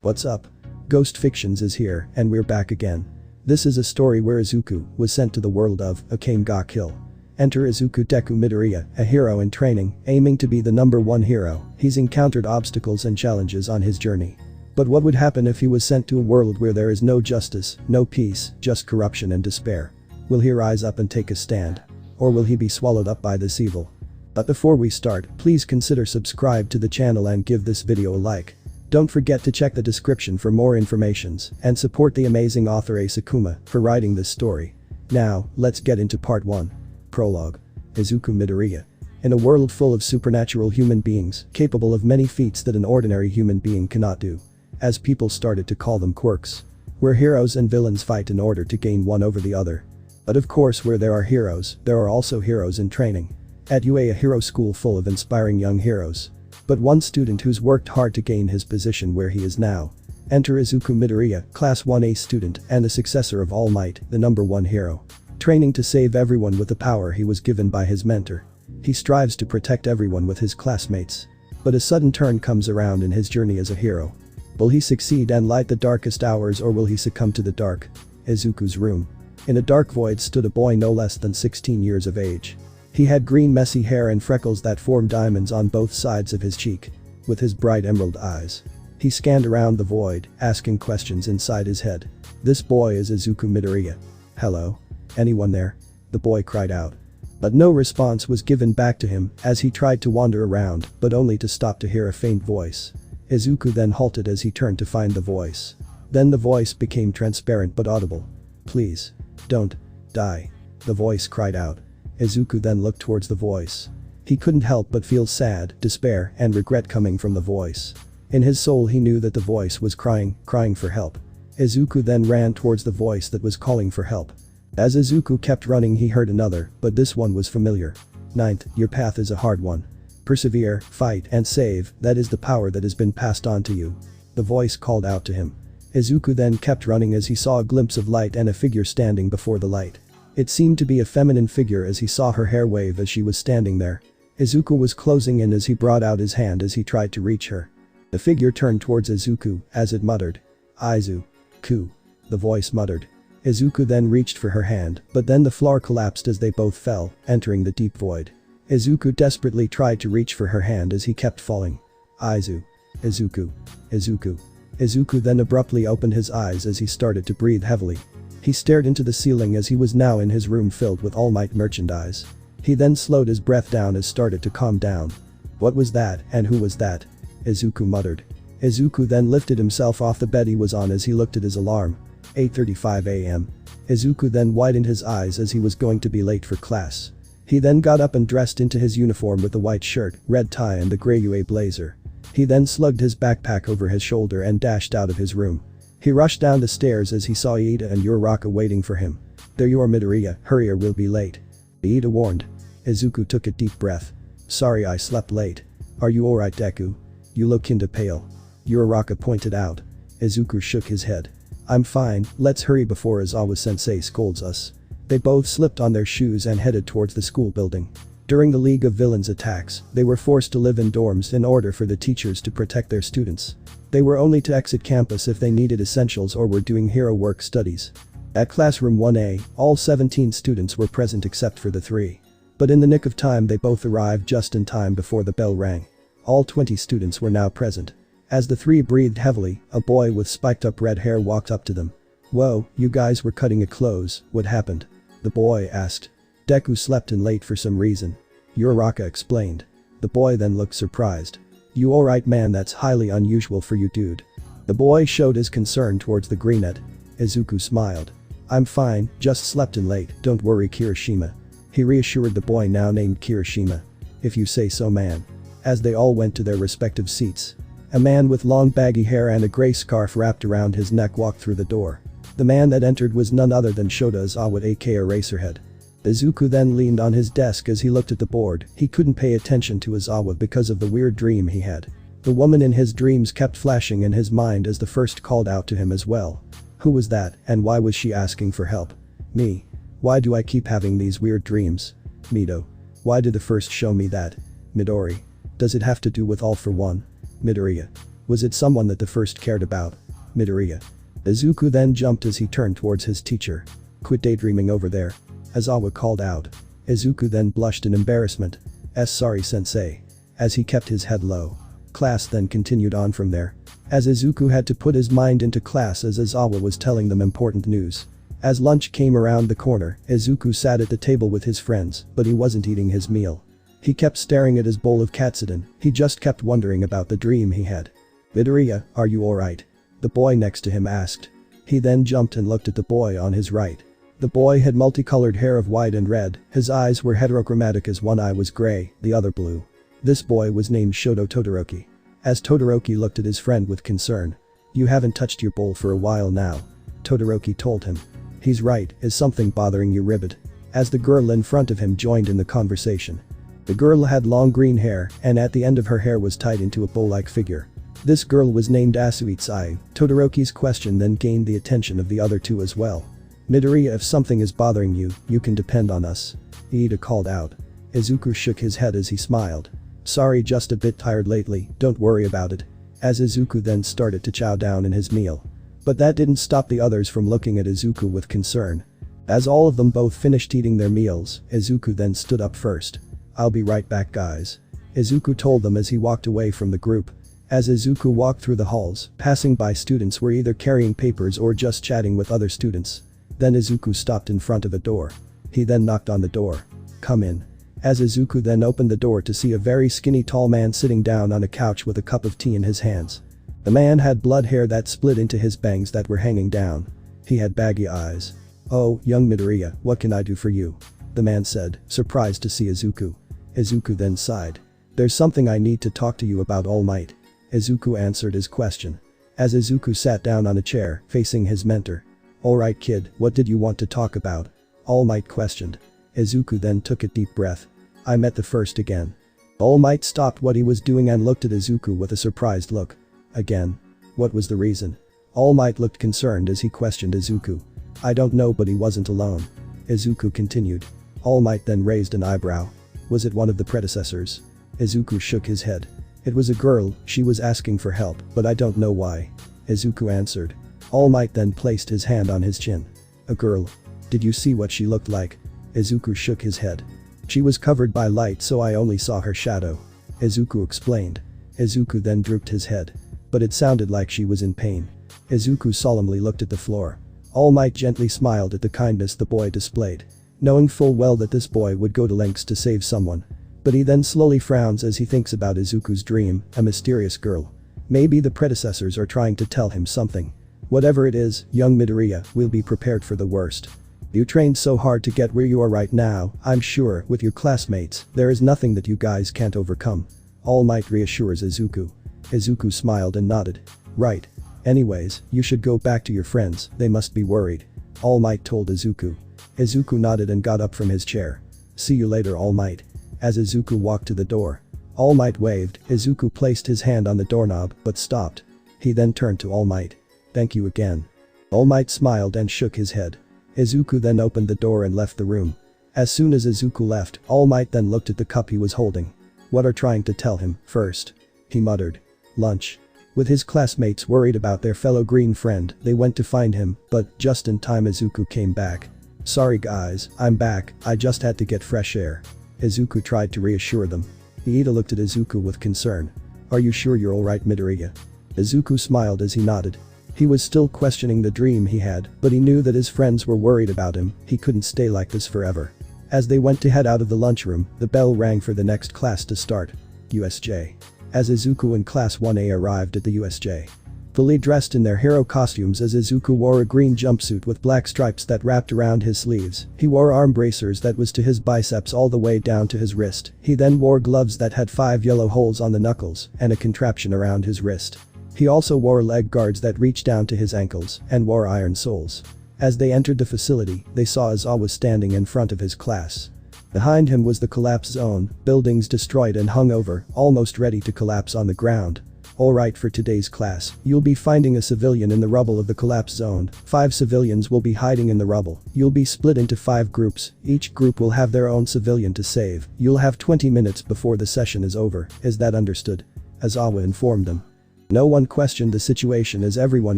What's up? Ghost Fictions is here, and we're back again. This is a story where Izuku was sent to the world of Akame ga Kill. Enter Izuku Deku Midoriya, a hero in training, aiming to be the #1 hero. He's encountered obstacles and challenges on his journey. But what would happen if he was sent to a world where there is no justice, no peace, just corruption and despair? Will he rise up and take a stand? Or will he be swallowed up by this evil? But before we start, please consider subscribe to the channel and give this video a like. Don't forget to check the description for more informations and support the amazing author AceAkuma for writing this story. Now, let's get into part 1. Prologue. Izuku Midoriya. In a world full of supernatural human beings capable of many feats that an ordinary human being cannot do, as people started to call them quirks, where heroes and villains fight in order to gain one over the other. But of course, where there are heroes, there are also heroes in training. At UA, a hero school full of inspiring young heroes. But one student who's worked hard to gain his position where he is now. Enter Izuku Midoriya, Class 1A student and the successor of All Might, the #1 hero. Training to save everyone with the power he was given by his mentor. He strives to protect everyone with his classmates. But a sudden turn comes around in his journey as a hero. Will he succeed and light the darkest hours, or will he succumb to the dark? Izuku's room. In a dark void stood a boy no less than 16 years of age. He had green messy hair and freckles that formed diamonds on both sides of his cheek. With his bright emerald eyes. He scanned around the void, asking questions inside his head. This boy is Izuku Midoriya. Hello? Anyone there? The boy cried out. But no response was given back to him as he tried to wander around, but only to stop to hear a faint voice. Izuku then halted as he turned to find the voice. Then the voice became transparent but audible. Please. Don't. Die. The voice cried out. Izuku then looked towards the voice. He couldn't help but feel sad, despair, and regret coming from the voice. In his soul he knew that the voice was crying for help. Izuku then ran towards the voice that was calling for help. As Izuku kept running, he heard another, but this one was familiar. Ninth, your path is a hard one. Persevere, fight, and save, that is the power that has been passed on to you. The voice called out to him. Izuku then kept running as he saw a glimpse of light and a figure standing before the light. It seemed to be a feminine figure as he saw her hair wave as she was standing there. Izuku was closing in as he brought out his hand as he tried to reach her. The figure turned towards Izuku as it muttered. Izuku. The voice muttered. Izuku then reached for her hand, but then the floor collapsed as they both fell, entering the deep void. Izuku desperately tried to reach for her hand as he kept falling. Izuku. Izuku then abruptly opened his eyes as he started to breathe heavily. He stared into the ceiling as he was now in his room filled with All Might merchandise. He then slowed his breath down as started to calm down. What was that, and who was that? Izuku muttered. Izuku then lifted himself off the bed he was on as he looked at his alarm. 8:35 a.m. Izuku then widened his eyes as he was going to be late for class. He then got up and dressed into his uniform with the white shirt, red tie and the grey UA blazer. He then slugged his backpack over his shoulder and dashed out of his room. He rushed down the stairs as he saw Iida and Uraraka waiting for him. There you are, Midoriya, hurry or we'll be late. Iida warned. Izuku took a deep breath. Sorry I slept late. Are you alright, Deku? You look kinda pale. Uraraka pointed out. Izuku shook his head. I'm fine, let's hurry before Izawa-sensei scolds us. They both slipped on their shoes and headed towards the school building. During the League of Villains attacks, they were forced to live in dorms in order for the teachers to protect their students. They were only to exit campus if they needed essentials or were doing hero work studies. At classroom 1A, all 17 students were present except for the 3. But in the nick of time they both arrived just in time before the bell rang. All 20 students were now present. As the 3 breathed heavily, a boy with spiked up red hair walked up to them. Whoa, you guys were cutting it close, what happened? The boy asked. Deku slept in late for some reason. Uraraka explained. The boy then looked surprised. You alright, man? That's highly unusual for you, dude. The boy showed his concern towards the greenette. Izuku smiled. I'm fine, just slept in late, don't worry, Kirishima. He reassured the boy now named Kirishima. If you say so, man. As they all went to their respective seats. A man with long baggy hair and a grey scarf wrapped around his neck walked through the door. The man that entered was none other than Shota Izawa, aka Eraserhead. Izuku then leaned on his desk as he looked at the board. He couldn't pay attention to Izawa because of the weird dream he had. The woman in his dreams kept flashing in his mind as the first called out to him as well. Who was that, and why was she asking for help? Me. Why do I keep having these weird dreams? Mido. Why did the first show me that? Midori. Does it have to do with All for One? Midoriya. Was it someone that the first cared about? Midoriya. Izuku then jumped as he turned towards his teacher. Quit daydreaming over there. Aizawa called out. Izuku then blushed in embarrassment. Sorry sensei. As he kept his head low. Class then continued on from there. As Izuku had to put his mind into class as Aizawa was telling them important news. As lunch came around the corner, Izuku sat at the table with his friends, but he wasn't eating his meal. He kept staring at his bowl of katsudon, he just kept wondering about the dream he had. Midoriya, are you alright? The boy next to him asked. He then jumped and looked at the boy on his right. The boy had multicolored hair of white and red, his eyes were heterochromatic as one eye was gray, the other blue. This boy was named Shoto Todoroki. As Todoroki looked at his friend with concern. You haven't touched your bowl for a while now. Todoroki told him. He's right, is something bothering you Ribbit? As the girl in front of him joined in the conversation. The girl had long green hair and at the end of her hair was tied into a bow-like figure. This girl was named Asuitsu. Todoroki's question then gained the attention of the other two as well. Midoriya, if something is bothering you, you can depend on us. Iida called out. Izuku shook his head as he smiled. Sorry, just a bit tired lately, don't worry about it. As Izuku then started to chow down in his meal. But that didn't stop the others from looking at Izuku with concern. As all of them both finished eating their meals, Izuku then stood up first. I'll be right back guys. Izuku told them as he walked away from the group. As Izuku walked through the halls, passing by students were either carrying papers or just chatting with other students. Then Izuku stopped in front of a door. He then knocked on the door. Come in. As Izuku then opened the door to see a very skinny tall man sitting down on a couch with a cup of tea in his hands. The man had blood hair that split into his bangs that were hanging down. He had baggy eyes. Oh, young Midoriya, what can I do for you? The man said, surprised to see Izuku. Izuku then sighed. There's something I need to talk to you about, All Might. Izuku answered his question. As Izuku sat down on a chair, facing his mentor. Alright kid, what did you want to talk about? All Might questioned. Izuku then took a deep breath. I met the first again. All Might stopped what he was doing and looked at Izuku with a surprised look. Again. What was the reason? All Might looked concerned as he questioned Izuku. I don't know, but he wasn't alone. Izuku continued. All Might then raised an eyebrow. Was it one of the predecessors? Izuku shook his head. It was a girl, she was asking for help, but I don't know why. Izuku answered. All Might then placed his hand on his chin. A girl. Did you see what she looked like? Izuku shook his head. She was covered by light so I only saw her shadow. Izuku explained. Izuku then drooped his head. But it sounded like she was in pain. Izuku solemnly looked at the floor. All Might gently smiled at the kindness the boy displayed. Knowing full well that this boy would go to lengths to save someone. But he then slowly frowns as he thinks about Izuku's dream, a mysterious girl. Maybe the predecessors are trying to tell him something. Whatever it is, young Midoriya will be prepared for the worst. You trained so hard to get where you are right now, I'm sure, with your classmates, there is nothing that you guys can't overcome. All Might reassures Izuku. Izuku smiled and nodded. Right. Anyways, you should go back to your friends, they must be worried. All Might told Izuku. Izuku nodded and got up from his chair. See you later, All Might. As Izuku walked to the door. All Might waved, Izuku placed his hand on the doorknob but stopped. He then turned to All Might. Thank you again. All Might smiled and shook his head. Izuku then opened the door and left the room. As soon as Izuku left, All Might then looked at the cup he was holding. What are trying to tell him, first? He muttered. Lunch. With his classmates worried about their fellow green friend, they went to find him, but just in time Izuku came back. Sorry guys, I'm back, I just had to get fresh air. Izuku tried to reassure them. Iida looked at Izuku with concern. Are you sure you're alright, Midoriya? Izuku smiled as he nodded. He was still questioning the dream he had, but he knew that his friends were worried about him, he couldn't stay like this forever. As they went to head out of the lunchroom, the bell rang for the next class to start. USJ. As Izuku and Class 1A arrived at the USJ. Fully dressed in their hero costumes as Izuku wore a green jumpsuit with black stripes that wrapped around his sleeves, he wore arm bracers that was to his biceps all the way down to his wrist, he then wore gloves that had 5 yellow holes on the knuckles and a contraption around his wrist. He also wore leg guards that reached down to his ankles and wore iron soles. As they entered the facility, they saw Aizawa standing in front of his class. Behind him was the collapse zone, buildings destroyed and hung over, almost ready to collapse on the ground. Alright, for today's class, you'll be finding a civilian in the rubble of the collapse zone. 5 civilians will be hiding in the rubble. You'll be split into 5 groups, each group will have their own civilian to save. You'll have 20 minutes before the session is over, is that understood? Aizawa informed them. No one questioned the situation as everyone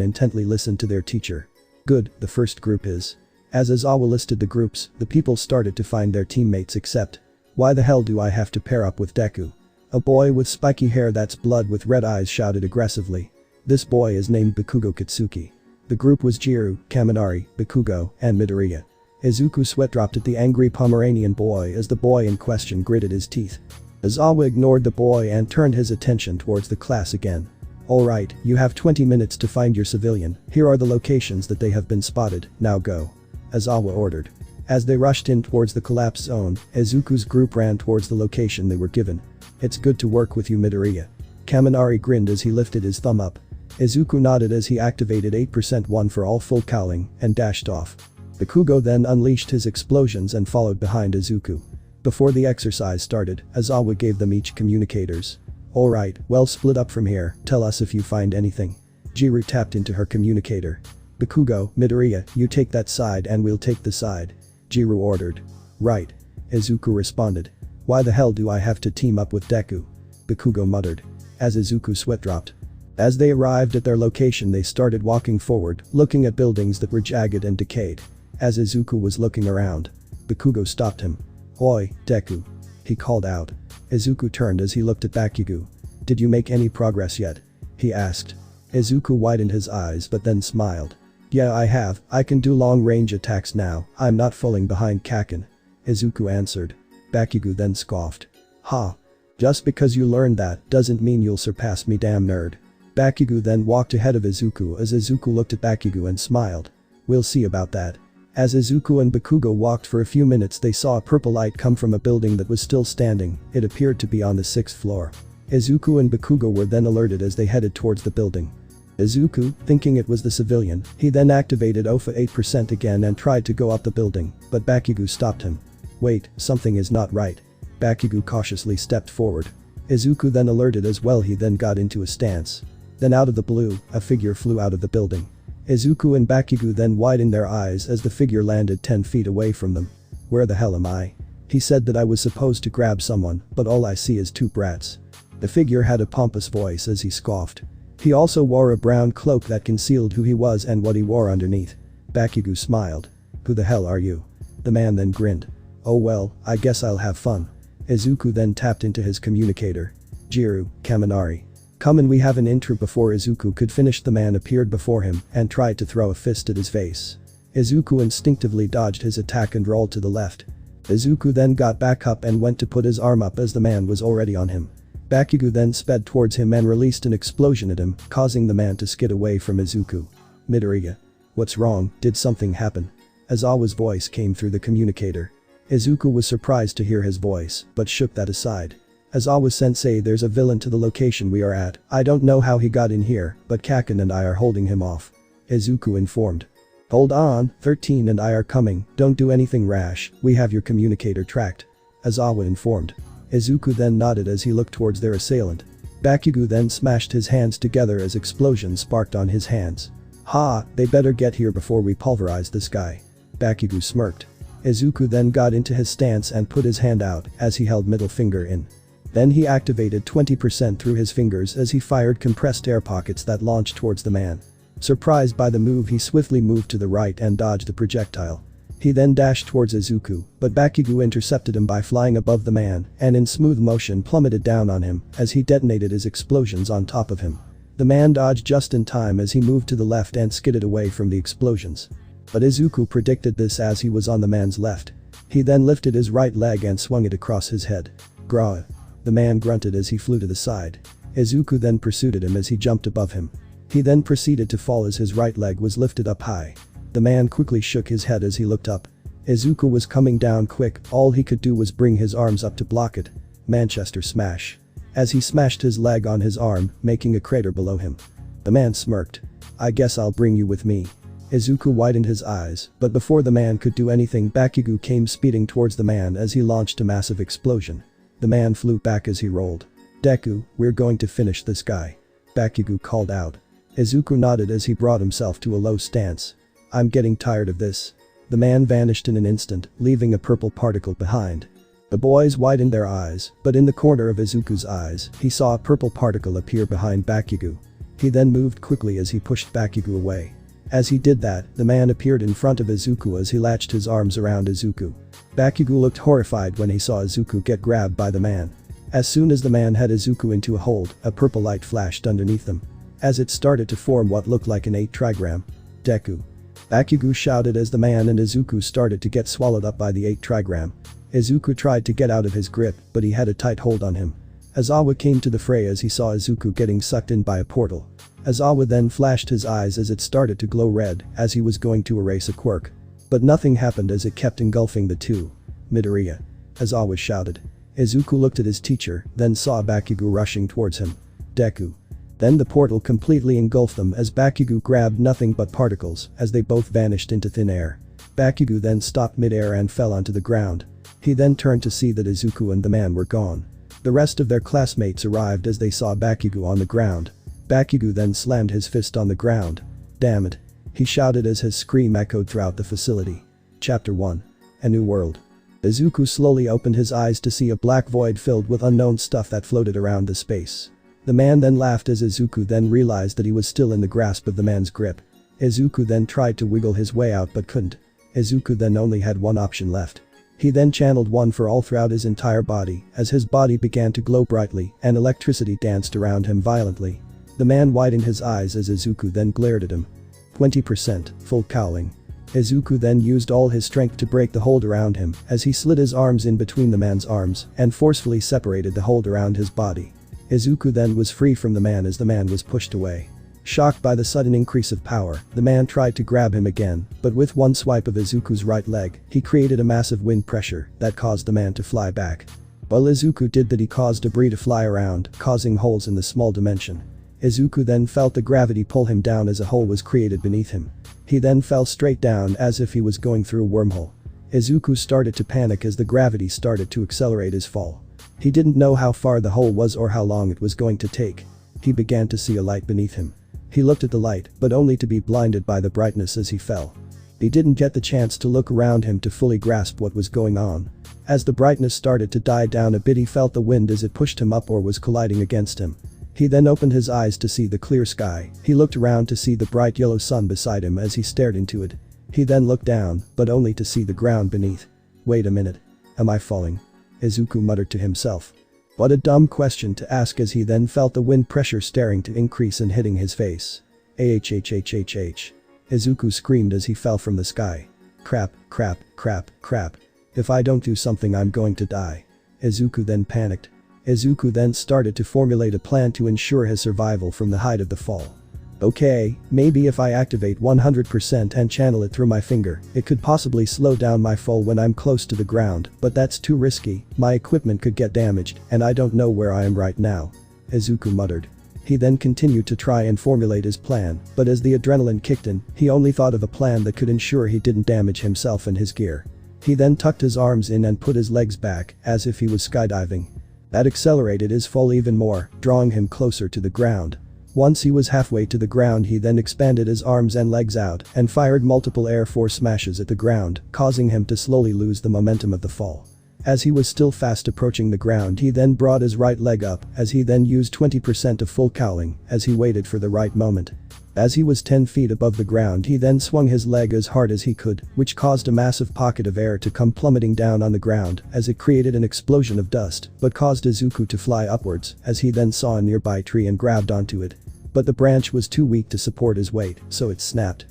intently listened to their teacher. Good, the first group is. As Aizawa listed the groups, the people started to find their teammates except. Why the hell do I have to pair up with Deku? A boy with spiky hair that's blood with red eyes shouted aggressively. This boy is named Bakugo Katsuki. The group was Jiru, Kaminari, Bakugo, and Midoriya. Izuku sweat dropped at the angry Pomeranian boy as the boy in question gritted his teeth. Aizawa ignored the boy and turned his attention towards the class again. Alright, you have 20 minutes to find your civilian, here are the locations that they have been spotted, now go. Aizawa ordered. As they rushed in towards the collapse zone, Izuku's group ran towards the location they were given. It's good to work with you, Midoriya. Kaminari grinned as he lifted his thumb up. Izuku nodded as he activated 8% 1 for all full cowling and dashed off. Bakugo then unleashed his explosions and followed behind Izuku. Before the exercise started, Aizawa gave them each communicators. Alright, well split up from here, tell us if you find anything. Jiru tapped into her communicator. Bakugo, Midoriya, you take that side and we'll take the side. Jiru ordered. Right. Izuku responded. Why the hell do I have to team up with Deku? Bakugo muttered. As Izuku sweat dropped. As they arrived at their location they started walking forward, looking at buildings that were jagged and decayed. As Izuku was looking around. Bakugo stopped him. Oi, Deku. He called out. Izuku turned as he looked at Bakugo. Did you make any progress yet? He asked. Izuku widened his eyes but then smiled. Yeah, I have, I can do long-range attacks now, I'm not falling behind Kaken. Izuku answered. Bakugo then scoffed. Ha. Just because you learned that doesn't mean you'll surpass me, damn nerd. Bakugo then walked ahead of Izuku as Izuku looked at Bakugo and smiled. We'll see about that. As Izuku and Bakugo walked for a few minutes they saw a purple light come from a building that was still standing, it appeared to be on the 6th floor. Izuku and Bakugo were then alerted as they headed towards the building. Izuku, thinking it was the civilian, he then activated OFA 8% again and tried to go up the building, but Bakugo stopped him. Wait, something is not right. Bakugo cautiously stepped forward. Izuku then alerted as well, he then got into a stance. Then out of the blue, a figure flew out of the building. Izuku and Bakugo then widened their eyes as the figure landed 10 feet away from them. Where the hell am I? He said that I was supposed to grab someone, but all I see is 2 brats. The figure had a pompous voice as he scoffed. He also wore a brown cloak that concealed who he was and what he wore underneath. Bakugo smiled. Who the hell are you? The man then grinned. Oh well, I guess I'll have fun. Izuku then tapped into his communicator. Jiru, Kaminari. Come and we have an intro. Before Izuku could finish the man appeared before him and tried to throw a fist at his face. Izuku instinctively dodged his attack and rolled to the left. Izuku then got back up and went to put his arm up as the man was already on him. Bakugo then sped towards him and released an explosion at him, causing the man to skid away from Izuku. Midoriya. What's wrong, did something happen? Aizawa's voice came through the communicator. Izuku was surprised to hear his voice, but shook that aside. Aizawa-sensei, there's a villain to the location we are at, I don't know how he got in here, but Kaken and I are holding him off. Izuku informed. Hold on, 13 and I are coming, don't do anything rash, we have your communicator tracked. Aizawa informed. Izuku then nodded as he looked towards their assailant. Bakugo then smashed his hands together as explosions sparked on his hands. Ha, they better get here before we pulverize this guy. Bakugo smirked. Izuku then got into his stance and put his hand out as he held middle finger in. Then he activated 20% through his fingers as he fired compressed air pockets that launched towards the man. Surprised by the move, he swiftly moved to the right and dodged the projectile. He then dashed towards Izuku, but Bakugo intercepted him by flying above the man and in smooth motion plummeted down on him as he detonated his explosions on top of him. The man dodged just in time as he moved to the left and skidded away from the explosions. But Izuku predicted this as he was on the man's left. He then lifted his right leg and swung it across his head. Graw. The man grunted as he flew to the side. Izuku then pursued him as he jumped above him. He then proceeded to fall as his right leg was lifted up high. The man quickly shook his head as he looked up. Izuku was coming down quick, all he could do was bring his arms up to block it. Manchester smash. As he smashed his leg on his arm, making a crater below him. The man smirked. I guess I'll bring you with me. Izuku widened his eyes, but before the man could do anything, Bakugo came speeding towards the man as he launched a massive explosion. The man flew back as he rolled. Deku, we're going to finish this guy. Bakugo called out. Izuku nodded as he brought himself to a low stance. I'm getting tired of this. The man vanished in an instant, leaving a purple particle behind. The boys widened their eyes, but in the corner of Izuku's eyes, he saw a purple particle appear behind Bakugo. He then moved quickly as he pushed Bakugo away. As he did that, the man appeared in front of Izuku as he latched his arms around Izuku. Bakugo looked horrified when he saw Izuku get grabbed by the man. As soon as the man had Izuku into a hold, a purple light flashed underneath them. As it started to form what looked like an 8 trigram. Deku. Bakugo shouted as the man and Izuku started to get swallowed up by the 8 trigram. Izuku tried to get out of his grip, but he had a tight hold on him. Aizawa came to the fray as he saw Izuku getting sucked in by a portal. Aizawa then flashed his eyes as it started to glow red as he was going to erase a quirk. But nothing happened as it kept engulfing the two. Midoriya. Aizawa shouted. Izuku looked at his teacher, then saw Bakugo rushing towards him. Deku. Then the portal completely engulfed them as Bakugo grabbed nothing but particles as they both vanished into thin air. Bakugo then stopped midair and fell onto the ground. He then turned to see that Izuku and the man were gone. The rest of their classmates arrived as they saw Bakugo on the ground. Bakugo then slammed his fist on the ground. Damn it. He shouted as his scream echoed throughout the facility. Chapter 1. A New World. Izuku slowly opened his eyes to see a black void filled with unknown stuff that floated around the space. The man then laughed as Izuku then realized that he was still in the grasp of the man's grip. Izuku then tried to wiggle his way out but couldn't. Izuku then only had one option left. He then channeled one for all throughout his entire body as his body began to glow brightly and electricity danced around him violently. The man widened his eyes as Izuku then glared at him. 20%, full cowling. Izuku then used all his strength to break the hold around him as he slid his arms in between the man's arms and forcefully separated the hold around his body. Izuku then was free from the man as the man was pushed away. Shocked by the sudden increase of power, the man tried to grab him again, but with one swipe of Izuku's right leg, he created a massive wind pressure that caused the man to fly back. While Izuku did that, he caused debris to fly around, causing holes in the small dimension. Izuku then felt the gravity pull him down as a hole was created beneath him. He then fell straight down as if he was going through a wormhole. Izuku started to panic as the gravity started to accelerate his fall. He didn't know how far the hole was or how long it was going to take. He began to see a light beneath him. He looked at the light, but only to be blinded by the brightness as he fell. He didn't get the chance to look around him to fully grasp what was going on. As the brightness started to die down a bit, he felt the wind as it pushed him up or was colliding against him. He then opened his eyes to see the clear sky. He looked around to see the bright yellow sun beside him as he stared into it. He then looked down, but only to see the ground beneath. Wait a minute. Am I falling? Izuku muttered to himself. What a dumb question to ask as he then felt the wind pressure starting to increase and hitting his face. Ahhhhhh. Izuku screamed as he fell from the sky. Crap, crap, crap, crap. If I don't do something, I'm going to die. Izuku then panicked. Izuku then started to formulate a plan to ensure his survival from the height of the fall. Okay, maybe if I activate 100% and channel it through my finger, it could possibly slow down my fall when I'm close to the ground, but that's too risky, my equipment could get damaged, and I don't know where I am right now. Izuku muttered. He then continued to try and formulate his plan, but as the adrenaline kicked in, he only thought of a plan that could ensure he didn't damage himself and his gear. He then tucked his arms in and put his legs back, as if he was skydiving. That accelerated his fall even more, drawing him closer to the ground. Once he was halfway to the ground, he then expanded his arms and legs out and fired multiple Air Force smashes at the ground, causing him to slowly lose the momentum of the fall. As he was still fast approaching the ground, he then brought his right leg up as he then used 20% of full cowling as he waited for the right moment. As he was 10 feet above the ground, he then swung his leg as hard as he could, which caused a massive pocket of air to come plummeting down on the ground as it created an explosion of dust, but caused Izuku to fly upwards as he then saw a nearby tree and grabbed onto it. But the branch was too weak to support his weight, so it snapped.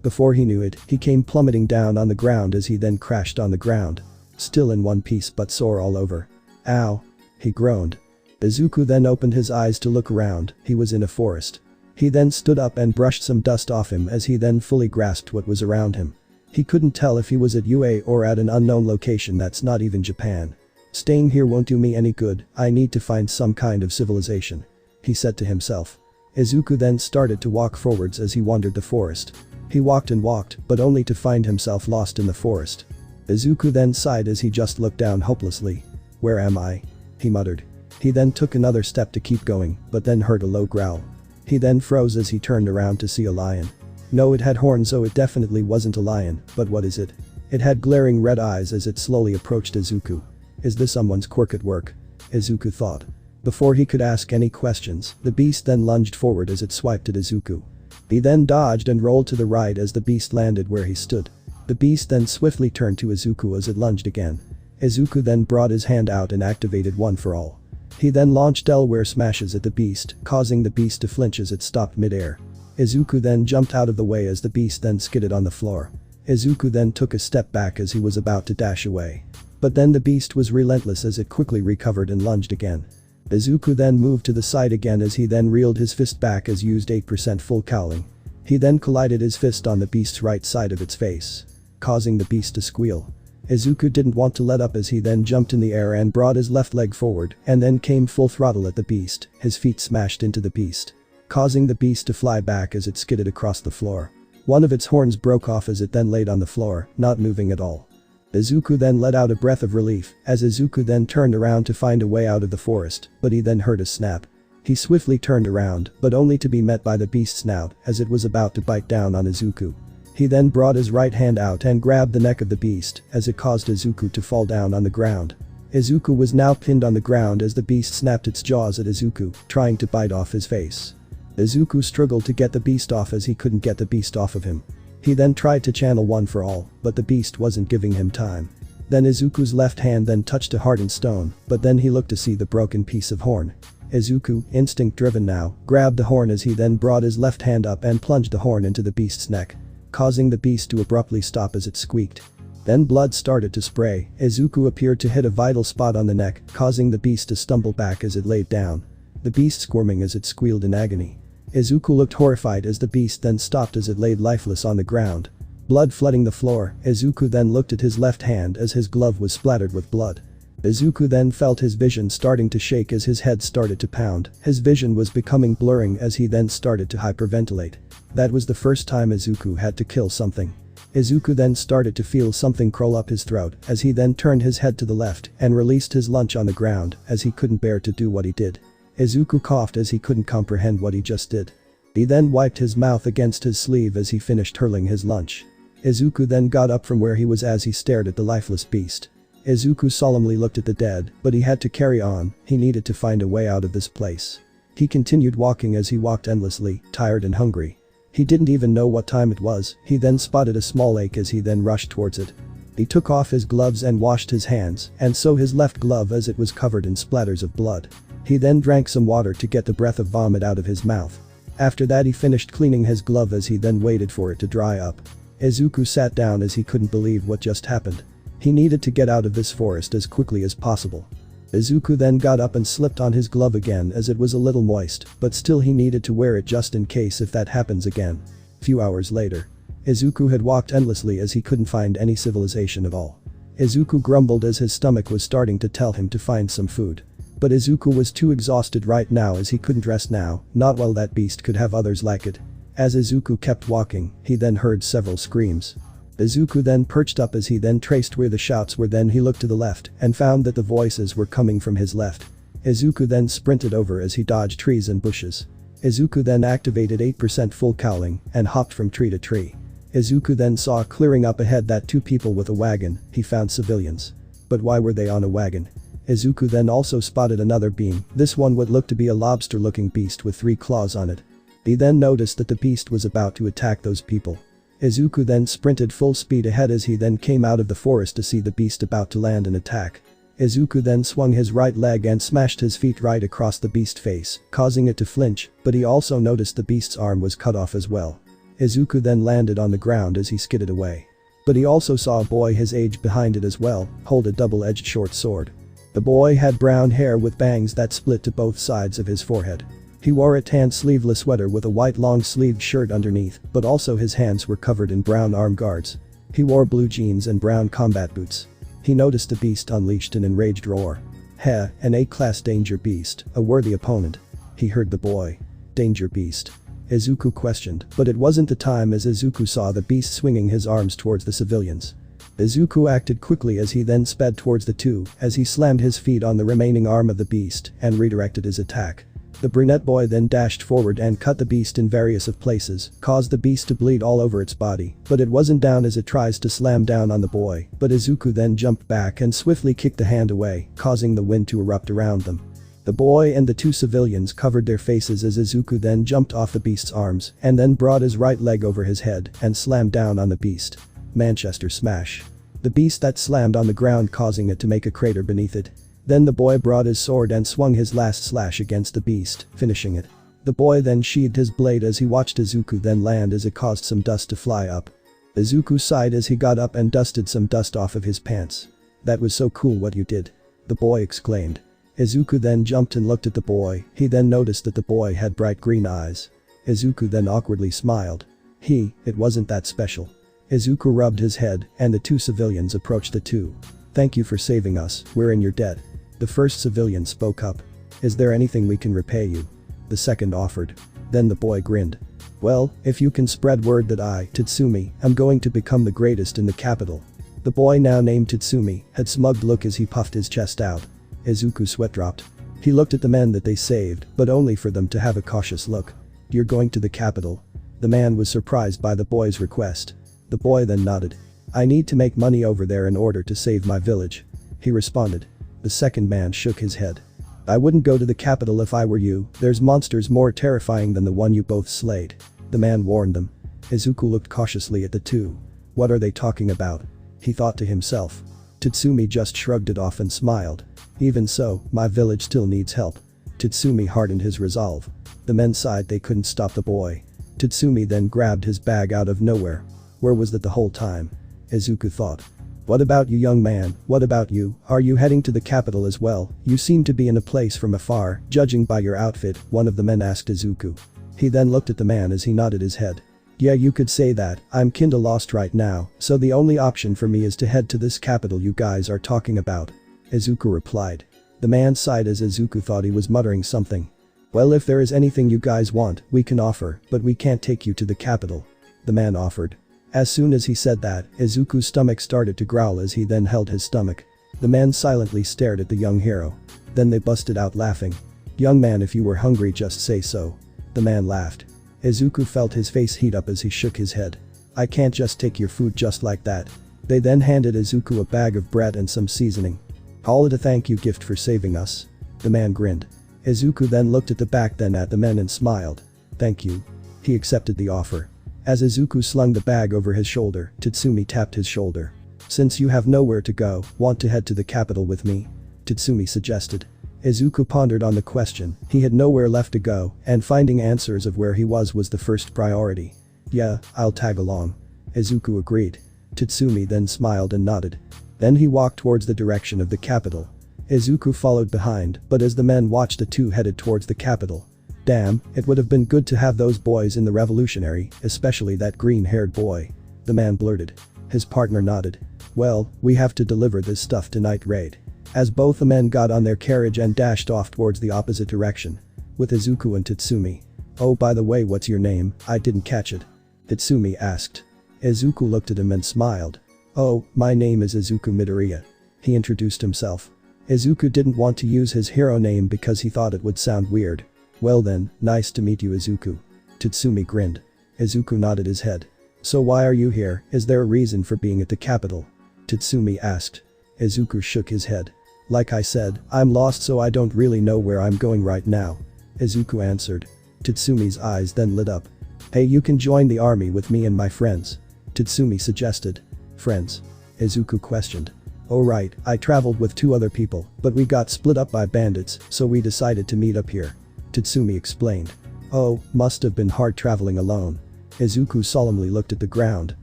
Before he knew it, he came plummeting down on the ground as he then crashed on the ground. Still in one piece but sore all over. Ow. He groaned. Izuku then opened his eyes to look around. He was in a forest. He then stood up and brushed some dust off him as he then fully grasped what was around him. He couldn't tell if he was at UA or at an unknown location that's not even Japan. Staying here won't do me any good, I need to find some kind of civilization. He said to himself. Izuku then started to walk forwards as he wandered the forest. He walked and walked, but only to find himself lost in the forest. Izuku then sighed as he just looked down hopelessly. Where am I? He muttered. He then took another step to keep going, but then heard a low growl. He then froze as he turned around to see a lion. No, it had horns, so it definitely wasn't a lion, but what is it? It had glaring red eyes as it slowly approached Izuku. Is this someone's quirk at work? Izuku thought. Before he could ask any questions, the beast then lunged forward as it swiped at Izuku. He then dodged and rolled to the right as the beast landed where he stood. The beast then swiftly turned to Izuku as it lunged again. Izuku then brought his hand out and activated One for All. He then launched Delaware smashes at the beast, causing the beast to flinch as it stopped midair. Izuku then jumped out of the way as the beast then skidded on the floor. Izuku then took a step back as he was about to dash away. But then the beast was relentless as it quickly recovered and lunged again. Izuku then moved to the side again as he then reeled his fist back as used 8% full cowling. He then collided his fist on the beast's right side of its face, causing the beast to squeal. Izuku didn't want to let up as he then jumped in the air and brought his left leg forward and then came full throttle at the beast. His feet smashed into the beast, causing the beast to fly back as it skidded across the floor. One of its horns broke off as it then laid on the floor, not moving at all. Izuku then let out a breath of relief as Izuku then turned around to find a way out of the forest, but he then heard a snap. He swiftly turned around, but only to be met by the beast's snout as it was about to bite down on Izuku. He then brought his right hand out and grabbed the neck of the beast as it caused Izuku to fall down on the ground. Izuku was now pinned on the ground as the beast snapped its jaws at Izuku, trying to bite off his face. Izuku struggled to get the beast off as he couldn't get the beast off of him. He then tried to channel One for All, but the beast wasn't giving him time. Then Izuku's left hand then touched a hardened stone, but then he looked to see the broken piece of horn. Izuku, instinct driven now, grabbed the horn as he then brought his left hand up and plunged the horn into the beast's neck, causing the beast to abruptly stop as it squeaked. Then blood started to spray. Izuku appeared to hit a vital spot on the neck, causing the beast to stumble back as it laid down. The beast squirming as it squealed in agony. Izuku looked horrified as the beast then stopped as it laid lifeless on the ground. Blood flooding the floor, Izuku then looked at his left hand as his glove was splattered with blood. Izuku then felt his vision starting to shake as his head started to pound. His vision was becoming blurring as he then started to hyperventilate. That was the first time Izuku had to kill something. Izuku then started to feel something crawl up his throat as he then turned his head to the left and released his lunch on the ground as he couldn't bear to do what he did. Izuku coughed as he couldn't comprehend what he just did. He then wiped his mouth against his sleeve as he finished hurling his lunch. Izuku then got up from where he was as he stared at the lifeless beast. Izuku solemnly looked at the dead, but he had to carry on. He needed to find a way out of this place. He continued walking as he walked endlessly, tired and hungry. He didn't even know what time it was. He then spotted a small lake as he then rushed towards it. He took off his gloves and washed his hands, and so his left glove as it was covered in splatters of blood. He then drank some water to get the breath of vomit out of his mouth. After that he finished cleaning his glove as he then waited for it to dry up. Izuku sat down as he couldn't believe what just happened. He needed to get out of this forest as quickly as possible. Izuku then got up and slipped on his glove again as it was a little moist, but still he needed to wear it just in case if that happens again. Few hours later. Izuku had walked endlessly as he couldn't find any civilization at all. Izuku grumbled as his stomach was starting to tell him to find some food. But Izuku was too exhausted right now as he couldn't rest now, not while that beast could have others like it. As Izuku kept walking, he then heard several screams. Izuku then perched up as he then traced where the shouts were, then he looked to the left and found that the voices were coming from his left. Izuku then sprinted over as he dodged trees and bushes. Izuku then activated 8% full cowling and hopped from tree to tree. Izuku then saw clearing up ahead that two people with a wagon. He found civilians. But why were they on a wagon? Izuku then also spotted another being. This one would look to be a lobster-looking beast with 3 claws on it. He then noticed that the beast was about to attack those people. Izuku then sprinted full speed ahead as he then came out of the forest to see the beast about to land an attack. Izuku then swung his right leg and smashed his feet right across the beast's face, causing it to flinch, but he also noticed the beast's arm was cut off as well. Izuku then landed on the ground as he skidded away. But he also saw a boy his age behind it as well, hold a double-edged short sword. The boy had brown hair with bangs that split to both sides of his forehead. He wore a tan sleeveless sweater with a white long-sleeved shirt underneath, but also his hands were covered in brown arm guards. He wore blue jeans and brown combat boots. He noticed the beast unleashed an enraged roar. Heh, an A-class danger beast, a worthy opponent. He heard the boy. Danger beast. Izuku questioned, but it wasn't the time as Izuku saw the beast swinging his arms towards the civilians. Izuku acted quickly as he then sped towards the two as he slammed his feet on the remaining arm of the beast and redirected his attack. The brunette boy then dashed forward and cut the beast in various of places, caused the beast to bleed all over its body, but it wasn't down as it tries to slam down on the boy, but Izuku then jumped back and swiftly kicked the hand away, causing the wind to erupt around them. The boy and the two civilians covered their faces as Izuku then jumped off the beast's arms and then brought his right leg over his head and slammed down on the beast. Manchester smash. The beast that slammed on the ground causing it to make a crater beneath it. Then the boy brought his sword and swung his last slash against the beast, finishing it. The boy then sheathed his blade as he watched Izuku then land as it caused some dust to fly up. Izuku sighed as he got up and dusted some dust off of his pants. "That was so cool what you did," the boy exclaimed. Izuku then jumped and looked at the boy. He then noticed that the boy had bright green eyes. Izuku then awkwardly smiled. It wasn't that special. Izuku rubbed his head and the two civilians approached the two. "Thank you for saving us, we're in your debt." The first civilian spoke up. "Is there anything we can repay you?" The second offered. Then the boy grinned. "Well, if you can spread word that I, Tatsumi, am going to become the greatest in the capital." The boy now named Tatsumi had smug look as he puffed his chest out. Izuku's sweat dropped. He looked at the men that they saved, but only for them to have a cautious look. "You're going to the capital?" The man was surprised by the boy's request. The boy then nodded. "I need to make money over there in order to save my village," he responded. The second man shook his head. "I wouldn't go to the capital if I were you, there's monsters more terrifying than the one you both slayed," the man warned them. Izuku looked cautiously at the two. "What are they talking about?" he thought to himself. Tatsumi just shrugged it off and smiled. "Even so, my village still needs help." Tatsumi hardened his resolve. The men sighed they couldn't stop the boy. Tatsumi then grabbed his bag out of nowhere. Where was that the whole time? Izuku thought. "What about you, young man, what about you, are you heading to the capital as well? You seem to be in a place from afar, judging by your outfit," one of the men asked Izuku. He then looked at the man as he nodded his head. "Yeah, you could say that, I'm kinda lost right now, so the only option for me is to head to this capital you guys are talking about," Izuku replied. The man sighed as Izuku thought he was muttering something. "Well, if there is anything you guys want, we can offer, but we can't take you to the capital," the man offered. As soon as he said that, Izuku's stomach started to growl as he then held his stomach. The men silently stared at the young hero. Then they busted out laughing. "Young man, if you were hungry just say so," the man laughed. Izuku felt his face heat up as he shook his head. "I can't just take your food just like that." They then handed Izuku a bag of bread and some seasoning. "Call it a thank you gift for saving us," the man grinned. Izuku then looked at the back then at the men and smiled. "Thank you." He accepted the offer. As Izuku slung the bag over his shoulder, Tatsumi tapped his shoulder. "Since you have nowhere to go, want to head to the capital with me?" Tatsumi suggested. Izuku pondered on the question, he had nowhere left to go, and finding answers of where he was the first priority. "Yeah, I'll tag along." Izuku agreed. Tatsumi then smiled and nodded. Then he walked towards the direction of the capital. Izuku followed behind, but as the men watched the two headed towards the capital. "Damn, it would have been good to have those boys in the revolutionary, especially that green-haired boy," the man blurted. His partner nodded. "Well, we have to deliver this stuff to Night Raid." As both the men got on their carriage and dashed off towards the opposite direction. With Izuku and Tatsumi. "Oh, by the way, what's your name? I didn't catch it," Tatsumi asked. Izuku looked at him and smiled. "Oh, my name is Izuku Midoriya," he introduced himself. Izuku didn't want to use his hero name because he thought it would sound weird. "Well then, nice to meet you, Izuku." Tatsumi grinned. Izuku nodded his head. "So why are you here, is there a reason for being at the capital?" Tatsumi asked. Izuku shook his head. "Like I said, I'm lost so I don't really know where I'm going right now," Izuku answered. Tatsumi's eyes then lit up. "Hey, you can join the army with me and my friends," Tatsumi suggested. "Friends?" Izuku questioned. "Oh right, I traveled with two other people, but we got split up by bandits, so we decided to meet up here," Tatsumi explained. "Oh, must have been hard traveling alone." Izuku solemnly looked at the ground.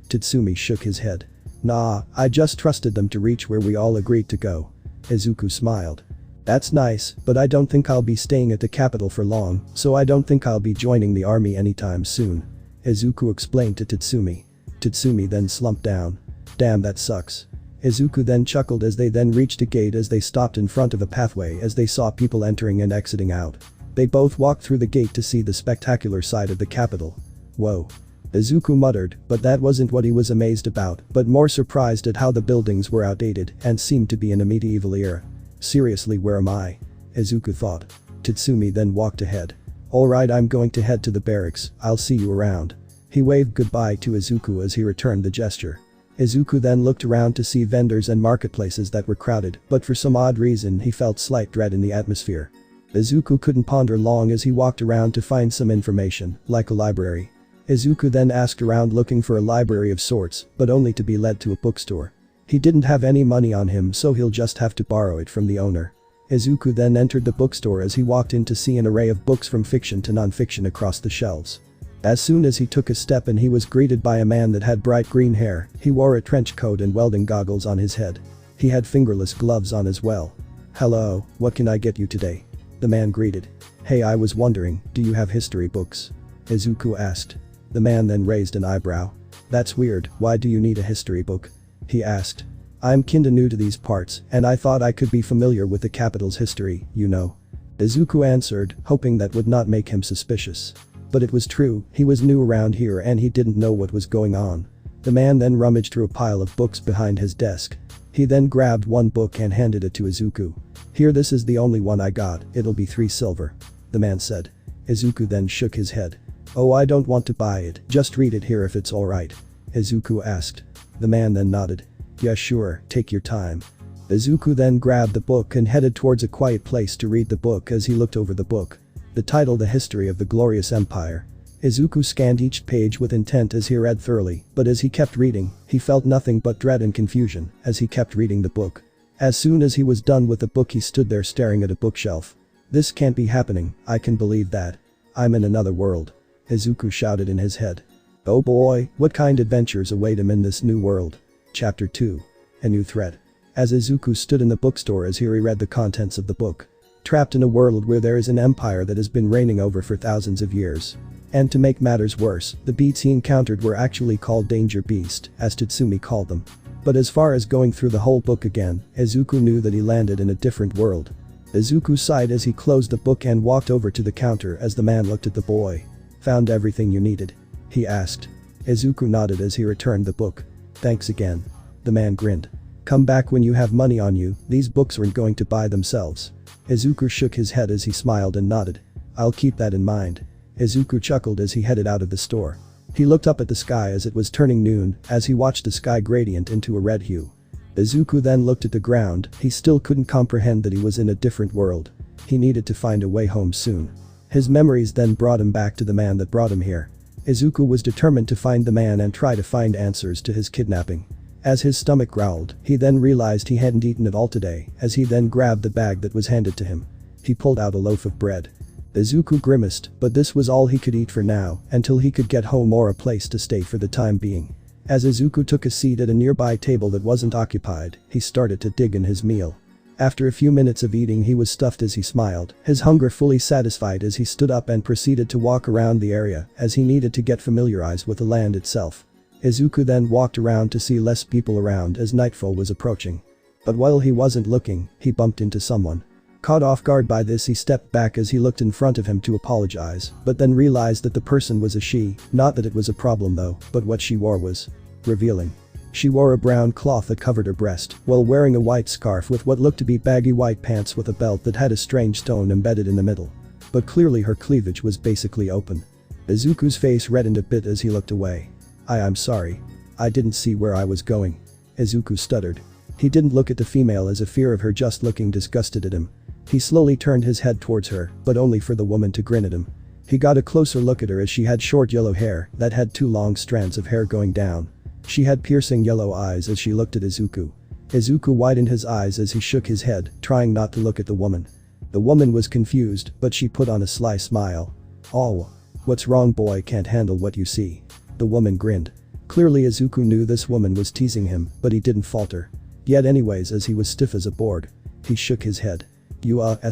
Tatsumi shook his head. "Nah, I just trusted them to reach where we all agreed to go." Izuku smiled. "That's nice, but I don't think I'll be staying at the capital for long, so I don't think I'll be joining the army anytime soon," Izuku explained to Tatsumi. Tatsumi then slumped down. "Damn, that sucks." Izuku then chuckled as they then reached a gate as they stopped in front of a pathway as they saw people entering and exiting out. They both walked through the gate to see the spectacular side of the capital. "Whoa." Izuku muttered, but that wasn't what he was amazed about, but more surprised at how the buildings were outdated and seemed to be in a medieval era. "Seriously, where am I?" Izuku thought. Tatsumi then walked ahead. "Alright, I'm going to head to the barracks, I'll see you around." He waved goodbye to Izuku as he returned the gesture. Izuku then looked around to see vendors and marketplaces that were crowded, but for some odd reason he felt slight dread in the atmosphere. Izuku couldn't ponder long as he walked around to find some information, like a library. Izuku then asked around looking for a library of sorts, but only to be led to a bookstore. He didn't have any money on him, so he'll just have to borrow it from the owner. Izuku then entered the bookstore as he walked in to see an array of books from fiction to non-fiction across the shelves. As soon as he took a step and he was greeted by a man that had bright green hair. He wore a trench coat and welding goggles on his head. He had fingerless gloves on as well. "Hello, what can I get you today?" the man greeted. "Hey, I was wondering, do you have history books?" Izuku asked. The man then raised an eyebrow. "That's weird, why do you need a history book?" he asked. "I'm kinda new to these parts, and I thought I could be familiar with the capital's history, you know." Izuku answered, hoping that would not make him suspicious. But it was true, he was new around here and he didn't know what was going on. The man then rummaged through a pile of books behind his desk. He then grabbed one book and handed it to Izuku. "Here, this is the only one I got, it'll be 3 silver," the man said. Izuku then shook his head. "Oh, I don't want to buy it, just read it here if it's alright," Izuku asked. The man then nodded. "Yeah, sure, take your time." Izuku then grabbed the book and headed towards a quiet place to read the book as he looked over the book. The title, The History of the Glorious Empire. Izuku scanned each page with intent as he read thoroughly, but as he kept reading, he felt nothing but dread and confusion as he kept reading the book. As soon as he was done with the book, he stood there staring at a bookshelf. "This can't be happening, I can believe that. I'm in another world," Izuku shouted in his head. Oh boy, what kind of adventures await him in this new world? Chapter 2. A New Threat. As Izuku stood in the bookstore as he reread the contents of the book. Trapped in a world where there is an empire that has been reigning over for thousands of years. And to make matters worse, the beasts he encountered were actually called Danger Beast, as Tatsumi called them. But as far as going through the whole book again, Izuku knew that he landed in a different world. Izuku sighed as he closed the book and walked over to the counter as the man looked at the boy. "Found everything you needed?" he asked. Izuku nodded as he returned the book. "Thanks again." The man grinned. "Come back when you have money on you, these books aren't going to buy themselves." Izuku shook his head as he smiled and nodded. "I'll keep that in mind." Izuku chuckled as he headed out of the store. He looked up at the sky as it was turning noon as he watched the sky gradient into a red hue. Izuku then looked at the ground, he still couldn't comprehend that he was in a different world. He needed to find a way home soon. His memories then brought him back to the man that brought him here. Izuku was determined to find the man and try to find answers to his kidnapping. As his stomach growled, he then realized he hadn't eaten it all today as he then grabbed the bag that was handed to him. He pulled out a loaf of bread. Izuku grimaced, but this was all he could eat for now until he could get home or a place to stay for the time being. As Izuku took a seat at a nearby table that wasn't occupied, he started to dig in his meal. After a few minutes of eating, he was stuffed as he smiled, his hunger fully satisfied as he stood up and proceeded to walk around the area as he needed to get familiarized with the land itself. Izuku then walked around to see less people around as nightfall was approaching. But while he wasn't looking, he bumped into someone. Caught off guard by this, he stepped back as he looked in front of him to apologize, but then realized that the person was a she, not that it was a problem though, but what she wore was revealing. She wore a brown cloth that covered her breast, while wearing a white scarf with what looked to be baggy white pants with a belt that had a strange stone embedded in the middle. But clearly her cleavage was basically open. Izuku's face reddened a bit as he looked away. I'm sorry. I didn't see where I was going." Izuku stuttered. He didn't look at the female as a fear of her just looking disgusted at him. He slowly turned his head towards her, but only for the woman to grin at him. He got a closer look at her as she had short yellow hair that had 2 long strands of hair going down. She had piercing yellow eyes as she looked at Izuku. Izuku widened his eyes as he shook his head, trying not to look at the woman. The woman was confused, but she put on a sly smile. "Oh. What's wrong, boy? Can't handle what you see." The woman grinned. Clearly Izuku knew this woman was teasing him, but he didn't falter. Yet anyways, as he was stiff as a board. He shook his head.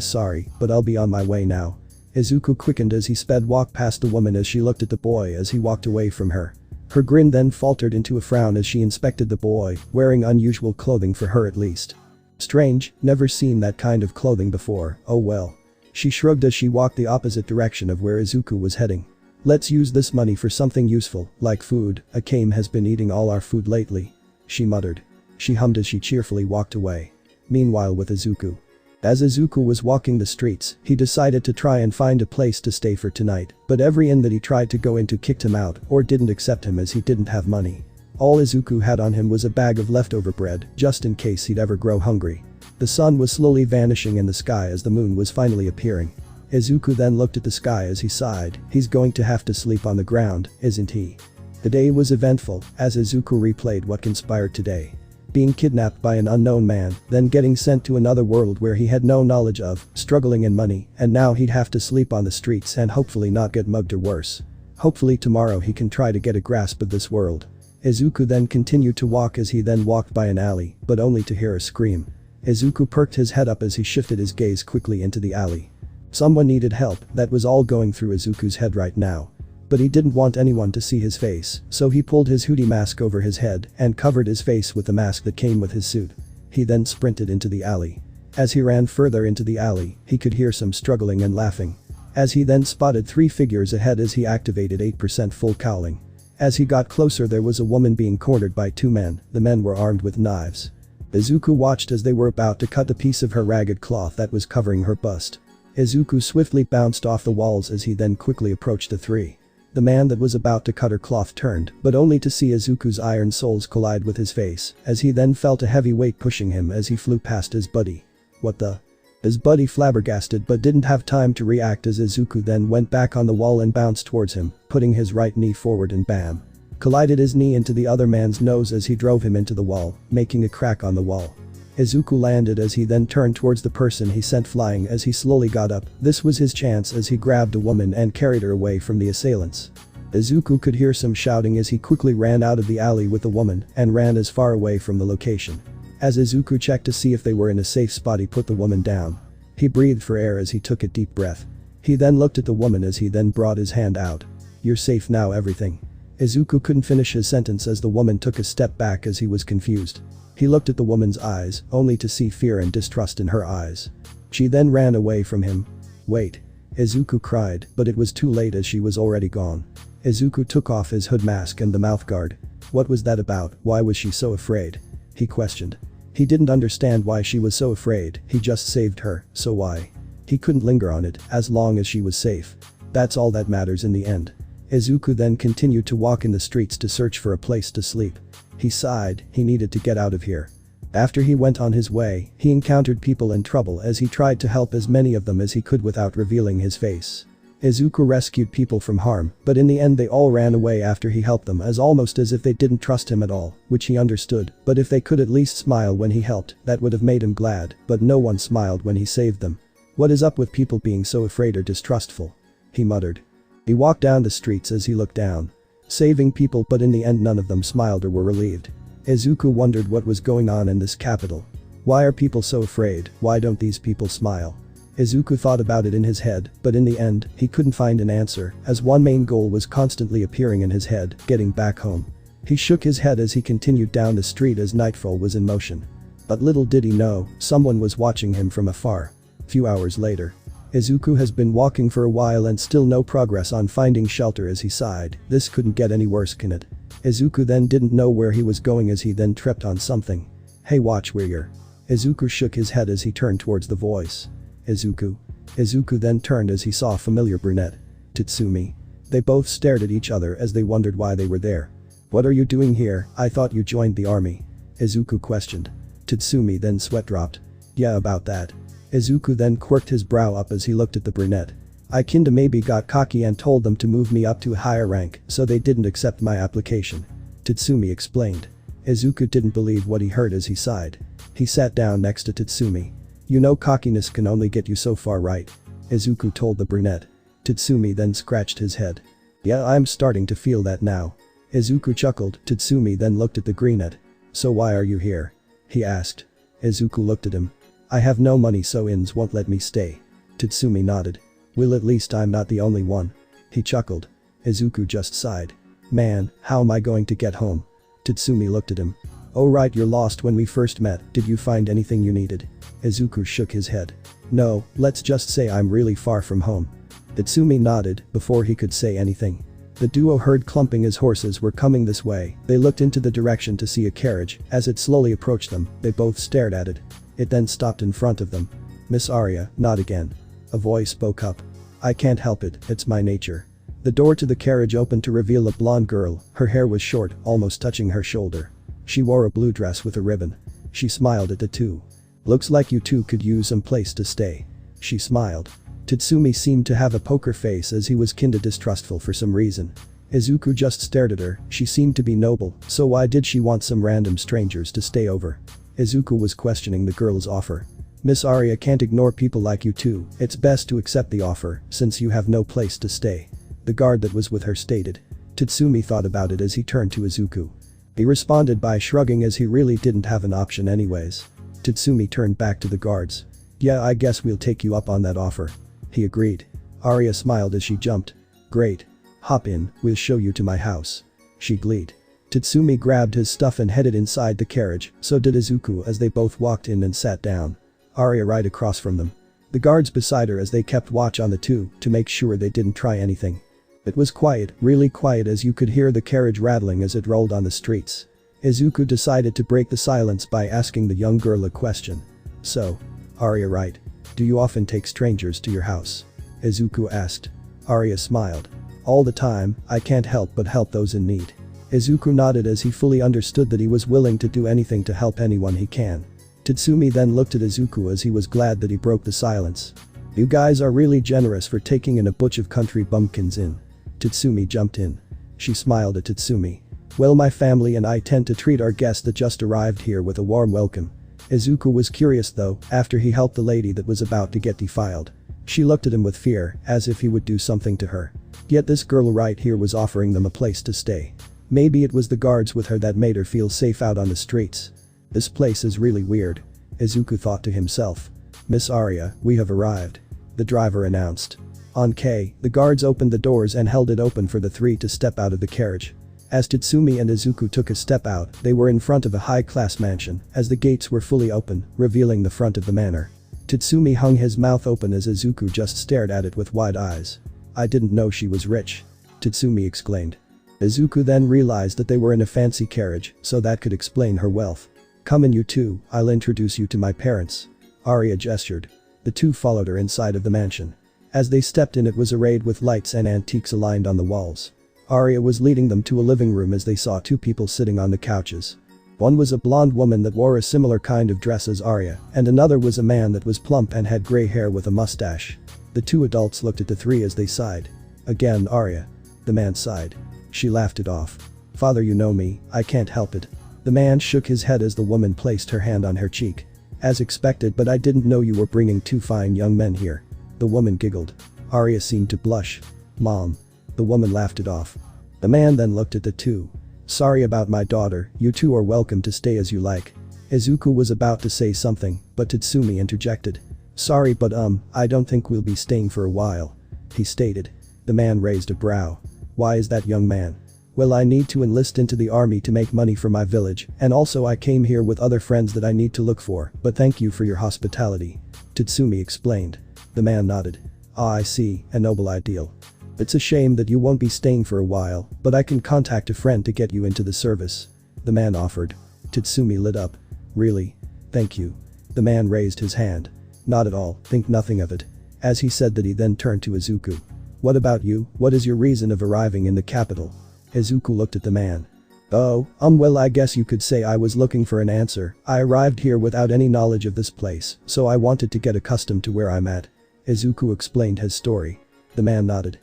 Sorry, but I'll be on my way now." Izuku quickened as he walked past the woman as she looked at the boy as he walked away from her. Her grin then faltered into a frown as she inspected the boy, wearing unusual clothing for her at least. "Strange, never seen that kind of clothing before, oh well." She shrugged as she walked the opposite direction of where Izuku was heading. "Let's use this money for something useful, like food. Akame has been eating all our food lately," she muttered. She hummed as she cheerfully walked away. Meanwhile with Izuku. As Izuku was walking the streets, he decided to try and find a place to stay for tonight, but every inn that he tried to go into kicked him out or didn't accept him as he didn't have money. All Izuku had on him was a bag of leftover bread, just in case he'd ever grow hungry. The sun was slowly vanishing in the sky as the moon was finally appearing. Izuku then looked at the sky as he sighed. He's going to have to sleep on the ground, isn't he? The day was eventful as Izuku replayed what conspired today. Being kidnapped by an unknown man, then getting sent to another world where he had no knowledge of, struggling in money, and now he'd have to sleep on the streets and hopefully not get mugged or worse. Hopefully tomorrow he can try to get a grasp of this world. Izuku then continued to walk as he then walked by an alley, but only to hear a scream. Izuku perked his head up as he shifted his gaze quickly into the alley. Someone needed help, that was all going through Izuku's head right now. But he didn't want anyone to see his face, so he pulled his hoodie mask over his head and covered his face with the mask that came with his suit. He then sprinted into the alley. As he ran further into the alley, he could hear some struggling and laughing. As he then spotted 3 figures ahead as he activated 8% full cowling. As he got closer there was a woman being cornered by 2 men, the men were armed with knives. Izuku watched as they were about to cut a piece of her ragged cloth that was covering her bust. Izuku swiftly bounced off the walls as he then quickly approached the 3. The man that was about to cut her cloth turned, but only to see Izuku's iron soles collide with his face, as he then felt a heavy weight pushing him as he flew past his buddy. What the? His buddy flabbergasted but didn't have time to react as Izuku then went back on the wall and bounced towards him, putting his right knee forward and bam. Collided his knee into the other man's nose as he drove him into the wall, making a crack on the wall. Izuku landed as he then turned towards the person he sent flying as he slowly got up. This was his chance as he grabbed a woman and carried her away from the assailants. Izuku could hear some shouting as he quickly ran out of the alley with the woman and ran as far away from the location. As Izuku checked to see if they were in a safe spot he put the woman down. He breathed for air as he took a deep breath. He then looked at the woman as he then brought his hand out. "You're safe now, everything." Izuku couldn't finish his sentence as the woman took a step back as he was confused. He looked at the woman's eyes, only to see fear and distrust in her eyes. She then ran away from him. "Wait." Izuku cried, but it was too late as she was already gone. Izuku took off his hood mask and the mouthguard. What was that about? Why was she so afraid? He questioned. He didn't understand why she was so afraid, he just saved her, so why? He couldn't linger on it, as long as she was safe. That's all that matters in the end. Izuku then continued to walk in the streets to search for a place to sleep. He sighed, he needed to get out of here. After he went on his way, he encountered people in trouble as he tried to help as many of them as he could without revealing his face. Izuku rescued people from harm, but in the end they all ran away after he helped them as almost as if they didn't trust him at all, which he understood, but if they could at least smile when he helped, that would have made him glad, but no one smiled when he saved them. What is up with people being so afraid or distrustful? He muttered. He walked down the streets as he looked down. Saving people but in the end none of them smiled or were relieved. Izuku wondered what was going on in this capital. Why are people so afraid? Why don't these people smile? Izuku thought about it in his head, but in the end, he couldn't find an answer, as one main goal was constantly appearing in his head, getting back home. He shook his head as he continued down the street as nightfall was in motion. But little did he know, someone was watching him from afar. Few hours later. Izuku has been walking for a while and still no progress on finding shelter as he sighed. This couldn't get any worse, can it? Izuku then didn't know where he was going as he then tripped on something. Hey, watch where you're. Izuku shook his head as he turned towards the voice. Izuku. Izuku then turned as he saw a familiar brunette. Tatsumi. They both stared at each other as they wondered why they were there. What are you doing here? I thought you joined the army. Izuku questioned. Tatsumi then sweat dropped. Yeah, about that. Izuku then quirked his brow up as he looked at the brunette. I kinda maybe got cocky and told them to move me up to a higher rank, so they didn't accept my application. Tatsumi explained. Izuku didn't believe what he heard as he sighed. He sat down next to Tatsumi. You know cockiness can only get you so far, right? Izuku told the brunette. Tatsumi then scratched his head. Yeah, I'm starting to feel that now. Izuku chuckled. Tatsumi then looked at the brunette. So why are you here? He asked. Izuku looked at him. I have no money so inns won't let me stay. Tatsumi nodded. Well, at least I'm not the only one. He chuckled. Izuku just sighed. Man, how am I going to get home? Tatsumi looked at him. Oh right, you're lost. When we first met, did you find anything you needed? Izuku shook his head. No, let's just say I'm really far from home. Tatsumi nodded before he could say anything. The duo heard clumping as horses were coming this way. They looked into the direction to see a carriage. As it slowly approached them, they both stared at it. It then stopped in front of them. Miss Arya, not again. A voice spoke up. I can't help it, it's my nature. The door to the carriage opened to reveal a blonde girl. Her hair was short, almost touching her shoulder. She wore a blue dress with a ribbon. She smiled at the two. Looks like you two could use some place to stay. She smiled. Tatsumi seemed to have a poker face as he was kinda distrustful for some reason. Izuku just stared at her, she seemed to be noble, so why did she want some random strangers to stay over? Izuku was questioning the girl's offer. Miss Arya can't ignore people like you two, it's best to accept the offer, since you have no place to stay. The guard that was with her stated. Tatsumi thought about it as he turned to Izuku. He responded by shrugging as he really didn't have an option anyways. Tatsumi turned back to the guards. Yeah, I guess we'll take you up on that offer. He agreed. Arya smiled as she jumped. Great. Hop in, we'll show you to my house. She gleed. Tatsumi grabbed his stuff and headed inside the carriage, so did Izuku as they both walked in and sat down. Arya right across from them. The guards beside her as they kept watch on the two to make sure they didn't try anything. It was quiet, really quiet as you could hear the carriage rattling as it rolled on the streets. Izuku decided to break the silence by asking the young girl a question. So, Arya right. Do you often take strangers to your house? Izuku asked. Arya smiled. All the time, I can't help but help those in need. Izuku nodded as he fully understood that he was willing to do anything to help anyone he can. Tatsumi then looked at Izuku as he was glad that he broke the silence. You guys are really generous for taking in a bunch of country bumpkins in. Tatsumi jumped in. She smiled at Tatsumi. Well, my family and I tend to treat our guests that just arrived here with a warm welcome. Izuku was curious though, after he helped the lady that was about to get defiled. She looked at him with fear, as if he would do something to her. Yet this girl right here was offering them a place to stay. Maybe it was the guards with her that made her feel safe out on the streets. This place is really weird. Izuku thought to himself. Miss Arya, we have arrived. The driver announced. On K, the guards opened the doors and held it open for the three to step out of the carriage. As Tatsumi and Izuku took a step out, they were in front of a high-class mansion, as the gates were fully open, revealing the front of the manor. Tatsumi hung his mouth open as Izuku just stared at it with wide eyes. I didn't know she was rich. Tatsumi exclaimed. Izuku then realized that they were in a fancy carriage, so that could explain her wealth. Come in you two, I'll introduce you to my parents. Arya gestured. The two followed her inside of the mansion. As they stepped in, it was arrayed with lights and antiques aligned on the walls. Arya was leading them to a living room as they saw two people sitting on the couches. One was a blonde woman that wore a similar kind of dress as Arya, and another was a man that was plump and had gray hair with a mustache. The two adults looked at the three as they sighed. Again Arya. The man sighed. She laughed it off. Father, you know me, I can't help it. The man shook his head as the woman placed her hand on her cheek. As expected, but I didn't know you were bringing two fine young men here. The woman giggled. Arya seemed to blush. Mom. The woman laughed it off. The man then looked at the two. Sorry about my daughter, you two are welcome to stay as you like. Izuku was about to say something, but Tatsumi interjected. Sorry but I don't think we'll be staying for a while. He stated. The man raised a brow. Why is that, young man? Well, I need to enlist into the army to make money for my village, and also I came here with other friends that I need to look for, but thank you for your hospitality. Tatsumi explained. The man nodded. Ah, I see, a noble ideal. It's a shame that you won't be staying for a while, but I can contact a friend to get you into the service. The man offered. Tatsumi lit up. Really? Thank you. The man raised his hand. Not at all, think nothing of it. As he said that, he then turned to Izuku. What about you, what is your reason of arriving in the capital? Izuku looked at the man. Oh, well, I guess you could say I was looking for an answer. I arrived here without any knowledge of this place, so I wanted to get accustomed to where I'm at. Izuku explained his story. The man nodded.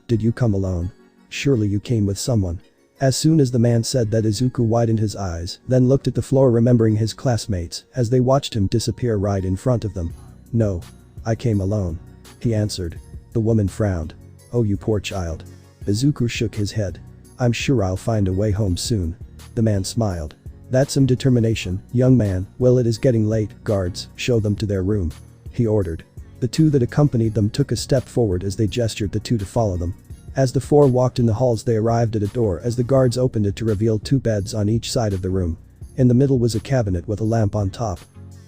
Did you come alone? Surely you came with someone. As soon as the man said that, Izuku widened his eyes, then looked at the floor, remembering his classmates as they watched him disappear right in front of them. No. I came alone. He answered. The woman frowned. Oh, you poor child. Izuku shook his head. I'm sure I'll find a way home soon. The man smiled. That's some determination, young man. Well, it is getting late, guards, show them to their room. He ordered. The two that accompanied them took a step forward as they gestured the two to follow them. As the four walked in the halls, they arrived at a door as the guards opened it to reveal two beds on each side of the room. In the middle was a cabinet with a lamp on top.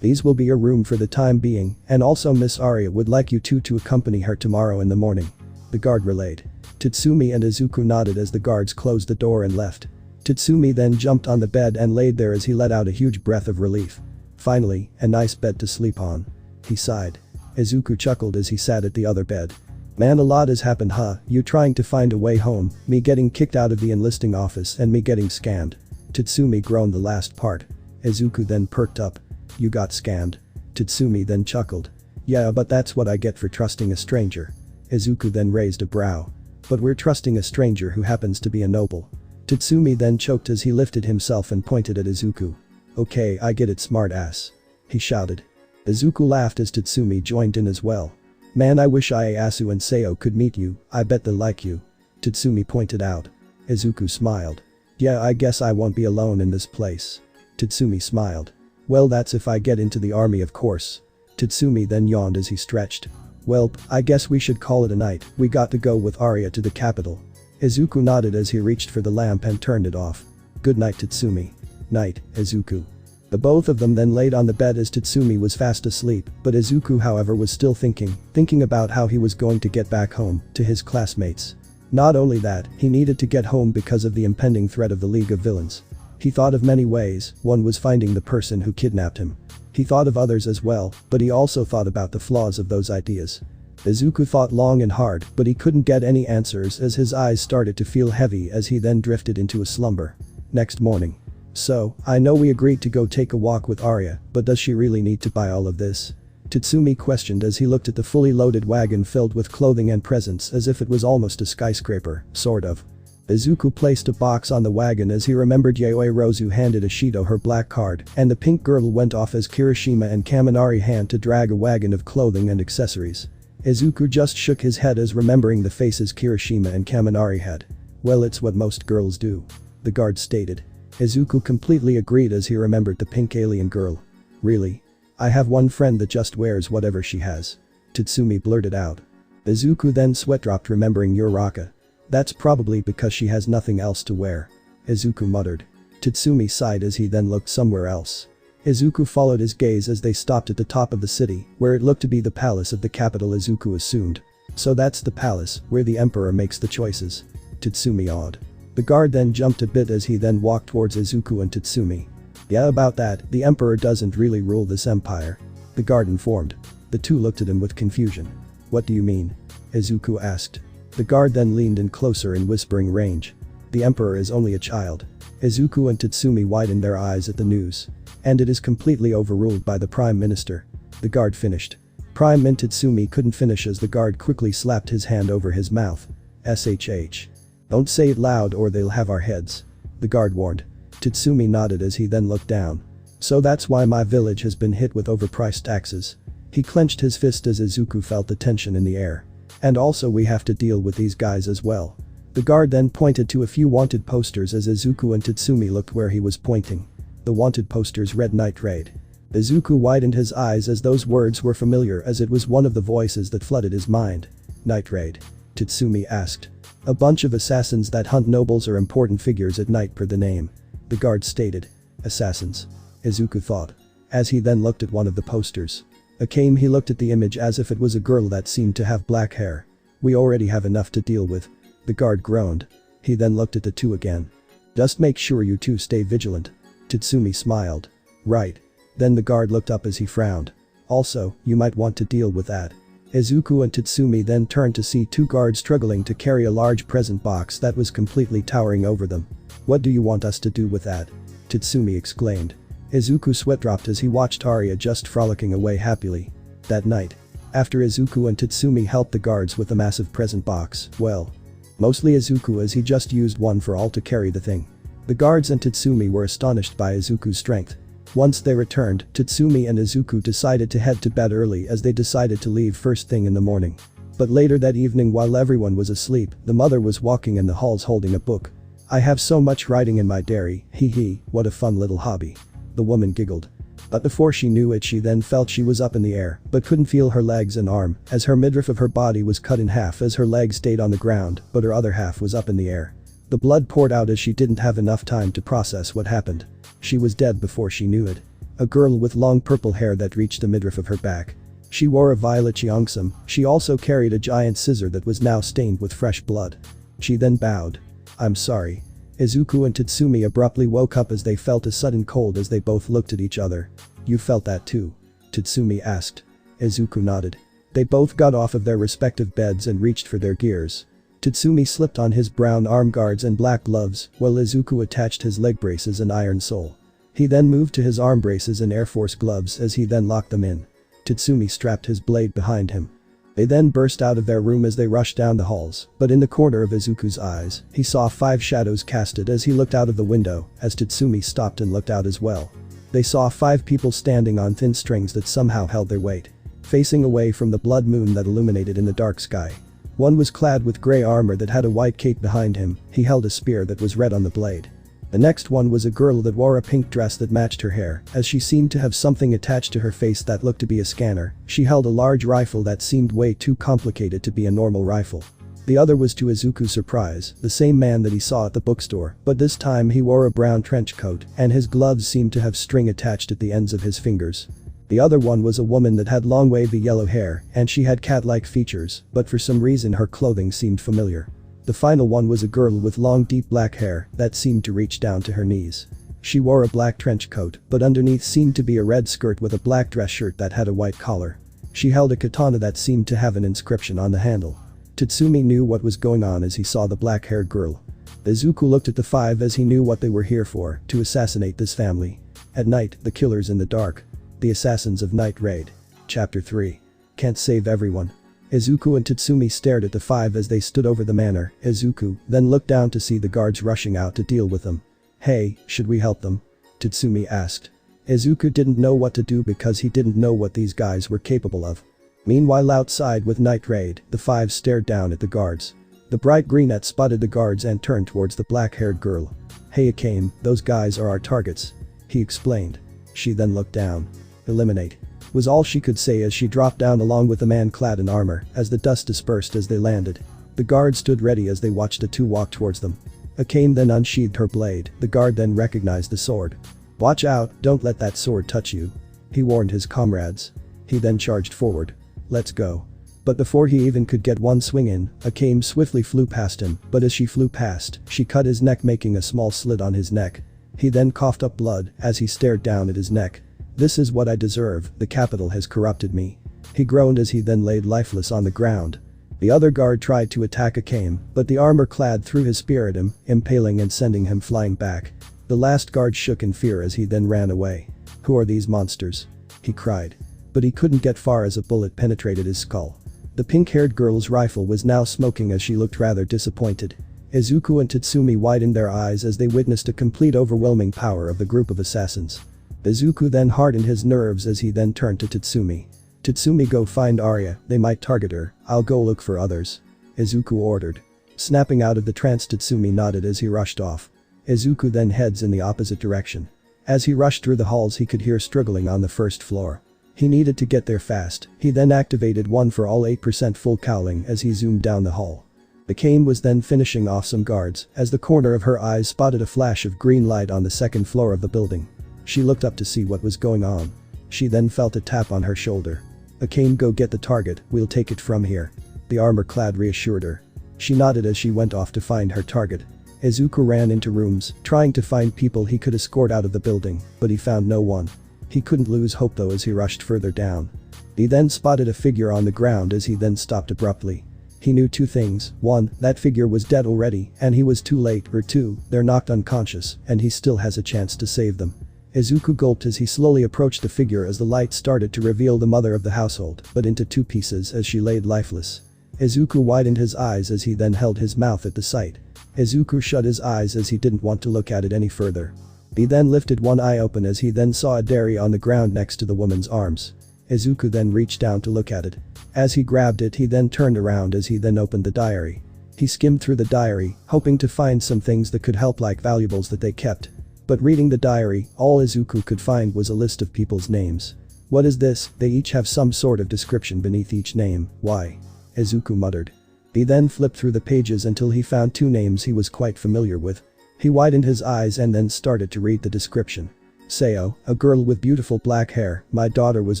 These will be your room for the time being, and also Miss Arya would like you two to accompany her tomorrow in the morning. The guard relayed. Tatsumi and Izuku nodded as the guards closed the door and left. Tatsumi then jumped on the bed and laid there as he let out a huge breath of relief. Finally, a nice bed to sleep on. He sighed. Izuku chuckled as he sat at the other bed. Man, a lot has happened, huh? You trying to find a way home, me getting kicked out of the enlisting office, and me getting scammed. Tatsumi groaned the last part. Izuku then perked up. You got scammed. Tatsumi then chuckled. Yeah, but that's what I get for trusting a stranger. Izuku then raised a brow. But we're trusting a stranger who happens to be a noble. Tatsumi then choked as he lifted himself and pointed at Izuku. Okay, I get it, smart ass. He shouted. Izuku laughed as Tatsumi joined in as well. Man, I wish Ieyasu and Seo could meet you, I bet they'll like you. Tatsumi pointed out. Izuku smiled. Yeah, I guess I won't be alone in this place. Tatsumi smiled. Well, that's if I get into the army, of course. Tatsumi then yawned as he stretched. Welp, I guess we should call it a night, we got to go with Arya to the capital. Izuku nodded as he reached for the lamp and turned it off. Good night, Tatsumi. Night, Izuku. The both of them then laid on the bed as Tatsumi was fast asleep, but Izuku however was still thinking about how he was going to get back home, to his classmates. Not only that, he needed to get home because of the impending threat of the League of Villains. He thought of many ways, one was finding the person who kidnapped him. He thought of others as well, but he also thought about the flaws of those ideas. Izuku thought long and hard, but he couldn't get any answers as his eyes started to feel heavy as he then drifted into a slumber. Next morning. So, I know we agreed to go take a walk with Arya, but does she really need to buy all of this? Tatsumi questioned as he looked at the fully loaded wagon filled with clothing and presents as if it was almost a skyscraper, sort of. Izuku placed a box on the wagon as he remembered Yaoi Rozu handed Ashido her black card, and the pink girdle went off as Kirishima and Kaminari hand to drag a wagon of clothing and accessories. Izuku just shook his head as remembering the faces Kirishima and Kaminari had. Well, it's what most girls do. The guard stated. Izuku completely agreed as he remembered the pink alien girl. Really? I have one friend that just wears whatever she has. Tatsumi blurted out. Izuku then sweat dropped remembering Uraraka. That's probably because she has nothing else to wear. Izuku muttered. Tatsumi sighed as he then looked somewhere else. Izuku followed his gaze as they stopped at the top of the city, where it looked to be the palace of the capital Izuku assumed. So that's the palace, where the emperor makes the choices. Tatsumi awed. The guard then jumped a bit as he then walked towards Izuku and Tatsumi. Yeah, about that, the emperor doesn't really rule this empire. The guard informed. The two looked at him with confusion. What do you mean? Izuku asked. The guard then leaned in closer in whispering range. The emperor is only a child. Izuku and Tatsumi widened their eyes at the news. And it is completely overruled by the prime minister. The guard finished. Prime Min Tatsumi couldn't finish as the guard quickly slapped his hand over his mouth. SHH. Don't say it loud or they'll have our heads. The guard warned. Tatsumi nodded as he then looked down. So that's why my village has been hit with overpriced taxes. He clenched his fist as Izuku felt the tension in the air. And also we have to deal with these guys as well. The guard then pointed to a few wanted posters as Izuku and Tatsumi looked where he was pointing. The wanted posters read Night Raid. Izuku widened his eyes as those words were familiar as it was one of the voices that flooded his mind. Night Raid? Tatsumi asked. A bunch of assassins that hunt nobles or important figures at night per the name. The guard stated. Assassins. Izuku thought. As he then looked at one of the posters. Akame he looked at the image as if it was a girl that seemed to have black hair. We already have enough to deal with. The guard groaned. He then looked at the two again. Just make sure you two stay vigilant. Tatsumi smiled. Right. Then the guard looked up as he frowned. Also, you might want to deal with that. Izuku and Tatsumi then turned to see two guards struggling to carry a large present box that was completely towering over them. What do you want us to do with that? Tatsumi exclaimed. Izuku sweat dropped as he watched Arya just frolicking away happily. That night. After Izuku and Tatsumi helped the guards with the massive present box, well. Mostly Izuku as he just used one for all to carry the thing. The guards and Tatsumi were astonished by Izuku's strength. Once they returned, Tatsumi and Izuku decided to head to bed early as they decided to leave first thing in the morning. But later that evening while everyone was asleep, the mother was walking in the halls holding a book. I have so much writing in my diary, hee hee, what a fun little hobby. The woman giggled. But before she knew it she then felt she was up in the air, but couldn't feel her legs and arm, as her midriff of her body was cut in half as her leg stayed on the ground, but her other half was up in the air. The blood poured out as she didn't have enough time to process what happened. She was dead before she knew it. A girl with long purple hair that reached the midriff of her back. She wore a violet cheongsam, she also carried a giant scissor that was now stained with fresh blood. She then bowed. I'm sorry. Izuku and Tatsumi abruptly woke up as they felt a sudden cold as they both looked at each other. You felt that too? Tatsumi asked. Izuku nodded. They both got off of their respective beds and reached for their gears. Tatsumi slipped on his brown arm guards and black gloves, while Izuku attached his leg braces and iron sole. He then moved to his arm braces and Air Force gloves as he then locked them in. Tatsumi strapped his blade behind him. They then burst out of their room as they rushed down the halls, but in the corner of Izuku's eyes, he saw 5 shadows casted as he looked out of the window, as Tatsumi stopped and looked out as well. They saw 5 people standing on thin strings that somehow held their weight, facing away from the blood moon that illuminated in the dark sky. One was clad with grey armor that had a white cape behind him, he held a spear that was red on the blade. The next one was a girl that wore a pink dress that matched her hair, as she seemed to have something attached to her face that looked to be a scanner. She held a large rifle that seemed way too complicated to be a normal rifle. The other was, to Izuku's surprise, the same man that he saw at the bookstore, but this time he wore a brown trench coat, and his gloves seemed to have string attached at the ends of his fingers. The other one was a woman that had long wavy yellow hair, and she had cat-like features, but for some reason her clothing seemed familiar. The final one was a girl with long deep black hair that seemed to reach down to her knees. She wore a black trench coat, but underneath seemed to be a red skirt with a black dress shirt that had a white collar. She held a katana that seemed to have an inscription on the handle. Tatsumi knew what was going on as he saw the black-haired girl. Izuku looked at the 5 as he knew what they were here for, to assassinate this family. At night, the killers in the dark. The Assassins of Night Raid. Chapter 3. Can't save everyone. Izuku and Tatsumi stared at the 5 as they stood over the manor. Izuku then looked down to see the guards rushing out to deal with them. "Hey, should we help them?" Tatsumi asked. Izuku didn't know what to do because he didn't know what these guys were capable of. Meanwhile, outside with Night Raid, the 5 stared down at the guards. The bright greenette spotted the guards and turned towards the black-haired girl. "Hey Akame, those guys are our targets," he explained. She then looked down. "Eliminate," was all she could say as she dropped down along with the man clad in armor as the dust dispersed as they landed. The guard stood ready as they watched the 2 walk towards them. Akame then unsheathed her blade. The guard then recognized the sword. "Watch out, don't let that sword touch you," he warned his comrades. He then charged forward. "Let's go." But before he even could get one swing in, Akame swiftly flew past him, but as she flew past, she cut his neck, making a small slit on his neck. He then coughed up blood as he stared down at his neck. "This is what I deserve, the capital has corrupted me," he groaned as he then laid lifeless on the ground. The other guard tried to attack Akame, but the armor-clad threw his spear at him, impaling and sending him flying back. The last guard shook in fear as he then ran away. "Who are these monsters?" he cried. But he couldn't get far as a bullet penetrated his skull. The pink-haired girl's rifle was now smoking as she looked rather disappointed. Izuku and Tatsumi widened their eyes as they witnessed a complete overwhelming power of the group of assassins. Izuku then hardened his nerves as he then turned to Tatsumi. "Tatsumi, go find Arya, they might target her, I'll go look for others," Izuku ordered. Snapping out of the trance, Tatsumi nodded as he rushed off. Izuku then heads in the opposite direction. As he rushed through the halls, he could hear struggling on the first floor. He needed to get there fast. He then activated 1 for all 8% full cowling as he zoomed down the hall. Akame was then finishing off some guards as the corner of her eyes spotted a flash of green light on the second floor of the building. She looked up to see what was going on. She then felt a tap on her shoulder. "Akame, go get the target, we'll take it from here," the armor-clad reassured her. She nodded as she went off to find her target. Izuku ran into rooms, trying to find people he could escort out of the building, but he found no one. He couldn't lose hope though as he rushed further down. He then spotted a figure on the ground as he then stopped abruptly. He knew 2 things. 1, that figure was dead already, and he was too late, or 2, they're knocked unconscious, and he still has a chance to save them. Izuku gulped as he slowly approached the figure as the light started to reveal the mother of the household, but into 2 pieces as she laid lifeless. Izuku widened his eyes as he then held his mouth at the sight. Izuku shut his eyes as he didn't want to look at it any further. He then lifted one eye open as he then saw a diary on the ground next to the woman's arms. Izuku then reached down to look at it. As he grabbed it, he then turned around as he then opened the diary. He skimmed through the diary, hoping to find some things that could help, like valuables that they kept. But reading the diary, all Izuku could find was a list of people's names. "What is this? They each have some sort of description beneath each name, why?" Izuku muttered. He then flipped through the pages until he found 2 names he was quite familiar with. He widened his eyes and then started to read the description. "Sayo, a girl with beautiful black hair, my daughter was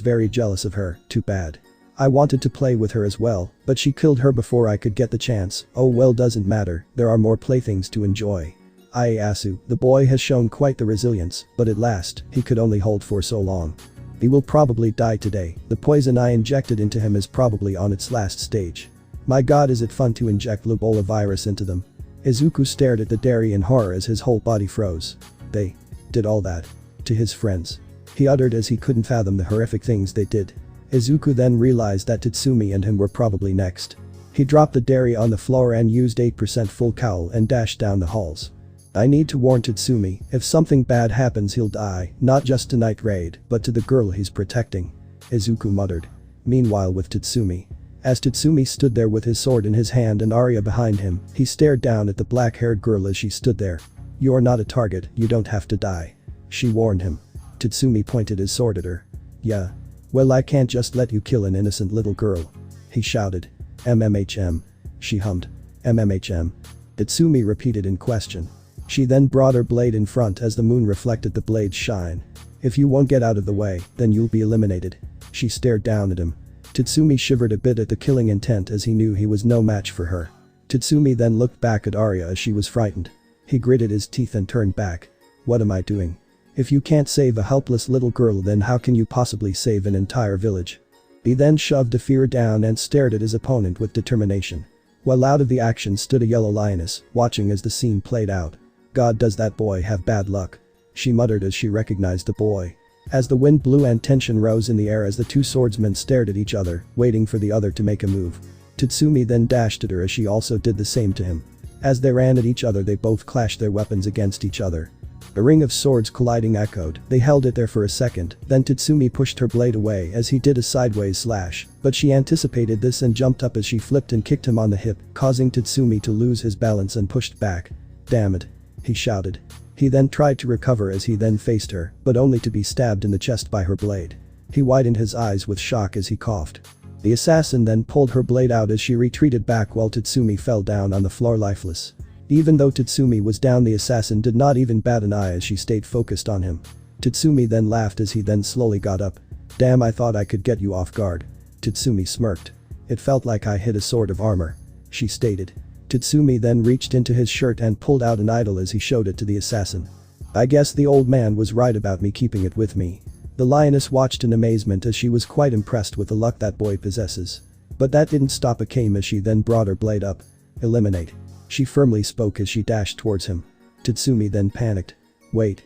very jealous of her, too bad. I wanted to play with her as well, but she killed her before I could get the chance. Oh well, doesn't matter, there are more playthings to enjoy. Ieyasu, the boy has shown quite the resilience, but at last, he could only hold for so long. He will probably die today, the poison I injected into him is probably on its last stage. My god, is it fun to inject Ebola virus into them." Izuku stared at the diary in horror as his whole body froze. "They did all that?" to his friends. He uttered as he couldn't fathom the horrific things they did. Izuku then realized that Tatsumi and him were probably next. He dropped the dairy on the floor and used 8% full cowl and dashed down the halls. I need to warn Tatsumi, if something bad happens he'll die, not just to Night Raid, but to the girl he's protecting. Izuku muttered. Meanwhile with Tatsumi. As Tatsumi stood there with his sword in his hand and Arya behind him, he stared down at the black-haired girl as she stood there. You're not a target, you don't have to die. She warned him. Tatsumi pointed his sword at her. Yeah. Well, I can't just let you kill an innocent little girl. He shouted. MMHM. She hummed. MMHM. Tatsumi repeated in question. She then brought her blade in front as the moon reflected the blade's shine. If you won't get out of the way, then you'll be eliminated. She stared down at him. Tatsumi shivered a bit at the killing intent as he knew he was no match for her. Tatsumi then looked back at Arya as she was frightened. He gritted his teeth and turned back. What am I doing? If you can't save a helpless little girl, then how can you possibly save an entire village? He then shoved a fear down and stared at his opponent with determination. Well, out of the action stood a yellow lioness, watching as the scene played out. God, does that boy have bad luck? She muttered as she recognized the boy. As the wind blew and tension rose in the air as the two swordsmen stared at each other, waiting for the other to make a move. Tatsumi then dashed at her as she also did the same to him. As they ran at each other, they both clashed their weapons against each other. A ring of swords colliding echoed. They held it there for a second, then Tatsumi pushed her blade away as he did a sideways slash, but she anticipated this and jumped up as she flipped and kicked him on the hip, causing Tatsumi to lose his balance and pushed back. Damn it. He shouted. He then tried to recover as he then faced her, but only to be stabbed in the chest by her blade. He widened his eyes with shock as he coughed. The assassin then pulled her blade out as she retreated back while Tatsumi fell down on the floor lifeless. Even though Tatsumi was down, the assassin did not even bat an eye as she stayed focused on him. Tatsumi then laughed as he then slowly got up. Damn, I thought I could get you off guard. Tatsumi smirked. It felt like I hit a sword of armor. She stated. Tatsumi then reached into his shirt and pulled out an idol as he showed it to the assassin. I guess the old man was right about me keeping it with me. The lioness watched in amazement as she was quite impressed with the luck that boy possesses. But that didn't stop Akame as she then brought her blade up. Eliminate. She firmly spoke as she dashed towards him. Tatsumi then panicked. Wait.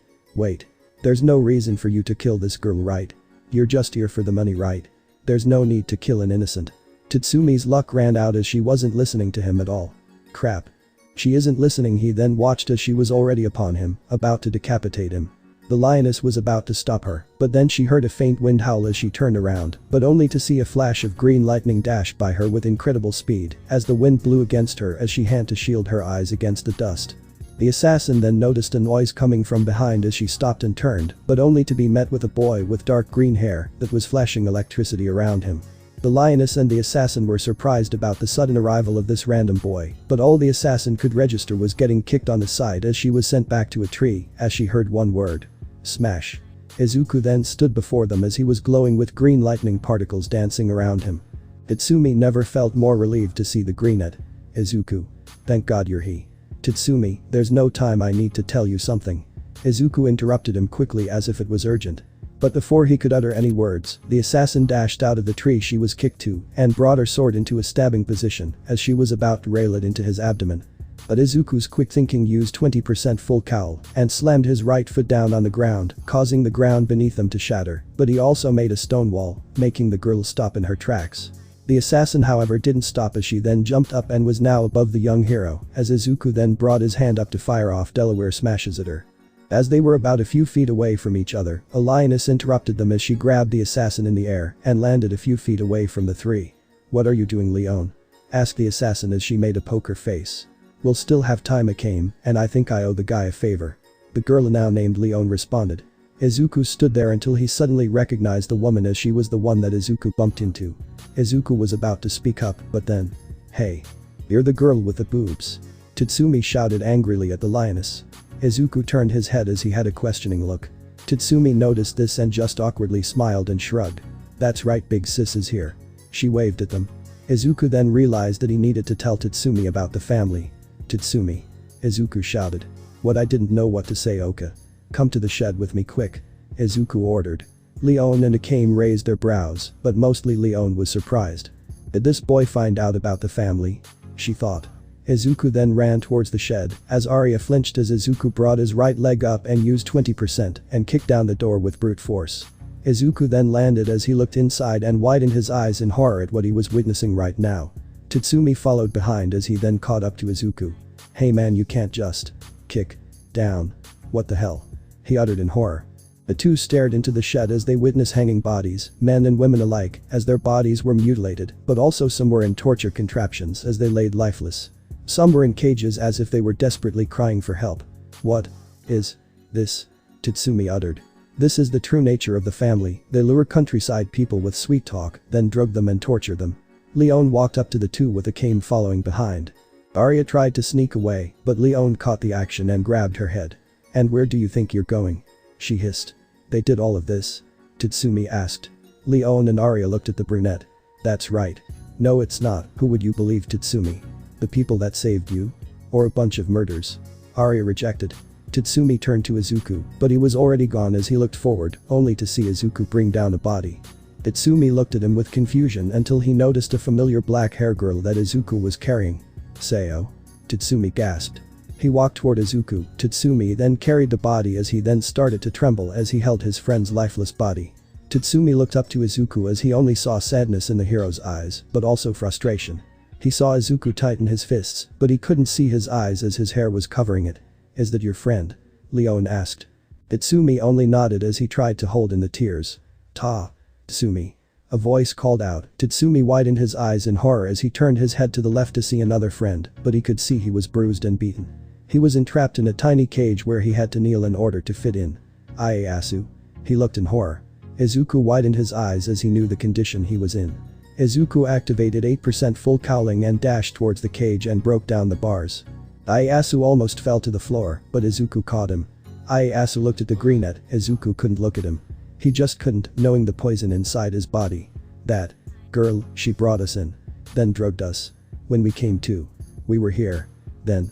There's no reason for you to kill this girl, right? You're just here for the money, right? There's no need to kill an innocent. Tatsumi's luck ran out as she wasn't listening to him at all. Crap. She isn't listening. He then watched as she was already upon him, about to decapitate him. The lioness was about to stop her, but then she heard a faint wind howl as she turned around, but only to see a flash of green lightning dash by her with incredible speed as the wind blew against her as she had to shield her eyes against the dust. The assassin then noticed a noise coming from behind as she stopped and turned, but only to be met with a boy with dark green hair that was flashing electricity around him. The lioness and the assassin were surprised about the sudden arrival of this random boy, but all the assassin could register was getting kicked on the side as she was sent back to a tree as she heard one word. Smash. Izuku then stood before them as he was glowing with green lightning particles dancing around him. Tatsumi never felt more relieved to see the greenette. Izuku. Thank God you're he. Tatsumi, there's no time, I need to tell you something. Izuku interrupted him quickly as if it was urgent. But before he could utter any words, the assassin dashed out of the tree she was kicked to and brought her sword into a stabbing position as she was about to rail it into his abdomen. But Izuku's quick thinking used 20% full cowl and slammed his right foot down on the ground, causing the ground beneath them to shatter, but he also made a stone wall, making the girl stop in her tracks. The assassin, however, didn't stop as she then jumped up and was now above the young hero as Izuku then brought his hand up to fire off Delaware smashes at her. As they were about a few feet away from each other, a lioness interrupted them as she grabbed the assassin in the air and landed a few feet away from the three. What are you doing, Leon? Asked the assassin as she made a poker face. We'll still have time, Akame, and I think I owe the guy a favor. The girl now named Leon responded. Izuku stood there until he suddenly recognized the woman as she was the one that Izuku bumped into. Izuku was about to speak up, but then. Hey. You're the girl with the boobs. Tatsumi shouted angrily at the lioness. Izuku turned his head as he had a questioning look. Tatsumi noticed this and just awkwardly smiled and shrugged. That's right, big sis is here. She waved at them. Izuku then realized that he needed to tell Tatsumi about the family. Tatsumi. Izuku shouted. What? I didn't know what to say, Oka. Come to the shed with me quick. Izuku ordered. Leon and Akame raised their brows, but mostly Leon was surprised. Did this boy find out about the family? She thought. Izuku then ran towards the shed, as Arya flinched as Izuku brought his right leg up and used 20% and kicked down the door with brute force. Izuku then landed as he looked inside and widened his eyes in horror at what he was witnessing right now. Tatsumi followed behind as he then caught up to Izuku. "Hey man, you can't just kick down. What the hell?" he uttered in horror. The two stared into the shed as they witnessed hanging bodies, men and women alike, as their bodies were mutilated, but also some were in torture contraptions as they laid lifeless. Some were in cages as if they were desperately crying for help. "What is this?" Tatsumi uttered. "This is the true nature of the family. They lure countryside people with sweet talk, then drug them and torture them." Leon walked up to the two with Akame following behind. Arya tried to sneak away, but Leon caught the action and grabbed her head. "And where do you think you're going?" she hissed. "They did all of this?" Tatsumi asked. Leon and Arya looked at the brunette. "That's right. No, it's not. Who would you believe, Tatsumi? The people that saved you? Or a bunch of murders?" Arya rejected. Tatsumi turned to Izuku, but he was already gone as he looked forward, only to see Izuku bring down a body. Tatsumi looked at him with confusion until he noticed a familiar black hair girl that Izuku was carrying. "Sayo?" Tatsumi gasped. He walked toward Izuku. Tatsumi then carried the body as he then started to tremble as he held his friend's lifeless body. Tatsumi looked up to Izuku as he only saw sadness in the hero's eyes, but also frustration. He saw Izuku tighten his fists, but he couldn't see his eyes as his hair was covering it. "Is that your friend?" Leon asked. Tatsumi only nodded as he tried to hold in the tears. "Tatsumi." A voice called out. Tatsumi widened his eyes in horror as he turned his head to the left to see another friend, but he could see he was bruised and beaten. He was entrapped in a tiny cage where he had to kneel in order to fit in. "Ieyasu." He looked in horror. Izuku widened his eyes as he knew the condition he was in. Izuku activated 8% full cowling and dashed towards the cage and broke down the bars. Ieyasu almost fell to the floor, but Izuku caught him. Ieyasu looked at the greenette. Izuku couldn't look at him. He just couldn't, knowing the poison inside his body. "That girl, she brought us in. Then drugged us. When we came to, we were here. Then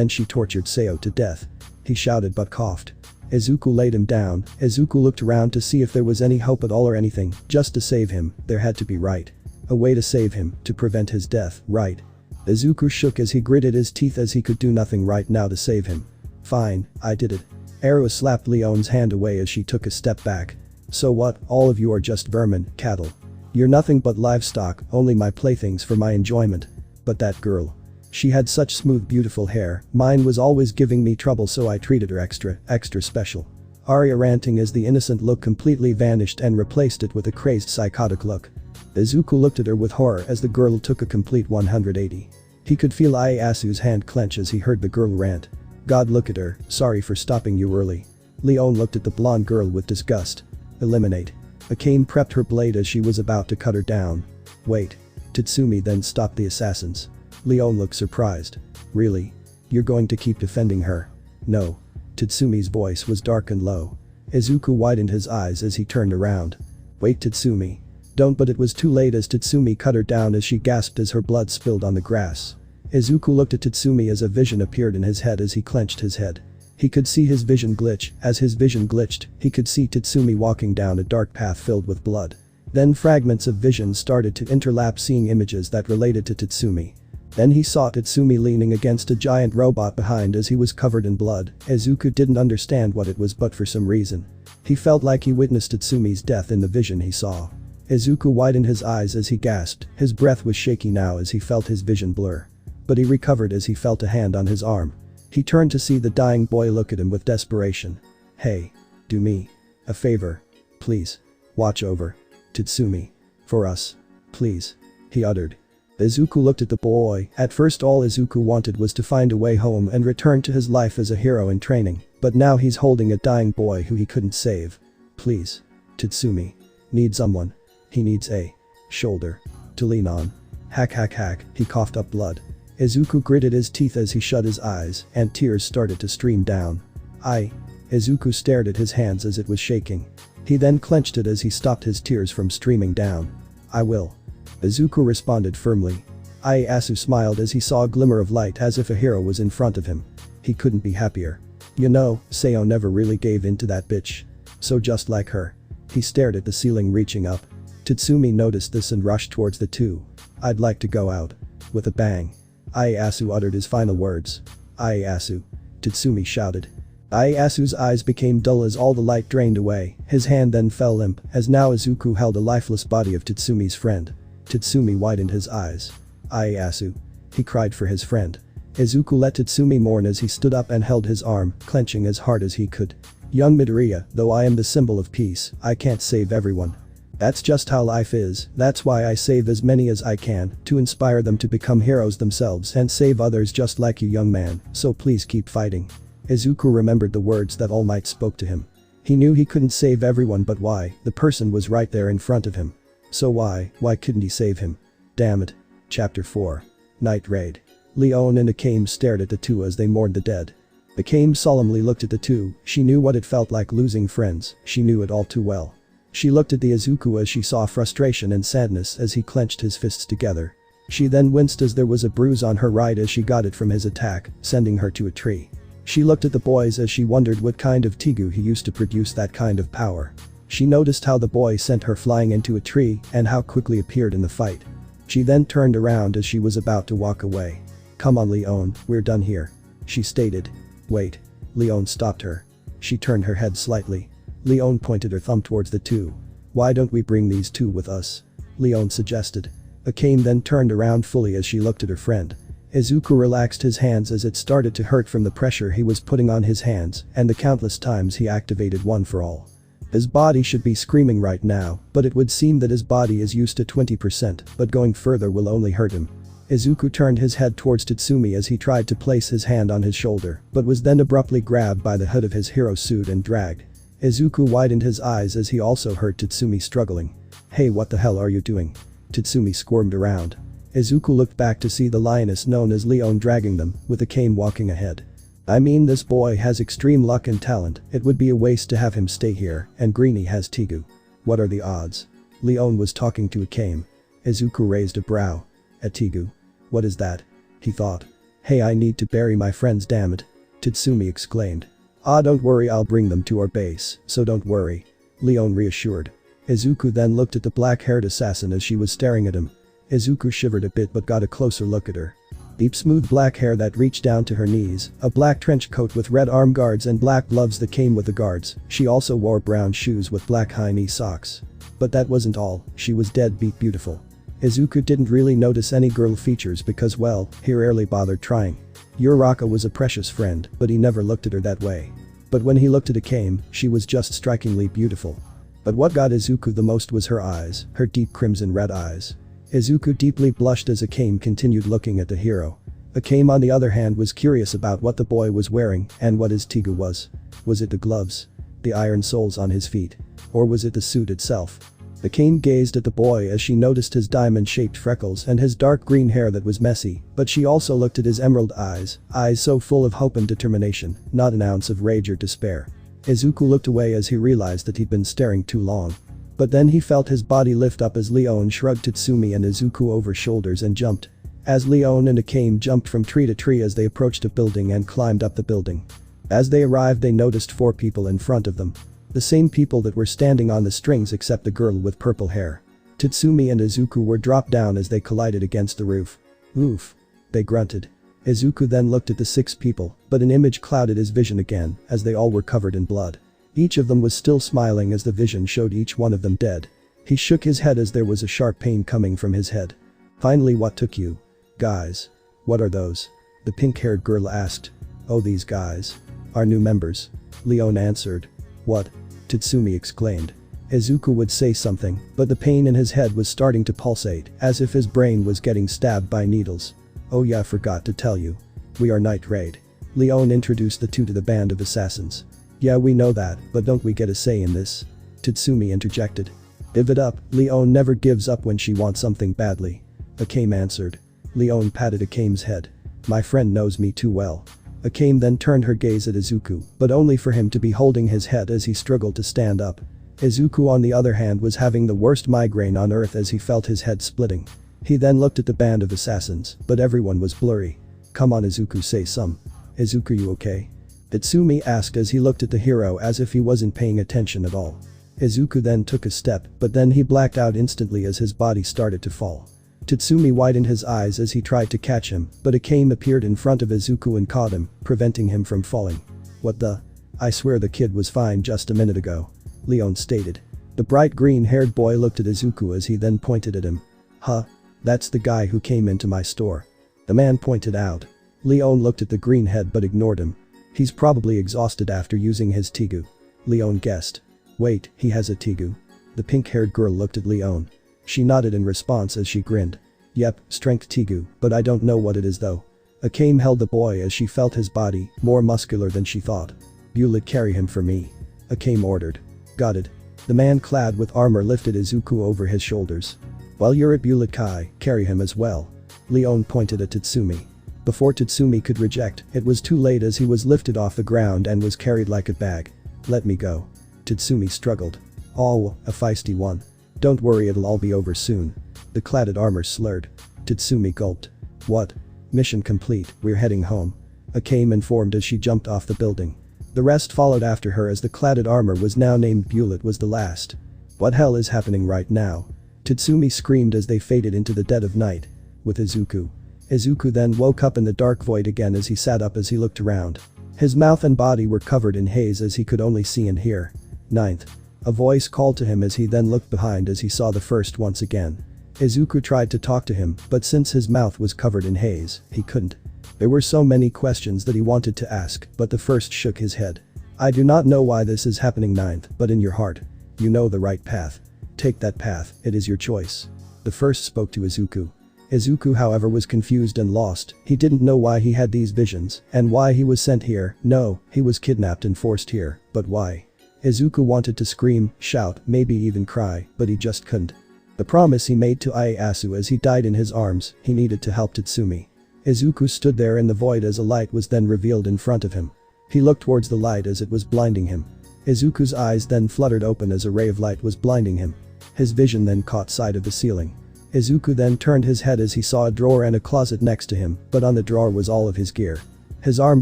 she tortured Sayo to death." He shouted but coughed. Izuku laid him down. Izuku looked around to see if there was any hope at all or anything, just to save him. There had to be, right? A way to save him, to prevent his death, right? Izuku shook as he gritted his teeth as he could do nothing right now to save him. "Fine, I did it." Ero slapped Leon's hand away as she took a step back. "So what, all of you are just vermin, cattle. You're nothing but livestock, only my playthings for my enjoyment. But that girl. She had such smooth beautiful hair, mine was always giving me trouble so I treated her extra special." Arya ranting as the innocent look completely vanished and replaced it with a crazed psychotic look. Izuku looked at her with horror as the girl took a complete 180. He could feel Ieyasu's hand clench as he heard the girl rant. "God, look at her, sorry for stopping you early." Leon looked at the blonde girl with disgust. "Eliminate." Akame prepped her blade as she was about to cut her down. "Wait." Tatsumi then stopped the assassins. Leon looked surprised. "Really? You're going to keep defending her?" "No." Tatsumi's voice was dark and low. Izuku widened his eyes as he turned around. "Wait, Tatsumi. Don't," but it was too late as Tatsumi cut her down as she gasped as her blood spilled on the grass. Izuku looked at Tatsumi as a vision appeared in his head as he clenched his head. He could see his vision glitch. As his vision glitched, he could see Tatsumi walking down a dark path filled with blood. Then fragments of vision started to interlap, seeing images that related to Tatsumi. Then he saw Tatsumi leaning against a giant robot behind as he was covered in blood. Izuku didn't understand what it was, but for some reason, he felt like he witnessed Tatsumi's death in the vision he saw. Izuku widened his eyes as he gasped. His breath was shaky now as he felt his vision blur. But he recovered as he felt a hand on his arm. He turned to see the dying boy look at him with desperation. "Hey. Do me a favor. Please. Watch over Tatsumi. For us. Please," he uttered. Izuku looked at the boy. At first all Izuku wanted was to find a way home and return to his life as a hero in training, but now he's holding a dying boy who he couldn't save. "Please. Tatsumi. Needs someone. He needs a shoulder to lean on." Hack, he coughed up blood. Izuku gritted his teeth as he shut his eyes, and tears started to stream down. Izuku stared at his hands as it was shaking. He then clenched it as he stopped his tears from streaming down. "I will." Izuku responded firmly. Ieyasu smiled as he saw a glimmer of light as if a hero was in front of him. He couldn't be happier. "You know, Sayo never really gave in to that bitch. So just like her." He stared at the ceiling, reaching up. Tatsumi noticed this and rushed towards the two. "I'd like to go out with a bang." Ieyasu uttered his final words. Ieyasu. Tatsumi shouted. Ieyasu's eyes became dull as all the light drained away, his hand then fell limp as now Izuku held the lifeless body of Tatsumi's friend. Tatsumi widened his eyes. Ieyasu. He cried for his friend. Izuku let Tatsumi mourn as he stood up and held his arm, clenching as hard as he could. Young Midoriya, though I am the symbol of peace, I can't save everyone. That's just how life is, that's why I save as many as I can, to inspire them to become heroes themselves and save others just like you, young man, so please keep fighting. Izuku remembered the words that All Might spoke to him. He knew he couldn't save everyone, but why? The person was right there in front of him. So why couldn't he save him? Damn it. Chapter 4. Night Raid. Leon and Akame stared at the two as they mourned the dead. Akame solemnly looked at the two, she knew what it felt like losing friends, she knew it all too well. She looked at the Izuku as she saw frustration and sadness as he clenched his fists together. She then winced as there was a bruise on her right as she got it from his attack, sending her to a tree. She looked at the boys as she wondered what kind of Tigu he used to produce that kind of power. She noticed how the boy sent her flying into a tree and how quickly appeared in the fight. She then turned around as she was about to walk away. Come on Leon, we're done here. She stated. Wait. Leon stopped her. She turned her head slightly. Leon pointed her thumb towards the two. Why don't we bring these two with us? Leon suggested. Akame then turned around fully as she looked at her friend. Izuku relaxed his hands as it started to hurt from the pressure he was putting on his hands and the countless times he activated One for All. His body should be screaming right now, but it would seem that his body is used to 20%, but going further will only hurt him. Izuku turned his head towards Tatsumi as he tried to place his hand on his shoulder, but was then abruptly grabbed by the hood of his hero suit and dragged. Izuku widened his eyes as he also heard Tatsumi struggling. Hey, what the hell are you doing? Tatsumi squirmed around. Izuku looked back to see the lioness known as Leon dragging them, with Akame walking ahead. I mean, this boy has extreme luck and talent, it would be a waste to have him stay here, and Greenie has Tigu. What are the odds? Leon was talking to Akame. Izuku raised a brow. A Tigu? What is that? He thought. Hey, I need to bury my friends, damn it. Tatsumi exclaimed. Ah, don't worry, I'll bring them to our base, so don't worry. Leon reassured. Izuku then looked at the black-haired assassin as she was staring at him. Izuku shivered a bit but got a closer look at her. Deep smooth black hair that reached down to her knees, a black trench coat with red arm guards and black gloves that came with the guards, she also wore brown shoes with black high-knee socks. But that wasn't all, she was deadbeat beautiful. Izuku didn't really notice any girl features because, well, he rarely bothered trying. Uraraka was a precious friend, but he never looked at her that way. But when he looked at Akame, she was just strikingly beautiful. But what got Izuku the most was her eyes, her deep crimson red eyes. Izuku deeply blushed as Akame continued looking at the hero. Akame on the other hand was curious about what the boy was wearing and what his Tigu was. Was it the gloves? The iron soles on his feet? Or was it the suit itself? Akame gazed at the boy as she noticed his diamond-shaped freckles and his dark green hair that was messy, but she also looked at his emerald eyes so full of hope and determination, not an ounce of rage or despair. Izuku looked away as he realized that he'd been staring too long. But then he felt his body lift up as Leon shrugged Tatsumi and Izuku over shoulders and jumped. As Leon and Akame jumped from tree to tree as they approached a building and climbed up the building. As they arrived they noticed 4 people in front of them. The same people that were standing on the strings except the girl with purple hair. Tatsumi and Izuku were dropped down as they collided against the roof. Oof. They grunted. Izuku then looked at the 6 people, but an image clouded his vision again as they all were covered in blood. Each of them was still smiling as the vision showed each one of them dead. He shook his head as there was a sharp pain coming from his head. Finally, what took you? Guys. What are those? The pink-haired girl asked. Oh, these guys. Our new members. Leon answered. What? Tatsumi exclaimed. Izuku would say something, but the pain in his head was starting to pulsate, as if his brain was getting stabbed by needles. Oh yeah, I forgot to tell you. We are Night Raid. Leon introduced the two to the band of assassins. Yeah, we know that, but don't we get a say in this? Tatsumi interjected. Give it up, Leon never gives up when she wants something badly. Akame answered. Leon patted Akame's head. My friend knows me too well. Akame then turned her gaze at Izuku, but only for him to be holding his head as he struggled to stand up. Izuku on the other hand was having the worst migraine on earth as he felt his head splitting. He then looked at the band of assassins, but everyone was blurry. Come on Izuku, say some. Izuku, you okay? Tatsumi asked as he looked at the hero as if he wasn't paying attention at all. Izuku then took a step, but then he blacked out instantly as his body started to fall. Tatsumi widened his eyes as he tried to catch him, but Akame appeared in front of Izuku and caught him, preventing him from falling. What the? I swear the kid was fine just a minute ago. Leon stated. The bright green-haired boy looked at Izuku as he then pointed at him. Huh? That's the guy who came into my store. The man pointed out. Leon looked at the green head but ignored him. He's probably exhausted after using his Tigu. Leon guessed. Wait, he has a Tigu? The pink-haired girl looked at Leon. She nodded in response as she grinned. Yep, strength Tigu, but I don't know what it is though. Akame held the boy as she felt his body, more muscular than she thought. Bullet, carry him for me. Akame ordered. Got it. The man clad with armor lifted Izuku over his shoulders. While you're at Bullet Kai, carry him as well. Leon pointed at Tatsumi. Before Tatsumi could reject, it was too late as he was lifted off the ground and was carried like a bag. Let me go. Tatsumi struggled. Oh, a feisty one. Don't worry, it'll all be over soon. The cladded armor slurred. Tatsumi gulped. What? Mission complete, we're heading home. Akame informed as she jumped off the building. The rest followed after her as the cladded armor was now named Bullet was the last. What hell is happening right now? Tatsumi screamed as they faded into the dead of night. With Izuku. Izuku then woke up in the dark void again as he sat up as he looked around. His mouth and body were covered in haze as he could only see and hear. Ninth. A voice called to him as he then looked behind as he saw the first once again. Izuku tried to talk to him, but since his mouth was covered in haze, he couldn't. There were so many questions that he wanted to ask, but the first shook his head. I do not know why this is happening, ninth, but in your heart. You know the right path. Take that path, it is your choice. The first spoke to Izuku. Izuku however was confused and lost, he didn't know why he had these visions, and why he was sent here. No, he was kidnapped and forced here, but why? Izuku wanted to scream, shout, maybe even cry, but he just couldn't. The promise he made to Ieyasu as he died in his arms, he needed to help Tatsumi. Izuku stood there in the void as a light was then revealed in front of him. He looked towards the light as it was blinding him. Izuku's eyes then fluttered open as a ray of light was blinding him. His vision then caught sight of the ceiling. Izuku then turned his head as he saw a drawer and a closet next to him, but on the drawer was all of his gear. His arm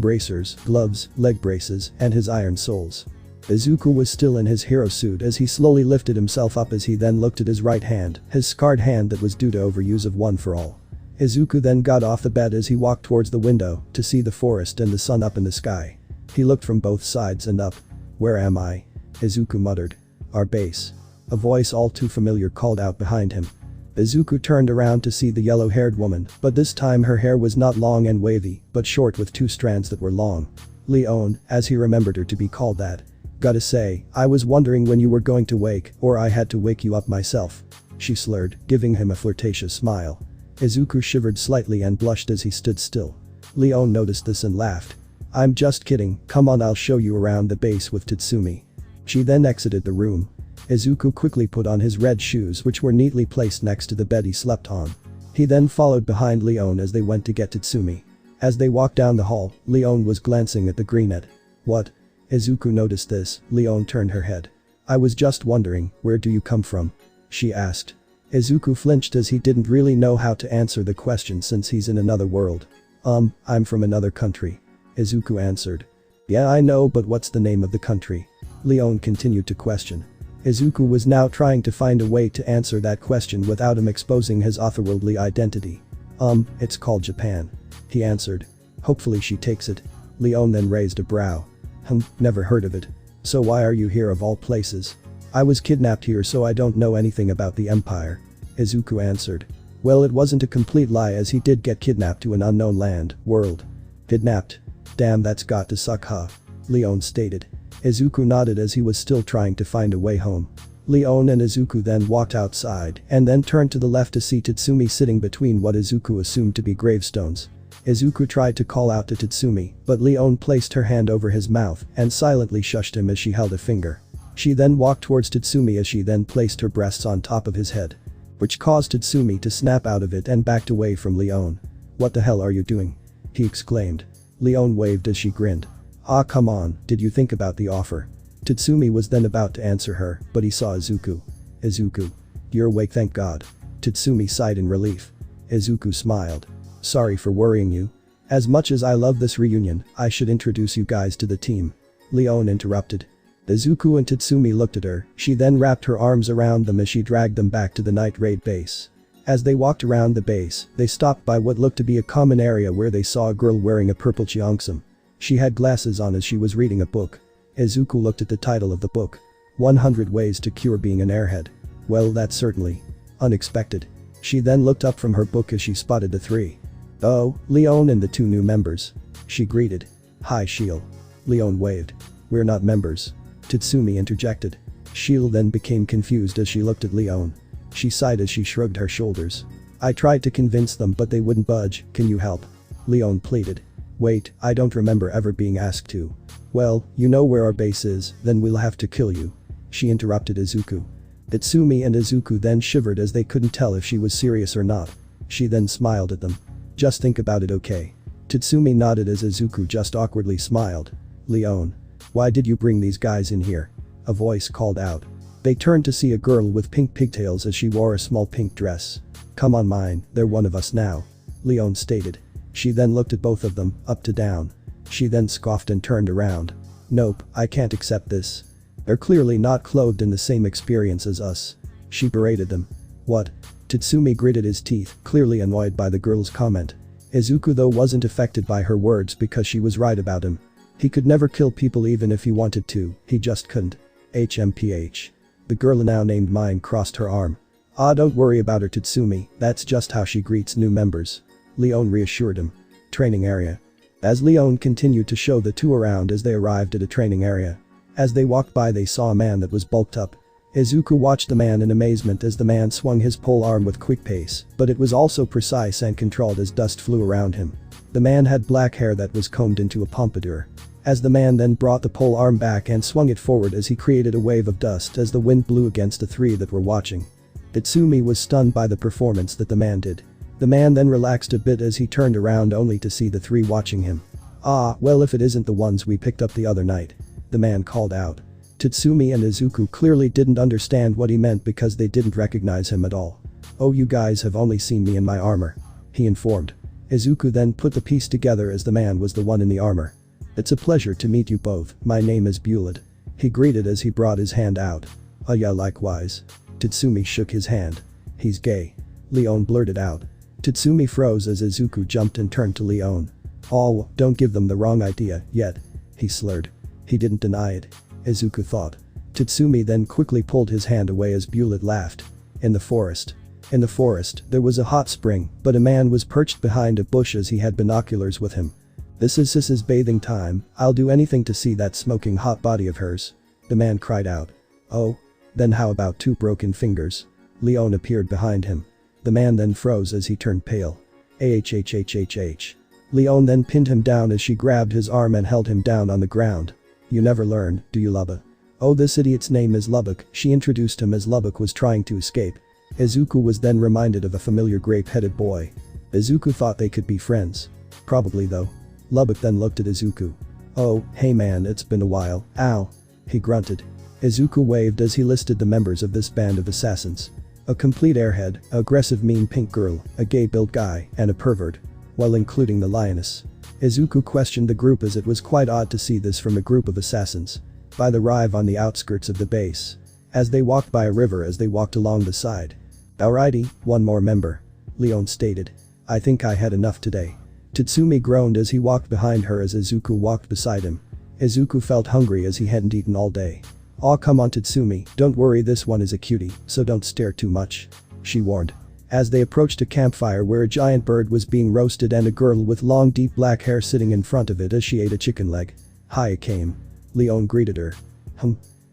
bracers, gloves, leg braces, and his iron soles. Izuku was still in his hero suit as he slowly lifted himself up as he then looked at his right hand, his scarred hand that was due to overuse of One for All. Izuku then got off the bed as he walked towards the window to see the forest and the sun up in the sky. He looked from both sides and up. Where am I? Izuku muttered. Our base. A voice all too familiar called out behind him. Izuku turned around to see the yellow-haired woman, but this time her hair was not long and wavy, but short with two strands that were long. Leon, as he remembered her to be called that. Gotta say, I was wondering when you were going to wake, or I had to wake you up myself. She slurred, giving him a flirtatious smile. Izuku shivered slightly and blushed as he stood still. Leon noticed this and laughed. I'm just kidding, come on, I'll show you around the base with Tatsumi. She then exited the room. Izuku quickly put on his red shoes which were neatly placed next to the bed he slept on. He then followed behind Leon as they went to get Tatsumi. As they walked down the hall, Leon was glancing at the green net. What? Izuku noticed this. Leon turned her head. I was just wondering, where do you come from? She asked. Izuku flinched as he didn't really know how to answer the question since he's in another world. I'm from another country. Izuku answered. Yeah, I know, but what's the name of the country? Leon continued to question. Izuku was now trying to find a way to answer that question without him exposing his otherworldly identity. It's called Japan. He answered. Hopefully she takes it. Leon then raised a brow. Never heard of it. So why are you here of all places? I was kidnapped here so I don't know anything about the empire. Izuku answered. Well, it wasn't a complete lie as he did get kidnapped to an unknown land, world. Kidnapped? Damn, that's got to suck, huh? Leon stated. Izuku nodded as he was still trying to find a way home. Leon and Izuku then walked outside and then turned to the left to see Tatsumi sitting between what Izuku assumed to be gravestones. Izuku tried to call out to Tatsumi, but Leon placed her hand over his mouth and silently shushed him as she held a finger. She then walked towards Tatsumi as she then placed her breasts on top of his head. Which caused Tatsumi to snap out of it and backed away from Leon. What the hell are you doing? He exclaimed. Leon waved as she grinned. Ah, come on, did you think about the offer? Tatsumi was then about to answer her, but he saw Izuku. Izuku. You're awake, thank God. Tatsumi sighed in relief. Izuku smiled. Sorry for worrying you. As much as I love this reunion, I should introduce you guys to the team. Leon interrupted. Izuku and Tatsumi looked at her, she then wrapped her arms around them as she dragged them back to the night raid base. As they walked around the base, they stopped by what looked to be a common area where they saw a girl wearing a purple cheongsam. She had glasses on as she was reading a book. Izuku looked at the title of the book. 100 Ways to Cure Being an Airhead. Well, that's certainly unexpected. She then looked up from her book as she spotted the three. Oh, Leon and the two new members. She greeted. Hi Shield. Leon waved. We're not members. Tatsumi interjected. Shield then became confused as she looked at Leon. She sighed as she shrugged her shoulders. I tried to convince them but they wouldn't budge, can you help? Leon pleaded. Wait, I don't remember ever being asked to. Well, you know where our base is, then we'll have to kill you. She interrupted Izuku. Tatsumi and Izuku then shivered as they couldn't tell if she was serious or not. She then smiled at them. Just think about it, okay? Tatsumi nodded as Izuku just awkwardly smiled. Leon. Why did you bring these guys in here? A voice called out. They turned to see a girl with pink pigtails as she wore a small pink dress. Come on mine, they're one of us now. Leon stated. She then looked at both of them, up to down. She then scoffed and turned around. Nope, I can't accept this. They're clearly not clothed in the same experience as us. She berated them. What? Tatsumi gritted his teeth, clearly annoyed by the girl's comment. Izuku though wasn't affected by her words because she was right about him. He could never kill people even if he wanted to, he just couldn't. HMPH. The girl now named Mine crossed her arm. Ah, don't worry about her Tatsumi, that's just how she greets new members. Leon reassured him. Training area. As Leon continued to show the two around as they arrived at a training area. As they walked by they saw a man that was bulked up. Izuku watched the man in amazement as the man swung his pole arm with quick pace, but it was also precise and controlled as dust flew around him. The man had black hair that was combed into a pompadour. As the man then brought the pole arm back and swung it forward as he created a wave of dust as the wind blew against the three that were watching. Tatsumi was stunned by the performance that the man did. The man then relaxed a bit as he turned around only to see the three watching him. Ah, well if it isn't the ones we picked up the other night. The man called out. Tatsumi and Izuku clearly didn't understand what he meant because they didn't recognize him at all. Oh, you guys have only seen me in my armor. He informed. Izuku then put the piece together as the man was the one in the armor. It's a pleasure to meet you both, my name is Bulid. He greeted as he brought his hand out. Oh yeah, likewise. Tatsumi shook his hand. He's gay. Leon blurted out. Tatsumi froze as Izuku jumped and turned to Leon. Oh, don't give them the wrong idea, yet. He slurred. He didn't deny it. Izuku thought. Tatsumi then quickly pulled his hand away as Bulid laughed. In the forest. In the forest, there was a hot spring, but a man was perched behind a bush as he had binoculars with him. This is Sis's bathing time, I'll do anything to see that smoking hot body of hers. The man cried out. Oh? Then how about two broken fingers? Leon appeared behind him. The man then froze as he turned pale. AHHHHH. Leon then pinned him down as she grabbed his arm and held him down on the ground. You never learn, do you Lubba? Oh, this idiot's name is Lubbock, she introduced him as Lubbock was trying to escape. Izuku was then reminded of a familiar grape-headed boy. Izuku thought they could be friends. Probably though. Lubbock then looked at Izuku. Oh, hey man, it's been a while, ow. He grunted. Izuku waved as he listed the members of this band of assassins. A complete airhead, a aggressive mean pink girl, a gay-built guy, and a pervert. While including the lioness. Izuku questioned the group as it was quite odd to see this from a group of assassins. By the rive on the outskirts of the base. As they walked by a river as they walked along the side. Alrighty, one more member. Leon stated. I think I had enough today. Tatsumi groaned as he walked behind her as Izuku walked beside him. Izuku felt hungry as he hadn't eaten all day. Aw come on Tatsumi, don't worry this one is a cutie, so don't stare too much. She warned. As they approached a campfire where a giant bird was being roasted and a girl with long deep black hair sitting in front of it as she ate a chicken leg. Hi Akame. Leon greeted her.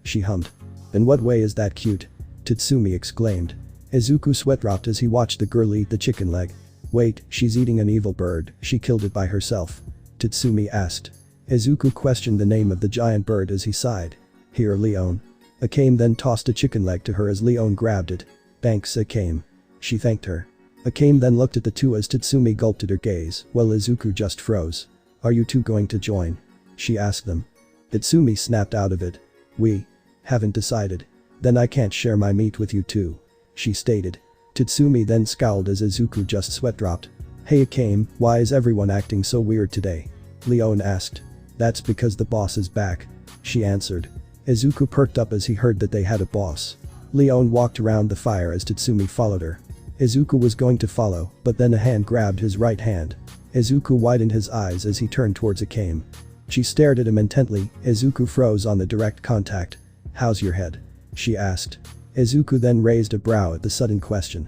She hummed. In what way is that cute? Tatsumi exclaimed. Izuku sweat dropped as he watched the girl eat the chicken leg. Wait, she's eating an evil bird, she killed it by herself. Tatsumi asked. Izuku questioned the name of the giant bird as he sighed. Here Leon. Akame then tossed a chicken leg to her as Leon grabbed it. Thanks Akame. She thanked her. Akame then looked at the two as Tatsumi gulped at her gaze, while Izuku just froze. Are you two going to join? She asked them. Tatsumi snapped out of it. We haven't decided. Then I can't share my meat with you two. She stated. Tatsumi then scowled as Izuku just sweat dropped. Hey Akame, why is everyone acting so weird today? Leon asked. That's because the boss is back. She answered. Izuku perked up as he heard that they had a boss. Leon walked around the fire as Tatsumi followed her. Izuku was going to follow, but then a hand grabbed his right hand. Izuku widened his eyes as he turned towards Akame. She stared at him intently. Izuku froze on the direct contact. "How's your head?" she asked. Izuku then raised a brow at the sudden question.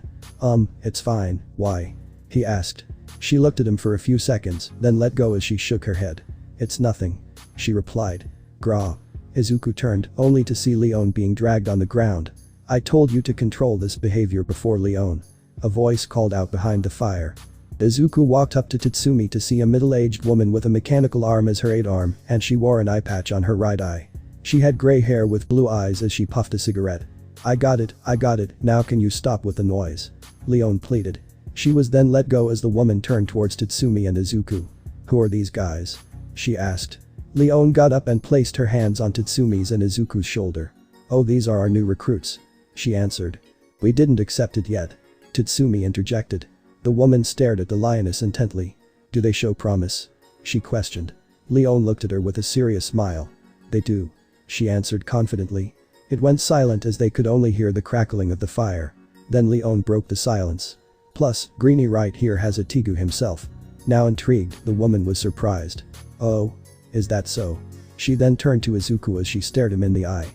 It's fine, why?" he asked. She looked at him for a few seconds, then let go as she shook her head. "It's nothing," she replied. "Gra." Izuku turned, only to see Leon being dragged on the ground. "I told you to control this behavior before, Leon," a voice called out behind the fire. Izuku walked up to Tatsumi to see a middle-aged woman with a mechanical arm as her aid arm, and she wore an eye patch on her right eye. She had gray hair with blue eyes as she puffed a cigarette. I got it, now can you stop with the noise?" Leon pleaded. She was then let go as the woman turned towards Tatsumi and Izuku. "Who are these guys?" she asked. Leon got up and placed her hands on Tatsumi's and Izuku's shoulder. "Oh, these are our new recruits," she answered. "We didn't accept it yet," Tatsumi interjected. The woman stared at the lioness intently. "Do they show promise?" she questioned. Leon looked at her with a serious smile. "They do," she answered confidently. It went silent as they could only hear the crackling of the fire. Then Leon broke the silence. "Plus, Greenie right here has a Tegu himself." Now intrigued, the woman was surprised. "Oh? Is that so?" She then turned to Izuku as she stared him in the eye.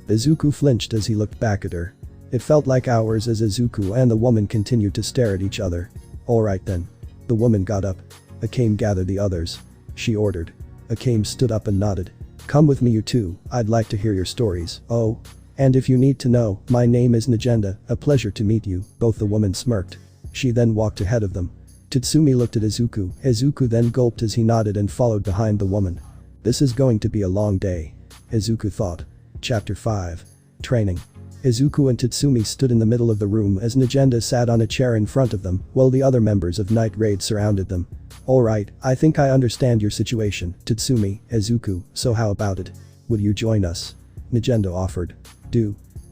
Izuku flinched as he looked back at her. It felt like hours as Izuku and the woman continued to stare at each other. "Alright then." The woman got up. Akame gathered the others. She ordered. Akame stood up and nodded. "Come with me you two, I'd like to hear your stories. Oh. And if you need to know, my name is Najenda, a pleasure to meet you." Both the women smirked. She then walked ahead of them. Tatsumi looked at Izuku. Izuku then gulped as he nodded and followed behind the woman. This is going to be a long day, Izuku thought. Chapter 5. Training. Izuku and Tatsumi stood in the middle of the room as Najenda sat on a chair in front of them while the other members of Night Raid surrounded them. "Alright, I think I understand your situation, Tatsumi, Izuku, so how about it? Will you join us?" Najenda offered.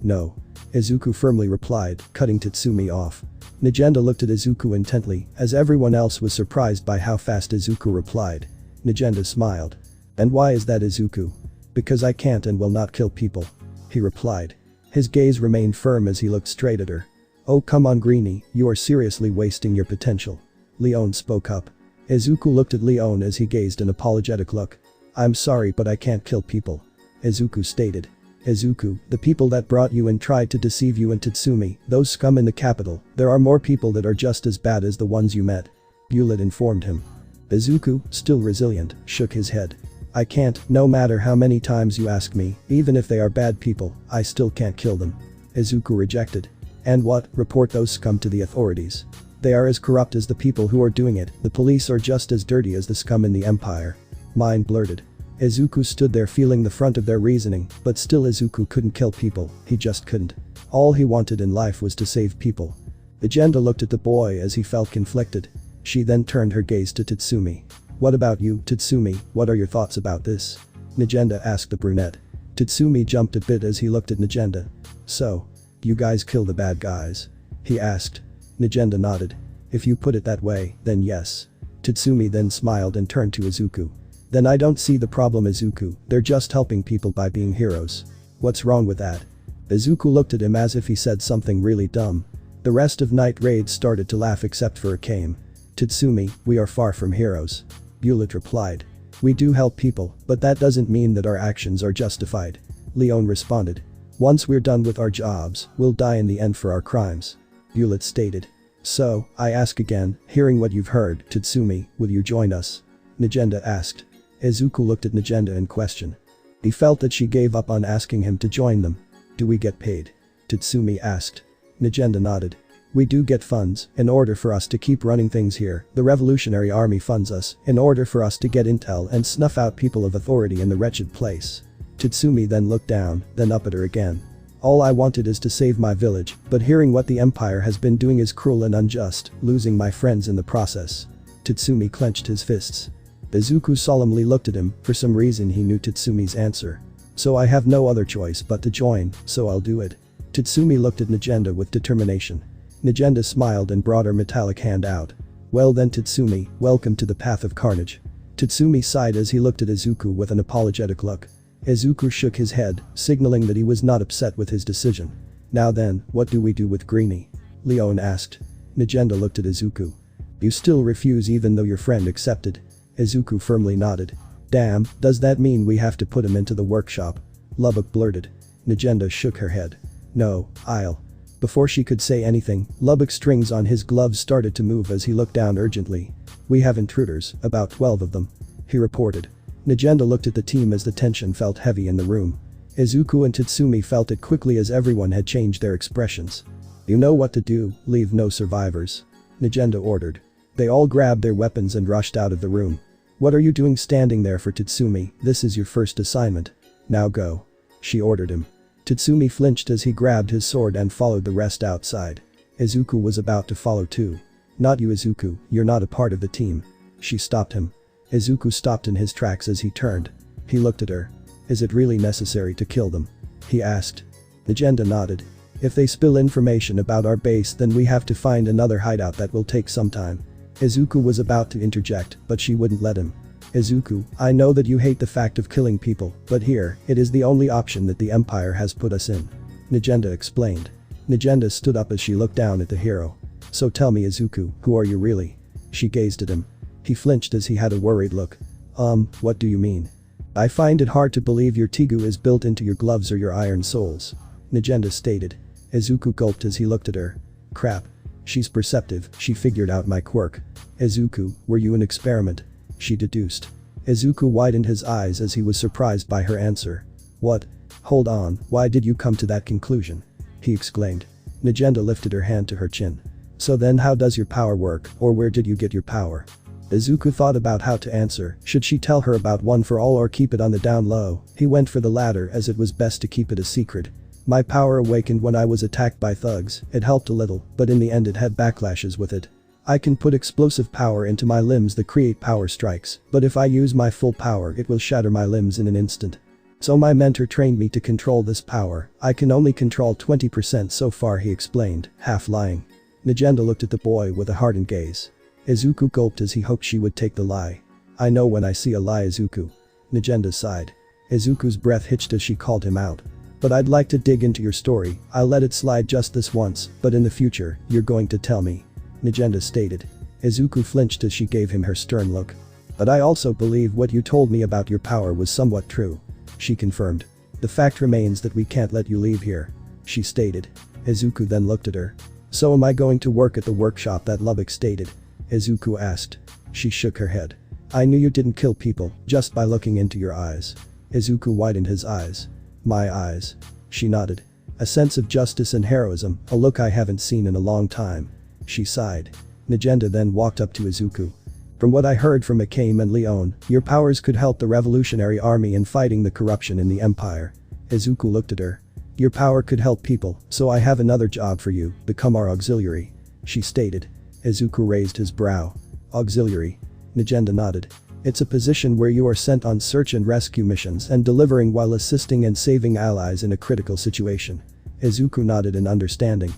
No. Izuku firmly replied, cutting Tatsumi off. Najenda looked at Izuku intently, as everyone else was surprised by how fast Izuku replied. Najenda smiled. "And why is that, Izuku?" "Because I can't and will not kill people," he replied. His gaze remained firm as he looked straight at her. "Oh come on Greenie, you are seriously wasting your potential." Leon spoke up. Izuku looked at Leon as he gazed an apologetic look. "I'm sorry but I can't kill people," Izuku stated. "Izuku, the people that brought you in tried to deceive you and Tatsumi, those scum in the capital, there are more people that are just as bad as the ones you met," Bullet informed him. Izuku, still resilient, shook his head. "I can't, no matter how many times you ask me, even if they are bad people, I still can't kill them," Izuku rejected. "And what, report those scum to the authorities? They are as corrupt as the people who are doing it, the police are just as dirty as the scum in the empire," Mind blurted. Izuku stood there feeling the front of their reasoning, but still Izuku couldn't kill people, he just couldn't. All he wanted in life was to save people. Najenda looked at the boy as he felt conflicted. She then turned her gaze to Tatsumi. "What about you, Tatsumi, what are your thoughts about this?" Najenda asked the brunette. Tatsumi jumped a bit as he looked at Najenda. "So, you guys kill the bad guys?" he asked. Najenda nodded. "If you put it that way, then yes." Tatsumi then smiled and turned to Izuku. "Then I don't see the problem, Izuku, they're just helping people by being heroes. What's wrong with that?" Izuku looked at him as if he said something really dumb. The rest of Night Raid started to laugh except for Akame. "Tatsumi, we are far from heroes," Bullet replied. "We do help people, but that doesn't mean that our actions are justified," Leon responded. "Once we're done with our jobs, we'll die in the end for our crimes," Bullet stated. "So, I ask again, hearing what you've heard, Tatsumi, will you join us?" Najenda asked. Izuku looked at Najenda in question. He felt that she gave up on asking him to join them. "Do we get paid?" Tatsumi asked. Najenda nodded. "We do get funds, in order for us to keep running things here, the Revolutionary Army funds us, in order for us to get intel and snuff out people of authority in the wretched place." Tatsumi then looked down, then up at her again. "All I wanted is to save my village, but hearing what the Empire has been doing is cruel and unjust, losing my friends in the process." Tatsumi clenched his fists. Izuku solemnly looked at him, for some reason he knew Tatsumi's answer. "So I have no other choice but to join, so I'll do it." Tatsumi looked at Najenda with determination. Najenda smiled and brought her metallic hand out. "Well then Tatsumi, welcome to the path of carnage." Tatsumi sighed as he looked at Izuku with an apologetic look. Izuku shook his head, signaling that he was not upset with his decision. "Now then, what do we do with Greenie?" Leon asked. Nagenda looked at Izuku. You still refuse even though your friend accepted? Izuku firmly nodded. Damn, does that mean we have to put him into the workshop? Lubbock blurted. Nagenda shook her head. No, I'll. Before she could say anything, Lubbock's strings on his gloves started to move as he looked down urgently. We have intruders, about 12 of them. He reported. Nagenda looked at the team as the tension felt heavy in the room. Izuku and Tatsumi felt it quickly as everyone had changed their expressions. You know what to do, leave no survivors. Nagenda ordered. They all grabbed their weapons and rushed out of the room. What are you doing standing there for Tatsumi? This is your first assignment. Now go. She ordered him. Tatsumi flinched as he grabbed his sword and followed the rest outside. Izuku was about to follow too. Not you, Izuku, you're not a part of the team. She stopped him. Izuku stopped in his tracks as he turned. He looked at her. Is it really necessary to kill them? He asked. Nagenda nodded. If they spill information about our base, then we have to find another hideout that will take some time. Izuku was about to interject, but she wouldn't let him. Izuku, I know that you hate the fact of killing people, but here, it is the only option that the Empire has put us in. Nagenda explained. Nagenda stood up as she looked down at the hero. So tell me, Izuku, who are you really? She gazed at him. He flinched as he had a worried look. What do you mean? I find it hard to believe your Tigu is built into your gloves or your iron soles. Nagenda stated. Izuku gulped as he looked at her. Crap. She's perceptive, she figured out my quirk. Izuku, were you an experiment? She deduced. Izuku widened his eyes as he was surprised by her answer. What? Hold on, why did you come to that conclusion? He exclaimed. Nagenda lifted her hand to her chin. So then how does your power work, or where did you get your power? Izuku thought about how to answer. Should she tell her about One for All or keep it on the down low? He went for the latter as it was best to keep it a secret. My power awakened when I was attacked by thugs. It helped a little, but in the end it had backlashes with it. I can put explosive power into my limbs that create power strikes, but if I use my full power it will shatter my limbs in an instant. So my mentor trained me to control this power. I can only control 20% so far, he explained, half lying. Nagenda looked at the boy with a hardened gaze. Izuku gulped as he hoped she would take the lie. I know when I see a lie, Izuku. Nagenda sighed. Izuku's breath hitched as she called him out. But I'd like to dig into your story. I'll let it slide just this once, but in the future, you're going to tell me. Nagenda stated. Izuku flinched as she gave him her stern look. But I also believe what you told me about your power was somewhat true. She confirmed. The fact remains that we can't let you leave here. She stated. Izuku then looked at her. So am I going to work at the workshop that Lubbock stated? Izuku asked. She shook her head. I knew you didn't kill people just by looking into your eyes. Izuku widened his eyes. My eyes. She nodded. A sense of justice and heroism, a look I haven't seen in a long time. She sighed. Nagenda then walked up to Izuku. From what I heard from Akame and Leon, your powers could help the Revolutionary Army in fighting the corruption in the Empire. Izuku looked at her. Your power could help people, so I have another job for you, become our auxiliary. She stated. Izuku raised his brow. Auxiliary. Nagenda nodded. It's a position where you are sent on search and rescue missions and delivering while assisting and saving allies in a critical situation. Izuku nodded in understanding.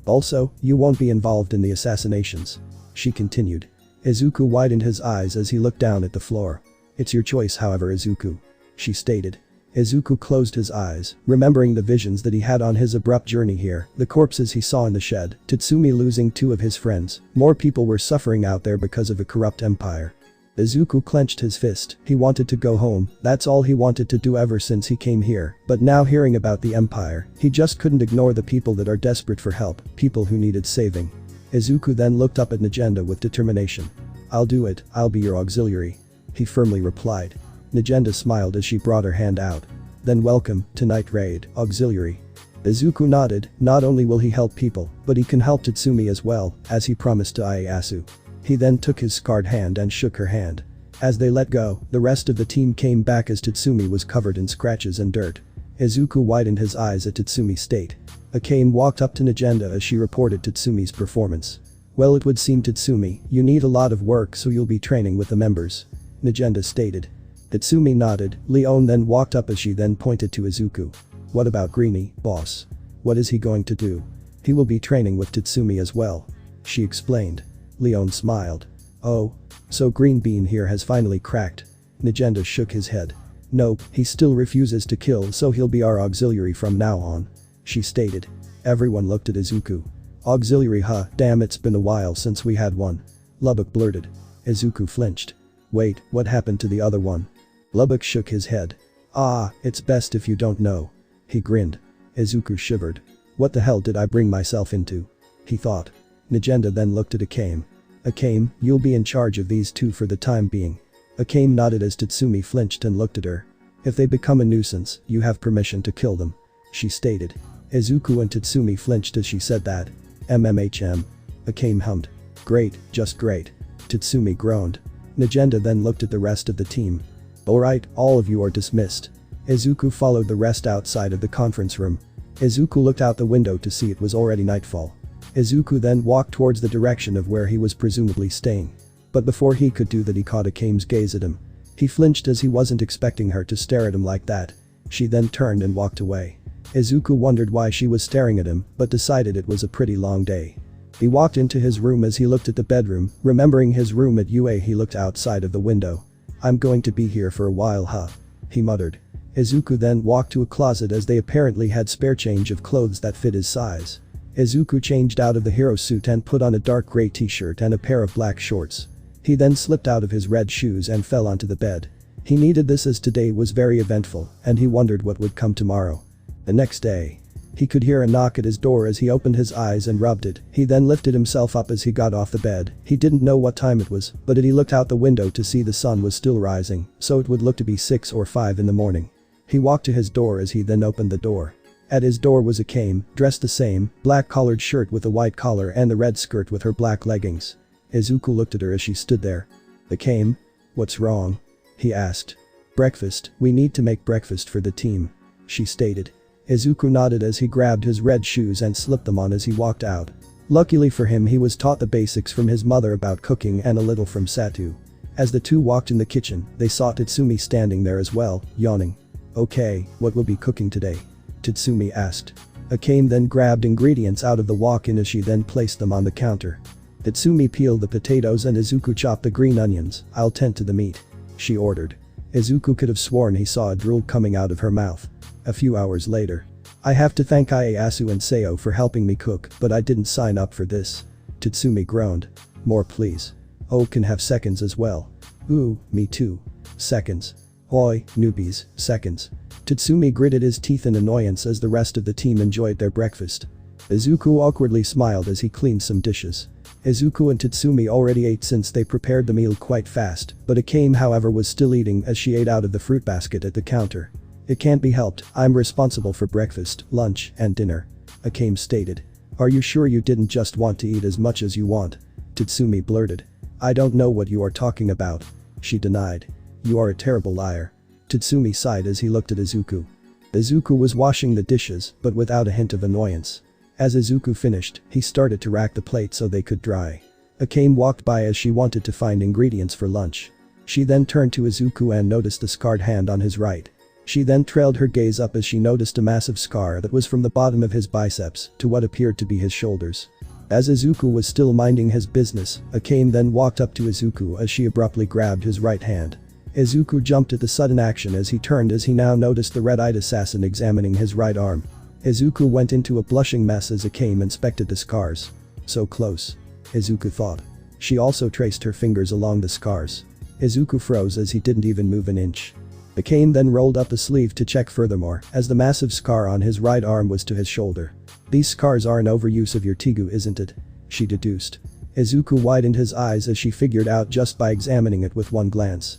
Also, you won't be involved in the assassinations. She continued. Izuku widened his eyes as he looked down at the floor. It's your choice, however, Izuku. She stated. Izuku closed his eyes, remembering the visions that he had on his abrupt journey here, the corpses he saw in the shed, Tatsumi losing 2 of his friends. More people were suffering out there because of a corrupt empire. Izuku clenched his fist. He wanted to go home, that's all he wanted to do ever since he came here, but now hearing about the Empire, he just couldn't ignore the people that are desperate for help, people who needed saving. Izuku then looked up at Nagenda with determination. I'll do it, I'll be your auxiliary. He firmly replied. Nagenda smiled as she brought her hand out. Then welcome, to Night Raid, auxiliary. Izuku nodded. Not only will he help people, but he can help Tatsumi as well, as he promised to Ieyasu. He then took his scarred hand and shook her hand. As they let go, the rest of the team came back as Tatsumi was covered in scratches and dirt. Izuku widened his eyes at Tatsumi's state. Akame walked up to Nagenda as she reported Tatsumi's performance. Well, it would seem, Tatsumi, you need a lot of work, so you'll be training with the members. Nagenda stated. Tatsumi nodded. Leon then walked up as she then pointed to Izuku. What about Greenie, boss? What is he going to do? He will be training with Tatsumi as well. She explained. Leon smiled. Oh. So Green Bean here has finally cracked. Nagenda shook his head. Nope, he still refuses to kill, so he'll be our auxiliary from now on. She stated. Everyone looked at Izuku. Auxiliary huh, damn it's been a while since we had one. Lubbock blurted. Izuku flinched. Wait, what happened to the other one? Lubbock shook his head. Ah, it's best if you don't know. He grinned. Izuku shivered. What the hell did I bring myself into? He thought. Nagenda then looked at Akame. Akame, you'll be in charge of these two for the time being. Akame nodded as Tatsumi flinched and looked at her. If they become a nuisance, you have permission to kill them. She stated. Izuku and Tatsumi flinched as she said that. MMHM. Akame hummed. Great, just great. Tatsumi groaned. Nagenda then looked at the rest of the team. Alright, all of you are dismissed. Izuku followed the rest outside of the conference room. Izuku looked out the window to see it was already nightfall. Izuku then walked towards the direction of where he was presumably staying. But before he could do that he caught Akame's gaze at him. He flinched as he wasn't expecting her to stare at him like that. She then turned and walked away. Izuku wondered why she was staring at him, but decided it was a pretty long day. He walked into his room as he looked at the bedroom, remembering his room at UA he looked outside of the window. I'm going to be here for a while huh? He muttered. Izuku then walked to a closet as they apparently had spare change of clothes that fit his size. Izuku changed out of the hero suit and put on a dark grey t-shirt and a pair of black shorts. He then slipped out of his red shoes and fell onto the bed. He needed this as today was very eventful and he wondered what would come tomorrow. The next day. He could hear a knock at his door as he opened his eyes and rubbed it. He then lifted himself up as he got off the bed. He didn't know what time it was, but he looked out the window to see the sun was still rising, so it would look to be 6 or 5 in the morning. He walked to his door as he then opened the door. At his door was Akame, dressed the same, black collared shirt with a white collar and a red skirt with her black leggings. Izuku looked at her as she stood there. Akame? What's wrong? He asked. Breakfast, we need to make breakfast for the team. She stated. Izuku nodded as he grabbed his red shoes and slipped them on as he walked out. Luckily for him he was taught the basics from his mother about cooking and a little from Satu. As the two walked in the kitchen, they saw Tatsumi standing there as well, yawning. Okay, what will be cooking today? Tatsumi asked. Akame then grabbed ingredients out of the walk-in as she then placed them on the counter. Tatsumi peeled the potatoes and Izuku chopped the green onions. I'll tend to the meat. She ordered. Izuku could have sworn he saw a drool coming out of her mouth. A few hours later. I have to thank Ieyasu and Seo for helping me cook, but I didn't sign up for this. Tatsumi groaned. More please. Oh, can have seconds as well. Ooh, me too. Seconds. Oi, newbies, seconds. Tatsumi gritted his teeth in annoyance as the rest of the team enjoyed their breakfast. Izuku awkwardly smiled as he cleaned some dishes. Izuku and Tatsumi already ate since they prepared the meal quite fast, but Akame however was still eating as she ate out of the fruit basket at the counter. It can't be helped, I'm responsible for breakfast, lunch, and dinner. Akame stated. Are you sure you didn't just want to eat as much as you want? Tatsumi blurted. I don't know what you are talking about. She denied. You are a terrible liar. Tatsumi sighed as he looked at Izuku. Izuku was washing the dishes, but without a hint of annoyance. As Izuku finished, he started to rack the plate so they could dry. Akame walked by as she wanted to find ingredients for lunch. She then turned to Izuku and noticed a scarred hand on his right. She then trailed her gaze up as she noticed a massive scar that was from the bottom of his biceps to what appeared to be his shoulders. As Izuku was still minding his business, Akame then walked up to Izuku as she abruptly grabbed his right hand. Izuku jumped at the sudden action as he turned as he now noticed the red-eyed assassin examining his right arm. Izuku went into a blushing mess as Akame inspected the scars. So close. Izuku thought. She also traced her fingers along the scars. Izuku froze as he didn't even move an inch. Akame then rolled up the sleeve to check furthermore as the massive scar on his right arm was to his shoulder. These scars are an overuse of your Tigu isn't it? She deduced. Izuku widened his eyes as she figured out just by examining it with one glance.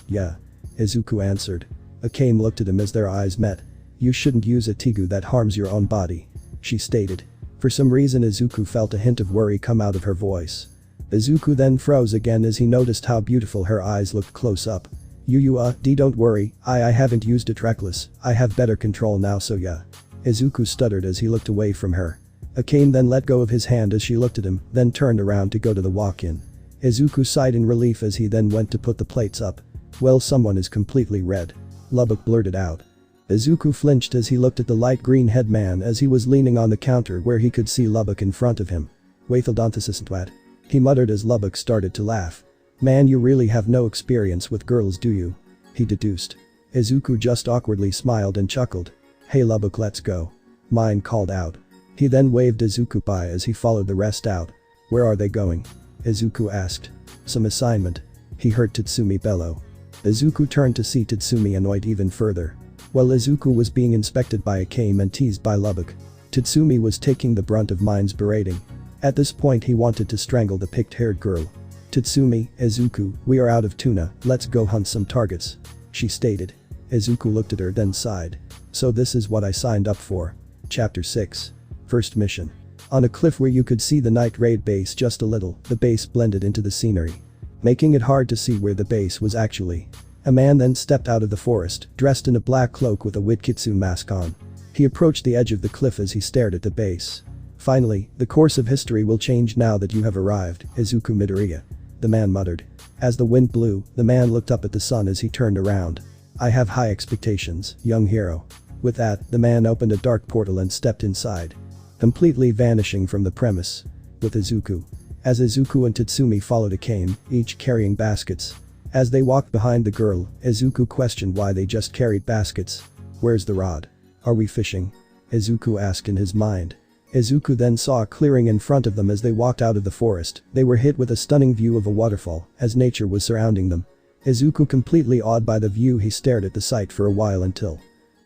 Yeah. Izuku answered. Akame looked at him as their eyes met. You shouldn't use a Tigu that harms your own body. She stated. For some reason Izuku felt a hint of worry come out of her voice. Izuku then froze again as he noticed how beautiful her eyes looked close up. Don't worry, I haven't used it reckless, I have better control now so yeah. Izuku stuttered as he looked away from her. Akame then let go of his hand as she looked at him, then turned around to go to the walk-in. Izuku sighed in relief as he then went to put the plates up. Well, someone is completely red. Lubbock blurted out. Izuku flinched as he looked at the light green head man as he was leaning on the counter where he could see Lubbock in front of him. Waithodonthicist. He muttered as Lubbock started to laugh. Man, you really have no experience with girls do you? He deduced. Izuku just awkwardly smiled and chuckled. Hey Lubbock, let's go. Mine called out. He then waved Izuku by as he followed the rest out. Where are they going? Izuku asked. Some assignment. He heard Tatsumi bellow. Izuku turned to see Tatsumi annoyed even further. While Izuku was being inspected by Akame and teased by Lubbock, Tatsumi was taking the brunt of Mine's berating. At this point he wanted to strangle the picked-haired girl. Tatsumi, Izuku, we are out of tuna, let's go hunt some targets. She stated. Izuku looked at her then sighed. So this is what I signed up for. Chapter 6. First mission. On a cliff where you could see the night raid base just a little, the base blended into the scenery, making it hard to see where the base was actually. A man then stepped out of the forest, dressed in a black cloak with a Witkitsu mask on. He approached the edge of the cliff as he stared at the base. Finally, the course of history will change now that you have arrived, Izuku Midoriya. The man muttered. As the wind blew, the man looked up at the sun as he turned around. I have high expectations, young hero. With that, the man opened a dark portal and stepped inside, completely vanishing from the premise. With Izuku. As Izuku and Tatsumi followed Akame, each carrying baskets. As they walked behind the girl, Izuku questioned why they just carried baskets. Where's the rod? Are we fishing? Izuku asked in his mind. Izuku then saw a clearing in front of them as they walked out of the forest. They were hit with a stunning view of a waterfall, as nature was surrounding them. Izuku completely awed by the view, he stared at the sight for a while until.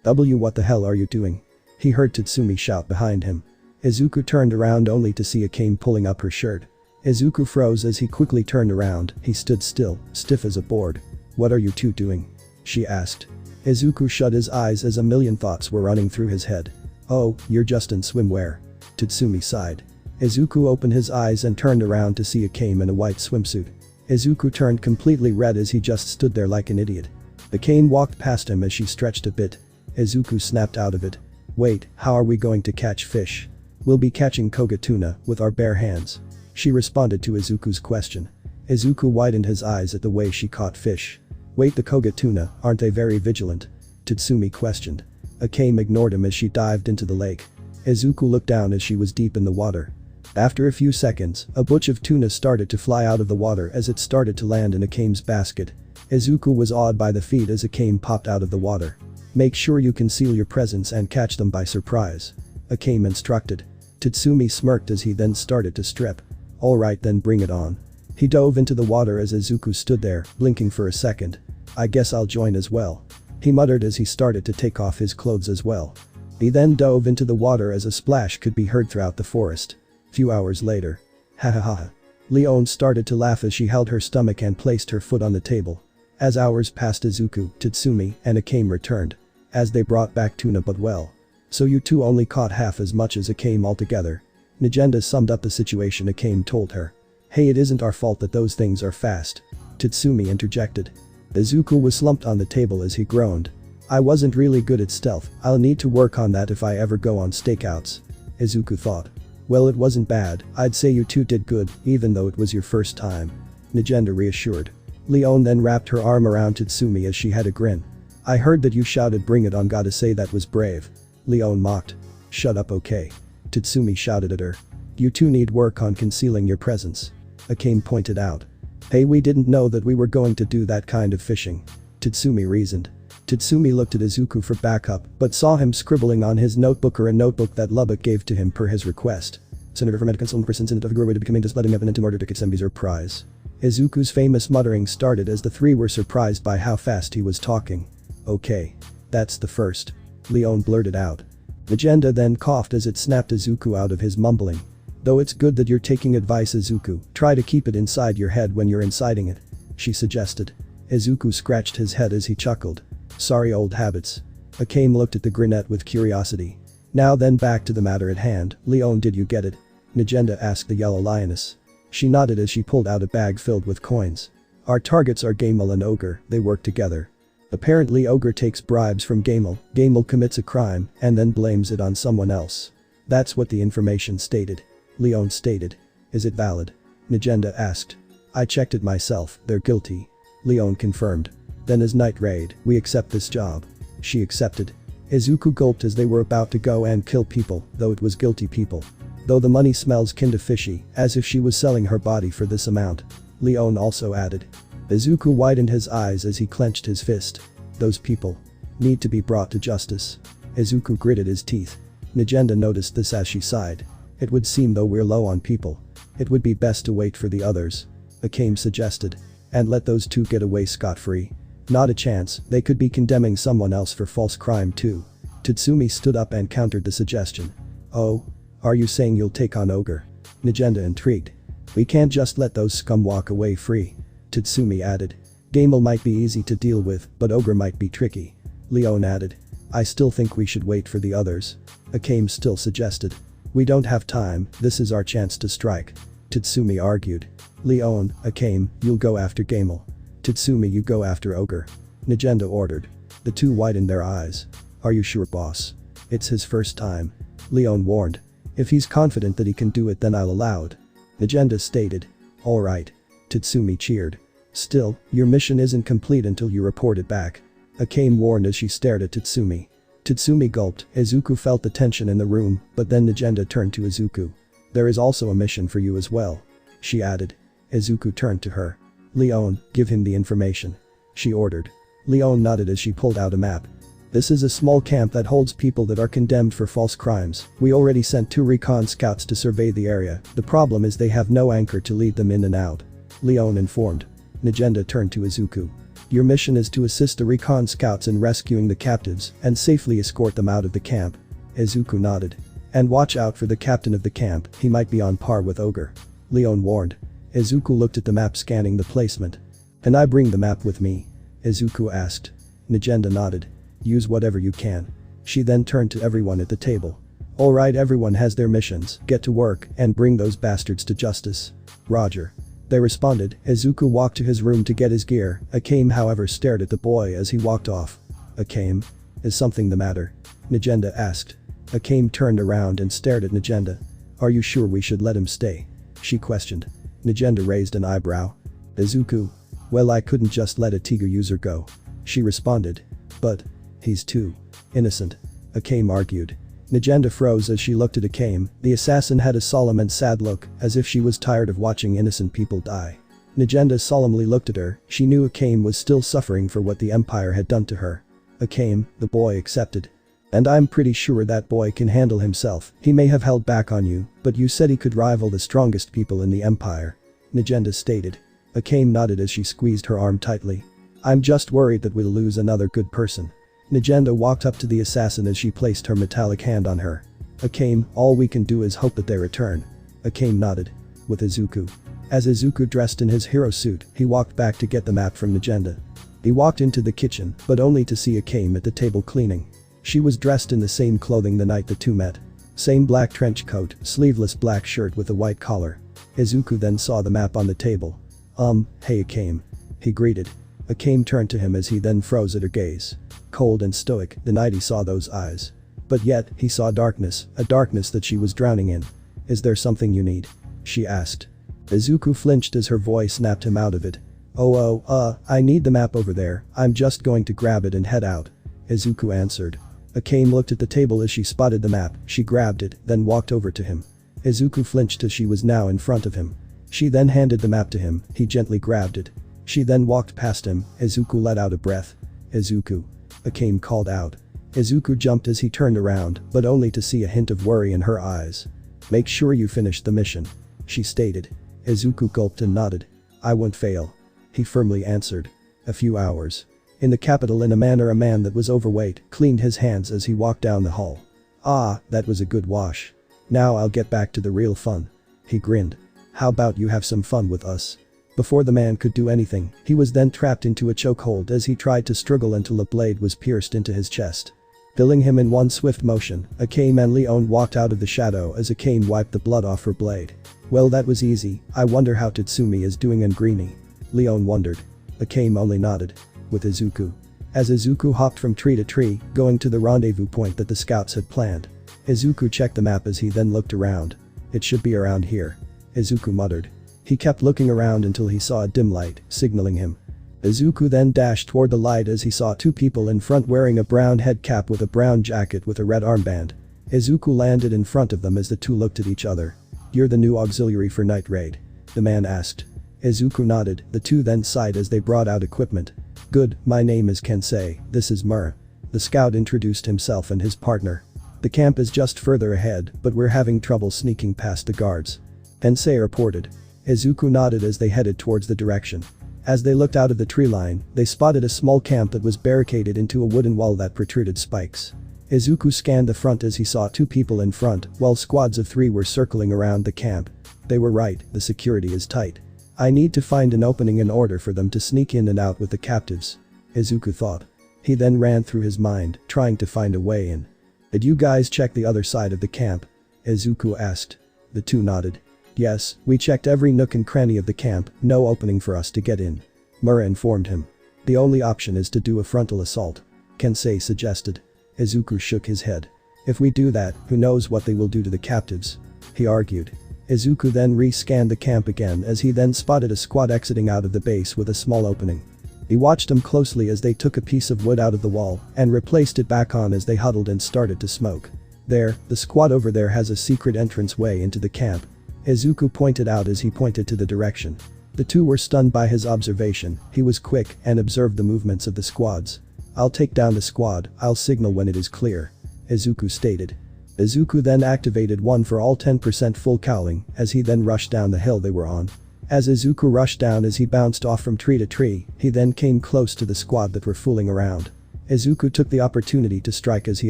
What the hell are you doing? He heard Tatsumi shout behind him. Izuku turned around only to see Akame pulling up her shirt. Izuku froze as he quickly turned around, he stood still, stiff as a board. What are you two doing? She asked. Izuku shut his eyes as a million thoughts were running through his head. Oh, you're just in swimwear. Tatsumi sighed. Izuku opened his eyes and turned around to see Akame in a white swimsuit. Izuku turned completely red as he just stood there like an idiot. Akame walked past him as she stretched a bit. Izuku snapped out of it. Wait, how are we going to catch fish? We'll be catching koga tuna with our bare hands. She responded to Izuku's question. Izuku widened his eyes at the way she caught fish. Wait, the koga tuna, aren't they very vigilant? Tatsumi questioned. Akame ignored him as she dived into the lake. Izuku looked down as she was deep in the water. After a few seconds, a bunch of tuna started to fly out of the water as it started to land in Akame's basket. Izuku was awed by the feat as Akame popped out of the water. Make sure you conceal your presence and catch them by surprise. Akame instructed. Tatsumi smirked as he then started to strip. Alright then, bring it on. He dove into the water as Izuku stood there, blinking for a second. I guess I'll join as well. He muttered as he started to take off his clothes as well. He then dove into the water as a splash could be heard throughout the forest. Few hours later. Ha ha ha. Leon started to laugh as she held her stomach and placed her foot on the table. As hours passed, Izuku, Tatsumi, and Akame returned. As they brought back tuna, but well. So you two only caught half as much as Akame altogether. Nagenda summed up the situation. Akame told her. Hey, it isn't our fault that those things are fast. Tatsumi interjected. Izuku was slumped on the table as he groaned. I wasn't really good at stealth, I'll need to work on that if I ever go on stakeouts. Izuku thought. Well, it wasn't bad, I'd say you two did good, even though it was your first time. Nagenda reassured. Leon then wrapped her arm around Tatsumi as she had a grin. I heard that you shouted bring it on, gotta say that was brave. Leon mocked. Shut up, okay. Tatsumi shouted at her. You two need work on concealing your presence. Akame pointed out. Hey, we didn't know that we were going to do that kind of fishing. Tatsumi reasoned. Tatsumi looked at Izuku for backup, but saw him scribbling on his notebook, or a notebook that Lubbock gave to him per his request. Senator for Medical Consultant Person of Guru to becoming just letting Evan into order to get Sembi's prize. Izuku's famous muttering started as the three were surprised by how fast he was talking. Okay. That's the first. Leon blurted out. Nagenda then coughed as it snapped Izuku out of his mumbling. Though it's good that you're taking advice, Izuku, try to keep it inside your head when you're inciting it. She suggested. Izuku scratched his head as he chuckled. Sorry, old habits. Akame looked at the grenette with curiosity. Now then, back to the matter at hand. Leon, did you get it? Nagenda asked the yellow lioness. She nodded as she pulled out a bag filled with coins. Our targets are Gamel and Ogre, they work together. Apparently Ogre takes bribes from Gamel, Gamel commits a crime and then blames it on someone else. That's what the information stated. Leon stated. Is it valid? Nagenda asked. I checked it myself, they're guilty. Leon confirmed. Then as Night Raid, we accept this job. She accepted. Izuku gulped as they were about to go and kill people, though it was guilty people. Though the money smells kinda fishy, as if she was selling her body for this amount. Leon also added. Izuku widened his eyes as he clenched his fist. Those people need to be brought to justice. Izuku gritted his teeth. Nagenda noticed this as she sighed. It would seem though we're low on people. It would be best to wait for the others. Akame suggested. And let those two get away scot-free. Not a chance, they could be condemning someone else for false crime too. Tatsumi stood up and countered the suggestion. Oh? Are you saying you'll take on Ogre? Nagenda intrigued. We can't just let those scum walk away free. Tatsumi added. Gamel might be easy to deal with, but Ogre might be tricky. Leon added. I still think we should wait for the others. Akame still suggested. We don't have time, this is our chance to strike. Tatsumi argued. Leon, Akame, you'll go after Gamel. Tatsumi, you go after Ogre. Nagenda ordered. The two widened their eyes. Are you sure, boss? It's his first time. Leon warned. If he's confident that he can do it, then I'll allow it. Nagenda stated. Alright. Tatsumi cheered. Still, your mission isn't complete until you report it back. Akame warned as she stared at Tatsumi. Tatsumi gulped. Izuku felt the tension in the room, but then Nagenda turned to Izuku. There is also a mission for you as well. She added. Izuku turned to her. Leon, give him the information. She ordered. Leon nodded as she pulled out a map. This is a small camp that holds people that are condemned for false crimes. We already sent 2 recon scouts to survey the area. The problem is they have no anchor to lead them in and out. Leon informed. Nagenda turned to Izuku. Your mission is to assist the recon scouts in rescuing the captives and safely escort them out of the camp. Izuku nodded. And watch out for the captain of the camp, he might be on par with Ogre. Leon warned. Izuku looked at the map, scanning the placement. Can I bring the map with me? Izuku asked. Nagenda nodded. Use whatever you can. She then turned to everyone at the table. Alright, everyone has their missions, get to work and bring those bastards to justice. Roger. They responded. Izuku walked to his room to get his gear. Akame however stared at the boy as he walked off. Akame? Is something the matter? Nagenda asked. Akame turned around and stared at Nagenda. Are you sure we should let him stay? She questioned. Nagenda raised an eyebrow. Izuku? Well, I couldn't just let a Tiger user go. She responded. But he's too innocent. Akame argued. Nagenda froze as she looked at Akame. The assassin had a solemn and sad look, as if she was tired of watching innocent people die. Nagenda solemnly looked at her. She knew Akame was still suffering for what the Empire had done to her. Akame, the boy accepted. And I'm pretty sure that boy can handle himself. He may have held back on you, but you said he could rival the strongest people in the Empire. Nagenda stated. Akame nodded as she squeezed her arm tightly. I'm just worried that we'll lose another good person. Nagenda walked up to the assassin as she placed her metallic hand on her. Akame, all we can do is hope that they return. Akame nodded. With Izuku. As Izuku dressed in his hero suit, he walked back to get the map from Nagenda. He walked into the kitchen, but only to see Akame at the table cleaning. She was dressed in the same clothing the night the two met. Same black trench coat, sleeveless black shirt with a white collar. Izuku then saw the map on the table. Hey Akame. He greeted. Akame turned to him as he then froze at her gaze. Cold and stoic, the night he saw those eyes. But yet, he saw darkness, a darkness that she was drowning in. Is there something you need? She asked. Izuku flinched as her voice snapped him out of it. I need the map over there, I'm just going to grab it and head out. Izuku answered. Akame looked at the table as she spotted the map, she grabbed it, then walked over to him. Izuku flinched as she was now in front of him. She then handed the map to him, he gently grabbed it. She then walked past him, Izuku let out a breath. Izuku. Akame called out. Izuku jumped as he turned around, but only to see a hint of worry in her eyes. Make sure you finish the mission. She stated. Izuku gulped and nodded. I won't fail. He firmly answered. A few hours. In the capital, in a man that was overweight cleaned his hands as he walked down the hall. Ah, that was a good wash. Now I'll get back to the real fun. He grinned. How about you have some fun with us? Before the man could do anything, he was then trapped into a chokehold as he tried to struggle until a blade was pierced into his chest. Filling him in one swift motion, Akame and Leon walked out of the shadow as Akame wiped the blood off her blade. Well, that was easy. I wonder how Tatsumi is doing and Greenie. Leon wondered. Akame only nodded. With Izuku. As Izuku hopped from tree to tree, going to the rendezvous point that the scouts had planned. Izuku checked the map as he then looked around. It should be around here. Izuku muttered. He kept looking around until he saw a dim light, signaling him. Izuku then dashed toward the light as he saw 2 people in front wearing a brown head cap with a brown jacket with a red armband. Izuku landed in front of them as the two looked at each other. You're the new auxiliary for Night Raid? The man asked. Izuku nodded, the two then sighed as they brought out equipment. Good, my name is Kensei, this is Mura. The scout introduced himself and his partner. The camp is just further ahead, but we're having trouble sneaking past the guards. Tensei reported. Izuku nodded as they headed towards the direction. As they looked out of the tree line, they spotted a small camp that was barricaded into a wooden wall that protruded spikes. Izuku scanned the front as he saw 2 people in front, while squads of 3 were circling around the camp. They were right, the security is tight. I need to find an opening in order for them to sneak in and out with the captives. Izuku thought. He then ran through his mind, trying to find a way in. Did you guys check the other side of the camp? Izuku asked. The 2 nodded. Yes, we checked every nook and cranny of the camp, no opening for us to get in. Mura informed him. The only option is to do a frontal assault. Kensei suggested. Izuku shook his head. If we do that, who knows what they will do to the captives? He argued. Izuku then re-scanned the camp again as he then spotted a squad exiting out of the base with a small opening. He watched them closely as they took a piece of wood out of the wall and replaced it back on as they huddled and started to smoke. There, the squad over there has a secret entrance way into the camp. Izuku pointed out as he pointed to the direction. The 2 were stunned by his observation. He was quick and observed the movements of the squads. I'll take down the squad, I'll signal when it is clear. Izuku stated. Izuku then activated 1 for all 10% full cowling as he then rushed down the hill they were on. As Izuku rushed down as he bounced off from tree to tree, he then came close to the squad that were fooling around. Izuku took the opportunity to strike as he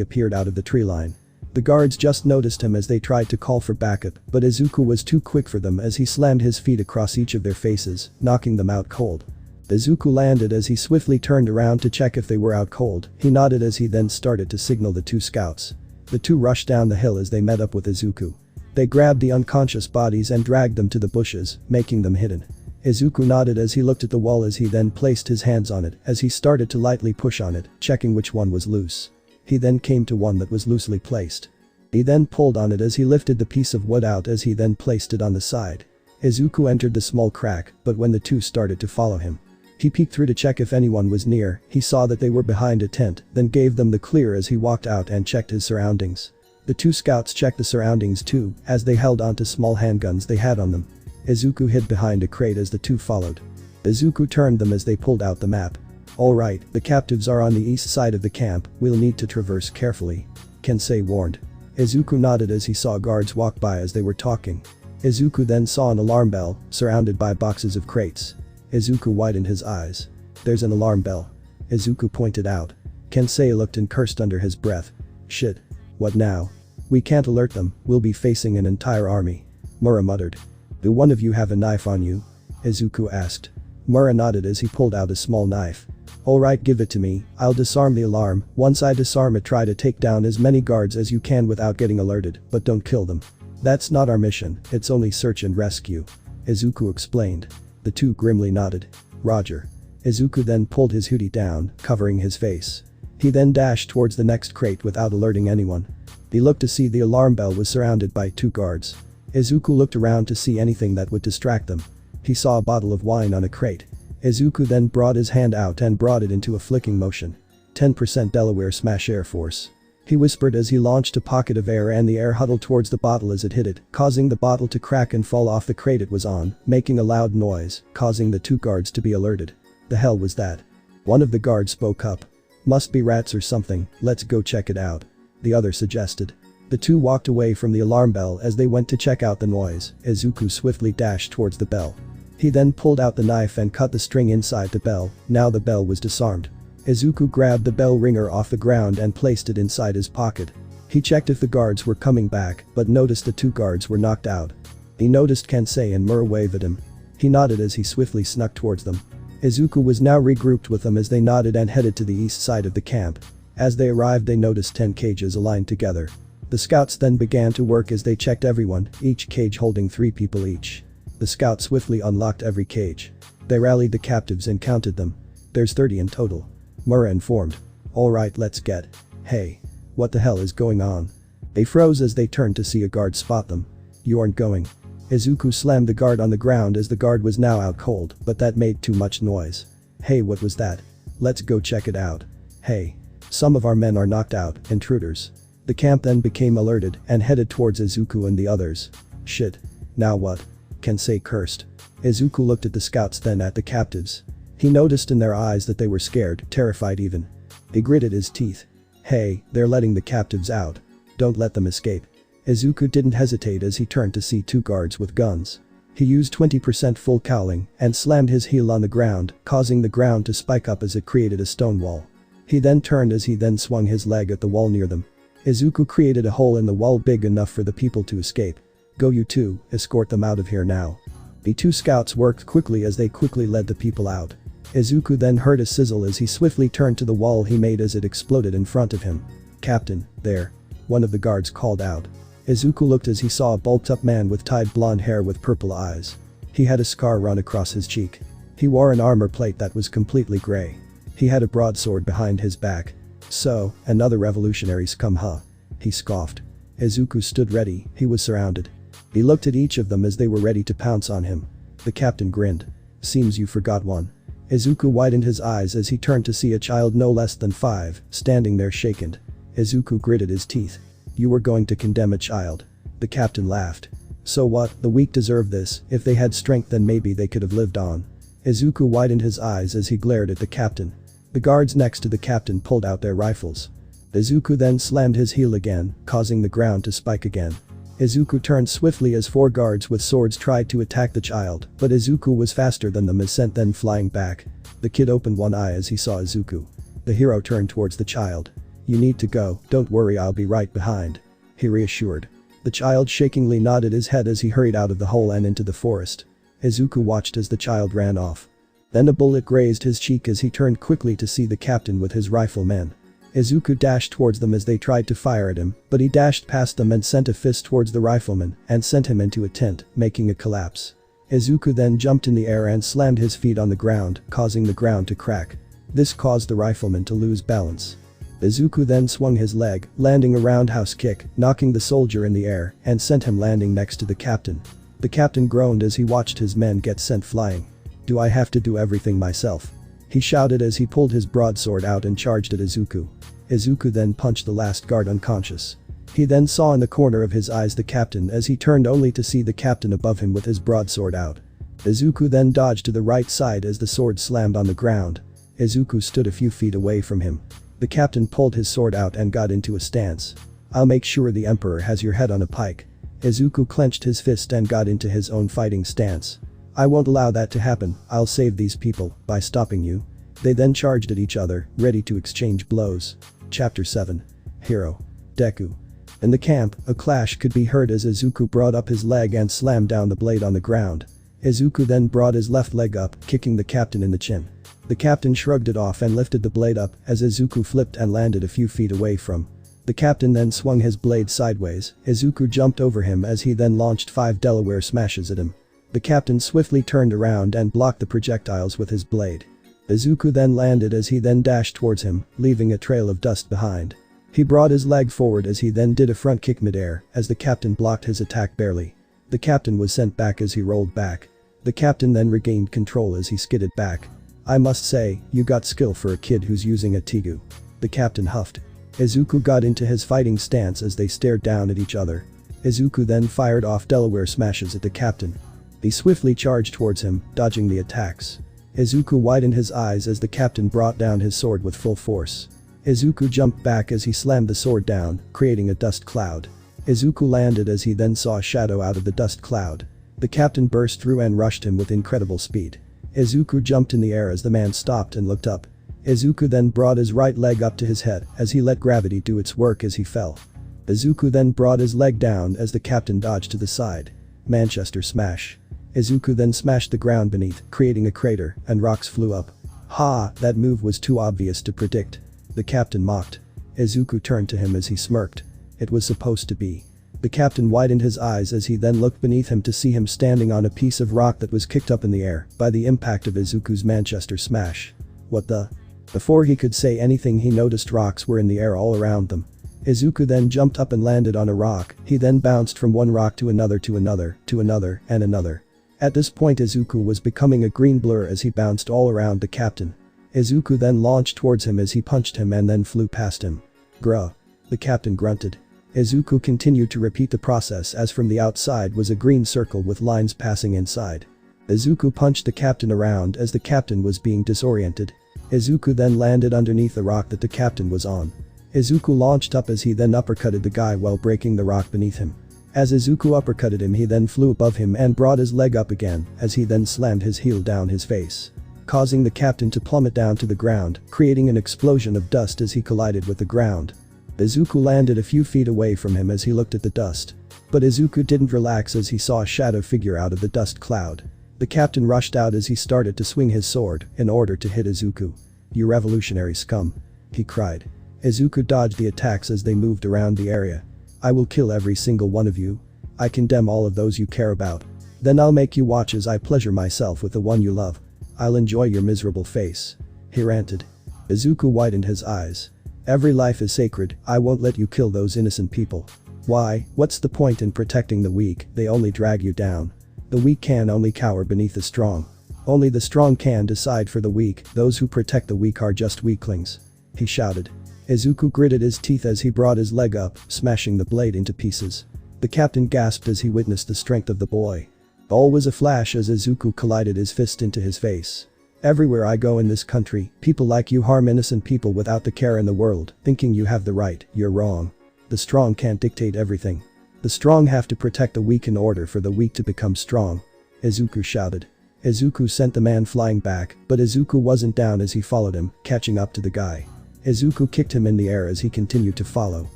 appeared out of the tree line. The guards just noticed him as they tried to call for backup, but Izuku was too quick for them as he slammed his feet across each of their faces, knocking them out cold. Izuku landed as he swiftly turned around to check if they were out cold. He nodded as he then started to signal the 2 scouts. The 2 rushed down the hill as they met up with Izuku. They grabbed the unconscious bodies and dragged them to the bushes, making them hidden. Izuku nodded as he looked at the wall as he then placed his hands on it as he started to lightly push on it, checking which one was loose. He then came to one that was loosely placed. He then pulled on it as he lifted the piece of wood out as he then placed it on the side. Izuku entered the small crack, but when the 2 started to follow him, he peeked through to check if anyone was near. He saw that they were behind a tent, then gave them the clear as he walked out and checked his surroundings. The 2 scouts checked the surroundings too, as they held onto small handguns they had on them. Izuku hid behind a crate as the 2 followed. Izuku turned them as they pulled out the map. Alright, the captives are on the east side of the camp, we'll need to traverse carefully. Kensei warned. Izuku nodded as he saw guards walk by as they were talking. Izuku then saw an alarm bell, surrounded by boxes of crates. Izuku widened his eyes. There's an alarm bell. Izuku pointed out. Kensei looked and cursed under his breath. Shit. What now? We can't alert them, we'll be facing an entire army. Mura muttered. Do one of you have a knife on you? Izuku asked. Mura nodded as he pulled out a small knife. Alright, give it to me, I'll disarm the alarm. Once I disarm it, try to take down as many guards as you can without getting alerted, but don't kill them. That's not our mission, it's only search and rescue. Izuku explained. The 2 grimly nodded. Roger. Izuku then pulled his hoodie down, covering his face. He then dashed towards the next crate without alerting anyone. He looked to see the alarm bell was surrounded by 2 guards. Izuku looked around to see anything that would distract them. He saw a bottle of wine on a crate. Izuku then brought his hand out and brought it into a flicking motion. 10% Delaware Smash Air Force. He whispered as he launched a pocket of air and the air huddled towards the bottle as it hit it, causing the bottle to crack and fall off the crate it was on, making a loud noise, causing the 2 guards to be alerted. The hell was that? One of the guards spoke up. Must be rats or something, let's go check it out. The other suggested. The 2 walked away from the alarm bell as they went to check out the noise. Izuku swiftly dashed towards the bell. He then pulled out the knife and cut the string inside the bell. Now the bell was disarmed. Izuku grabbed the bell ringer off the ground and placed it inside his pocket. He checked if the guards were coming back, but noticed the 2 guards were knocked out. He noticed Kensei and Mura wave at him. He nodded as he swiftly snuck towards them. Izuku was now regrouped with them as they nodded and headed to the east side of the camp. As they arrived, they noticed 10 cages aligned together. The scouts then began to work as they checked everyone, each cage holding 3 people each. The scouts swiftly unlocked every cage. They rallied the captives and counted them. There's 30 in total. Mura informed. Alright, let's get. Hey. What the hell is going on? They froze as they turned to see a guard spot them. You aren't going. Izuku slammed the guard on the ground as the guard was now out cold, but that made too much noise. Hey, what was that? Let's go check it out. Hey. Some of our men are knocked out, intruders. The camp then became alerted and headed towards Izuku and the others. Shit. Now what? Kensei cursed. Izuku looked at the scouts then at the captives. He noticed in their eyes that they were scared, terrified even. He gritted his teeth. Hey, they're letting the captives out. Don't let them escape. Izuku didn't hesitate as he turned to see two guards with guns. He used 20% full cowling and slammed his heel on the ground, causing the ground to spike up as it created a stone wall. He then turned as he then swung his leg at the wall near them. Izuku created a hole in the wall big enough for the people to escape. Go you two, escort them out of here now. The two scouts worked quickly as they quickly led the people out. Izuku then heard a sizzle as he swiftly turned to the wall he made as it exploded in front of him. Captain, there. One of the guards called out. Izuku looked as he saw a bulked-up man with tied blonde hair with purple eyes. He had a scar run across his cheek. He wore an armor plate that was completely gray. He had a broadsword behind his back. So, another revolutionary's come huh? He scoffed. Izuku stood ready, he was surrounded. He looked at each of them as they were ready to pounce on him. The captain grinned. Seems you forgot one. Izuku widened his eyes as he turned to see a child no less than 5, standing there shaken. Izuku gritted his teeth. You were going to condemn a child. The captain laughed. So what, the weak deserve this, if they had strength then maybe they could have lived on. Izuku widened his eyes as he glared at the captain. The guards next to the captain pulled out their rifles. Izuku then slammed his heel again, causing the ground to spike again. Izuku turned swiftly as 4 guards with swords tried to attack the child, but Izuku was faster than them as sent them flying back. The kid opened one eye as he saw Izuku. The hero turned towards the child. You need to go, don't worry I'll be right behind. He reassured. The child shakingly nodded his head as he hurried out of the hole and into the forest. Izuku watched as the child ran off. Then a bullet grazed his cheek as he turned quickly to see the captain with his riflemen. Izuku dashed towards them as they tried to fire at him, but he dashed past them and sent a fist towards the rifleman and sent him into a tent, making a collapse. Izuku then jumped in the air and slammed his feet on the ground, causing the ground to crack. This caused the rifleman to lose balance. Izuku then swung his leg, landing a roundhouse kick, knocking the soldier in the air and sent him landing next to the captain. The captain groaned as he watched his men get sent flying. Do I have to do everything myself? He shouted as he pulled his broadsword out and charged at Izuku. Izuku then punched the last guard unconscious. He then saw in the corner of his eyes the captain as he turned only to see the captain above him with his broadsword out. Izuku then dodged to the right side as the sword slammed on the ground. Izuku stood a few feet away from him. The captain pulled his sword out and got into a stance. I'll make sure the emperor has your head on a pike. Izuku clenched his fist and got into his own fighting stance. I won't allow that to happen, I'll save these people by stopping you. They then charged at each other, ready to exchange blows. Chapter 7. Hero. Deku. In the camp, a clash could be heard as Izuku brought up his leg and slammed down the blade on the ground. Izuku then brought his left leg up, kicking the captain in the chin. The captain shrugged it off and lifted the blade up as Izuku flipped and landed a few feet away from. The captain then swung his blade sideways. Izuku jumped over him as he then launched 5 Delaware smashes at him. The captain swiftly turned around and blocked the projectiles with his blade. Izuku then landed as he then dashed towards him, leaving a trail of dust behind. He brought his leg forward as he then did a front kick midair as the captain blocked his attack barely. The captain was sent back as he rolled back. The captain then regained control as he skidded back. I must say, you got skill for a kid who's using a Tegu. The captain huffed. Izuku got into his fighting stance as they stared down at each other. Izuku then fired off Delaware smashes at the captain. He swiftly charged towards him, dodging the attacks. Izuku widened his eyes as the captain brought down his sword with full force. Izuku jumped back as he slammed the sword down, creating a dust cloud. Izuku landed as he then saw a shadow out of the dust cloud. The captain burst through and rushed him with incredible speed. Izuku jumped in the air as the man stopped and looked up. Izuku then brought his right leg up to his head as he let gravity do its work as he fell. Izuku then brought his leg down as the captain dodged to the side. Manchester smash. Izuku then smashed the ground beneath, creating a crater, and rocks flew up. Ha, that move was too obvious to predict. The captain mocked. Izuku turned to him as he smirked. It was supposed to be. The captain widened his eyes as he then looked beneath him to see him standing on a piece of rock that was kicked up in the air by the impact of Izuku's Manchester smash. What the? Before he could say anything he noticed rocks were in the air all around them. Izuku then jumped up and landed on a rock. He then bounced from one rock to another to another, and another. At this point Izuku was becoming a green blur as he bounced all around the captain. Izuku then launched towards him as he punched him and then flew past him. Gruh. The captain grunted. Izuku continued to repeat the process as from the outside was a green circle with lines passing inside. Izuku punched the captain around as the captain was being disoriented. Izuku then landed underneath the rock that the captain was on. Izuku launched up as he then uppercutted the guy while breaking the rock beneath him. As Izuku uppercutted him, he then flew above him and brought his leg up again as he then slammed his heel down his face, causing the captain to plummet down to the ground, creating an explosion of dust as he collided with the ground. Izuku landed a few feet away from him as he looked at the dust. But Izuku didn't relax as he saw a shadow figure out of the dust cloud. The captain rushed out as he started to swing his sword in order to hit Izuku. "You revolutionary scum," he cried. Izuku dodged the attacks as they moved around the area. "I will kill every single one of you. I condemn all of those you care about. Then I'll make you watch as I pleasure myself with the one you love. I'll enjoy your miserable face," he ranted. Izuku widened his eyes. "Every life is sacred, I won't let you kill those innocent people. Why, what's the point in protecting the weak, they only drag you down. The weak can only cower beneath the strong. Only the strong can decide for the weak, those who protect the weak are just weaklings," he shouted. Izuku gritted his teeth as he brought his leg up, smashing the blade into pieces. The captain gasped as he witnessed the strength of the boy. All was a flash as Izuku collided his fist into his face. "Everywhere I go in this country, people like you harm innocent people without the care in the world, thinking you have the right, you're wrong. The strong can't dictate everything. The strong have to protect the weak in order for the weak to become strong," Izuku shouted. Izuku sent the man flying back, but Izuku wasn't down as he followed him, catching up to the guy. Izuku kicked him in the air as he continued to follow.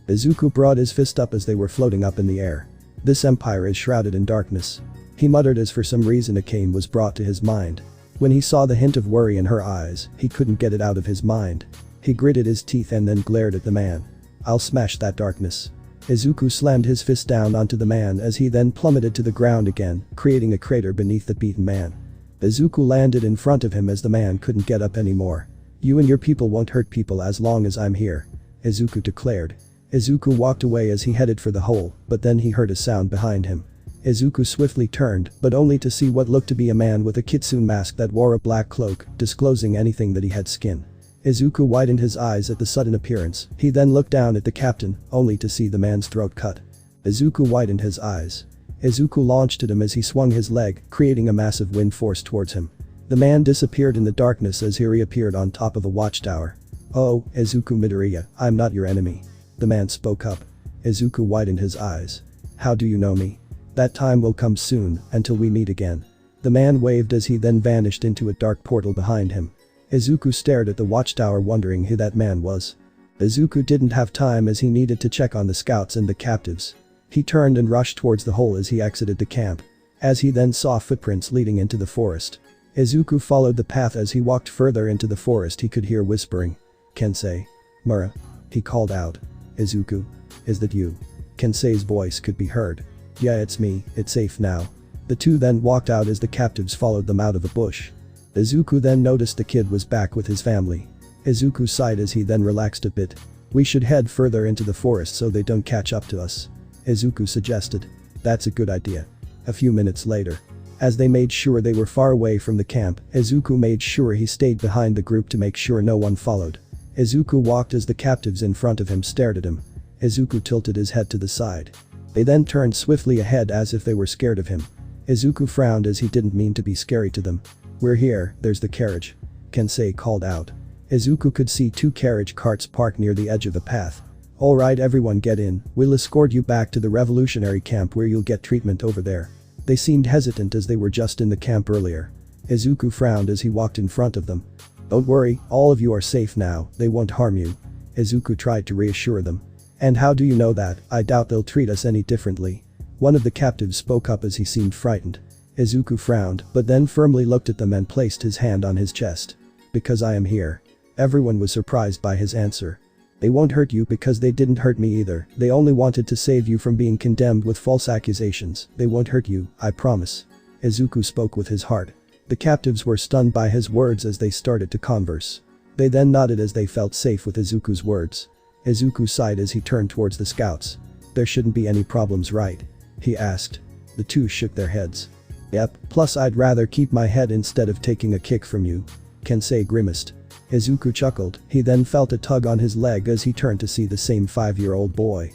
Izuku brought his fist up as they were floating up in the air. "This empire is shrouded in darkness," he muttered as for some reason Akame was brought to his mind. When he saw the hint of worry in her eyes, he couldn't get it out of his mind. He gritted his teeth and then glared at the man. "I'll smash that darkness." Izuku slammed his fist down onto the man as he then plummeted to the ground again, creating a crater beneath the beaten man. Izuku landed in front of him as the man couldn't get up anymore. "You and your people won't hurt people as long as I'm here," Izuku declared. Izuku walked away as he headed for the hole, but then he heard a sound behind him. Izuku swiftly turned, but only to see what looked to be a man with a kitsune mask that wore a black cloak, disclosing anything that he had skin. Izuku widened his eyes at the sudden appearance, he then looked down at the captain, only to see the man's throat cut. Izuku widened his eyes. Izuku launched at him as he swung his leg, creating a massive wind force towards him. The man disappeared in the darkness as he reappeared on top of a watchtower. "Oh, Izuku Midoriya, I'm not your enemy," the man spoke up. Izuku widened his eyes. "How do you know me?" "That time will come soon, until we meet again." The man waved as he then vanished into a dark portal behind him. Izuku stared at the watchtower wondering who that man was. Izuku didn't have time as he needed to check on the scouts and the captives. He turned and rushed towards the hole as he exited the camp. As he then saw footprints leading into the forest. Izuku followed the path as he walked further into the forest he could hear whispering. "Kensei. Mura," he called out. "Izuku. Is that you?" Kensei's voice could be heard. "Yeah, it's me, it's safe now." The two then walked out as the captives followed them out of a bush. Izuku then noticed the kid was back with his family. Izuku sighed as he then relaxed a bit. "We should head further into the forest so they don't catch up to us," Izuku suggested. "That's a good idea." A few minutes later. As they made sure they were far away from the camp, Izuku made sure he stayed behind the group to make sure no one followed. Izuku walked as the captives in front of him stared at him. Izuku tilted his head to the side. They then turned swiftly ahead as if they were scared of him. Izuku frowned as he didn't mean to be scary to them. "We're here, there's the carriage," Kensei called out. Izuku could see two carriage carts parked near the edge of the path. "Alright everyone, get in, we'll escort you back to the revolutionary camp where you'll get treatment over there." They seemed hesitant as they were just in the camp earlier. Izuku frowned as he walked in front of them. "Don't worry, all of you are safe now, they won't harm you," Izuku tried to reassure them. "And how do you know that? I doubt they'll treat us any differently." One of the captives spoke up as he seemed frightened. Izuku frowned, but then firmly looked at them and placed his hand on his chest. "Because I am here." Everyone was surprised by his answer. "They won't hurt you because they didn't hurt me either, they only wanted to save you from being condemned with false accusations, they won't hurt you, I promise." Izuku spoke with his heart. The captives were stunned by his words as they started to converse. They then nodded as they felt safe with Izuku's words. Izuku sighed as he turned towards the scouts. "There shouldn't be any problems, right?" he asked. The two shook their heads. "Yep, plus I'd rather keep my head instead of taking a kick from you," Kensei grimaced. Izuku chuckled, he then felt a tug on his leg as he turned to see the same 5-year-old boy.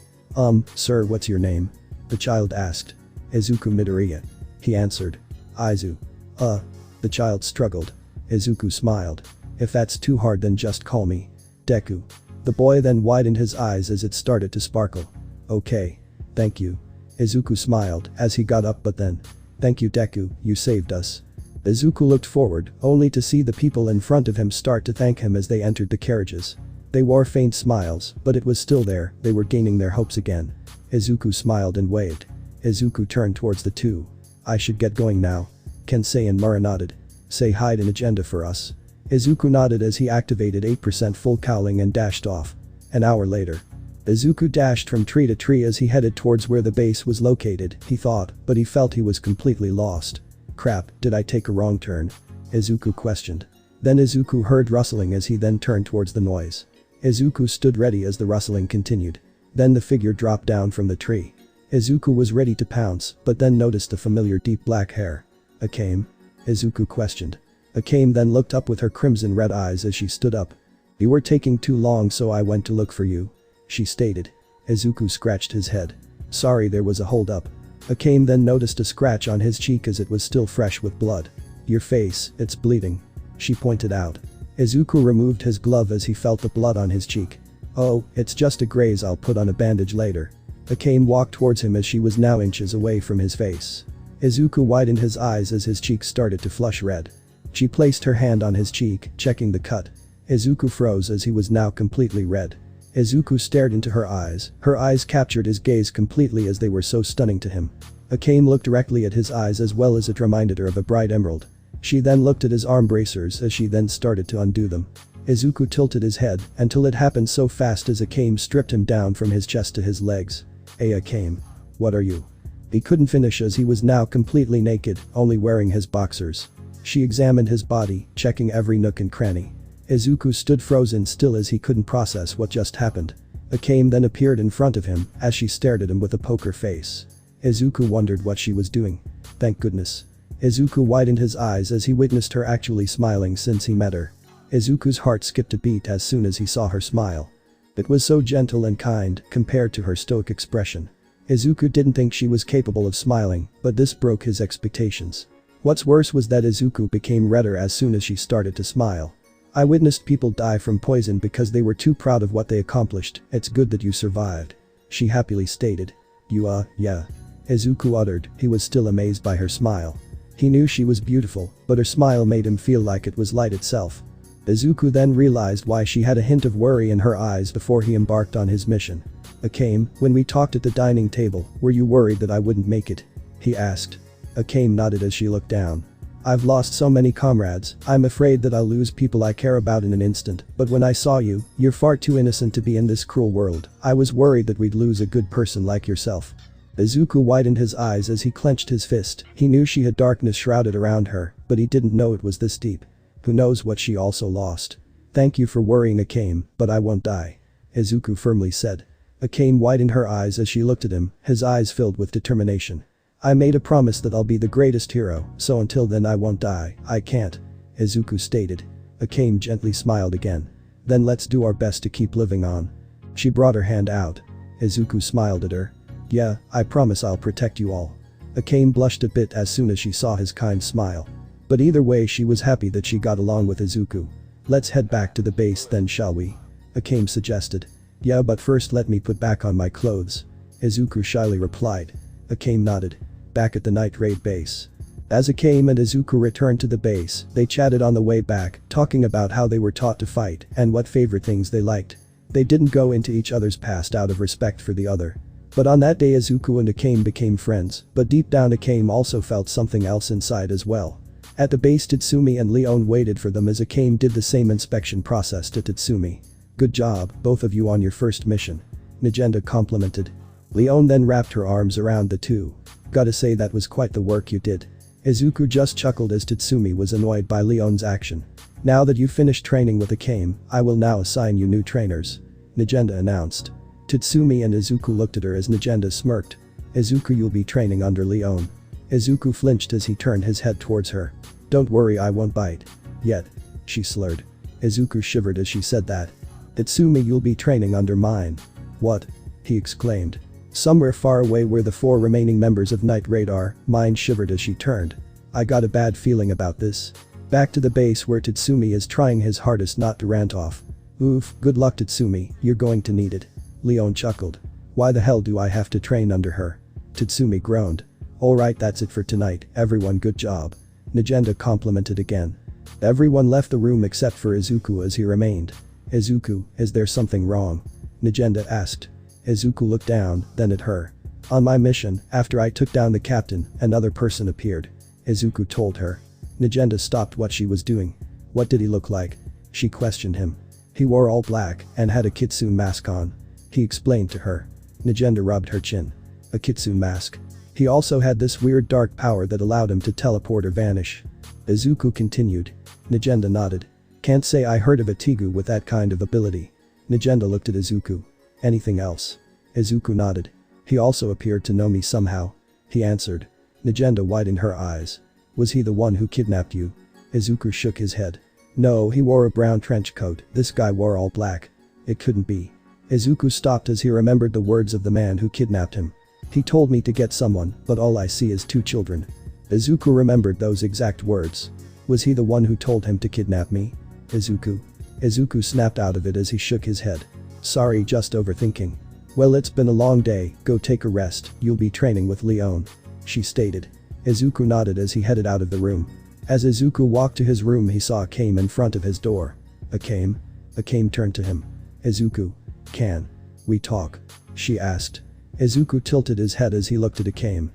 Sir, what's your name?" the child asked. "Izuku Midoriya," he answered. "Izu. The child struggled. Izuku smiled. "If that's too hard then just call me Deku." The boy then widened his eyes as it started to sparkle. Okay. Thank you. Izuku smiled as he got up, but then. Thank you Deku, you saved us. Izuku looked forward, only to see the people in front of him start to thank him as they entered the carriages. They wore faint smiles, but it was still there, they were gaining their hopes again. Izuku smiled and waved. Izuku turned towards the two. I should get going now. Kensei and Mura nodded. Say hide an agenda for us. Izuku nodded as he activated 8% full cowling and dashed off. An hour later. Izuku dashed from tree to tree as he headed towards where the base was located, he thought, but he felt he was completely lost. Crap, did I take a wrong turn? Izuku questioned. Then Izuku heard rustling as he then turned towards the noise. Izuku stood ready as the rustling continued. Then the figure dropped down from the tree. Izuku was ready to pounce, but then noticed the familiar deep black hair. Akame? Izuku questioned. Akame then looked up with her crimson red eyes as she stood up. You were taking too long, so I went to look for you. She stated. Izuku scratched his head. Sorry, there was a hold-up. Akame then noticed a scratch on his cheek as it was still fresh with blood. Your face, it's bleeding. She pointed out. Izuku removed his glove as he felt the blood on his cheek. Oh, it's just a graze, I'll put on a bandage later. Akame walked towards him as she was now inches away from his face. Izuku widened his eyes as his cheeks started to flush red. She placed her hand on his cheek, checking the cut. Izuku froze as he was now completely red. Izuku stared into her eyes captured his gaze completely as they were so stunning to him. Akame looked directly at his eyes as well as it reminded her of a bright emerald. She then looked at his arm bracers as she then started to undo them. Izuku tilted his head until it happened so fast as Akame stripped him down from his chest to his legs. Hey Akame. What are you? He couldn't finish as he was now completely naked, only wearing his boxers. She examined his body, checking every nook and cranny. Izuku stood frozen still as he couldn't process what just happened. Akame then appeared in front of him as she stared at him with a poker face. Izuku wondered what she was doing. Thank goodness. Izuku widened his eyes as he witnessed her actually smiling since he met her. Izuku's heart skipped a beat as soon as he saw her smile. It was so gentle and kind compared to her stoic expression. Izuku didn't think she was capable of smiling, but this broke his expectations. What's worse was that Izuku became redder as soon as she started to smile. I witnessed people die from poison because they were too proud of what they accomplished. It's good that you survived. She happily stated. You yeah. Izuku uttered, he was still amazed by her smile. He knew she was beautiful, but her smile made him feel like it was light itself. Izuku then realized why she had a hint of worry in her eyes before he embarked on his mission. Akame, when we talked at the dining table, were you worried that I wouldn't make it? He asked. Akame nodded as she looked down. I've lost so many comrades, I'm afraid that I'll lose people I care about in an instant, but when I saw you, you're far too innocent to be in this cruel world. I was worried that we'd lose a good person like yourself. Izuku widened his eyes as he clenched his fist. He knew she had darkness shrouded around her, but he didn't know it was this deep. Who knows what she also lost. Thank you for worrying Akame, but I won't die. Izuku firmly said. Akame widened her eyes as she looked at him, his eyes filled with determination. I made a promise that I'll be the greatest hero, so until then I won't die, I can't. Izuku stated. Akame gently smiled again. Then let's do our best to keep living on. She brought her hand out. Izuku smiled at her. Yeah, I promise I'll protect you all. Akame blushed a bit as soon as she saw his kind smile. But either way she was happy that she got along with Izuku. Let's head back to the base then, shall we? Akame suggested. Yeah, but first let me put back on my clothes. Izuku shyly replied. Akame nodded. Back at the night raid base. As Akame and Izuku returned to the base, they chatted on the way back, talking about how they were taught to fight and what favorite things they liked. They didn't go into each other's past out of respect for the other. But on that day Izuku and Akame became friends, but deep down Akame also felt something else inside as well. At the base Tatsumi and Leon waited for them as Akame did the same inspection process to Tatsumi. Good job, both of you on your first mission. Nagenda complimented. Leon then wrapped her arms around the two. Gotta say that was quite the work you did. Izuku just chuckled as Tatsumi was annoyed by Leon's action. Now that you've finished training with Akame, I will now assign you new trainers. Nagenda announced. Tatsumi and Izuku looked at her as Nagenda smirked. Izuku, you'll be training under Leon. Izuku flinched as he turned his head towards her. Don't worry, I won't bite. Yet. She slurred. Izuku shivered as she said that. Tatsumi, you'll be training under mine. What? He exclaimed. Somewhere far away where the 4 remaining members of Night Raid are, mine shivered as she turned. I got a bad feeling about this. Back to the base where Tatsumi is trying his hardest not to rant off. Oof, good luck Tatsumi, you're going to need it. Leon chuckled. Why the hell do I have to train under her? Tatsumi groaned. Alright, that's it for tonight, everyone, good job. Nagenda complimented again. Everyone left the room except for Izuku as he remained. Izuku, is there something wrong? Nagenda asked. Izuku looked down, then at her. On my mission, after I took down the captain, another person appeared. Izuku told her. Nagenda stopped what she was doing. What did he look like? She questioned him. He wore all black and had a kitsune mask on. He explained to her. Nagenda rubbed her chin. A kitsune mask. He also had this weird dark power that allowed him to teleport or vanish. Izuku continued. Nagenda nodded. Can't say I heard of a Tigu with that kind of ability. Nagenda looked at Izuku. Anything else? Izuku nodded. He also appeared to know me somehow. He answered. Nagenda widened her eyes. Was he the one who kidnapped you? Izuku shook his head. No, he wore a brown trench coat, this guy wore all black. It couldn't be. Izuku stopped as he remembered the words of the man who kidnapped him. He told me to get someone, but all I see is 2 children. Izuku remembered those exact words. Was he the one who told him to kidnap me? Izuku. Izuku snapped out of it as he shook his head. Sorry, just overthinking. Well, it's been a long day, go take a rest, you'll be training with Leon. She stated. Izuku nodded as he headed out of the room. As Izuku walked to his room, he saw Akame in front of his door. Akame? Akame turned to him. Izuku. Can we talk? She asked. Izuku tilted his head as he looked at Akame.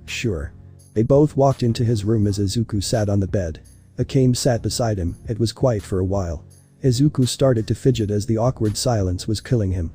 Sure. They both walked into his room as Izuku sat on the bed. Akame sat beside him, it was quiet for a while. Izuku started to fidget as the awkward silence was killing him.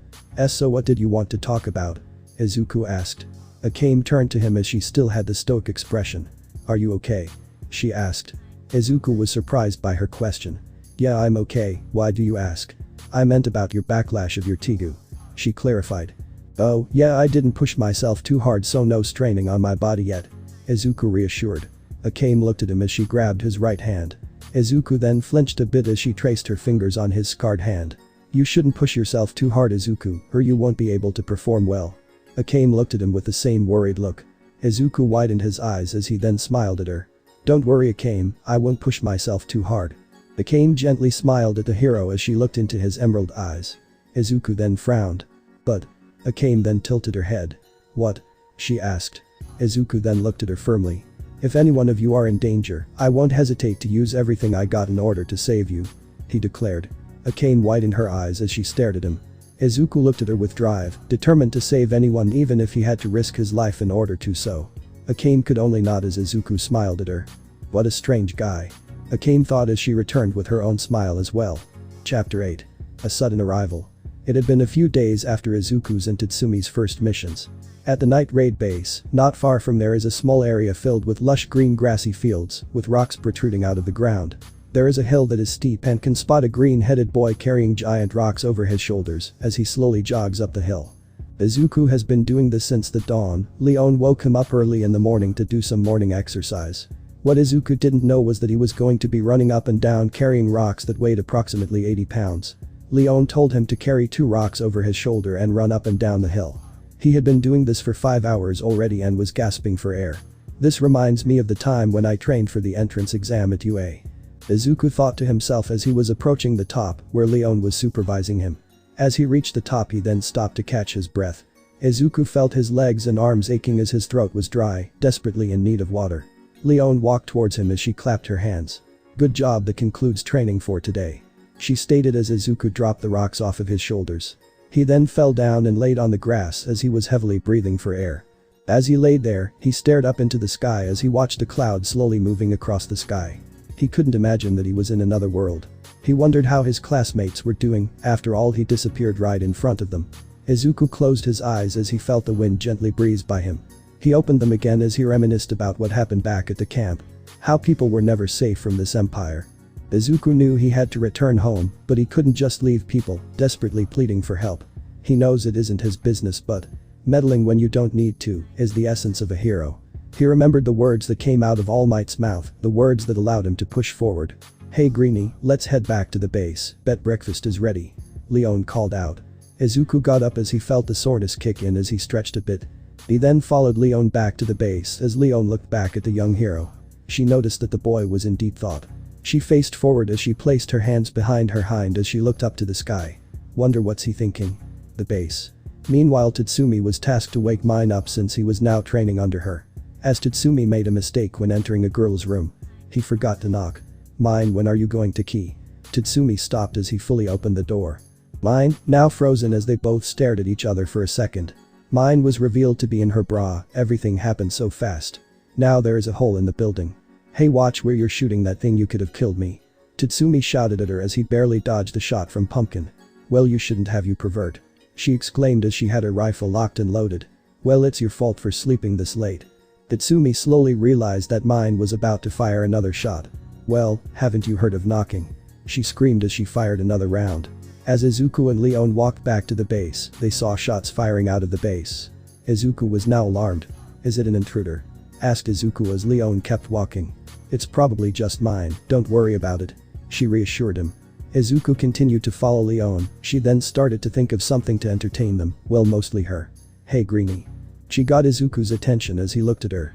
So what did you want to talk about? Izuku asked. Akame turned to him as she still had the stoic expression. Are you okay? She asked. Izuku was surprised by her question. Yeah, I'm okay, why do you ask? I meant about your backlash of your Tigu. She clarified. Oh, yeah, I didn't push myself too hard, so no straining on my body yet. Izuku reassured. Akame looked at him as she grabbed his right hand. Izuku then flinched a bit as she traced her fingers on his scarred hand. You shouldn't push yourself too hard, Izuku, or you won't be able to perform well. Akame looked at him with the same worried look. Izuku widened his eyes as he then smiled at her. Don't worry, Akame, I won't push myself too hard. Akame gently smiled at the hero as she looked into his emerald eyes. Izuku then frowned. But. Akame then tilted her head. What? She asked. Izuku then looked at her firmly. If any one of you are in danger, I won't hesitate to use everything I got in order to save you. He declared. Akame widened her eyes as she stared at him. Izuku looked at her with drive, determined to save anyone even if he had to risk his life in order to so. Akame could only nod as Izuku smiled at her. What a strange guy. Akame thought as she returned with her own smile as well. Chapter 8. A sudden arrival. It had been a few days after Izuku's and Tatsumi's first missions. At the night raid base, not far from there is a small area filled with lush green grassy fields, with rocks protruding out of the ground. There is a hill that is steep and can spot a green-headed boy carrying giant rocks over his shoulders as he slowly jogs up the hill. Izuku has been doing this since the dawn. Leon woke him up early in the morning to do some morning exercise. What Izuku didn't know was that he was going to be running up and down carrying rocks that weighed approximately 80 pounds. Leon told him to carry 2 rocks over his shoulder and run up and down the hill. He had been doing this for 5 hours already and was gasping for air. This reminds me of the time when I trained for the entrance exam at UA. Izuku thought to himself as he was approaching the top, where Leon was supervising him. As he reached the top, he then stopped to catch his breath. Izuku felt his legs and arms aching as his throat was dry, desperately in need of water. Leon walked towards him as she clapped her hands. Good job, that concludes training for today. She stated as Izuku dropped the rocks off of his shoulders. He then fell down and laid on the grass as he was heavily breathing for air. As he laid there, he stared up into the sky as he watched a cloud slowly moving across the sky. He couldn't imagine that he was in another world. He wondered how his classmates were doing, after all he disappeared right in front of them. Izuku closed his eyes as he felt the wind gently breeze by him. He opened them again as he reminisced about what happened back at the camp. How people were never safe from this empire. Izuku knew he had to return home, but he couldn't just leave people desperately pleading for help. He knows it isn't his business, but meddling when you don't need to is the essence of a hero. He remembered the words that came out of All Might's mouth, the words that allowed him to push forward. Hey Greenie, let's head back to the base, bet breakfast is ready. Leon called out. Izuku got up as he felt the soreness kick in as he stretched a bit. He then followed Leon back to the base as Leon looked back at the young hero. She noticed that the boy was in deep thought. She faced forward as she placed her hands behind her hind as she looked up to the sky. Wonder what's he thinking? The base. Meanwhile Tatsumi was tasked to wake Mine up since he was now training under her. As Tatsumi made a mistake when entering a girl's room. He forgot to knock. Mine, when are you going to key? Tatsumi stopped as he fully opened the door. Mine, now frozen as they both stared at each other for a second. Mine was revealed to be in her bra, everything happened so fast. Now there is a hole in the building. Hey, watch where you're shooting, that thing you could have killed me. Tatsumi shouted at her as he barely dodged the shot from Pumpkin. Well, you shouldn't have, you pervert. She exclaimed as she had her rifle locked and loaded. Well, it's your fault for sleeping this late. Tatsumi slowly realized that Mine was about to fire another shot. Well, haven't you heard of knocking? She screamed as she fired another round. As Izuku and Leon walked back to the base, they saw shots firing out of the base. Izuku was now alarmed. Is it an intruder? Asked Izuku as Leon kept walking. It's probably just Mine, don't worry about it. She reassured him. Izuku continued to follow Leon. She then started to think of something to entertain them, well, mostly her. Hey Greenie. She got Izuku's attention as he looked at her.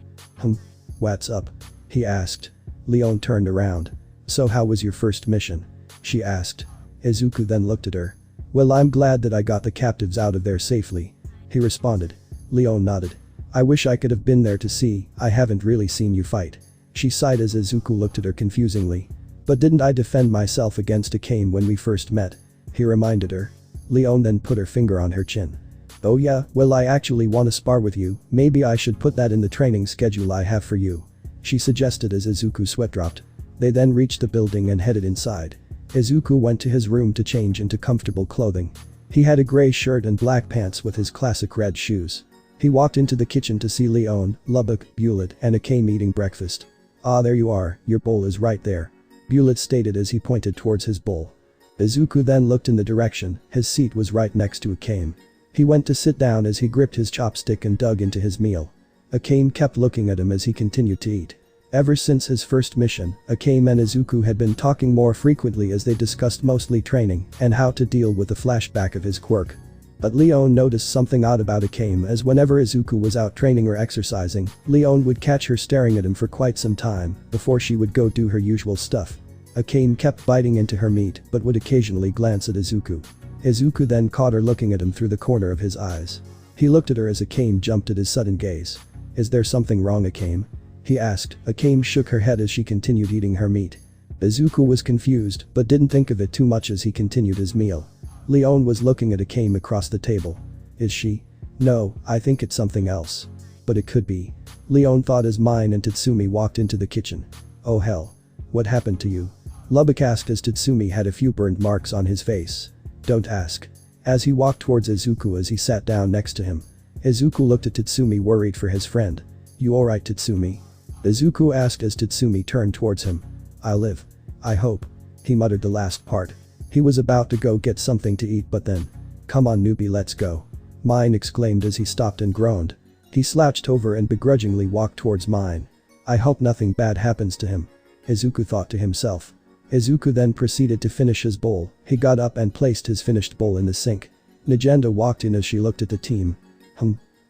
What's up? He asked. Leon turned around. So how was your first mission? She asked. Izuku then looked at her. Well, I'm glad that I got the captives out of there safely. He responded. Leon nodded. I wish I could have been there to see, I haven't really seen you fight. She sighed as Izuku looked at her confusingly. But didn't I defend myself against Akame when we first met? He reminded her. Leon then put her finger on her chin. Oh yeah, well, I actually want to spar with you, maybe I should put that in the training schedule I have for you. She suggested as Izuku's sweat dropped. They then reached the building and headed inside. Izuku went to his room to change into comfortable clothing. He had a gray shirt and black pants with his classic red shoes. He walked into the kitchen to see Leon, Lubbock, Bullet, and Akame eating breakfast. Ah, there you are, your bowl is right there. Bullet stated as he pointed towards his bowl. Izuku then looked in the direction, his seat was right next to Akame. He went to sit down as he gripped his chopstick and dug into his meal. Akame kept looking at him as he continued to eat. Ever since his first mission, Akame and Izuku had been talking more frequently as they discussed mostly training and how to deal with the flashback of his quirk. But Leon noticed something odd about Akame, as whenever Izuku was out training or exercising, Leon would catch her staring at him for quite some time before she would go do her usual stuff. Akame kept biting into her meat but would occasionally glance at Izuku. Izuku then caught her looking at him through the corner of his eyes. He looked at her as Akame jumped at his sudden gaze. Is there something wrong, Akame? He asked. Akame shook her head as she continued eating her meat. Izuku was confused but didn't think of it too much as he continued his meal. Leon was looking at Akame across the table. Is she? No, I think it's something else. But it could be. Leon thought as Mine and Tatsumi walked into the kitchen. Oh hell. What happened to you? Lubbock asked as Tatsumi had a few burned marks on his face. Don't ask. As he walked towards Izuku as he sat down next to him. Izuku looked at Tatsumi, worried for his friend. You alright, Tatsumi? Izuku asked as Tatsumi turned towards him. I'll live. I hope. He muttered the last part. He was about to go get something to eat but then. Come on newbie, let's go. Mine exclaimed as he stopped and groaned. He slouched over and begrudgingly walked towards Mine. I hope nothing bad happens to him. Izuku thought to himself. Izuku then proceeded to finish his bowl. He got up and placed his finished bowl in the sink. Nagenda walked in as she looked at the team.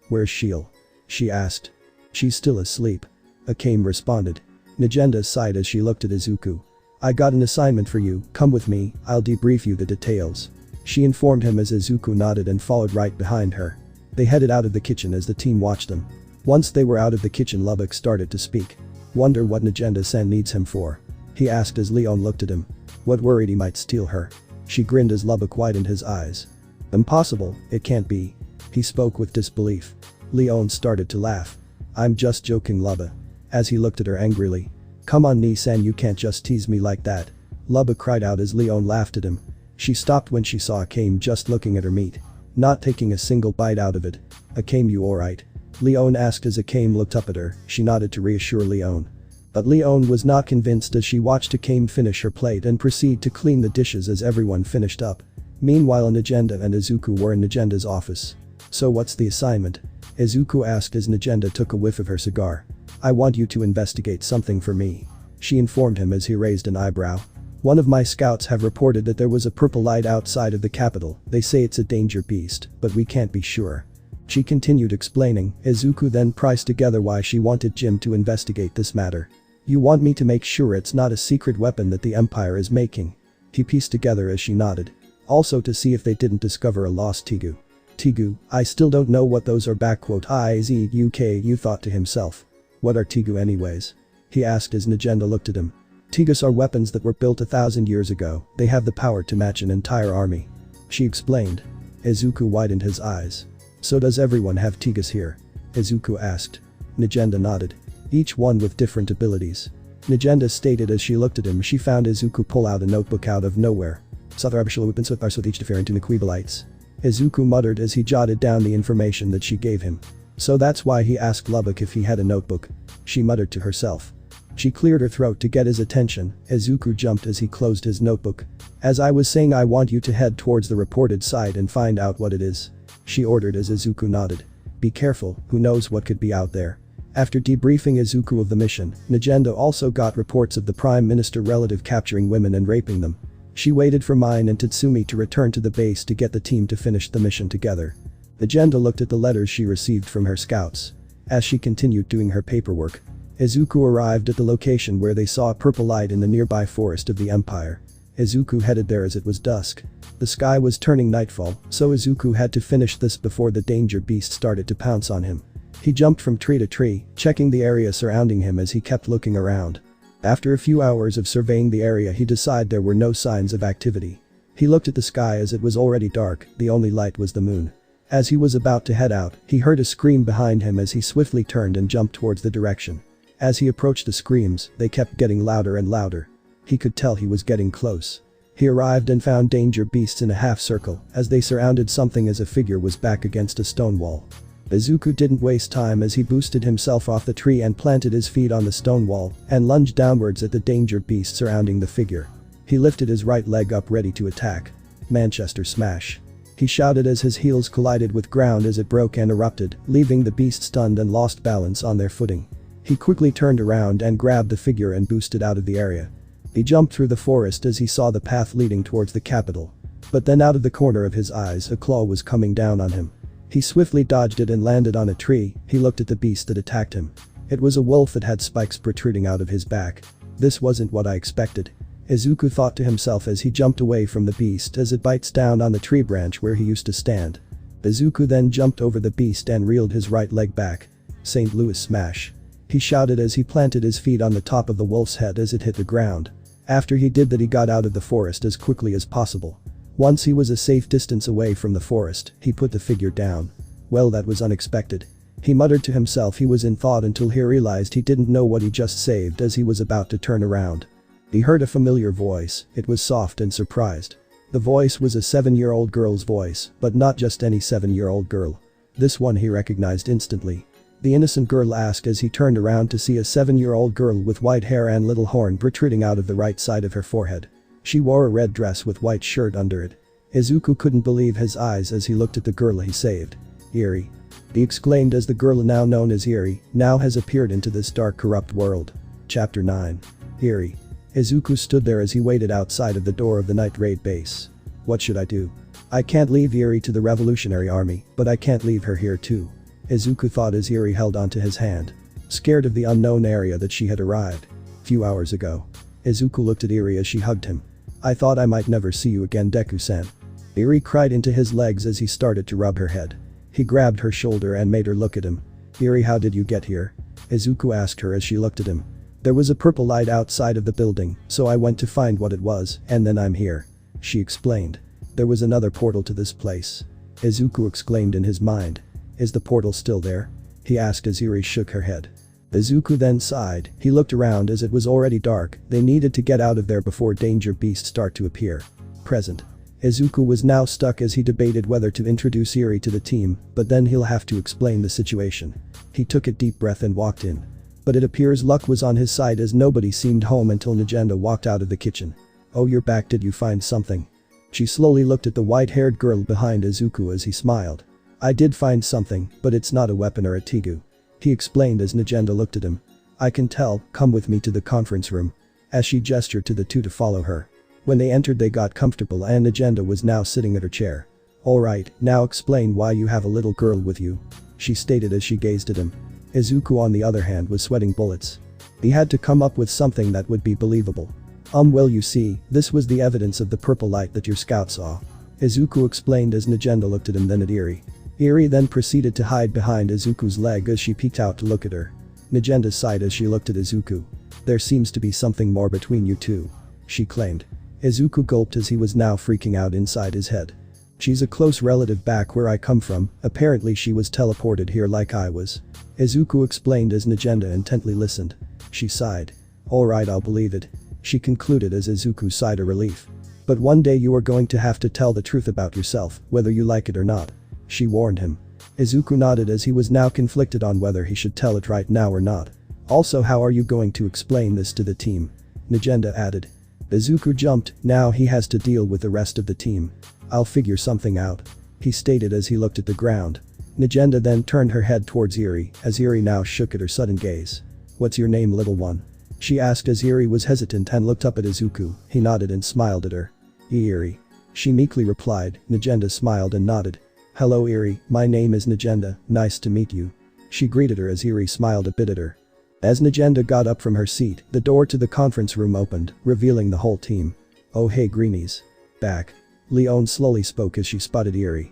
Where's Shiel? She asked. She's still asleep. Akame responded. Nagenda sighed as she looked at Izuku. I got an assignment for you, come with me, I'll debrief you the details. She informed him as Izuku nodded and followed right behind her. They headed out of the kitchen as the team watched them. Once they were out of the kitchen, Lubbock started to speak. Wonder what Nagenda-san needs him for? He asked as Leon looked at him. What, worried he might steal her? She grinned as Lubbock widened his eyes. Impossible, it can't be. He spoke with disbelief. Leon started to laugh. I'm just joking, Lubbock. As he looked at her angrily. Come on Nii-san, you can't just tease me like that. Lubbock cried out as Leon laughed at him. She stopped when she saw Akame just looking at her meat. Not taking a single bite out of it. Akame, you alright? Leon asked as Akame looked up at her. She nodded to reassure Leon. But Leon was not convinced as she watched Akame finish her plate and proceed to clean the dishes as everyone finished up. Meanwhile, Nagenda and Izuku were in Nagenda's office. So what's the assignment? Izuku asked as Nagenda took a whiff of her cigar. I want you to investigate something for me. She informed him as he raised an eyebrow. One of my scouts have reported that there was a purple light outside of the capital. They say it's a danger beast, but we can't be sure. She continued explaining. Izuku then pieced together why she wanted Jim to investigate this matter. You want me to make sure it's not a secret weapon that the Empire is making? He pieced together as she nodded. Also to see if they didn't discover a lost Tegu. Tegu, I still don't know what those are Izuku thought to himself. What are Tegu anyways? He asked as Negenda looked at him. Tegus are weapons that were built 1,000 years ago, they have the power to match an entire army. She explained. Izuku widened his eyes. So does everyone have Tegus here? Izuku asked. Negenda nodded. Each one with different abilities. Negenda stated as she looked at him. She found Izuku pull out a notebook out of nowhere. Satharabishal weapons with each different to Niquibalites. Izuku muttered as he jotted down the information that she gave him. So that's why he asked Lubbock if he had a notebook. She muttered to herself. She cleared her throat to get his attention. Izuku jumped as he closed his notebook. As I was saying, I want you to head towards the reported site and find out what it is. She ordered as Izuku nodded. Be careful, who knows what could be out there. After debriefing Izuku of the mission, Negenda also got reports of the Prime Minister relative capturing women and raping them. She waited for Mine and Tatsumi to return to the base to get the team to finish the mission together. Negenda looked at the letters she received from her scouts. As she continued doing her paperwork, Izuku arrived at the location where they saw a purple light in the nearby forest of the Empire. Izuku headed there as it was dusk. The sky was turning nightfall, so Izuku had to finish this before the danger beast started to pounce on him. He jumped from tree to tree, checking the area surrounding him as he kept looking around. After a few hours of surveying the area, he decided there were no signs of activity. He looked at the sky as it was already dark, the only light was the moon. As he was about to head out, he heard a scream behind him as he swiftly turned and jumped towards the direction. As he approached the screams, they kept getting louder and louder. He could tell he was getting close. He arrived and found danger beasts in a half circle as they surrounded something as a figure was back against a stone wall. Izuku didn't waste time as he boosted himself off the tree and planted his feet on the stone wall and lunged downwards at the danger beast surrounding the figure. He lifted his right leg up ready to attack. Manchester smash. He shouted as his heels collided with ground as it broke and erupted, leaving the beast stunned and lost balance on their footing. He quickly turned around and grabbed the figure and boosted out of the area. He jumped through the forest as he saw the path leading towards the capital. But then out of the corner of his eyes, a claw was coming down on him. He swiftly dodged it and landed on a tree. He looked at the beast that attacked him. It was a wolf that had spikes protruding out of his back. This wasn't what I expected. Izuku thought to himself as he jumped away from the beast as it bites down on the tree branch where he used to stand. Izuku then jumped over the beast and reeled his right leg back. St. Louis smash. He shouted as he planted his feet on the top of the wolf's head as it hit the ground. After he did that, he got out of the forest as quickly as possible. Once he was a safe distance away from the forest, he put the figure down. Well, that was unexpected. He muttered to himself. He was in thought until he realized he didn't know what he just saved as he was about to turn around. He heard a familiar voice. It was soft and surprised. The voice was a 7-year-old girl's voice, but not just any 7-year-old girl. This one he recognized instantly. The innocent girl asked as he turned around to see a 7-year-old girl with white hair and little horn protruding out of the right side of her forehead. She wore a red dress with white shirt under it. Izuku couldn't believe his eyes as he looked at the girl he saved. Eerie. He exclaimed as the girl now known as Eerie now has appeared into this dark, corrupt world. Chapter 9. Eerie. Izuku stood there as he waited outside of the door of the night raid base. What should I do? I can't leave Eerie to the Revolutionary Army, but I can't leave her here too. Izuku thought as Eerie held onto his hand. Scared of the unknown area that she had arrived. Few hours ago. Izuku looked at Eerie as she hugged him. I thought I might never see you again, Deku-san. Eerie cried into his legs as he started to rub her head. He grabbed her shoulder and made her look at him. Eerie, how did you get here? Izuku asked her as she looked at him. There was a purple light outside of the building, so I went to find what it was, and then I'm here. She explained. There was another portal to this place. Izuku exclaimed in his mind. Is the portal still there? He asked as Eerie shook her head. Izuku then sighed. He looked around as it was already dark. They needed to get out of there before danger beasts start to appear. Present. Izuku was now stuck as he debated whether to introduce Eerie to the team, but then he'll have to explain the situation. He took a deep breath and walked in. But it appears luck was on his side as nobody seemed home until Negenda walked out of the kitchen. Oh, you're back, did you find something? She slowly looked at the white-haired girl behind Izuku as he smiled. I did find something, but it's not a weapon or a Tegu. He explained as Negenda looked at him. I can tell, come with me to the conference room. As she gestured to the two to follow her. When they entered, they got comfortable and Negenda was now sitting at her chair. Alright, now explain why you have a little girl with you. She stated as she gazed at him. Izuku on the other hand was sweating bullets. He had to come up with something that would be believable. Well you see, this was the evidence of the purple light that your scout saw. Izuku explained as Najenda looked at him then at Eri. Eri then proceeded to hide behind Izuku's leg as she peeked out to look at her. Najenda sighed as she looked at Izuku. There seems to be something more between you two, she claimed. Izuku gulped as he was now freaking out inside his head. She's a close relative back where I come from, apparently she was teleported here like I was. Izuku explained as Najenda intently listened. She sighed. Alright, I'll believe it, she concluded as Izuku sighed a relief. But one day you are going to have to tell the truth about yourself, whether you like it or not, she warned him. Izuku nodded as he was now conflicted on whether he should tell it right now or not. Also, how are you going to explain this to the team? Najenda added. Izuku jumped, now he has to deal with the rest of the team. I'll figure something out, he stated as he looked at the ground. Najenda then turned her head towards Eri, as Eri now shook at her sudden gaze. What's your name, little one? She asked as Eri was hesitant and looked up at Izuku. He nodded and smiled at her. Eri. She meekly replied. Najenda smiled and nodded. Hello Eri, my name is Najenda, nice to meet you. She greeted her as Eri smiled a bit at her. As Najenda got up from her seat, the door to the conference room opened, revealing the whole team. Oh hey greenies. Back. Leon slowly spoke as she spotted Eri.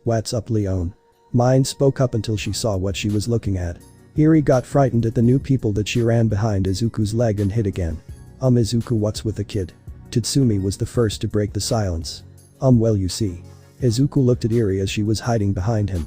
What's up Leon? Mine spoke up until she saw what she was looking at. Eri got frightened at the new people that she ran behind Izuku's leg and hid again. Izuku, what's with the kid? Tatsumi was the first to break the silence. Well you see. Izuku looked at Eri as she was hiding behind him.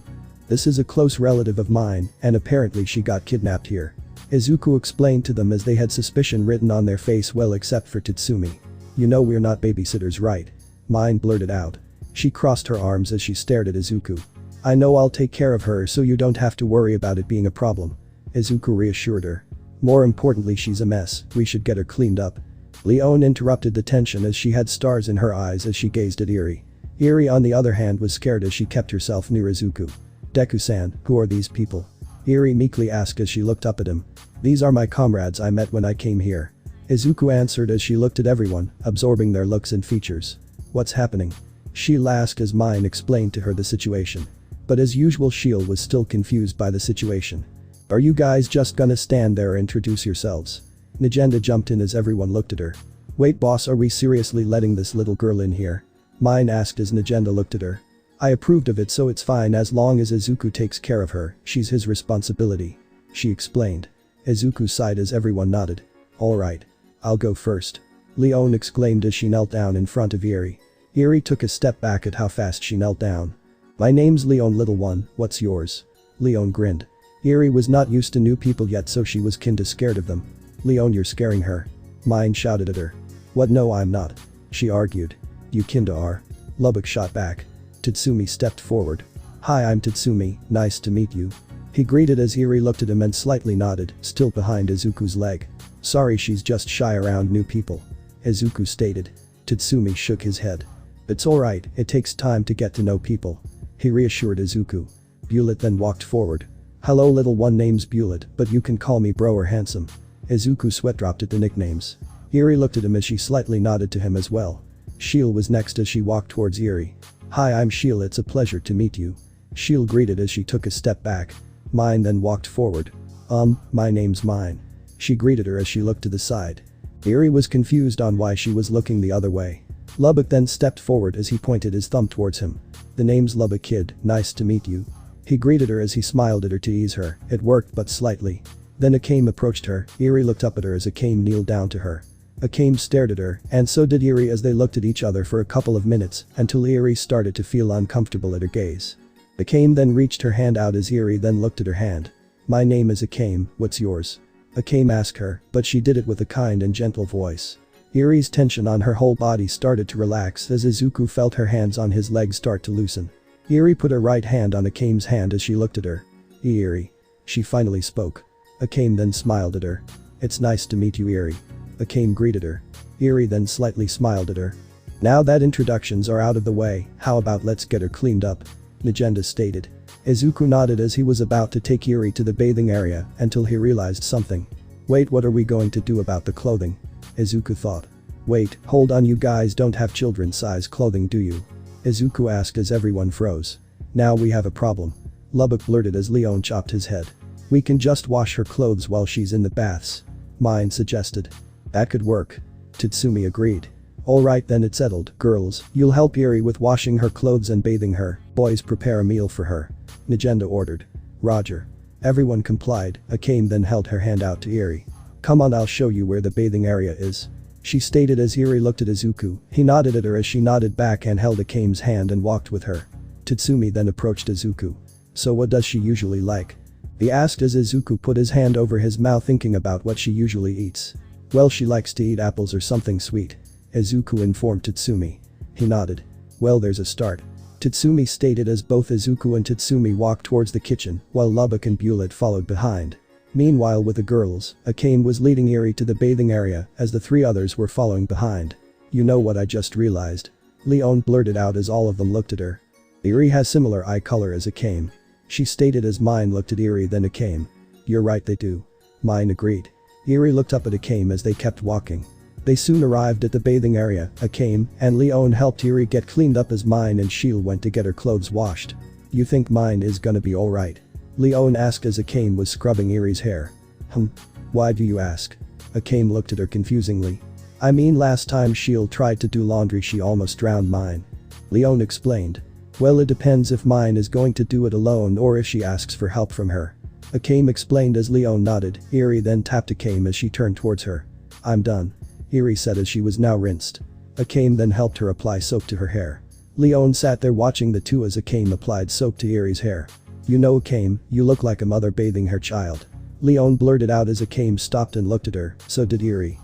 This is a close relative of mine, and apparently she got kidnapped here. Izuku explained to them as they had suspicion written on their face, well except for Tatsumi. You know we're not babysitters, right? Mine blurted out. She crossed her arms as she stared at Izuku. I know, I'll take care of her so you don't have to worry about it being a problem, Izuku reassured her. More importantly, she's a mess, we should get her cleaned up. Leon interrupted the tension as she had stars in her eyes as she gazed at Eri. Eri on the other hand was scared as she kept herself near Izuku. Deku-san, who are these people? Eri meekly asked as she looked up at him. These are my comrades I met when I came here. Izuku answered as she looked at everyone, absorbing their looks and features. What's happening? She asked as Mine explained to her the situation. But as usual, Shield was still confused by the situation. Are you guys just gonna stand there or introduce yourselves? Najenda jumped in as everyone looked at her. Wait boss, are we seriously letting this little girl in here? Mine asked as Najenda looked at her. I approved of it, so it's fine as long as Izuku takes care of her, she's his responsibility, she explained. Izuku sighed as everyone nodded. Alright. I'll go first, Leon exclaimed as she knelt down in front of Eri. Eri took a step back at how fast she knelt down. My name's Leon, little one, what's yours? Leon grinned. Eri was not used to new people yet, so she was kinda scared of them. Leon, you're scaring her. Mine shouted at her. What, no I'm not, she argued. You kinda are. Lubbock shot back. Tatsumi stepped forward. Hi, I'm Tatsumi, nice to meet you. He greeted as Eri looked at him and slightly nodded, still behind Izuku's leg. Sorry, she's just shy around new people, Izuku stated. Tatsumi shook his head. It's alright, it takes time to get to know people, he reassured Izuku. Bullet then walked forward. Hello little one, name's Bullet, but you can call me bro or handsome. Izuku sweat dropped at the nicknames. Eri looked at him as she slightly nodded to him as well. Shield was next as she walked towards Eri. Hi, I'm Shield, it's a pleasure to meet you, Shield greeted as she took a step back. Mine then walked forward. My name's Mine, she greeted her as she looked to the side. Eri was confused on why she was looking the other way. Lubbock then stepped forward as he pointed his thumb towards him. The name's Lubbock kid, nice to meet you, he greeted her as he smiled at her to ease her. It worked but slightly. Then Akame approached her. Eri looked up at her as Akame kneeled down to her. Akame stared at her, and so did Eri as they looked at each other for a couple of minutes until Eri started to feel uncomfortable at her gaze. Akame then reached her hand out as Eri then looked at her hand. My name is Akame, what's yours? Akame asked her, but she did it with a kind and gentle voice. Eri's tension on her whole body started to relax as Izuku felt her hands on his legs start to loosen. Eri put her right hand on Akame's hand as she looked at her. Eri. She finally spoke. Akame then smiled at her. It's nice to meet you, Eri. Akame greeted her. Eri then slightly smiled at her. Now that introductions are out of the way, how about let's get her cleaned up? Najenda stated. Izuku nodded as he was about to take Eri to the bathing area until he realized something. Wait, what are we going to do about the clothing? Izuku thought. Wait, hold on, you guys don't have children's-size clothing, do you? Izuku asked as everyone froze. Now we have a problem, Lubbock blurted as Leon chopped his head. We can just wash her clothes while she's in the baths. Mine suggested. That could work. Tatsumi agreed. Alright then, it's settled. Girls, you'll help Eri with washing her clothes and bathing her. Boys, prepare a meal for her. Nagenda ordered. Roger. Everyone complied. Akame then held her hand out to Eri. Come on, I'll show you where the bathing area is. She stated as Eri looked at Izuku. He nodded at her as she nodded back and held Akame's hand and walked with her. Tatsumi then approached Izuku. So what does she usually like? He asked as Izuku put his hand over his mouth, thinking about what she usually eats. Well, she likes to eat apples or something sweet. Izuku informed Tatsumi. He nodded. Well, there's a start. Tatsumi stated as both Izuku and Tatsumi walked towards the kitchen while Lubbock and Bullet followed behind. Meanwhile, with the girls, Akame was leading Eri to the bathing area as the three others were following behind. You know what I just realized? Leon blurted out as all of them looked at her. Eri has similar eye color as Akame. She stated as Mine looked at Eri then Akame. You're right, they do. Mine agreed. Eri looked up at Akame as they kept walking. They soon arrived at the bathing area. Akame and Leon helped Eri get cleaned up as Mine and Shield went to get her clothes washed. You think Mine is gonna be alright? Leon asked as Akame was scrubbing Eri's hair. Why do you ask? Akame looked at her confusingly. I mean, last time Shield tried to do laundry she almost drowned Mine. Leon explained. Well, it depends if Mine is going to do it alone or if she asks for help from her. Akame explained as Leon nodded. Eri then tapped Akame as she turned towards her. I'm done. Eri said as she was now rinsed. Akame then helped her apply soap to her hair. Leon sat there watching the two as Akame applied soap to Eri's hair. You know, Akame, you look like a mother bathing her child. Leon blurted out as Akame stopped and looked at her. So did Eri.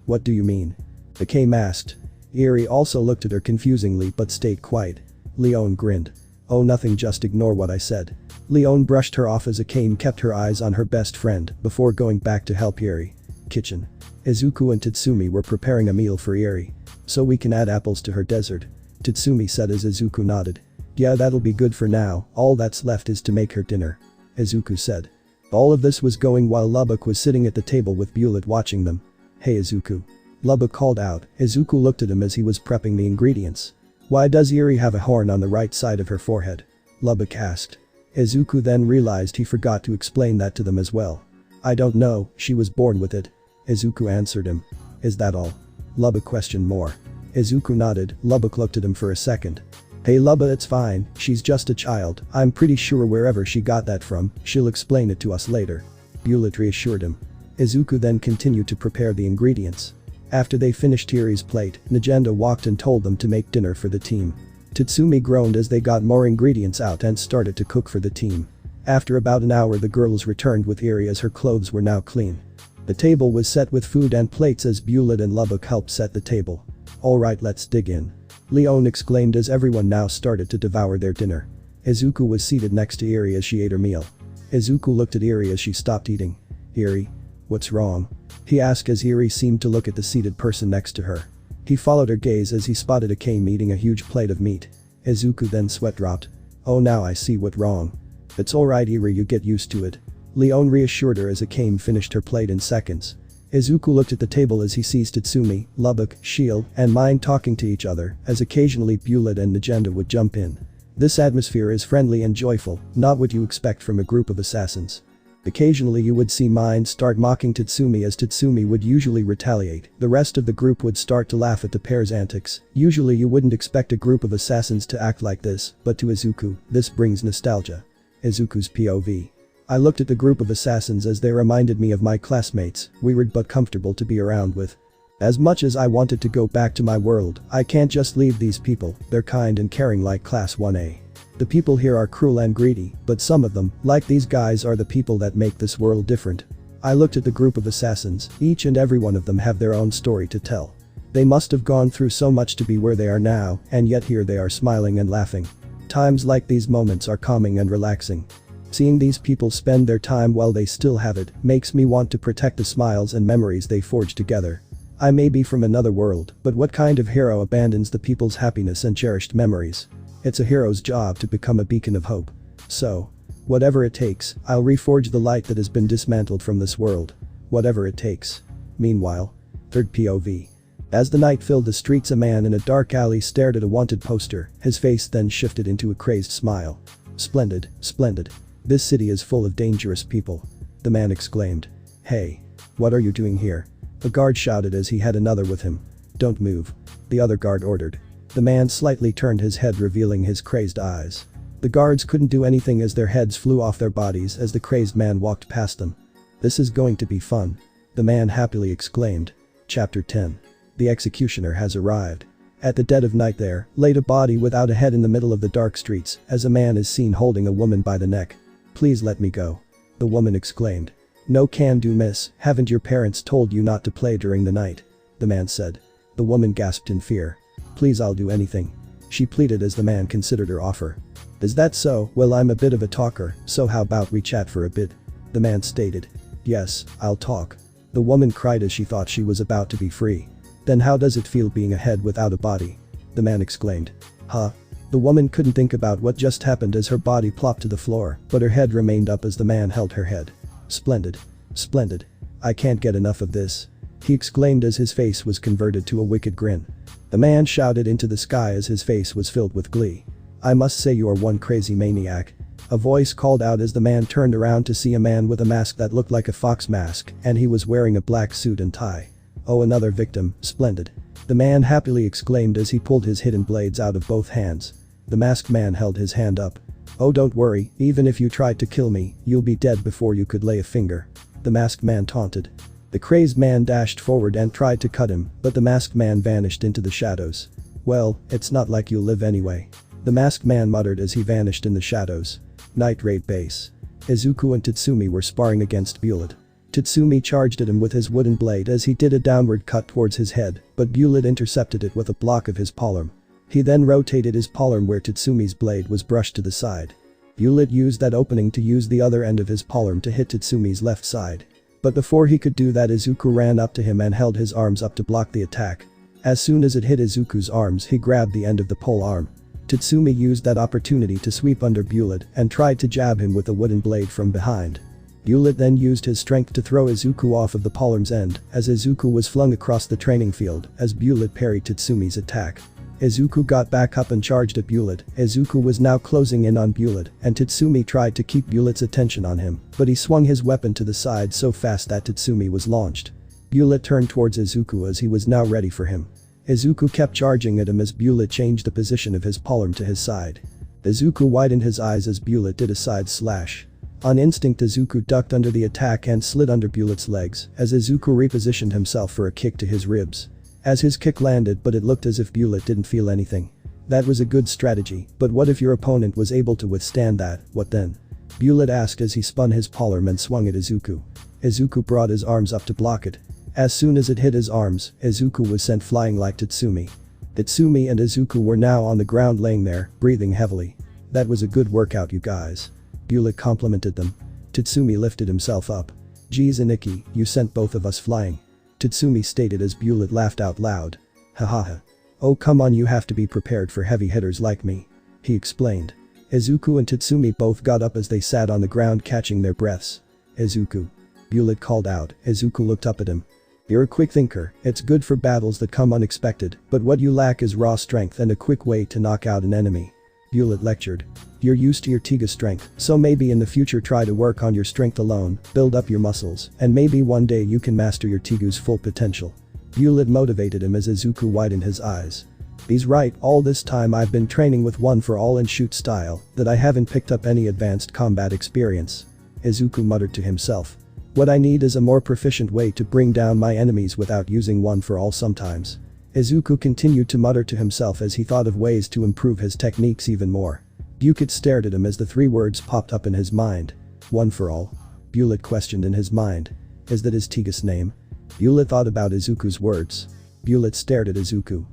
What do you mean? Akame asked. Eri also looked at her confusingly but stayed quiet. Leon grinned. Oh, nothing, just ignore what I said. Leon brushed her off as Akame kept her eyes on her best friend before going back to help Eri. Kitchen. Izuku and Tatsumi were preparing a meal for Eri. So we can add apples to her dessert. Tatsumi said as Izuku nodded. Yeah, that'll be good for now, all that's left is to make her dinner. Izuku said. All of this was going while Lubbock was sitting at the table with Bullet watching them. Hey Izuku. Lubbock called out. Izuku looked at him as he was prepping the ingredients. Why does Eri have a horn on the right side of her forehead? Lubbock asked. Izuku then realized he forgot to explain that to them as well. I don't know, she was born with it. Izuku answered him. Is that all? Lubbock questioned more. Izuku nodded. Lubbock looked at him for a second. Hey Lubba, it's fine, she's just a child, I'm pretty sure wherever she got that from, she'll explain it to us later. Bullet reassured him. Izuku then continued to prepare the ingredients. After they finished Eri's plate, Nagenda walked and told them to make dinner for the team. Tatsumi groaned as they got more ingredients out and started to cook for the team. After about an hour, the girls returned with Eri as her clothes were now clean. The table was set with food and plates as Bullet and Lubbock helped set the table. Alright, let's dig in. Leon exclaimed as everyone now started to devour their dinner. Izuku was seated next to Eri as she ate her meal. Izuku looked at Eri as she stopped eating. Eri? What's wrong? He asked as Eri seemed to look at the seated person next to her. He followed her gaze as he spotted Akame eating a huge plate of meat. Izuku then sweat dropped. Oh, now I see what's wrong. It's alright Eri, you get used to it. Leon reassured her as Akame finished her plate in seconds. Izuku looked at the table as he sees Tatsumi, Lubbock, Shield, and Mine talking to each other as occasionally Bullet and Nagenda would jump in. This atmosphere is friendly and joyful, not what you expect from a group of assassins. Occasionally you would see Mine start mocking Tatsumi as Tatsumi would usually retaliate. The rest of the group would start to laugh at the pair's antics. Usually you wouldn't expect a group of assassins to act like this, but to Izuku, this brings nostalgia. Izuku's POV. I looked at the group of assassins as they reminded me of my classmates, weird but comfortable to be around with. As much as I wanted to go back to my world, I can't just leave these people, they're kind and caring like Class 1A. The people here are cruel and greedy, but some of them, like these guys, are the people that make this world different. I looked at the group of assassins, each and every one of them have their own story to tell. They must have gone through so much to be where they are now, and yet here they are smiling and laughing. Times like these moments are calming and relaxing. Seeing these people spend their time while they still have it makes me want to protect the smiles and memories they forged together. I may be from another world, but what kind of hero abandons the people's happiness and cherished memories? It's a hero's job to become a beacon of hope. So, whatever it takes, I'll reforge the light that has been dismantled from this world. Whatever it takes. Meanwhile, third POV. As the night filled the streets, a man in a dark alley stared at a wanted poster, his face then shifted into a crazed smile. Splendid, splendid. This city is full of dangerous people. The man exclaimed. Hey. What are you doing here? A guard shouted as he had another with him. Don't move. The other guard ordered. The man slightly turned his head, revealing his crazed eyes. The guards couldn't do anything as their heads flew off their bodies as the crazed man walked past them. This is going to be fun. The man happily exclaimed. Chapter 10. The executioner has arrived. At the dead of night there laid a body without a head in the middle of the dark streets as a man is seen holding a woman by the neck. Please let me go. The woman exclaimed. No can do, miss, haven't your parents told you not to play during the night? The man said. The woman gasped in fear. Please, I'll do anything. She pleaded as the man considered her offer. Is that so? Well, I'm a bit of a talker, so how about we chat for a bit? The man stated. Yes, I'll talk. The woman cried as she thought she was about to be free. Then how does it feel being a head without a body? The man exclaimed. Huh? The woman couldn't think about what just happened as her body plopped to the floor, but her head remained up as the man held her head. Splendid. Splendid. I can't get enough of this. He exclaimed as his face was converted to a wicked grin. The man shouted into the sky as his face was filled with glee. I must say you are one crazy maniac. A voice called out as the man turned around to see a man with a mask that looked like a fox mask, and he was wearing a black suit and tie. Oh, another victim, splendid. The man happily exclaimed as he pulled his hidden blades out of both hands. The masked man held his hand up. Oh, don't worry, even if you tried to kill me, you'll be dead before you could lay a finger. The masked man taunted. The crazed man dashed forward and tried to cut him, but the masked man vanished into the shadows. Well, it's not like you'll live anyway. The masked man muttered as he vanished in the shadows. Night Raid Base. Izuku and Tatsumi were sparring against Bullet. Tatsumi charged at him with his wooden blade as he did a downward cut towards his head, but Bullet intercepted it with a block of his palm. He then rotated his palm where Tatsumi's blade was brushed to the side. Bullet used that opening to use the other end of his palm to hit Tatsumi's left side. But before he could do that, Izuku ran up to him and held his arms up to block the attack. As soon as it hit Izuku's arms, he grabbed the end of the pole arm. Tatsumi used that opportunity to sweep under Bullet and tried to jab him with a wooden blade from behind. Bullet then used his strength to throw Izuku off of the palm's end as Izuku was flung across the training field as Bullet parried Tatsumi's attack. Izuku got back up and charged at Bullet. Izuku was now closing in on Bullet and Tatsumi tried to keep Bullet's attention on him, but he swung his weapon to the side so fast that Tatsumi was launched. Bullet turned towards Izuku as he was now ready for him. Izuku kept charging at him as Bullet changed the position of his palm to his side. Izuku widened his eyes as Bullet did a side slash. On instinct, Izuku ducked under the attack and slid under Bullet's legs as Izuku repositioned himself for a kick to his ribs. As his kick landed, but it looked as if Bullet didn't feel anything. That was a good strategy, but what if your opponent was able to withstand that, what then? Bullet asked as he spun his palm and swung at Izuku. Izuku brought his arms up to block it. As soon as it hit his arms, Izuku was sent flying like Tatsumi. Tatsumi and Izuku were now on the ground laying there, breathing heavily. That was a good workout, you guys. Bullet complimented them. Tatsumi lifted himself up. Geez, Aniki, you sent both of us flying. Tatsumi stated as Bullet laughed out loud. Hahaha. Oh, come on, you have to be prepared for heavy hitters like me. He explained. Izuku and Tatsumi both got up as they sat on the ground catching their breaths. Izuku. Bullet called out. Izuku looked up at him. You're a quick thinker, it's good for battles that come unexpected, but what you lack is raw strength and a quick way to knock out an enemy. Bullet lectured. You're used to your Tiga strength, so maybe in the future try to work on your strength alone, build up your muscles, and maybe one day you can master your Tigu's full potential. Bullet motivated him as Izuku widened his eyes. He's right, all this time I've been training with one for all and shoot style, that I haven't picked up any advanced combat experience. Izuku muttered to himself. What I need is a more proficient way to bring down my enemies without using one for all sometimes. Izuku continued to mutter to himself as he thought of ways to improve his techniques even more. Bullet stared at him as the three words popped up in his mind. One for all? Bullet questioned in his mind. Is that his Tiga's name? Bullet thought about Izuku's words. Bullet stared at Izuku.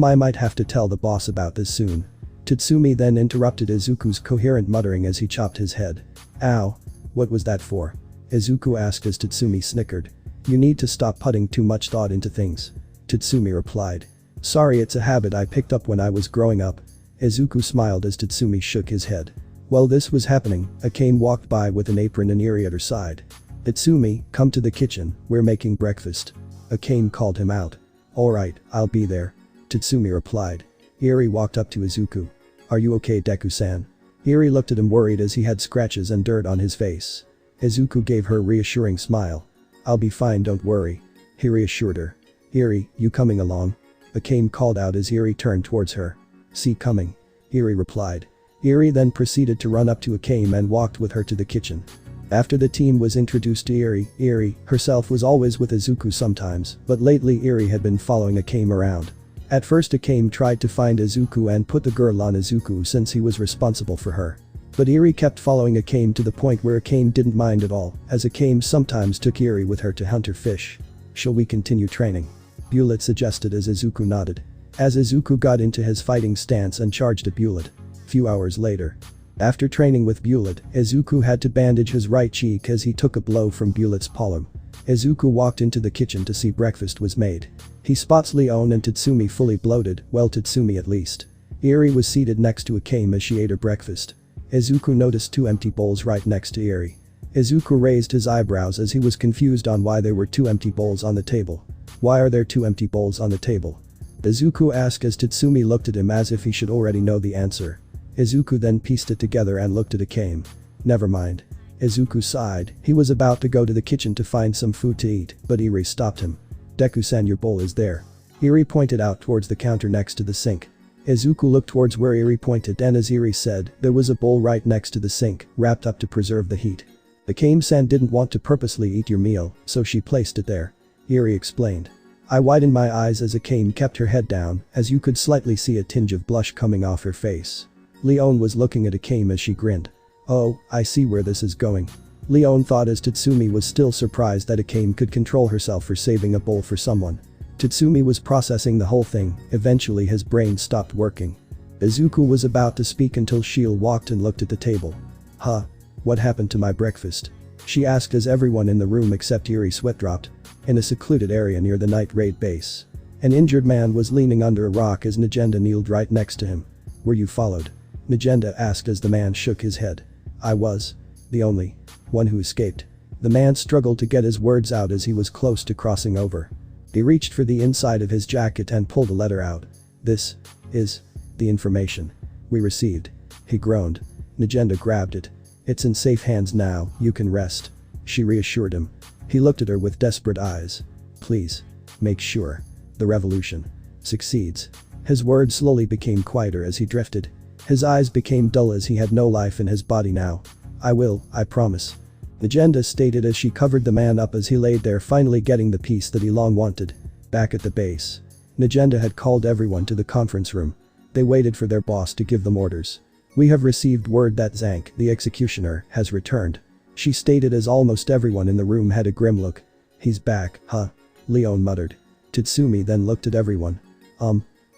I might have to tell the boss about this soon. Tatsumi then interrupted Izuku's coherent muttering as he chopped his head. Ow. What was that for? Izuku asked as Tatsumi snickered. You need to stop putting too much thought into things. Tatsumi replied. Sorry, it's a habit I picked up when I was growing up. Izuku smiled as Tatsumi shook his head. While this was happening, Akame walked by with an apron and Eri at her side. Tatsumi, come to the kitchen, we're making breakfast. Akame called him out. Alright, I'll be there. Tatsumi replied. Eri walked up to Izuku. Are you okay, Deku-san? Eri looked at him worried as he had scratches and dirt on his face. Izuku gave her a reassuring smile. "I'll be fine, don't worry," he reassured her. "Eri, you coming along?" Akame called out as Eri turned towards her. "See coming," Eri replied. Eri then proceeded to run up to Akame and walked with her to the kitchen. After the team was introduced to Eri herself was always with Izuku sometimes, but lately Eri had been following Akame around. At first Akame tried to find Izuku and put the girl on Izuku since he was responsible for her. But Eri kept following Akame to the point where Akame didn't mind at all, as Akame sometimes took Eri with her to hunt her fish. "Shall we continue training?" Bullet suggested as Izuku nodded. As Izuku got into his fighting stance and charged at Bullet. Few hours later. After training with Bullet, Izuku had to bandage his right cheek as he took a blow from Bullet's palm. Izuku walked into the kitchen to see breakfast was made. He spots Leon and Tatsumi fully bloated, well Tatsumi at least. Eri was seated next to Akame as she ate her breakfast. Izuku noticed 2 empty bowls right next to Eri. Izuku raised his eyebrows as he was confused on why there were 2 empty bowls on the table. "Why are there 2 empty bowls on the table?" Izuku asked as Tatsumi looked at him as if he should already know the answer. Izuku then pieced it together and looked at Akame. "Never mind." Izuku sighed. He was about to go to the kitchen to find some food to eat, but Eri stopped him. "Deku-san, your bowl is there." Eri pointed out towards the counter next to the sink. Izuku looked towards where Eri pointed and as Eri said, there was a bowl right next to the sink, wrapped up to preserve the heat. "Akame-san didn't want to purposely eat your meal, so she placed it there," Eri explained. I widened my eyes as Akame kept her head down, as you could slightly see a tinge of blush coming off her face. Leon was looking at Akame as she grinned. "Oh, I see where this is going." Leon thought as Tatsumi was still surprised that Akame could control herself for saving a bowl for someone. Tatsumi was processing the whole thing, eventually his brain stopped working. Izuku was about to speak until Shield walked and looked at the table. "Huh? What happened to my breakfast?" she asked as everyone in the room except Eri sweat dropped. In a secluded area near the night raid base. An injured man was leaning under a rock as Nagenda kneeled right next to him. "Were you followed?" Nagenda asked as the man shook his head. "I was. The only one who escaped." The man struggled to get his words out as he was close to crossing over. He reached for the inside of his jacket and pulled a letter out. "This is the information we received," he groaned. Nagenda grabbed it. "It's in safe hands now, you can rest," she reassured him. He looked at her with desperate eyes. "Please. Make sure the revolution succeeds." His words slowly became quieter as he drifted. His eyes became dull as he had no life in his body now. "I will, I promise," Nagenda stated as she covered the man up as he laid there finally getting the peace that he long wanted. Back at the base. Nagenda had called everyone to the conference room. They waited for their boss to give them orders. "We have received word that Zank, the executioner, has returned," she stated as almost everyone in the room had a grim look. "He's back, huh?" Leon muttered. Tatsumi then looked at everyone.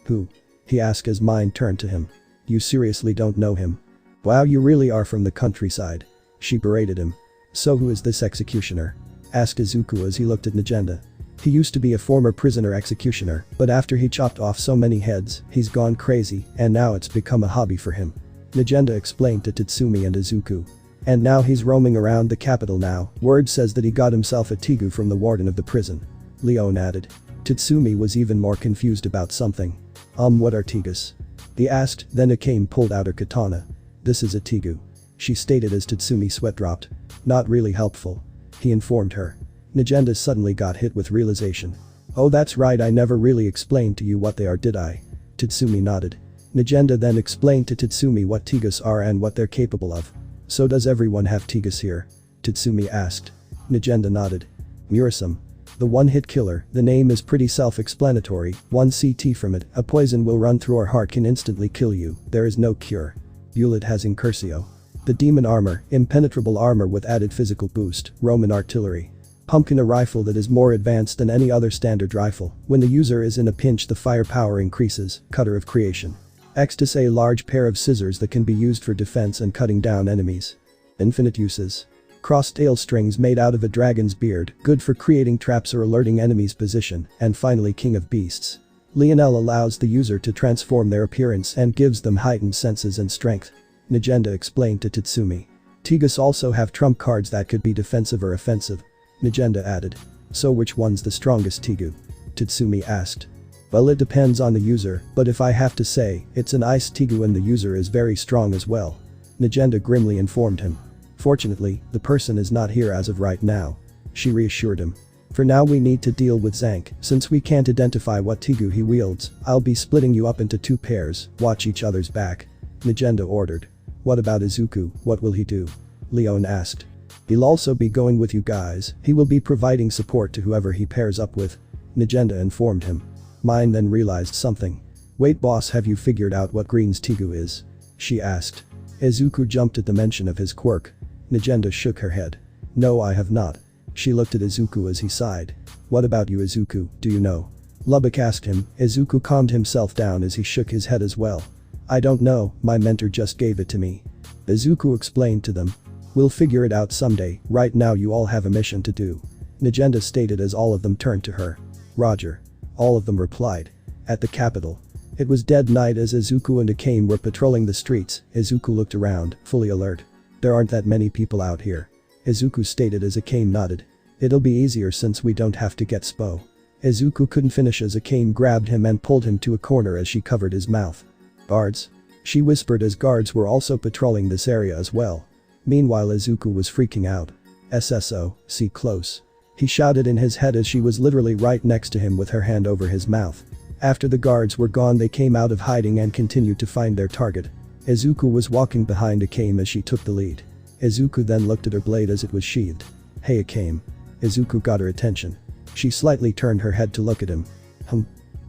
Who?" he asked as mind turned to him. "You seriously don't know him? Wow, you really are from the countryside," she berated him. "So who is this executioner?" asked Izuku as he looked at Nagenda. "He used to be a former prisoner executioner, but after he chopped off so many heads, he's gone crazy and now it's become a hobby for him," Nagenda explained to Tatsumi and Izuku. "And now he's roaming around the capital now, word says that he got himself a tigu from the warden of the prison," Leon added. Tatsumi was even more confused about something. What are tigus?" he asked, then Akame pulled out her katana. "This is a tigu," she stated as Tatsumi sweat dropped. "Not really helpful," he informed her. Nagenda suddenly got hit with realization. "Oh, that's right, I never really explained to you what they are, did I?" Tatsumi nodded. Nagenda then explained to Tatsumi what tigus are and what they're capable of. "So does everyone have tigus here?" Tatsumi asked. Nagenda nodded. "Murasame. The one-hit killer, the name is pretty self-explanatory, 1 CT from it, a poison will run through our heart can instantly kill you, there is no cure." Bullet has Incursio. The demon armor, impenetrable armor with added physical boost, Roman artillery. Pumpkin, a rifle that is more advanced than any other standard rifle, when the user is in a pinch the firepower increases, Cutter of Creation. Ecstasy, a large pair of scissors that can be used for defense and cutting down enemies. Infinite uses. Crossed tail strings made out of a dragon's beard, good for creating traps or alerting enemies' position, and finally King of Beasts. Lionel allows the user to transform their appearance and gives them heightened senses and strength. Nagenda explained to Tatsumi. Tigus also have trump cards that could be defensive or offensive. Nagenda added. "So which one's the strongest tigu?" Tatsumi asked. "Well, it depends on the user, but if I have to say, it's an ice tigu and the user is very strong as well." Nagenda grimly informed him. Fortunately, the person is not here as of right now. She reassured him. For now we need to deal with Zank, since we can't identify what Tigu he wields. I'll be splitting you up into 2 pairs, watch each other's back. Nagenda ordered. What about Izuku, what will he do? Leon asked. He'll also be going with you guys, he will be providing support to whoever he pairs up with. Nagenda informed him. Mine then realized something. Wait boss, have you figured out what Green's Tigu is? She asked. Izuku jumped at the mention of his quirk. Nagenda shook her head. No, I have not. She looked at Izuku as he sighed. What about you Izuku, do you know? Lubbock asked him. Izuku calmed himself down as he shook his head as well. I don't know, my mentor just gave it to me. Izuku explained to them. We'll figure it out someday, right now you all have a mission to do. Nagenda stated as all of them turned to her. Roger. All of them replied. At the capital. It was dead night as Izuku and Akame were patrolling the streets. Izuku looked around, fully alert. There aren't that many people out here. Izuku stated as Akame nodded. It'll be easier since we don't have to get Spo. Izuku couldn't finish as Akame grabbed him and pulled him to a corner as she covered his mouth. Guards? She whispered as guards were also patrolling this area as well. Meanwhile Izuku was freaking out. SSO, see close. He shouted in his head as she was literally right next to him with her hand over his mouth. After the guards were gone they came out of hiding and continued to find their target. Izuku was walking behind Akame as she took the lead. Izuku then looked at her blade as it was sheathed. Hey Akame. Izuku got her attention. She slightly turned her head to look at him.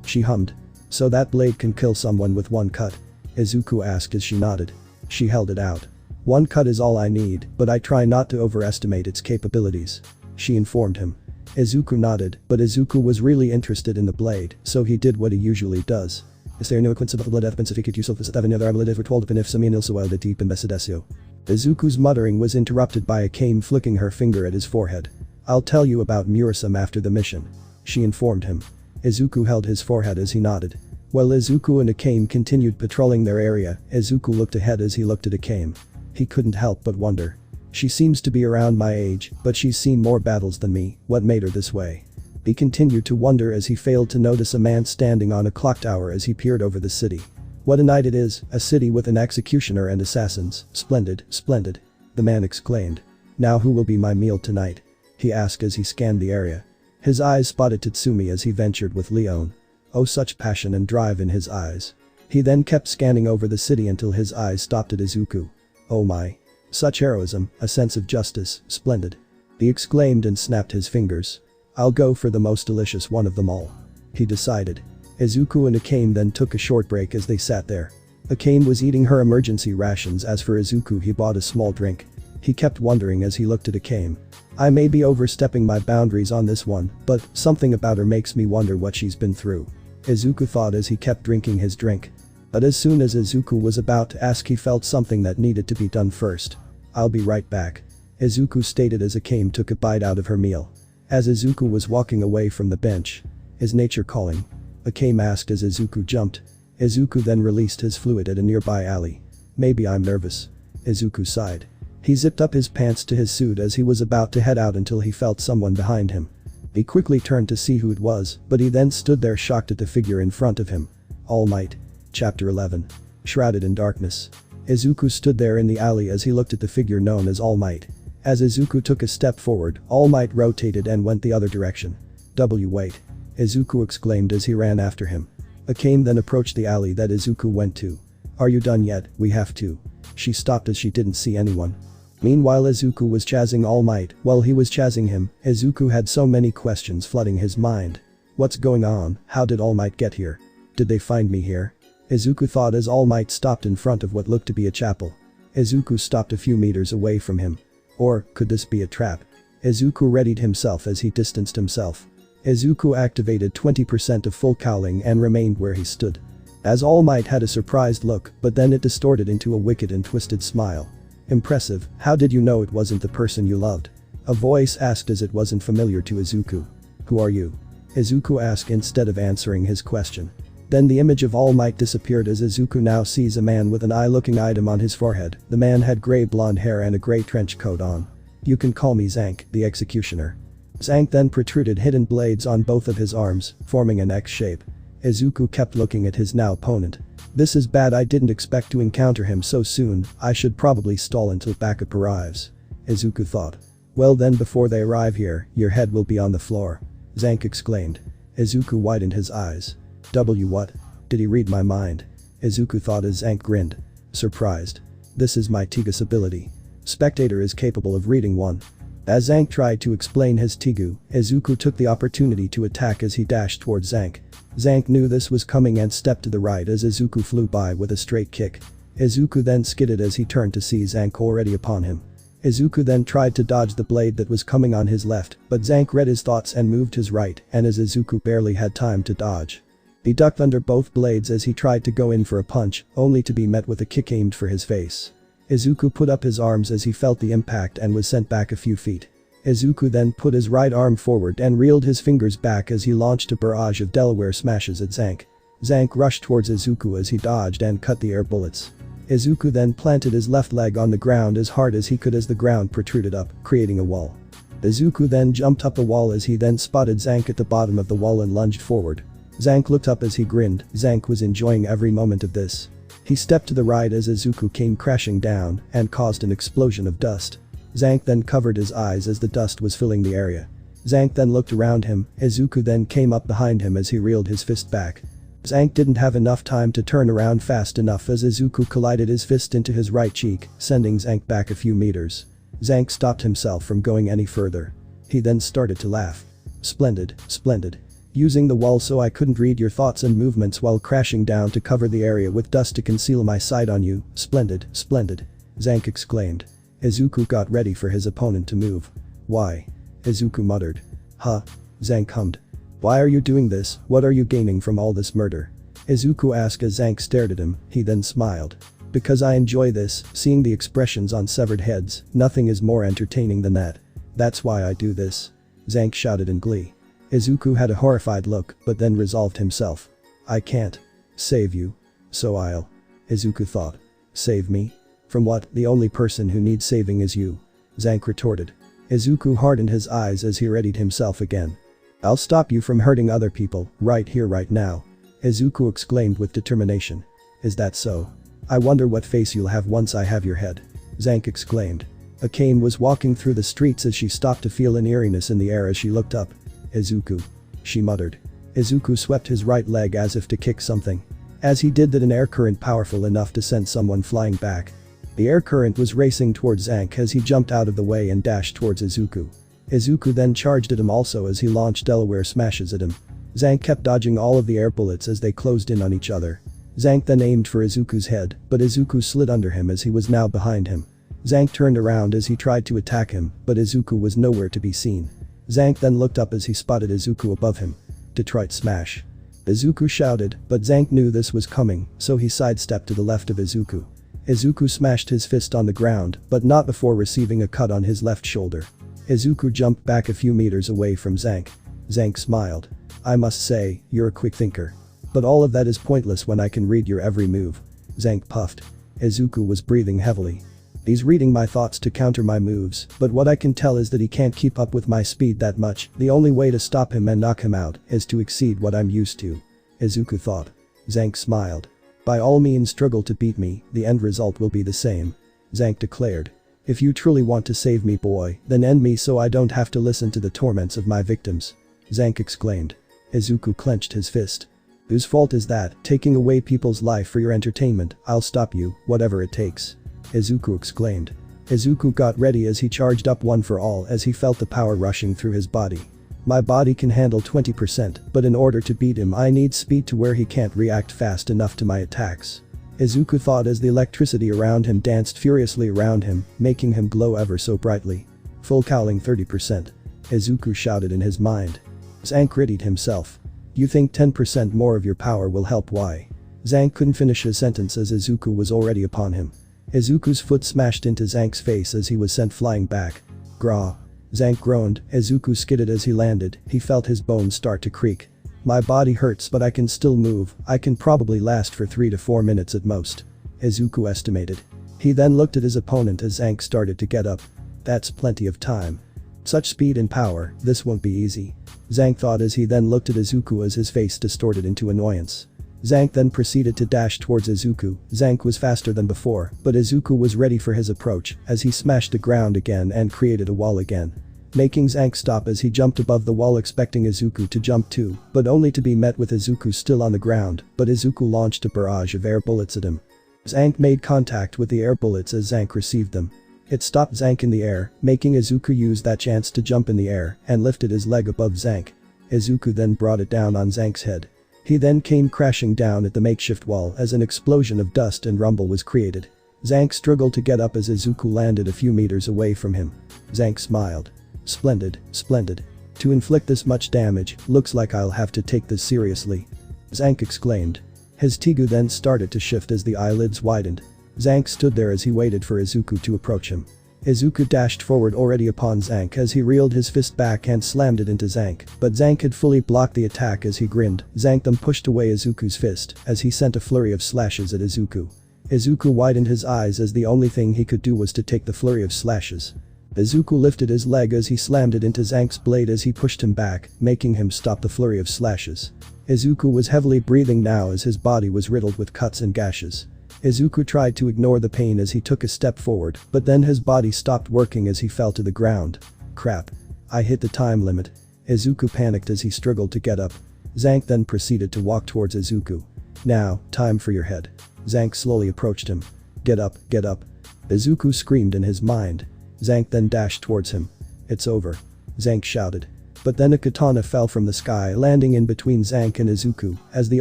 She hummed. So that blade can kill someone with 1 cut? Izuku asked as she nodded. She held it out. 1 cut is all I need, but I try not to overestimate its capabilities. She informed him. Izuku nodded, but Izuku was really interested in the blade, so he did what he usually does. Is there no equence of blood evidence use of this avenue that I were told if some inilsawel de deep investigation? Izuku's muttering was interrupted by Akame flicking her finger at his forehead. I'll tell you about Murasame after the mission. She informed him. Izuku held his forehead as he nodded. While Izuku and Akame continued patrolling their area, Izuku looked ahead as he looked at Akame. He couldn't help but wonder. She seems to be around my age, but she's seen more battles than me, what made her this way? He continued to wonder as he failed to notice a man standing on a clock tower as he peered over the city. What a night it is, a city with an executioner and assassins, splendid, splendid. The man exclaimed. Now who will be my meal tonight? He asked as he scanned the area. His eyes spotted Tatsumi as he ventured with Leon. Oh such passion and drive in his eyes. He then kept scanning over the city until his eyes stopped at Izuku. Oh my. Such heroism, a sense of justice, splendid. He exclaimed and snapped his fingers. I'll go for the most delicious one of them all. He decided. Izuku and Akame then took a short break as they sat there. Akame was eating her emergency rations. As for Izuku, he bought a small drink. He kept wondering as he looked at Akame. I may be overstepping my boundaries on this one, but something about her makes me wonder what she's been through. Izuku thought as he kept drinking his drink. But as soon as Izuku was about to ask, he felt something that needed to be done first. I'll be right back. Izuku stated as Akame took a bite out of her meal. As Izuku was walking away from the bench. Is nature calling? Akame asked as Izuku jumped. Izuku then released his fluid at a nearby alley. Maybe I'm nervous. Izuku sighed. He zipped up his pants to his suit as he was about to head out until he felt someone behind him. He quickly turned to see who it was, but he then stood there shocked at the figure in front of him. All Might. Chapter 11. Shrouded in darkness. Izuku stood there in the alley as he looked at the figure known as All Might. As Izuku took a step forward, All Might rotated and went the other direction. Wait. Izuku exclaimed as he ran after him. Akame then approached the alley that Izuku went to. Are you done yet? We have to. She stopped as she didn't see anyone. Meanwhile Izuku was chasing All Might. While he was chasing him, Izuku had so many questions flooding his mind. What's going on? How did All Might get here? Did they find me here? Izuku thought as All Might stopped in front of what looked to be a chapel. Izuku stopped a few meters away from him. Or, could this be a trap? Izuku readied himself as he distanced himself. Izuku activated 20% of full cowling and remained where he stood. As All Might had a surprised look, but then it distorted into a wicked and twisted smile. Impressive, how did you know it wasn't the person you loved? A voice asked as it wasn't familiar to Izuku. Who are you? Izuku asked instead of answering his question. Then the image of All Might disappeared as Izuku now sees a man with an eye-looking item on his forehead. The man had grey blonde hair and a grey trench coat on. You can call me Zank, the executioner. Zank then protruded hidden blades on both of his arms, forming an X shape. Izuku kept looking at his now opponent. This is bad, I didn't expect to encounter him so soon, I should probably stall until backup arrives. Izuku thought. Well then, before they arrive here, your head will be on the floor. Zank exclaimed. Izuku widened his eyes. What? Did he read my mind? Izuku thought as Zank grinned. Surprised. This is my Tigus ability. Spectator is capable of reading one. As Zank tried to explain his Tigu, Izuku took the opportunity to attack as he dashed towards Zank. Zank knew this was coming and stepped to the right as Izuku flew by with a straight kick. Izuku then skidded as he turned to see Zank already upon him. Izuku then tried to dodge the blade that was coming on his left, but Zank read his thoughts and moved his right, and as Izuku barely had time to dodge. He ducked under both blades as he tried to go in for a punch, only to be met with a kick aimed for his face. Izuku put up his arms as he felt the impact and was sent back a few feet. Izuku then put his right arm forward and reeled his fingers back as he launched a barrage of Delaware smashes at Zank. Zank rushed towards Izuku as he dodged and cut the air bullets. Izuku then planted his left leg on the ground as hard as he could as the ground protruded up, creating a wall. Izuku then jumped up a wall as he then spotted Zank at the bottom of the wall and lunged forward. Zank looked up as he grinned. Zank was enjoying every moment of this. He stepped to the right as Izuku came crashing down and caused an explosion of dust. Zank then covered his eyes as the dust was filling the area. Zank then looked around him. Izuku then came up behind him as he reeled his fist back. Zank didn't have enough time to turn around fast enough as Izuku collided his fist into his right cheek, sending Zank back a few meters. Zank stopped himself from going any further. He then started to laugh. Splendid, splendid. Using the wall so I couldn't read your thoughts and movements while crashing down to cover the area with dust to conceal my sight on you, splendid, splendid. Zank exclaimed. Izuku got ready for his opponent to move. Why? Izuku muttered. Huh? Zank hummed. Why are you doing this? What are you gaining from all this murder? Izuku asked as Zank stared at him. He then smiled. Because I enjoy this, seeing the expressions on severed heads, nothing is more entertaining than that. That's why I do this. Zank shouted in glee. Izuku had a horrified look, but then resolved himself. I can't save you. So I'll. Izuku thought. Save me? From what? The only person who needs saving is you. Zank retorted. Izuku hardened his eyes as he readied himself again. I'll stop you from hurting other people, right here right now. Izuku exclaimed with determination. Is that so? I wonder what face you'll have once I have your head. Zank exclaimed. Akame was walking through the streets as she stopped to feel an eeriness in the air as she looked up. Izuku. She muttered. Izuku swept his right leg as if to kick something. As he did that, an air current powerful enough to send someone flying back. The air current was racing towards Zank as he jumped out of the way and dashed towards Izuku. Izuku then charged at him also as he launched Delaware smashes at him. Zank kept dodging all of the air bullets as they closed in on each other. Zank then aimed for Izuku's head, but Izuku slid under him as he was now behind him. Zank turned around as he tried to attack him, but Izuku was nowhere to be seen. Zank then looked up as he spotted Izuku above him. Detroit smash. Izuku shouted, but Zank knew this was coming, so he sidestepped to the left of Izuku. Izuku smashed his fist on the ground, but not before receiving a cut on his left shoulder. Izuku jumped back a few meters away from Zank. Zank smiled. I must say, you're a quick thinker. But all of that is pointless when I can read your every move. Zank puffed. Izuku was breathing heavily. He's reading my thoughts to counter my moves, but what I can tell is that he can't keep up with my speed that much. The only way to stop him and knock him out is to exceed what I'm used to. Izuku thought. Zank smiled. By all means struggle to beat me, the end result will be the same. Zank declared. If you truly want to save me, boy, then end me so I don't have to listen to the torments of my victims. Zank exclaimed. Izuku clenched his fist. Whose fault is that, taking away people's life for your entertainment? I'll stop you, whatever it takes. Izuku exclaimed. Izuku got ready as he charged up one for all as he felt the power rushing through his body. My body can handle 20%, but in order to beat him I need speed to where he can't react fast enough to my attacks. Izuku thought as the electricity around him danced furiously around him, making him glow ever so brightly. Full cowling 30%. Izuku shouted in his mind. Zank readied himself. You think 10% more of your power will help? Why? Zank couldn't finish his sentence as Izuku was already upon him. Izuku's foot smashed into Zank's face as he was sent flying back. Grah. Zank groaned. Izuku skidded as he landed. He felt his bones start to creak. My body hurts, but I can still move. I can probably last for 3 to 4 minutes at most. Izuku estimated. He then looked at his opponent as Zank started to get up. That's plenty of time. Such speed and power, this won't be easy. Zank thought as he then looked at Izuku as his face distorted into annoyance. Zank then proceeded to dash towards Izuku. Zank was faster than before, but Izuku was ready for his approach as he smashed the ground again and created a wall again. Making Zank stop as he jumped above the wall expecting Izuku to jump too, but only to be met with Izuku still on the ground, but Izuku launched a barrage of air bullets at him. Zank made contact with the air bullets as Zank received them. It stopped Zank in the air, making Izuku use that chance to jump in the air and lifted his leg above Zank. Izuku then brought it down on Zank's head. He then came crashing down at the makeshift wall as an explosion of dust and rumble was created. Zank struggled to get up as Izuku landed a few meters away from him. Zank smiled. Splendid, splendid. To inflict this much damage, looks like I'll have to take this seriously. Zank exclaimed. His Tigu then started to shift as the eyelids widened. Zank stood there as he waited for Izuku to approach him. Izuku dashed forward already upon Zank as he reeled his fist back and slammed it into Zank, but Zank had fully blocked the attack as he grinned. Zank then pushed away Izuku's fist as he sent a flurry of slashes at Izuku. Izuku widened his eyes as the only thing he could do was to take the flurry of slashes. Izuku lifted his leg as he slammed it into Zank's blade as he pushed him back, making him stop the flurry of slashes. Izuku was heavily breathing now as his body was riddled with cuts and gashes. Izuku tried to ignore the pain as he took a step forward, but then his body stopped working as he fell to the ground. Crap. I hit the time limit. Izuku panicked as he struggled to get up. Zank then proceeded to walk towards Izuku. Now, time for your head. Zank slowly approached him. Get up, get up. Izuku screamed in his mind. Zank then dashed towards him. It's over. Zank shouted. But then a katana fell from the sky landing in between Zank and Izuku as the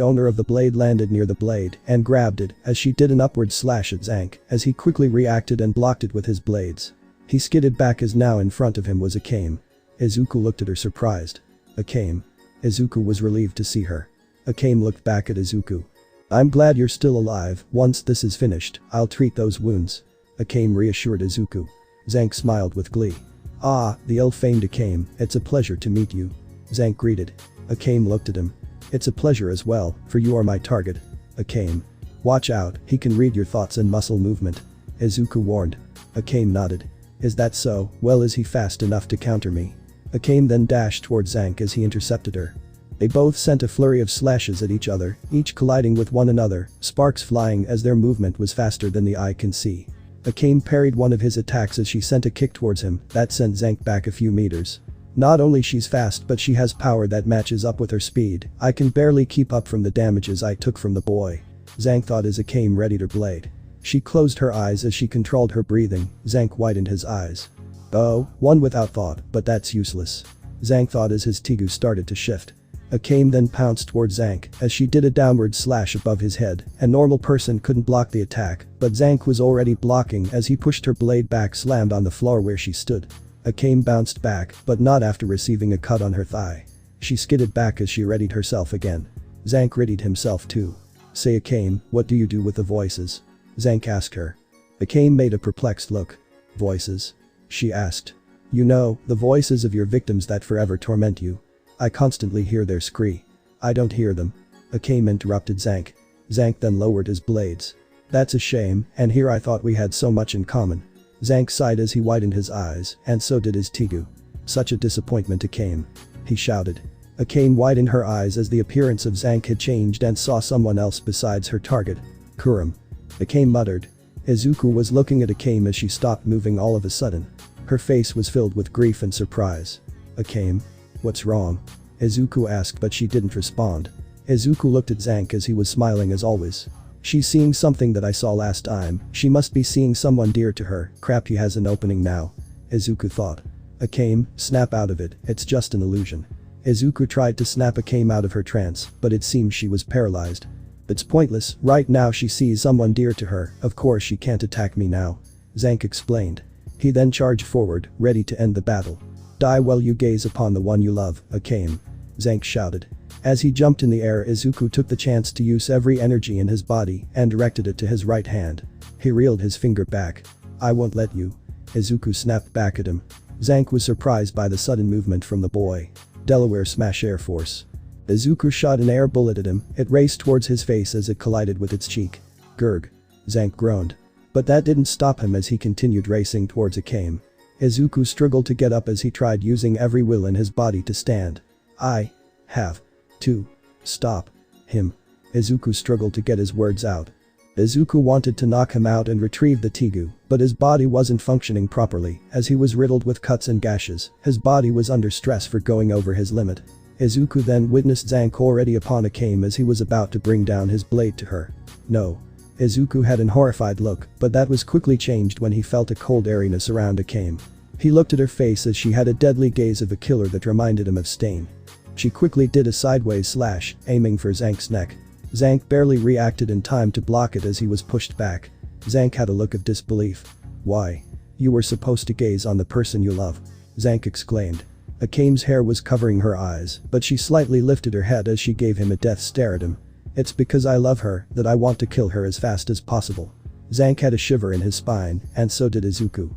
owner of the blade landed near the blade and grabbed it as she did an upward slash at Zank as he quickly reacted and blocked it with his blades. He skidded back as now in front of him was Akame. Izuku looked at her surprised. Akame. Izuku was relieved to see her. Akame looked back at Izuku. I'm glad you're still alive. Once this is finished, I'll treat those wounds. Akame reassured Izuku. Zank smiled with glee. Ah, the ill-famed Akame, it's a pleasure to meet you. Zank greeted. Akame looked at him. It's a pleasure as well, for you are my target. Akame. Watch out, he can read your thoughts and muscle movement. Izuku warned. Akame nodded. Is that so? Well, is he fast enough to counter me? Akame then dashed towards Zank as he intercepted her. They both sent a flurry of slashes at each other, each colliding with one another, sparks flying as their movement was faster than the eye can see. Akame parried one of his attacks as she sent a kick towards him that sent Zank back a few meters. Not only she's fast but she has power that matches up with her speed. I can barely keep up from the damages I took from the boy. Zank thought as Akame readied her blade. She closed her eyes as she controlled her breathing. Zank widened his eyes. Oh, one without thought, but that's useless. Zank thought as his Tigu started to shift. Akame then pounced towards Zank as she did a downward slash above his head. A normal person couldn't block the attack, but Zank was already blocking as he pushed her blade back slammed on the floor where she stood. Akame bounced back, but not after receiving a cut on her thigh. She skidded back as she readied herself again. Zank readied himself too. Say Akame, what do you do with the voices? Zank asked her. Akame made a perplexed look. Voices? She asked. You know, the voices of your victims that forever torment you. I constantly hear their scree. I don't hear them. Akame interrupted Zank. Zank then lowered his blades. That's a shame, and here I thought we had so much in common. Zank sighed as he widened his eyes, and so did his Tigu. Such a disappointment Akame. He shouted. Akame widened her eyes as the appearance of Zank had changed and saw someone else besides her target. Kurum. Akame muttered. Izuku was looking at Akame as she stopped moving all of a sudden. Her face was filled with grief and surprise. Akame. What's wrong? Izuku asked but she didn't respond. Izuku looked at Zank as he was smiling as always. She's seeing something that I saw last time, she must be seeing someone dear to her. Crap, he has an opening now. Izuku thought. Akame, snap out of it, it's just an illusion. Izuku tried to snap Akame out of her trance, but it seems she was paralyzed. It's pointless, right now she sees someone dear to her, of course she can't attack me now. Zank explained. He then charged forward, ready to end the battle. Die while you gaze upon the one you love, Akame. Zank shouted. As he jumped in the air, Izuku took the chance to use every energy in his body and directed it to his right hand. He reeled his finger back. I won't let you. Izuku snapped back at him. Zank was surprised by the sudden movement from the boy. Delaware Smash Air Force. Izuku shot an air bullet at him, it raced towards his face as it collided with its cheek. Gurg. Zank groaned. But that didn't stop him as he continued racing towards Akame. Izuku struggled to get up as he tried using every will in his body to stand. I have to stop him. Izuku struggled to get his words out. Izuku wanted to knock him out and retrieve the Tegu, but his body wasn't functioning properly, as he was riddled with cuts and gashes. His body was under stress for going over his limit. Izuku then witnessed Zank already upon Akame as he was about to bring down his blade to her. No. Izuku had an horrified look, but that was quickly changed when he felt a cold airiness around Akame. He looked at her face as she had a deadly gaze of a killer that reminded him of Stain. She quickly did a sideways slash, aiming for Zank's neck. Zank barely reacted in time to block it as he was pushed back. Zank had a look of disbelief. "Why? You were supposed to gaze on the person you love," Zank exclaimed. Akame's hair was covering her eyes, but she slightly lifted her head as she gave him a death stare at him. "It's because I love her that I want to kill her as fast as possible." Zank had a shiver in his spine, and so did Izuku.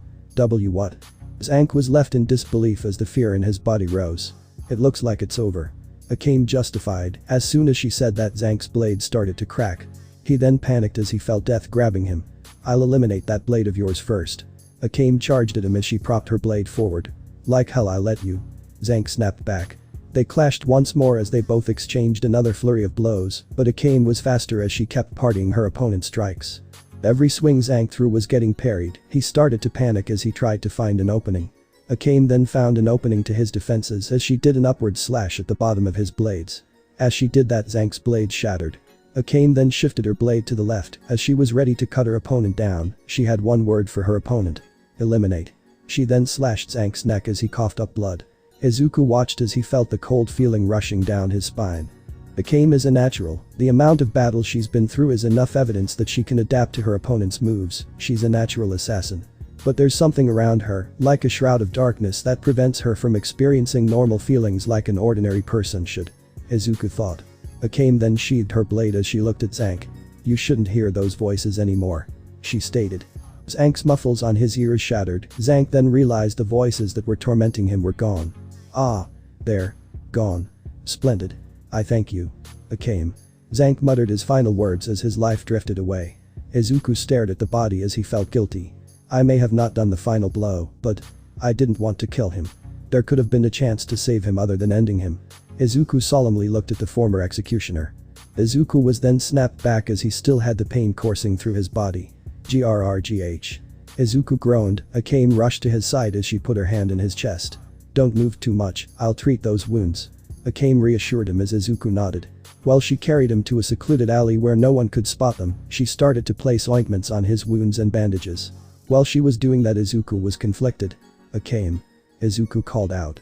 What? Zank was left in disbelief as the fear in his body rose. "It looks like it's over." Akame justified. As soon as she said that, Zank's blade started to crack. He then panicked as he felt death grabbing him. "I'll eliminate that blade of yours first." Akame charged at him as she propped her blade forward. "Like hell I'll let you." Zank snapped back. They clashed once more as they both exchanged another flurry of blows, but Akame was faster as she kept parrying her opponent's strikes. Every swing Zank threw was getting parried. He started to panic as he tried to find an opening. Akame then found an opening to his defenses as she did an upward slash at the bottom of his blades. As she did that, Zank's blade shattered. Akame then shifted her blade to the left as she was ready to cut her opponent down. She had one word for her opponent: eliminate. She then slashed Zank's neck as he coughed up blood. Izuku watched as he felt the cold feeling rushing down his spine. Akame is a natural. The amount of battle she's been through is enough evidence that she can adapt to her opponent's moves. She's a natural assassin. But there's something around her, like a shroud of darkness, that prevents her from experiencing normal feelings like an ordinary person should, Izuku thought. Akame then sheathed her blade as she looked at Zank. "You shouldn't hear those voices anymore," she stated. Zank's muffles on his ears shattered. Zank then realized the voices that were tormenting him were gone. "Ah. They're gone. Splendid. I thank you, Akame." Zank muttered his final words as his life drifted away. Izuku stared at the body as he felt guilty. "I may have not done the final blow, but I didn't want to kill him. There could have been a chance to save him other than ending him." Izuku solemnly looked at the former executioner. Izuku was then snapped back as he still had the pain coursing through his body. "Grrgh." Izuku groaned. Akame rushed to his side as she put her hand in his chest. "Don't move too much, I'll treat those wounds." Akame reassured him as Izuku nodded. While she carried him to a secluded alley where no one could spot them, she started to place ointments on his wounds and bandages. While she was doing that, Izuku was conflicted. "Akame." Izuku called out.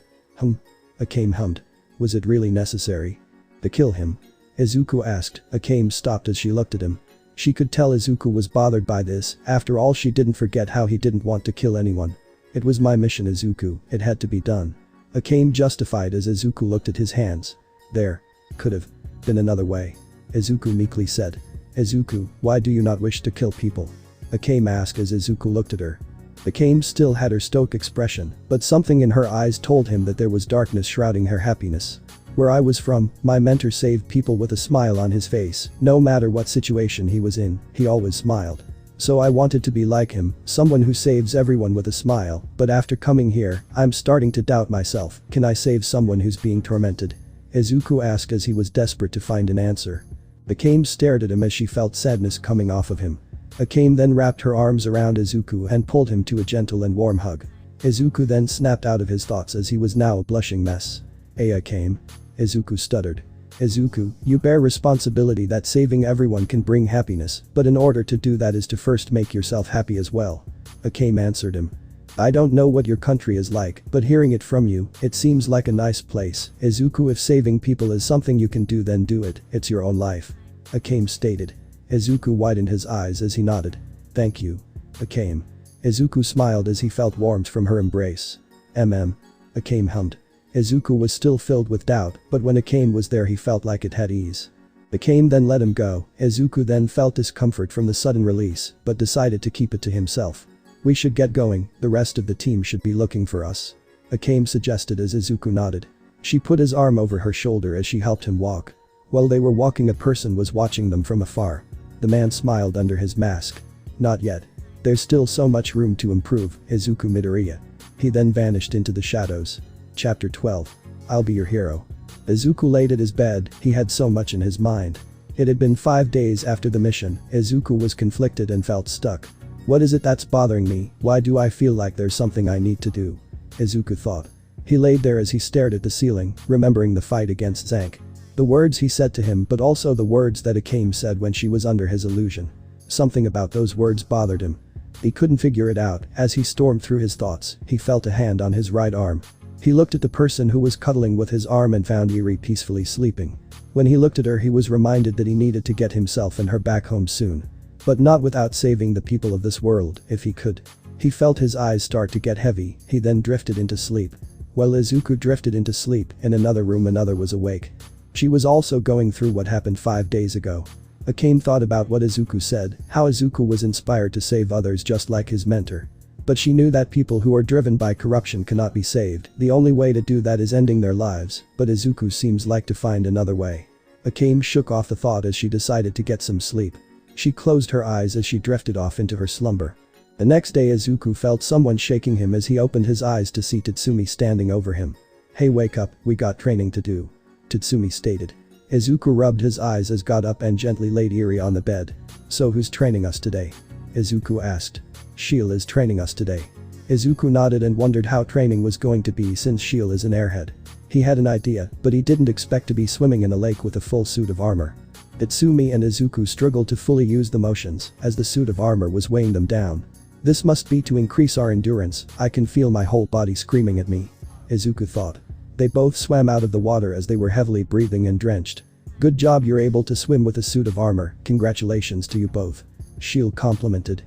Akame hummed. "Was it really necessary to kill him?" Izuku asked. Akame stopped as she looked at him. She could tell Izuku was bothered by this. After all, she didn't forget how he didn't want to kill anyone. "It was my mission, Izuku, it had to be done." Akame justified as Izuku looked at his hands. "There could have been another way," Izuku meekly said. "Izuku, why do you not wish to kill people?" Akame asked as Izuku looked at her. Akame still had her stoic expression, but something in her eyes told him that there was darkness shrouding her happiness. "Where I was from, my mentor saved people with a smile on his face. No matter what situation he was in, he always smiled. So I wanted to be like him, someone who saves everyone with a smile, but after coming here, I'm starting to doubt myself. Can I save someone who's being tormented?" Izuku asked as he was desperate to find an answer. Akame stared at him as she felt sadness coming off of him. Akame then wrapped her arms around Izuku and pulled him to a gentle and warm hug. Izuku then snapped out of his thoughts as he was now a blushing mess. Akame?" Izuku stuttered. "Izuku, you bear responsibility that saving everyone can bring happiness, but in order to do that is to first make yourself happy as well." Akame answered him. "I don't know what your country is like, but hearing it from you, it seems like a nice place. Izuku, if saving people is something you can do, then do it, it's your own life," Akame stated. Izuku widened his eyes as he nodded. "Thank you, Akame." Izuku smiled as he felt warmth from her embrace. Akame hummed. Izuku was still filled with doubt, but when Akame was there he felt like it had ease. Akame then let him go. Izuku then felt discomfort from the sudden release, but decided to keep it to himself. "We should get going, the rest of the team should be looking for us," Akame suggested as Izuku nodded. She put his arm over her shoulder as she helped him walk. While they were walking, a person was watching them from afar. The man smiled under his mask. "Not yet. There's still so much room to improve, Izuku Midoriya." He then vanished into the shadows. Chapter 12. I'll be your hero. Izuku laid at his bed. He had so much in his mind. It had been 5 days after the mission. Izuku was conflicted and felt stuck. What is it that's bothering me? Why do I feel like there's something I need to do? Izuku thought. He laid there as he stared at the ceiling, remembering the fight against Zank. The words he said to him, but also the words that Akame said when she was under his illusion. Something about those words bothered him. He couldn't figure it out. As he stormed through his thoughts, he felt a hand on his right arm. He looked at the person who was cuddling with his arm and found Eri peacefully sleeping. When he looked at her, he was reminded that he needed to get himself and her back home soon. But not without saving the people of this world, if he could. He felt his eyes start to get heavy. He then drifted into sleep. While Izuku drifted into sleep, in another room another was awake. She was also going through what happened 5 days ago. Akame thought about what Izuku said, how Izuku was inspired to save others just like his mentor. But she knew that people who are driven by corruption cannot be saved. The only way to do that is ending their lives, but Izuku seems like to find another way. Akame shook off the thought as she decided to get some sleep. She closed her eyes as she drifted off into her slumber. The next day Izuku felt someone shaking him as he opened his eyes to see Tatsumi standing over him. "Hey, wake up, we got training to do," Tatsumi stated. Izuku rubbed his eyes as got up and gently laid Eri on the bed. "So who's training us today?" Izuku asked. "Shield is training us today." Izuku nodded and wondered how training was going to be since Shield is an airhead. He had an idea, but he didn't expect to be swimming in a lake with a full suit of armor. Tatsumi and Izuku struggled to fully use the motions, as the suit of armor was weighing them down. "This must be to increase our endurance, I can feel my whole body screaming at me," Izuku thought. They both swam out of the water as they were heavily breathing and drenched. "Good job, you're able to swim with a suit of armor, congratulations to you both," Shield complimented.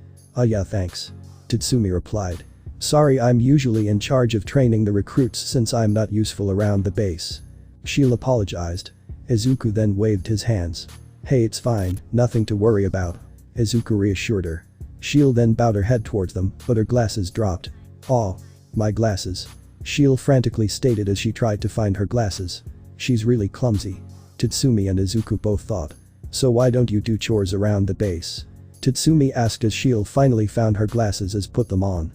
Yeah, thanks," Tatsumi replied. "Sorry, I'm usually in charge of training the recruits since I'm not useful around the base." Shield apologized. Izuku then waved his hands. "Hey, it's fine, nothing to worry about," Izuku reassured her. Shield then bowed her head towards them, but her glasses dropped. "Oh, my glasses," Shield frantically stated as she tried to find her glasses. "She's really clumsy," Tatsumi and Izuku both thought. "So why don't you do chores around the base?" Tatsumi asked as Shield finally found her glasses as put them on.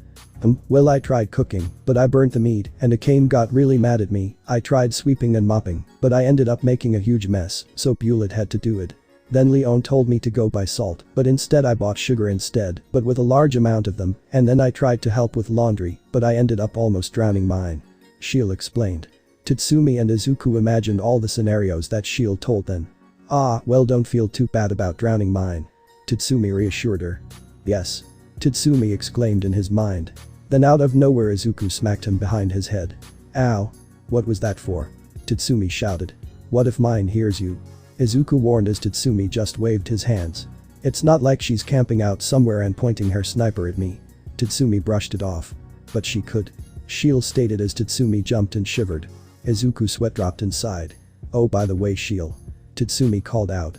Well, I tried cooking, but I burnt the meat and Akame got really mad at me. I tried sweeping and mopping, but I ended up making a huge mess, so Bullet had to do it. Then Leon told me to go buy salt, but instead I bought sugar instead, but with a large amount of them, and then I tried to help with laundry, but I ended up almost drowning mine," Shield explained. Tatsumi and Izuku imagined all the scenarios that Shield told them. Well, don't feel too bad about drowning mine," Tatsumi reassured her. "Yes," Tatsumi exclaimed in his mind. Then out of nowhere Izuku smacked him behind his head. "Ow. What was that for?" Tatsumi shouted. "What if mine hears you?" Izuku warned as Tatsumi just waved his hands. "It's not like she's camping out somewhere and pointing her sniper at me." Tatsumi brushed it off. "But she could," Shield stated as Tatsumi jumped and shivered. Izuku sweat dropped inside. "Oh, by the way, Shield," Tatsumi called out.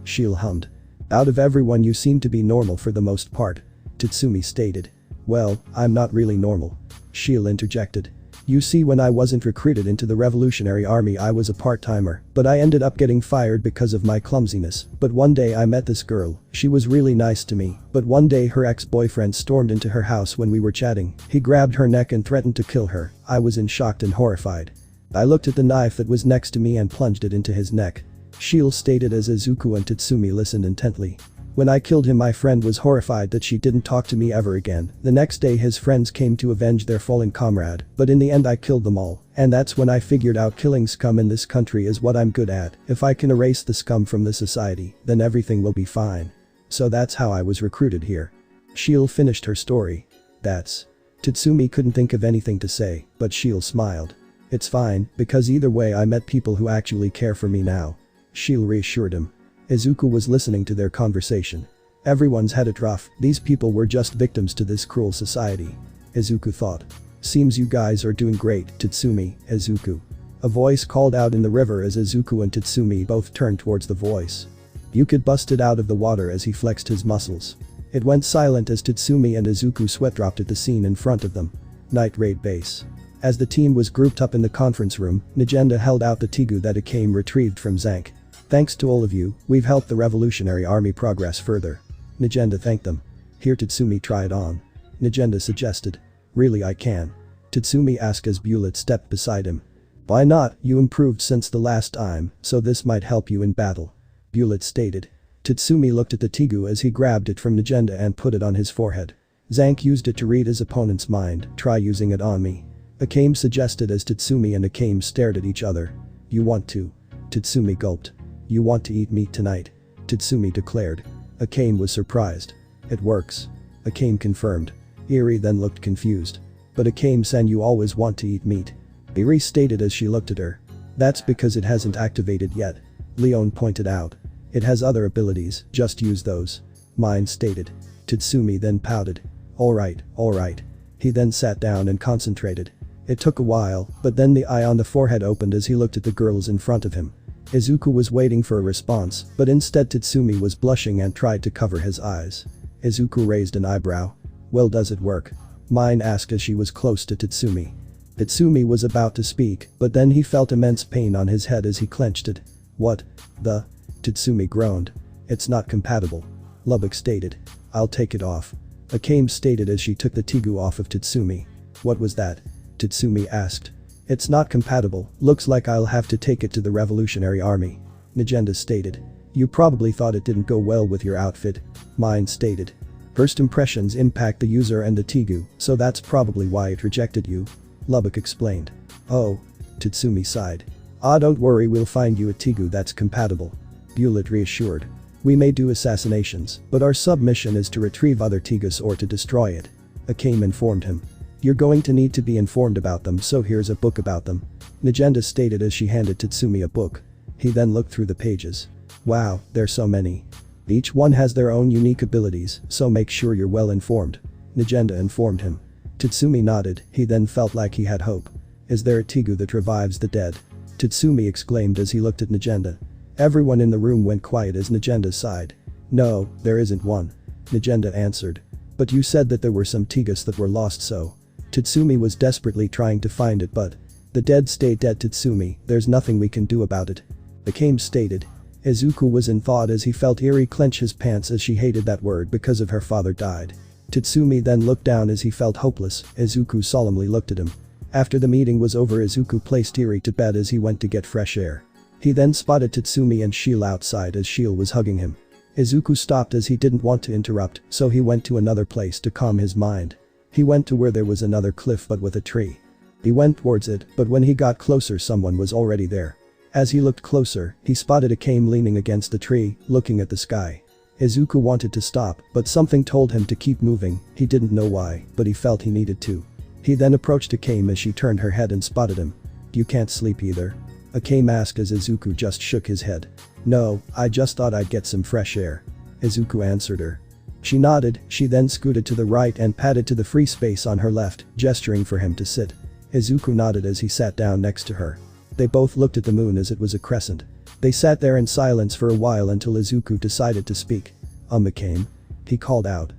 Shield hummed. "Out of everyone you seem to be normal for the most part," Tatsumi stated. "Well, I'm not really normal," Shield interjected. "You see, when I wasn't recruited into the Revolutionary Army I was a part-timer, but I ended up getting fired because of my clumsiness. But one day I met this girl, she was really nice to me, but one day her ex-boyfriend stormed into her house when we were chatting. He grabbed her neck and threatened to kill her. I was in shock and horrified. I looked at the knife that was next to me and plunged it into his neck," Shield stated as Izuku and Tatsumi listened intently. "When I killed him, my friend was horrified that she didn't talk to me ever again. The next day his friends came to avenge their fallen comrade, but in the end I killed them all, and that's when I figured out killing scum in this country is what I'm good at. If I can erase the scum from the society, then everything will be fine. So that's how I was recruited here." Shield finished her story. "That's..." Tatsumi couldn't think of anything to say, but Shield smiled. "It's fine, because either way I met people who actually care for me now," Shield reassured him. Izuku was listening to their conversation. "Everyone's had it rough, these people were just victims to this cruel society," Izuku thought. "Seems you guys are doing great, Tatsumi, Izuku." A voice called out in the river as Izuku and Tatsumi both turned towards the voice. Yuka busted out of the water as he flexed his muscles. It went silent as Tatsumi and Izuku sweat dropped at the scene in front of them. Night Raid Base. As the team was grouped up in the conference room, Nagenda held out the Tigu that Akame retrieved from Zank. "Thanks to all of you, we've helped the Revolutionary Army progress further." Nagenda thanked them. "Here, Tatsumi, try it on," Nagenda suggested. "Really, I can?" Tatsumi asked as Bullet stepped beside him. "Why not, you improved since the last time, so this might help you in battle." Bullet stated. Tatsumi looked at the Tigu as he grabbed it from Nagenda and put it on his forehead. Zank used it to read his opponent's mind, try using it on me. Akame suggested as Tatsumi and Akame stared at each other. You want to? Tatsumi gulped. You want to eat meat tonight? Tatsumi declared. Akame was surprised. It works. Akame confirmed. Eri then looked confused. But Akame-san, you always want to eat meat. Eri stated as she looked at her. That's because it hasn't activated yet. Leon pointed out. It has other abilities, just use those. Mine stated. Tatsumi then pouted. Alright. He then sat down and concentrated. It took a while, but then the eye on the forehead opened as he looked at the girls in front of him. Izuku was waiting for a response, but instead Tatsumi was blushing and tried to cover his eyes. Izuku raised an eyebrow. Well, does it work? Mine asked as she was close to Tatsumi. Tatsumi was about to speak, but then he felt immense pain on his head as he clenched it. What the? Tatsumi groaned. It's not compatible. Lubbock stated. I'll take it off. Akame stated as she took the Tigu off of Tatsumi. What was that? Tatsumi asked. It's not compatible, looks like I'll have to take it to the Revolutionary Army. Nagenda stated. You probably thought it didn't go well with your outfit. Mine stated. First impressions impact the user and the Tigu, so that's probably why it rejected you. Lubbock explained. Oh. Tatsumi sighed. Don't worry, we'll find you a Tigu that's compatible. Bullet reassured. We may do assassinations, but our submission is to retrieve other Tigus or to destroy it. Akame informed him. You're going to need to be informed about them, so here's a book about them. Nagenda stated as she handed Tatsumi a book. He then looked through the pages. Wow, there's so many. Each one has their own unique abilities, so make sure you're well informed. Nagenda informed him. Tatsumi nodded, he then felt like he had hope. Is there a Tigu that revives the dead? Tatsumi exclaimed as he looked at Nagenda. Everyone in the room went quiet as Nagenda sighed. No, there isn't one. Nagenda answered. But you said that there were some Tigus that were lost, so. Tatsumi was desperately trying to find it, but. The dead stay dead, Tatsumi, there's nothing we can do about it. Akame stated. Izuku was in thought as he felt Eri clench his pants as she hated that word because of her father died. Tatsumi then looked down as he felt hopeless. Izuku solemnly looked at him. After the meeting was over, Izuku placed Eri to bed as he went to get fresh air. He then spotted Tatsumi and Shiel outside as Shiel was hugging him. Izuku stopped as he didn't want to interrupt, so he went to another place to calm his mind. He went to where there was another cliff but with a tree. He went towards it, but when he got closer someone was already there. As he looked closer, he spotted Akame leaning against the tree, looking at the sky. Izuku wanted to stop, but something told him to keep moving, he didn't know why, but he felt he needed to. He then approached Akame as she turned her head and spotted him. You can't sleep either? Akame asked as Izuku just shook his head. No, I just thought I'd get some fresh air. Izuku answered her. She nodded, she then scooted to the right and padded to the free space on her left, gesturing for him to sit. Izuku nodded as he sat down next to her. They both looked at the moon as it was a crescent. They sat there in silence for a while until Izuku decided to speak. Akame. He called out.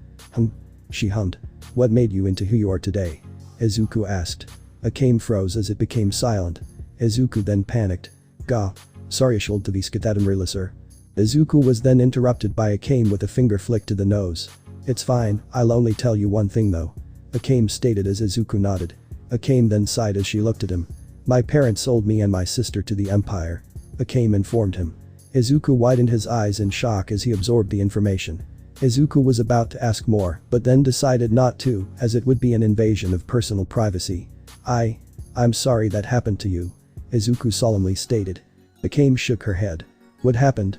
She hummed. What made you into who you are today? Izuku asked. Akame froze as it became silent. Izuku then panicked. Sorry, should to be sir. Izuku was then interrupted by Akame with a finger flick to the nose. It's fine, I'll only tell you one thing though. Akame stated as Izuku nodded. Akame then sighed as she looked at him. My parents sold me and my sister to the Empire. Akame informed him. Izuku widened his eyes in shock as he absorbed the information. Izuku was about to ask more, but then decided not to, as it would be an invasion of personal privacy. I'm sorry that happened to you. Izuku solemnly stated. Akame shook her head. What happened,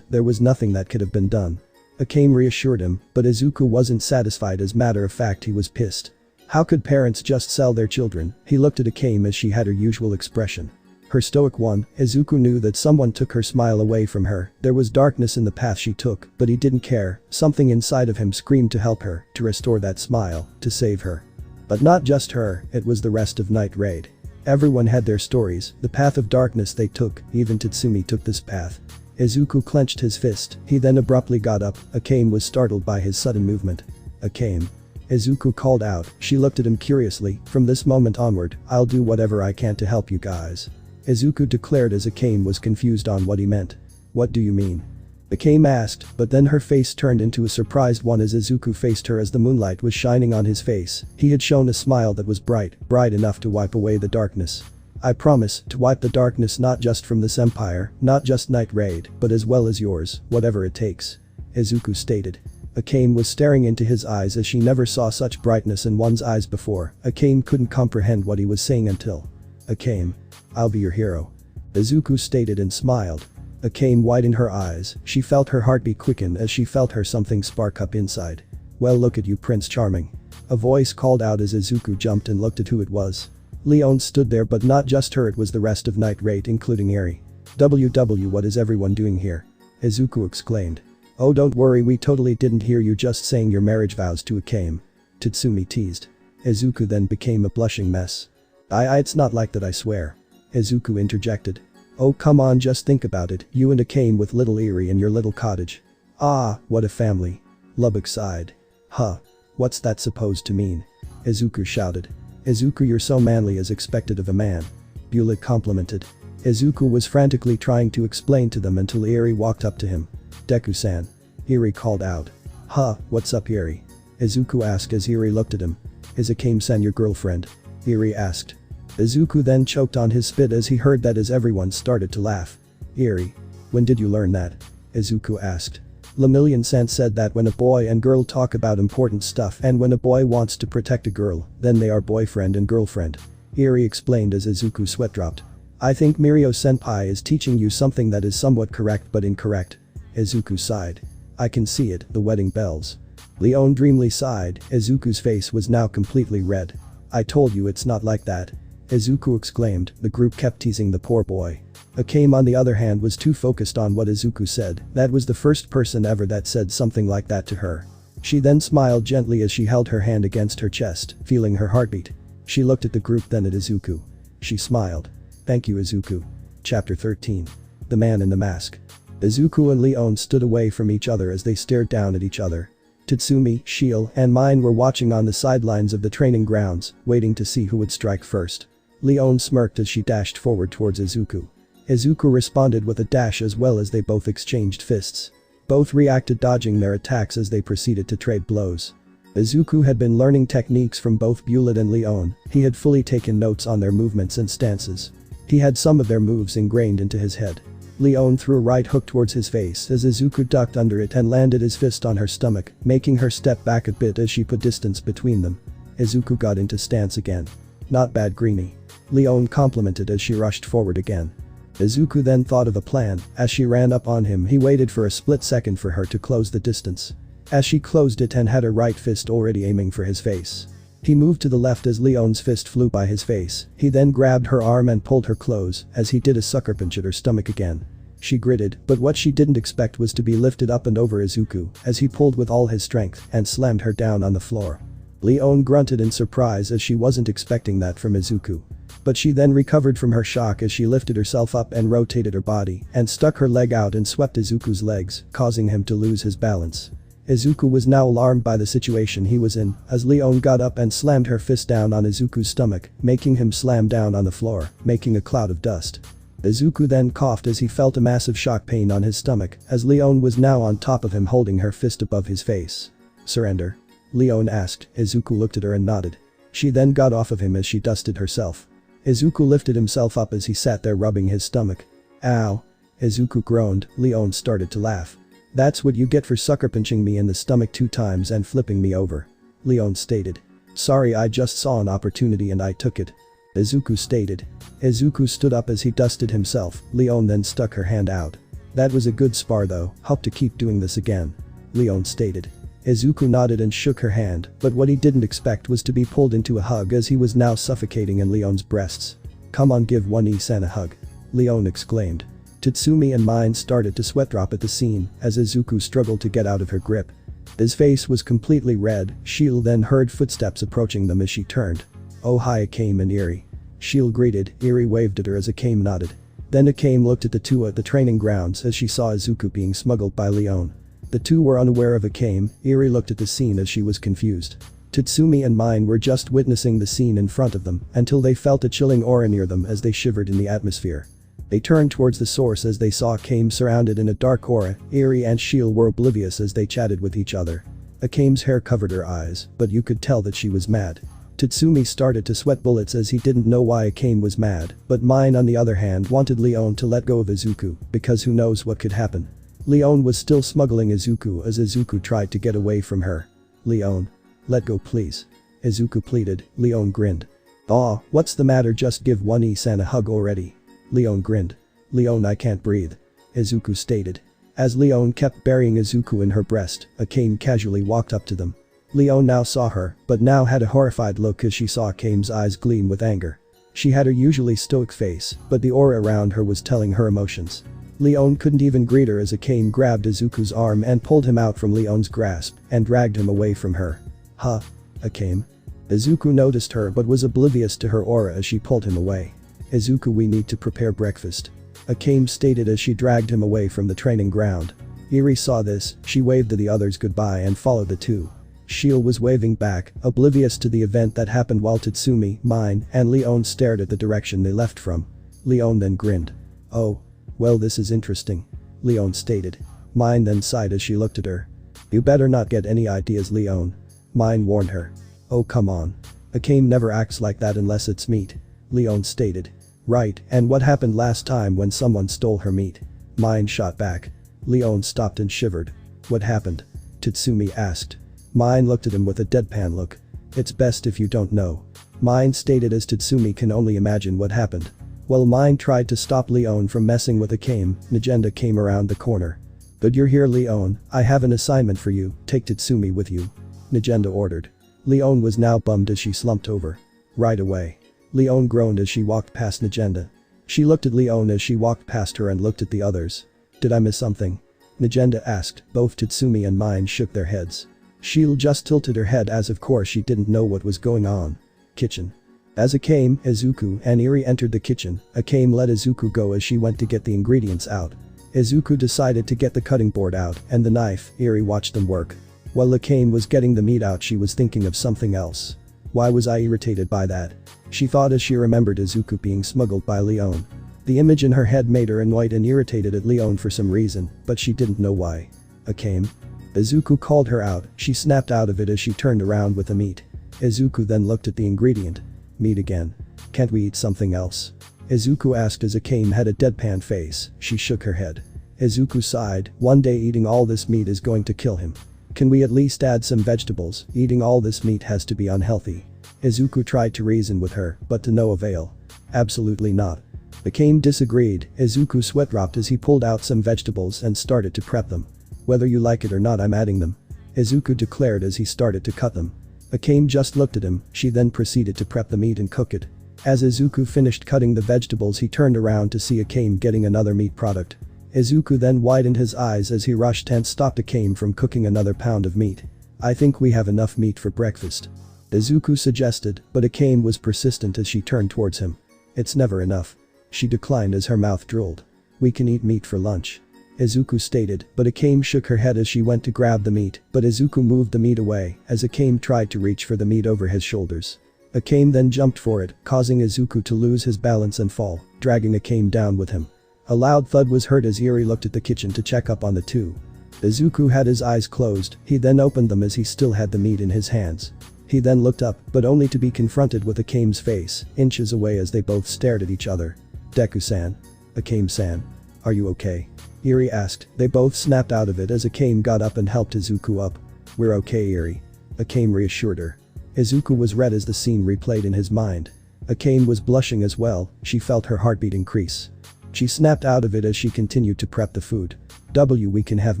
there was nothing that could have been done. Akame reassured him, but Izuku wasn't satisfied. As matter of fact, he was pissed. How could parents just sell their children? He looked at Akame as she had her usual expression. Her stoic one. Izuku knew that someone took her smile away from her. There was darkness in the path she took, but he didn't care. Something inside of him screamed to help her, to restore that smile, to save her. But not just her, it was the rest of Night Raid. Everyone had their stories, the path of darkness they took, even Tatsumi took this path. Izuku clenched his fist, he then abruptly got up. Akame was startled by his sudden movement. Akame. Izuku called out, she looked at him curiously. From this moment onward, I'll do whatever I can to help you guys. Izuku declared as Akame was confused on what he meant. What do you mean? Akame asked, but then her face turned into a surprised one as Izuku faced her as the moonlight was shining on his face. He had shown a smile that was bright enough to wipe away the darkness. I promise to wipe the darkness not just from this empire, not just Night Raid, but as well as yours, whatever it takes. Izuku stated. Akame was staring into his eyes as she never saw such brightness in one's eyes before. Akame couldn't comprehend what he was saying until. Akame. I'll be your hero. Izuku stated and smiled. Akame widened her eyes, she felt her heartbeat quicken as she felt her something spark up inside. Well, look at you, Prince Charming. A voice called out as Izuku jumped and looked at who it was. Leon stood there, but not just her, it was the rest of Night Raid including Eri. WW, what is everyone doing here? Izuku exclaimed. Oh, don't worry, we totally didn't hear you just saying your marriage vows to Akame. Tatsumi teased. Izuku then became a blushing mess. It's not like that, I swear. Izuku interjected. Oh come on, just think about it, you and Akame with little Eri in your little cottage. Ah, what a family. Lubbock sighed. Huh. What's that supposed to mean? Izuku shouted. Izuku, you're so manly as expected of a man. Bullet complimented. Izuku was frantically trying to explain to them until Eri walked up to him. Deku-san. Eri called out. Huh, what's up, Eri? Izuku asked as Eri looked at him. Is Akame-san your girlfriend? Eri asked. Izuku then choked on his spit as he heard that as everyone started to laugh. Eri. When did you learn that? Izuku asked. Lemillion-san said that when a boy and girl talk about important stuff and when a boy wants to protect a girl, then they are boyfriend and girlfriend. Eri explained as Izuku's sweat dropped. I think Mirio-senpai is teaching you something that is somewhat correct but incorrect. Izuku sighed. I can see it, the wedding bells. Leon dreamily sighed, Izuku's face was now completely red. I told you it's not like that. Izuku exclaimed, the group kept teasing the poor boy. Akame on the other hand was too focused on what Izuku said, that was the first person ever that said something like that to her. She then smiled gently as she held her hand against her chest, feeling her heartbeat. She looked at the group then at Izuku. She smiled. Thank you, Izuku. Chapter 13. The Man in the Mask. Izuku and Leon stood away from each other as they stared down at each other. Tatsumi, Shiel, and Mine were watching on the sidelines of the training grounds, waiting to see who would strike first. Leon smirked as she dashed forward towards Izuku. Izuku responded with a dash as well as they both exchanged fists. Both reacted, dodging their attacks as they proceeded to trade blows. Izuku had been learning techniques from both Bullet and Leon, he had fully taken notes on their movements and stances. He had some of their moves ingrained into his head. Leon threw a right hook towards his face as Izuku ducked under it and landed his fist on her stomach, making her step back a bit as she put distance between them. Izuku got into stance again. Not bad, Greenie. Leon complimented as she rushed forward again. Izuku then thought of a plan, as she ran up on him he waited for a split second for her to close the distance. As she closed it and had her right fist already aiming for his face. He moved to the left as Leon's fist flew by his face, he then grabbed her arm and pulled her close as he did a sucker punch at her stomach again. She gritted, but what she didn't expect was to be lifted up and over Izuku as he pulled with all his strength and slammed her down on the floor. Leon grunted in surprise as she wasn't expecting that from Izuku. But she then recovered from her shock as she lifted herself up and rotated her body and stuck her leg out and swept Izuku's legs, causing him to lose his balance. Izuku was now alarmed by the situation he was in as Leon got up and slammed her fist down on Izuku's stomach, making him slam down on the floor, making a cloud of dust. Izuku then coughed as he felt a massive shock pain on his stomach as Leon was now on top of him holding her fist above his face. Surrender? Leon asked. Izuku looked at her and nodded. She then got off of him as she dusted herself. Izuku lifted himself up as he sat there rubbing his stomach. Ow. Izuku groaned. Leon started to laugh. That's what you get for sucker punching me in the stomach 2 times and flipping me over. Leon stated. Sorry, I just saw an opportunity and I took it. Izuku stated. Izuku stood up as he dusted himself. Leon then stuck her hand out. That was a good spar though, hope to keep doing this again. Leon stated. Izuku nodded and shook her hand, but what he didn't expect was to be pulled into a hug as he was now suffocating in Leon's breasts. Come on, give one-san a hug. Leon exclaimed. Tatsumi and Mine started to sweat drop at the scene as Izuku struggled to get out of her grip. His face was completely red. Shiel then heard footsteps approaching them as she turned. Oh hi, Akame and Eri. Shiel greeted. Eri waved at her as Akame nodded. Then Akame looked at the two at the training grounds as she saw Izuku being smuggled by Leon. The two were unaware of Akame. Eri looked at the scene as she was confused. Tatsumi and Mine were just witnessing the scene in front of them until they felt a chilling aura near them as they shivered in the atmosphere. They turned towards the source as they saw Akame surrounded in a dark aura. Eri and Shiel were oblivious as they chatted with each other. Akame's hair covered her eyes, but you could tell that she was mad. Tatsumi started to sweat bullets as he didn't know why Akame was mad, but Mine on the other hand wanted Leon to let go of Izuku because who knows what could happen. Leon was still smuggling Izuku as Izuku tried to get away from her. "Leon. Let go please." Izuku pleaded. Leon grinned. "Aw, what's the matter, just give one-san a hug already." Leon grinned. "Leon, I can't breathe," Izuku stated. As Leon kept burying Izuku in her breast, Akame casually walked up to them. Leon now saw her, but now had a horrified look as she saw Akame's eyes gleam with anger. She had her usually stoic face, but the aura around her was telling her emotions. Leon couldn't even greet her as Akame grabbed Izuku's arm and pulled him out from Leon's grasp and dragged him away from her. "Huh? Akame?" Izuku noticed her but was oblivious to her aura as she pulled him away. "Izuku, we need to prepare breakfast," Akame stated as she dragged him away from the training ground. Eri saw this, she waved to the others goodbye and followed the two. Shield was waving back, oblivious to the event that happened while Tatsumi, Mine, and Leon stared at the direction they left from. Leon then grinned. "Oh. Well, this is interesting," Leon stated. Mine then sighed as she looked at her. "You better not get any ideas, Leon," Mine warned her. "Oh come on. Akame never acts like that unless it's meat," Leon stated. "Right, and what happened last time when someone stole her meat?" Mine shot back. Leon stopped and shivered. "What happened?" Tatsumi asked. Mine looked at him with a deadpan look. "It's best if you don't know," Mine stated as Tatsumi can only imagine what happened. While Mine tried to stop Leon from messing with Akame, Nagenda came around the corner. "Good you're here, Leon, I have an assignment for you, take Tatsumi with you," Nagenda ordered. Leon was now bummed as she slumped over. "Right away." Leon groaned as she walked past Nagenda. She looked at Leon as she walked past her and looked at the others. "Did I miss something?" Nagenda asked. Both Tatsumi and Mine shook their heads. Shield just tilted her head as of course she didn't know what was going on. Kitchen. As Akame, Izuku, and Eri entered the kitchen, Akame let Izuku go as she went to get the ingredients out. Izuku decided to get the cutting board out and the knife. Eri watched them work. While Akame was getting the meat out, she was thinking of something else. Why was I irritated by that? She thought as she remembered Izuku being smuggled by Leon. The image in her head made her annoyed and irritated at Leon for some reason, but she didn't know why. Akame? Izuku called her out, she snapped out of it as she turned around with the meat. Izuku then looked at the ingredient. Meat again. Can't we eat something else? Izuku asked as Akame had a deadpan face. She shook her head. Izuku sighed, one day eating all this meat is going to kill him. Can we at least add some vegetables? Eating all this meat has to be unhealthy. Izuku tried to reason with her, but to no avail. Absolutely not. Akame disagreed. Izuku sweat dropped as he pulled out some vegetables and started to prep them. Whether you like it or not, I'm adding them, Izuku declared as he started to cut them. Akame just looked at him, she then proceeded to prep the meat and cook it. As Izuku finished cutting the vegetables, he turned around to see Akame getting another meat product. Izuku then widened his eyes as he rushed and stopped Akame from cooking another pound of meat. "I think we have enough meat for breakfast," Izuku suggested, but Akame was persistent as she turned towards him. "It's never enough," she declined as her mouth drooled. "We can eat meat for lunch," Izuku stated, but Akame shook her head as she went to grab the meat, but Izuku moved the meat away as Akame tried to reach for the meat over his shoulders. Akame then jumped for it, causing Izuku to lose his balance and fall, dragging Akame down with him. A loud thud was heard as Eri looked at the kitchen to check up on the two. Izuku had his eyes closed, he then opened them as he still had the meat in his hands. He then looked up, but only to be confronted with Akame's face, inches away as they both stared at each other. "Deku-san? Akame-san? Are you okay?" Eri asked. They both snapped out of it as Akame got up and helped Izuku up. "We're okay, Eri," Akame reassured her. Izuku was red as the scene replayed in his mind. Akame was blushing as well, she felt her heartbeat increase. She snapped out of it as she continued to prep the food. "We can have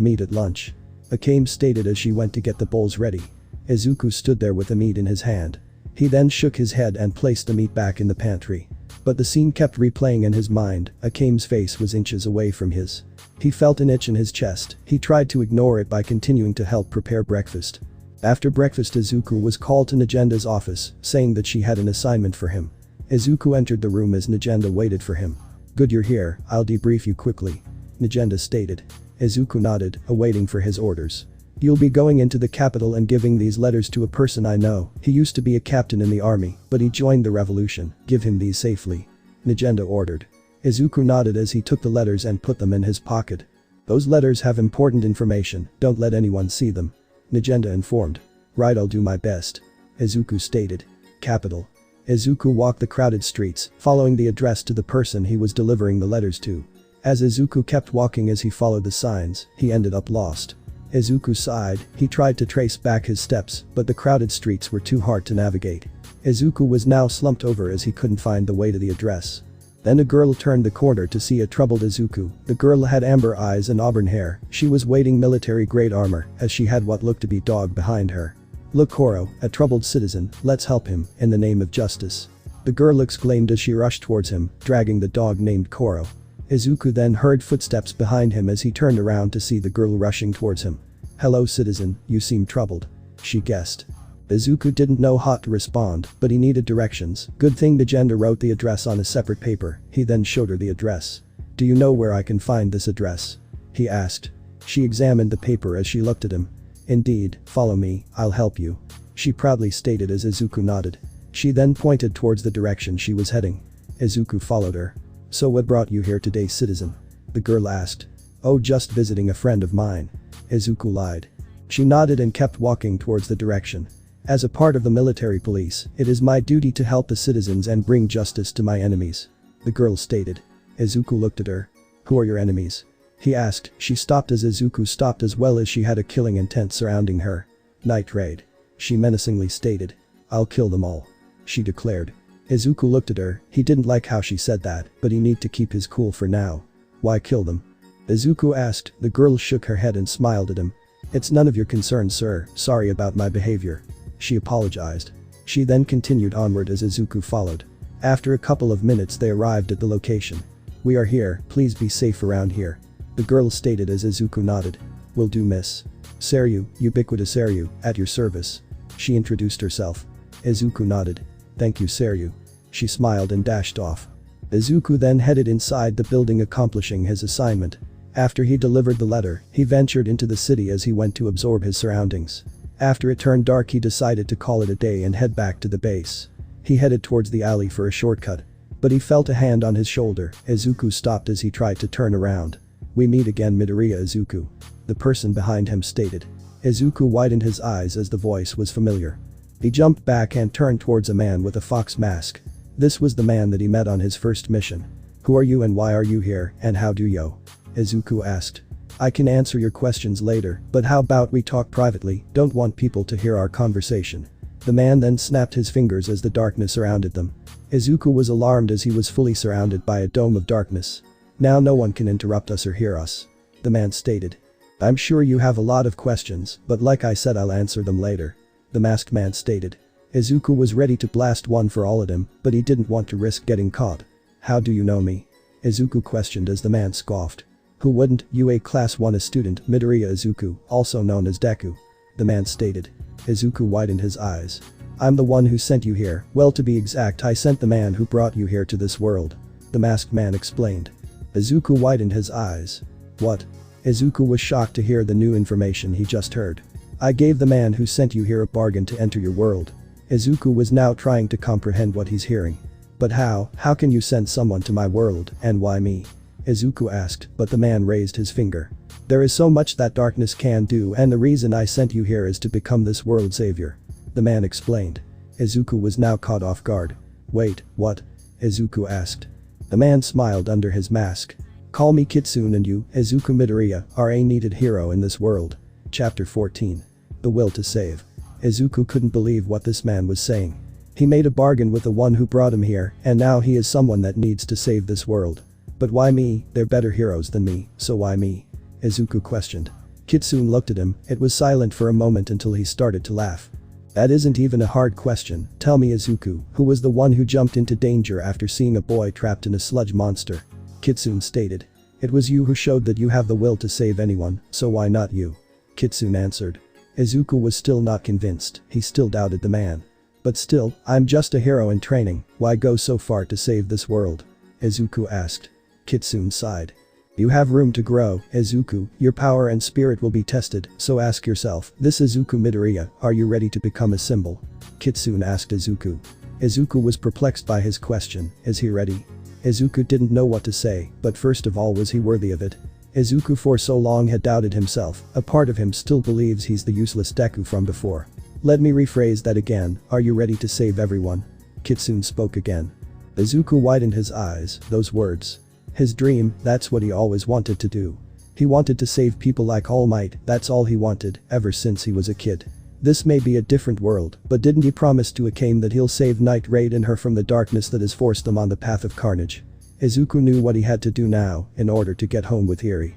meat at lunch," Akame stated as she went to get the bowls ready. Izuku stood there with the meat in his hand. He then shook his head and placed the meat back in the pantry. But the scene kept replaying in his mind. Akame's face was inches away from his. He felt an itch in his chest. He tried to ignore it by continuing to help prepare breakfast. After breakfast, Izuku was called to Nagenda's office, saying that she had an assignment for him. Izuku entered the room as Nagenda waited for him. "Good you're here, I'll debrief you quickly," Nagenda stated. Izuku nodded, awaiting for his orders. "You'll be going into the capital and giving these letters to a person I know. He used to be a captain in the army, but he joined the revolution. Give him these safely," Nagenda ordered. Izuku nodded as he took the letters and put them in his pocket. "Those letters have important information, don't let anyone see them," Nagenda informed. "Right, I'll do my best," Izuku stated. capital. Izuku walked the crowded streets, following the address to the person he was delivering the letters to. As Izuku kept walking as he followed the signs, he ended up lost. Izuku sighed, he tried to trace back his steps, but the crowded streets were too hard to navigate. Izuku was now slumped over as he couldn't find the way to the address. Then a girl turned the corner to see a troubled Izuku. The girl had amber eyes and auburn hair. She was wearing military-grade armor, as she had what looked to be dog behind her. "Look, Koro, a troubled citizen, let's help him, in the name of justice." The girl exclaimed as she rushed towards him, dragging the dog named Koro. Izuku then heard footsteps behind him as he turned around to see the girl rushing towards him. "Hello citizen, you seem troubled," she guessed. Izuku didn't know how to respond, but he needed directions. Good thing the gender wrote the address on a separate paper. He then showed her the address. "Do you know where I can find this address?" he asked. She examined the paper as she looked at him. "Indeed, follow me, I'll help you," she proudly stated as Izuku nodded. She then pointed towards the direction she was heading. Izuku followed her. "So what brought you here today, citizen?" the girl asked. "Oh, just visiting a friend of mine," Izuku lied. She nodded and kept walking towards the direction. "As a part of the military police, it is my duty to help the citizens and bring justice to my enemies," the girl stated. Izuku looked at her. "Who are your enemies?" he asked. She stopped as Izuku stopped as well as she had a killing intent surrounding her. "Night raid," she menacingly stated. "I'll kill them all," she declared. Izuku looked at her. He didn't like how she said that, but he needed to keep his cool for now. "Why kill them?" Izuku asked. The girl shook her head and smiled at him. "It's none of your concern, sir, sorry about my behavior," she apologized. She then continued onward as Izuku followed. After a couple of minutes they arrived at the location. "We are here, please be safe around here," the girl stated as Izuku nodded. "Will do, miss. Seiryu, ubiquitous Seiryu, at your service," she introduced herself. Izuku nodded. "Thank you, Seiryu." She smiled and dashed off. Izuku then headed inside the building accomplishing his assignment. After he delivered the letter, he ventured into the city as he went to absorb his surroundings. After it turned dark he decided to call it a day and head back to the base. He headed towards the alley for a shortcut. But he felt a hand on his shoulder. Izuku stopped as he tried to turn around. "We meet again, Midoriya Izuku," the person behind him stated. Izuku widened his eyes as the voice was familiar. He jumped back and turned towards a man with a fox mask. This was the man that he met on his first mission. "Who are you and why are you here, and how do you?" Izuku asked. "I can answer your questions later, but how about we talk privately, don't want people to hear our conversation." The man then snapped his fingers as the darkness surrounded them. Izuku was alarmed as he was fully surrounded by a dome of darkness. "Now no one can interrupt us or hear us," the man stated. "I'm sure you have a lot of questions, but like I said I'll answer them later," the masked man stated. Izuku was ready to blast one for all at him, but he didn't want to risk getting caught. "How do you know me?" Izuku questioned as the man scoffed. "Who wouldn't, you a class 1 student, Midoriya Izuku, also known as Deku," the man stated. Izuku widened his eyes. "I'm the one who sent you here, well to be exact I sent the man who brought you here to this world," the masked man explained. Izuku widened his eyes. "What?" Izuku was shocked to hear the new information he just heard. "I gave the man who sent you here a bargain to enter your world." Izuku was now trying to comprehend what he's hearing. "But how can you send someone to my world, and why me?" Izuku asked, but the man raised his finger. "There is so much that darkness can do and the reason I sent you here is to become this world's savior," the man explained. Izuku was now caught off guard. "Wait, what?" Izuku asked. The man smiled under his mask. "Call me Kitsune and you, Izuku Midoriya, are a needed hero in this world." Chapter 14. The Will to Save. Izuku couldn't believe what this man was saying. He made a bargain with the one who brought him here, and now he is someone that needs to save this world. "But why me? They're better heroes than me, so why me?" Izuku questioned. Kitsune looked at him. It was silent for a moment until he started to laugh. "That isn't even a hard question. Tell me Izuku, who was the one who jumped into danger after seeing a boy trapped in a sludge monster?" Kitsune stated. "It was you who showed that you have the will to save anyone, so why not you?" Kitsune answered. Izuku was still not convinced. He still doubted the man. "But still, I'm just a hero in training, why go so far to save this world?" Izuku asked. Kitsune sighed. "You have room to grow, Izuku, your power and spirit will be tested, so ask yourself, this Izuku Midoriya, are you ready to become a symbol?" Kitsune asked Izuku. Izuku was perplexed by his question, is he ready? Izuku didn't know what to say, but first of all was he worthy of it? Izuku for so long had doubted himself, a part of him still believes he's the useless Deku from before. Let me rephrase that again, are you ready to save everyone? Kitsune spoke again. Izuku widened his eyes, those words. His dream, that's what he always wanted to do. He wanted to save people like All Might, that's all he wanted, ever since he was a kid. This may be a different world, but didn't he promise to Akame that he'll save Night Raid and her from the darkness that has forced them on the path of carnage? Izuku knew what he had to do now, in order to get home with Eri.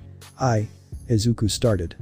Izuku started.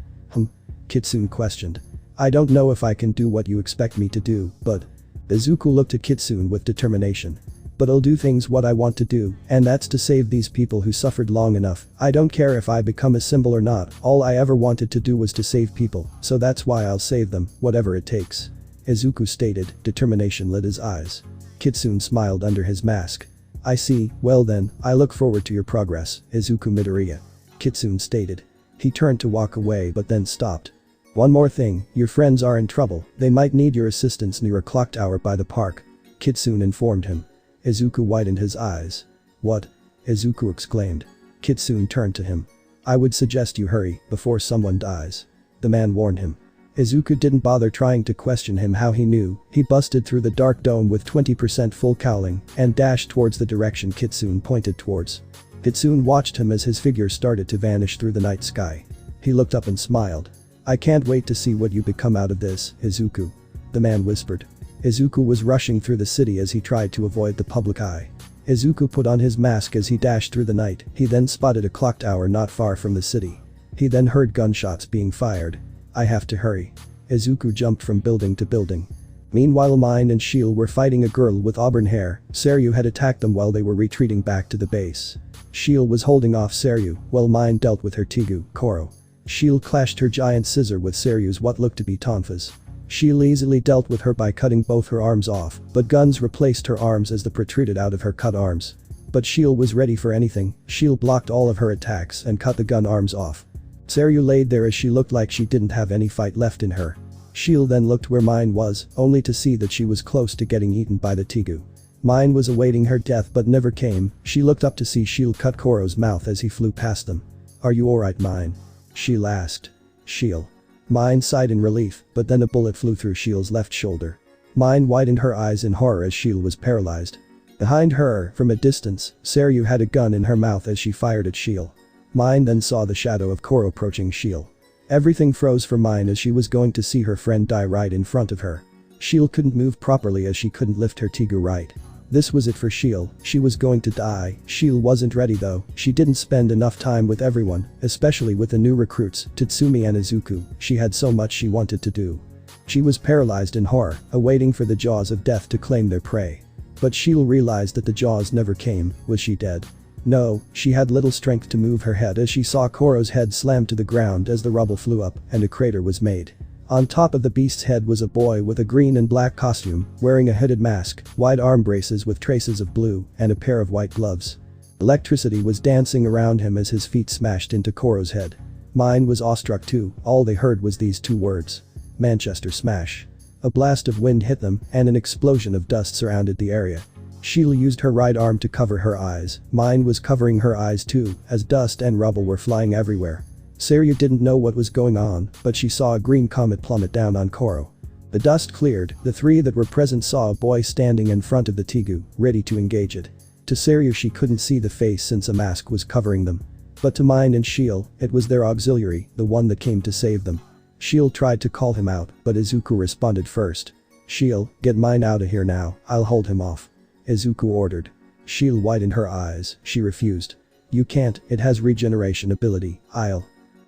Kitsune questioned. I don't know if I can do what you expect me to do, but… Izuku looked at Kitsune with determination. But I'll do things what I want to do, and that's to save these people who suffered long enough. I don't care if I become a symbol or not, all I ever wanted to do was to save people, so that's why I'll save them, whatever it takes. Izuku stated, determination lit his eyes. Kitsune smiled under his mask. I see, well then, I look forward to your progress, Izuku Midoriya. Kitsune stated. He turned to walk away but then stopped. One more thing, your friends are in trouble, they might need your assistance near a clock tower by the park. Kitsune informed him. Izuku widened his eyes. What? Izuku exclaimed. Kitsune turned to him. I would suggest you hurry, before someone dies. The man warned him. Izuku didn't bother trying to question him how he knew, he busted through the dark dome with 20% full cowling, and dashed towards the direction Kitsune pointed towards. Kitsune watched him as his figure started to vanish through the night sky. He looked up and smiled. I can't wait to see what you become out of this, Izuku. The man whispered. Izuku was rushing through the city as he tried to avoid the public eye. Izuku put on his mask as he dashed through the night, he then spotted a clock tower not far from the city. He then heard gunshots being fired. I have to hurry. Izuku jumped from building to building. Meanwhile Mine and Shield were fighting a girl with auburn hair, Seryu had attacked them while they were retreating back to the base. Shield was holding off Seryu, while Mine dealt with her Tigu, Koro. Shield clashed her giant scissor with Seryu's what looked to be tonfas. Shield easily dealt with her by cutting both her arms off, but guns replaced her arms as they protruded out of her cut arms. But Shield was ready for anything, Shield blocked all of her attacks and cut the gun arms off. Seryu laid there as she looked like she didn't have any fight left in her. Shield then looked where Mine was, only to see that she was close to getting eaten by the Tigu. Mine was awaiting her death but never came, she looked up to see Shield cut Koro's mouth as he flew past them. Are you alright Mine? Shield asked. Shield. Mine sighed in relief, but then a bullet flew through Shield's left shoulder. Mine widened her eyes in horror as Shield was paralyzed. Behind her, from a distance, Seryu had a gun in her mouth as she fired at Shield. Mine then saw the shadow of Koro approaching Shield. Everything froze for Mine as she was going to see her friend die right in front of her. Shield couldn't move properly as she couldn't lift her Tigu right. This was it for Shield, she was going to die. Shield wasn't ready though, she didn't spend enough time with everyone, especially with the new recruits, Tatsumi and Izuku, she had so much she wanted to do. She was paralyzed in horror, awaiting for the jaws of death to claim their prey. But Shield realized that the jaws never came, was she dead? No, she had little strength to move her head as she saw Koro's head slam to the ground as the rubble flew up and a crater was made. On top of the beast's head was a boy with a green and black costume, wearing a hooded mask, wide arm braces with traces of blue, and a pair of white gloves. Electricity was dancing around him as his feet smashed into Koro's head. Mine was awestruck too, all they heard was these two words. Manchester smash. A blast of wind hit them, and an explosion of dust surrounded the area. Shield used her right arm to cover her eyes, Mine was covering her eyes too, as dust and rubble were flying everywhere. Seryu didn't know what was going on, but she saw a green comet plummet down on Koro. The dust cleared, the three that were present saw a boy standing in front of the Tigu, ready to engage it. To Seryu she couldn't see the face since a mask was covering them. But to Mine and Shield, it was their auxiliary, the one that came to save them. Shield tried to call him out, but Izuku responded first. Shield, get Mine out of here now, I'll hold him off. Izuku ordered. Shield widened her eyes, she refused. You can't, it has regeneration ability, I'll.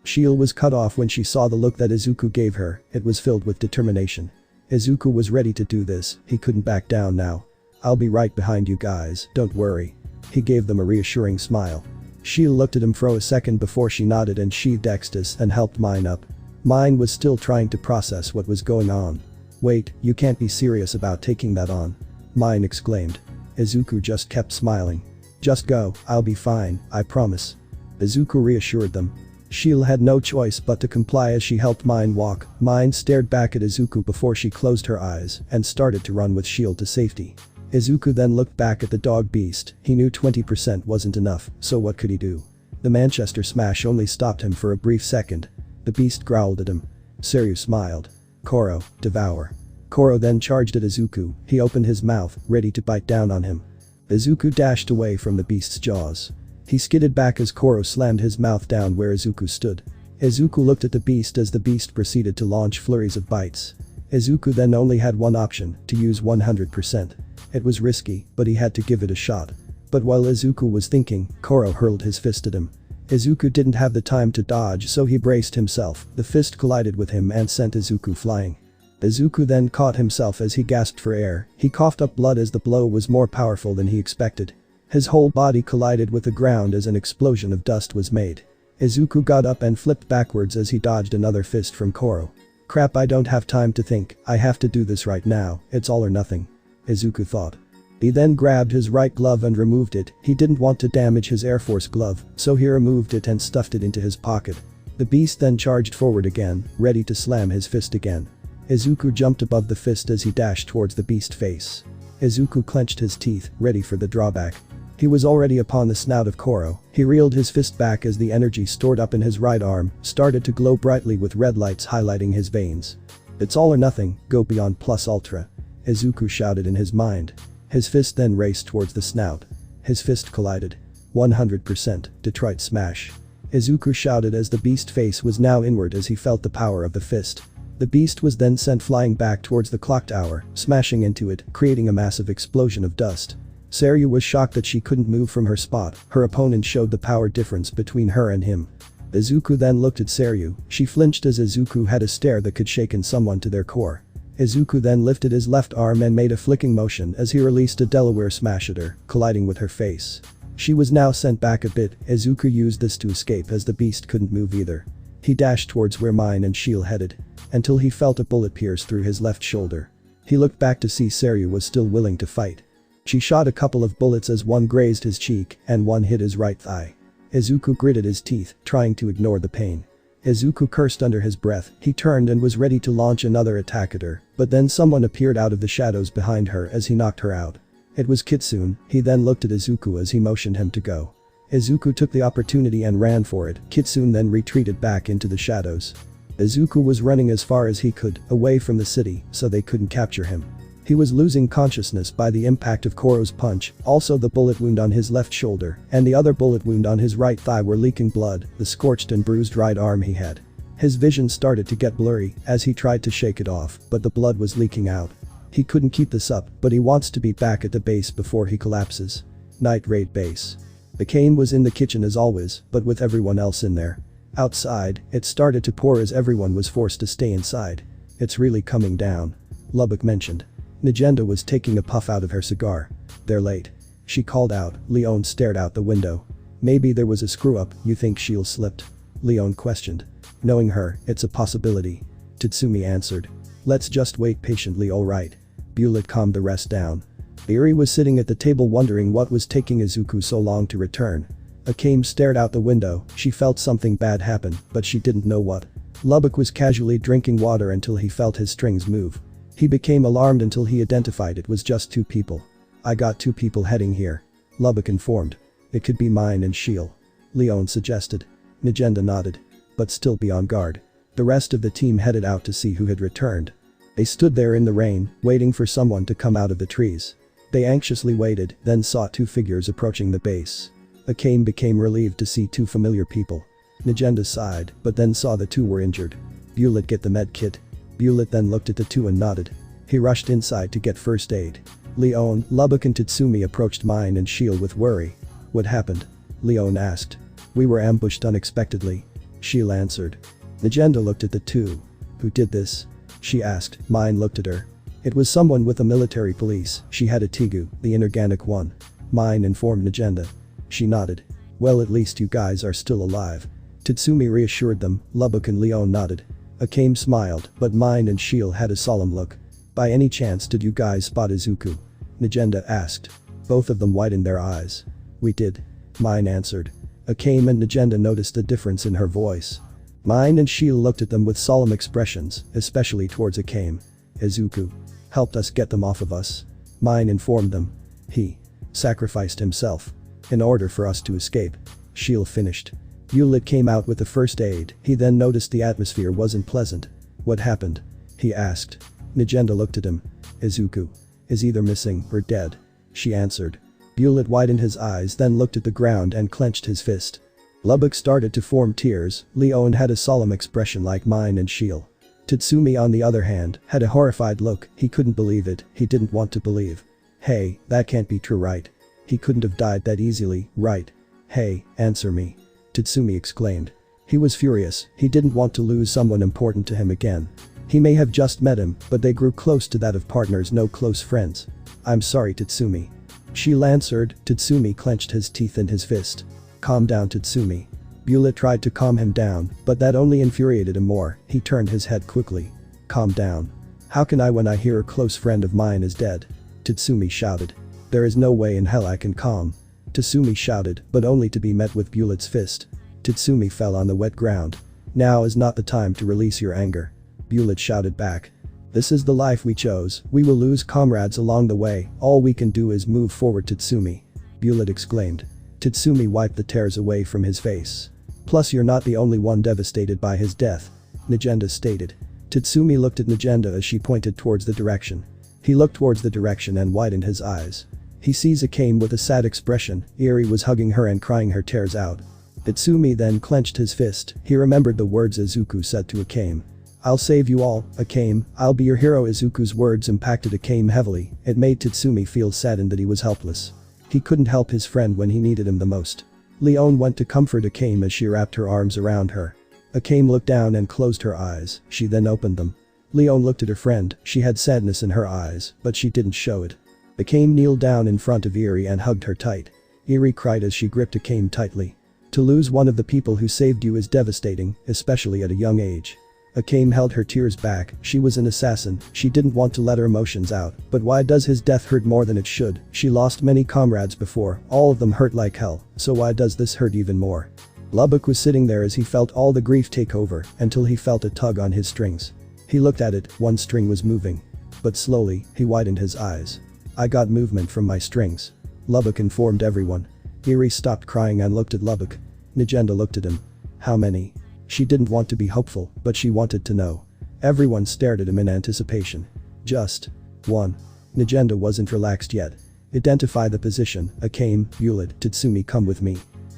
Shield was cut off when she saw the look that Izuku gave her, it was filled with determination. Izuku was ready to do this, he couldn't back down now. I'll be right behind you guys, don't worry. He gave them a reassuring smile. Shield looked at him for a second before she nodded and sheathed Extus and helped Mine up. Mine was still trying to process what was going on. Wait, you can't be serious about taking that on. Mine exclaimed. Izuku just kept smiling. Just go, I'll be fine, I promise. Izuku reassured them. Shield had no choice but to comply as she helped Mine walk. Mine stared back at Izuku before she closed her eyes and started to run with Shield to safety. Izuku then looked back at the dog beast, he knew 20% wasn't enough, so what could he do? The Manchester smash only stopped him for a brief second. The beast growled at him. Seryu smiled. Koro, devour. Koro then charged at Izuku. He opened his mouth, ready to bite down on him. Izuku dashed away from the beast's jaws. He skidded back as Koro slammed his mouth down where Izuku stood. Izuku looked at the beast as the beast proceeded to launch flurries of bites. Izuku then only had one option, to use 100%. It was risky, but he had to give it a shot. But while Izuku was thinking, Koro hurled his fist at him. Izuku didn't have the time to dodge, so he braced himself. The fist collided with him and sent Izuku flying. Izuku then caught himself as he gasped for air. He coughed up blood as the blow was more powerful than he expected. His whole body collided with the ground as an explosion of dust was made. Izuku got up and flipped backwards as he dodged another fist from Koro. Crap, I don't have time to think, I have to do this right now, it's all or nothing. Izuku thought. He then grabbed his right glove and removed it. He didn't want to damage his Air Force glove, so he removed it and stuffed it into his pocket. The beast then charged forward again, ready to slam his fist again. Izuku jumped above the fist as he dashed towards the beast face. Izuku clenched his teeth, ready for the drawback. He was already upon the snout of Koro. He reeled his fist back as the energy stored up in his right arm started to glow brightly with red lights highlighting his veins. It's all or nothing, go beyond plus ultra. Izuku shouted in his mind. His fist then raced towards the snout. His fist collided. 100%, Detroit smash. Izuku shouted as the beast face was now inward as he felt the power of the fist. The beast was then sent flying back towards the clock tower, smashing into it, creating a massive explosion of dust. Saryu was shocked that she couldn't move from her spot. Her opponent showed the power difference between her and him. Izuku then looked at Saryu. She flinched as Izuku had a stare that could shaken someone to their core. Izuku then lifted his left arm and made a flicking motion as he released a Delaware smash at her, colliding with her face. She was now sent back a bit. Izuku used this to escape as the beast couldn't move either. He dashed towards where Mine and Shield headed. Until he felt a bullet pierce through his left shoulder. He looked back to see Saryu was still willing to fight. She shot a couple of bullets as one grazed his cheek and one hit his right thigh. Izuku gritted his teeth, trying to ignore the pain. Izuku cursed under his breath. He turned and was ready to launch another attack at her, but then someone appeared out of the shadows behind her as he knocked her out. It was Kitsune. He then looked at Izuku as he motioned him to go. Izuku took the opportunity and ran for it. Kitsune then retreated back into the shadows. Izuku was running as far as he could, away from the city, so they couldn't capture him. He was losing consciousness by the impact of Koro's punch, also the bullet wound on his left shoulder and the other bullet wound on his right thigh were leaking blood, the scorched and bruised right arm he had. His vision started to get blurry as he tried to shake it off, but the blood was leaking out. He couldn't keep this up, but he wants to be back at the base before he collapses. Night Raid Base. Akame was in the kitchen as always, but with everyone else in there. Outside, it started to pour as everyone was forced to stay inside. It's really coming down. Lubbock mentioned. Nagenda was taking a puff out of her cigar. They're late. She called out. Leon stared out the window. Maybe there was a screw-up, you think she'll slipped? Leon questioned. Knowing her, it's a possibility. Tatsumi answered. Let's just wait patiently, alright. Bullet calmed the rest down. Eri was sitting at the table wondering what was taking Izuku so long to return. Akame stared out the window. She felt something bad happen, but she didn't know what. Lubbock was casually drinking water until he felt his strings move. He became alarmed until he identified it was just two people. I got two people heading here. Lubbock informed. It could be Mine and Shield. Leon suggested. Nagenda nodded. But still be on guard. The rest of the team headed out to see who had returned. They stood there in the rain, waiting for someone to come out of the trees. They anxiously waited, then saw two figures approaching the base. Akame became relieved to see two familiar people. Nagenda sighed, but then saw the two were injured. Bullet, get the med kit. Bullet then looked at the two and nodded. He rushed inside to get first aid. Leon, Lubbock and Tatsumi approached Mine and Shield with worry. What happened? Leon asked. We were ambushed unexpectedly. Shield answered. Nagenda looked at the two. Who did this? She asked. Mine looked at her. It was someone with the military police. She had a Tegu, the inorganic one. Mine informed Nagenda. She nodded. Well, at least you guys are still alive. Tatsumi reassured them. Lubbock and Leon nodded. Akame smiled, but Mine and Shield had a solemn look. By any chance did you guys spot Izuku? Nagenda asked. Both of them widened their eyes. We did. Mine answered. Akame and Nagenda noticed a difference in her voice. Mine and Shield looked at them with solemn expressions, especially towards Akame. Izuku helped us get them off of us. Mine informed them. He sacrificed himself in order for us to escape. Shield finished. Bullet came out with the first aid. He then noticed the atmosphere wasn't pleasant. What happened? He asked. Nagenda looked at him. Izuku is either missing or dead. She answered. Bullet widened his eyes, then looked at the ground and clenched his fist. Lubbock started to form tears. Leon had a solemn expression like mine and Shiel. Tatsumi, on the other hand, had a horrified look. He couldn't believe it. He didn't want to believe. Hey, that can't be true, right? He couldn't have died that easily, right? Hey, answer me. Tatsumi exclaimed. He was furious. He didn't want to lose someone important to him again. He may have just met him, but they grew close to that of partners, no close friends. I'm sorry, Tatsumi. She answered. Tatsumi clenched his teeth in his fist. Calm down, Tatsumi. Bullet tried to calm him down, but that only infuriated him more. He turned his head quickly. Calm down. How can I when I hear a close friend of mine is dead? Tatsumi shouted. There is no way in hell I can calm. Tatsumi shouted, but only to be met with Bullet's fist. Tatsumi fell on the wet ground. Now is not the time to release your anger. Bullet shouted back. This is the life we chose. We will lose comrades along the way. All we can do is move forward, Tatsumi. Bullet exclaimed. Tatsumi wiped the tears away from his face. Plus, you're not the only one devastated by his death. Nagenda stated. Tatsumi looked at Nagenda as she pointed towards the direction. He looked towards the direction and widened his eyes. He sees Akame with a sad expression. Eri was hugging her and crying her tears out. Tatsumi then clenched his fist. He remembered the words Izuku said to Akame. I'll save you all, Akame, I'll be your hero. Izuku's words impacted Akame heavily. It made Tatsumi feel saddened that he was helpless. He couldn't help his friend when he needed him the most. Leon went to comfort Akame as she wrapped her arms around her. Akame looked down and closed her eyes. She then opened them. Leon looked at her friend. She had sadness in her eyes, but she didn't show it. Akame kneeled down in front of Eri and hugged her tight. Eri cried as she gripped Akame tightly. To lose one of the people who saved you is devastating, especially at a young age. Akame held her tears back. She was an assassin. She didn't want to let her emotions out. But why does his death hurt more than it should? She lost many comrades before. All of them hurt like hell. So why does this hurt even more? Lubbock was sitting there as he felt all the grief take over until he felt a tug on his strings. He looked at it. One string was moving. But slowly, he widened his eyes. I got movement from my strings. Lubbock informed everyone. Eri stopped crying and looked at Lubbock. Nagenda looked at him. How many? She didn't want to be hopeful, but she wanted to know. Everyone stared at him in anticipation. Just one. Nagenda wasn't relaxed yet. Identify the position. Akame, Bullet, Tatsumi, come with me.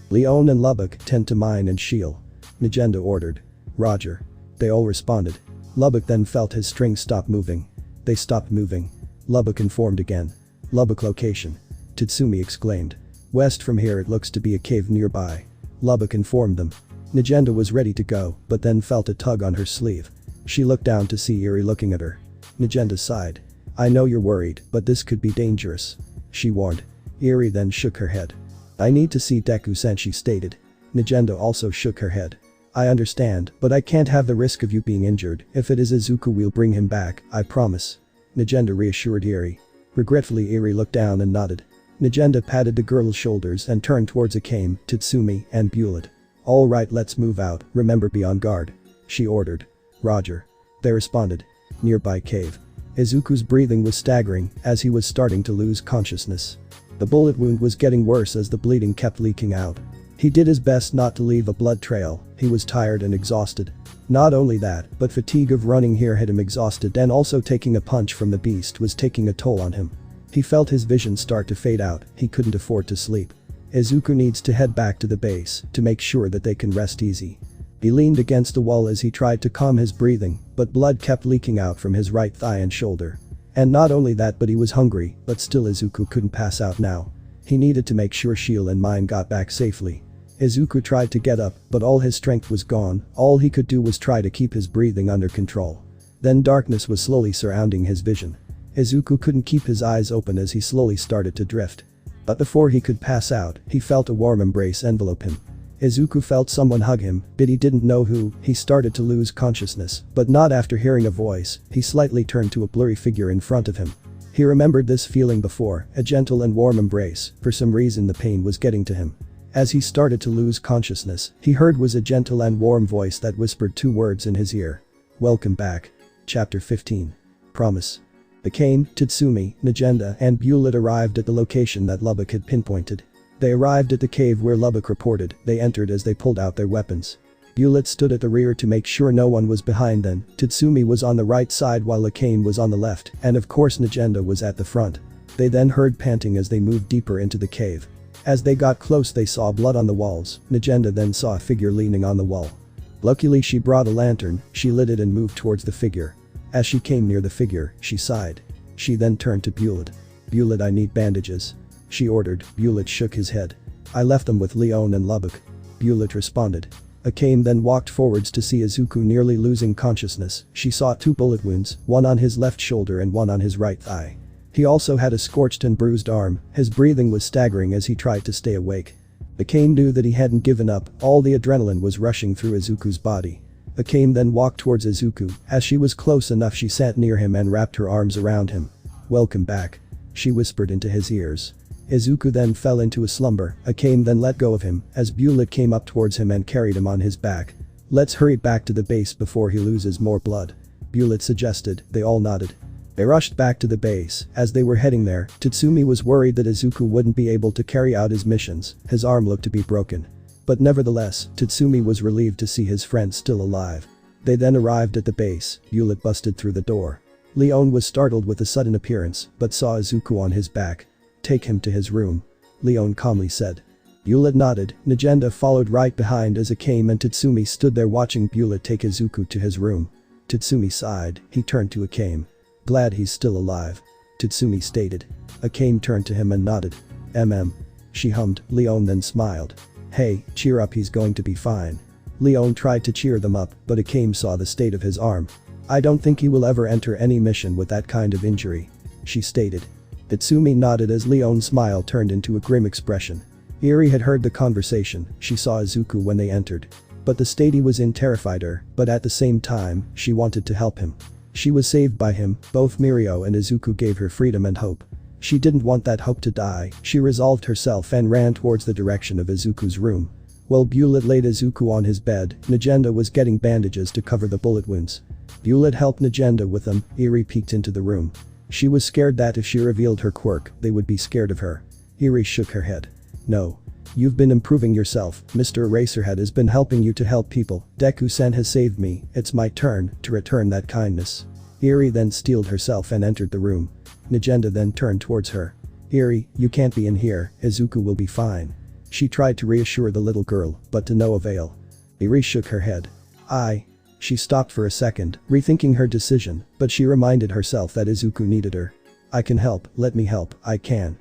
Leon and Lubbock tend to mine and Shiel. Nagenda ordered. Roger. They all responded. Lubbock then felt his strings stop moving. They stopped moving. Lubbock informed again. Lubbock location. Tatsumi exclaimed. West from here, it looks to be a cave nearby. Lubbock informed them. Nagenda was ready to go, but then felt a tug on her sleeve. She looked down to see Eri looking at her. Nagenda sighed. I know you're worried, but this could be dangerous. She warned. Eri then shook her head. I need to see Deku-san, she stated. Nagenda also shook her head. I understand, but I can't have the risk of you being injured. If it is Izuku, we'll bring him back, I promise. Nagenda reassured Eri. Regretfully, Eri looked down and nodded. Nagenda patted the girl's shoulders and turned towards Akame, Tatsumi, and Bullet. All right, let's move out. Remember, be on guard. She ordered. Roger. They responded. Nearby cave. Izuku's breathing was staggering as he was starting to lose consciousness. The bullet wound was getting worse as the bleeding kept leaking out. He did his best not to leave a blood trail. He was tired and exhausted. Not only that, but fatigue of running here had him exhausted, and also taking a punch from the beast was taking a toll on him. He felt his vision start to fade out. He couldn't afford to sleep. Izuku needs to head back to the base to make sure that they can rest easy. He leaned against the wall as he tried to calm his breathing, but blood kept leaking out from his right thigh and shoulder. And not only that, but he was hungry, but still Izuku couldn't pass out now. He needed to make sure Shiel and Mine got back safely. Izuku tried to get up, but all his strength was gone. All he could do was try to keep his breathing under control. Then darkness was slowly surrounding his vision. Izuku couldn't keep his eyes open as he slowly started to drift. But before he could pass out, he felt a warm embrace envelope him. Izuku felt someone hug him, but he didn't know who. He started to lose consciousness, but not after hearing a voice. He slightly turned to a blurry figure in front of him. He remembered this feeling before, a gentle and warm embrace. For some reason the pain was getting to him. As he started to lose consciousness, he heard was a gentle and warm voice that whispered two words in his ear. Welcome back. Chapter 15. Promise. Akame, Tatsumi, Nagenda, and Bullet arrived at the location that Lubbock had pinpointed. They arrived at the cave where Lubbock reported. They entered as they pulled out their weapons. Bullet stood at the rear to make sure no one was behind then, Tatsumi was on the right side while Akame was on the left, and of course Najenda was at the front. They then heard panting as they moved deeper into the cave. As they got close they saw blood on the walls, Najenda then saw a figure leaning on the wall. Luckily she brought a lantern, she lit it and moved towards the figure. As she came near the figure, she sighed. She then turned to Bullet. "Bullet, I need bandages," she ordered. Bullet shook his head. "I left them with Leon and Lubbock," Bullet responded. Akame then walked forwards to see Izuku nearly losing consciousness. She saw 2 bullet wounds, one on his left shoulder and one on his right thigh. He also had a scorched and bruised arm, his breathing was staggering as he tried to stay awake. Akame knew that he hadn't given up, all the adrenaline was rushing through Izuku's body. Akame then walked towards Izuku, as she was close enough she sat near him and wrapped her arms around him. "Welcome back," she whispered into his ears. Izuku then fell into a slumber, Akame then let go of him, as Bullet came up towards him and carried him on his back. "Let's hurry back to the base before he loses more blood," Bullet suggested. They all nodded. They rushed back to the base. As they were heading there, Tatsumi was worried that Izuku wouldn't be able to carry out his missions, his arm looked to be broken. But nevertheless, Tatsumi was relieved to see his friend still alive. They then arrived at the base. Bullet busted through the door. Leon was startled with the sudden appearance, but saw Izuku on his back. "Take him to his room," Leon calmly said. Bullet nodded. Najenda followed right behind as Akame and Tatsumi stood there watching Bullet take Izuku to his room. Tatsumi sighed. He turned to Akame. "Glad he's still alive," Tatsumi stated. Akame turned to him and nodded. She hummed. Leon then smiled. "Hey, cheer up, he's going to be fine." Leon tried to cheer them up, but Akame saw the state of his arm. "I don't think he will ever enter any mission with that kind of injury," she stated. Tatsumi nodded as Leon's smile turned into a grim expression. Eri had heard the conversation, she saw Izuku when they entered. But the state he was in terrified her, but at the same time, she wanted to help him. She was saved by him, both Mirio and Izuku gave her freedom and hope. She didn't want that hope to die, she resolved herself and ran towards the direction of Izuku's room. While Bullet laid Izuku on his bed, Najenda was getting bandages to cover the bullet wounds. Bullet helped Najenda with them. Eri peeked into the room. She was scared that if she revealed her quirk, they would be scared of her. Eri shook her head. "No. You've been improving yourself, Mr. Eraserhead has been helping you to help people, Deku-san has saved me, it's my turn to return that kindness." Eri then steeled herself and entered the room. Najenda then turned towards her. "Eri, you can't be in here, Izuku will be fine." She tried to reassure the little girl, but to no avail. Eri shook her head. She stopped for a second, rethinking her decision, but she reminded herself that Izuku needed her. "I can help, let me help, I can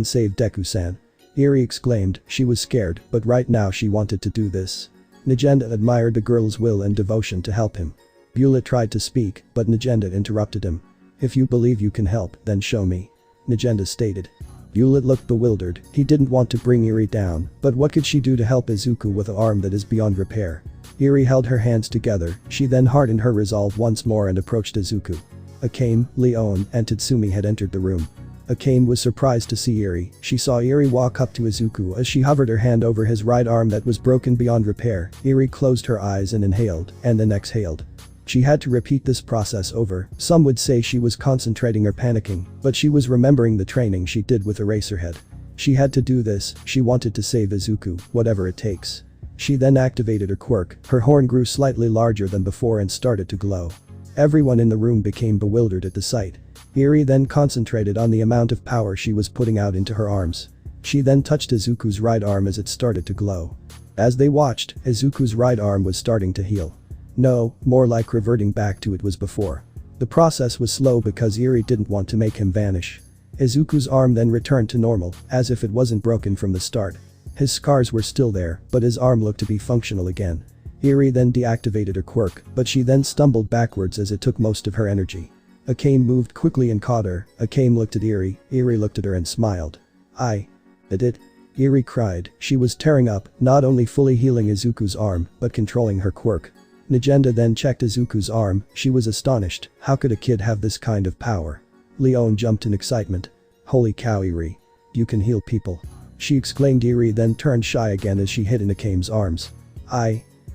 save Deku-san." Eri exclaimed. She was scared, but right now she wanted to do this. Najenda admired the girl's will and devotion to help him. Bullet tried to speak, but Najenda interrupted him. "If you believe you can help, then show me," Najenda stated. Bullet looked bewildered. He didn't want to bring Eri down, but what could she do to help Izuku with an arm that is beyond repair? Eri held her hands together, she then hardened her resolve once more and approached Izuku. Akame, Leon, and Tatsumi had entered the room. Akame was surprised to see Eri. She saw Eri walk up to Izuku as she hovered her hand over his right arm that was broken beyond repair. Eri closed her eyes and inhaled, and then exhaled. She had to repeat this process over. Some would say she was concentrating or panicking, but she was remembering the training she did with Eraserhead. She had to do this, she wanted to save Izuku, whatever it takes. She then activated her quirk, her horn grew slightly larger than before and started to glow. Everyone in the room became bewildered at the sight. Eri then concentrated on the amount of power she was putting out into her arms. She then touched Izuku's right arm as it started to glow. As they watched, Izuku's right arm was starting to heal. No, more like reverting back to it was before. The process was slow because Eri didn't want to make him vanish. Izuku's arm then returned to normal, as if it wasn't broken from the start. His scars were still there, but his arm looked to be functional again. Eri then deactivated her quirk, but she then stumbled backwards as it took most of her energy. Akame moved quickly and caught her. Akame looked at Eri looked at her and smiled. "I did it?" Eri cried. She was tearing up, not only fully healing Izuku's arm, but controlling her quirk. Najenda then checked Izuku's arm, she was astonished. How could a kid have this kind of power? Leon jumped in excitement. "Holy cow, Eri. You can heal people," she exclaimed. Eri then turned shy again as she hid in Akame's arms.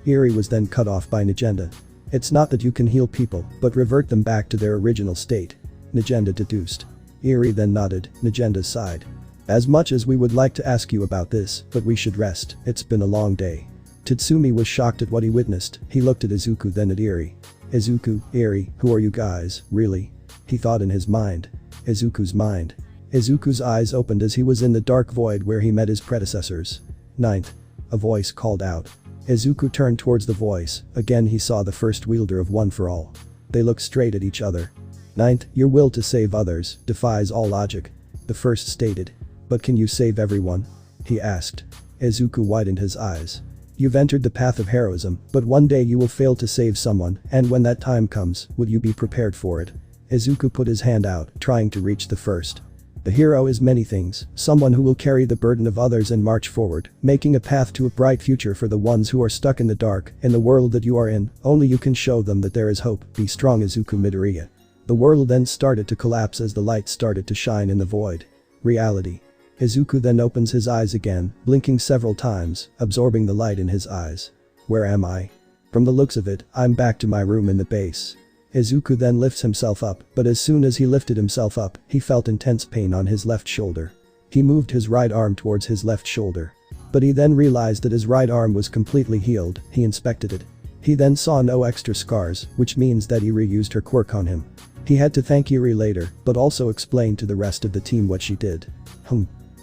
Eri was then cut off by Najenda. "It's not that you can heal people, but revert them back to their original state," Najenda deduced. Eri then nodded. Najenda sighed. "As much as we would like to ask you about this, but we should rest, it's been a long day." Tatsumi was shocked at what he witnessed. He looked at Izuku, then at Eri. Izuku, Eri, who are you guys, really? He thought in his mind. Izuku's mind. Izuku's eyes opened as he was in the dark void where he met his predecessors. Ninth. A voice called out. Izuku turned towards the voice. Again he saw the first wielder of One for All. They looked straight at each other. Ninth, your will to save others defies all logic. The first stated. But can you save everyone? He asked. Izuku widened his eyes. You've entered the path of heroism, but one day you will fail to save someone, and when that time comes, would you be prepared for it? Izuku put his hand out, trying to reach the first. The hero is many things, someone who will carry the burden of others and march forward, making a path to a bright future for the ones who are stuck in the dark. In the world that you are in, only you can show them that there is hope. Be strong, Izuku Midoriya. The world then started to collapse as the light started to shine in the void. Reality. Izuku then opens his eyes again, blinking several times, absorbing the light in his eyes. Where am I? From the looks of it, I'm back to my room in the base. Izuku then lifts himself up, but as soon as he lifted himself up, he felt intense pain on his left shoulder. He moved his right arm towards his left shoulder. But he then realized that his right arm was completely healed. He inspected it. He then saw no extra scars, which means that Eri used her quirk on him. He had to thank Eri later, but also explain to the rest of the team what she did.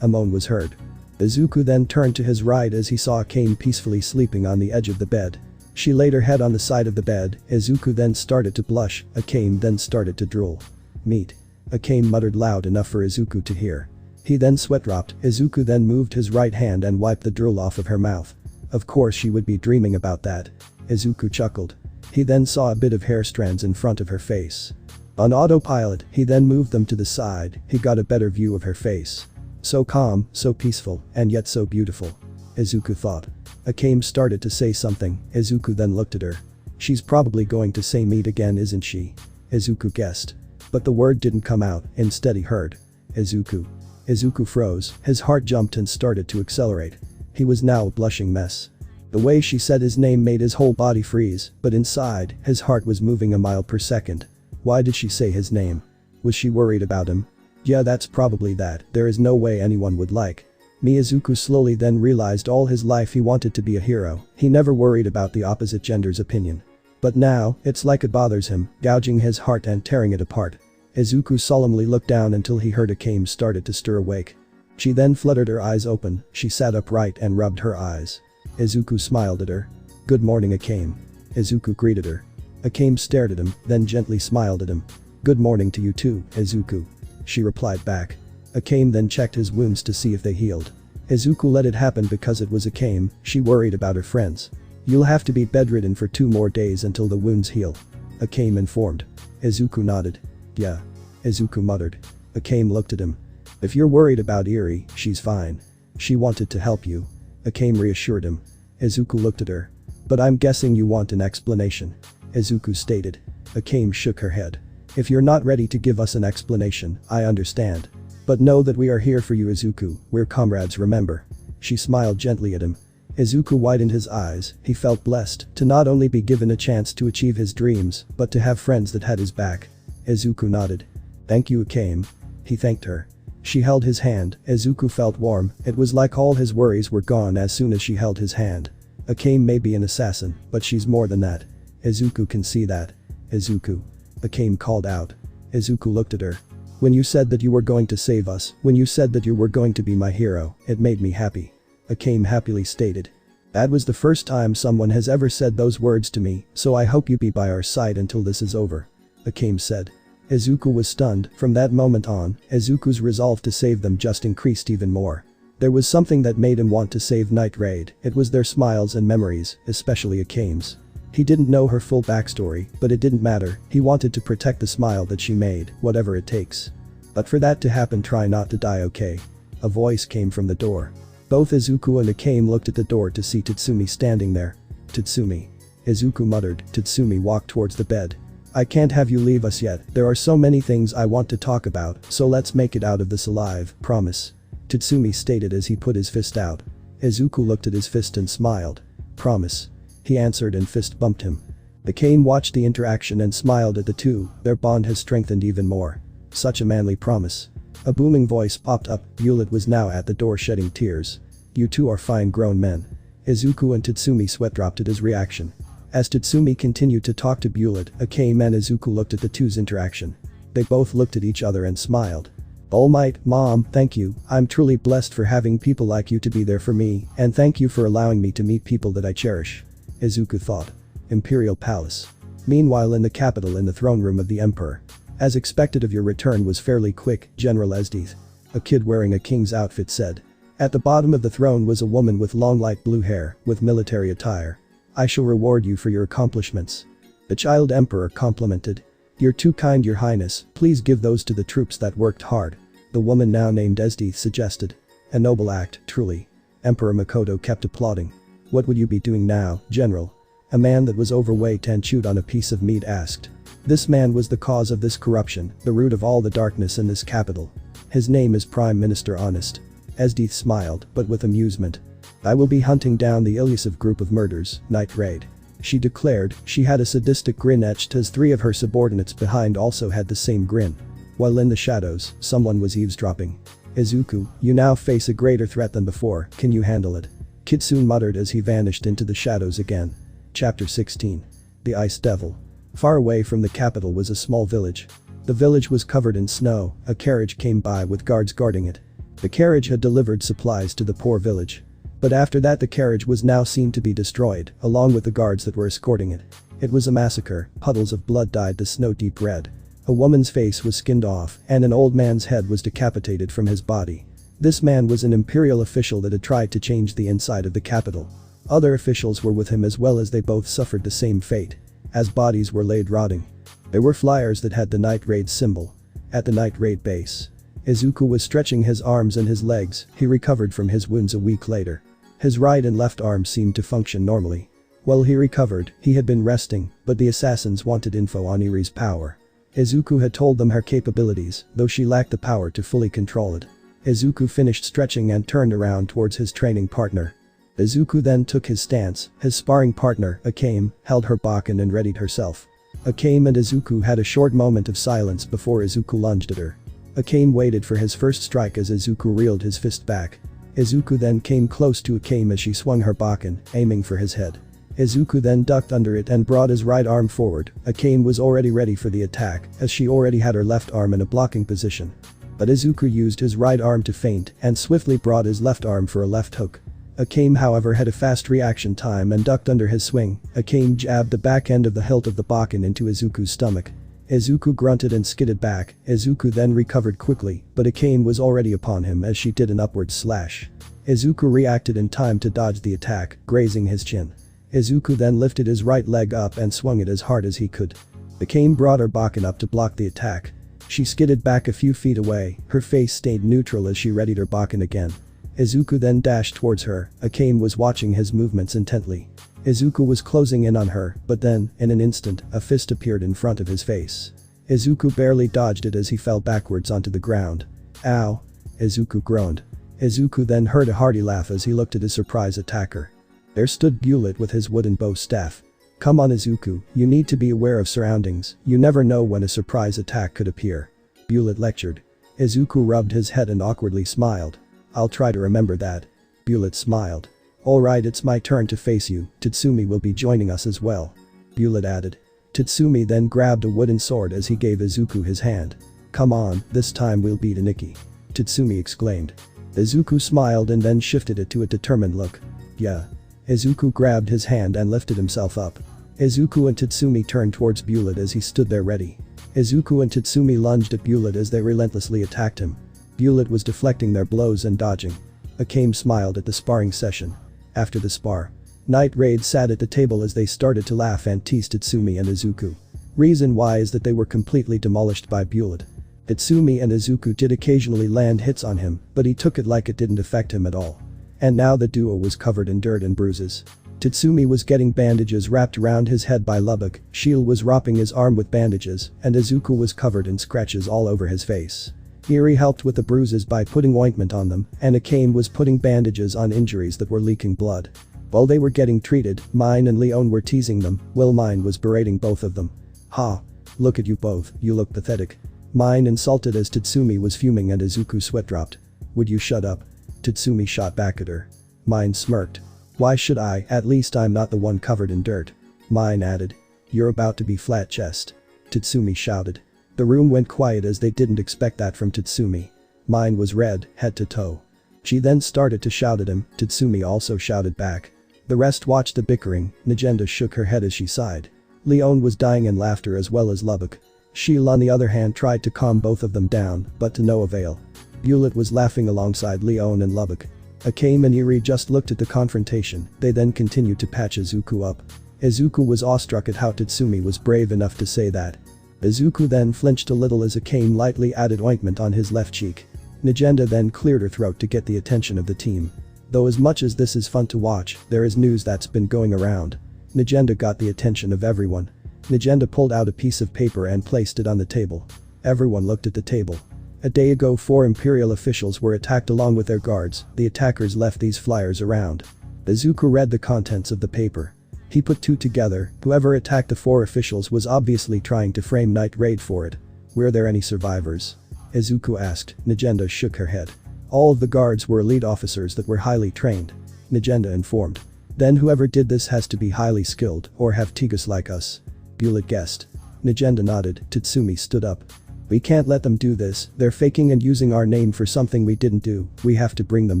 A moan was heard. Izuku then turned to his right as he saw Akame peacefully sleeping on the edge of the bed. She laid her head on the side of the bed. Izuku then started to blush. Akame then started to drool. Meat. Akame muttered loud enough for Izuku to hear. He then sweat dropped. Izuku then moved his right hand and wiped the drool off of her mouth. Of course she would be dreaming about that. Izuku chuckled. He then saw a bit of hair strands in front of her face. On autopilot, he then moved them to the side. He got a better view of her face. So calm, so peaceful, and yet so beautiful. Izuku thought. Akame started to say something. Izuku then looked at her. She's probably going to say meat again, isn't she? Izuku guessed. But the word didn't come out. Instead he heard. Izuku. Izuku froze. His heart jumped and started to accelerate. He was now a blushing mess. The way she said his name made his whole body freeze, but inside, his heart was moving a mile per second. Why did she say his name? Was she worried about him? Yeah, that's probably that. There is no way anyone would like me. Izuku slowly then realized all his life he wanted to be a hero. He never worried about the opposite gender's opinion. But now, it's like it bothers him, gouging his heart and tearing it apart. Izuku solemnly looked down until he heard Akame started to stir awake. She then fluttered her eyes open. She sat upright and rubbed her eyes. Izuku smiled at her. Good morning, Akame. Izuku greeted her. Akame stared at him, then gently smiled at him. Good morning to you too, Izuku. She replied back. Akame then checked his wounds to see if they healed. Izuku let it happen because it was Akame. She worried about her friends. You'll have to be bedridden for 2 more days until the wounds heal. Akame informed. Izuku nodded. Yeah. Izuku muttered. Akame looked at him. If you're worried about Eri, she's fine. She wanted to help you. Akame reassured him. Izuku looked at her. But I'm guessing you want an explanation. Izuku stated. Akame shook her head. If you're not ready to give us an explanation, I understand. But know that we are here for you, Izuku. We're comrades, remember. She smiled gently at him. Izuku widened his eyes. He felt blessed to not only be given a chance to achieve his dreams, but to have friends that had his back. Izuku nodded. Thank you, Akame. He thanked her. She held his hand. Izuku felt warm. It was like all his worries were gone as soon as she held his hand. Akame may be an assassin, but she's more than that. Izuku can see that. Izuku. Akame called out. Izuku looked at her. When you said that you were going to save us, when you said that you were going to be my hero, it made me happy. Akame happily stated. That was the first time someone has ever said those words to me, so I hope you be by our side until this is over. Akame said. Izuku was stunned. From that moment on, Izuku's resolve to save them just increased even more. There was something that made him want to save Night Raid. It was their smiles and memories, especially Akame's. He didn't know her full backstory, but it didn't matter. He wanted to protect the smile that she made, whatever it takes. But for that to happen, try not to die, okay? A voice came from the door. Both Izuku and Akame looked at the door to see Tatsumi standing there. Tatsumi. Izuku muttered. Tatsumi walked towards the bed. I can't have you leave us yet. There are so many things I want to talk about, so let's make it out of this alive, promise. Tatsumi stated as he put his fist out. Izuku looked at his fist and smiled. Promise. He answered and fist bumped him. Akame watched the interaction and smiled at the two. Their bond has strengthened even more. Such a manly promise. A booming voice popped up. Hewlett was now at the door shedding tears. You two are fine grown men. Izuku and Tatsumi sweat dropped at his reaction. As Tatsumi continued to talk to Bullet, Akame and Izuku looked at the two's interaction. They both looked at each other and smiled. All might, Mom, thank you, I'm truly blessed for having people like you to be there for me, and thank you for allowing me to meet people that I cherish. Izuku thought. Imperial Palace. Meanwhile in the capital in the throne room of the Emperor. As expected of your return was fairly quick, General Esdeath. A kid wearing a king's outfit said. At the bottom of the throne was a woman with long light blue hair, with military attire. I shall reward you for your accomplishments. The child Emperor complimented. You're too kind, Your Highness, please give those to the troops that worked hard. The woman now named Esdeath suggested. A noble act, truly. Emperor Makoto kept applauding. What would you be doing now, General? A man that was overweight and chewed on a piece of meat asked. This man was the cause of this corruption, the root of all the darkness in this capital. His name is Prime Minister Honest. Esdeath smiled, but with amusement. I will be hunting down the elusive group of murders, Night Raid. She declared. She had a sadistic grin etched as three of her subordinates behind also had the same grin. While in the shadows, someone was eavesdropping. Izuku, you now face a greater threat than before, can you handle it? Kitsune muttered as he vanished into the shadows again. Chapter 16. The Ice Devil. Far away from the capital was a small village. The village was covered in snow, a carriage came by with guards guarding it. The carriage had delivered supplies to the poor village. But after that the carriage was now seen to be destroyed, along with the guards that were escorting it. It was a massacre, puddles of blood dyed the snow deep red. A woman's face was skinned off, and an old man's head was decapitated from his body. This man was an imperial official that had tried to change the inside of the capital. Other officials were with him as well as they both suffered the same fate. As bodies were laid rotting. There were flyers that had the Night Raid symbol. At the Night Raid base. Izuku was stretching his arms and his legs, he recovered from his wounds a week later. His right and left arms seemed to function normally. While he recovered, he had been resting, but the assassins wanted info on Eri's power. Izuku had told them her capabilities, though she lacked the power to fully control it. Izuku finished stretching and turned around towards his training partner. Izuku then took his stance, his sparring partner, Akame, held her bakken and readied herself. Akame and Izuku had a short moment of silence before Izuku lunged at her. Akame waited for his first strike as Izuku reeled his fist back. Izuku then came close to Akame as she swung her bakken, aiming for his head. Izuku then ducked under it and brought his right arm forward. Akame was already ready for the attack, as she already had her left arm in a blocking position. But Izuku used his right arm to feint and swiftly brought his left arm for a left hook. Akame however had a fast reaction time and ducked under his swing. Akame jabbed the back end of the hilt of the bakken into Izuku's stomach. Izuku grunted and skidded back. Izuku then recovered quickly, but Akame was already upon him as she did an upward slash. Izuku reacted in time to dodge the attack, grazing his chin. Izuku then lifted his right leg up and swung it as hard as he could. Akame brought her bakken up to block the attack. She skidded back a few feet away, her face stayed neutral as she readied her bakken again. Izuku then dashed towards her. Akame was watching his movements intently. Izuku was closing in on her, but then, in an instant, a fist appeared in front of his face. Izuku barely dodged it as he fell backwards onto the ground. Ow! Izuku groaned. Izuku then heard a hearty laugh as he looked at his surprise attacker. There stood Bullet with his wooden bow staff. Come on Izuku, you need to be aware of surroundings, you never know when a surprise attack could appear. Bullet lectured. Izuku rubbed his head and awkwardly smiled. I'll try to remember that. Bullet smiled. Alright, it's my turn to face you, Tatsumi will be joining us as well. Bullet added. Tatsumi then grabbed a wooden sword as he gave Izuku his hand. Come on, this time we'll beat Aniki. Tatsumi exclaimed. Izuku smiled and then shifted it to a determined look. Yeah. Izuku grabbed his hand and lifted himself up. Izuku and Tatsumi turned towards Bullet as he stood there ready. Izuku and Tatsumi lunged at Bullet as they relentlessly attacked him. Bullet was deflecting their blows and dodging. Akame smiled at the sparring session. After the spar, Night Raid sat at the table as they started to laugh and tease Tatsumi and Izuku. Reason why is that they were completely demolished by Bullet. Tatsumi and Izuku did occasionally land hits on him, but he took it like it didn't affect him at all. And now the duo was covered in dirt and bruises. Tatsumi was getting bandages wrapped around his head by Lubbock, Shield was wrapping his arm with bandages, and Izuku was covered in scratches all over his face. Eri helped with the bruises by putting ointment on them, and Akame was putting bandages on injuries that were leaking blood. While they were getting treated, Mine and Leon were teasing them, while Mine was berating both of them. Ha! Look at you both, you look pathetic. Mine insulted as Tatsumi was fuming and Izuku sweat dropped. Would you shut up? Tatsumi shot back at her. Mine smirked. Why should I? At least I'm not the one covered in dirt. Mine added. You're about to be flat chest. Tatsumi shouted. The room went quiet as they didn't expect that from Tatsumi. Mine was red, head to toe. She then started to shout at him, Tatsumi also shouted back. The rest watched the bickering. Nagenda shook her head as she sighed. Leon was dying in laughter as well as Lubbock. Sheila on the other hand tried to calm both of them down, but to no avail. Bullet was laughing alongside Leon and Lubbock. Akame and Eri just looked at the confrontation, they then continued to patch Izuku up. Izuku was awestruck at how Tatsumi was brave enough to say that. Izuku then flinched a little as Akame lightly added ointment on his left cheek. Nagenda then cleared her throat to get the attention of the team. Though as much as this is fun to watch, there is news that's been going around. Nagenda got the attention of everyone. Nagenda pulled out a piece of paper and placed it on the table. Everyone looked at the table. A day ago 4 Imperial officials were attacked along with their guards, the attackers left these flyers around. Izuku read the contents of the paper. He put 2 together, whoever attacked the 4 officials was obviously trying to frame Night Raid for it. Were there any survivors? Izuku asked. Nagenda shook her head. All of the guards were elite officers that were highly trained. Nagenda informed. Then whoever did this has to be highly skilled or have Tigus like us. Bullet guessed. Nagenda nodded. Tatsumi stood up. We can't let them do this, they're faking and using our name for something we didn't do, we have to bring them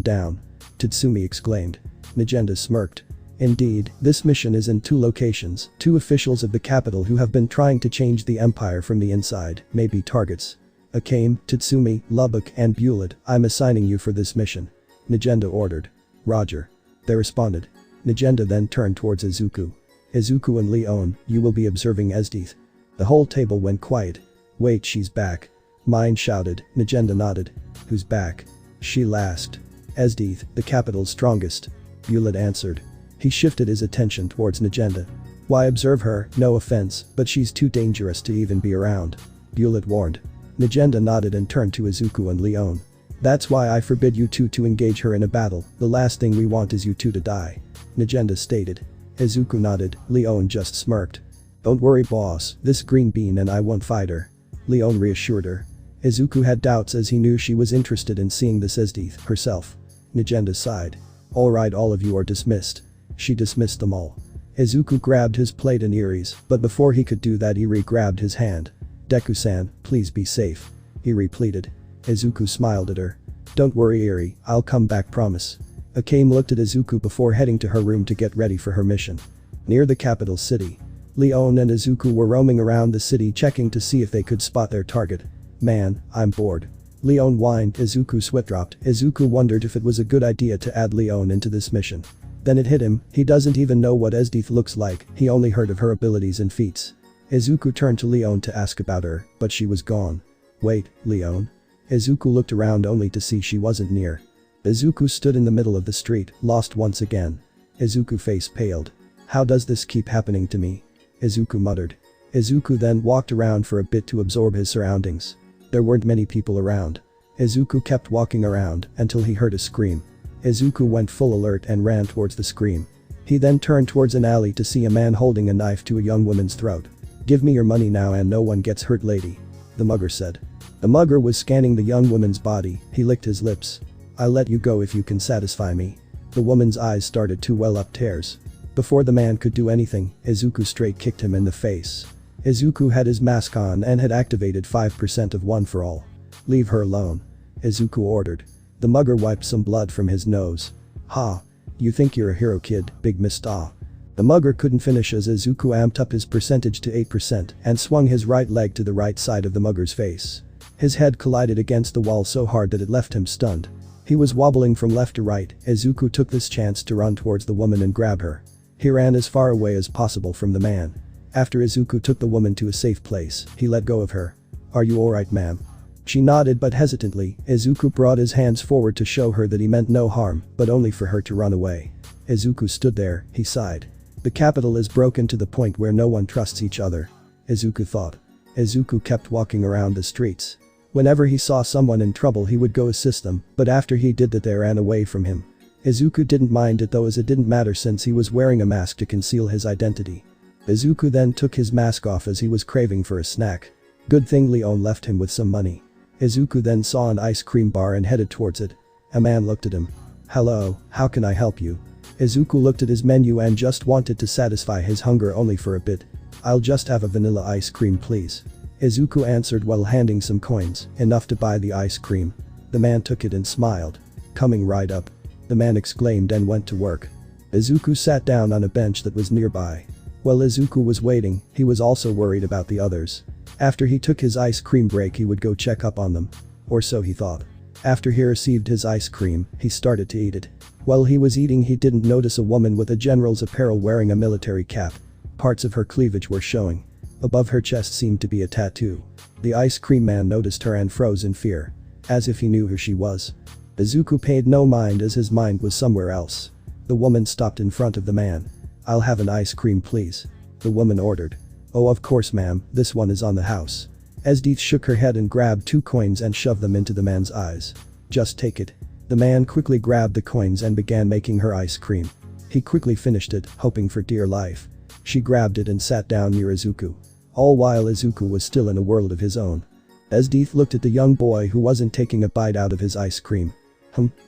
down. Tatsumi exclaimed. Nagenda smirked. Indeed, this mission is in 2 locations, 2 officials of the capital who have been trying to change the empire from the inside, may be targets. Akame, Tatsumi, Lubbock and Bullet, I'm assigning you for this mission. Nagenda ordered. Roger. They responded. Nagenda then turned towards Izuku. Izuku and Leon, you will be observing Esdeath. The whole table went quiet. Wait, she's back. Mine shouted. Nagenda nodded. Who's back? Sheila asked. Esdeath, the capital's strongest. Bullet answered. He shifted his attention towards Nagenda. Why observe her, no offense, but she's too dangerous to even be around. Bullet warned. Nagenda nodded and turned to Izuku and Leon. That's why I forbid you 2 to engage her in a battle, the last thing we want is you 2 to die. Nagenda stated. Izuku nodded, Leon just smirked. Don't worry boss, this green bean and I won't fight her. Leon reassured her. Izuku had doubts as he knew she was interested in seeing this Esdeath herself. Nagenda sighed. Alright, all of you are dismissed. She dismissed them all. Izuku grabbed his plate and Eri's, but before he could do that Eri grabbed his hand. Deku-san, please be safe. Eri pleaded. Izuku smiled at her. Don't worry Eri, I'll come back promise. Akame looked at Izuku before heading to her room to get ready for her mission. Near the capital city. Leon and Izuku were roaming around the city checking to see if they could spot their target. Man, I'm bored. Leon whined, Izuku sweat dropped. Izuku wondered if it was a good idea to add Leon into this mission. Then it hit him, he doesn't even know what Esdeath looks like, he only heard of her abilities and feats. Izuku turned to Leon to ask about her, but she was gone. Wait, Leon? Izuku looked around only to see she wasn't near. Izuku stood in the middle of the street, lost once again. Izuku face paled. How does this keep happening to me? Izuku muttered. Izuku then walked around for a bit to absorb his surroundings. There weren't many people around. Izuku kept walking around until he heard a scream. Izuku went full alert and ran towards the scream. He then turned towards an alley to see a man holding a knife to a young woman's throat. Give me your money now and no one gets hurt lady. The mugger said. The mugger was scanning the young woman's body, he licked his lips. I'll let you go if you can satisfy me. The woman's eyes started to well up tears. Before the man could do anything, Izuku straight kicked him in the face. Izuku had his mask on and had activated 5% of One for All. Leave her alone. Izuku ordered. The mugger wiped some blood from his nose. Ha. You think you're a hero kid, big mista. The mugger couldn't finish as Izuku amped up his percentage to 8% and swung his right leg to the right side of the mugger's face. His head collided against the wall so hard that it left him stunned. He was wobbling from left to right. Izuku took this chance to run towards the woman and grab her. He ran as far away as possible from the man. After Izuku took the woman to a safe place, he let go of her. Are you alright ma'am? She nodded but hesitantly. Izuku brought his hands forward to show her that he meant no harm, but only for her to run away. Izuku stood there, he sighed. The capital is broken to the point where no one trusts each other. Izuku thought. Izuku kept walking around the streets. Whenever he saw someone in trouble he would go assist them, but after he did that they ran away from him. Izuku didn't mind it though as it didn't matter since he was wearing a mask to conceal his identity. Izuku then took his mask off as he was craving for a snack. Good thing Leon left him with some money. Izuku then saw an ice cream bar and headed towards it. A man looked at him. Hello, how can I help you? Izuku looked at his menu and just wanted to satisfy his hunger only for a bit. "I'll just have a vanilla ice cream please." Izuku answered while handing some coins, enough to buy the ice cream. The man took it and smiled. "Coming right up," the man exclaimed and went to work. Izuku sat down on a bench that was nearby. While Izuku was waiting, he was also worried about the others. After he took his ice cream break he would go check up on them. Or so he thought. After he received his ice cream, he started to eat it. While he was eating he didn't notice a woman with a general's apparel wearing a military cap. Parts of her cleavage were showing. Above her chest seemed to be a tattoo. The ice cream man noticed her and froze in fear. As if he knew who she was. Izuku paid no mind as his mind was somewhere else. The woman stopped in front of the man. "I'll have an ice cream please," the woman ordered. "Oh of course ma'am, this one is on the house." Esdeath shook her head and grabbed 2 coins and shoved them into the man's eyes. "Just take it." The man quickly grabbed the coins and began making her ice cream. He quickly finished it, hoping for dear life. She grabbed it and sat down near Izuku. All while Izuku was still in a world of his own. Esdeath looked at the young boy who wasn't taking a bite out of his ice cream.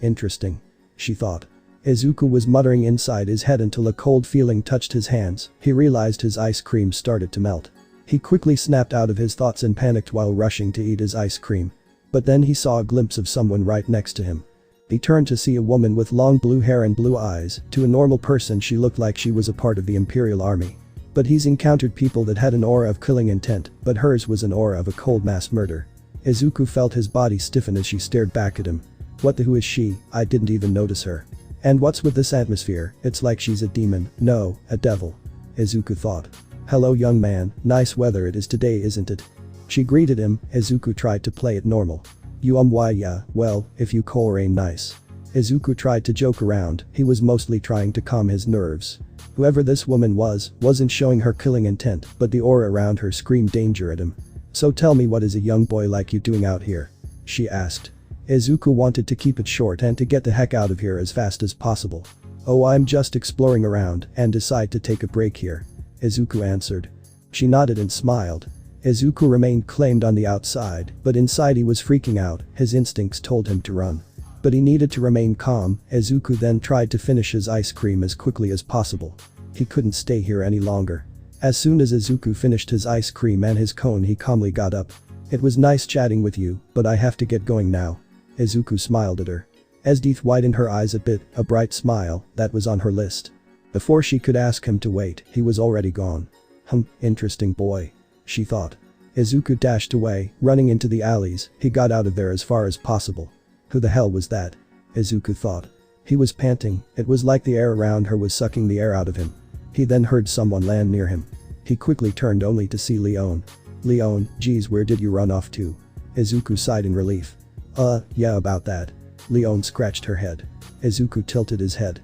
Interesting," she thought. Izuku was muttering inside his head until a cold feeling touched his hands. He realized his ice cream started to melt. He quickly snapped out of his thoughts and panicked while rushing to eat his ice cream. But then he saw a glimpse of someone right next to him. He turned to see a woman with long blue hair and blue eyes. To a normal person she looked like she was a part of the Imperial Army. But he's encountered people that had an aura of killing intent, but hers was an aura of a cold mass murder. Izuku felt his body stiffen as she stared back at him. "What the who is she? I didn't even notice her. And what's with this atmosphere? It's like she's a demon, no, a devil," Izuku thought. "Hello young man, nice weather it is today isn't it?" She greeted him. Izuku tried to play it normal. "You why yeah, well, if you call rain nice." Izuku tried to joke around, he was mostly trying to calm his nerves. Whoever this woman wasn't showing her killing intent, but the aura around her screamed danger at him. "So tell me what is a young boy like you doing out here?" she asked. Izuku wanted to keep it short and to get the heck out of here as fast as possible. "Oh I'm just exploring around and decide to take a break here," Izuku answered. She nodded and smiled. Izuku remained claimed on the outside, but inside he was freaking out, his instincts told him to run. But he needed to remain calm. Izuku then tried to finish his ice cream as quickly as possible. He couldn't stay here any longer. As soon as Izuku finished his ice cream and his cone he calmly got up. "It was nice chatting with you, but I have to get going now." Izuku smiled at her. Esdeath widened her eyes a bit, a bright smile, that was on her list. Before she could ask him to wait, he was already gone. Interesting boy," she thought. Izuku dashed away, running into the alleys. He got out of there as far as possible. Who the hell was that? Izuku thought. He was panting, it was like the air around her was sucking the air out of him. He then heard someone land near him. He quickly turned only to see Leon. "Leon, geez where did you run off to?" Izuku sighed in relief. Yeah about that." Leon scratched her head. Izuku tilted his head.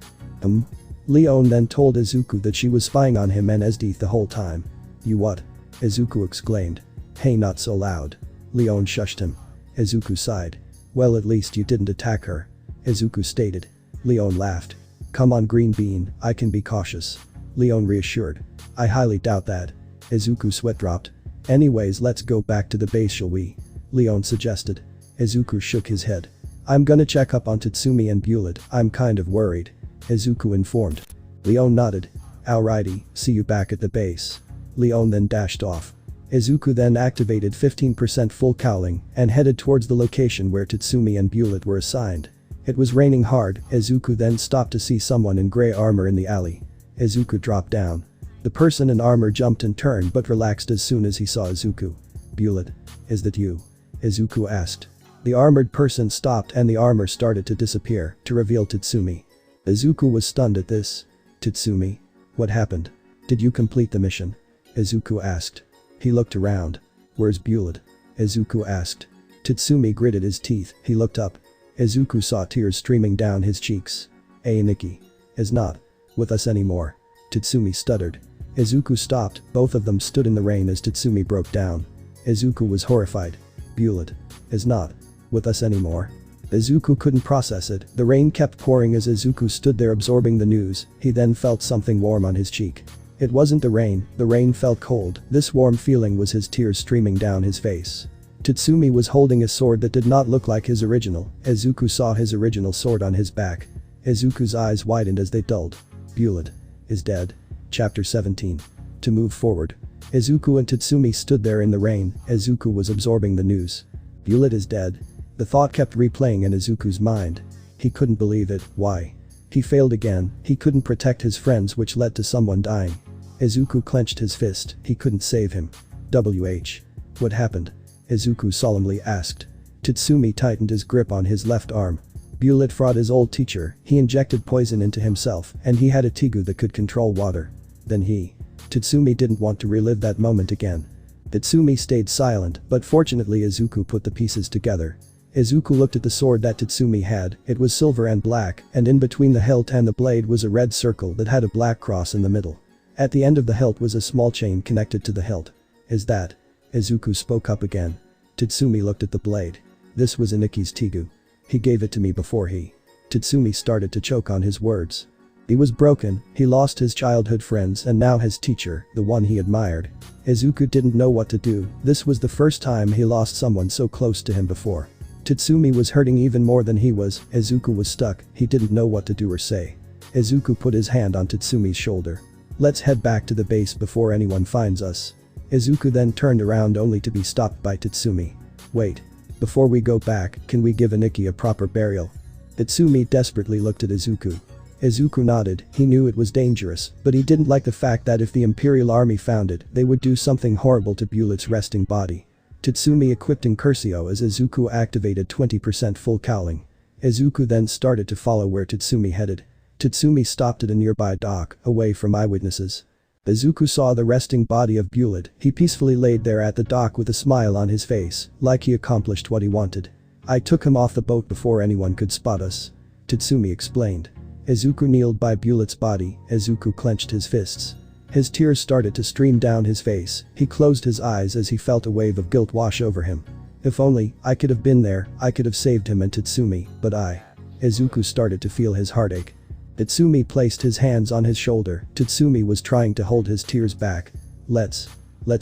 Leon then told Izuku that she was spying on him and Esdeath the whole time. "You what?" Izuku exclaimed. "Hey not so loud." Leon shushed him. Izuku sighed. "Well at least you didn't attack her," Izuku stated. Leon laughed. "Come on Green Bean, I can be cautious," Leon reassured. "I highly doubt that." Izuku's sweat dropped. "Anyways let's go back to the base shall we?" Leon suggested. Izuku shook his head. "I'm gonna check up on Tatsumi and Bullet, I'm kind of worried," Izuku informed. Leon nodded. "Alrighty, see you back at the base." Leon then dashed off. Izuku then activated 15% full cowling and headed towards the location where Tatsumi and Bullet were assigned. It was raining hard. Izuku then stopped to see someone in grey armor in the alley. Izuku dropped down. The person in armor jumped and turned but relaxed as soon as he saw Izuku. "Bullet, is that you?" Izuku asked. The armored person stopped and the armor started to disappear, to reveal Tatsumi. Izuku was stunned at this. "Tatsumi? What happened? Did you complete the mission?" Izuku asked. He looked around. "Where's Bullet?" Izuku asked. Tatsumi gritted his teeth, he looked up. Izuku saw tears streaming down his cheeks. Nikki. Is not with us anymore." Tatsumi stuttered. Izuku stopped, both of them stood in the rain as Tatsumi broke down. Izuku was horrified. "Bullet is not with us anymore." Izuku couldn't process it, the rain kept pouring as Izuku stood there absorbing the news. He then felt something warm on his cheek. It wasn't the rain felt cold, this warm feeling was his tears streaming down his face. Tatsumi was holding a sword that did not look like his original. Izuku saw his original sword on his back. Izuku's eyes widened as they dulled. Bullet is dead. Chapter 17. To move forward. Izuku and Tatsumi stood there in the rain. Izuku was absorbing the news. Bullet is dead. The thought kept replaying in Izuku's mind. He couldn't believe it. Why? He failed again. He couldn't protect his friends, which led to someone dying. Izuku clenched his fist. He couldn't save him. What happened? Izuku solemnly asked. Tatsumi tightened his grip on his left arm. Bullet fought his old teacher. He injected poison into himself, and he had a Tigu that could control water. Then Tatsumi didn't want to relive that moment again. Tatsumi stayed silent, but fortunately Izuku put the pieces together. Izuku looked at the sword that Tatsumi had. It was silver and black, and in between the hilt and the blade was a red circle that had a black cross in the middle. At the end of the hilt was a small chain connected to the hilt. Is that? Izuku spoke up again. Tatsumi looked at the blade. This was Iniki's Tigu. He gave it to me before Tatsumi started to choke on his words. He was broken, he lost his childhood friends and now his teacher, the one he admired. Izuku didn't know what to do. This was the first time he lost someone so close to him before. Tatsumi was hurting even more than he was. Izuku was stuck. He didn't know what to do or say. Izuku put his hand on Tatsumi's shoulder. Let's head back to the base before anyone finds us. Izuku then turned around only to be stopped by Tatsumi. Wait. Before we go back, can we give Iniki a proper burial? Tatsumi desperately looked at Izuku. Izuku nodded. He knew it was dangerous, but he didn't like the fact that if the Imperial Army found it, they would do something horrible to Bullet's resting body. Tatsumi equipped Incursio as Izuku activated 20% full cowling. Izuku then started to follow where Tatsumi headed. Tatsumi stopped at a nearby dock, away from eyewitnesses. Izuku saw the resting body of Bullet. He peacefully laid there at the dock with a smile on his face, like he accomplished what he wanted. I took him off the boat before anyone could spot us. Tatsumi explained. Izuku kneeled by Bullet's body. Izuku clenched his fists. His tears started to stream down his face. He closed his eyes as he felt a wave of guilt wash over him. If only I could have been there, I could have saved him and Tatsumi, but Izuku started to feel his heartache. Tatsumi placed his hands on his shoulder. Tatsumi was trying to hold his tears back. Let's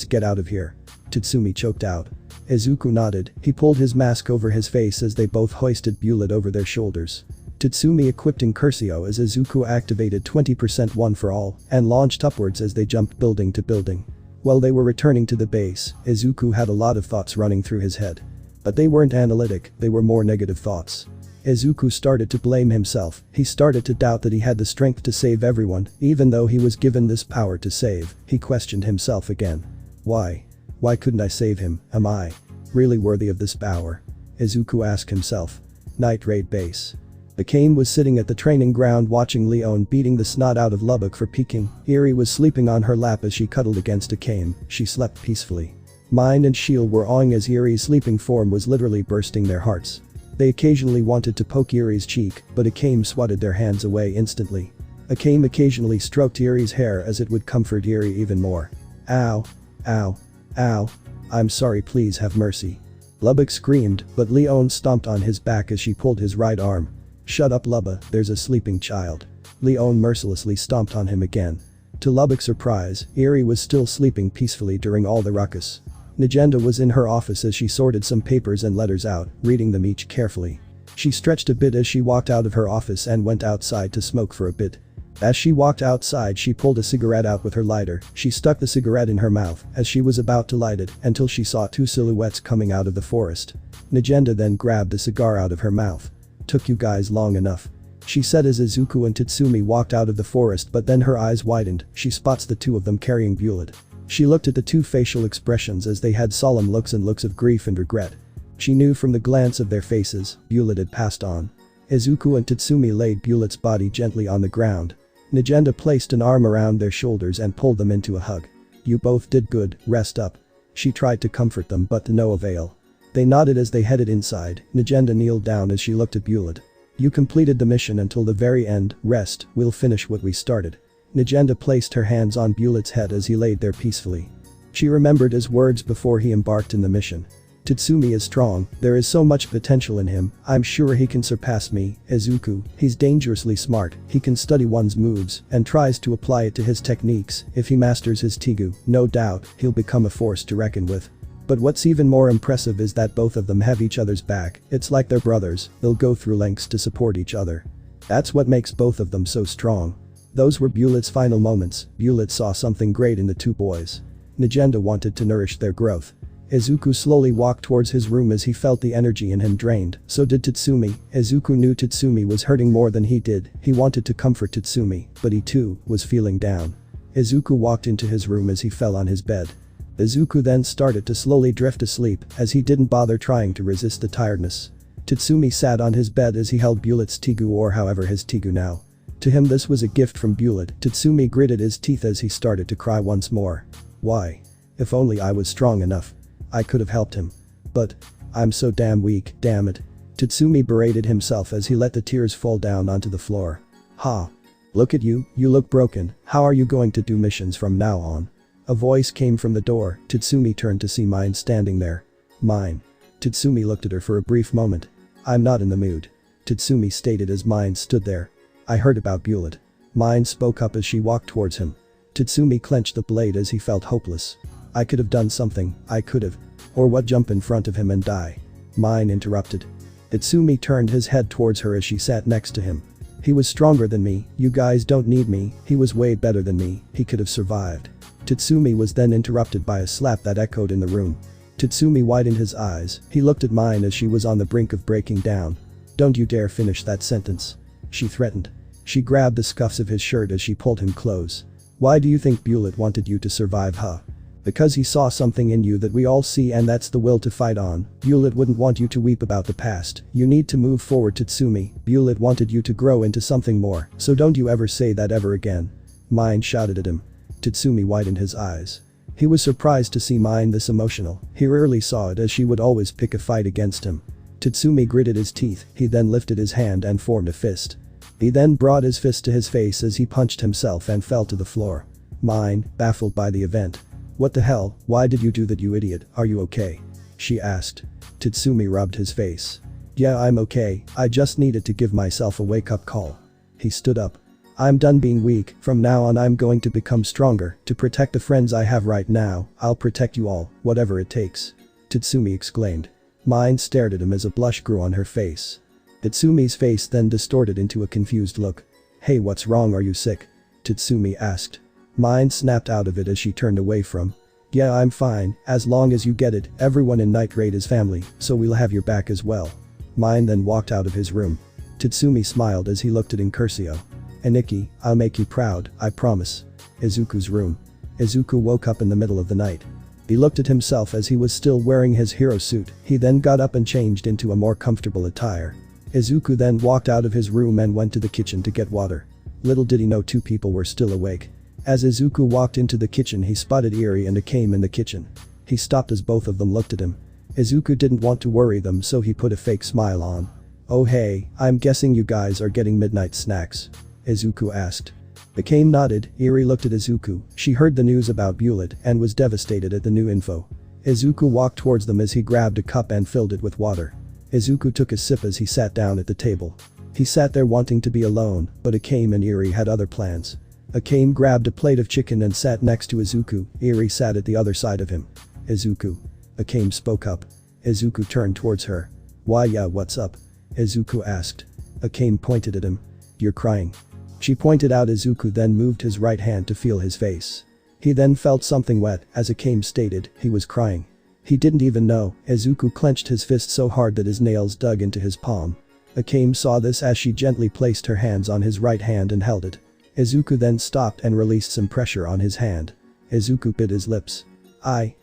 get out of here. Tatsumi choked out. Izuku nodded. He pulled his mask over his face as they both hoisted Bullet over their shoulders. Tatsumi equipped Incursio as Izuku activated 20% one for all and launched upwards as they jumped building to building. While they were returning to the base, Izuku had a lot of thoughts running through his head. But they weren't analytic, they were more negative thoughts. Izuku started to blame himself. He started to doubt that he had the strength to save everyone, even though he was given this power to save. He questioned himself again. Why? Why couldn't I save him? Am I really worthy of this power? Izuku asked himself. Night Raid Base. Akame was sitting at the training ground watching Leon beating the snot out of Lubbock for peeking. Eri was sleeping on her lap as she cuddled against Akame. She slept peacefully. Mind and Shield were awing as Eri's sleeping form was literally bursting their hearts. They occasionally wanted to poke Eri's cheek, but Akame swatted their hands away instantly. Akame occasionally stroked Eri's hair as it would comfort Eri even more. Ow. Ow. Ow. I'm sorry, please have mercy. Lubbock screamed, but Leon stomped on his back as she pulled his right arm. Shut up, Lubba, there's a sleeping child. Leon mercilessly stomped on him again. To Lubbock's surprise, Eri was still sleeping peacefully during all the ruckus. Najenda was in her office as she sorted some papers and letters out, reading them each carefully. She stretched a bit as she walked out of her office and went outside to smoke for a bit. As she walked outside, she pulled a cigarette out with her lighter. She stuck the cigarette in her mouth as she was about to light it until she saw two silhouettes coming out of the forest. Najenda then grabbed the cigar out of her mouth. Took you guys long enough, she said as Izuku and Tatsumi walked out of the forest, but then her eyes widened. She spots the two of them carrying Bullet. She looked at the two facial expressions as they had solemn looks and looks of grief and regret. She knew from the glance of their faces, Bullet had passed on. Izuku and Tatsumi laid Bullet's body gently on the ground. Najenda placed an arm around their shoulders and pulled them into a hug. You both did good, rest up. She tried to comfort them but to no avail. They nodded as they headed inside. Najenda kneeled down as she looked at Bullet. You completed the mission until the very end, rest, we'll finish what we started. Najenda placed her hands on Bullet's head as he laid there peacefully. She remembered his words before he embarked in the mission. Tatsumi is strong, there is so much potential in him, I'm sure he can surpass me. Izuku, he's dangerously smart, he can study one's moves and tries to apply it to his techniques. If he masters his Tigu, no doubt, he'll become a force to reckon with. But what's even more impressive is that both of them have each other's back. It's like they're brothers, they'll go through lengths to support each other. That's what makes both of them so strong. Those were Bulet's final moments. Bulet saw something great in the two boys. Nagenda wanted to nourish their growth. Izuku slowly walked towards his room as he felt the energy in him drained, so did Tatsumi. Izuku knew Tatsumi was hurting more than he did. He wanted to comfort Tatsumi, but he too was feeling down. Izuku walked into his room as he fell on his bed. Izuku then started to slowly drift asleep as he didn't bother trying to resist the tiredness. Tatsumi sat on his bed as he held Bulet's Tigu, or however his Tigu now. To him this was a gift from Bulet. Tatsumi gritted his teeth as he started to cry once more. Why? If only I was strong enough. I could have helped him. But I'm so damn weak, damn it. Tatsumi berated himself as he let the tears fall down onto the floor. Ha. Look at you, you look broken. How are you going to do missions from now on? A voice came from the door. Tatsumi turned to see Mine standing there. Mine. Tatsumi looked at her for a brief moment. I'm not in the mood. Tatsumi stated as Mine stood there. I heard about Bulet. Mine spoke up as she walked towards him. Tatsumi clenched the blade as he felt hopeless. I could have done something, I could have. Or what, jump in front of him and die? Mine interrupted. Tatsumi turned his head towards her as she sat next to him. He was stronger than me, you guys don't need me, he was way better than me, he could have survived. Tatsumi was then interrupted by a slap that echoed in the room. Tatsumi widened his eyes, he looked at Mine as she was on the brink of breaking down. Don't you dare finish that sentence. She threatened. She grabbed the scuffs of his shirt as she pulled him close. Why do you think Bulet wanted you to survive, huh? Because he saw something in you that we all see, and that's the will to fight on. Bulet wouldn't want you to weep about the past. You need to move forward, Tatsumi. Bulet wanted you to grow into something more, so don't you ever say that ever again. Mine shouted at him. Tatsumi widened his eyes. He was surprised to see Mine this emotional. He rarely saw it, as she would always pick a fight against him. Tatsumi gritted his teeth. He then lifted his hand and formed a fist. He then brought his fist to his face as he punched himself and fell to the floor. Mine, baffled by the event. What the hell, why did you do that, you idiot, are you okay? She asked. Tatsumi rubbed his face. Yeah, I'm okay, I just needed to give myself a wake-up call. He stood up. I'm done being weak, from now on I'm going to become stronger, to protect the friends I have right now, I'll protect you all, whatever it takes. Tatsumi exclaimed. Mine stared at him as a blush grew on her face. Tatsumi's face then distorted into a confused look. Hey, what's wrong, are you sick? Tatsumi asked. Mine snapped out of it as she turned away from. Yeah, I'm fine, as long as you get it, everyone in Night Raid is family, so we'll have your back as well. Mine then walked out of his room. Tatsumi smiled as he looked at Incursio. Aniki, I'll make you proud, I promise. Izuku's room. Izuku woke up in the middle of the night. He looked at himself as he was still wearing his hero suit. He then got up and changed into a more comfortable attire. Izuku then walked out of his room and went to the kitchen to get water. Little did he know two people were still awake. As Izuku walked into the kitchen, he spotted Eri and Akame in the kitchen. He stopped as both of them looked at him. Izuku didn't want to worry them, so he put a fake smile on. Oh hey, I'm guessing you guys are getting midnight snacks? Izuku asked. Akame nodded. Eri looked at Izuku. She heard the news about Bulet and was devastated at the new info. Izuku walked towards them as he grabbed a cup and filled it with water. Izuku took a sip as he sat down at the table. He sat there wanting to be alone, but Akame and Eri had other plans. Akame grabbed a plate of chicken and sat next to Izuku. Eri sat at the other side of him. Izuku. Akame spoke up. Izuku turned towards her. Why, yeah, what's up? Izuku asked. Akame pointed at him. You're crying. She pointed out. Izuku then moved his right hand to feel his face. He then felt something wet. As Akame stated, he was crying. He didn't even know. Izuku clenched his fist so hard that his nails dug into his palm. Akame saw this as she gently placed her hands on his right hand and held it. Izuku then stopped and released some pressure on his hand. Izuku bit his lips. I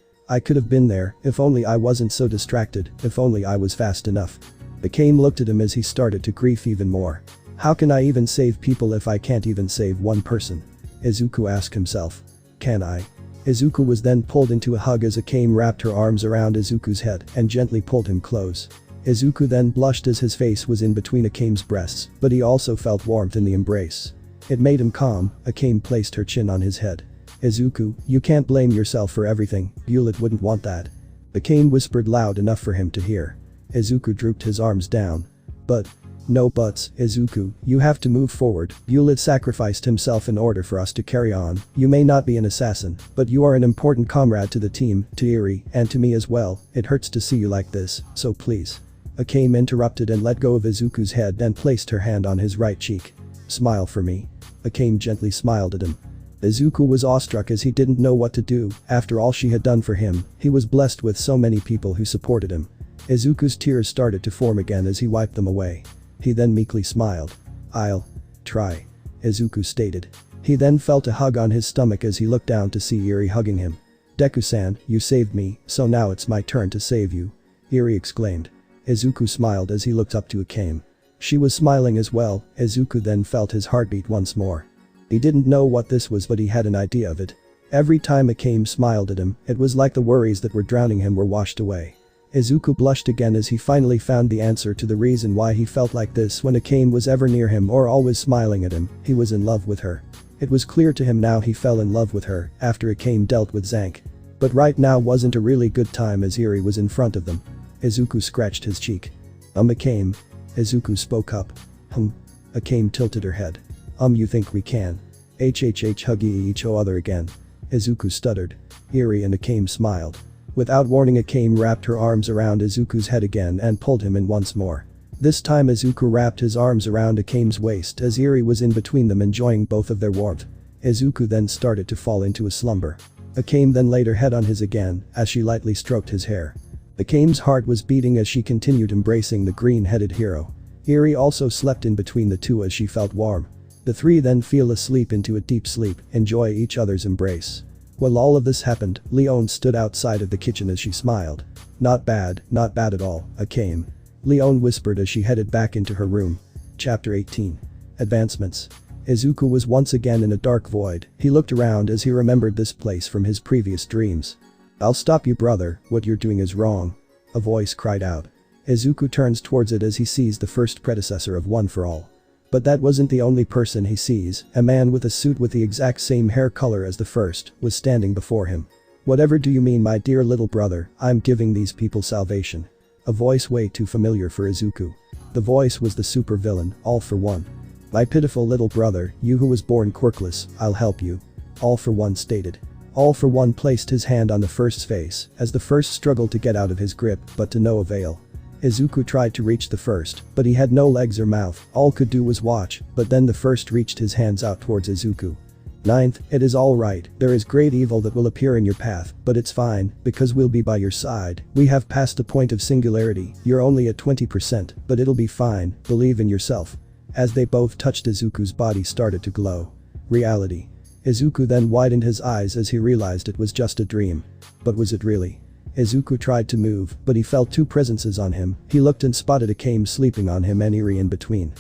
could have been there, if only I wasn't so distracted, if only I was fast enough. Akame looked at him as he started to grieve even more. How can I even save people if I can't even save one person? Izuku asked himself. Can I? Izuku was then pulled into a hug as Akame wrapped her arms around Izuku's head and gently pulled him close. Izuku then blushed as his face was in between Akame's breasts, but he also felt warmth in the embrace. It made him calm. Akame placed her chin on his head. Izuku, you can't blame yourself for everything, Bulet wouldn't want that. Akame whispered loud enough for him to hear. Izuku drooped his arms down. But. No buts, Izuku, you have to move forward. Bulet sacrificed himself in order for us to carry on. You may not be an assassin, but you are an important comrade to the team, to Eri, and to me as well. It hurts to see you like this, so please. Akame interrupted and let go of Izuku's head and placed her hand on his right cheek. "Smile for me." Akame gently smiled at him. Izuku was awestruck as he didn't know what to do. After all she had done for him, he was blessed with so many people who supported him. Izuku's tears started to form again as he wiped them away. He then meekly smiled. "I'll try," Izuku stated. He then felt a hug on his stomach as he looked down to see Eri hugging him. "Deku-san, you saved me, so now it's my turn to save you," Eri exclaimed. Izuku smiled as he looked up to Akame. She was smiling as well. Izuku then felt his heartbeat once more. He didn't know what this was, but he had an idea of it. Every time Akame smiled at him, it was like the worries that were drowning him were washed away. Izuku blushed again as he finally found the answer to the reason why he felt like this when Akame was ever near him or always smiling at him. He was in love with her. It was clear to him now he fell in love with her after Akame dealt with Zank. But right now wasn't a really good time as Eri was in front of them. Izuku scratched his cheek. Akame." Izuku spoke up. Akame tilted her head. You think we can? Hug each other again." Izuku stuttered. Eri and Akame smiled. Without warning, Akame wrapped her arms around Izuku's head again and pulled him in once more. This time Izuku wrapped his arms around Akame's waist as Eri was in between them, enjoying both of their warmth. Izuku then started to fall into a slumber. Akame then laid her head on his again as she lightly stroked his hair. Akame's heart was beating as she continued embracing the green-headed hero. Eri also slept in between the two as she felt warm. The three then fell asleep into a deep sleep, enjoy each other's embrace. While all of this happened, Leon stood outside of the kitchen as she smiled. Not bad at all, Akame," Leon whispered as she headed back into her room. Chapter 18. Advancements. Izuku was once again in a dark void. He looked around as he remembered this place from his previous dreams. "I'll stop you, brother, what you're doing is wrong," a voice cried out. Izuku turns towards it as he sees the first predecessor of One for All. But that wasn't the only person he sees. A man with a suit with the exact same hair color as the first was standing before him. "Whatever do you mean, my dear little brother? I'm giving these people salvation." A voice way too familiar for Izuku. The voice was the super villain, All for One. "My pitiful little brother, you who was born quirkless, I'll help you," All for One stated. All for One placed his hand on the first's face as the first struggled to get out of his grip, but to no avail. Izuku tried to reach the first, but he had no legs or mouth. All could do was watch, but then the first reached his hands out towards Izuku. "Ninth, it is all right. There is great evil that will appear in your path, but it's fine, because we'll be by your side. We have passed the point of singularity. You're only at 20%, but it'll be fine. Believe in yourself." As they both touched, Izuku's body started to glow. Reality. Izuku then widened his eyes as he realized it was just a dream. But was it really? Izuku tried to move, but he felt two presences on him. He looked and spotted Akame sleeping on him and Eri in between.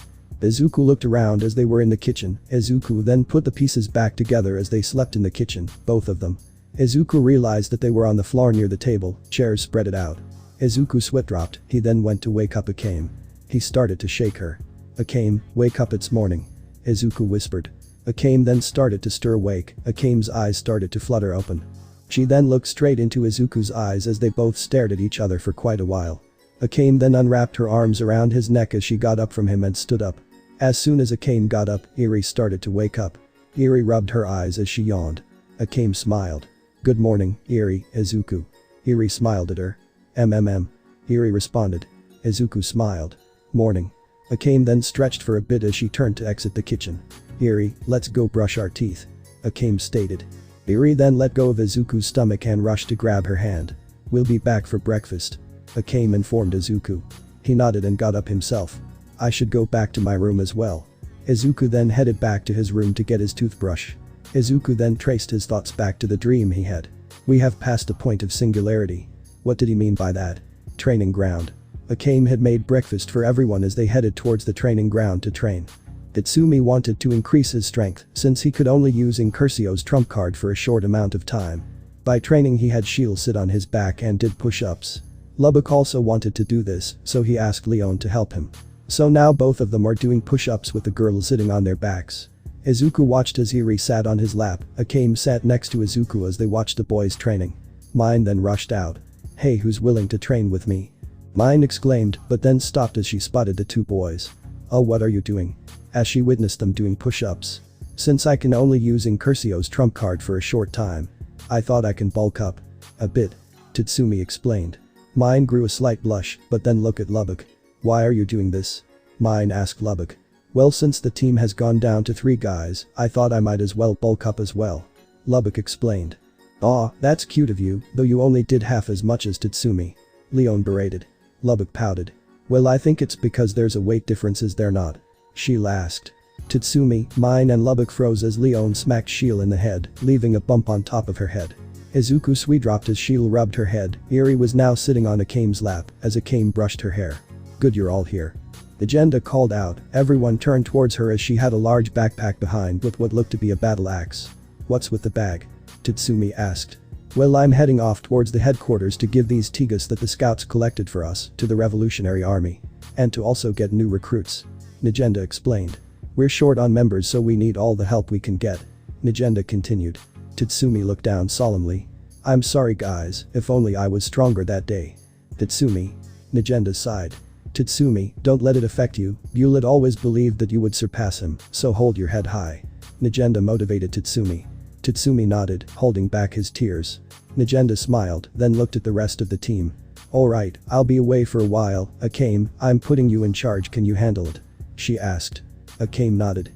Izuku looked around as they were in the kitchen. Izuku then put the pieces back together as they slept in the kitchen, both of them. Izuku realized that they were on the floor near the table, chairs spread out. Izuku sweat dropped. He then went to wake up Akame. He started to shake her. "Akame, wake up, it's morning," Izuku whispered. Akame then started to stir awake. Akame's eyes started to flutter open. She then looked straight into Izuku's eyes as they both stared at each other for quite a while. Akame then unwrapped her arms around his neck as she got up from him and stood up. As soon as Akame got up, Eri started to wake up. Eri rubbed her eyes as she yawned. Akame smiled. "Good morning, Eri, Izuku." Eri smiled at her. Eri responded. Izuku smiled. "Morning." Akame then stretched for a bit as she turned to exit the kitchen. "Eri, let's go brush our teeth," Akame stated. Eri then let go of Izuku's stomach and rushed to grab her hand. "We'll be back for breakfast," Akame informed Izuku. He nodded and got up himself. "I should go back to my room as well." Izuku then headed back to his room to get his toothbrush. Izuku then traced his thoughts back to the dream he had. "We have passed the point of singularity." What did he mean by that? Training ground. Akame had made breakfast for everyone as they headed towards the training ground to train. Itsumi wanted to increase his strength since he could only use Incursio's trump card for a short amount of time. By training he had Shield sit on his back and did push-ups. Lubbock also wanted to do this, so he asked Leon to help him. So now both of them are doing push-ups with the girls sitting on their backs. Izuku watched as Eri sat on his lap. Akame sat next to Izuku as they watched the boys training. Mine then rushed out. "Hey, who's willing to train with me?" Mine exclaimed, but then stopped as she spotted the two boys. "Oh, what are you doing?" As she witnessed them doing push-ups. "Since I can only use Incursio's trump card for a short time, I thought I can bulk up a bit," Tatsumi explained. Mine grew a slight blush, but then look at Lubbock. Why are you doing this? Mine asked Lubbock. Well, since the team has gone down to 3 guys, I thought I might as well bulk up as well. Lubbock explained. Aw, that's cute of you, though you only did half as much as Tatsumi. Leon berated. Lubbock pouted. Well, I think it's because there's a weight difference, is there not? Sheil asked. Tatsumi, Mine and Lubbock froze as Leon smacked Sheil in the head, leaving a bump on top of her head. Izuku sweet dropped as Sheil rubbed her head. Eri was now sitting on Akame's lap as Akame brushed her hair. Good, you're all here. Agenda called out. Everyone turned towards her as she had a large backpack behind with what looked to be a battle axe. What's with the bag? Tatsumi asked. Well, I'm heading off towards the headquarters to give these Tigas that the scouts collected for us to the Revolutionary Army. And to also get new recruits. Nagenda explained. We're short on members, so we need all the help we can get. Nagenda continued. Tatsumi looked down solemnly. I'm sorry guys, if only I was stronger that day. Tatsumi. Nagenda sighed. Tatsumi, don't let it affect you. Bullet always believed that you would surpass him, so hold your head high. Nagenda motivated Tatsumi. Tatsumi nodded, holding back his tears. Nagenda smiled, then looked at the rest of the team. Alright, I'll be away for a while. Akame, I'm putting you in charge, can you handle it? She asked. Akame nodded.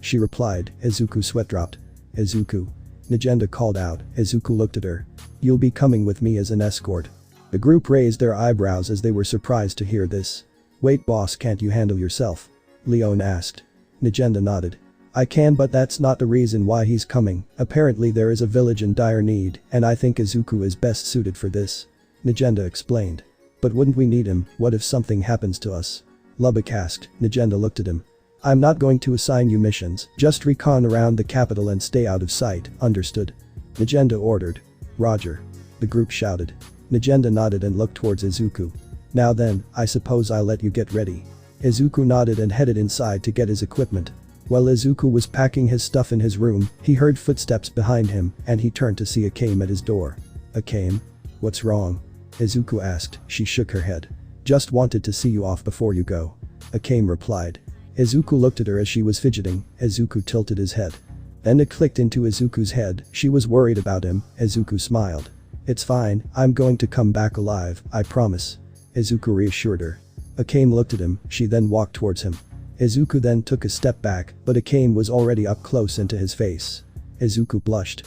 She replied. Izuku sweat dropped. Izuku. Nagenda called out. Izuku looked at her. You'll be coming with me as an escort. The group raised their eyebrows as they were surprised to hear this. Wait boss, can't you handle yourself? Leon asked. Nagenda nodded. I can, but that's not the reason why he's coming. Apparently there is a village in dire need, and I think Izuku is best suited for this. Nagenda explained. But wouldn't we need him? What if something happens to us? Lubbock asked. Nagenda looked at him. I'm not going to assign you missions, just recon around the capital and stay out of sight, understood? Nagenda ordered. Roger. The group shouted. Nagenda nodded and looked towards Izuku. Now then, I suppose I'll let you get ready. Izuku nodded and headed inside to get his equipment. While Izuku was packing his stuff in his room, he heard footsteps behind him and he turned to see Akame at his door. Akame? What's wrong? Izuku asked. She shook her head. Just wanted to see you off before you go. Akame replied. Izuku looked at her as she was fidgeting. Izuku tilted his head. Then it clicked into Izuku's head. She was worried about him. Izuku smiled. It's fine, I'm going to come back alive, I promise. Izuku reassured her. Akame looked at him, she then walked towards him. Izuku then took a step back, but Akame was already up close into his face. Izuku blushed.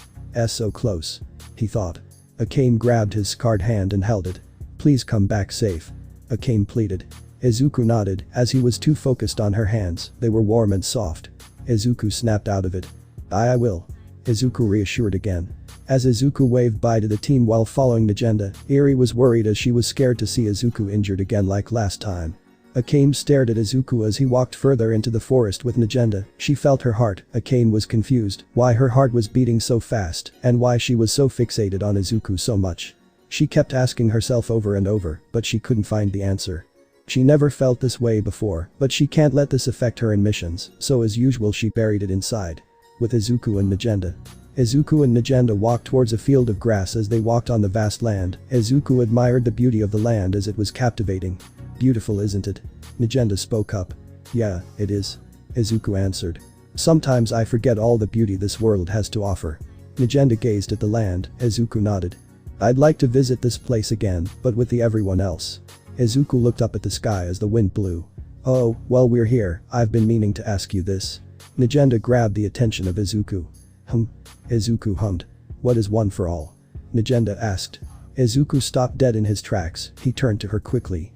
So close. He thought. Akame grabbed his scarred hand and held it. Please come back safe. Akame pleaded. Izuku nodded as he was too focused on her hands, they were warm and soft. Izuku snapped out of it. I will. Izuku reassured again. As Izuku waved bye to the team while following Nagenda, Eri was worried as she was scared to see Izuku injured again like last time. Akame stared at Izuku as he walked further into the forest with Nagenda. She felt her heart. Akame was confused why her heart was beating so fast and why she was so fixated on Izuku so much. She kept asking herself over and over, but she couldn't find the answer. She never felt this way before, but she can't let this affect her in missions, so as usual she buried it inside. With Izuku and Nagenda. Izuku and Nagenda walked towards a field of grass. As they walked on the vast land, Izuku admired the beauty of the land as it was captivating. Beautiful, isn't it? Nagenda spoke up. Yeah, it is. Izuku answered. Sometimes I forget all the beauty this world has to offer. Nagenda gazed at the land. Izuku nodded. I'd like to visit this place again, but with everyone else. Izuku looked up at the sky as the wind blew. Oh, well, we're here, I've been meaning to ask you this. Nagenda grabbed the attention of Izuku. Izuku hummed. What is one for all? Nagenda asked. Izuku stopped dead in his tracks. He turned to her quickly.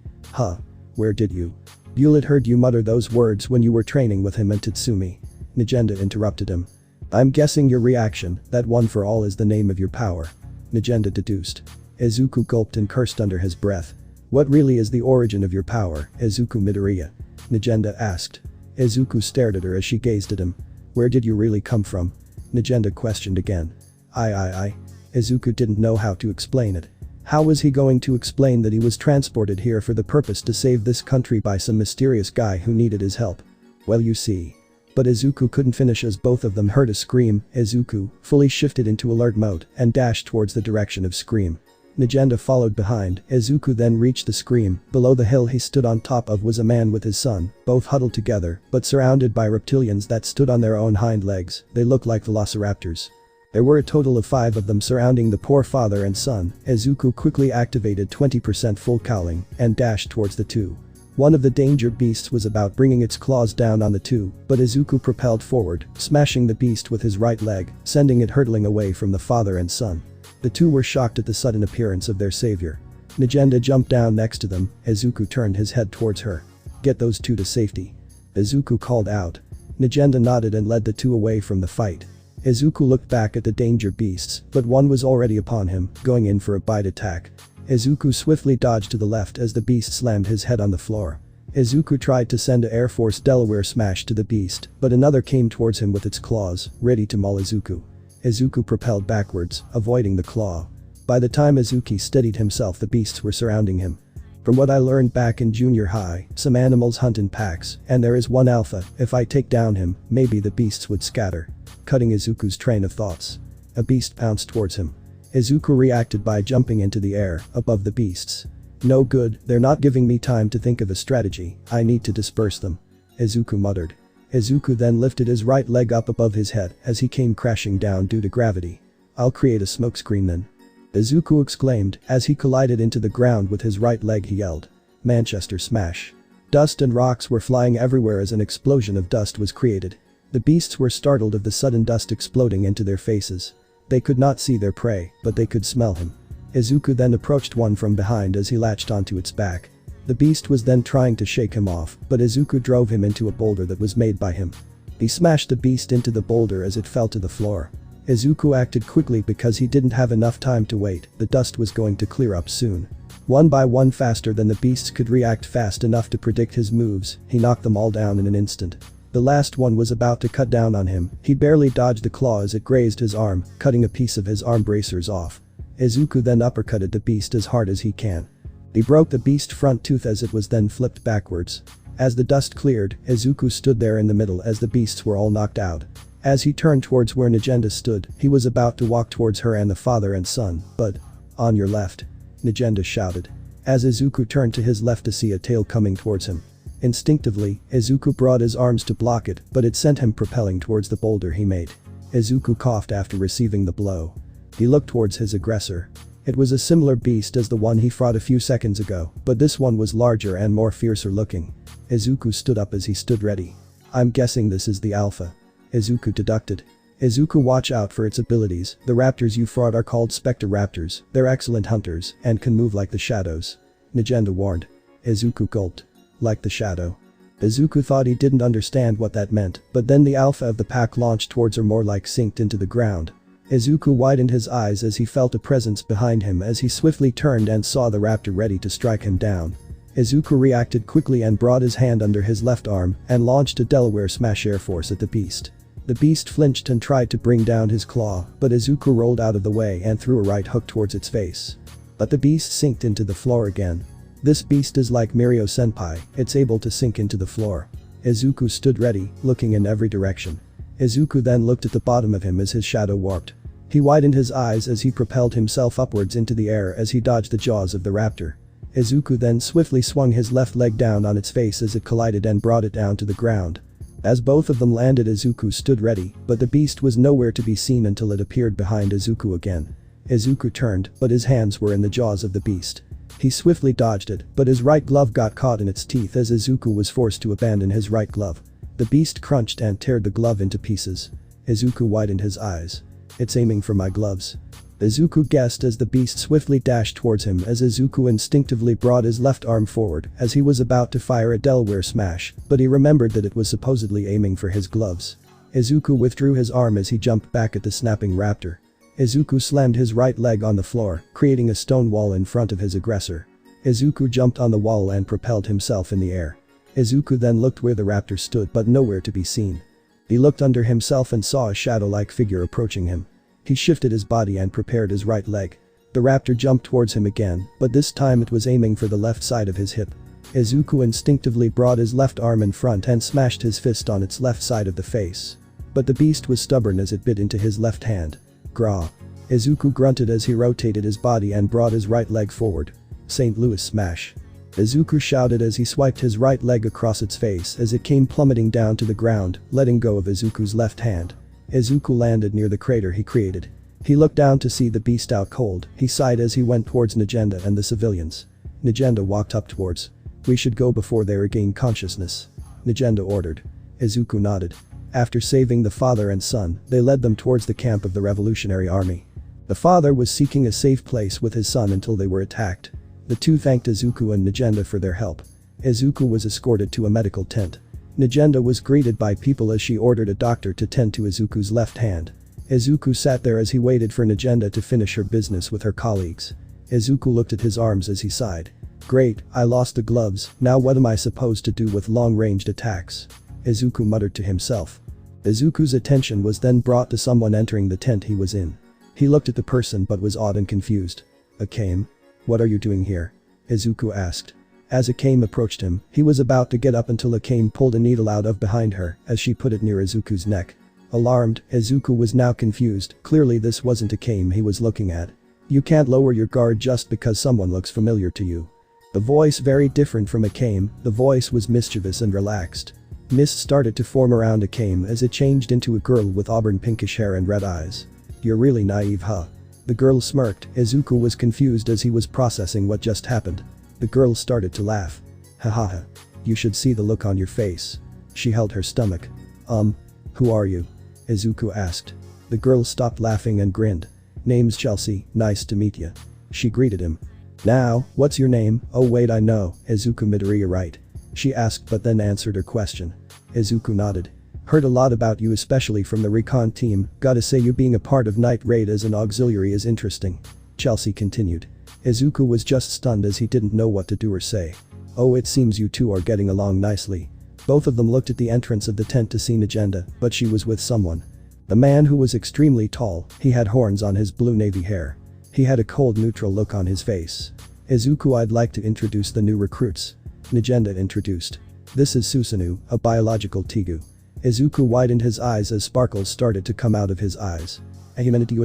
Where did you? Bullet heard you mutter those words when you were training with him and Tatsumi. Nagenda interrupted him. I'm guessing your reaction, that one for all is the name of your power. Nagenda deduced. Izuku gulped and cursed under his breath. What really is the origin of your power, Izuku Midoriya? Nagenda asked. Izuku stared at her as she gazed at him. Where did you really come from? Nagenda questioned again. Izuku didn't know how to explain it. How was he going to explain that he was transported here for the purpose to save this country by some mysterious guy who needed his help? Well, you see. But Izuku couldn't finish as both of them heard a scream. Izuku fully shifted into alert mode and dashed towards the direction of scream. Nagenda followed behind. Izuku then reached the scream. Below the hill he stood on top of was a man with his son, both huddled together, but surrounded by reptilians that stood on their own hind legs. They looked like velociraptors. There were a total of 5 of them surrounding the poor father and son. Izuku quickly activated 20% full cowling and dashed towards the two. One of the danger beasts was about bringing its claws down on the two, but Izuku propelled forward, smashing the beast with his right leg, sending it hurtling away from the father and son. The two were shocked at the sudden appearance of their savior. Nagenda jumped down next to them. Izuku turned his head towards her. "Get those two to safety," Izuku called out. Nagenda nodded and led the two away from the fight. Izuku looked back at the danger beasts, but one was already upon him, going in for a bite attack. Izuku swiftly dodged to the left as the beast slammed his head on the floor. Izuku tried to send a Air Force Delaware smash to the beast, but another came towards him with its claws, ready to maul Izuku. Izuku propelled backwards, avoiding the claw. By the time Izuku steadied himself, the beasts were surrounding him. From what I learned back in junior high, some animals hunt in packs, and there is one alpha. If I take down him, maybe the beasts would scatter. Cutting Izuku's train of thoughts. A beast pounced towards him. Izuku reacted by jumping into the air, above the beasts. "No good, they're not giving me time to think of a strategy, I need to disperse them," Izuku muttered. Izuku then lifted his right leg up above his head as he came crashing down due to gravity. "I'll create a smokescreen then," Izuku exclaimed as he collided into the ground with his right leg. He yelled, "Manchester smash." Dust and rocks were flying everywhere as an explosion of dust was created. The beasts were startled of the sudden dust exploding into their faces. They could not see their prey, but they could smell him. Izuku then approached one from behind as he latched onto its back. The beast was then trying to shake him off, but Izuku drove him into a boulder that was made by him. He smashed the beast into the boulder as it fell to the floor. Izuku acted quickly because he didn't have enough time to wait, the dust was going to clear up soon. One by one, faster than the beasts could react fast enough to predict his moves, he knocked them all down in an instant. The last one was about to cut down on him, he barely dodged the claw as it grazed his arm, cutting a piece of his arm bracers off. Izuku then uppercutted the beast as hard as he can. He broke the beast's front tooth as it was then flipped backwards. As the dust cleared, Izuku stood there in the middle as the beasts were all knocked out. As he turned towards where Nagenda stood, he was about to walk towards her and the father and son, but, "On your left," Nagenda shouted. As Izuku turned to his left to see a tail coming towards him. Instinctively, Izuku brought his arms to block it, but it sent him propelling towards the boulder he made. Izuku coughed after receiving the blow. He looked towards his aggressor. It was a similar beast as the one he fought a few seconds ago, but this one was larger and more fiercer looking. Izuku stood up as he stood ready. "I'm guessing this is the alpha," Izuku deducted. "Izuku, watch out for its abilities. The raptors you fought are called Spectre Raptors, they're excellent hunters and can move like the shadows," Nagenda warned. Izuku gulped. "Like the shadow?" Izuku thought he didn't understand what that meant, but then the alpha of the pack launched towards her, more like sinked into the ground. Izuku widened his eyes as he felt a presence behind him as he swiftly turned and saw the raptor ready to strike him down. Izuku reacted quickly and brought his hand under his left arm and launched a Delaware Smash Air Force at the beast. The beast flinched and tried to bring down his claw, but Izuku rolled out of the way and threw a right hook towards its face. But the beast sinked into the floor again. This beast is like Mirio Senpai, it's able to sink into the floor. Izuku stood ready, looking in every direction. Izuku then looked at the bottom of him as his shadow warped. He widened his eyes as he propelled himself upwards into the air as he dodged the jaws of the raptor. Izuku then swiftly swung his left leg down on its face as it collided and brought it down to the ground. As both of them landed, Izuku stood ready, but the beast was nowhere to be seen until it appeared behind Izuku again. Izuku turned, but his hands were in the jaws of the beast. He swiftly dodged it, but his right glove got caught in its teeth as Izuku was forced to abandon his right glove. The beast crunched and teared the glove into pieces. Izuku widened his eyes. "It's aiming for my gloves," Izuku guessed as the beast swiftly dashed towards him as Izuku instinctively brought his left arm forward as he was about to fire a Delaware Smash, but he remembered that it was supposedly aiming for his gloves. Izuku withdrew his arm as he jumped back at the snapping raptor. Izuku slammed his right leg on the floor, creating a stone wall in front of his aggressor. Izuku jumped on the wall and propelled himself in the air. Izuku then looked where the raptor stood, but nowhere to be seen. He looked under himself and saw a shadow-like figure approaching him. He shifted his body and prepared his right leg. The raptor jumped towards him again, but this time it was aiming for the left side of his hip. Izuku instinctively brought his left arm in front and smashed his fist on its left side of the face. But the beast was stubborn as it bit into his left hand. "Graw." Izuku grunted as he rotated his body and brought his right leg forward. "St. Louis Smash." Izuku shouted as he swiped his right leg across its face as it came plummeting down to the ground, letting go of Izuku's left hand. Izuku landed near the crater he created. He looked down to see the beast out cold. He sighed as he went towards Nagenda and the civilians. Nagenda walked up towards. "We should go before they regain consciousness," Nagenda ordered. Izuku nodded. After saving the father and son, they led them towards the camp of the Revolutionary Army. The father was seeking a safe place with his son until they were attacked. The two thanked Izuku and Nagenda for their help. Izuku was escorted to a medical tent. Nagenda was greeted by people as she ordered a doctor to tend to Izuku's left hand. Izuku sat there as he waited for Nagenda to finish her business with her colleagues. Izuku looked at his arms as he sighed. "Great, I lost the gloves, now what am I supposed to do with long-ranged attacks?" Izuku muttered to himself. Izuku's attention was then brought to someone entering the tent he was in. He looked at the person but was awed and confused. "Akame? What are you doing here?" Izuku asked. As Akame approached him, he was about to get up until Akame pulled a needle out of behind her as she put it near Izuku's neck. Alarmed, Izuku was now confused. Clearly this wasn't Akame he was looking at. "You can't lower your guard just because someone looks familiar to you." The voice very different from Akame, the voice was mischievous and relaxed. Mist started to form around Akame as it changed into a girl with auburn pinkish hair and red eyes. "You're really naive, huh?" The girl smirked. Izuku was confused as he was processing what just happened. The girl started to laugh. "Hahaha. You should see the look on your face." She held her stomach. Who are you?" Izuku asked. The girl stopped laughing and grinned. "Name's Chelsea, nice to meet ya." She greeted him. "Now, what's your name?" "Oh wait, I know, Izuku Midoriya, right?" She asked but then answered her question. Izuku nodded. "Heard a lot about you, especially from the recon team. Gotta say you being a part of Night Raid as an auxiliary is interesting." Chelsea continued. Izuku was just stunned as he didn't know what to do or say. "Oh, it seems you two are getting along nicely." Both of them looked at the entrance of the tent to see Nagenda, but she was with someone. The man who was extremely tall, he had horns on his blue navy hair. He had a cold neutral look on his face. "Izuku, I'd like to introduce the new recruits." Nagenda introduced. "This is Susanoo, a biological Tegu." Izuku widened his eyes as sparkles started to come out of his eyes. Izuku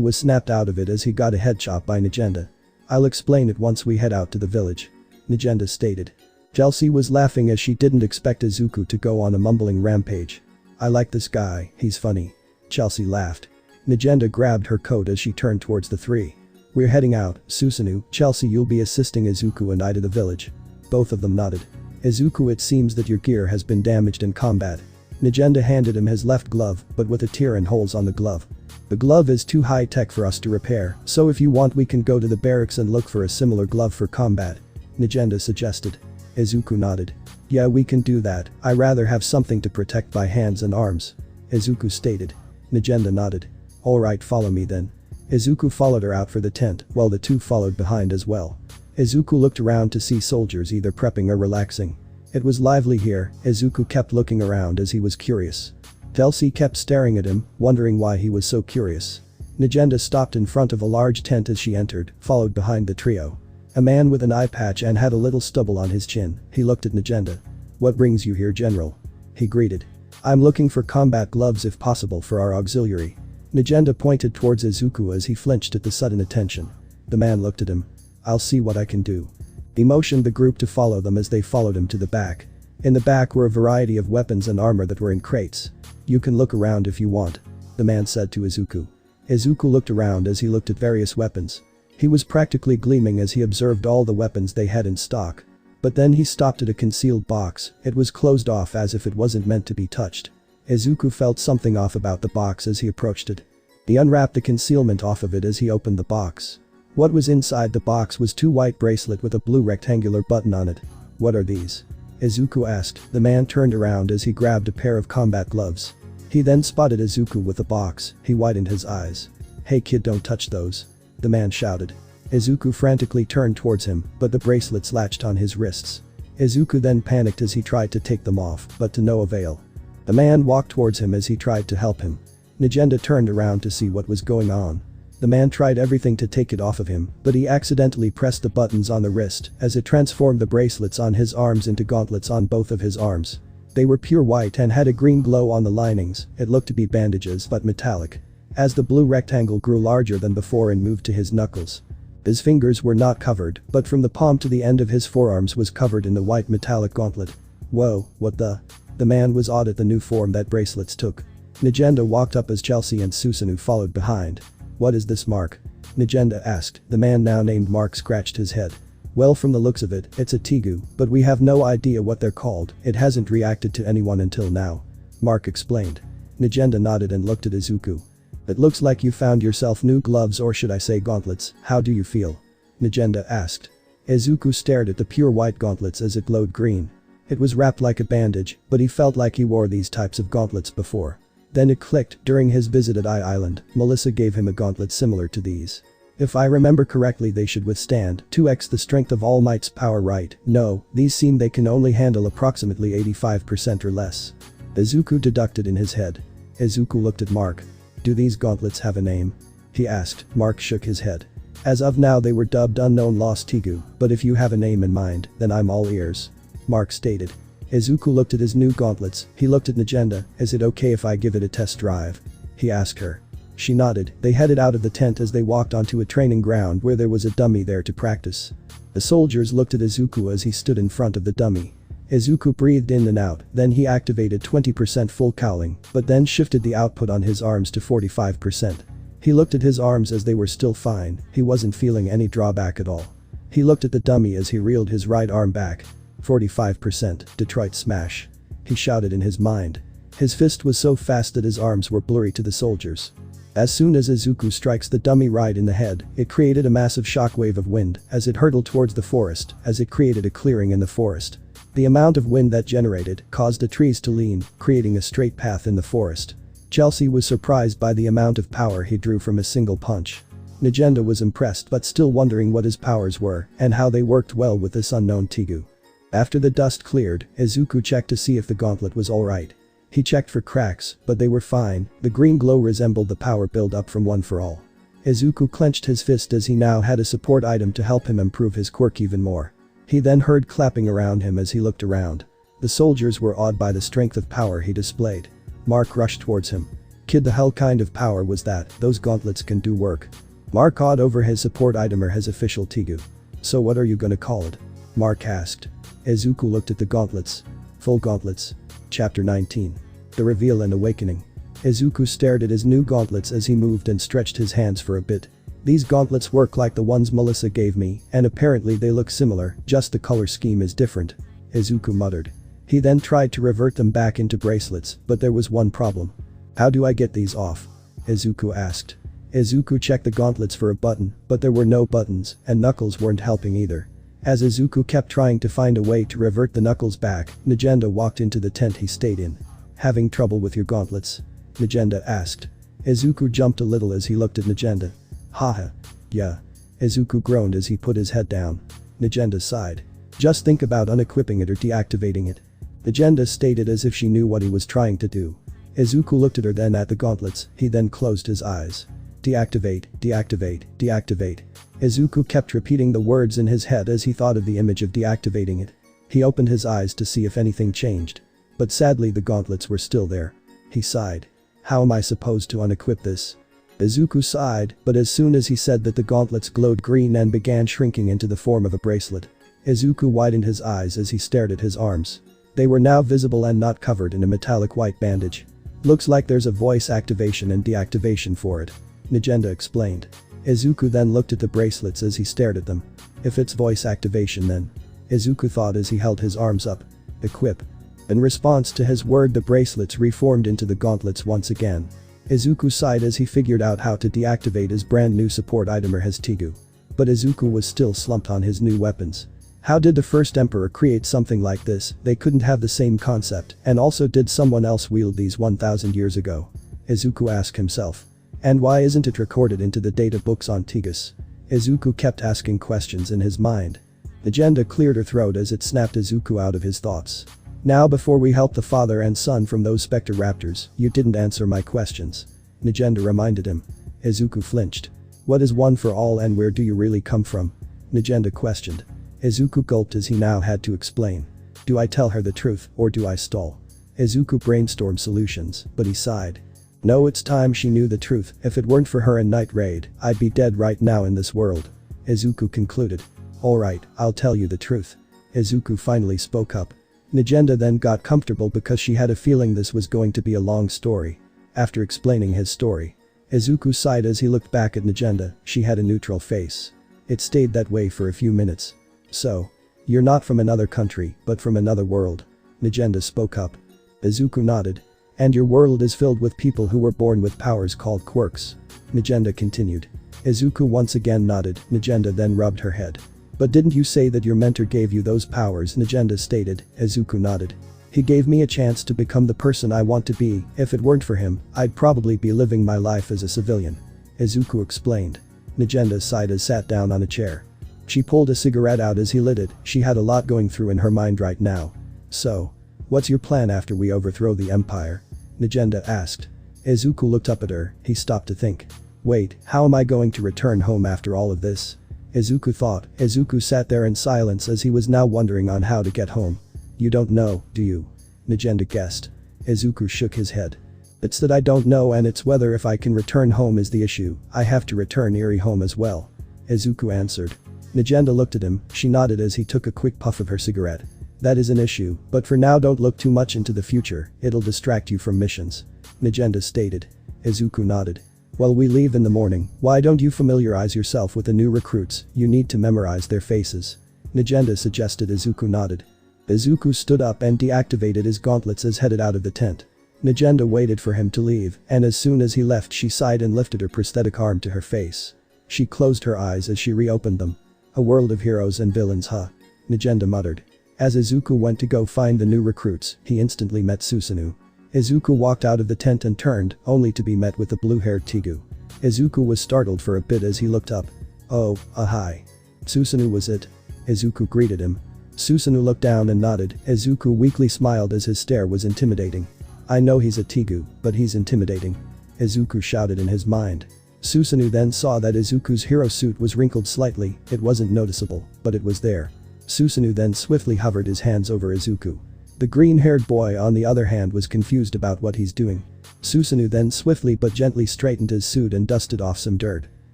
was snapped out of it as he got a head chop by Nagenda. "I'll explain it once we head out to the village," Nagenda stated. Chelsea was laughing as she didn't expect Izuku to go on a mumbling rampage. "I like this guy, he's funny." Chelsea laughed. Nagenda grabbed her coat as she turned towards the three. "We're heading out, Susanoo. Chelsea, you'll be assisting Izuku and I to the village." Both of them nodded. "Izuku, it seems that your gear has been damaged in combat." Nagenda handed him his left glove, but with a tear and holes on the glove. "The glove is too high-tech for us to repair, so if you want we can go to the barracks and look for a similar glove for combat," Nagenda suggested. Izuku nodded. "Yeah, we can do that. I rather have something to protect my hands and arms," Izuku stated. Nagenda nodded. "Alright, follow me then." Izuku followed her out for the tent, while the two followed behind as well. Izuku looked around to see soldiers either prepping or relaxing. It was lively here. Izuku kept looking around as he was curious. Chelsea kept staring at him, wondering why he was so curious. Nagenda stopped in front of a large tent as she entered, followed behind the trio. A man with an eye patch and had a little stubble on his chin, he looked at Nagenda. "What brings you here, General?" he greeted. "I'm looking for combat gloves if possible for our auxiliary." Nagenda pointed towards Izuku as he flinched at the sudden attention. The man looked at him. "I'll see what I can do." He motioned the group to follow them as they followed him to the back. In the back were a variety of weapons and armor that were in crates. "You can look around if you want," the man said to Izuku. Izuku looked around as he looked at various weapons. He was practically gleaming as he observed all the weapons they had in stock. But then he stopped at a concealed box. It was closed off as if it wasn't meant to be touched. Izuku felt something off about the box as he approached it. He unwrapped the concealment off of it as he opened the box. What was inside the box was two white bracelets with a blue rectangular button on it. "What are these?" Izuku asked. The man turned around as he grabbed a pair of combat gloves. He then spotted Izuku with the box. He widened his eyes. "Hey kid, don't touch those," the man shouted. Izuku frantically turned towards him, but the bracelets latched on his wrists. Izuku then panicked as he tried to take them off, but to no avail. The man walked towards him as he tried to help him. Nagenda turned around to see what was going on. The man tried everything to take it off of him, but he accidentally pressed the buttons on the wrist as it transformed the bracelets on his arms into gauntlets on both of his arms. They were pure white and had a green glow on the linings. It looked to be bandages but metallic. As the blue rectangle grew larger than before and moved to his knuckles. His fingers were not covered, but from the palm to the end of his forearms was covered in the white metallic gauntlet. "Whoa, what the?" The man was awed at the new form that bracelets took. Nagenda walked up as Chelsea and Susanoo followed behind. "What is this mark?" Nagenda asked. The man now named Mark scratched his head. "Well, from the looks of it, it's a Tegu, but we have no idea what they're called. It hasn't reacted to anyone until now," Mark explained. Nagenda nodded and looked at Izuku. "It looks like you found yourself new gloves, or should I say gauntlets. How do you feel?" Nagenda asked. Izuku stared at the pure white gauntlets as it glowed green. It was wrapped like a bandage, but he felt like he wore these types of gauntlets before. Then it clicked. During his visit at Island, Melissa gave him a gauntlet similar to these. If I remember correctly, they should withstand 2x the strength of All Might's power, right? No, these seem they can only handle approximately 85% or less. Izuku deducted in his head. Izuku looked at Mark. "Do these gauntlets have a name?" he asked. Mark shook his head. "As of now they were dubbed Unknown Lost Tegu, but if you have a name in mind, then I'm all ears," Mark stated. Izuku looked at his new gauntlets. He looked at Nagenda. "Is it okay if I give it a test drive?" he asked her. She nodded. They headed out of the tent as they walked onto a training ground where there was a dummy there to practice. The soldiers looked at Izuku as he stood in front of the dummy. Izuku breathed in and out, then he activated 20% full cowling, but then shifted the output on his arms to 45%. He looked at his arms as they were still fine. He wasn't feeling any drawback at all. He looked at the dummy as he reeled his right arm back. 45%, Detroit Smash. He shouted in his mind. His fist was so fast that his arms were blurry to the soldiers. As soon as Izuku strikes the dummy right in the head, it created a massive shockwave of wind as it hurtled towards the forest, as it created a clearing in the forest. The amount of wind that generated caused the trees to lean, creating a straight path in the forest. Chelsea was surprised by the amount of power he drew from a single punch. Nagenda was impressed but still wondering what his powers were and how they worked well with this unknown Tegu. After the dust cleared, Izuku checked to see if the gauntlet was alright. He checked for cracks, but they were fine. The green glow resembled the power build-up from One for All. Izuku clenched his fist as he now had a support item to help him improve his quirk even more. He then heard clapping around him as he looked around. The soldiers were awed by the strength of power he displayed. Mark rushed towards him. "Kid, the hell kind of power was that? Those gauntlets can do work." Mark awed over his support item or his official Tegu. "So what are you gonna call it?" Mark asked. Izuku looked at the gauntlets. Full gauntlets. Chapter 19. The Reveal and Awakening. Izuku stared at his new gauntlets as he moved and stretched his hands for a bit. "These gauntlets work like the ones Melissa gave me, and apparently they look similar, just the color scheme is different," Izuku muttered. He then tried to revert them back into bracelets, but there was one problem. "How do I get these off?" Izuku asked. Izuku checked the gauntlets for a button, but there were no buttons, and knuckles weren't helping either. As Izuku kept trying to find a way to revert the knuckles back, Nagenda walked into the tent he stayed in. "Having trouble with your gauntlets?" Nagenda asked. Izuku jumped a little as he looked at Nagenda. "Haha. Yeah." Izuku groaned as he put his head down. Nagenda sighed. "Just think about unequipping it or deactivating it," Nagenda stated as if she knew what he was trying to do. Izuku looked at her, then at the gauntlets. He then closed his eyes. "Deactivate, deactivate, deactivate." Izuku kept repeating the words in his head as he thought of the image of deactivating it. He opened his eyes to see if anything changed. But sadly the gauntlets were still there. He sighed. "How am I supposed to unequip this?" Izuku sighed, but as soon as he said that, the gauntlets glowed green and began shrinking into the form of a bracelet. Izuku widened his eyes as he stared at his arms. They were now visible and not covered in a metallic white bandage. "Looks like there's a voice activation and deactivation for it," Nagenda explained. Izuku then looked at the bracelets as he stared at them. "If it's voice activation then," Izuku thought as he held his arms up. "Equip." In response to his word, the bracelets reformed into the gauntlets once again. Izuku sighed as he figured out how to deactivate his brand new support item or his Tegu. But Izuku was still slumped on his new weapons. How did the first emperor create something like this? They couldn't have the same concept, and also did someone else wield these 1000 years ago? Izuku asked himself. And why isn't it recorded into the data books on Tegus? Izuku kept asking questions in his mind. Nagenda cleared her throat as it snapped Izuku out of his thoughts. "Now before we help the father and son from those specter raptors, you didn't answer my questions," Nagenda reminded him. Izuku flinched. "What is One for All and where do you really come from?" Nagenda questioned. Izuku gulped as he now had to explain. "Do I tell her the truth or do I stall?" Izuku brainstormed solutions, but he sighed. "No, it's time she knew the truth. If it weren't for her and Night Raid, I'd be dead right now in this world," Izuku concluded. "Alright, I'll tell you the truth." Izuku finally spoke up. Nagenda then got comfortable because she had a feeling this was going to be a long story. After explaining his story, Izuku sighed as he looked back at Nagenda. She had a neutral face. It stayed that way for a few minutes. So, you're not from another country, but from another world. Nagenda spoke up. Izuku nodded. And your world is filled with people who were born with powers called quirks. Nagenda continued. Izuku once again nodded. Nagenda then rubbed her head. But didn't you say that your mentor gave you those powers? Nagenda stated. Izuku nodded. He gave me a chance to become the person I want to be. If it weren't for him, I'd probably be living my life as a civilian. Izuku explained. Nagenda sighed and sat down on a chair. She pulled a cigarette out as he lit it. She had a lot going through in her mind right now. So, what's your plan after we overthrow the empire? Nagenda asked. Izuku looked up at her. He stopped to think. Wait, how am I going to return home after all of this? Izuku thought. Izuku sat there in silence as he was now wondering on how to get home. You don't know, do you? Nagenda guessed. Izuku shook his head. It's that I don't know, and it's whether if I can return home is the issue. I have to return Eri home as well. Izuku answered. Nagenda looked at him. She nodded as he took a quick puff of her cigarette. That is an issue, but for now don't look too much into the future, it'll distract you from missions. Nagenda stated. Izuku nodded. Well, we leave in the morning. Why don't you familiarize yourself with the new recruits? You need to memorize their faces. Nagenda suggested. Izuku nodded. Izuku stood up and deactivated his gauntlets as headed out of the tent. Nagenda waited for him to leave, and as soon as he left she sighed and lifted her prosthetic arm to her face. She closed her eyes as she reopened them. A world of heroes and villains, huh? Nagenda muttered. As Izuku went to go find the new recruits, he instantly met Susanoo. Izuku walked out of the tent and turned, only to be met with the blue-haired Tegu. Izuku was startled for a bit as he looked up. Oh, hi. Susanoo was it? Izuku greeted him. Susanoo looked down and nodded. Izuku weakly smiled as his stare was intimidating. I know he's a Tegu, but he's intimidating. Izuku shouted in his mind. Susanoo then saw that Izuku's hero suit was wrinkled slightly. It wasn't noticeable, but it was there. Susanoo then swiftly hovered his hands over Izuku. The green-haired boy on the other hand was confused about what he's doing. Susanoo then swiftly but gently straightened his suit and dusted off some dirt.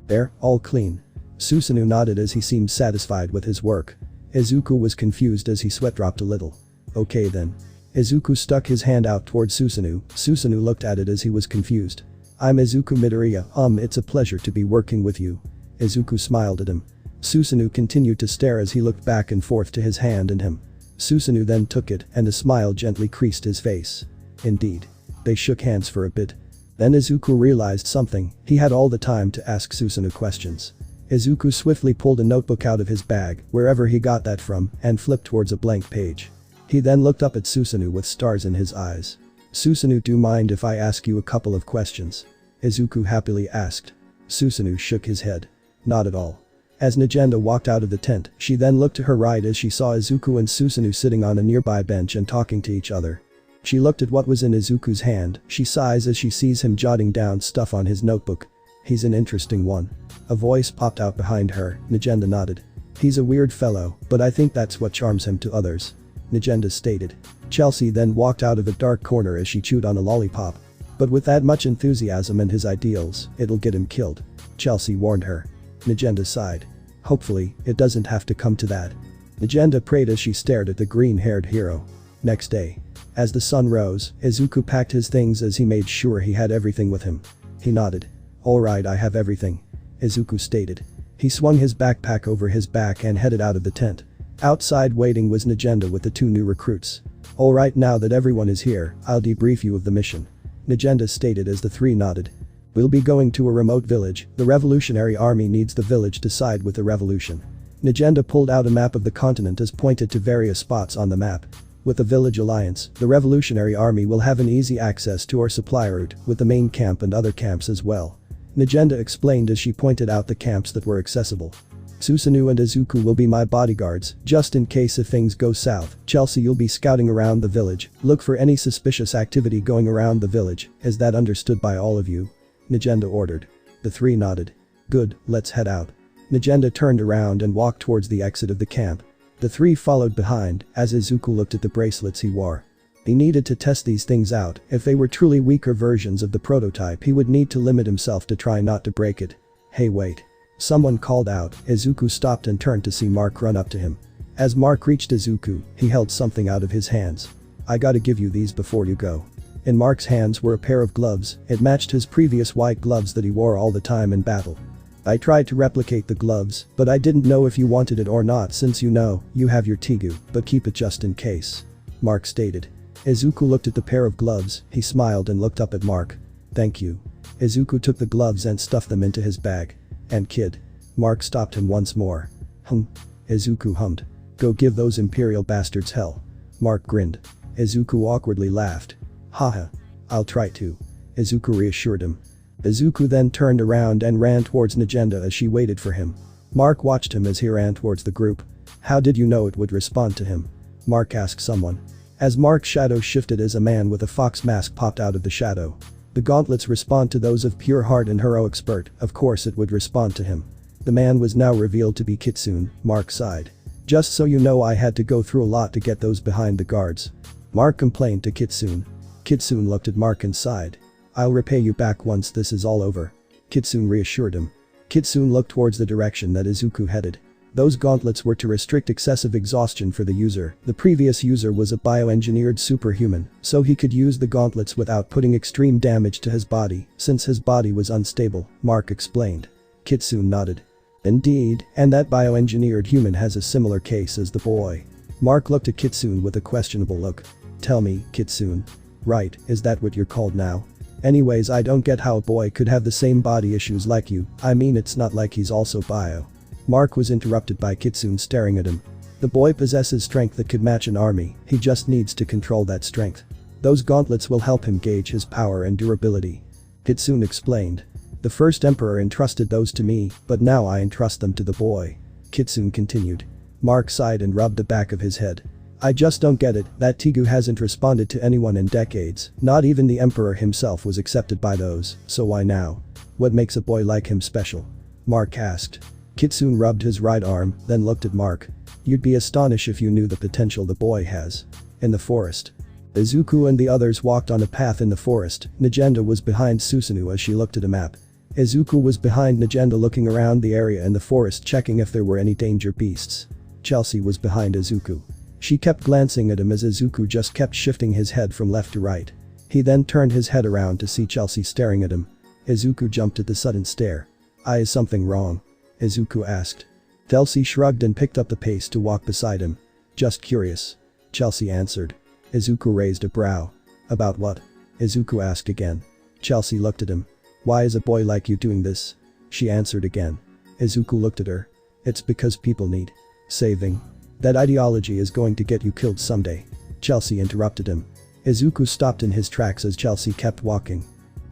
There, all clean. Susanoo nodded as he seemed satisfied with his work. Izuku was confused as he sweat dropped a little. Okay then. Izuku stuck his hand out towards Susanoo. Susanoo looked at it as he was confused. I'm Izuku Midoriya. It's a pleasure to be working with you. Izuku smiled at him. Susanoo continued to stare as he looked back and forth to his hand and him. Susanoo then took it and a smile gently creased his face. Indeed. They shook hands for a bit. Then Izuku realized something. He had all the time to ask Susanoo questions. Izuku swiftly pulled a notebook out of his bag, wherever he got that from, and flipped towards a blank page. He then looked up at Susanoo with stars in his eyes. Susanoo, do you mind if I ask you a couple of questions? Izuku happily asked. Susanoo shook his head. Not at all. As Nagenda walked out of the tent, she then looked to her right as she saw Izuku and Susanoo sitting on a nearby bench and talking to each other. She looked at what was in Izuku's hand. She sighs as she sees him jotting down stuff on his notebook. He's an interesting one. A voice popped out behind her. Nagenda nodded. He's a weird fellow, but I think that's what charms him to others. Nagenda stated. Chelsea then walked out of a dark corner as she chewed on a lollipop. But with that much enthusiasm and his ideals, it'll get him killed. Chelsea warned her. Nagenda sighed. Hopefully, it doesn't have to come to that. Nagenda prayed as she stared at the green-haired hero. Next day. As the sun rose, Izuku packed his things as he made sure he had everything with him. He nodded. Alright, I have everything. Izuku stated. He swung his backpack over his back and headed out of the tent. Outside waiting was Nagenda with the two new recruits. Alright, now that everyone is here, I'll debrief you of the mission. Nagenda stated as the three nodded. We'll be going to a remote village. The Revolutionary Army needs the village to side with the revolution. Nagenda pulled out a map of the continent as pointed to various spots on the map. With the village alliance, the Revolutionary Army will have an easy access to our supply route, with the main camp and other camps as well. Nagenda explained as she pointed out the camps that were accessible. Susanoo and Izuku will be my bodyguards, just in case if things go south. Chelsea, you'll be scouting around the village. Look for any suspicious activity going around the village. Is that understood by all of you? Nagenda ordered. The three nodded. Good, let's head out. Nagenda turned around and walked towards the exit of the camp. The three followed behind, as Izuku looked at the bracelets he wore. He needed to test these things out. If they were truly weaker versions of the prototype, he would need to limit himself to try not to break it. Hey, wait. Someone called out. Izuku stopped and turned to see Mark run up to him. As Mark reached Izuku, he held something out of his hands. I gotta give you these before you go. In Mark's hands were a pair of gloves, it matched his previous white gloves that he wore all the time in battle. I tried to replicate the gloves, but I didn't know if you wanted it or not since you know, you have your Tegu, but keep it just in case. Mark stated. Izuku looked at the pair of gloves, he smiled and looked up at Mark. Thank you. Izuku took the gloves and stuffed them into his bag. And kid. Mark stopped him once more. Izuku hummed. Go give those imperial bastards hell. Mark grinned. Izuku awkwardly laughed. Haha. I'll try to. Izuku reassured him. Izuku then turned around and ran towards Najenda as she waited for him. Mark watched him as he ran towards the group. How did you know it would respond to him? Mark asked someone. As Mark's shadow shifted as a man with a fox mask popped out of the shadow. The gauntlets respond to those of pure heart and heroic spirit, of course it would respond to him. The man was now revealed to be Kitsune, Mark sighed. Just so you know I had to go through a lot to get those behind the guards. Mark complained to Kitsune. Kitsune looked at Mark and sighed. I'll repay you back once this is all over. Kitsune reassured him. Kitsune looked towards the direction that Izuku headed. Those gauntlets were to restrict excessive exhaustion for the user. The previous user was a bioengineered superhuman, so he could use the gauntlets without putting extreme damage to his body, since his body was unstable, Mark explained. Kitsune nodded. Indeed, and that bioengineered human has a similar case as the boy. Mark looked at Kitsune with a questionable look. Tell me, Kitsune. Right, is that what you're called now? Anyways, I don't get how a boy could have the same body issues like you, I mean it's not like he's also bio. Mark was interrupted by Kitsune staring at him. The boy possesses strength that could match an army, he just needs to control that strength. Those gauntlets will help him gauge his power and durability. Kitsune explained. The first emperor entrusted those to me, but now I entrust them to the boy. Kitsune continued. Mark sighed and rubbed the back of his head. I just don't get it, that Tegu hasn't responded to anyone in decades, not even the emperor himself was accepted by those, so why now? What makes a boy like him special? Mark asked. Kitsune rubbed his right arm, then looked at Mark. You'd be astonished if you knew the potential the boy has. In the forest. Izuku and the others walked on a path in the forest, Najenda was behind Susanoo as she looked at a map. Izuku was behind Najenda looking around the area in the forest checking if there were any danger beasts. Chelsea was behind Izuku. She kept glancing at him as Izuku just kept shifting his head from left to right. He then turned his head around to see Chelsea staring at him. Izuku jumped at the sudden stare. Is something wrong? Izuku asked. Chelsea shrugged and picked up the pace to walk beside him. Just curious. Chelsea answered. Izuku raised a brow. About what? Izuku asked again. Chelsea looked at him. Why is a boy like you doing this? She answered again. Izuku looked at her. It's because people need saving. That ideology is going to get you killed someday. Chelsea interrupted him. Izuku stopped in his tracks as Chelsea kept walking.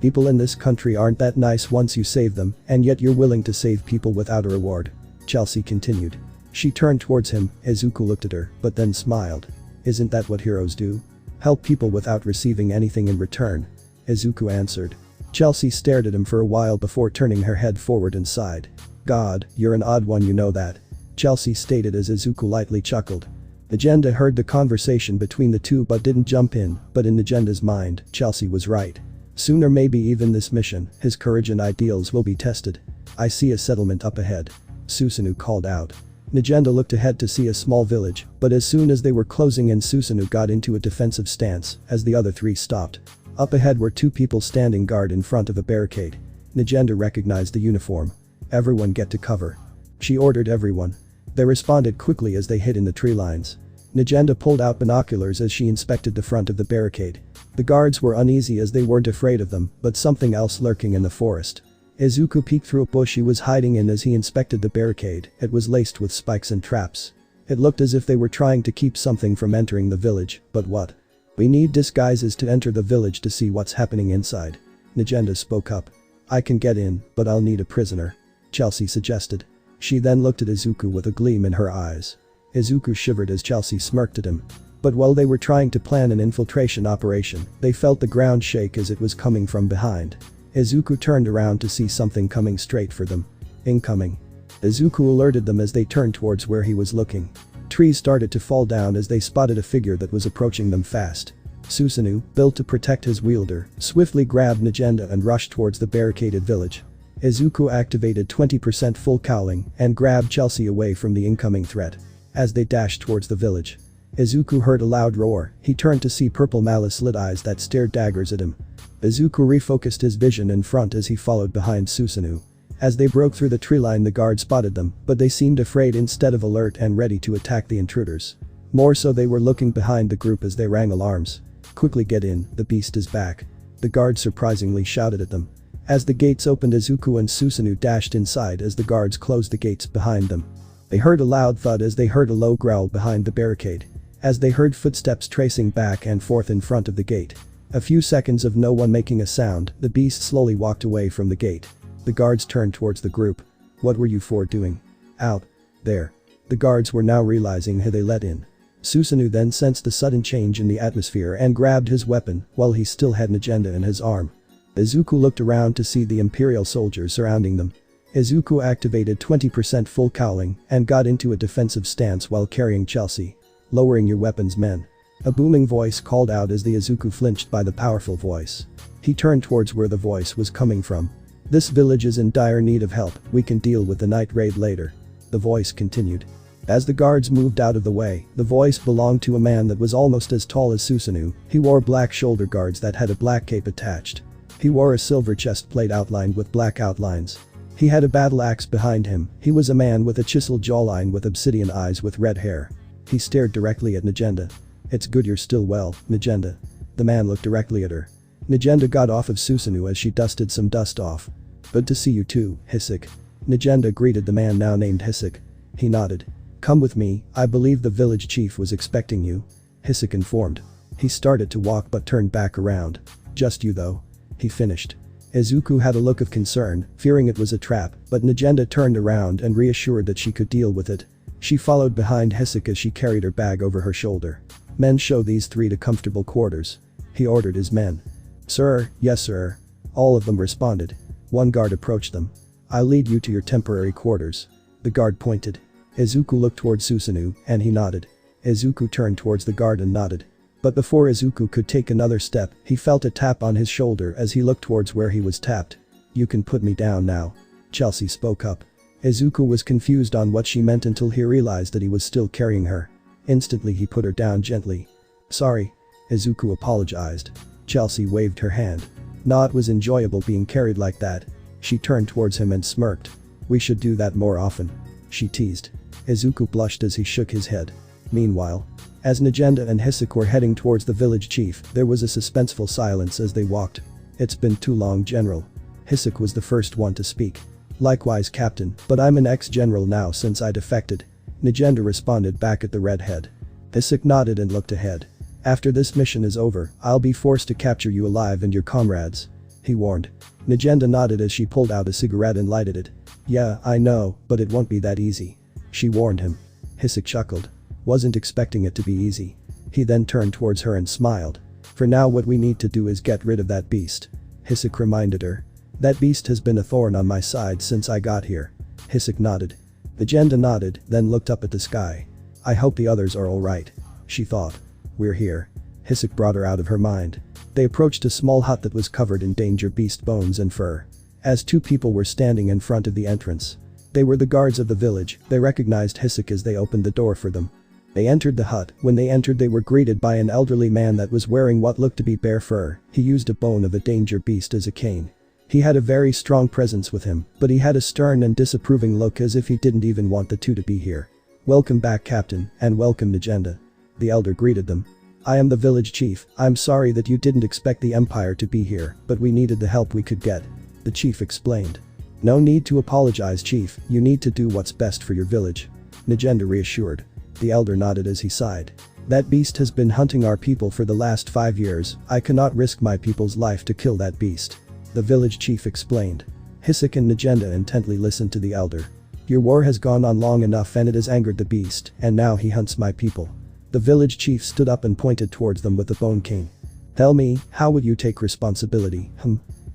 People in this country aren't that nice once you save them, and yet you're willing to save people without a reward. Chelsea continued. She turned towards him, Izuku looked at her, but then smiled. Isn't that what heroes do? Help people without receiving anything in return. Izuku answered. Chelsea stared at him for a while before turning her head forward and sighed. God, you're an odd one, you know that. Chelsea stated as Izuku lightly chuckled. Najenda heard the conversation between the two but didn't jump in, but in Najenda's mind, Chelsea was right. Soon or maybe even this mission, his courage and ideals will be tested. I see a settlement up ahead. Susanoo called out. Najenda looked ahead to see a small village, but as soon as they were closing in Susanoo got into a defensive stance as the other three stopped. Up ahead were two people standing guard in front of a barricade. Najenda recognized the uniform. Everyone get to cover. She ordered everyone. They responded quickly as they hid in the tree lines. Najenda pulled out binoculars as she inspected the front of the barricade. The guards were uneasy as they weren't afraid of them, but something else lurking in the forest. Izuku peeked through a bush he was hiding in as he inspected the barricade, it was laced with spikes and traps. It looked as if they were trying to keep something from entering the village, but what? We need disguises to enter the village to see what's happening inside. Najenda spoke up. I can get in, but I'll need a prisoner. Chelsea suggested. She then looked at Izuku with a gleam in her eyes. Izuku shivered as Chelsea smirked at him. But while they were trying to plan an infiltration operation, they felt the ground shake as it was coming from behind. Izuku turned around to see something coming straight for them. Incoming. Izuku alerted them as they turned towards where he was looking. Trees started to fall down as they spotted a figure that was approaching them fast. Susanoo, built to protect his wielder, swiftly grabbed Najenda and rushed towards the barricaded village. Izuku activated 20% full cowling and grabbed Chelsea away from the incoming threat. as they dashed towards the village. Izuku heard a loud roar. He turned to see purple malice-lit eyes that stared daggers at him. Izuku refocused his vision in front as he followed behind Susanoo. As they broke through the tree line, the guard spotted them, but they seemed afraid instead of alert and ready to attack the intruders. More so, they were looking behind the group as they rang alarms. "Quickly get in, the beast is back." The guard surprisingly shouted at them. As the gates opened, Izuku and Susanoo dashed inside as the guards closed the gates behind them. They heard a loud thud as they heard a low growl behind the barricade. As they heard footsteps tracing back and forth in front of the gate. A few seconds of no one making a sound, the beast slowly walked away from the gate. The guards turned towards the group. "What were you four doing? Out there." The guards were now realizing who they let in. Susanoo then sensed a sudden change in the atmosphere and grabbed his weapon while he still had an agenda in his arm. Izuku looked around to see the Imperial soldiers surrounding them. Izuku activated 20% full cowling and got into a defensive stance while carrying Chelsea. "Lowering your weapons, men." A booming voice called out as the Izuku flinched by the powerful voice. He turned towards where the voice was coming from. "This village is in dire need of help, we can deal with the night raid later." The voice continued. As the guards moved out of the way, the voice belonged to a man that was almost as tall as Susanoo. He wore black shoulder guards that had a black cape attached. He wore a silver chest plate outlined with black outlines. He had a battle axe behind him. He was a man with a chiseled jawline with obsidian eyes with red hair. He stared directly at Najenda. "It's good you're still well, Najenda." The man looked directly at her. Najenda got off of Susanoo as she dusted some dust off. "Good to see you too, Hisik." Najenda greeted the man now named Hisik. He nodded. "Come with me, I believe the village chief was expecting you," Hisik informed. He started to walk but turned back around. "Just you though?" he finished. Izuku had a look of concern, fearing it was a trap, but Najenda turned around and reassured that she could deal with it. She followed behind Hisik as she carried her bag over her shoulder. "Men, show these three to comfortable quarters," he ordered his men. "Sir, yes sir." All of them responded. One guard approached them. "I'll lead you to your temporary quarters." The guard pointed. Izuku looked towards Susanoo, and he nodded. Izuku turned towards the guard and nodded. But before Izuku could take another step, he felt a tap on his shoulder as he looked towards where he was tapped. "You can put me down now," Chelsea spoke up. Izuku was confused on what she meant until he realized that he was still carrying her. Instantly he put her down gently. "Sorry." Izuku apologized. Chelsea waved her hand. "Nah, it was enjoyable being carried like that." She turned towards him and smirked. "We should do that more often," she teased. Izuku blushed as he shook his head. Meanwhile, as Najenda and Hisik were heading towards the village chief, there was a suspenseful silence as they walked. "It's been too long, General." Hisik was the first one to speak. "Likewise, Captain, but I'm an ex-general now since I defected." Najenda responded back at the redhead. Hisik nodded and looked ahead. "After this mission is over, I'll be forced to capture you alive and your comrades," he warned. Najenda nodded as she pulled out a cigarette and lighted it. "Yeah, I know, but it won't be that easy," she warned him. Hisik chuckled. "Wasn't expecting it to be easy." He then turned towards her and smiled. "For now what we need to do is get rid of that beast," Hisik reminded her. "That beast has been a thorn on my side since I got here." Hisik nodded. Najenda nodded, then looked up at the sky. "I hope the others are alright," she thought. "We're here." Hisik brought her out of her mind. They approached a small hut that was covered in danger beast bones and fur. As two people were standing in front of the entrance. They were the guards of the village. They recognized Hisik as they opened the door for them. They entered the hut. When they entered, they were greeted by an elderly man that was wearing what looked to be bear fur. He used a bone of a danger beast as a cane. He had a very strong presence with him, but he had a stern and disapproving look as if he didn't even want the two to be here. "Welcome back, Captain, and welcome Najenda," the elder greeted them. "I am the village chief. I'm sorry that you didn't expect the Empire to be here, but we needed the help we could get," the chief explained. "No need to apologize, Chief, you need to do what's best for your village," Najenda reassured. The elder nodded as he sighed. "That beast has been hunting our people for the last 5 years. I cannot risk my people's life to kill that beast," the village chief explained. Hisik and Najenda intently listened to the elder. "Your war has gone on long enough and it has angered the beast, and now he hunts my people." The village chief stood up and pointed towards them with the bone cane. "Tell me, how would you take responsibility,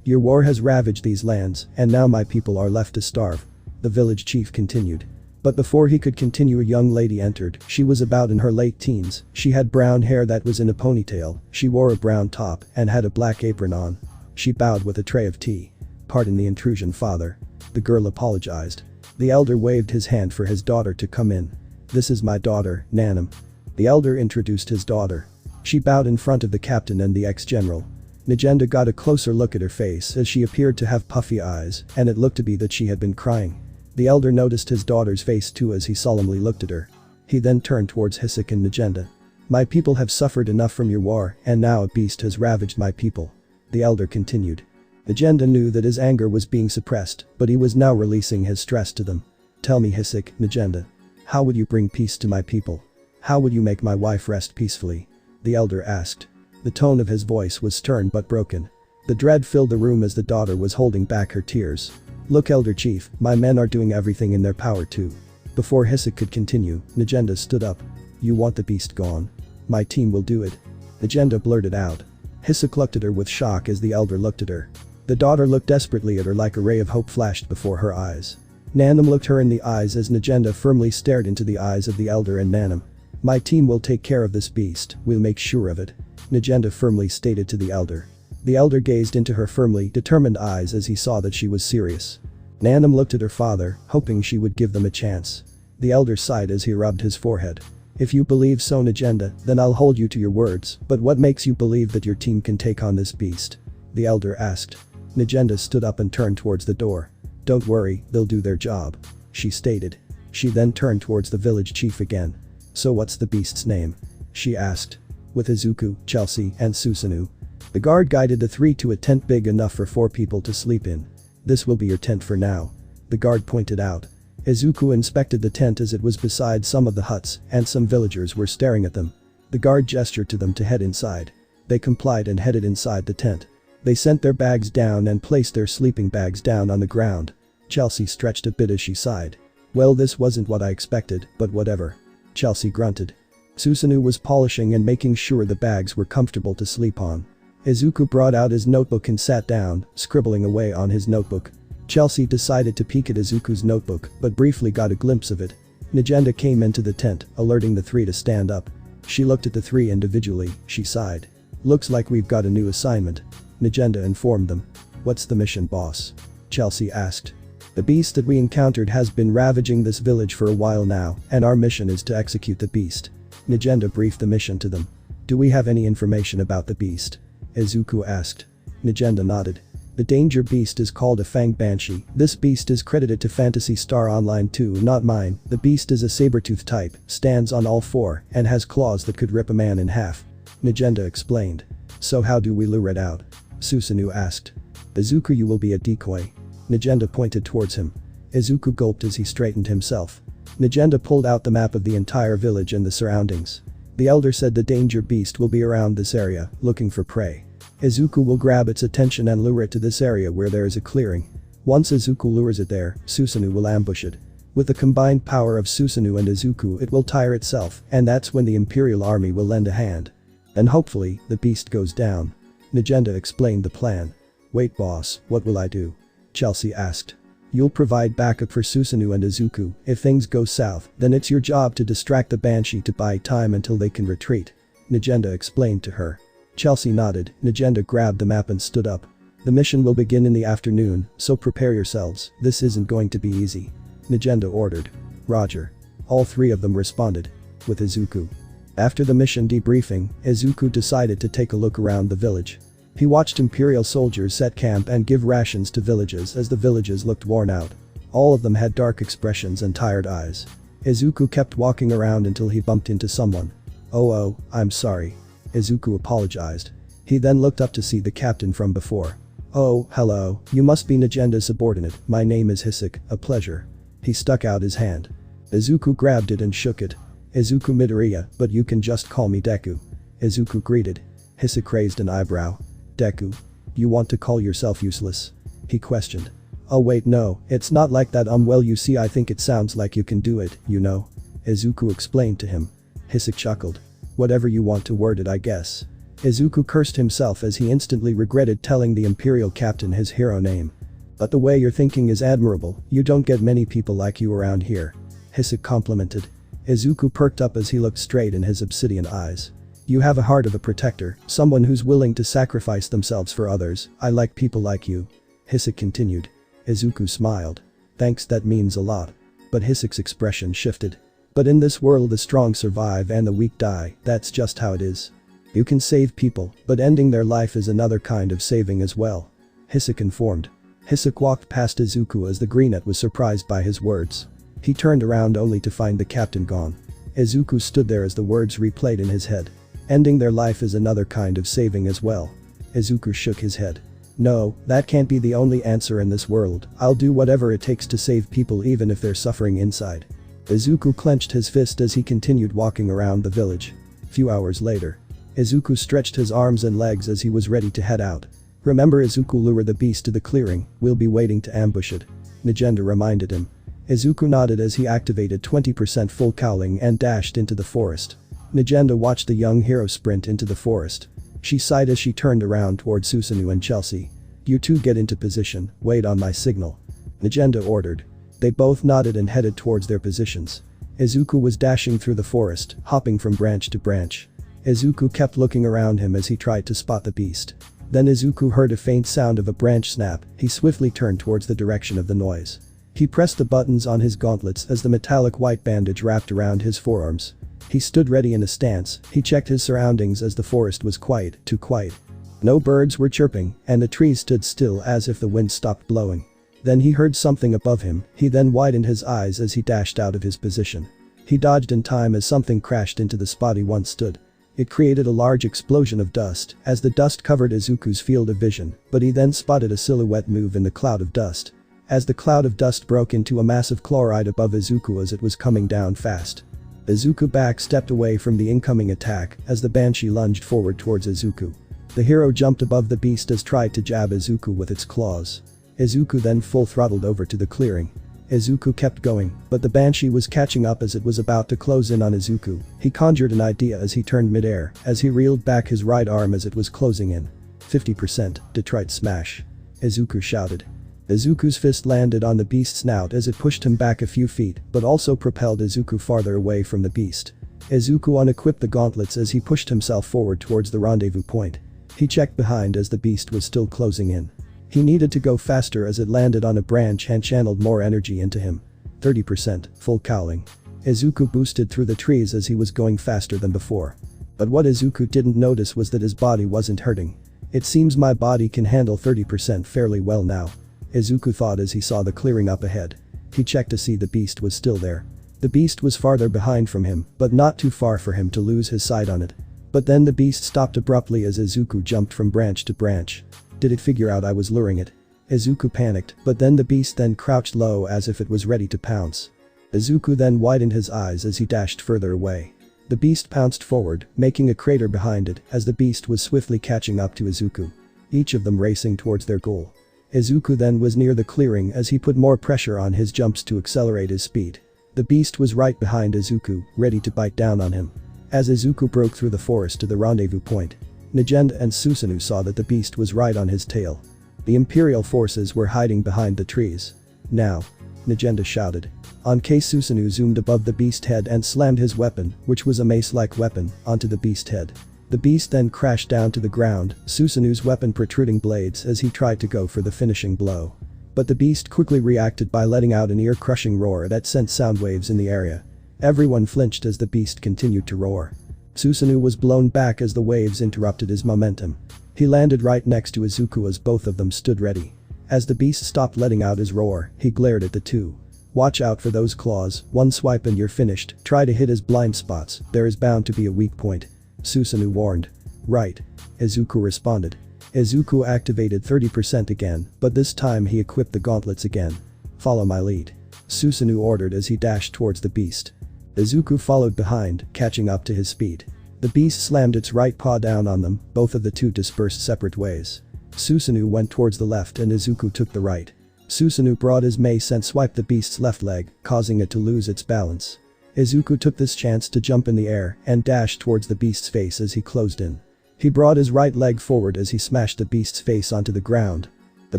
Your war has ravaged these lands, and now my people are left to starve," the village chief continued. But before he could continue, a young lady entered. She was about in her late teens. She had brown hair that was in a ponytail. She wore a brown top and had a black apron on. She bowed with a tray of tea. "Pardon the intrusion, father." The girl apologized. The elder waved his hand for his daughter to come in. This is my daughter, Nanam. The elder introduced his daughter. She bowed in front of the captain and the ex-general. Najenda got a closer look at her face as she appeared to have puffy eyes, and it looked to be that she had been crying. The elder noticed his daughter's face too as he solemnly looked at her. He then turned towards Hisoka and Najenda. My people have suffered enough from your war, and now a beast has ravaged my people. The elder continued. Najenda knew that his anger was being suppressed, but he was now releasing his stress to them. Tell me, Hisoka, Najenda. How would you bring peace to my people? How would you make my wife rest peacefully? The elder asked. The tone of his voice was stern but broken. The dread filled the room as the daughter was holding back her tears. Look, elder chief, my men are doing everything in their power too. Before Hisoka could continue, Najenda stood up. You want the beast gone? My team will do it. Najenda blurted out. Hisoka looked at her with shock as the elder looked at her. The daughter looked desperately at her like a ray of hope flashed before her eyes. Nanam looked her in the eyes as Najenda firmly stared into the eyes of the elder and Nanam. My team will take care of this beast, we'll make sure of it. Najenda firmly stated to the elder. The elder gazed into her firmly determined eyes as he saw that she was serious. Nanam looked at her father, hoping she would give them a chance. The elder sighed as he rubbed his forehead. If you believe so, Najenda, then I'll hold you to your words, but what makes you believe that your team can take on this beast? The elder asked. Najenda stood up and turned towards the door. Don't worry, they'll do their job. She stated. She then turned towards the village chief again. So what's the beast's name? She asked. With Izuku, Chelsea, and Susanoo. The guard guided the three to a tent big enough for 4 people to sleep in. This will be your tent for now. The guard pointed out. Izuku inspected the tent as it was beside some of the huts, and some villagers were staring at them. The guard gestured to them to head inside. They complied and headed inside the tent. They sent their bags down and placed their sleeping bags down on the ground. Chelsea stretched a bit as she sighed. Well, this wasn't what I expected, but whatever. Chelsea grunted. Susanoo was polishing and making sure the bags were comfortable to sleep on. Izuku brought out his notebook and sat down, scribbling away on his notebook. Chelsea decided to peek at Izuku's notebook, but briefly got a glimpse of it. Najenda came into the tent, alerting the 3 to stand up. She looked at the 3 individually, she sighed. Looks like we've got a new assignment. Najenda informed them. What's the mission, boss? Chelsea asked. The beast that we encountered has been ravaging this village for a while now, and our mission is to execute the beast. Najenda briefed the mission to them. Do we have any information about the beast? Izuku asked. Najenda nodded. The danger beast is called a Fang Banshee. This beast is credited to Phantasy Star Online 2, not mine. The beast is a saber-tooth type, stands on all 4, and has claws that could rip a man in half. Najenda explained. So how do we lure it out? Susanoo asked. Izuku, you will be a decoy. Najenda pointed towards him. Izuku gulped as he straightened himself. Najenda pulled out the map of the entire village and the surroundings. The elder said the danger beast will be around this area, looking for prey. Izuku will grab its attention and lure it to this area where there is a clearing. Once Izuku lures it there, Susanoo will ambush it. With the combined power of Susanoo and Izuku, it will tire itself, and that's when the Imperial Army will lend a hand. Then hopefully, the beast goes down. Najenda explained the plan. Wait, boss, what will I do? Chelsea asked. You'll provide backup for Susanoo and Izuku. If things go south, then it's your job to distract the Banshee to buy time until they can retreat. Najenda explained to her. Chelsea nodded. Najenda grabbed the map and stood up. The mission will begin in the afternoon, so prepare yourselves, this isn't going to be easy. Najenda ordered. Roger. All 3 of them responded. With Izuku. After the mission debriefing, Izuku decided to take a look around the village. He watched Imperial soldiers set camp and give rations to villages as the villages looked worn out. All of them had dark expressions and tired eyes. Izuku kept walking around until he bumped into someone. Oh, I'm sorry. Izuku apologized. He then looked up to see the captain from before. Oh, hello, you must be Najenda's subordinate, my name is Hisoka, a pleasure. He stuck out his hand. Izuku grabbed it and shook it. Izuku Midoriya, but you can just call me Deku. Izuku greeted. Hisoka raised an eyebrow. Deku. You want to call yourself useless? He questioned. Oh wait, no, it's not like that. Well, you see, I think it sounds like you can do it, you know. Izuku explained to him. Hisoka chuckled. Whatever you want to word it, I guess. Izuku cursed himself as he instantly regretted telling the Imperial captain his hero name. But the way you're thinking is admirable, you don't get many people like you around here. Hisoka complimented. Izuku perked up as he looked straight in his obsidian eyes. You have a heart of a protector, someone who's willing to sacrifice themselves for others. I like people like you. Hisoka continued. Izuku smiled. Thanks, that means a lot. But Hisoka's expression shifted. But in this world the strong survive and the weak die, that's just how it is. You can save people, but ending their life is another kind of saving as well. Hisoka informed. Hisoka walked past Izuku as the greenette was surprised by his words. He turned around only to find the captain gone. Izuku stood there as the words replayed in his head. Ending their life is another kind of saving as well. Izuku shook his head. No, that can't be the only answer in this world. I'll do whatever it takes to save people even if they're suffering inside. Izuku clenched his fist as he continued walking around the village. Few hours later. Izuku stretched his arms and legs as he was ready to head out. Remember, Izuku, lure the beast to the clearing, we'll be waiting to ambush it. Nagenda reminded him. Izuku nodded as he activated 20% full cowling and dashed into the forest. Nagenda watched the young hero sprint into the forest. She sighed as she turned around toward Susanoo and Chelsea. You two get into position, wait on my signal. Nagenda ordered. They both nodded and headed towards their positions. Izuku was dashing through the forest, hopping from branch to branch. Izuku kept looking around him as he tried to spot the beast. Then Izuku heard a faint sound of a branch snap. He swiftly turned towards the direction of the noise. He pressed the buttons on his gauntlets as the metallic white bandage wrapped around his forearms. He stood ready in a stance. He checked his surroundings as the forest was quiet, too quiet. No birds were chirping, and the trees stood still as if the wind stopped blowing. Then he heard something above him. He then widened his eyes as he dashed out of his position. He dodged in time as something crashed into the spot he once stood. It created a large explosion of dust as the dust covered Izuku's field of vision, but he then spotted a silhouette move in the cloud of dust. As the cloud of dust broke into a massive chloride above Izuku as it was coming down fast. Izuku back-stepped away from the incoming attack as the banshee lunged forward towards Izuku. The hero jumped above the beast as tried to jab Izuku with its claws. Izuku then full-throttled over to the clearing. Izuku kept going, but the banshee was catching up as it was about to close in on Izuku. He conjured an idea as he turned midair, as he reeled back his right arm as it was closing in. 50%, Detroit smash. Izuku shouted. Izuku's fist landed on the beast's snout as it pushed him back a few feet, but also propelled Izuku farther away from the beast. Izuku unequipped the gauntlets as he pushed himself forward towards the rendezvous point. He checked behind as the beast was still closing in. He needed to go faster as it landed on a branch and channeled more energy into him. 30%, full cowling. Izuku boosted through the trees as he was going faster than before. But what Izuku didn't notice was that his body wasn't hurting. It seems my body can handle 30% fairly well now. Izuku thought as he saw the clearing up ahead. He checked to see the beast was still there. The beast was farther behind from him, but not too far for him to lose his sight on it. But then the beast stopped abruptly as Izuku jumped from branch to branch. Did it figure out I was luring it? Izuku panicked, but then the beast then crouched low as if it was ready to pounce. Izuku then widened his eyes as he dashed further away. The beast pounced forward, making a crater behind it as the beast was swiftly catching up to Izuku. Each of them racing towards their goal. Izuku then was near the clearing as he put more pressure on his jumps to accelerate his speed. The beast was right behind Izuku, ready to bite down on him. As Izuku broke through the forest to the rendezvous point, Nagenda and Susanoo saw that the beast was right on his tail. The Imperial forces were hiding behind the trees. Now, Nagenda shouted. On case Susanoo zoomed above the beast head and slammed his weapon, which was a mace-like weapon, onto the beast head. The beast then crashed down to the ground, Susanoo's weapon protruding blades as he tried to go for the finishing blow. But the beast quickly reacted by letting out an ear-crushing roar that sent sound waves in the area. Everyone flinched as the beast continued to roar. Susanoo was blown back as the waves interrupted his momentum. He landed right next to Izuku as both of them stood ready. As the beast stopped letting out his roar, he glared at the two. Watch out for those claws, one swipe and you're finished, try to hit his blind spots, there is bound to be a weak point. Susanoo warned. Right. Izuku responded. Izuku activated 30% again, but this time he equipped the gauntlets again. Follow my lead. Susanoo ordered as he dashed towards the beast. Izuku followed behind, catching up to his speed. The beast slammed its right paw down on them, both of the two dispersed separate ways. Susanoo went towards the left and Izuku took the right. Susanoo brought his mace and swiped the beast's left leg, causing it to lose its balance. Izuku took this chance to jump in the air and dashed towards the beast's face as he closed in. He brought his right leg forward as he smashed the beast's face onto the ground. The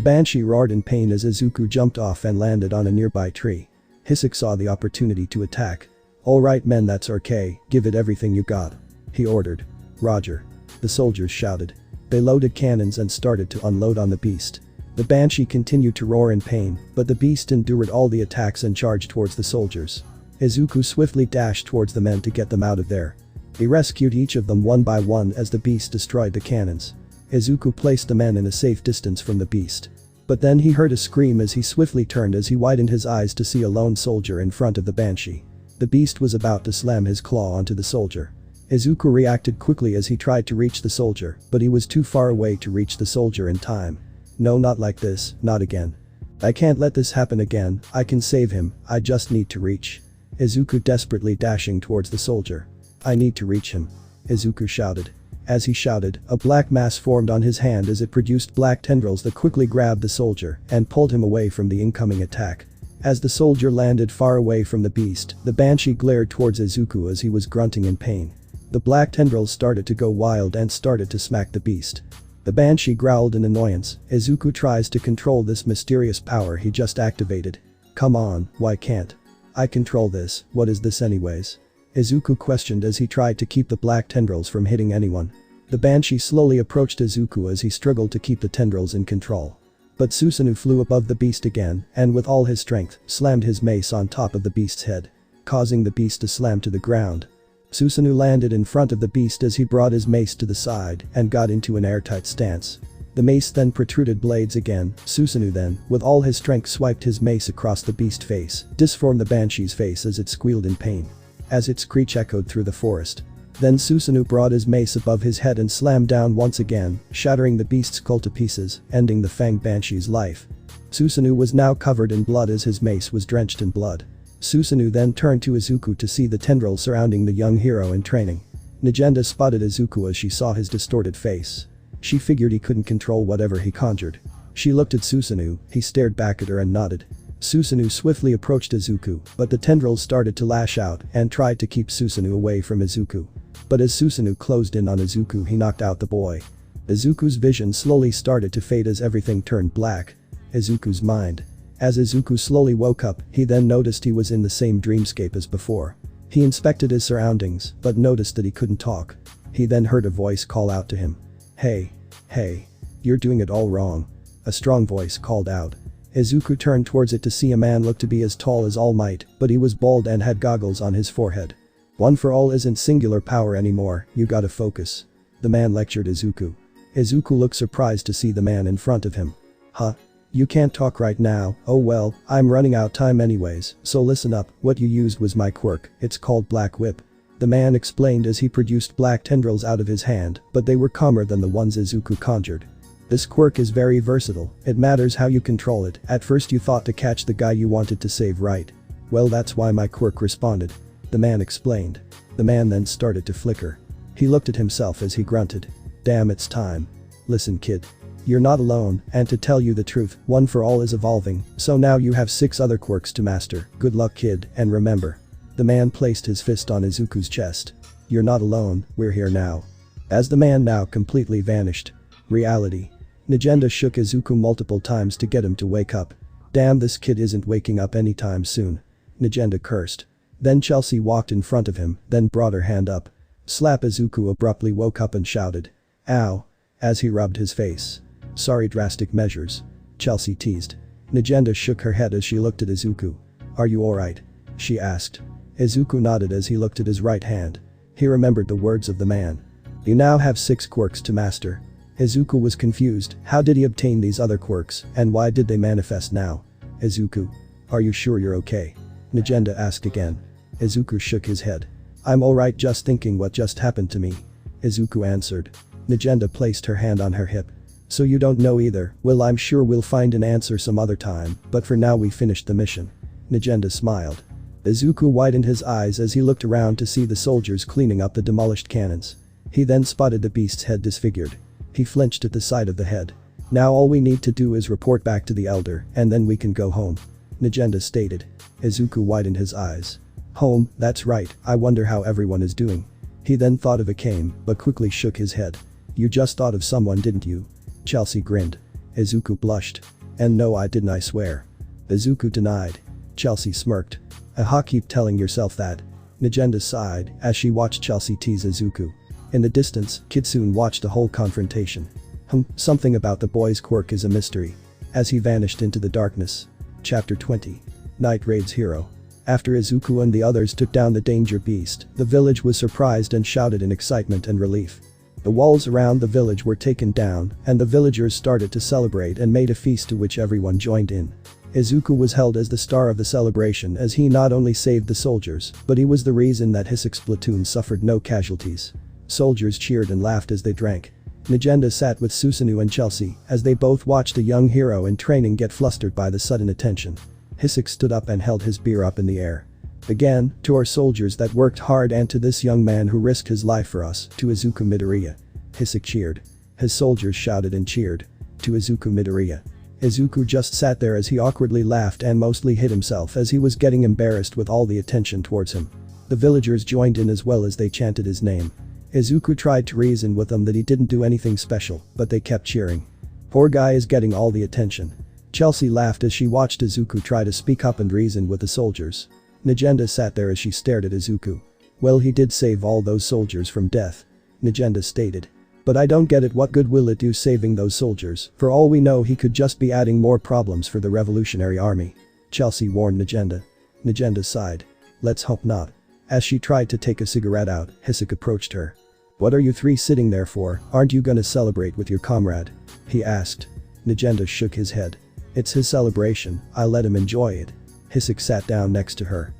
banshee roared in pain as Izuku jumped off and landed on a nearby tree. Hisoka saw the opportunity to attack. Alright men, that's okay, give it everything you got. He ordered. Roger. The soldiers shouted. They loaded cannons and started to unload on the beast. The banshee continued to roar in pain, but the beast endured all the attacks and charged towards the soldiers. Izuku swiftly dashed towards the men to get them out of there. He rescued each of them one by one as the beast destroyed the cannons. Izuku placed the men in a safe distance from the beast. But then he heard a scream as he swiftly turned as he widened his eyes to see a lone soldier in front of the banshee. The beast was about to slam his claw onto the soldier. Izuku reacted quickly as he tried to reach the soldier, but he was too far away to reach the soldier in time. No, not like this, not again. I can't let this happen again, I can save him, I just need to reach. Izuku desperately dashing towards the soldier. I need to reach him. Izuku shouted. As he shouted, a black mass formed on his hand as it produced black tendrils that quickly grabbed the soldier and pulled him away from the incoming attack. As the soldier landed far away from the beast, the banshee glared towards Izuku as he was grunting in pain. The black tendrils started to go wild and started to smack the beast. The banshee growled in annoyance. Izuku tries to control this mysterious power he just activated. Come on, why can't I control this? What is this anyways? Izuku questioned as he tried to keep the black tendrils from hitting anyone. The banshee slowly approached Izuku as he struggled to keep the tendrils in control. But Susanoo flew above the beast again and with all his strength slammed his mace on top of the beast's head, causing the beast to slam to the ground. Susanoo landed in front of the beast as he brought his mace to the side and got into an airtight stance. The mace then protruded blades again. Susanoo then, with all his strength, swiped his mace across the beast's face, disformed the banshee's face as it squealed in pain. As its screech echoed through the forest. Then Susanoo brought his mace above his head and slammed down once again, shattering the beast's skull to pieces, ending the fanged banshee's life. Susanoo was now covered in blood as his mace was drenched in blood. Susanoo then turned to Izuku to see the tendrils surrounding the young hero in training. Nagenda spotted Izuku as she saw his distorted face. She figured he couldn't control whatever he conjured. She looked at Susanoo, he stared back at her and nodded. Susanoo swiftly approached Izuku, but the tendrils started to lash out and tried to keep Susanoo away from Izuku. But as Susanoo closed in on Izuku, he knocked out the boy. Izuku's vision slowly started to fade as everything turned black. Izuku's mind. As Izuku slowly woke up, he then noticed he was in the same dreamscape as before. He inspected his surroundings, but noticed that he couldn't talk. He then heard a voice call out to him. Hey. You're doing it all wrong. A strong voice called out. Izuku turned towards it to see a man look to be as tall as All Might, but he was bald and had goggles on his forehead. One for all isn't singular power anymore, you gotta focus. The man lectured Izuku. Izuku looked surprised to see the man in front of him. Huh? You can't talk right now, oh well, I'm running out time anyways, so listen up, what you used was my quirk, it's called Black Whip. The man explained as he produced black tendrils out of his hand, but they were calmer than the ones Izuku conjured. This quirk is very versatile, it matters how you control it. At first you thought to catch the guy you wanted to save, right? Well, that's why my quirk responded. The man explained. The man then started to flicker. He looked at himself as he grunted. Damn, it's time. Listen kid. You're not alone, and to tell you the truth, One for All is evolving, so now you have 6 other quirks to master. Good luck kid, and remember. The man placed his fist on Izuku's chest. You're not alone, we're here now. As the man now completely vanished. Reality. Nagenda shook Izuku multiple times to get him to wake up. Damn, this kid isn't waking up anytime soon. Nagenda cursed. Then Chelsea walked in front of him, then brought her hand up. Slap. Izuku abruptly woke up and shouted. Ow. As he rubbed his face. Sorry, drastic measures. Chelsea teased. Nagenda shook her head as she looked at Izuku. Are you alright? She asked. Izuku nodded as he looked at his right hand. He remembered the words of the man. You now have 6 quirks to master. Izuku was confused. How did he obtain these other quirks, and why did they manifest now? Izuku. Are you sure you're okay? Nagenda asked again. Izuku shook his head. I'm alright, just thinking what just happened to me. Izuku answered. Nagenda placed her hand on her hip. So you don't know either? Well, I'm sure we'll find an answer some other time, but for now we finished the mission. Nagenda smiled. Izuku widened his eyes as he looked around to see the soldiers cleaning up the demolished cannons. He then spotted the beast's head disfigured. He flinched at the sight of the head. Now all we need to do is report back to the elder, and then we can go home. Nagenda stated. Izuku widened his eyes. Home, that's right, I wonder how everyone is doing. He then thought of Akame, but quickly shook his head. You just thought of someone, didn't you? Chelsea grinned. Izuku blushed. And no, I didn't, I swear. Izuku denied. Chelsea smirked. Aha, keep telling yourself that. Nagenda sighed as she watched Chelsea tease Izuku. In the distance, Kitsune watched the whole confrontation. Something about the boy's quirk is a mystery. As he vanished into the darkness. Chapter 20. Night Raid's Hero. After Izuku and the others took down the danger beast, the village was surprised and shouted in excitement and relief. The walls around the village were taken down, and the villagers started to celebrate and made a feast to which everyone joined in. Izuku was held as the star of the celebration as he not only saved the soldiers, but he was the reason that Hisoka's platoon suffered no casualties. Soldiers cheered and laughed as they drank. Negenda sat with Susanoo and Chelsea as they both watched a young hero in training get flustered by the sudden attention. Hisoka stood up and held his beer up in the air. Again, to our soldiers that worked hard and to this young man who risked his life for us, to Izuku Midoriya. Hisoka cheered. His soldiers shouted and cheered. To Izuku Midoriya. Izuku just sat there as he awkwardly laughed and mostly hid himself as he was getting embarrassed with all the attention towards him. The villagers joined in as well as they chanted his name. Izuku tried to reason with them that he didn't do anything special, but they kept cheering. Poor guy is getting all the attention. Chelsea laughed as she watched Izuku try to speak up and reason with the soldiers. Negenda sat there as she stared at Izuku. Well, he did save all those soldiers from death. Negenda stated. But I don't get it, what good will it do saving those soldiers? For all we know he could just be adding more problems for the Revolutionary Army. Chelsea warned Negenda. Negenda sighed. Let's hope not. As she tried to take a cigarette out, Hisoka approached her. What are you three sitting there for, aren't you gonna celebrate with your comrade? He asked. Negenda shook his head. It's his celebration, I'll let him enjoy it. Hisoka sat down next to her.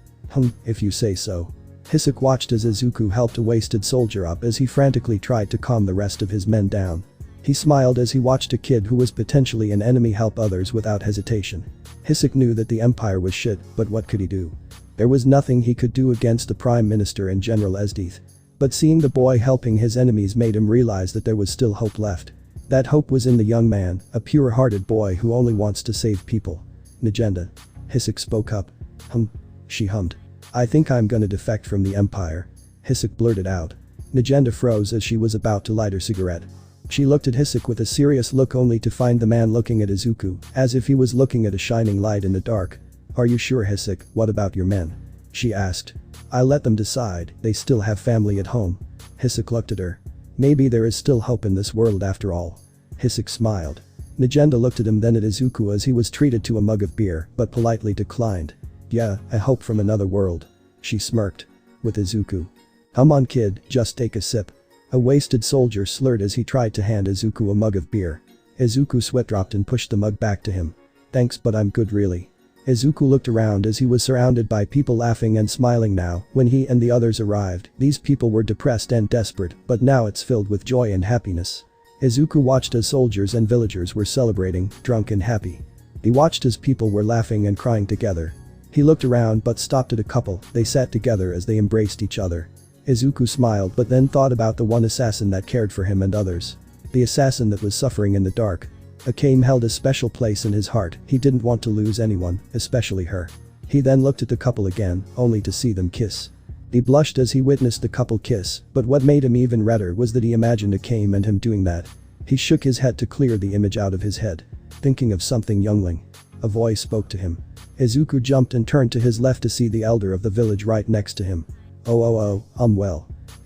If you say so. Hisoka watched as Izuku helped a wasted soldier up as he frantically tried to calm the rest of his men down. He smiled as he watched a kid who was potentially an enemy help others without hesitation. Hisoka knew that the empire was shit, but what could he do? There was nothing he could do against the Prime Minister and General Esdeath. But seeing the boy helping his enemies made him realize that there was still hope left. That hope was in the young man, a pure-hearted boy who only wants to save people. Negenda. Hisoka spoke up. She hummed. I think I'm gonna defect from the Empire. Hisoka blurted out. Negenda froze as she was about to light her cigarette. She looked at Hisoka with a serious look only to find the man looking at Izuku, as if he was looking at a shining light in the dark. Are you sure, Hisoka? What about your men? She asked. I let them decide, they still have family at home. Hisoka looked at her. Maybe there is still hope in this world after all. Hisoka smiled. Negenda looked at him then at Izuku as he was treated to a mug of beer, but politely declined. Yeah, a hope from another world. She smirked. With Izuku. Come on kid, just take a sip. A wasted soldier slurred as he tried to hand Izuku a mug of beer. Izuku sweat dropped and pushed the mug back to him. Thanks, but I'm good really. Izuku looked around as he was surrounded by people laughing and smiling now. When he and the others arrived, these people were depressed and desperate, but now it's filled with joy and happiness. Izuku watched as soldiers and villagers were celebrating, drunk and happy. He watched as people were laughing and crying together. He looked around but stopped at a couple, they sat together as they embraced each other. Izuku smiled but then thought about the one assassin that cared for him and others. The assassin that was suffering in the dark. Akame held a special place in his heart, he didn't want to lose anyone, especially her. He then looked at the couple again, only to see them kiss. He blushed as he witnessed the couple kiss, but what made him even redder was that he imagined Akame and him doing that. He shook his head to clear the image out of his head. Thinking of something youngling. A voice spoke to him. Izuku jumped and turned to his left to see the elder of the village right next to him. Well.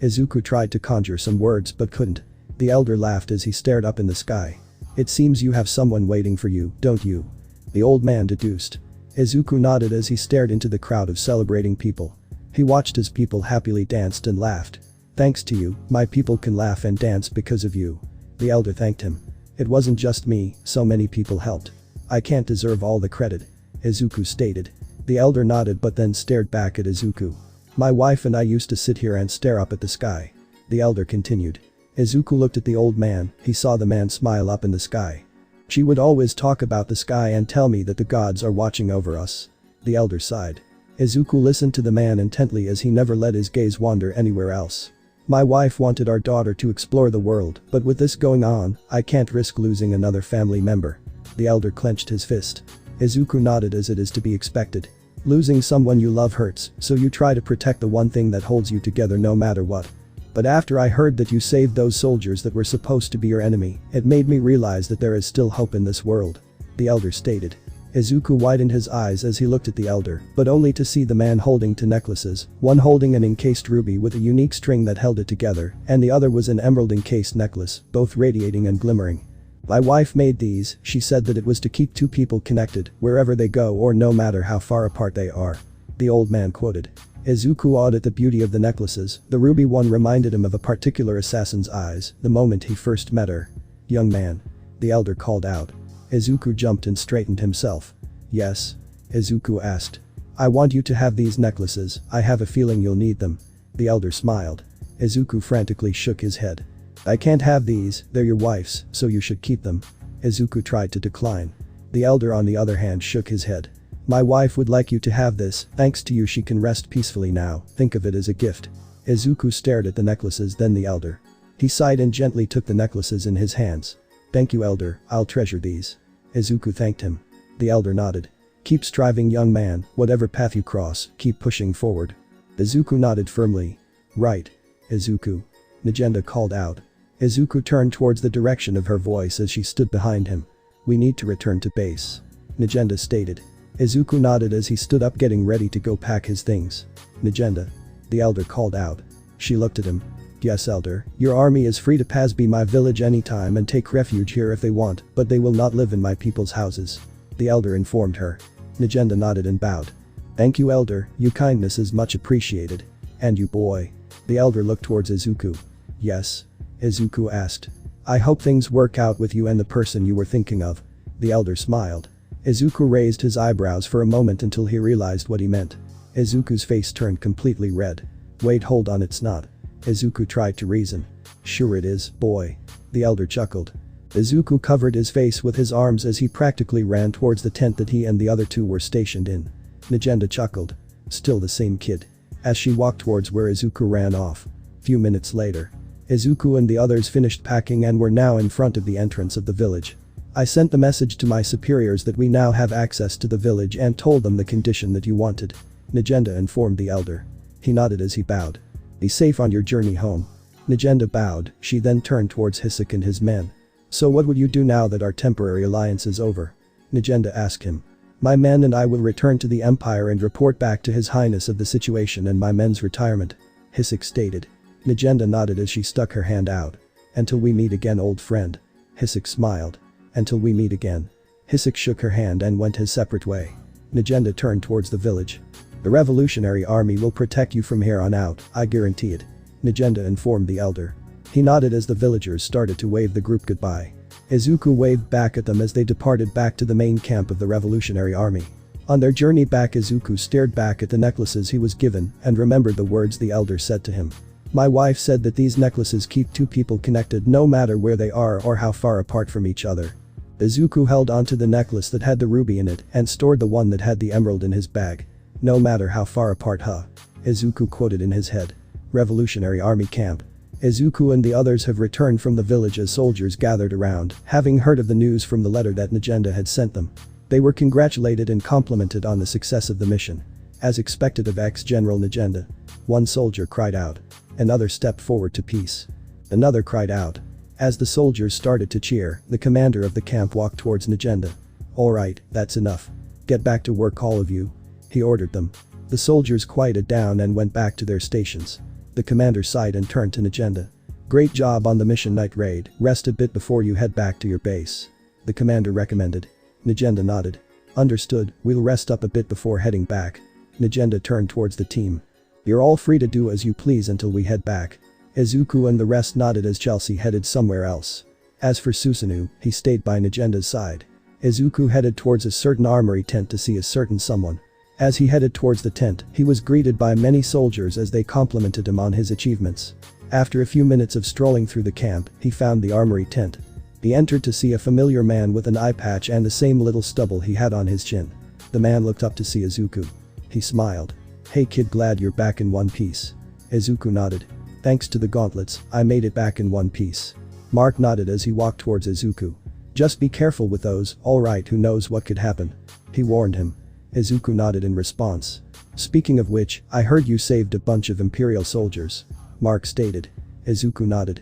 Izuku tried to conjure some words but couldn't. The elder laughed as he stared up in the sky. It seems you have someone waiting for you, don't you? The old man deduced. Izuku nodded as he stared into the crowd of celebrating people. He watched as people happily danced and laughed. Thanks to you, my people can laugh and dance because of you. The elder thanked him. It wasn't just me, so many people helped. I can't deserve all the credit. Izuku stated. The elder nodded but then stared back at Izuku. My wife and I used to sit here and stare up at the sky. The elder continued. Izuku looked at the old man, he saw the man smile up in the sky. She would always talk about the sky and tell me that the gods are watching over us. The elder sighed. Izuku listened to the man intently as he never let his gaze wander anywhere else. My wife wanted our daughter to explore the world, but with this going on, I can't risk losing another family member. The elder clenched his fist. Izuku nodded as it is to be expected. Losing someone you love hurts, so you try to protect the one thing that holds you together no matter what. But after I heard that you saved those soldiers that were supposed to be your enemy, it made me realize that there is still hope in this world. The elder stated. Izuku widened his eyes as he looked at the elder, but only to see the man holding two necklaces, one holding an encased ruby with a unique string that held it together, and the other was an emerald encased necklace, both radiating and glimmering. My wife made these, she said that it was to keep two people connected, wherever they go or no matter how far apart they are. The old man quoted. Izuku awed at the beauty of the necklaces. The ruby one reminded him of a particular assassin's eyes the moment he first met her. "Young man." The elder called out. Izuku jumped and straightened himself. "Yes?" Izuku asked. "I want you to have these necklaces, I have a feeling you'll need them." The elder smiled. Izuku frantically shook his head. "I can't have these, they're your wife's, so you should keep them." Izuku tried to decline. The elder on the other hand shook his head. "My wife would like you to have this, thanks to you she can rest peacefully now, think of it as a gift." Izuku stared at the necklaces, then the elder. He sighed and gently took the necklaces in his hands. "Thank you, elder, I'll treasure these." Izuku thanked him. The elder nodded. "Keep striving, young man, whatever path you cross, keep pushing forward." Izuku nodded firmly. "Right. Izuku." Nagenda called out. Izuku turned towards the direction of her voice as she stood behind him. "We need to return to base," Nagenda stated. Izuku nodded as he stood up, getting ready to go pack his things. "Nagenda." The elder called out. She looked at him. "Yes, elder, your army is free to pass by my village anytime and take refuge here if they want, but they will not live in my people's houses," the elder informed her. Nagenda nodded and bowed. "Thank you, elder, your kindness is much appreciated. And you, boy." The elder looked towards Izuku. "Yes?" Izuku asked. "I hope things work out with you and the person you were thinking of." The elder smiled. Izuku raised his eyebrows for a moment until he realized what he meant. Izuku's face turned completely red. "Wait, hold on, it's not." Izuku tried to reason. "Sure it is, boy." The elder chuckled. Izuku covered his face with his arms as he practically ran towards the tent that he and the other two were stationed in. Nagenda chuckled. "Still the same kid." As she walked towards where Izuku ran off. Few minutes later. Izuku and the others finished packing and were now in front of the entrance of the village. "I sent the message to my superiors that we now have access to the village and told them the condition that you wanted," Nagenda informed the elder. He nodded as he bowed. "Be safe on your journey home." Nagenda bowed, she then turned towards Hisuk and his men. "So what would you do now that our temporary alliance is over?" Nagenda asked him. "My men and I will return to the Empire and report back to His Highness of the situation and my men's retirement," Hisuk stated. Nagenda nodded as she stuck her hand out. "Until we meet again, old friend." Hisuk smiled. "Until we meet again." Hisuk shook her hand and went his separate way. Nagenda turned towards the village. "The Revolutionary Army will protect you from here on out, I guarantee it," Nagenda informed the elder. He nodded as the villagers started to wave the group goodbye. Izuku waved back at them as they departed back to the main camp of the Revolutionary Army. On their journey back, Izuku stared back at the necklaces he was given and remembered the words the elder said to him. "My wife said that these necklaces keep two people connected no matter where they are or how far apart from each other." Izuku held onto the necklace that had the ruby in it and stored the one that had the emerald in his bag. "No matter how far apart, huh?" Izuku quoted in his head. Revolutionary Army camp. Izuku and the others have returned from the village as soldiers gathered around, having heard of the news from the letter that Nagenda had sent them. They were congratulated and complimented on the success of the mission. As expected of ex-General Nagenda. One soldier cried out. Another stepped forward to peace. Another cried out. As the soldiers started to cheer, the commander of the camp walked towards Nagenda. "Alright, that's enough. Get back to work, all of you," he ordered them. The soldiers quieted down and went back to their stations. The commander sighed and turned to Nagenda. "Great job on the mission night raid, rest a bit before you head back to your base," the commander recommended. Nagenda nodded. "Understood, we'll rest up a bit before heading back." Nagenda turned towards the team. "You're all free to do as you please until we head back." Izuku and the rest nodded as Chelsea headed somewhere else. As for Susanoo, he stayed by Nagenda's side. Izuku headed towards a certain armory tent to see a certain someone. As he headed towards the tent, he was greeted by many soldiers as they complimented him on his achievements. After a few minutes of strolling through the camp, he found the armory tent. He entered to see a familiar man with an eye patch and the same little stubble he had on his chin. The man looked up to see Izuku. He smiled. "Hey kid, glad you're back in one piece." Izuku nodded. "Thanks to the gauntlets, I made it back in one piece." Mark nodded as he walked towards Izuku. "Just be careful with those, alright, who knows what could happen," he warned him. Izuku nodded in response. "Speaking of which, I heard you saved a bunch of Imperial soldiers," Mark stated. Izuku nodded.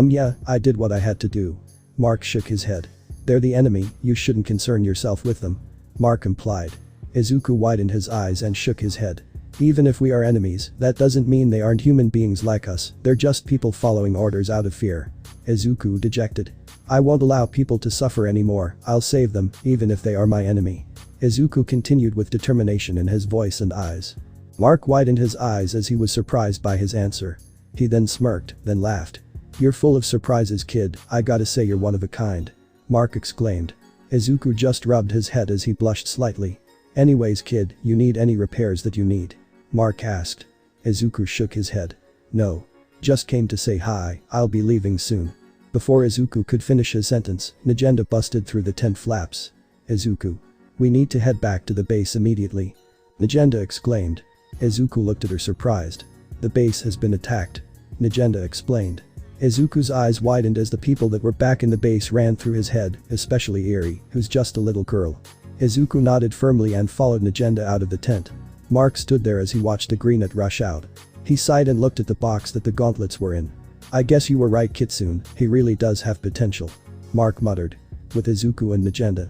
Yeah, I did what I had to do." Mark shook his head. "They're the enemy, you shouldn't concern yourself with them," Mark implied. Izuku widened his eyes and shook his head. "Even if we are enemies, that doesn't mean they aren't human beings like us, they're just people following orders out of fear." Izuku dejected. "I won't allow people to suffer anymore, I'll save them, even if they are my enemy." Izuku continued with determination in his voice and eyes. Mark widened his eyes as he was surprised by his answer. He then smirked, then laughed. "You're full of surprises, kid, I gotta say you're one of a kind," Mark exclaimed. Izuku just rubbed his head as he blushed slightly. "Anyways kid, you need any repairs that you need?" Mark asked. Izuku shook his head. "No. Just came to say hi, I'll be leaving soon." Before Izuku could finish his sentence, Nagenda busted through the tent flaps. "Izuku. We need to head back to the base immediately," Nagenda exclaimed. Izuku looked at her surprised. "The base has been attacked," Nagenda explained. Izuku's eyes widened as the people that were back in the base ran through his head, especially Eri, who's just a little girl. Izuku nodded firmly and followed Nagenda out of the tent. Mark stood there as he watched the greenet rush out. He sighed and looked at the box that the gauntlets were in. "I guess you were right Kitsune, he really does have potential," Mark muttered. With Izuku and Nagenda.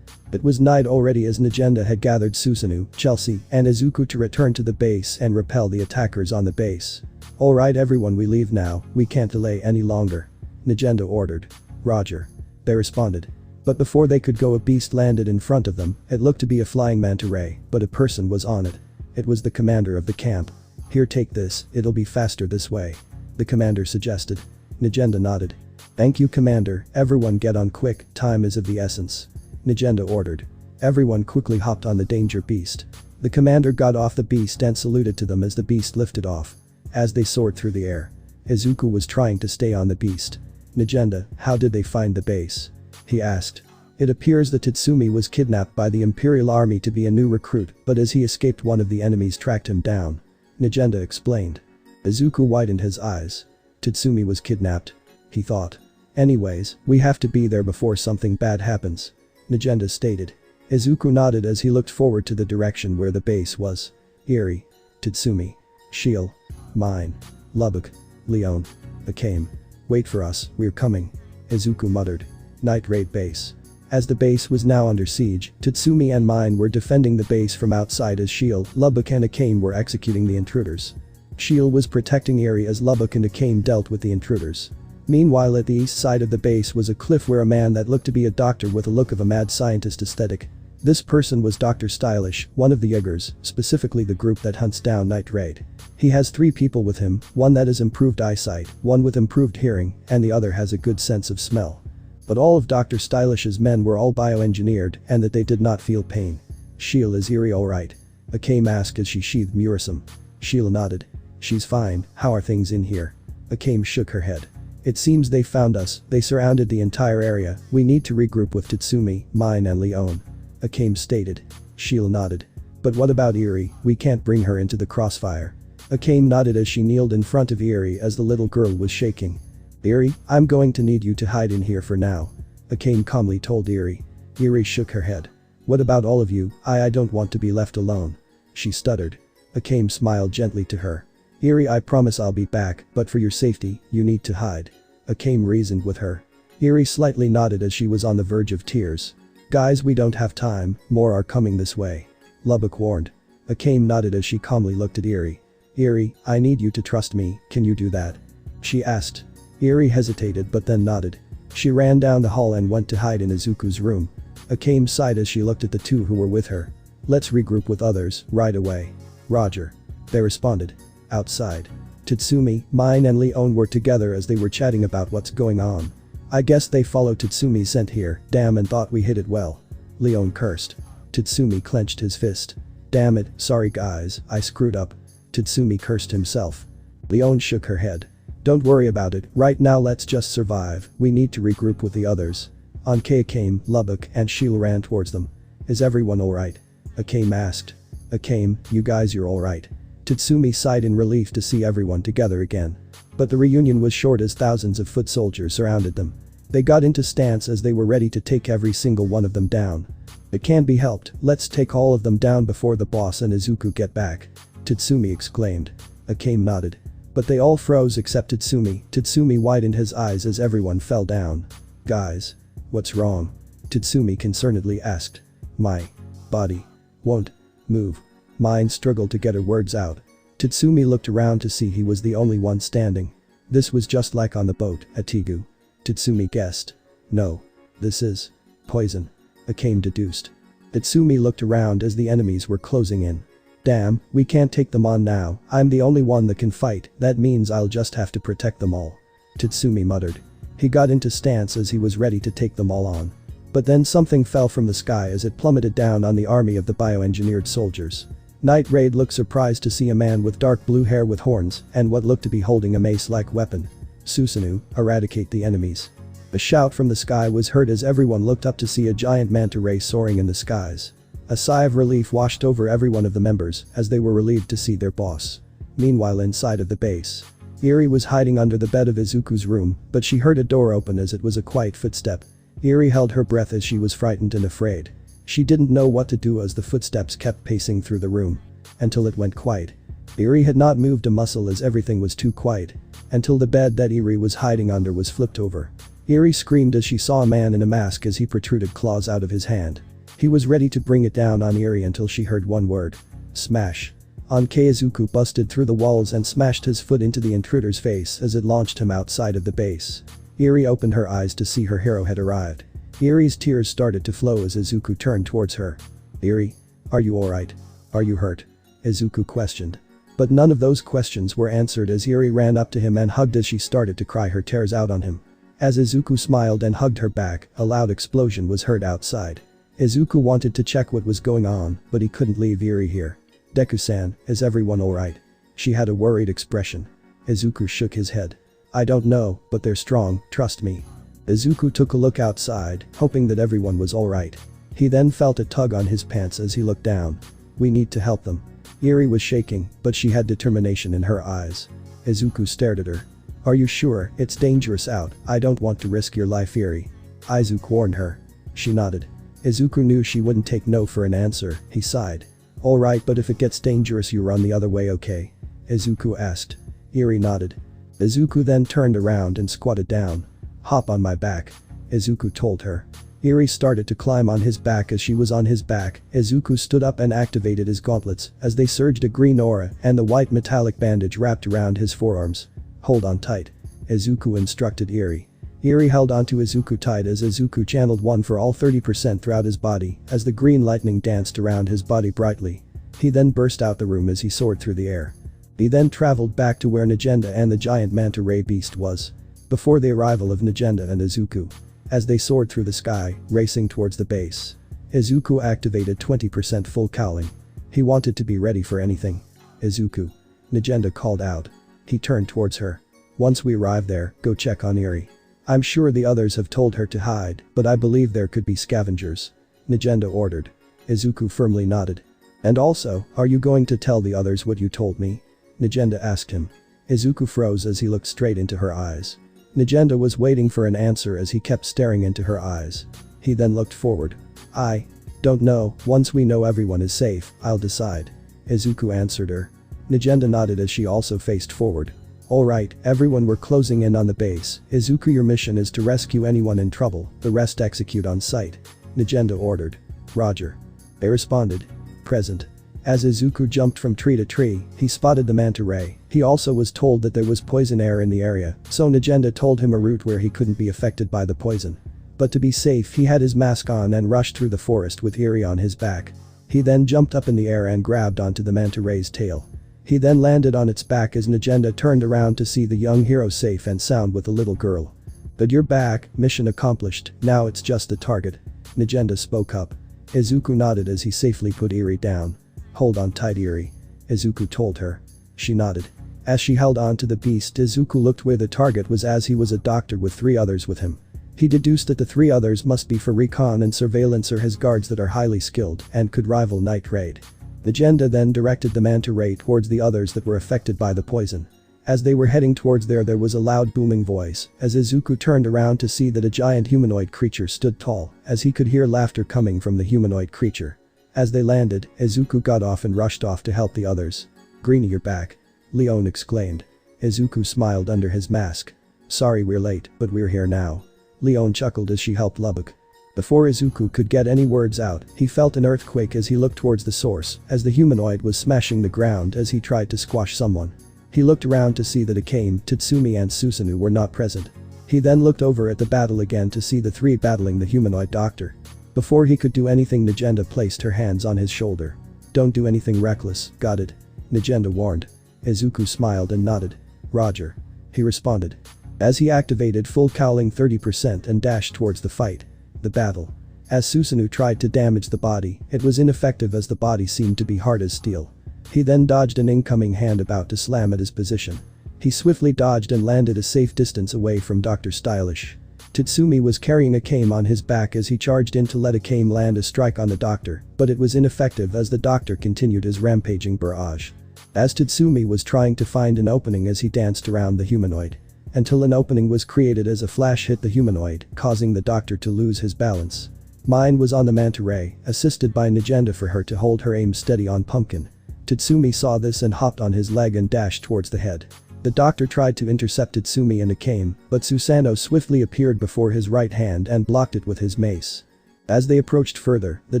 It was night already as Nagenda had gathered Susanoo, Chelsea, and Izuku to return to the base and repel the attackers on the base. "Alright everyone, we leave now, we can't delay any longer," Nagenda ordered. "Roger," they responded. But before they could go, a beast landed in front of them. It looked to be a flying manta ray, but a person was on it. It was the commander of the camp. "Here, take this, it'll be faster this way," the commander suggested. Nagenda nodded. "Thank you commander, everyone get on quick, time is of the essence," Nagenda ordered. Everyone quickly hopped on the danger beast. The commander got off the beast and saluted to them as the beast lifted off. As they soared through the air, Izuku was trying to stay on the beast. "Nagenda, how did they find the base?" he asked. "It appears that Tatsumi was kidnapped by the Imperial Army to be a new recruit, but as he escaped one of the enemies tracked him down," Nagenda explained. Izuku widened his eyes. Tatsumi was kidnapped, he thought. "Anyways, we have to be there before something bad happens," Nagenda stated. Izuku nodded as he looked forward to the direction where the base was. Eri, Tatsumi, Shiel, Mine, Lubbock, Leon, Akame. "Wait for us, we're coming," Izuku muttered. Night raid base. As the base was now under siege, Tatsumi and Mine were defending the base from outside as Shiel, Lubbock and Akame were executing the intruders. Shiel was protecting Eri as Lubbock and Akame dealt with the intruders. Meanwhile, at the east side of the base was a cliff where a man that looked to be a doctor with a look of a mad scientist aesthetic. This person was Dr. Stylish, one of the Yagers, specifically the group that hunts down Night Raid. He has 3 people with him, one that has improved eyesight, one with improved hearing, and the other has a good sense of smell. But all of Dr. Stylish's men were all bioengineered and that they did not feel pain. "Shiel, is Eri alright?" Akame asked as she sheathed Murasum. Shiel nodded. "She's fine, how are things in here?" Akame shook her head. "It seems they found us, they surrounded the entire area, we need to regroup with Tatsumi, Mine and Leon," Akame stated. Shiel nodded. "But what about Eri, we can't bring her into the crossfire." Akame nodded as she kneeled in front of Eri as the little girl was shaking. "Eri, I'm going to need you to hide in here for now," Akame calmly told Eri. Eri shook her head. "What about all of you, I don't want to be left alone," she stuttered. Akame smiled gently to her. "Eri, I promise I'll be back, but for your safety, you need to hide," Akame reasoned with her. Eri slightly nodded as she was on the verge of tears. "Guys, we don't have time, more are coming this way," Lubbock warned. Akame nodded as she calmly looked at Eri. "Eri, I need you to trust me, can you do that?" she asked. Eri hesitated but then nodded. She ran down the hall and went to hide in Izuku's room. Akame sighed as she looked at the 2 who were with her. "Let's regroup with others, right away." "Roger," they responded. Outside, Tatsumi, Mine and Leon were together as they were chatting about what's going on. "I guess they followed Tatsumi's scent here, damn, and thought we hid it well," Leon cursed. Tatsumi clenched his fist. "Damn it, sorry guys, I screwed up," Tatsumi cursed himself. Leon shook her head. "Don't worry about it, right now let's just survive, we need to regroup with the others." Akame, Lubbock and Shiel ran towards them. "Is everyone alright?" Akame asked. "Akame, you guys, you're alright." Tatsumi sighed in relief to see everyone together again. But the reunion was short as thousands of foot soldiers surrounded them. They got into stance as they were ready to take every single one of them down. "It can't be helped, let's take all of them down before the boss and Izuku get back," Tatsumi exclaimed. Akame nodded. But they all froze except Tatsumi. Tatsumi widened his eyes as everyone fell down. "Guys. What's wrong?" Tatsumi concernedly asked. "My body won't move." Mine struggled to get her words out. Tatsumi looked around to see he was the only one standing. "This was just like on the boat at Tigu," Tatsumi guessed. "No. This is poison," Akame deduced. Tatsumi looked around as the enemies were closing in. Damn, we can't take them on now, I'm the only one that can fight, that means I'll just have to protect them all. Tatsumi muttered. He got into stance as he was ready to take them all on. But then something fell from the sky as it plummeted down on the army of the bioengineered soldiers. Night Raid looked surprised to see a man with dark blue hair with horns and what looked to be holding a mace-like weapon. Susanoo, eradicate the enemies. A shout from the sky was heard as everyone looked up to see a giant manta ray soaring in the skies. A sigh of relief washed over every one of the members as they were relieved to see their boss. Meanwhile inside of the base. Eri was hiding under the bed of Izuku's room, but she heard a door open as it was a quiet footstep. Eri held her breath as she was frightened and afraid. She didn't know what to do as the footsteps kept pacing through the room. Until it went quiet. Eri had not moved a muscle as everything was too quiet. Until the bed that Eri was hiding under was flipped over. Eri screamed as she saw a man in a mask as he protruded claws out of his hand. He was ready to bring it down on Eri until she heard one word. Smash. Izuku busted through the walls and smashed his foot into the intruder's face as it launched him outside of the base. Eri opened her eyes to see her hero had arrived. Eri's tears started to flow as Izuku turned towards her. Eri, are you alright? Are you hurt? Izuku questioned. But none of those questions were answered as Eri ran up to him and hugged as she started to cry her tears out on him. As Izuku smiled and hugged her back, a loud explosion was heard outside. Izuku wanted to check what was going on, but he couldn't leave Eri here. Deku-san, is everyone alright? She had a worried expression. Izuku shook his head. I don't know, but they're strong, trust me. Izuku took a look outside, hoping that everyone was alright. He then felt a tug on his pants as he looked down. We need to help them. Eri was shaking, but she had determination in her eyes. Izuku stared at her. Are you sure? It's dangerous out, I don't want to risk your life, Eri. Izuku warned her. She nodded. Izuku knew she wouldn't take no for an answer, he sighed. Alright, but if it gets dangerous you run the other way, okay? Izuku asked. Eri nodded. Izuku then turned around and squatted down. Hop on my back. Izuku told her. Eri started to climb on his back. As she was on his back, Izuku stood up and activated his gauntlets as they surged a green aura and the white metallic bandage wrapped around his forearms. Hold on tight. Izuku instructed Eri. Eri held onto Izuku tight as Izuku channeled 1 for all 30% throughout his body as the green lightning danced around his body brightly. He then burst out the room as he soared through the air. He then traveled back to where Negenda and the giant manta ray beast was. Before the arrival of Negenda and Izuku. As they soared through the sky, racing towards the base. Izuku activated 20% full cowling. He wanted to be ready for anything. Izuku. Negenda called out. He turned towards her. Once we arrive there, go check on Eri. I'm sure the others have told her to hide, but I believe there could be scavengers. Negenda ordered. Izuku firmly nodded. And also, are you going to tell the others what you told me? Negenda asked him. Izuku froze as he looked straight into her eyes. Negenda was waiting for an answer as he kept staring into her eyes. He then looked forward. I don't know, once we know everyone is safe, I'll decide. Izuku answered her. Negenda nodded as she also faced forward. Alright, everyone, we're closing in on the base. Izuku, your mission is to rescue anyone in trouble, the rest execute on sight. Negenda ordered. Roger. They responded. Present. As Izuku jumped from tree to tree, he spotted the manta ray. He also was told that there was poison air in the area, so Negenda told him a route where he couldn't be affected by the poison. But to be safe, he had his mask on and rushed through the forest with Eri on his back. He then jumped up in the air and grabbed onto the manta ray's tail. He then landed on its back as Negenda turned around to see the young hero safe and sound with the little girl. But you're back, mission accomplished, now it's just the target. Negenda spoke up. Izuku nodded as he safely put Eri down. Hold on tight, Eri. Izuku told her. She nodded. As she held on to the beast, Izuku looked where the target was as he was a doctor with 3 others with him. He deduced that the 3 others must be for recon and surveillance or his guards that are highly skilled and could rival Night Raid. Negenda then directed the manta ray towards the others that were affected by the poison. As they were heading towards there was a loud booming voice as Izuku turned around to see that a giant humanoid creature stood tall as he could hear laughter coming from the humanoid creature. As they landed, Izuku got off and rushed off to help the others. Greenie, you're back. Leon exclaimed. Izuku smiled under his mask. Sorry we're late, but we're here now. Leon chuckled as she helped Lubbock. Before Izuku could get any words out, he felt an earthquake as he looked towards the source as the humanoid was smashing the ground as he tried to squash someone. He looked around to see that Akame, Tatsumi and Susanoo were not present. He then looked over at the battle again to see the 3 battling the humanoid doctor. Before he could do anything, Najenda placed her hands on his shoulder. "Don't do anything reckless, got it?" Najenda warned. Izuku smiled and nodded. "Roger," he responded. As he activated full cowling 30% and dashed towards the fight. The battle. As Susanoo tried to damage the body, it was ineffective as the body seemed to be hard as steel. He then dodged an incoming hand about to slam at his position. He swiftly dodged and landed a safe distance away from Dr. Stylish. Tatsumi was carrying Akame on his back as he charged in to let Akame land a strike on the doctor, but it was ineffective as the doctor continued his rampaging barrage. As Tatsumi was trying to find an opening as he danced around the humanoid. Until an opening was created as a flash hit the humanoid, causing the doctor to lose his balance. Mine was on the manta ray, assisted by Najenda for her to hold her aim steady on Pumpkin. Tatsumi saw this and hopped on his leg and dashed towards the head. The doctor tried to intercept Tatsumi and Akame, but Susanoo swiftly appeared before his right hand and blocked it with his mace. As they approached further, the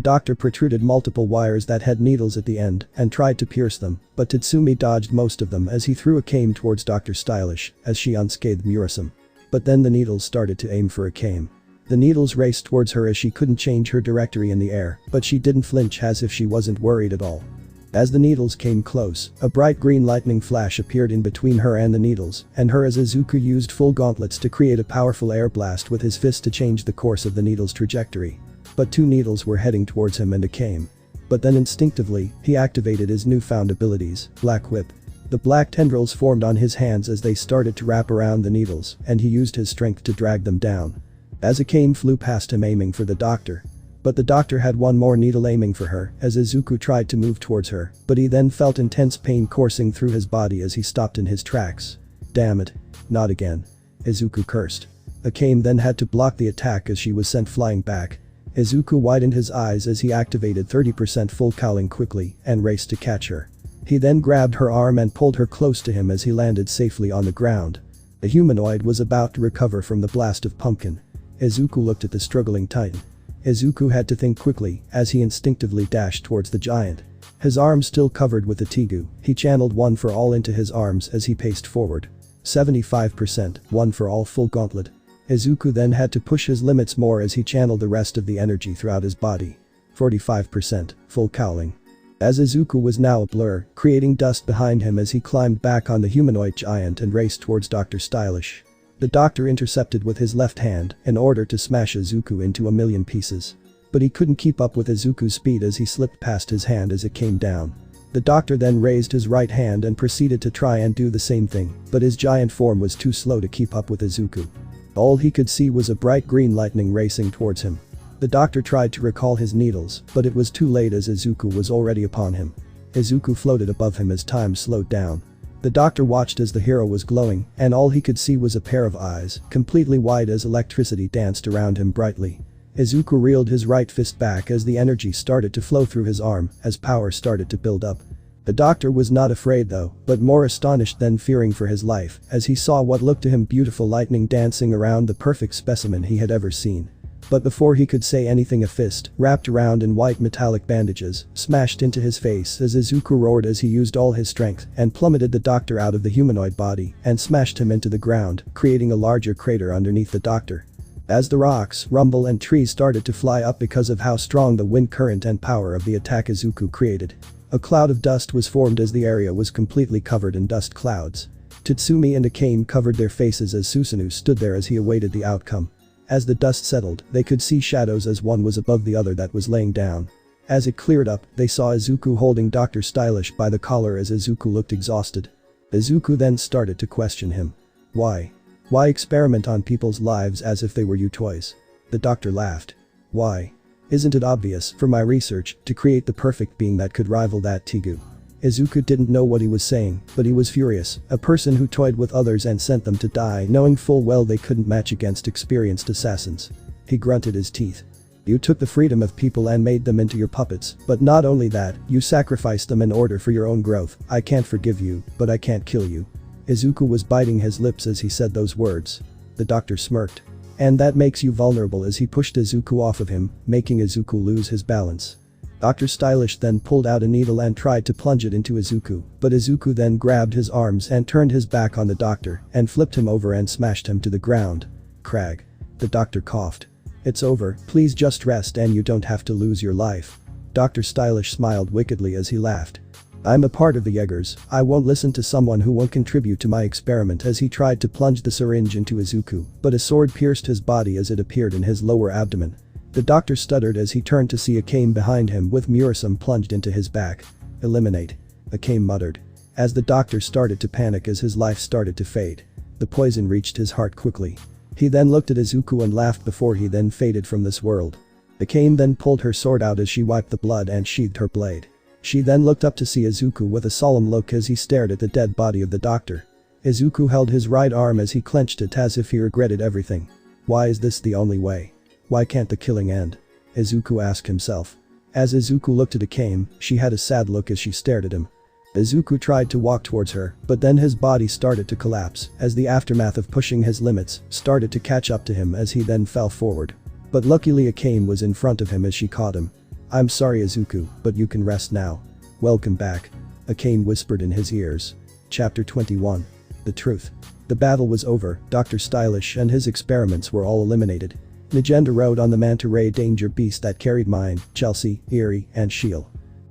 doctor protruded multiple wires that had needles at the end and tried to pierce them, but Tatsumi dodged most of them as he threw Akame towards Dr. Stylish as she unscathed Murasame. But then the needles started to aim for Akame. The needles raced towards her as she couldn't change her trajectory in the air, but she didn't flinch as if she wasn't worried at all. As the needles came close, a bright green lightning flash appeared in between her and the needles, and her as Izuku used full gauntlets to create a powerful air blast with his fist to change the course of the needle's trajectory. But two needles were heading towards him and Akame. But then instinctively, he activated his newfound abilities, Black Whip. The black tendrils formed on his hands as they started to wrap around the needles, and he used his strength to drag them down. As Akame flew past him aiming for the doctor. But the doctor had one more needle aiming for her as Izuku tried to move towards her, but he then felt intense pain coursing through his body as he stopped in his tracks. "Damn it. Not again," Izuku cursed. Akame then had to block the attack as she was sent flying back. Izuku widened his eyes as he activated 30% full cowling quickly and raced to catch her. He then grabbed her arm and pulled her close to him as he landed safely on the ground. The humanoid was about to recover from the blast of Pumpkin. Izuku looked at the struggling titan. Izuku had to think quickly as he instinctively dashed towards the giant. His arms still covered with the Tigu, he channeled one for all into his arms as he paced forward. 75%, one for all full gauntlet. Izuku then had to push his limits more as he channeled the rest of the energy throughout his body. 45%, full cowling. As Izuku was now a blur, creating dust behind him as he climbed back on the humanoid giant and raced towards Dr. Stylish. The doctor intercepted with his left hand in order to smash Izuku into a million pieces. But he couldn't keep up with Izuku's speed as he slipped past his hand as it came down. The doctor then raised his right hand and proceeded to try and do the same thing, but his giant form was too slow to keep up with Izuku. All he could see was a bright green lightning racing towards him. The doctor tried to recall his needles, but it was too late as Izuku was already upon him. Izuku floated above him as time slowed down. The doctor watched as the hero was glowing, and all he could see was a pair of eyes, completely white as electricity danced around him brightly. Izuku reeled his right fist back as the energy started to flow through his arm as power started to build up. The doctor was not afraid though, but more astonished than fearing for his life as he saw what looked to him beautiful lightning dancing around the perfect specimen he had ever seen. But before he could say anything, a fist, wrapped around in white metallic bandages, smashed into his face as Izuku roared as he used all his strength and plummeted the doctor out of the humanoid body and smashed him into the ground, creating a larger crater underneath the doctor. As the rocks, rumble and trees started to fly up because of how strong the wind current and power of the attack Izuku created. A cloud of dust was formed as the area was completely covered in dust clouds. Tatsumi and Akame covered their faces as Susanoo stood there as he awaited the outcome. As the dust settled, they could see shadows as one was above the other that was laying down. As it cleared up, they saw Izuku holding Dr. Stylish by the collar as Izuku looked exhausted. Izuku then started to question him. Why? Why experiment on people's lives as if they were you toys? The doctor laughed. Why? Isn't it obvious, for my research, to create the perfect being that could rival that Tigu? Izuku didn't know what he was saying, but he was furious, a person who toyed with others and sent them to die knowing full well they couldn't match against experienced assassins. He grunted his teeth. You took the freedom of people and made them into your puppets, but not only that, you sacrificed them in order for your own growth. I can't forgive you, but I can't kill you. Izuku was biting his lips as he said those words. The doctor smirked. And that makes you vulnerable as he pushed Izuku off of him, making Izuku lose his balance. Dr. Stylish then pulled out a needle and tried to plunge it into Izuku, but Izuku then grabbed his arms and turned his back on the doctor and flipped him over and smashed him to the ground. Crag. The doctor coughed. It's over, please just rest and you don't have to lose your life. Dr. Stylish smiled wickedly as he laughed. I'm a part of the Jaegers, I won't listen to someone who won't contribute to my experiment as he tried to plunge the syringe into Izuku, but a sword pierced his body as it appeared in his lower abdomen. The doctor stuttered as he turned to see Akame behind him with Murasame plunged into his back. Eliminate. Akame muttered. As the doctor started to panic as his life started to fade. The poison reached his heart quickly. He then looked at Izuku and laughed before he then faded from this world. Akame then pulled her sword out as she wiped the blood and sheathed her blade. She then looked up to see Izuku with a solemn look as he stared at the dead body of the doctor. Izuku held his right arm as he clenched it as if he regretted everything. Why is this the only way? Why can't the killing end? Izuku asked himself. As Izuku looked at Akame, she had a sad look as she stared at him. Izuku tried to walk towards her, but then his body started to collapse as the aftermath of pushing his limits started to catch up to him as he then fell forward. But luckily Akame was in front of him as she caught him. I'm sorry Izuku, but you can rest now. Welcome back. Akame whispered in his ears. Chapter 21. The Truth. The battle was over, Dr. Stylish and his experiments were all eliminated. Negenda rode on the manta ray danger beast that carried Mine, Chelsea, Eri, and Shield.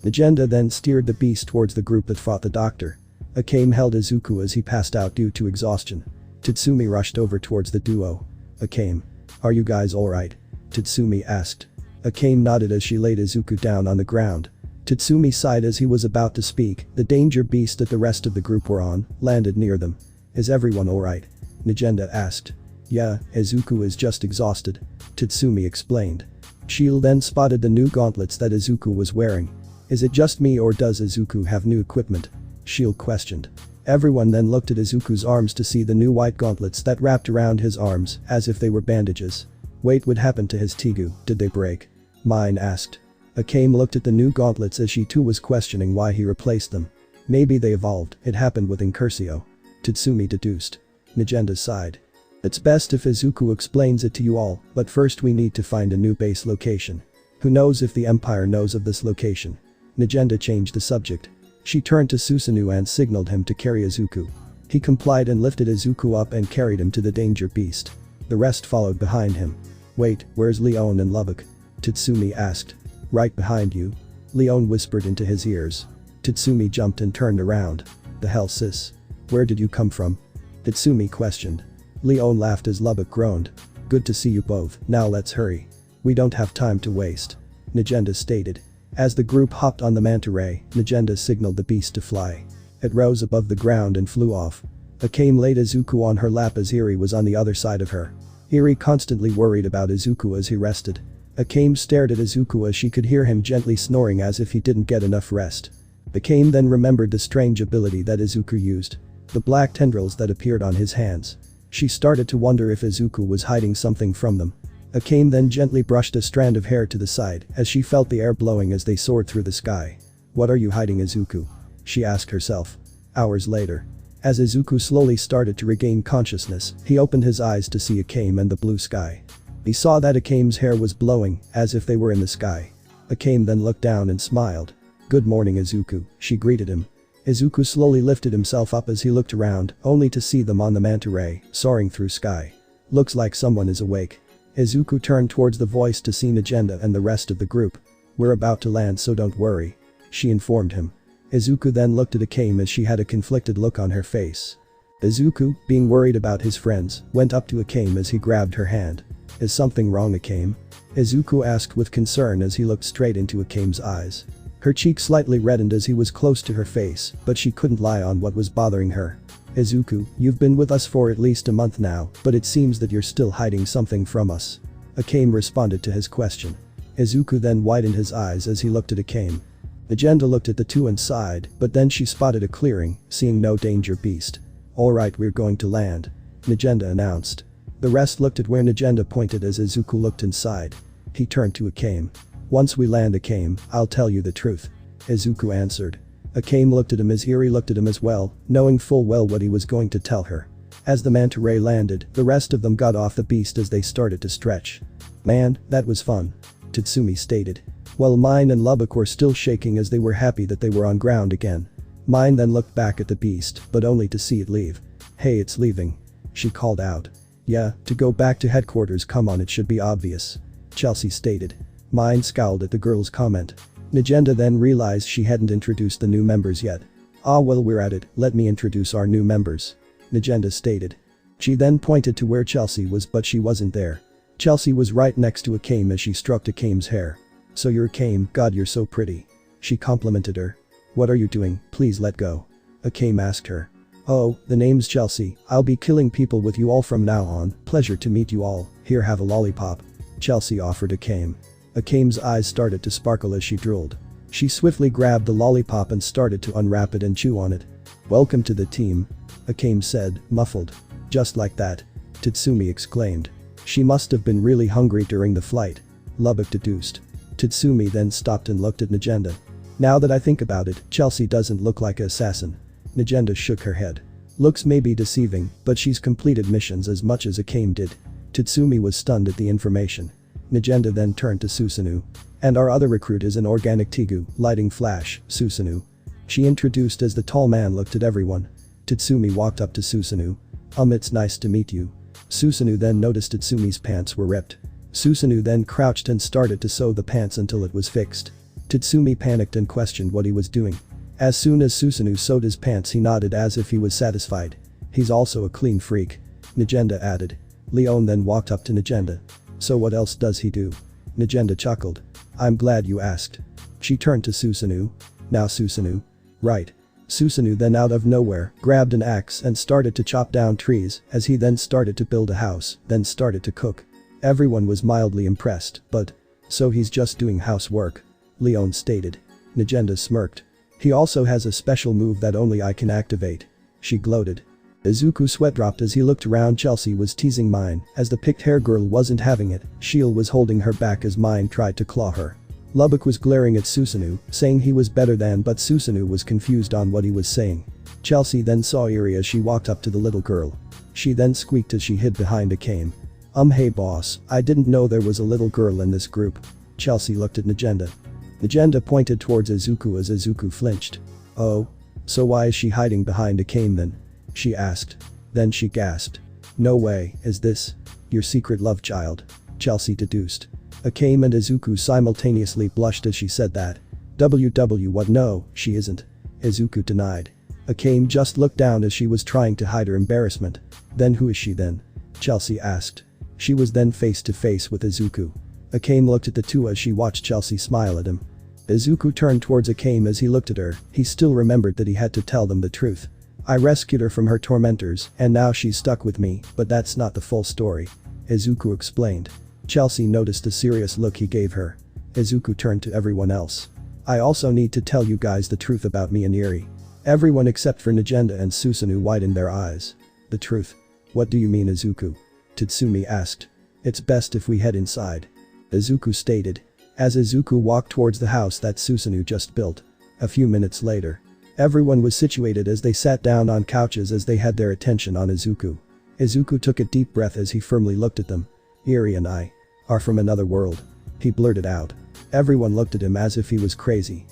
Negenda then steered the beast towards the group that fought the doctor. Akame held Izuku as he passed out due to exhaustion. Tatsumi rushed over towards the duo. Akame. Are you guys alright? Tatsumi asked. Akame nodded as she laid Izuku down on the ground. Tatsumi sighed as he was about to speak. The danger beast that the rest of the group were on landed near them. Is everyone alright? Negenda asked. Yeah, Izuku is just exhausted. Tatsumi explained. Shield then spotted the new gauntlets that Izuku was wearing. Is it just me or does Izuku have new equipment? Shield questioned. Everyone then looked at Izuku's arms to see the new white gauntlets that wrapped around his arms as if they were bandages. Wait, what happened to his Tegu, did they break? Mine asked. Akame looked at the new gauntlets as she too was questioning why he replaced them. Maybe they evolved, it happened with Incursio. Tatsumi deduced. Negenda sighed. It's best if Izuku explains it to you all, but first we need to find a new base location. Who knows if the Empire knows of this location? Negenda changed the subject. She turned to Susanoo and signaled him to carry Izuku. He complied and lifted Izuku up and carried him to the danger beast. The rest followed behind him. Wait, where's Leon and Lubbock? Tatsumi asked. Right behind you. Leon whispered into his ears. Tatsumi jumped and turned around. The hell sis? Where did you come from? Tatsumi questioned. Leon laughed as Lubbock groaned. Good to see you both, now let's hurry. We don't have time to waste. Negenda stated. As the group hopped on the manta ray, Negenda signaled the beast to fly. It rose above the ground and flew off. Akame laid Izuku on her lap as Eri was on the other side of her. Eri constantly worried about Izuku as he rested. Akame stared at Izuku as she could hear him gently snoring as if he didn't get enough rest. Akame then remembered the strange ability that Izuku used. The black tendrils that appeared on his hands. She started to wonder if Izuku was hiding something from them. Akame then gently brushed a strand of hair to the side as she felt the air blowing as they soared through the sky. What are you hiding Izuku? She asked herself. Hours later. As Izuku slowly started to regain consciousness, he opened his eyes to see Akame and the blue sky. He saw that Akame's hair was blowing, as if they were in the sky. Akame then looked down and smiled. Good morning Izuku, she greeted him. Izuku slowly lifted himself up as he looked around, only to see them on the manta ray, soaring through sky. Looks like someone is awake. Izuku turned towards the voice to see Negenda and the rest of the group. We're about to land so don't worry. She informed him. Izuku then looked at Akame as she had a conflicted look on her face. Izuku, being worried about his friends, went up to Akame as he grabbed her hand. Is something wrong Akame? Izuku asked with concern as he looked straight into Akame's eyes. Her cheek slightly reddened as he was close to her face, but she couldn't lie on what was bothering her. Izuku, you've been with us for at least a month now, but it seems that you're still hiding something from us. Akame responded to his question. Izuku then widened his eyes as he looked at Akame. Negenda looked at the two and sighed, but then she spotted a clearing, seeing no danger beast. Alright, we're going to land. Negenda announced. The rest looked at where Negenda pointed as Izuku looked inside. He turned to Akame. Once we land Akame, I'll tell you the truth. Izuku answered. Akame looked at him as Eri looked at him as well, knowing full well what he was going to tell her. As the manta ray landed, the rest of them got off the beast as they started to stretch. Man, that was fun. Tatsumi stated. While Mine and Lubbock were still shaking as they were happy that they were on ground again. Mine then looked back at the beast, but only to see it leave. Hey, it's leaving. She called out. Yeah, to go back to headquarters, come on, it should be obvious. Chelsea stated. Mine scowled at the girl's comment. Nagenda then realized she hadn't introduced the new members yet. Ah well, we're at it, let me introduce our new members. Nagenda stated. She then pointed to where Chelsea was, but she wasn't there. Chelsea was right next to Akame as she stroked Akame's hair. So you're Akame, God you're so pretty. She complimented her. What are you doing, please let go. Akame asked her. Oh, the name's Chelsea, I'll be killing people with you all from now on, pleasure to meet you all, here have a lollipop. Chelsea offered Akame. Akame's eyes started to sparkle as she drooled. She swiftly grabbed the lollipop and started to unwrap it and chew on it. Welcome to the team. Akame said, muffled. Just like that. Tatsumi exclaimed. She must have been really hungry during the flight. Lubbock deduced. Tatsumi then stopped and looked at Nagenda. Now that I think about it, Chelsea doesn't look like an assassin. Nagenda shook her head. Looks may be deceiving, but she's completed missions as much as Akame did. Tatsumi was stunned at the information. Nagenda then turned to Susanoo. And our other recruit is an organic Tegu, lighting flash, Susanoo. She introduced as the tall man looked at everyone. Tatsumi walked up to Susanoo. It's nice to meet you. Susanoo then noticed Tatsumi's pants were ripped. Susanoo then crouched and started to sew the pants until it was fixed. Tatsumi panicked and questioned what he was doing. As soon as Susanoo sewed his pants, he nodded as if he was satisfied. He's also a clean freak. Nagenda added. Leon then walked up to Nagenda. So what else does he do? Nagenda chuckled. I'm glad you asked. She turned to Susanoo. Now Susanoo. Right. Susanoo then out of nowhere grabbed an axe and started to chop down trees as he then started to build a house, then started to cook. Everyone was mildly impressed, but. So he's just doing housework. Leon stated. Nagenda smirked. He also has a special move that only I can activate. She gloated. Izuku sweat dropped as he looked around. Chelsea was teasing Mine, as the picked hair girl wasn't having it. Shield was holding her back as Mine tried to claw her. Lubbock was glaring at Susanoo, saying he was better than, but Susanoo was confused on what he was saying. Chelsea then saw Eri as she walked up to the little girl. She then squeaked as she hid behind Akame. Hey boss, I didn't know there was a little girl in this group. Chelsea looked at Nagenda. Nagenda pointed towards Izuku as Izuku flinched. Oh? So why is she hiding behind Akame then? She asked. Then she gasped. No way, is this your secret love child? Chelsea deduced. Akame and Izuku simultaneously blushed as she said that. What, no, she isn't. Izuku denied. Akame just looked down as she was trying to hide her embarrassment. Then who is she then? Chelsea asked. She was then face to face with Izuku. Akame looked at the two as she watched Chelsea smile at him. Izuku turned towards Akame as he looked at her. He still remembered that he had to tell them the truth. I rescued her from her tormentors and now she's stuck with me, but that's not the full story. Izuku explained. Chelsea noticed the serious look he gave her. Izuku turned to everyone else. I also need to tell you guys the truth about me and Eri. Everyone except for Nagenda and Susanoo widened their eyes. The truth? What do you mean, Izuku? Tatsumi asked. It's best if we head inside. Izuku stated. As Izuku walked towards the house that Susanoo just built. A few minutes later. Everyone was situated as they sat down on couches as they had their attention on Izuku. Izuku took a deep breath as he firmly looked at them. Eri and I are from another world. He blurted out. Everyone looked at him as if he was crazy.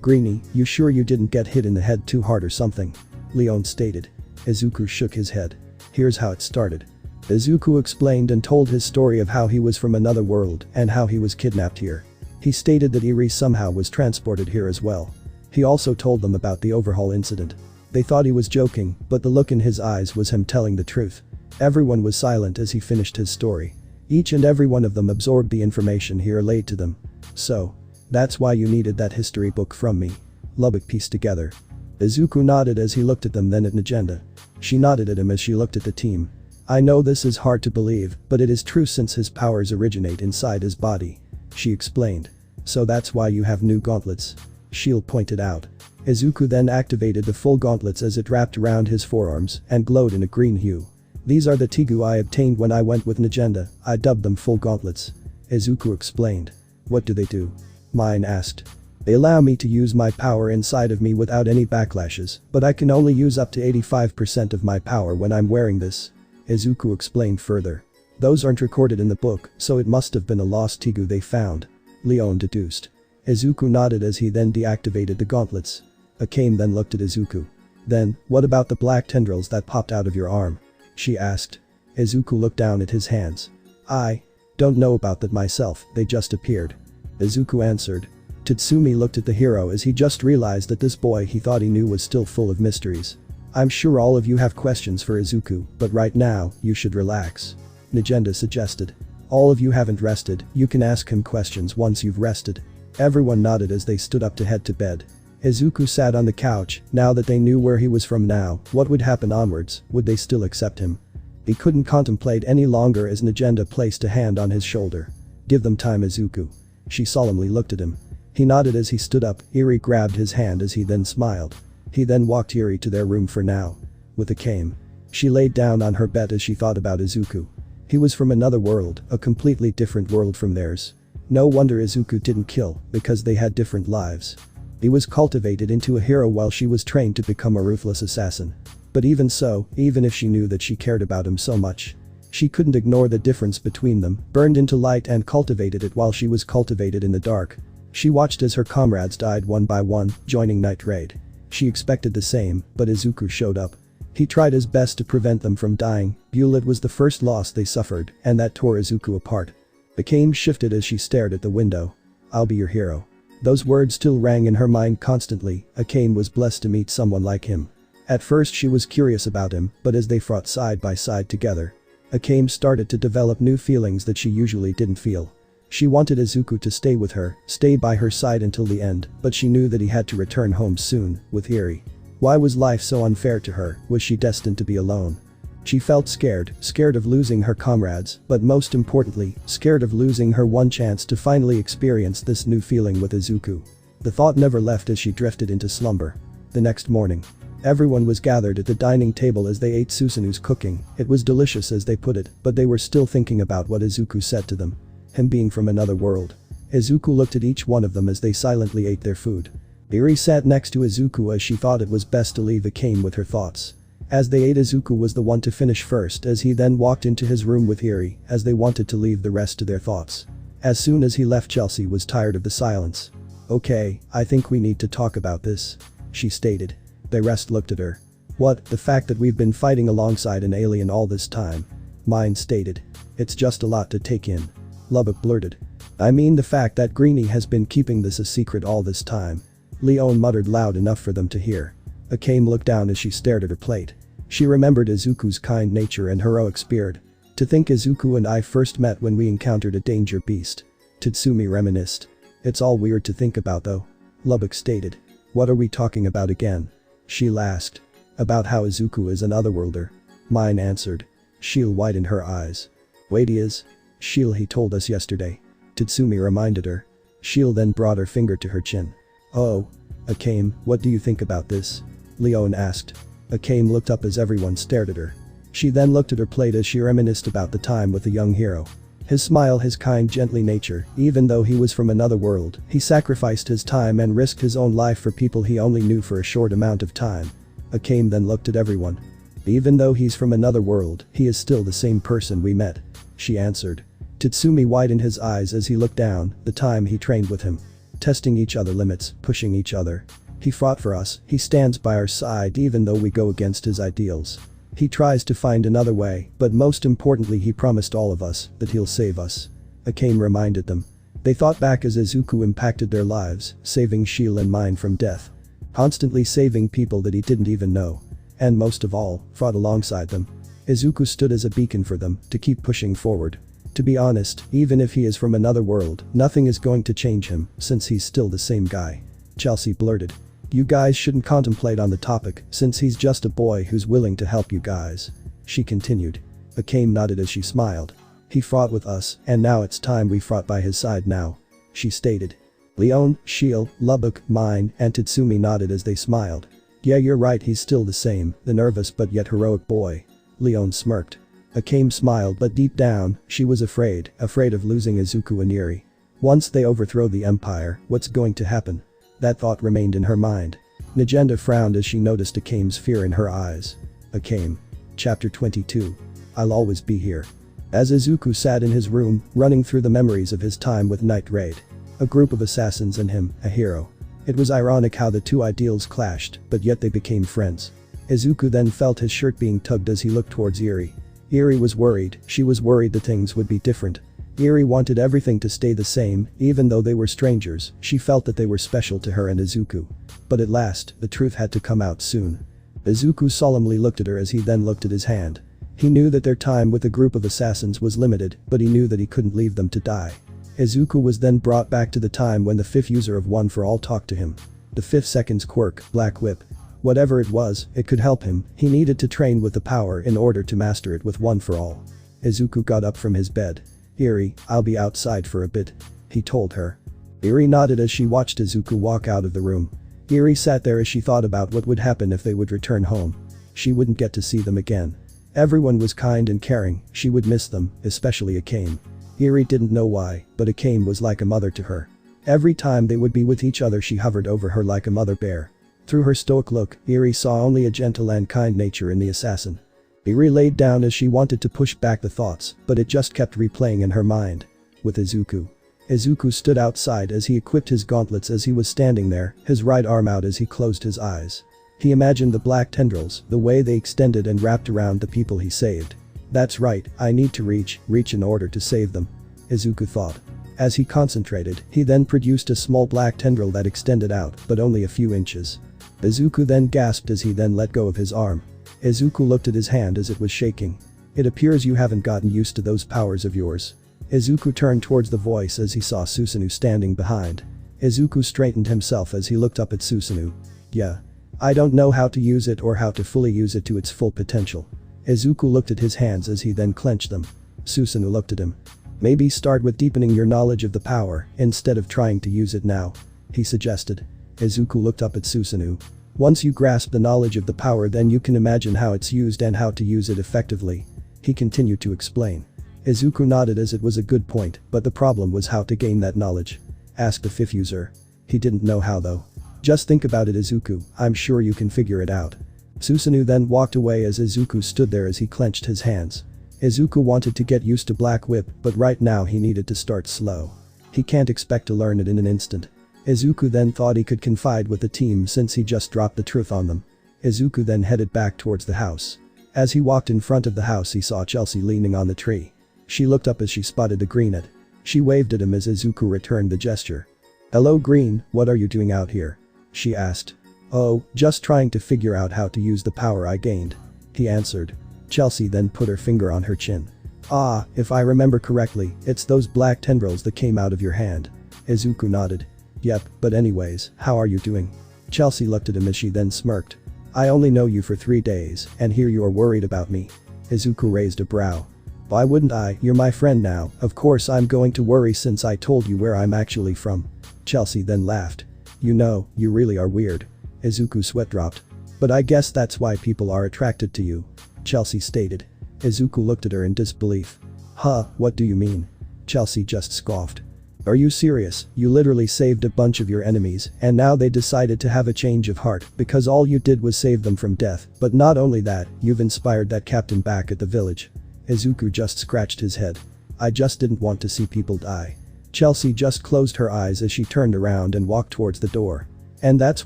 Greenie, you sure you didn't get hit in the head too hard or something? Leon stated. Izuku shook his head. Here's how it started. Izuku explained and told his story of how he was from another world and how he was kidnapped here. He stated that Eri somehow was transported here as well. He also told them about the overhaul incident. They thought he was joking, but the look in his eyes was him telling the truth. Everyone was silent as he finished his story. Each and every one of them absorbed the information he relayed to them. So. That's why you needed that history book from me. Lubbock pieced together. Izuku nodded as he looked at them, then at Nagenda. She nodded at him as she looked at the team. I know this is hard to believe, but it is true since his powers originate inside his body. She explained. So that's why you have new gauntlets. Shield pointed out. Izuku then activated the full gauntlets as it wrapped around his forearms and glowed in a green hue. These are the Tegu I obtained when I went with Nagenda. I dubbed them full gauntlets. Izuku explained. What do they do? Mine asked. They allow me to use my power inside of me without any backlashes, but I can only use up to 85% of my power when I'm wearing this. Izuku explained further. Those aren't recorded in the book, so it must have been a lost Tegu they found. Leon deduced. Izuku nodded as he then deactivated the gauntlets. Akame then looked at Izuku. Then, what about the black tendrils that popped out of your arm? She asked. Izuku looked down at his hands. I don't know about that myself, they just appeared. Izuku answered. Tatsumi looked at the hero as he just realized that this boy he thought he knew was still full of mysteries. I'm sure all of you have questions for Izuku, but right now, you should relax. Nagenda suggested. All of you haven't rested, you can ask him questions once you've rested. Everyone nodded as they stood up to head to bed. Izuku sat on the couch, now that they knew where he was from now, what would happen onwards, would they still accept him? He couldn't contemplate any longer as Nagenda placed a hand on his shoulder. Give them time, Izuku. She solemnly looked at him. He nodded as he stood up, Eri grabbed his hand as he then smiled. He then walked Eri to their room for now. With Akame. She laid down on her bed as she thought about Izuku. He was from another world, a completely different world from theirs. No wonder Izuku didn't kill, because they had different lives. He was cultivated into a hero while she was trained to become a ruthless assassin. But even so, even if she knew that she cared about him so much, she couldn't ignore the difference between them, burned into light and cultivated it while she was cultivated in the dark. She watched as her comrades died one by one, joining Night Raid. She expected the same, but Izuku showed up. He tried his best to prevent them from dying. Bullet was the first loss they suffered, and that tore Izuku apart. Akame shifted as she stared at the window. I'll be your hero. Those words still rang in her mind constantly. Akame was blessed to meet someone like him. At first she was curious about him, but as they fought side by side together, Akame started to develop new feelings that she usually didn't feel. She wanted Izuku to stay with her, stay by her side until the end, but she knew that he had to return home soon, with Eri. Why was life so unfair to her? Was she destined to be alone? She felt scared of losing her comrades, but most importantly, scared of losing her one chance to finally experience this new feeling with Izuku. The thought never left as she drifted into slumber. The next morning, everyone was gathered at the dining table as they ate Susanu's cooking. It was delicious as they put it, but they were still thinking about what Izuku said to them. Him being from another world. Izuku looked at each one of them as they silently ate their food. Eri sat next to Izuku as she thought it was best to leave Akame with her thoughts. As they ate, Izuku was the one to finish first as he then walked into his room with Eri as they wanted to leave the rest to their thoughts. As soon as he left, Chelsea was tired of the silence. Okay, I think we need to talk about this. She stated. The rest looked at her. What, the fact that we've been fighting alongside an alien all this time? Mine stated. It's just a lot to take in. Lubbock blurted. I mean the fact that Greenie has been keeping this a secret all this time. Leon muttered loud enough for them to hear. Akame looked down as she stared at her plate. She remembered Izuku's kind nature and heroic spirit. To think Izuku and I first met when we encountered a danger beast. Tatsumi reminisced. It's all weird to think about though. Lubbock stated. What are we talking about again? Sheil asked. About how Izuku is an otherworlder. Mine answered. Sheil widened her eyes. Wait, he is? Sheil, he told us yesterday. Tatsumi reminded her. Sheil then brought her finger to her chin. Oh. Akame, what do you think about this? Leon asked. Akame looked up as everyone stared at her. She then looked at her plate as she reminisced about the time with the young hero. His smile, his kind, gently nature, even though he was from another world, he sacrificed his time and risked his own life for people he only knew for a short amount of time. Akame then looked at everyone. Even though he's from another world, he is still the same person we met. She answered. Tatsumi widened his eyes as he looked down, the time he trained with him. Testing each other limits, pushing each other. He fought for us, he stands by our side even though we go against his ideals. He tries to find another way, but most importantly he promised all of us that he'll save us. Akame reminded them. They thought back as Izuku impacted their lives, saving Sheil and mine from death. Constantly saving people that he didn't even know. And most of all, fought alongside them. Izuku stood as a beacon for them to keep pushing forward. To be honest, even if he is from another world, nothing is going to change him, since he's still the same guy. Chelsea blurted. You guys shouldn't contemplate on the topic, since he's just a boy who's willing to help you guys. She continued. Akame nodded as she smiled. He fought with us, and now it's time we fought by his side now. She stated. Leon, Sheil, Lubbock, mine, and Tatsumi nodded as they smiled. Yeah, you're right, he's still the same, the nervous but yet heroic boy. Leon smirked. Akame smiled, but deep down, she was afraid of losing Izuku and Eri. Once they overthrow the Empire, what's going to happen? That thought remained in her mind. Nagenda frowned as she noticed Akame's fear in her eyes. Akame. Chapter 22. I'll always be here. As Izuku sat in his room, running through the memories of his time with Night Raid. A group of assassins and him, a hero. It was ironic how the two ideals clashed, but yet they became friends. Izuku then felt his shirt being tugged as he looked towards Eri. Eri was worried, she was worried that things would be different. Eri wanted everything to stay the same, even though they were strangers, she felt that they were special to her and Izuku. But at last, the truth had to come out soon. Izuku solemnly looked at her as he then looked at his hand. He knew that their time with a group of assassins was limited, but he knew that he couldn't leave them to die. Izuku was then brought back to the time when the fifth user of One for All talked to him. The 5th seconds quirk, Black Whip. Whatever it was, it could help him, he needed to train with the power in order to master it with One for All. Izuku got up from his bed. Eri, I'll be outside for a bit. He told her. Eri nodded as she watched Izuku walk out of the room. Eri sat there as she thought about what would happen if they would return home. She wouldn't get to see them again. Everyone was kind and caring, she would miss them, especially Akame. Eri didn't know why, but Akame was like a mother to her. Every time they would be with each other she hovered over her like a mother bear. Through her stoic look, Eri saw only a gentle and kind nature in the assassin. Eri laid down as she wanted to push back the thoughts, but it just kept replaying in her mind. With Izuku. Izuku stood outside as he equipped his gauntlets as he was standing there, his right arm out as he closed his eyes. He imagined the black tendrils, the way they extended and wrapped around the people he saved. That's right, I need to reach in order to save them. Izuku thought. As he concentrated, he then produced a small black tendril that extended out, but only a few inches. Izuku then gasped as he then let go of his arm. Izuku looked at his hand as it was shaking. It appears you haven't gotten used to those powers of yours. Izuku turned towards the voice as he saw Susanoo standing behind. Izuku straightened himself as he looked up at Susanoo. Yeah. I don't know how to use it or how to fully use it to its full potential. Izuku looked at his hands as he then clenched them. Susanoo looked at him. Maybe start with deepening your knowledge of the power instead of trying to use it now. He suggested. Izuku looked up at Susanoo. Once you grasp the knowledge of the power then you can imagine how it's used and how to use it effectively. He continued to explain. Izuku nodded as it was a good point, but the problem was how to gain that knowledge. Asked the 5th user. He didn't know how though. Just think about it Izuku, I'm sure you can figure it out. Susanoo then walked away as Izuku stood there as he clenched his hands. Izuku wanted to get used to Black Whip, but right now he needed to start slow. He can't expect to learn it in an instant. Izuku then thought he could confide with the team since he just dropped the truth on them. Izuku then headed back towards the house. As he walked in front of the house he saw Chelsea leaning on the tree. She looked up as she spotted the greenet. She waved at him as Izuku returned the gesture. Hello Green, what are you doing out here? She asked. Oh, just trying to figure out how to use the power I gained. He answered. Chelsea then put her finger on her chin. Ah, if I remember correctly, it's those black tendrils that came out of your hand. Izuku nodded. Yep, but anyways, how are you doing? Chelsea looked at him as she then smirked. I only know you for 3 days, and here you are worried about me. Izuku raised a brow. Why wouldn't I, you're my friend now, of course I'm going to worry since I told you where I'm actually from. Chelsea then laughed. You know, you really are weird. Izuku's sweat dropped. But I guess that's why people are attracted to you. Chelsea stated. Izuku looked at her in disbelief. Huh, what do you mean? Chelsea just scoffed. Are you serious? You literally saved a bunch of your enemies and now they decided to have a change of heart because all you did was save them from death, but not only that, you've inspired that captain back at the village. Izuku just scratched his head. I just didn't want to see people die. Chelsea just closed her eyes as she turned around and walked towards the door. And that's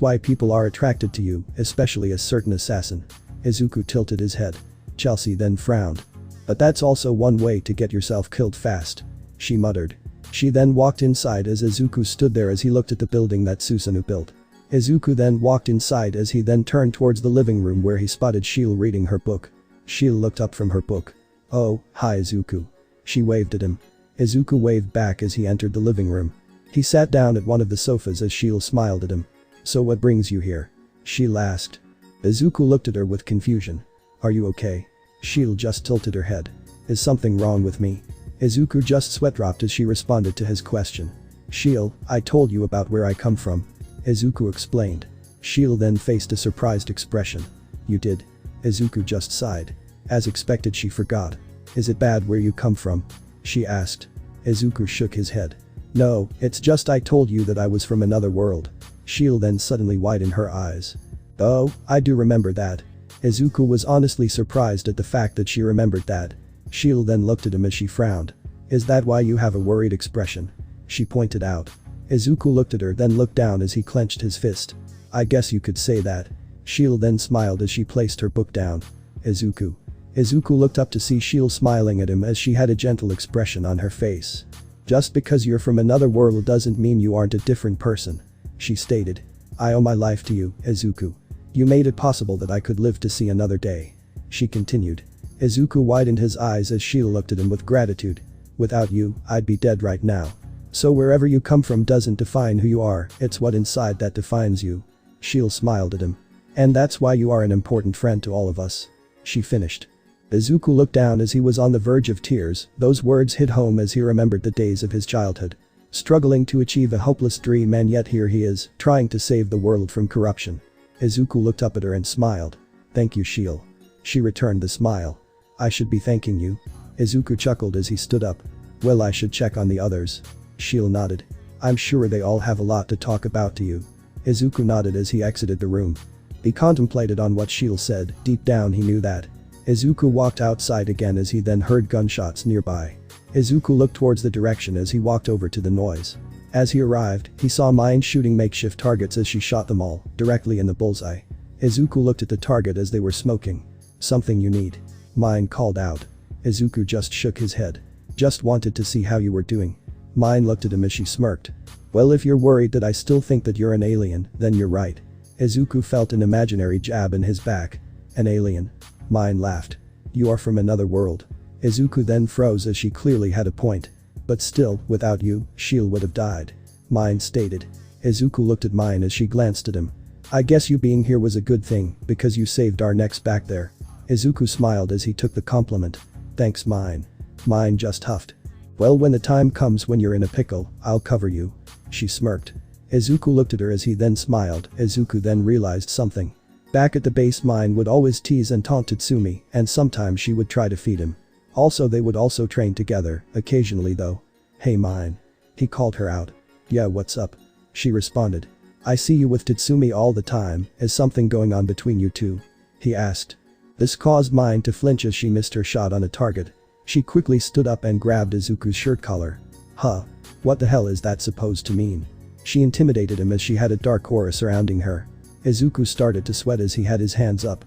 why people are attracted to you, especially a certain assassin. Izuku tilted his head. Chelsea then frowned. But that's also one way to get yourself killed fast. She muttered. She then walked inside as Izuku stood there as he looked at the building that Susanoo built. Izuku then walked inside as he then turned towards the living room where he spotted Shiel reading her book. Shiel looked up from her book. Oh, hi Izuku. She waved at him. Izuku waved back as he entered the living room. He sat down at one of the sofas as Shiel smiled at him. So what brings you here? Shiel asked. Izuku looked at her with confusion. Are you okay? Shiel just tilted her head. Is something wrong with me? Izuku just sweat dropped as she responded to his question. Shiel, I told you about where I come from. Izuku explained. Shiel then faced a surprised expression. You did? Izuku just sighed. As expected she forgot. Is it bad where you come from? She asked. Izuku shook his head. No, it's just I told you that I was from another world. Shiel then suddenly widened her eyes. Oh, I do remember that. Izuku was honestly surprised at the fact that she remembered that. Shiel then looked at him as she frowned. Is that why you have a worried expression? She pointed out. Izuku looked at her then looked down as he clenched his fist. I guess you could say that. Shiel then smiled as she placed her book down. Izuku. Izuku looked up to see Shield smiling at him as she had a gentle expression on her face. Just because you're from another world doesn't mean you aren't a different person, she stated. I owe my life to you, Izuku. You made it possible that I could live to see another day, she continued. Izuku widened his eyes as Shield looked at him with gratitude. Without you, I'd be dead right now. So wherever you come from doesn't define who you are, it's what inside that defines you. Shield smiled at him. And that's why you are an important friend to all of us, she finished. Izuku looked down as he was on the verge of tears, those words hit home as he remembered the days of his childhood. Struggling to achieve a hopeless dream and yet here he is, trying to save the world from corruption. Izuku looked up at her and smiled. Thank you, Shield. She returned the smile. I should be thanking you. Izuku chuckled as he stood up. Well, I should check on the others. Shield nodded. I'm sure they all have a lot to talk about to you. Izuku nodded as he exited the room. He contemplated on what Shield said, deep down he knew that. Izuku walked outside again as he then heard gunshots nearby. Izuku looked towards the direction as he walked over to the noise. As he arrived, he saw Mine shooting makeshift targets as she shot them all, directly in the bullseye. Izuku looked at the target as they were smoking. Something you need. Mine called out. Izuku just shook his head. Just wanted to see how you were doing. Mine looked at him as she smirked. Well, if you're worried that I still think that you're an alien, then you're right. Izuku felt an imaginary jab in his back. An alien? Mine laughed. You are from another world. Izuku then froze as she clearly had a point. But still, without you, Shield would have died. Mine stated. Izuku looked at Mine as she glanced at him. I guess you being here was a good thing, because you saved our necks back there. Izuku smiled as he took the compliment. Thanks, Mine. Mine just huffed. Well, when the time comes when you're in a pickle, I'll cover you. She smirked. Izuku looked at her as he then smiled. Izuku then realized something. Back at the base, Mine would always tease and taunt Tatsumi, and sometimes she would try to feed him. Also, they would also train together, occasionally though. Hey Mine. He called her out. Yeah, what's up? She responded. I see you with Tatsumi all the time, is something going on between you two? He asked. This caused Mine to flinch as she missed her shot on a target. She quickly stood up and grabbed Izuku's shirt collar. Huh. What the hell is that supposed to mean? She intimidated him as she had a dark aura surrounding her. Izuku started to sweat as he had his hands up.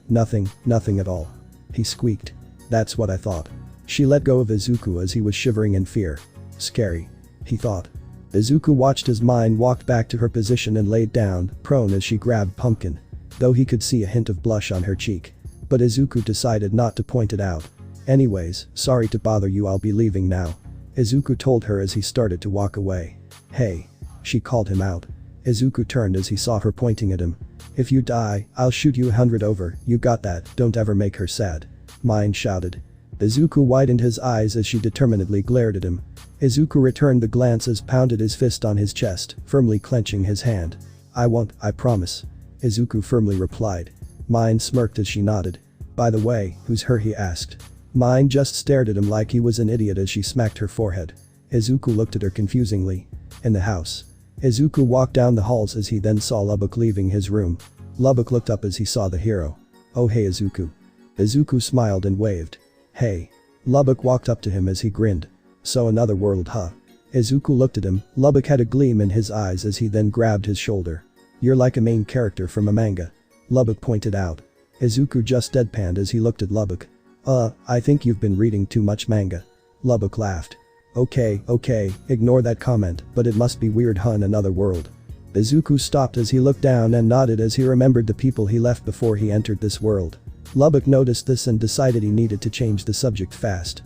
Nothing at all. He squeaked. That's what I thought. She let go of Izuku as he was shivering in fear. Scary. He thought. Izuku watched as Mine walked back to her position and laid down, prone as she grabbed Pumpkin. Though he could see a hint of blush on her cheek. But Izuku decided not to point it out. Anyways, sorry to bother you, I'll be leaving now. Izuku told her as he started to walk away. Hey. She called him out. Izuku turned as he saw her pointing at him. If you die, I'll shoot you 100 over, you got that, don't ever make her sad. Mine shouted. Izuku widened his eyes as she determinedly glared at him. Izuku returned the glance as pounded his fist on his chest, firmly clenching his hand. I won't, I promise. Izuku firmly replied. Mine smirked as she nodded. By the way, who's her, he asked. Mine just stared at him like he was an idiot as she smacked her forehead. Izuku looked at her confusingly. In the house. Izuku walked down the halls as he then saw Lubbock leaving his room. Lubbock looked up as he saw the hero. Oh hey Izuku. Izuku smiled and waved. Hey. Lubbock walked up to him as he grinned. So another world, huh? Izuku looked at him. Lubbock had a gleam in his eyes as he then grabbed his shoulder. You're like a main character from a manga. Lubbock pointed out. Izuku just deadpanned as he looked at Lubbock. I think you've been reading too much manga. Lubbock laughed. Okay, ignore that comment, but it must be weird, huh, in another world. Izuku stopped as he looked down and nodded as he remembered the people he left before he entered this world. Lubbock noticed this and decided he needed to change the subject fast.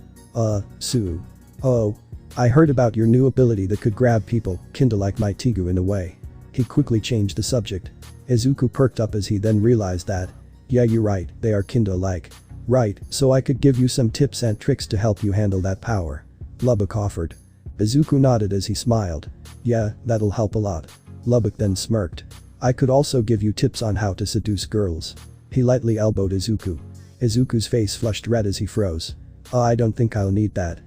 Sue. Oh. I heard about your new ability that could grab people, kinda like my Tigu in a way. He quickly changed the subject. Izuku perked up as he then realized that. Yeah, you're right, they are kinda alike. Right, so I could give you some tips and tricks to help you handle that power. Lubbock offered. Izuku nodded as he smiled. Yeah, that'll help a lot. Lubbock then smirked. I could also give you tips on how to seduce girls. He lightly elbowed Izuku. Izuku's face flushed red as he froze. I don't think I'll need that.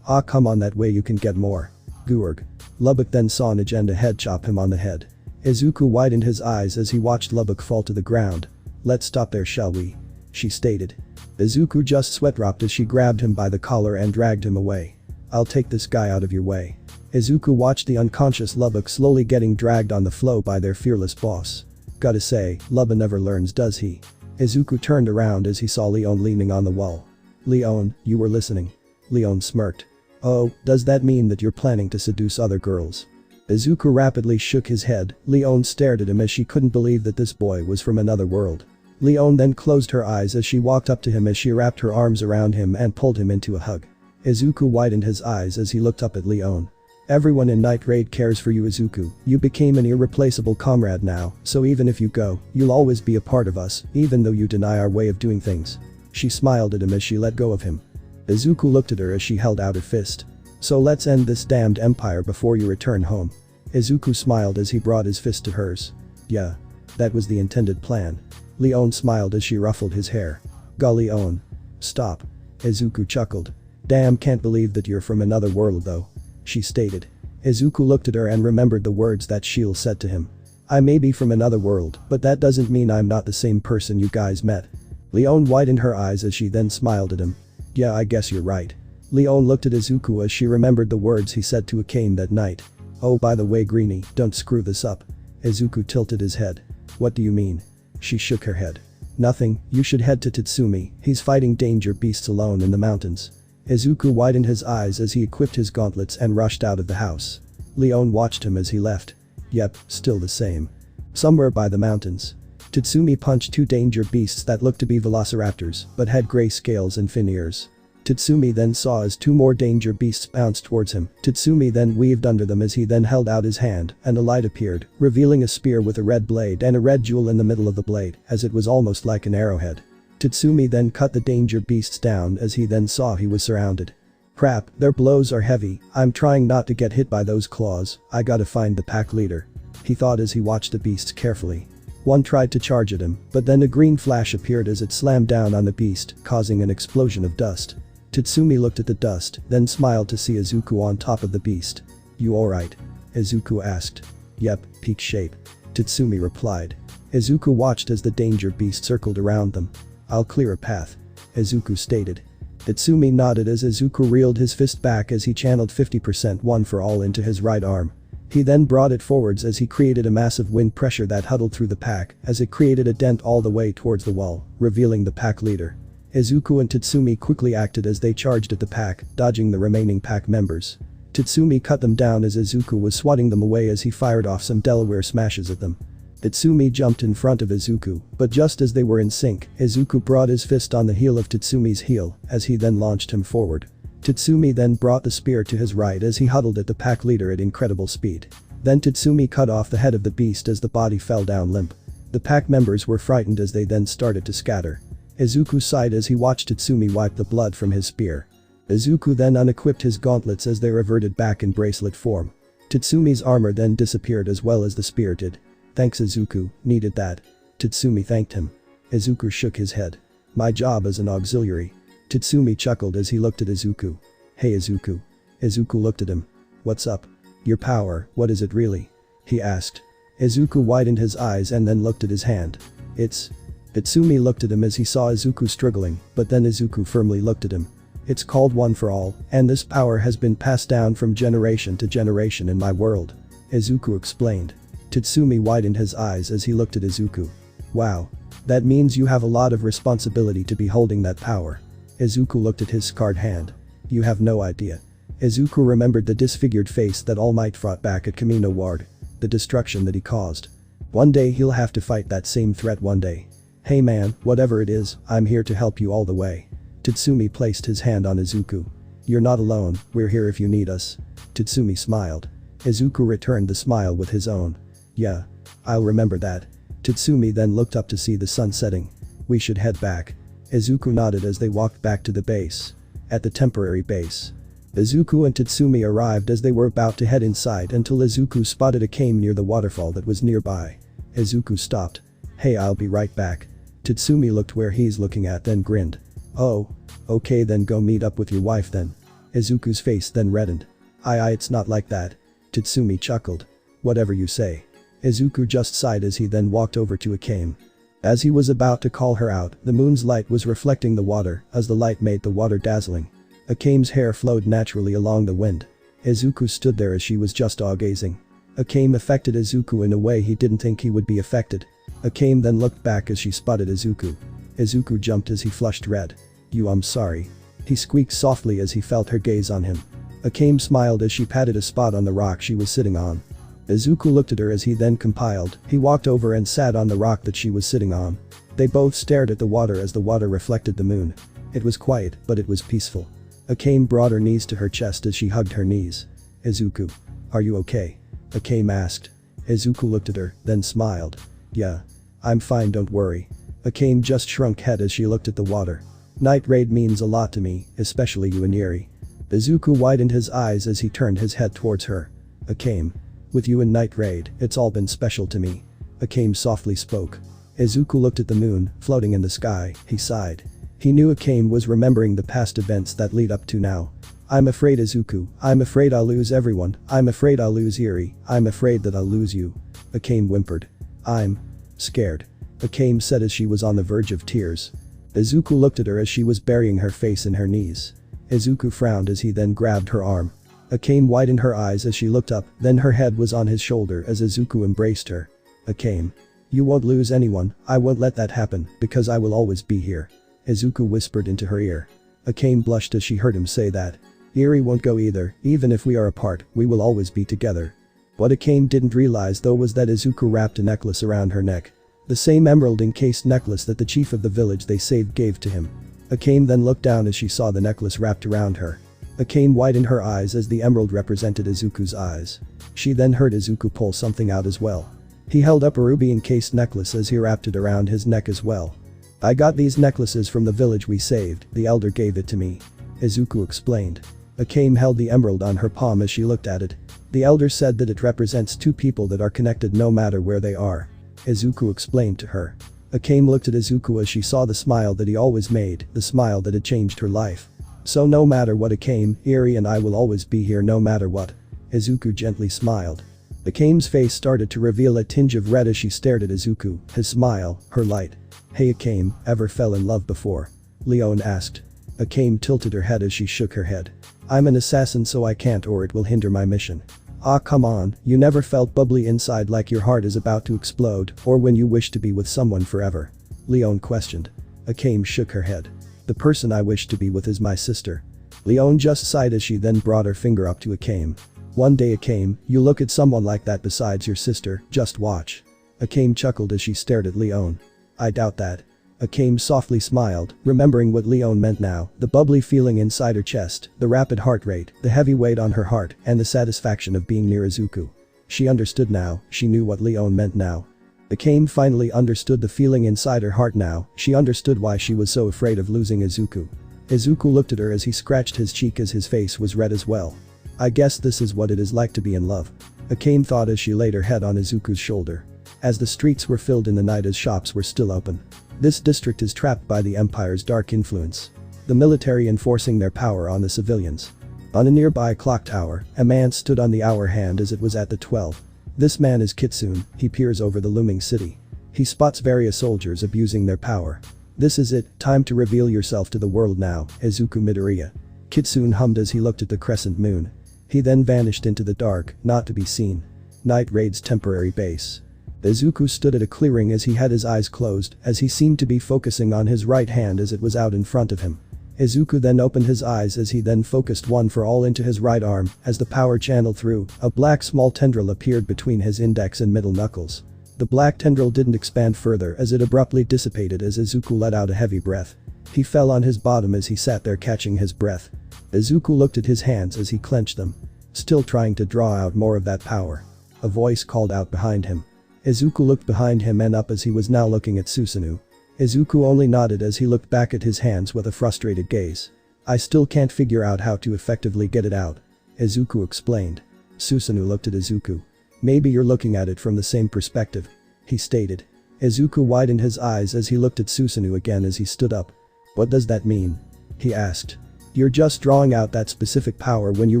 Come on, that way you can get more. Gourg. Lubbock then saw an agenda head chop him on the head. Izuku widened his eyes as he watched Lubbock fall to the ground. Let's stop there, shall we? She stated. Izuku just sweat dropped as she grabbed him by the collar and dragged him away. I'll take this guy out of your way. Izuku watched the unconscious Lubbock slowly getting dragged on the floor by their fearless boss. Gotta say, Lubba never learns, does he? Izuku turned around as he saw Leon leaning on the wall. "Leon, you were listening." Leon smirked. "Oh, does that mean that you're planning to seduce other girls?" Izuku rapidly shook his head. Leon stared at him as she couldn't believe that this boy was from another world. Leon then closed her eyes as she walked up to him as she wrapped her arms around him and pulled him into a hug. Izuku widened his eyes as he looked up at Leon. "Everyone in Night Raid cares for you, Izuku. You became an irreplaceable comrade now, so even if you go, you'll always be a part of us, even though you deny our way of doing things." She smiled at him as she let go of him. Izuku looked at her as she held out her fist. "So let's end this damned empire before you return home." Izuku smiled as he brought his fist to hers. "Yeah. That was the intended plan." Leon smiled as she ruffled his hair. "Golly Leon. Stop." Izuku chuckled. "Damn, can't believe that you're from another world though," she stated. Izuku looked at her and remembered the words that Shield said to him. "I may be from another world, but that doesn't mean I'm not the same person you guys met." Leon widened her eyes as she then smiled at him. "Yeah, I guess you're right." Leon looked at Izuku as she remembered the words he said to Akame that night. "Oh, by the way, Greenie, don't screw this up." Izuku tilted his head. "What do you mean?" She shook her head. "Nothing, you should head to Tatsumi, he's fighting danger beasts alone in the mountains." Izuku widened his eyes as he equipped his gauntlets and rushed out of the house. Leon watched him as he left. Yep, still the same. Somewhere by the mountains. Tatsumi punched two danger beasts that looked to be velociraptors, but had gray scales and fin ears. Tatsumi then saw as two more danger beasts bounced towards him. Tatsumi then weaved under them as he then held out his hand, and a light appeared, revealing a spear with a red blade and a red jewel in the middle of the blade, as it was almost like an arrowhead. Tatsumi then cut the danger beasts down as he then saw he was surrounded. "Crap, their blows are heavy, I'm trying not to get hit by those claws, I gotta find the pack leader," he thought as he watched the beasts carefully. One tried to charge at him, but then a green flash appeared as it slammed down on the beast, causing an explosion of dust. Tatsumi looked at the dust, then smiled to see Izuku on top of the beast. "You alright?" Izuku asked. "Yep, peak shape." Tatsumi replied. Izuku watched as the danger beast circled around them. "I'll clear a path," Izuku stated. Tatsumi nodded as Izuku reeled his fist back as he channeled 50% one for all into his right arm. He then brought it forwards as he created a massive wind pressure that huddled through the pack as it created a dent all the way towards the wall, revealing the pack leader. Izuku and Tatsumi quickly acted as they charged at the pack, dodging the remaining pack members. Tatsumi cut them down as Izuku was swatting them away as he fired off some Delaware smashes at them. Tatsumi jumped in front of Izuku, but just as they were in sync, Izuku brought his fist on the heel of Tatsumi's heel as he then launched him forward. Tatsumi then brought the spear to his right as he huddled at the pack leader at incredible speed. Then Tatsumi cut off the head of the beast as the body fell down limp. The pack members were frightened as they then started to scatter. Izuku sighed as he watched Tatsumi wipe the blood from his spear. Izuku then unequipped his gauntlets as they reverted back in bracelet form. Tatsumi's armor then disappeared as well as the spear did. "Thanks Izuku, needed that." Tatsumi thanked him. Izuku shook his head. "My job as an auxiliary." Tatsumi chuckled as he looked at Izuku. "Hey Izuku." Izuku looked at him. "What's up?" "Your power, what is it really?" he asked. Izuku widened his eyes and then looked at his hand. "It's..." Tatsumi looked at him as he saw Izuku struggling, but then Izuku firmly looked at him. "It's called One for All, and this power has been passed down from generation to generation in my world," Izuku explained. Tatsumi widened his eyes as he looked at Izuku. "Wow. That means you have a lot of responsibility to be holding that power." Izuku looked at his scarred hand. "You have no idea." Izuku remembered the disfigured face that All Might fought back at Kamino Ward. The destruction that he caused. One day he'll have to fight that same threat one day. "Hey man, whatever it is, I'm here to help you all the way." Tatsumi placed his hand on Izuku. "You're not alone, we're here if you need us." Tatsumi smiled. Izuku returned the smile with his own. "Yeah. I'll remember that." Tatsumi then looked up to see the sun setting. "We should head back." Izuku nodded as they walked back to the base. At the temporary base. Izuku and Tatsumi arrived as they were about to head inside until Izuku spotted Akame near the waterfall that was nearby. Izuku stopped. "Hey, I'll be right back." Tatsumi looked where he's looking at then grinned. "Oh. Okay then go meet up with your wife then." Izuku's face then reddened. It's not like that." Tatsumi chuckled. "Whatever you say." Izuku just sighed as he then walked over to Akame. As he was about to call her out, the moon's light was reflecting the water as the light made the water dazzling. Akame's hair flowed naturally along the wind. Izuku stood there as she was just awe-gazing. Akame affected Izuku in a way he didn't think he would be affected. Akame then looked back as she spotted Izuku. Izuku jumped as he flushed red. I'm sorry. He squeaked softly as he felt her gaze on him. Akame smiled as she patted a spot on the rock she was sitting on. Izuku looked at her as he then compiled. He walked over and sat on the rock that she was sitting on. They both stared at the water as the water reflected the moon. It was quiet, but it was peaceful. Akame brought her knees to her chest as she hugged her knees. Izuku. Are you okay? Akame asked. Izuku looked at her, then smiled. Yeah. I'm fine, don't worry. Akame just shrunk head as she looked at the water. Night Raid means a lot to me, especially you and Yuri. Izuku widened his eyes as he turned his head towards her. Akame. With you in Night Raid, it's all been special to me. Akame softly spoke. Izuku looked at the moon, floating in the sky, he sighed. He knew Akame was remembering the past events that lead up to now. I'm afraid Izuku, I'm afraid I'll lose everyone, I'm afraid I'll lose Yuri, I'm afraid that I'll lose you. Akame whimpered. I'm scared. Akame said as she was on the verge of tears. Izuku looked at her as she was burying her face in her knees. Izuku frowned as he then grabbed her arm. Akame widened her eyes as she looked up, then her head was on his shoulder as Izuku embraced her. Akame. You won't lose anyone, I won't let that happen, because I will always be here. Izuku whispered into her ear. Akame blushed as she heard him say that. Yuri won't go either, even if we are apart, we will always be together. What Akame didn't realize though was that Izuku wrapped a necklace around her neck. The same emerald-encased necklace that the chief of the village they saved gave to him. Akame then looked down as she saw the necklace wrapped around her. Akame widened her eyes as the emerald represented Izuku's eyes. She then heard Izuku pull something out as well. He held up a ruby-encased necklace as he wrapped it around his neck as well. I got these necklaces from the village we saved, the elder gave it to me. Izuku explained. Akame held the emerald on her palm as she looked at it. The elder said that it represents two people that are connected no matter where they are. Izuku explained to her. Akame looked at Izuku as she saw the smile that he always made, the smile that had changed her life. So no matter what Akame, Yuri and I will always be here no matter what. Izuku gently smiled. Akame's face started to reveal a tinge of red as she stared at Izuku, his smile, her light. Hey Akame, ever fell in love before? Leon asked. Akame tilted her head as she shook her head. I'm an assassin so I can't or it will hinder my mission. Ah come on, you never felt bubbly inside like your heart is about to explode or when you wish to be with someone forever? Leon questioned. Akame shook her head. The person I wish to be with is my sister. Leon just sighed as she then brought her finger up to Akame. One day Akame, you look at someone like that besides your sister, just watch. Akame chuckled as she stared at Leon. I doubt that. Akame softly smiled, remembering what Leon meant now, the bubbly feeling inside her chest, the rapid heart rate, the heavy weight on her heart, and the satisfaction of being near Izuku. She understood now, she knew what Leon meant now. Akame finally understood the feeling inside her heart now, she understood why she was so afraid of losing Izuku. Izuku looked at her as he scratched his cheek as his face was red as well. I guess this is what it is like to be in love. Akame thought as she laid her head on Izuku's shoulder. As the streets were filled in the night as shops were still open. This district is trapped by the Empire's dark influence. The military enforcing their power on the civilians. On a nearby clock tower, a man stood on the hour hand as it was at the 12. This man is Kitsune, he peers over the looming city. He spots various soldiers abusing their power. This is it, time to reveal yourself to the world now, Izuku Midoriya. Kitsune hummed as he looked at the crescent moon. He then vanished into the dark, not to be seen. Night Raid's temporary base. Izuku stood at a clearing as he had his eyes closed, as he seemed to be focusing on his right hand as it was out in front of him. Izuku then opened his eyes as he then focused one for all into his right arm, as the power channeled through, a black small tendril appeared between his index and middle knuckles. The black tendril didn't expand further as it abruptly dissipated as Izuku let out a heavy breath. He fell on his bottom as he sat there catching his breath. Izuku looked at his hands as he clenched them. Still trying to draw out more of that power. A voice called out behind him. Izuku looked behind him and up as he was now looking at Susanoo. Izuku only nodded as he looked back at his hands with a frustrated gaze. I still can't figure out how to effectively get it out. Izuku explained. Susanoo looked at Izuku. Maybe you're looking at it from the same perspective. He stated. Izuku widened his eyes as he looked at Susanoo again as he stood up. What does that mean? He asked. You're just drawing out that specific power when you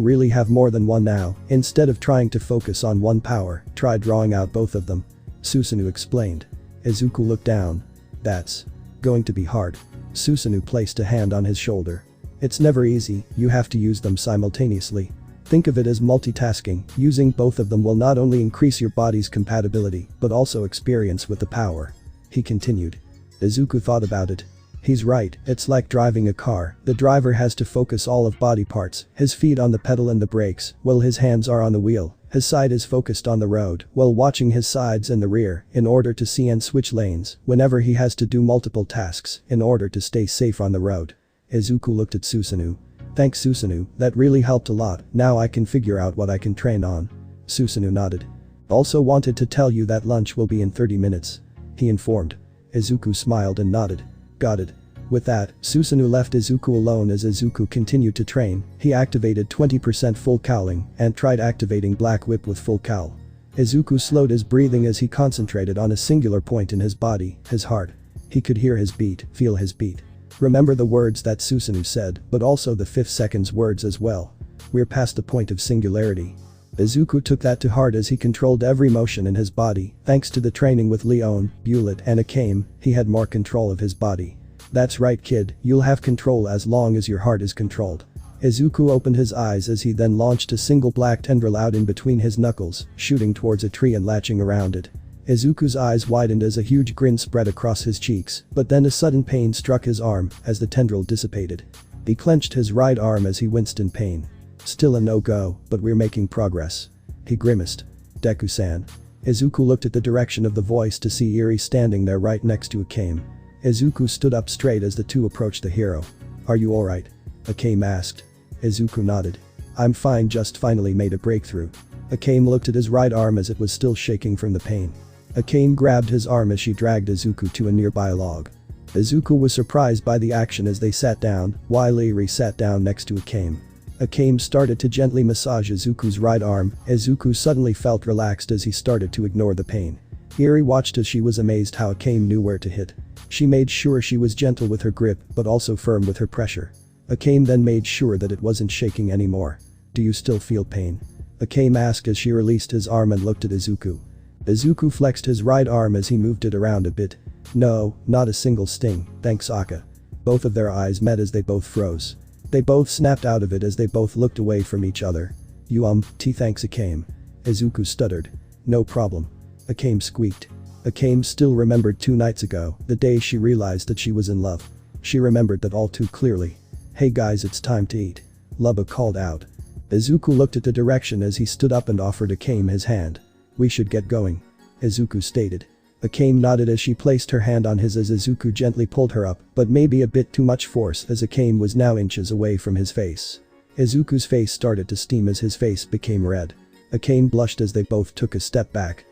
really have more than one now, instead of trying to focus on one power, try drawing out both of them. Susanoo explained. Izuku looked down. That's going to be hard. Susanoo placed a hand on his shoulder. It's never easy, you have to use them simultaneously. Think of it as multitasking, using both of them will not only increase your body's compatibility, but also experience with the power. He continued. Izuku thought about it. He's right, it's like driving a car, the driver has to focus all of body parts, his feet on the pedal and the brakes, while his hands are on the wheel, his side is focused on the road, while watching his sides and the rear, in order to see and switch lanes, whenever he has to do multiple tasks, in order to stay safe on the road. Izuku looked at Susanoo. Thanks Susanoo, that really helped a lot, now I can figure out what I can train on. Susanoo nodded. Also wanted to tell you that lunch will be in 30 minutes. He informed. Izuku smiled and nodded. Got it. With that, Susanoo left Izuku alone as Izuku continued to train. He activated 20% full cowling and tried activating Black Whip with full cowl. Izuku slowed his breathing as he concentrated on a singular point in his body, his heart. He could hear his beat, feel his beat. Remember the words that Susanoo said, but also the 5th second's words as well. We're past the point of singularity. Izuku took that to heart as he controlled every motion in his body. Thanks to the training with Leon, Bullet and Akame, he had more control of his body. That's right kid, you'll have control as long as your heart is controlled. Izuku opened his eyes as he then launched a single black tendril out in between his knuckles, shooting towards a tree and latching around it. Izuku's eyes widened as a huge grin spread across his cheeks, but then a sudden pain struck his arm as the tendril dissipated. He clenched his right arm as he winced in pain. Still a no-go, but we're making progress. He grimaced. Deku-san. Izuku looked at the direction of the voice to see Eri standing there right next to Akame. Izuku stood up straight as the two approached the hero. Are you alright? Akame asked. Izuku nodded. I'm fine, just finally made a breakthrough. Akame looked at his right arm as it was still shaking from the pain. Akame grabbed his arm as she dragged Izuku to a nearby log. Izuku was surprised by the action as they sat down, while Eri sat down next to Akame. Akame started to gently massage Izuku's right arm. Izuku suddenly felt relaxed as he started to ignore the pain. Eri watched as she was amazed how Akame knew where to hit. She made sure she was gentle with her grip but also firm with her pressure. Akame then made sure that it wasn't shaking anymore. Do you still feel pain? Akame asked as she released his arm and looked at Izuku. Izuku flexed his right arm as he moved it around a bit. No, not a single sting, thanks Aka. Both of their eyes met as they both froze. They both snapped out of it as they both looked away from each other. Thanks Akame. Izuku stuttered. No problem. Akame squeaked. Akame still remembered 2 nights ago, the day she realized that she was in love. She remembered that all too clearly. Hey guys, it's time to eat. Lubba called out. Izuku looked at the direction as he stood up and offered Akame his hand. We should get going. Izuku stated. Akame nodded as she placed her hand on his as Izuku gently pulled her up, but maybe a bit too much force as Akame was now inches away from his face. Izuku's face started to steam as his face became red. Akame blushed as they both took a step back.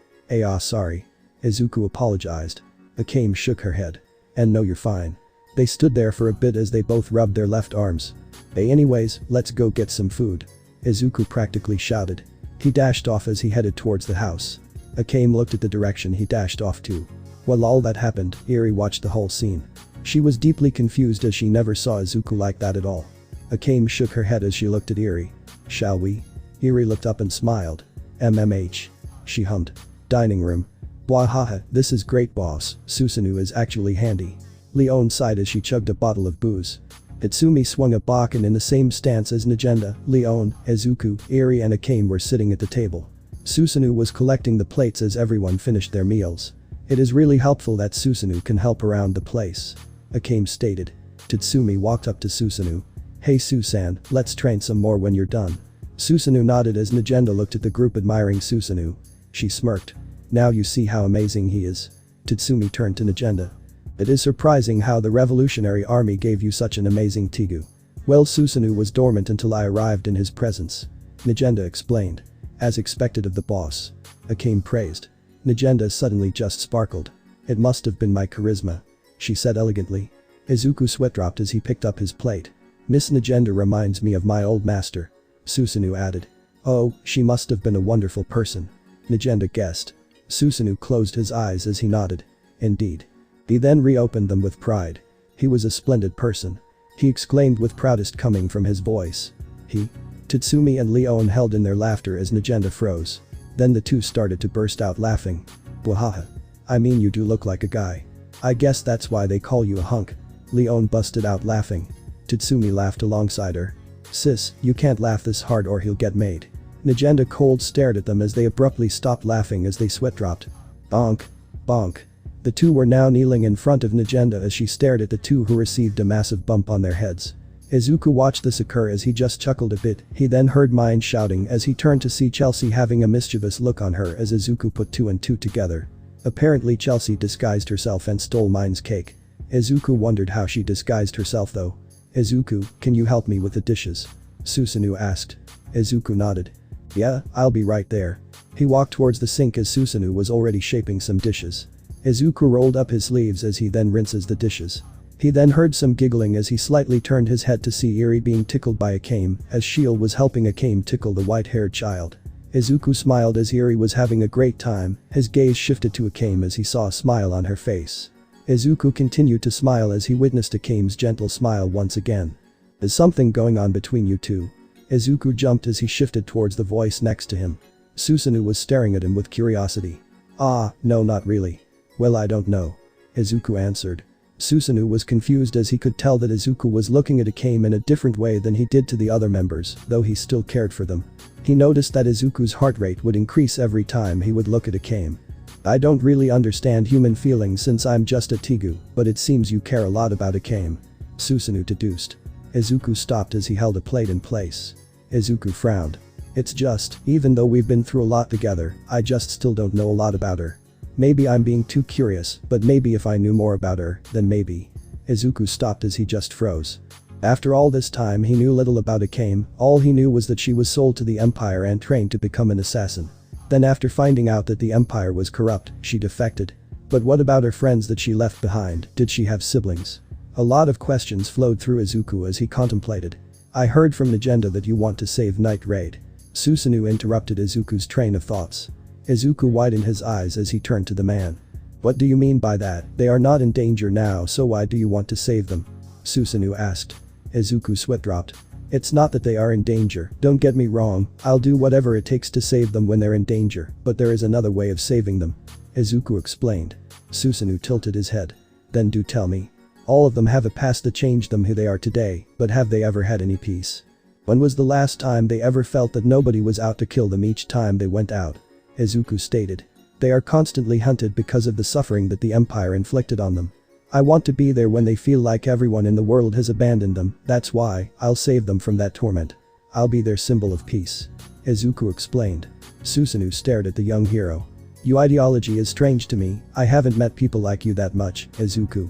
Sorry. Izuku apologized. Akame shook her head. And no, you're fine. They stood there for a bit as they both rubbed their left arms. Anyways, let's go get some food. Izuku practically shouted. He dashed off as he headed towards the house. Akame looked at the direction he dashed off to. While all that happened, Eri watched the whole scene. She was deeply confused as she never saw Izuku like that at all. Akame shook her head as she looked at Eri. Shall we? Eri looked up and smiled. MMH. She hummed. Dining room. Bwahaha, this is great boss, Susanoo is actually handy. Leon sighed as she chugged a bottle of booze. Itsumi swung a bakken in the same stance as Najenda, Leon, Izuku, Eri and Akame were sitting at the table. Susanoo was collecting the plates as everyone finished their meals. It is really helpful that Susanoo can help around the place. Akame stated. Tatsumi walked up to Susanoo. Hey Susan, let's train some more when you're done. Susanoo nodded as Najenda looked at the group admiring Susanoo. She smirked. Now you see how amazing he is. Tatsumi turned to Najenda. It is surprising how the Revolutionary Army gave you such an amazing Tigu. Well, Susanoo was dormant until I arrived in his presence. Najenda explained. As expected of the boss. Akame praised. Najenda suddenly just sparkled. It must have been my charisma. She said elegantly. Izuku sweat dropped as he picked up his plate. Miss Najenda reminds me of my old master. Susanoo added. Oh, she must have been a wonderful person. Najenda guessed. Susanoo closed his eyes as he nodded. Indeed. He then reopened them with pride. He was a splendid person. He exclaimed with proudest coming from his voice. He. Tatsumi and Leon held in their laughter as Najenda froze. Then the two started to burst out laughing. Bwahaha. I mean, you do look like a guy. I guess that's why they call you a hunk. Leon busted out laughing. Tatsumi laughed alongside her. Sis, you can't laugh this hard or he'll get made. Najenda cold stared at them as they abruptly stopped laughing as they sweat dropped. Bonk. Bonk. The two were now kneeling in front of Nagenda as she stared at the two who received a massive bump on their heads. Izuku watched this occur as he just chuckled a bit. He then heard Mine shouting as he turned to see Chelsea having a mischievous look on her as Izuku put two and two together. Apparently Chelsea disguised herself and stole Mine's cake. Izuku wondered how she disguised herself though. "Izuku, can you help me with the dishes?" Susanoo asked. Izuku nodded. "Yeah, I'll be right there." He walked towards the sink as Susanoo was already shaping some dishes. Izuku rolled up his sleeves as he then rinses the dishes. He then heard some giggling as he slightly turned his head to see Eri being tickled by Akame as Shield was helping Akame tickle the white-haired child. Izuku smiled as Eri was having a great time. His gaze shifted to Akame as he saw a smile on her face. Izuku continued to smile as he witnessed Akame's gentle smile once again. "Is something going on between you two?" Izuku jumped as he shifted towards the voice next to him. Susanoo was staring at him with curiosity. "Ah, no, not really." "Well, I don't know," Izuku answered. Susanoo was confused as he could tell that Izuku was looking at Akame in a different way than he did to the other members, though he still cared for them. He noticed that Izuku's heart rate would increase every time he would look at Akame. "I don't really understand human feelings since I'm just a Tigu, but it seems you care a lot about Akame," Susanoo deduced. Izuku stopped as he held a plate in place. Izuku frowned. "It's just, even though we've been through a lot together, I just still don't know a lot about her. Maybe I'm being too curious, but maybe if I knew more about her, then maybe." Izuku stopped as he just froze. After all this time he knew little about Akame. All he knew was that she was sold to the Empire and trained to become an assassin. Then after finding out that the Empire was corrupt, she defected. But what about her friends that she left behind? Did she have siblings? A lot of questions flowed through Izuku as he contemplated. "I heard from Nagenda that you want to save Night Raid." Susanoo interrupted Izuku's train of thoughts. Izuku widened his eyes as he turned to the man. "What do you mean by that? They are not in danger now, so why do you want to save them?" Susanoo asked. Izuku's sweat dropped. "It's not that they are in danger, don't get me wrong, I'll do whatever it takes to save them when they're in danger, but there is another way of saving them," Izuku explained. Susanoo tilted his head. "Then do tell me. All of them have a past that changed them who they are today, but have they ever had any peace? When was the last time they ever felt that nobody was out to kill them each time they went out?" Izuku stated. "They are constantly hunted because of the suffering that the Empire inflicted on them. I want to be there when they feel like everyone in the world has abandoned them, that's why, I'll save them from that torment. I'll be their symbol of peace," Izuku explained. Susanoo stared at the young hero. "Your ideology is strange to me, I haven't met people like you that much, Izuku."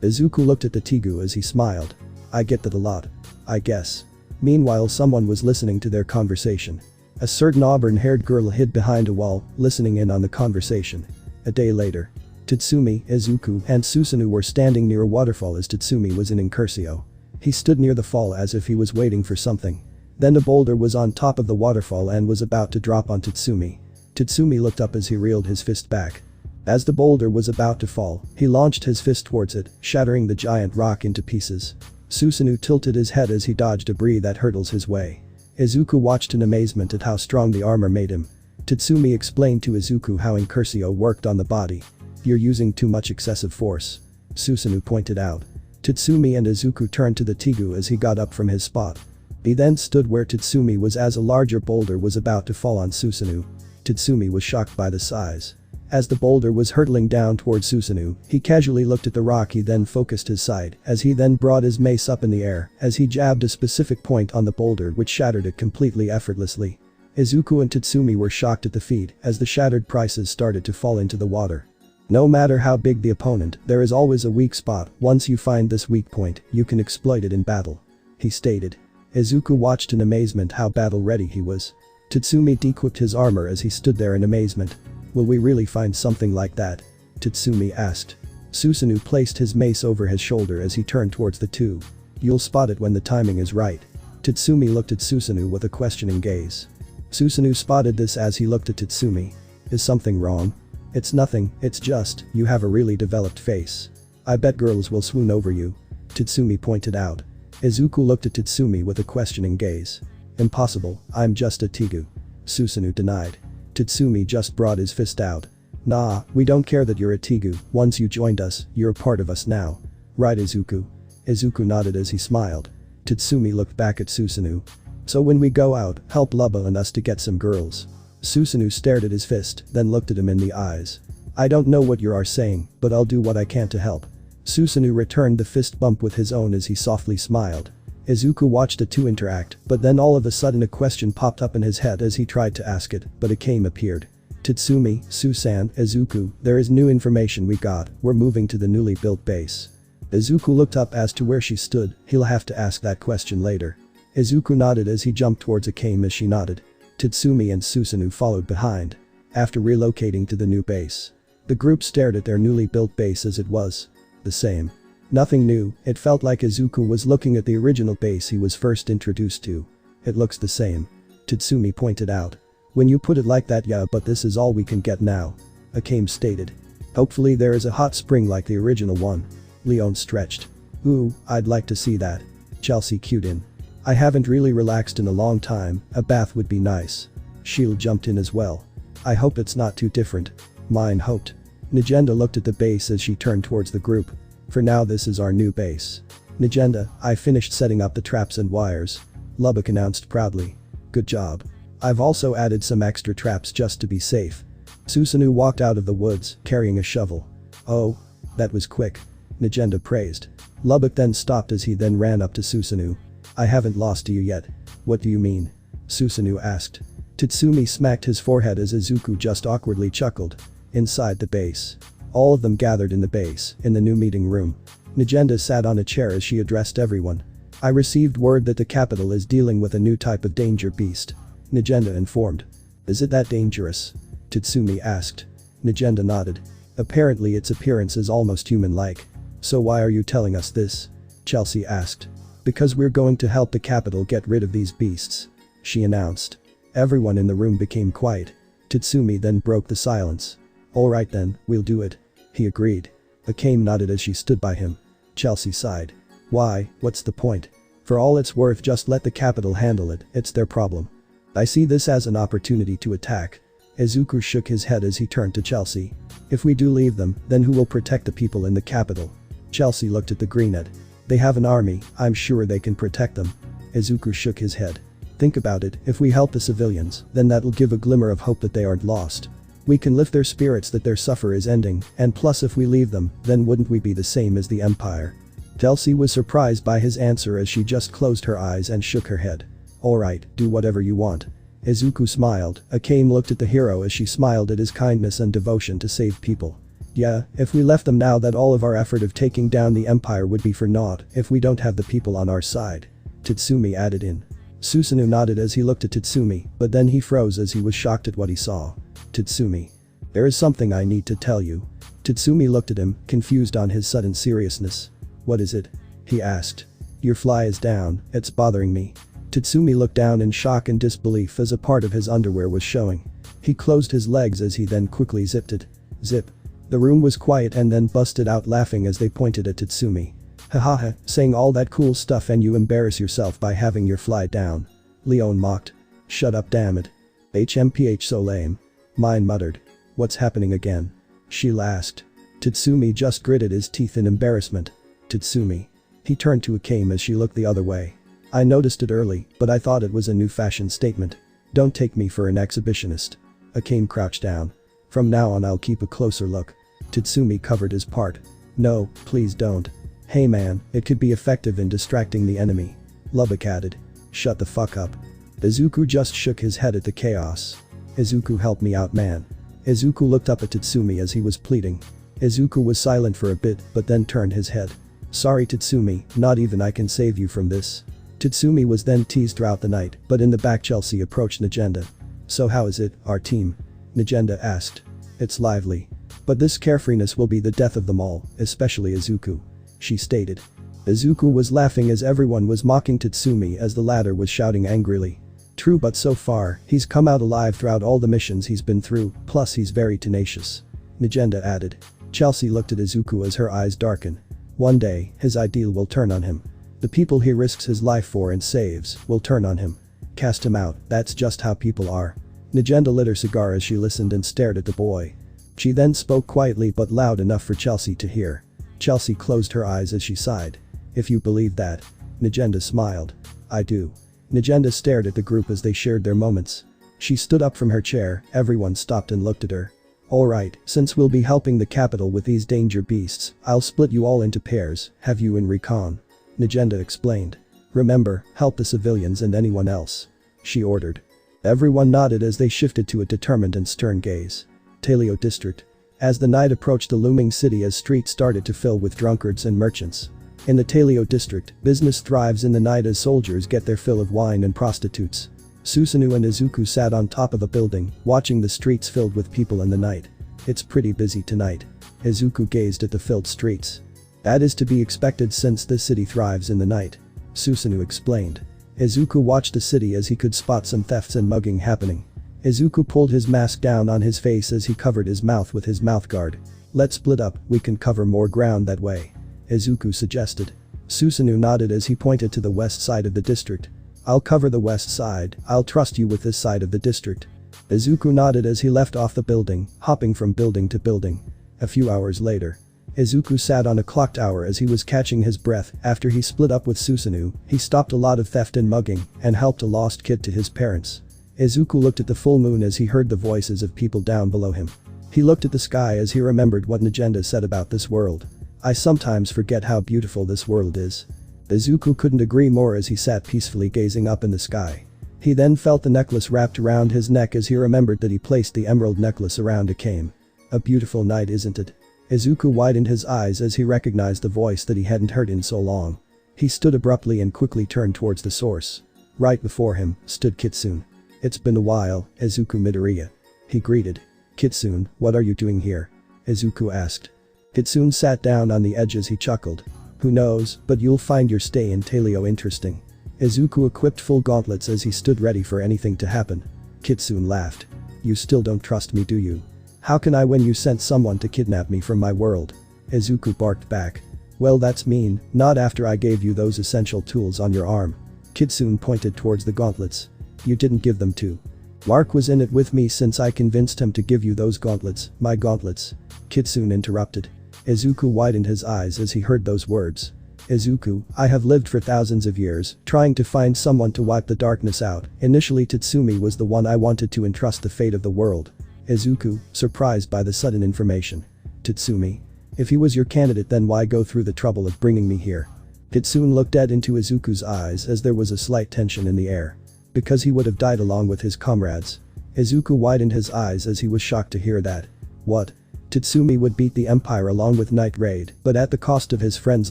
Izuku looked at the Tigu as he smiled. "I get that a lot. I guess." Meanwhile someone was listening to their conversation. A certain auburn-haired girl hid behind a wall, listening in on the conversation. A day later. Tatsumi, Izuku, and Susanoo were standing near a waterfall as Tatsumi was in Incursio. He stood near the fall as if he was waiting for something. Then a boulder was on top of the waterfall and was about to drop on Tatsumi. Tatsumi looked up as he reeled his fist back. As the boulder was about to fall, he launched his fist towards it, shattering the giant rock into pieces. Susanoo tilted his head as he dodged debris that hurtles his way. Izuku watched in amazement at how strong the armor made him. Tatsumi explained to Izuku how Incursio worked on the body. "You're using too much excessive force," Susanoo pointed out. Tatsumi and Izuku turned to the Tigu as he got up from his spot. He then stood where Tatsumi was as a larger boulder was about to fall on Susanoo. Tatsumi was shocked by the size. As the boulder was hurtling down towards Susanoo, he casually looked at the rock. He then focused his sight as he then brought his mace up in the air as he jabbed a specific point on the boulder which shattered it completely effortlessly. Izuku and Tatsumi were shocked at the feat as the shattered pieces started to fall into the water. "No matter how big the opponent, there is always a weak spot. Once you find this weak point, you can exploit it in battle," he stated. Izuku watched in amazement how battle-ready he was. Tatsumi dequipped his armor as he stood there in amazement. "Will we really find something like that?" Tatsumi asked. Susanoo placed his mace over his shoulder as he turned towards the two. "You'll spot it when the timing is right." Tatsumi looked at Susanoo with a questioning gaze. Susanoo spotted this as he looked at Tatsumi. "Is something wrong?" "It's nothing, it's just, you have a really developed face. I bet girls will swoon over you," Tatsumi pointed out. Izuku looked at Tatsumi with a questioning gaze. "Impossible, I'm just a Tigu," Susanoo denied. Tatsumi just brought his fist out. "Nah, we don't care that you're a Tigu, once you joined us, you're a part of us now. Right, Izuku?" Izuku nodded as he smiled. Tatsumi looked back at Susanoo. "So when we go out, help Lubba and us to get some girls." Susanoo stared at his fist, then looked at him in the eyes. I don't know what you are saying, but I'll do what I can to help. Susanoo returned the fist bump with his own as he softly smiled. Izuku watched the two interact, but then all of a sudden a question popped up in his head as he tried to ask it, but Akame appeared. Tatsumi, Susan, Izuku, there is new information we got, we're moving to the newly built base. Izuku looked up as to where she stood, he'll have to ask that question later. Izuku nodded as he jumped towards Akame as she nodded. Tatsumi and Susanoo followed behind. After relocating to the new base, the group stared at their newly built base as it was. The same. Nothing new, it felt like Izuku was looking at the original base he was first introduced to. It looks the same. Tatsumi pointed out. When you put it like that, yeah, but this is all we can get now. Akame stated. Hopefully there is a hot spring like the original one. Leon stretched. Ooh, I'd like to see that. Chelsea cued in. I haven't really relaxed in a long time, a bath would be nice. Shield jumped in as well. I hope it's not too different. Mine hoped. Nagenda looked at the base as she turned towards the group. For now this is our new base. Nagenda, I finished setting up the traps and wires. Lubbock announced proudly. Good job. I've also added some extra traps just to be safe. Susanoo walked out of the woods, carrying a shovel. Oh. That was quick. Nagenda praised. Lubbock then stopped as he then ran up to Susanoo. I haven't lost to you yet. What do you mean? Susanoo asked. Tatsumi smacked his forehead as Izuku just awkwardly chuckled. Inside the base. All of them gathered in the base, in the new meeting room. Nagenda sat on a chair as she addressed everyone. I received word that the capital is dealing with a new type of danger beast. Nagenda informed. Is it that dangerous? Tatsumi asked. Nagenda nodded. Apparently its appearance is almost human-like. So why are you telling us this? Chelsea asked. Because we're going to help the capital get rid of these beasts. She announced. Everyone in the room became quiet. Tatsumi then broke the silence. Alright then, we'll do it. He agreed. Akame nodded as she stood by him. Chelsea sighed. Why, what's the point? For all it's worth, just let the capital handle it, it's their problem. I see this as an opportunity to attack. Izuku shook his head as he turned to Chelsea. If we do leave them, then who will protect the people in the capital? Chelsea looked at the greenhead. They have an army, I'm sure they can protect them. Izuku shook his head. Think about it, if we help the civilians, then that'll give a glimmer of hope that they aren't lost. We can lift their spirits that their suffer is ending, and plus if we leave them, then wouldn't we be the same as the Empire? Chelsea was surprised by his answer as she just closed her eyes and shook her head. Alright, do whatever you want. Izuku smiled. Akame looked at the hero as she smiled at his kindness and devotion to save people. Yeah, if we left them now, that all of our effort of taking down the Empire would be for naught if we don't have the people on our side. Tatsumi added in. Susanoo nodded as he looked at Tatsumi, but then he froze as he was shocked at what he saw. Tatsumi. There is something I need to tell you. Tatsumi looked at him, confused on his sudden seriousness. What is it? He asked. Your fly is down, it's bothering me. Tatsumi looked down in shock and disbelief as a part of his underwear was showing. He closed his legs as he then quickly zipped it. Zip. The room was quiet and then busted out laughing as they pointed at Tatsumi. Hahaha, saying all that cool stuff and you embarrass yourself by having your fly down. Leon mocked. Shut up, damn it. HMPH so lame. Mine muttered. What's happening again? Sheila asked. Tatsumi just gritted his teeth in embarrassment. Tatsumi. He turned to Akame as she looked the other way. I noticed it early, but I thought it was a new fashion statement. Don't take me for an exhibitionist. Akame crouched down. From now on I'll keep a closer look. Tatsumi covered his part. No, please don't. Hey man, it could be effective in distracting the enemy. Lubbock added. Shut the fuck up. Izuku just shook his head at the chaos. Izuku, help me out, man. Izuku looked up at Tatsumi as he was pleading. Izuku was silent for a bit but then turned his head. Sorry Tatsumi, not even I can save you from this. Tatsumi was then teased throughout the night, but in the back Chelsea approached Nagenda. So how is it, our team? Nagenda asked. It's lively. But this carefreeness will be the death of them all, especially Izuku. She stated. Izuku was laughing as everyone was mocking Tatsumi as the latter was shouting angrily. True, but so far, he's come out alive throughout all the missions he's been through, plus he's very tenacious. Nagenda added. Chelsea looked at Izuku as her eyes darkened. One day, his ideal will turn on him. The people he risks his life for and saves will turn on him. Cast him out, that's just how people are. Nagenda lit her cigar as she listened and stared at the boy. She then spoke quietly but loud enough for Chelsea to hear. Chelsea closed her eyes as she sighed. If you believe that. Nagenda smiled. I do. Nagenda stared at the group as they shared their moments. She stood up from her chair, everyone stopped and looked at her. Alright, since we'll be helping the capital with these danger beasts, I'll split you all into pairs, have you in recon. Najenda explained. Remember, help the civilians and anyone else. She ordered. Everyone nodded as they shifted to a determined and stern gaze. Talio District. As the night approached the looming city as streets started to fill with drunkards and merchants. In the Talio District, business thrives in the night as soldiers get their fill of wine and prostitutes. Susanoo and Izuku sat on top of a building, watching the streets filled with people in the night. It's pretty busy tonight. Izuku gazed at the filled streets. That is to be expected since this city thrives in the night. Susanoo explained. Izuku watched the city as he could spot some thefts and mugging happening. Izuku pulled his mask down on his face as he covered his mouth with his mouthguard. Let's split up, we can cover more ground that way. Izuku suggested. Susanoo nodded as he pointed to the west side of the district. I'll cover the west side, I'll trust you with this side of the district. Izuku nodded as he left off the building, hopping from building to building. A few hours later. Izuku sat on a clock tower as he was catching his breath after he split up with Susanoo. He stopped a lot of theft and mugging and helped a lost kid to his parents. Izuku looked at the full moon as he heard the voices of people down below him. He looked at the sky as he remembered what Najenda said about this world. I sometimes forget how beautiful this world is. Izuku couldn't agree more as he sat peacefully gazing up in the sky. He then felt the necklace wrapped around his neck as he remembered that he placed the emerald necklace around Akame. A beautiful night, isn't it? Izuku widened his eyes as he recognized the voice that he hadn't heard in so long. He stood abruptly and quickly turned towards the source. Right before him stood Kitsune. It's been a while, Izuku Midoriya. He greeted. Kitsune, what are you doing here? Izuku asked. Kitsune sat down on the edge as he chuckled. Who knows, but you'll find your stay in Talio interesting. Izuku equipped full gauntlets as he stood ready for anything to happen. Kitsune laughed. You still don't trust me, do you? How can I when you sent someone to kidnap me from my world? Izuku barked back. Well, that's mean, not after I gave you those essential tools on your arm. Kitsune pointed towards the gauntlets. You didn't give them to. Mark was in it with me since I convinced him to give you those gauntlets, my gauntlets. Kitsune interrupted. Izuku widened his eyes as he heard those words. Izuku, I have lived for thousands of years, trying to find someone to wipe the darkness out. Initially Tatsumi was the one I wanted to entrust the fate of the world. Izuku, surprised by the sudden information. Tatsumi? If he was your candidate, then why go through the trouble of bringing me here? Kitsune looked dead into Izuku's eyes as there was a slight tension in the air. Because he would have died along with his comrades. Izuku widened his eyes as he was shocked to hear that. What? Tatsumi would beat the Empire along with Night Raid, but at the cost of his friends'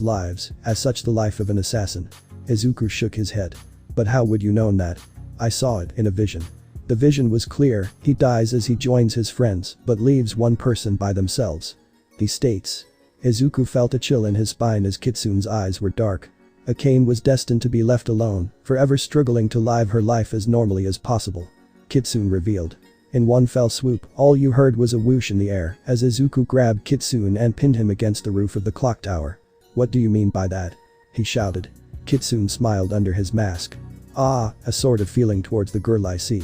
lives, as such the life of an assassin. Izuku shook his head. But how would you know that? I saw it in a vision. The vision was clear, he dies as he joins his friends, but leaves one person by themselves. He states. Izuku felt a chill in his spine as Kitsune's eyes were dark. Akame was destined to be left alone, forever struggling to live her life as normally as possible. Kitsune revealed. In one fell swoop, all you heard was a whoosh in the air as Izuku grabbed Kitsune and pinned him against the roof of the clock tower. What do you mean by that? He shouted. Kitsune smiled under his mask. Ah, a sort of feeling towards the girl I see.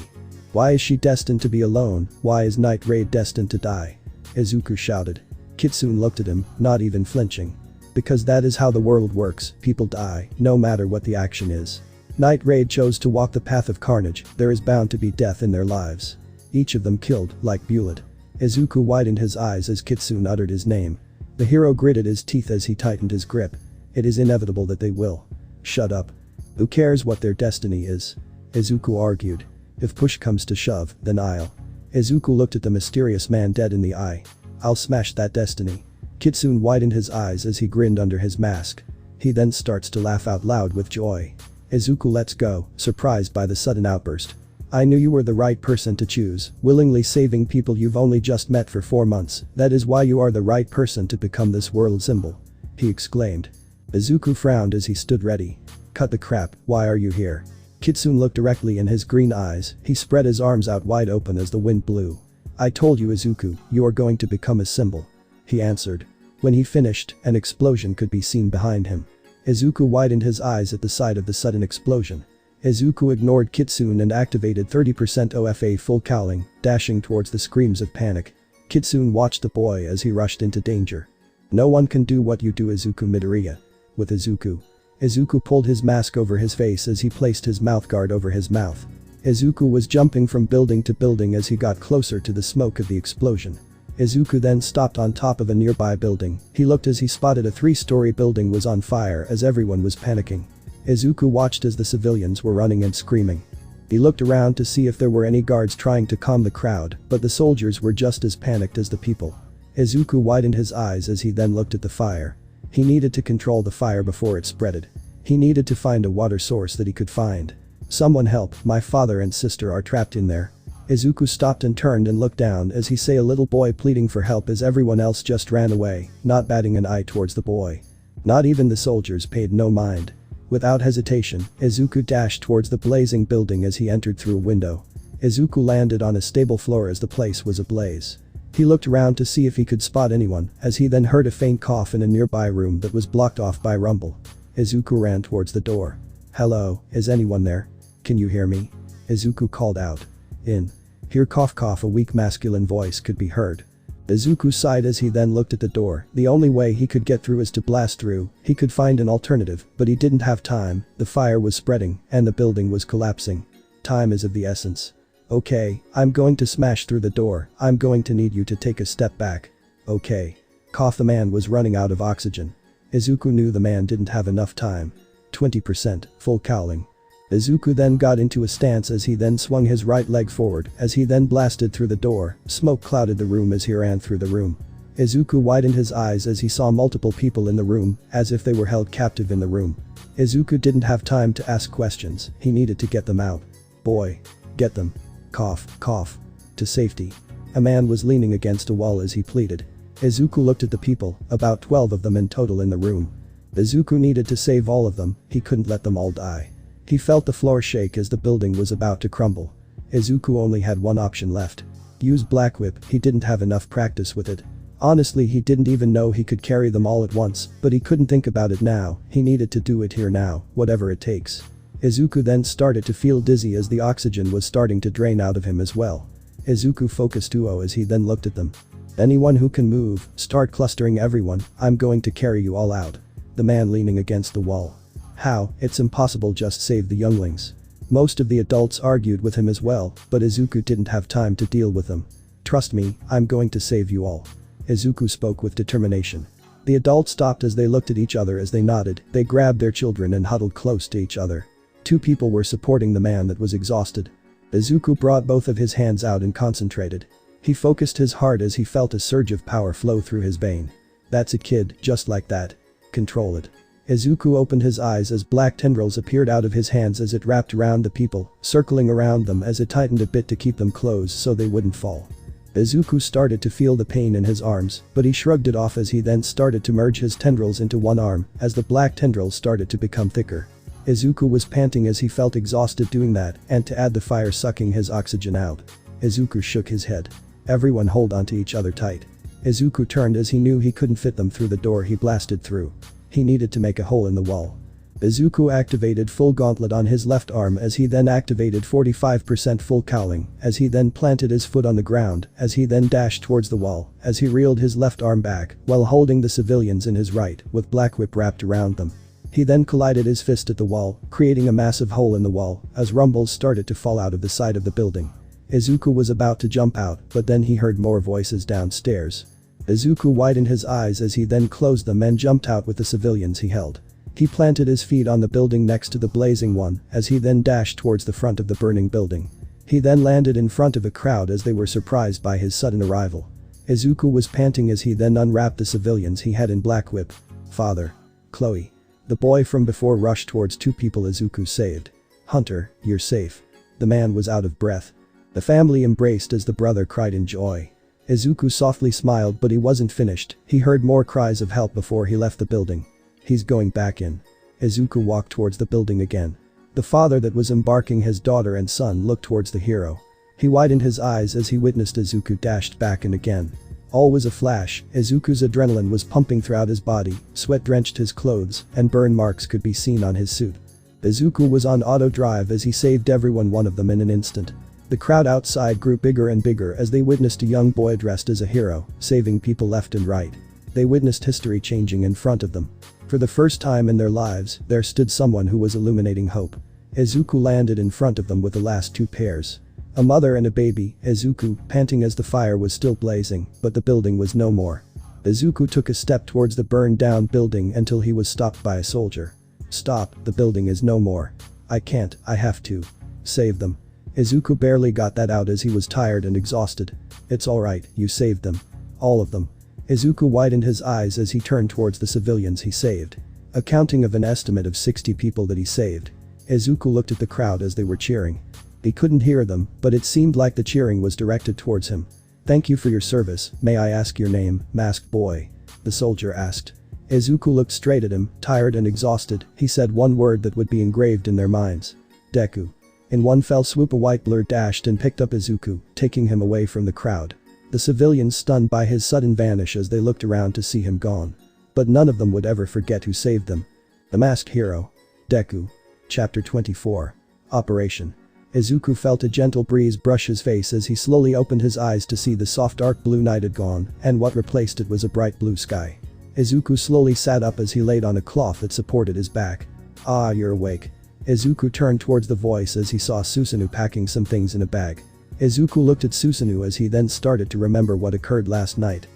Why is she destined to be alone? Why is Night Raid destined to die? Izuku shouted. Kitsune looked at him, not even flinching. Because that is how the world works, people die, no matter what the action is. Night Raid chose to walk the path of carnage, there is bound to be death in their lives. Each of them killed, like Bullet. Izuku widened his eyes as Kitsune uttered his name. The hero gritted his teeth as he tightened his grip. It is inevitable that they will. Shut up. Who cares what their destiny is? Izuku argued. If push comes to shove, then I'll. Izuku looked at the mysterious man dead in the eye. I'll smash that destiny. Kitsune widened his eyes as he grinned under his mask. He then starts to laugh out loud with joy. Izuku lets go, surprised by the sudden outburst. I knew you were the right person to choose, willingly saving people you've only just met for 4 months, that is why you are the right person to become this world symbol. He exclaimed. Izuku frowned as he stood ready. Cut the crap, why are you here? Kitsune looked directly in his green eyes, he spread his arms out wide open as the wind blew. I told you Izuku, you are going to become a symbol. He answered. When he finished, an explosion could be seen behind him. Izuku widened his eyes at the sight of the sudden explosion. Izuku ignored Kitsune and activated 30% OFA full cowling, dashing towards the screams of panic. Kitsune watched the boy as he rushed into danger. No one can do what you do, Izuku Midoriya. With Izuku. Izuku pulled his mask over his face as he placed his mouthguard over his mouth. Izuku was jumping from building to building as he got closer to the smoke of the explosion. Izuku then stopped on top of a nearby building. He looked as he spotted a 3-story building was on fire as everyone was panicking. Izuku watched as the civilians were running and screaming. He looked around to see if there were any guards trying to calm the crowd, but the soldiers were just as panicked as the people. Izuku widened his eyes as he then looked at the fire. He needed to control the fire before it spreaded. He needed to find a water source that he could find. Someone help, my father and sister are trapped in there. Izuku stopped and turned and looked down as he saw a little boy pleading for help as everyone else just ran away, not batting an eye towards the boy. Not even the soldiers paid no mind. Without hesitation, Izuku dashed towards the blazing building as he entered through a window. Izuku landed on a stable floor as the place was ablaze. He looked around to see if he could spot anyone, as he then heard a faint cough in a nearby room that was blocked off by rumble. Izuku ran towards the door. Hello, is anyone there? Can you hear me? Izuku called out. In. Here cough cough, a weak masculine voice could be heard. Izuku sighed as he then looked at the door. The only way he could get through is to blast through. He could find an alternative, but he didn't have time. The fire was spreading, and the building was collapsing. Time is of the essence. Okay, I'm going to smash through the door. I'm going to need you to take a step back. Okay. Cough, the man was running out of oxygen. Izuku knew the man didn't have enough time. 20%, full cowling. Izuku then got into a stance as he then swung his right leg forward as he then blasted through the door. Smoke clouded the room as he ran through the room. Izuku widened his eyes as he saw multiple people in the room, as if they were held captive in the room. Izuku didn't have time to ask questions, he needed to get them out. Boy. Get them. Cough, cough. To safety. A man was leaning against a wall as he pleaded. Izuku looked at the people, about 12 of them in total in the room. Izuku needed to save all of them, he couldn't let them all die. He felt the floor shake as the building was about to crumble. Izuku only had one option left. Use Black Whip, he didn't have enough practice with it. Honestly, he didn't even know he could carry them all at once, but he couldn't think about it now, he needed to do it here now, whatever it takes. Izuku then started to feel dizzy as the oxygen was starting to drain out of him as well. Izuku focused Uo as he then looked at them. Anyone who can move, start clustering everyone, I'm going to carry you all out. The man leaning against the wall. How, it's impossible, just save the younglings. Most of the adults argued with him as well, but Izuku didn't have time to deal with them. Trust me, I'm going to save you all. Izuku spoke with determination. The adults stopped as they looked at each other as they nodded, they grabbed their children and huddled close to each other. 2 people were supporting the man that was exhausted. Izuku brought both of his hands out and concentrated. He focused his heart as he felt a surge of power flow through his vein. That's a kid, just like that. Control it. Izuku opened his eyes as black tendrils appeared out of his hands as it wrapped around the people, circling around them as it tightened a bit to keep them closed so they wouldn't fall. Izuku started to feel the pain in his arms, but he shrugged it off as he then started to merge his tendrils into one arm as the black tendrils started to become thicker. Izuku was panting as he felt exhausted doing that, and to add the fire sucking his oxygen out. Izuku shook his head. Everyone hold onto each other tight. Izuku turned as he knew he couldn't fit them through the door he blasted through. He needed to make a hole in the wall. Izuku activated full gauntlet on his left arm as he then activated 45% full cowling as he then planted his foot on the ground as he then dashed towards the wall as he reeled his left arm back while holding the civilians in his right with Black Whip wrapped around them. He then collided his fist at the wall, creating a massive hole in the wall as rumbles started to fall out of the side of the building. Izuku was about to jump out, but then he heard more voices downstairs. Izuku widened his eyes as he then closed them and jumped out with the civilians he held. He planted his feet on the building next to the blazing one as he then dashed towards the front of the burning building. He then landed in front of a crowd as they were surprised by his sudden arrival. Izuku was panting as he then unwrapped the civilians he had in Black Whip. Father. Chloe. The boy from before rushed towards 2 people Izuku saved. Hunter, you're safe. The man was out of breath. The family embraced as the brother cried in joy. Izuku softly smiled, but he wasn't finished. He heard more cries of help before he left the building. He's going back in. Izuku walked towards the building again. The father that was embarking his daughter and son looked towards the hero. He widened his eyes as he witnessed Izuku dashed back in again. All was a flash. Izuku's adrenaline was pumping throughout his body, sweat drenched his clothes, and burn marks could be seen on his suit. Izuku was on auto drive as he saved everyone, one of them in an instant. The crowd outside grew bigger and bigger as they witnessed a young boy dressed as a hero, saving people left and right. They witnessed history changing in front of them. For the first time in their lives, there stood someone who was illuminating hope. Izuku landed in front of them with the last 2 pairs. A mother and a baby, Izuku, panting as the fire was still blazing, but the building was no more. Izuku took a step towards the burned down building until he was stopped by a soldier. Stop, the building is no more. I can't, I have to. Save them. Izuku barely got that out as he was tired and exhausted. It's alright, you saved them. All of them. Izuku widened his eyes as he turned towards the civilians he saved. Accounting of an estimate of 60 people that he saved. Izuku looked at the crowd as they were cheering. He couldn't hear them, but it seemed like the cheering was directed towards him. Thank you for your service, may I ask your name, masked boy? The soldier asked. Izuku looked straight at him, tired and exhausted. He said one word that would be engraved in their minds. Deku. In one fell swoop a white blur dashed and picked up Izuku, taking him away from the crowd. The civilians stunned by his sudden vanish as they looked around to see him gone. But none of them would ever forget who saved them. The masked hero. Deku. Chapter 24. Operation. Izuku felt a gentle breeze brush his face as he slowly opened his eyes to see the soft dark blue night had gone, and what replaced it was a bright blue sky. Izuku slowly sat up as he laid on a cloth that supported his back. Ah, you're awake. Izuku turned towards the voice as he saw Susanoo packing some things in a bag. Izuku looked at Susanoo as he then started to remember what occurred last night.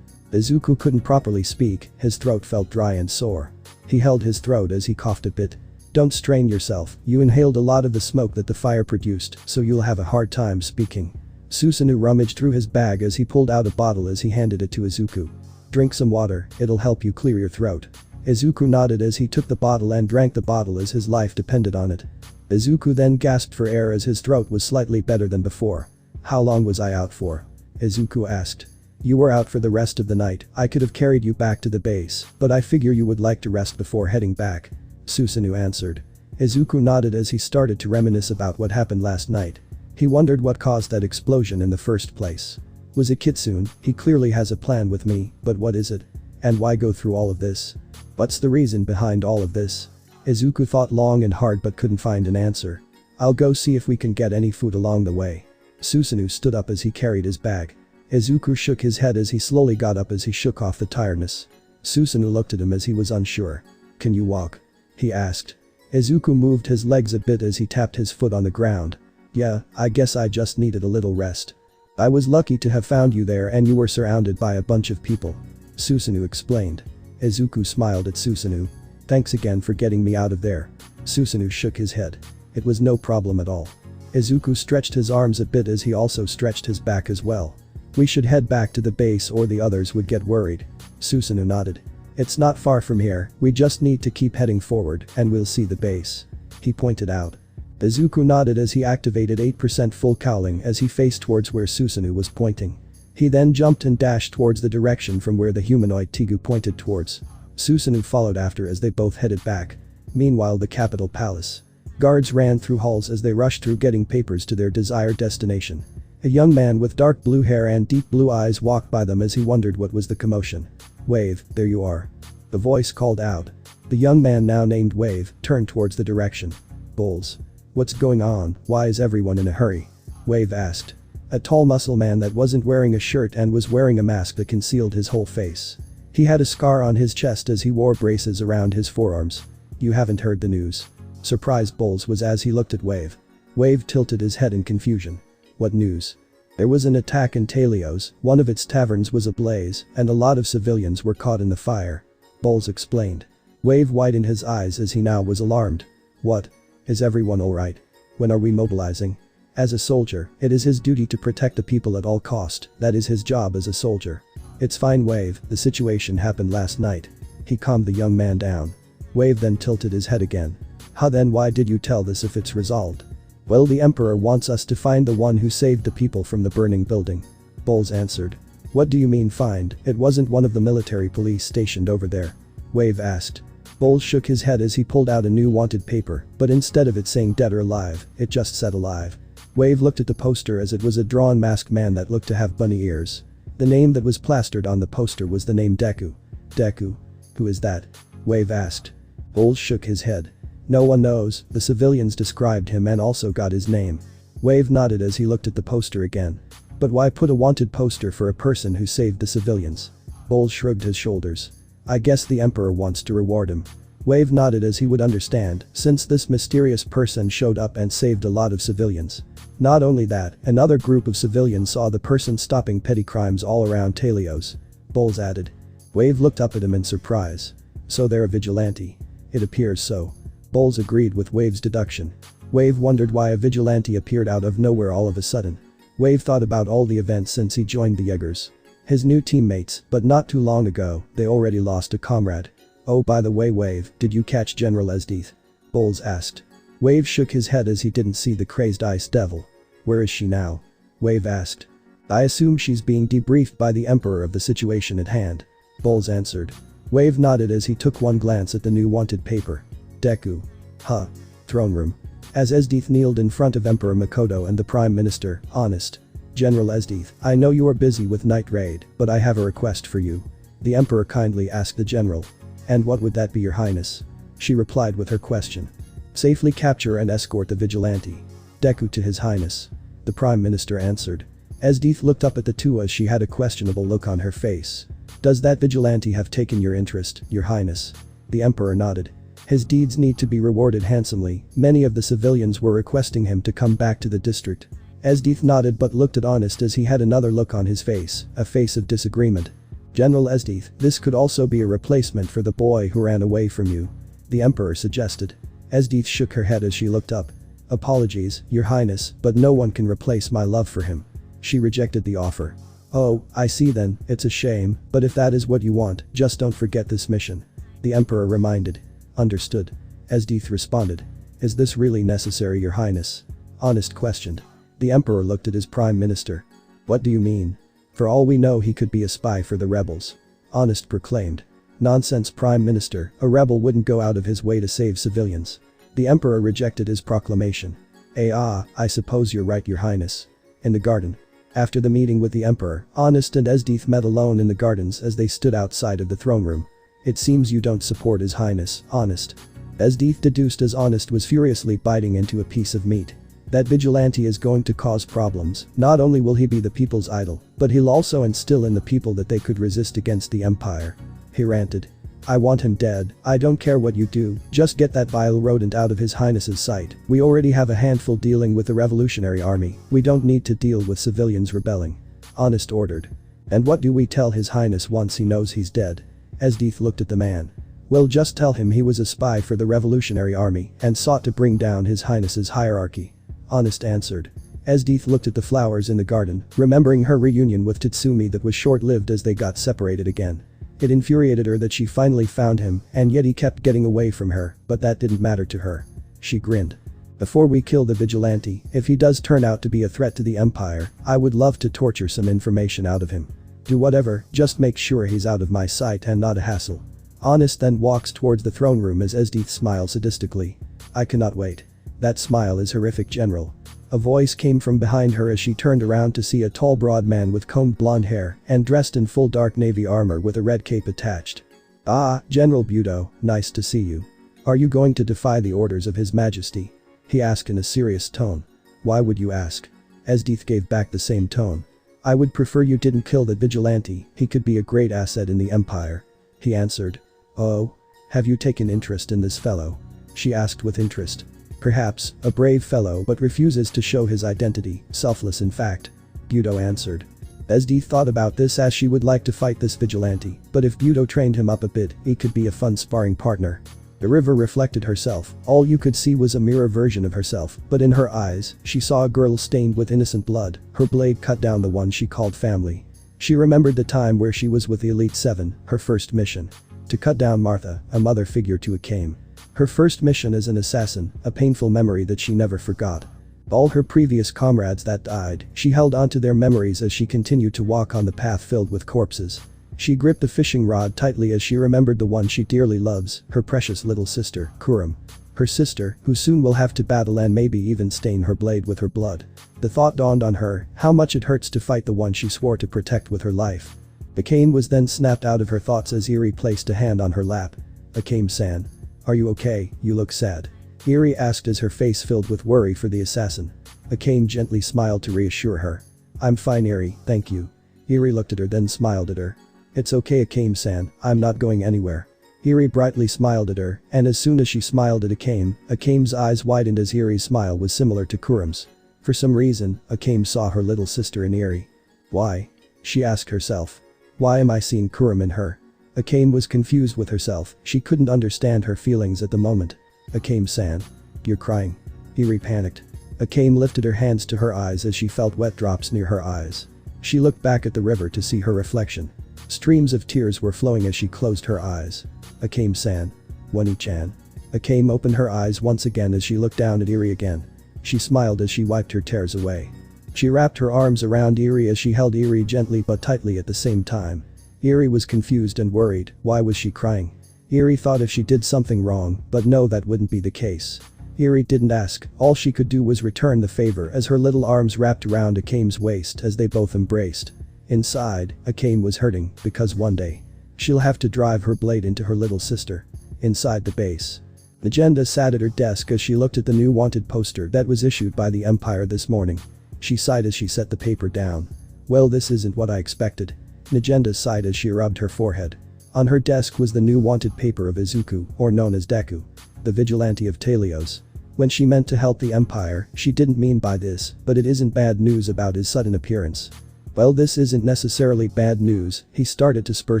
Izuku couldn't properly speak, his throat felt dry and sore. He held his throat as he coughed a bit. Don't strain yourself, you inhaled a lot of the smoke that the fire produced, so you'll have a hard time speaking. Susanoo rummaged through his bag as he pulled out a bottle as he handed it to Izuku. Drink some water, it'll help you clear your throat. Izuku nodded as he took the bottle and drank the bottle as his life depended on it. Izuku then gasped for air as his throat was slightly better than before. How long was I out for? Izuku asked. You were out for the rest of the night, I could have carried you back to the base, but I figure you would like to rest before heading back. Susanoo answered. Izuku nodded as he started to reminisce about what happened last night. He wondered what caused that explosion in the first place. Was it Kitsune? He clearly has a plan with me, but what is it? And why go through all of this? What's the reason behind all of this? Izuku thought long and hard but couldn't find an answer. I'll go see if we can get any food along the way. Susanoo stood up as he carried his bag. Izuku shook his head as he slowly got up as he shook off the tiredness. Susanoo looked at him as he was unsure. Can you walk? He asked. Izuku moved his legs a bit as he tapped his foot on the ground. Yeah, I guess I just needed a little rest. I was lucky to have found you there and you were surrounded by a bunch of people. Susanoo explained. Izuku smiled at Susanoo. Thanks again for getting me out of there. Susanoo shook his head. It was no problem at all. Izuku stretched his arms a bit as he also stretched his back as well. We should head back to the base or the others would get worried. Susanoo nodded. It's not far from here, we just need to keep heading forward and we'll see the base. He pointed out. Izuku nodded as he activated 8% full cowling as he faced towards where Susanoo was pointing. He then jumped and dashed towards the direction from where the humanoid Tegu pointed towards. Susanoo followed after as they both headed back. Meanwhile, the capital palace. Guards ran through halls as they rushed through getting papers to their desired destination. A young man with dark blue hair and deep blue eyes walked by them as he wondered what was the commotion. Wave, there you are. The voice called out. The young man, now named Wave, turned towards the direction. Bulls. What's going on, why is everyone in a hurry? Wave asked. A tall muscle man that wasn't wearing a shirt and was wearing a mask that concealed his whole face. He had a scar on his chest as he wore braces around his forearms. You haven't heard the news. Surprised Bulls was as he looked at Wave. Wave tilted his head in confusion. What news? There was an attack in Talios, one of its taverns was ablaze, and a lot of civilians were caught in the fire. Bulls explained. Wave widened his eyes as he now was alarmed. What? Is everyone alright? When are we mobilizing? As a soldier, it is his duty to protect the people at all cost, that is his job as a soldier. It's fine Wave, the situation happened last night. He calmed the young man down. Wave then tilted his head again. How then why did you tell this if it's resolved? Well, the Emperor wants us to find the one who saved the people from the burning building. Bulls answered. What do you mean find? It wasn't one of the military police stationed over there. Wave asked. Bulls shook his head as he pulled out a new wanted paper, but instead of it saying dead or alive, it just said alive. Wave looked at the poster as it was a drawn masked man that looked to have bunny ears. The name that was plastered on the poster was the name Deku. Deku? Who is that? Wave asked. Bulls shook his head. No one knows, the civilians described him and also got his name. Wave nodded as he looked at the poster again. But why put a wanted poster for a person who saved the civilians? Bulls shrugged his shoulders. I guess the Emperor wants to reward him. Wave nodded as he would understand, since this mysterious person showed up and saved a lot of civilians. Not only that, another group of civilians saw the person stopping petty crimes all around Talios. Bowles added. Wave looked up at him in surprise. So they're a vigilante. It appears so. Bowles agreed with Wave's deduction. Wave wondered why a vigilante appeared out of nowhere all of a sudden. Wave thought about all the events since he joined the Jaegers. His new teammates, but not too long ago, they already lost a comrade. Oh, by the way, Wave, did you catch General Esdeath? Bowles asked. Wave shook his head as he didn't see the crazed ice devil. Where is she now? Wave asked. I assume she's being debriefed by the Emperor of the situation at hand. Bowles answered. Wave nodded as he took one glance at the new wanted paper. Deku. Huh. Throne room. As Esdeath kneeled in front of Emperor Makoto and the Prime Minister, honest. General Esdeath, I know you are busy with Night Raid, but I have a request for you. The Emperor kindly asked the general. And what would that be, Your Highness? She replied with her question. Safely capture and escort the vigilante. Deku to His Highness. The Prime Minister answered. Esdeath looked up at the two as she had a questionable look on her face. Does that vigilante have taken your interest, Your Highness? The Emperor nodded. His deeds need to be rewarded handsomely. Many of the civilians were requesting him to come back to the district. Esdeath nodded but looked at Honest as he had another look on his face, a face of disagreement. General Esdeath, this could also be a replacement for the boy who ran away from you. The Emperor suggested. Esdeath shook her head as she looked up. Apologies, Your Highness, but no one can replace my love for him. She rejected the offer. Oh, I see then, it's a shame, but if that is what you want, just don't forget this mission. The Emperor reminded. Understood. Esdeath responded. Is this really necessary, Your Highness? Honest questioned. The Emperor looked at his Prime Minister. What do you mean? For all we know, he could be a spy for the rebels. Honest proclaimed. Nonsense, Prime Minister, a rebel wouldn't go out of his way to save civilians. The Emperor rejected his proclamation. I suppose you're right, Your Highness. In the garden. After the meeting with the Emperor, Honest and Esdeath met alone in the gardens as they stood outside of the throne room. It seems you don't support His Highness, Honest. Esdeath deduced as Honest was furiously biting into a piece of meat. That vigilante is going to cause problems. Not only will he be the people's idol, but he'll also instill in the people that they could resist against the Empire. He ranted. I want him dead. I don't care what you do, just get that vile rodent out of His Highness's sight. We already have a handful dealing with the Revolutionary Army. We don't need to deal with civilians rebelling. Honest ordered. And what do we tell His Highness once he knows he's dead? Esdeath looked at the man. Well, just tell him he was a spy for the Revolutionary Army and sought to bring down His Highness's hierarchy. Honest answered. Esdeath looked at the flowers in the garden, remembering her reunion with Tatsumi that was short-lived as they got separated again. It infuriated her that she finally found him, and yet he kept getting away from her, but that didn't matter to her. She grinned. Before we kill the vigilante, if he does turn out to be a threat to the Empire, I would love to torture some information out of him. Do whatever, just make sure he's out of my sight and not a hassle. Honest then walks towards the throne room as Esdeath smiles sadistically. I cannot wait. That smile is horrific, General. A voice came from behind her as she turned around to see a tall broad man with combed blonde hair and dressed in full dark navy armor with a red cape attached. Ah, General Budo, nice to see you. Are you going to defy the orders of His Majesty? He asked in a serious tone. Why would you ask? Esdeath gave back the same tone. I would prefer you didn't kill that vigilante, he could be a great asset in the Empire. He answered. Oh? Have you taken interest in this fellow? She asked with interest. Perhaps, a brave fellow but refuses to show his identity, selfless in fact. Budo answered. Esdeath thought about this as she would like to fight this vigilante, but if Budo trained him up a bit, he could be a fun sparring partner. The river reflected herself, all you could see was a mirror version of herself, but in her eyes, she saw a girl stained with innocent blood, her blade cut down the one she called family. She remembered the time where she was with the Elite 7, her first mission. To cut down Martha, a mother figure to Akame. Her first mission as an assassin, a painful memory that she never forgot. All her previous comrades that died, she held onto their memories as she continued to walk on the path filled with corpses. She gripped the fishing rod tightly as she remembered the one she dearly loves, her precious little sister, Kurum. Her sister, who soon will have to battle and maybe even stain her blade with her blood. The thought dawned on her, how much it hurts to fight the one she swore to protect with her life. Akame was then snapped out of her thoughts as Eri placed a hand on her lap. Akame-san. Are you okay? You look sad. Eri asked as her face filled with worry for the assassin. Akame gently smiled to reassure her. I'm fine, Eri, thank you. Eri looked at her then smiled at her. It's okay, Akame-san, I'm not going anywhere. Eri brightly smiled at her, and as soon as she smiled at Akame's eyes widened as Eri's smile was similar to Kurum's. For some reason, Akame saw her little sister in Eri. Why? She asked herself. Why am I seeing Kurum in her? Akame was confused with herself, she couldn't understand her feelings at the moment. Akame-san. You're crying. Eri panicked. Akame lifted her hands to her eyes as she felt wet drops near her eyes. She looked back at the river to see her reflection. Streams of tears were flowing as she closed her eyes. Akame-san. Wani-chan. Akame opened her eyes once again as she looked down at Eri again. She smiled as she wiped her tears away. She wrapped her arms around Eri as she held Eri gently but tightly at the same time. Eri was confused and worried. Why was she crying? Eri thought if she did something wrong, but no, that wouldn't be the case. Eri didn't ask, all she could do was return the favor as her little arms wrapped around Akame's waist as they both embraced. Inside, Akame was hurting because one day, she'll have to drive her blade into her little sister. Inside the base. Magenta sat at her desk as she looked at the new wanted poster that was issued by the Empire this morning. She sighed as she set the paper down. Well, this isn't what I expected. Magenta sighed as she rubbed her forehead. On her desk was the new wanted paper of Izuku, or known as Deku, the vigilante of Talios. When she meant to help the Empire, she didn't mean by this, but it isn't bad news about his sudden appearance. Well, this isn't necessarily bad news, he started to spur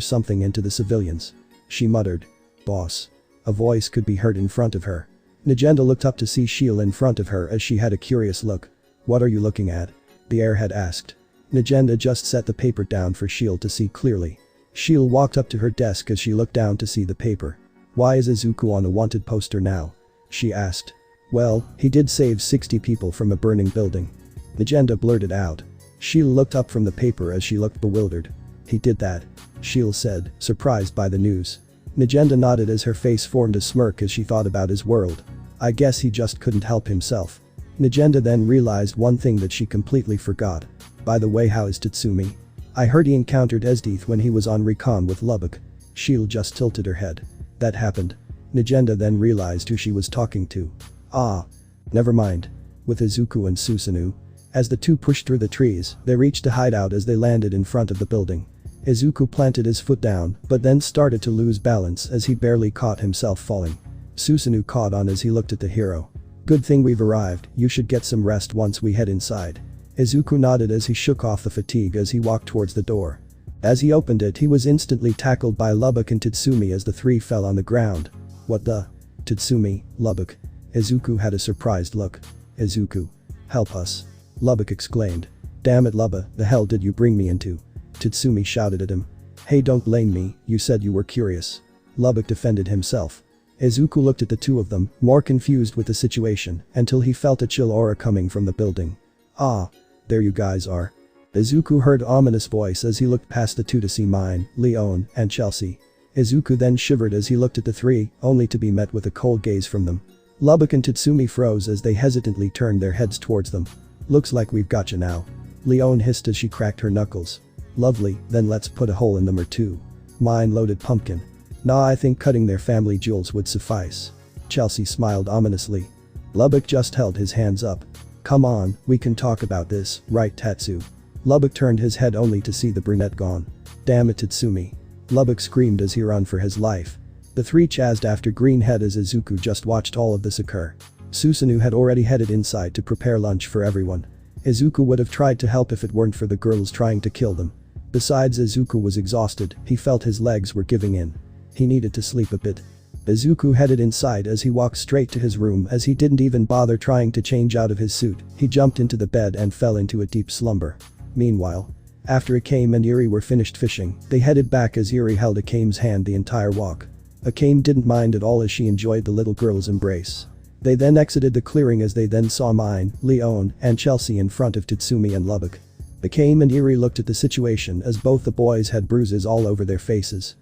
something into the civilians. She muttered. Boss. A voice could be heard in front of her. Magenta looked up to see Shield in front of her as she had a curious look. What are you looking at? The airhead asked. Magenta just set the paper down for Shield to see clearly. Shield walked up to her desk as she looked down to see the paper. Why is Izuku on a wanted poster now? She asked. Well, he did save 60 people from a burning building. Magenta blurted out. Shield looked up from the paper as she looked bewildered. He did that? Shield said, surprised by the news. Magenta nodded as her face formed a smirk as she thought about his world. I guess he just couldn't help himself. Magenta then realized one thing that she completely forgot. By the way, how is Tatsumi? I heard he encountered Esdeath when he was on recon with Lubbock. Shield just tilted her head. That happened. Magenta then realized who she was talking to. Ah. Never mind. With Izuku and Susanoo. As the two pushed through the trees, they reached a hideout as they landed in front of the building. Izuku planted his foot down, but then started to lose balance as he barely caught himself falling. Susanoo caught on as he looked at the hero. Good thing we've arrived, you should get some rest once we head inside. Izuku nodded as he shook off the fatigue as he walked towards the door. As he opened it, he was instantly tackled by Lubbock and Tatsumi as the three fell on the ground. What the? Tatsumi, Lubbock. Izuku had a surprised look. Izuku. Help us. Lubbock exclaimed. Damn it, Lubba, the hell did you bring me into? Tatsumi shouted at him. Hey, don't blame me, you said you were curious. Lubbock defended himself. Izuku looked at the two of them, more confused with the situation, until he felt a chill aura coming from the building. Ah. There you guys are. Izuku heard an ominous voice as he looked past the two to see Mine, Leon, and Chelsea. Izuku then shivered as he looked at the three, only to be met with a cold gaze from them. Lubbock and Tatsumi froze as they hesitantly turned their heads towards them. Looks like we've gotcha now. Leon hissed as she cracked her knuckles. Lovely, then let's put a hole in them or two. Mine loaded pumpkin. Nah, I think cutting their family jewels would suffice. Chelsea smiled ominously. Lubbock just held his hands up. Come on, we can talk about this, right Tatsu? Lubbock turned his head only to see the brunette gone. Damn it, Tatsumi. Lubbock screamed as he ran for his life. The three chased after Greenhead as Izuku just watched all of this occur. Susanoo had already headed inside to prepare lunch for everyone. Izuku would have tried to help if it weren't for the girls trying to kill them. Besides, Izuku was exhausted, he felt his legs were giving in. He needed to sleep a bit. Izuku headed inside as he walked straight to his room as he didn't even bother trying to change out of his suit, he jumped into the bed and fell into a deep slumber. Meanwhile, after Akame and Eri were finished fishing, they headed back as Eri held Akame's hand the entire walk. Akame didn't mind at all as she enjoyed the little girl's embrace. They then exited the clearing as they then saw Mine, Leon, and Chelsea in front of Tatsumi and Lubbock. Akame and Eri looked at the situation as both the boys had bruises all over their faces.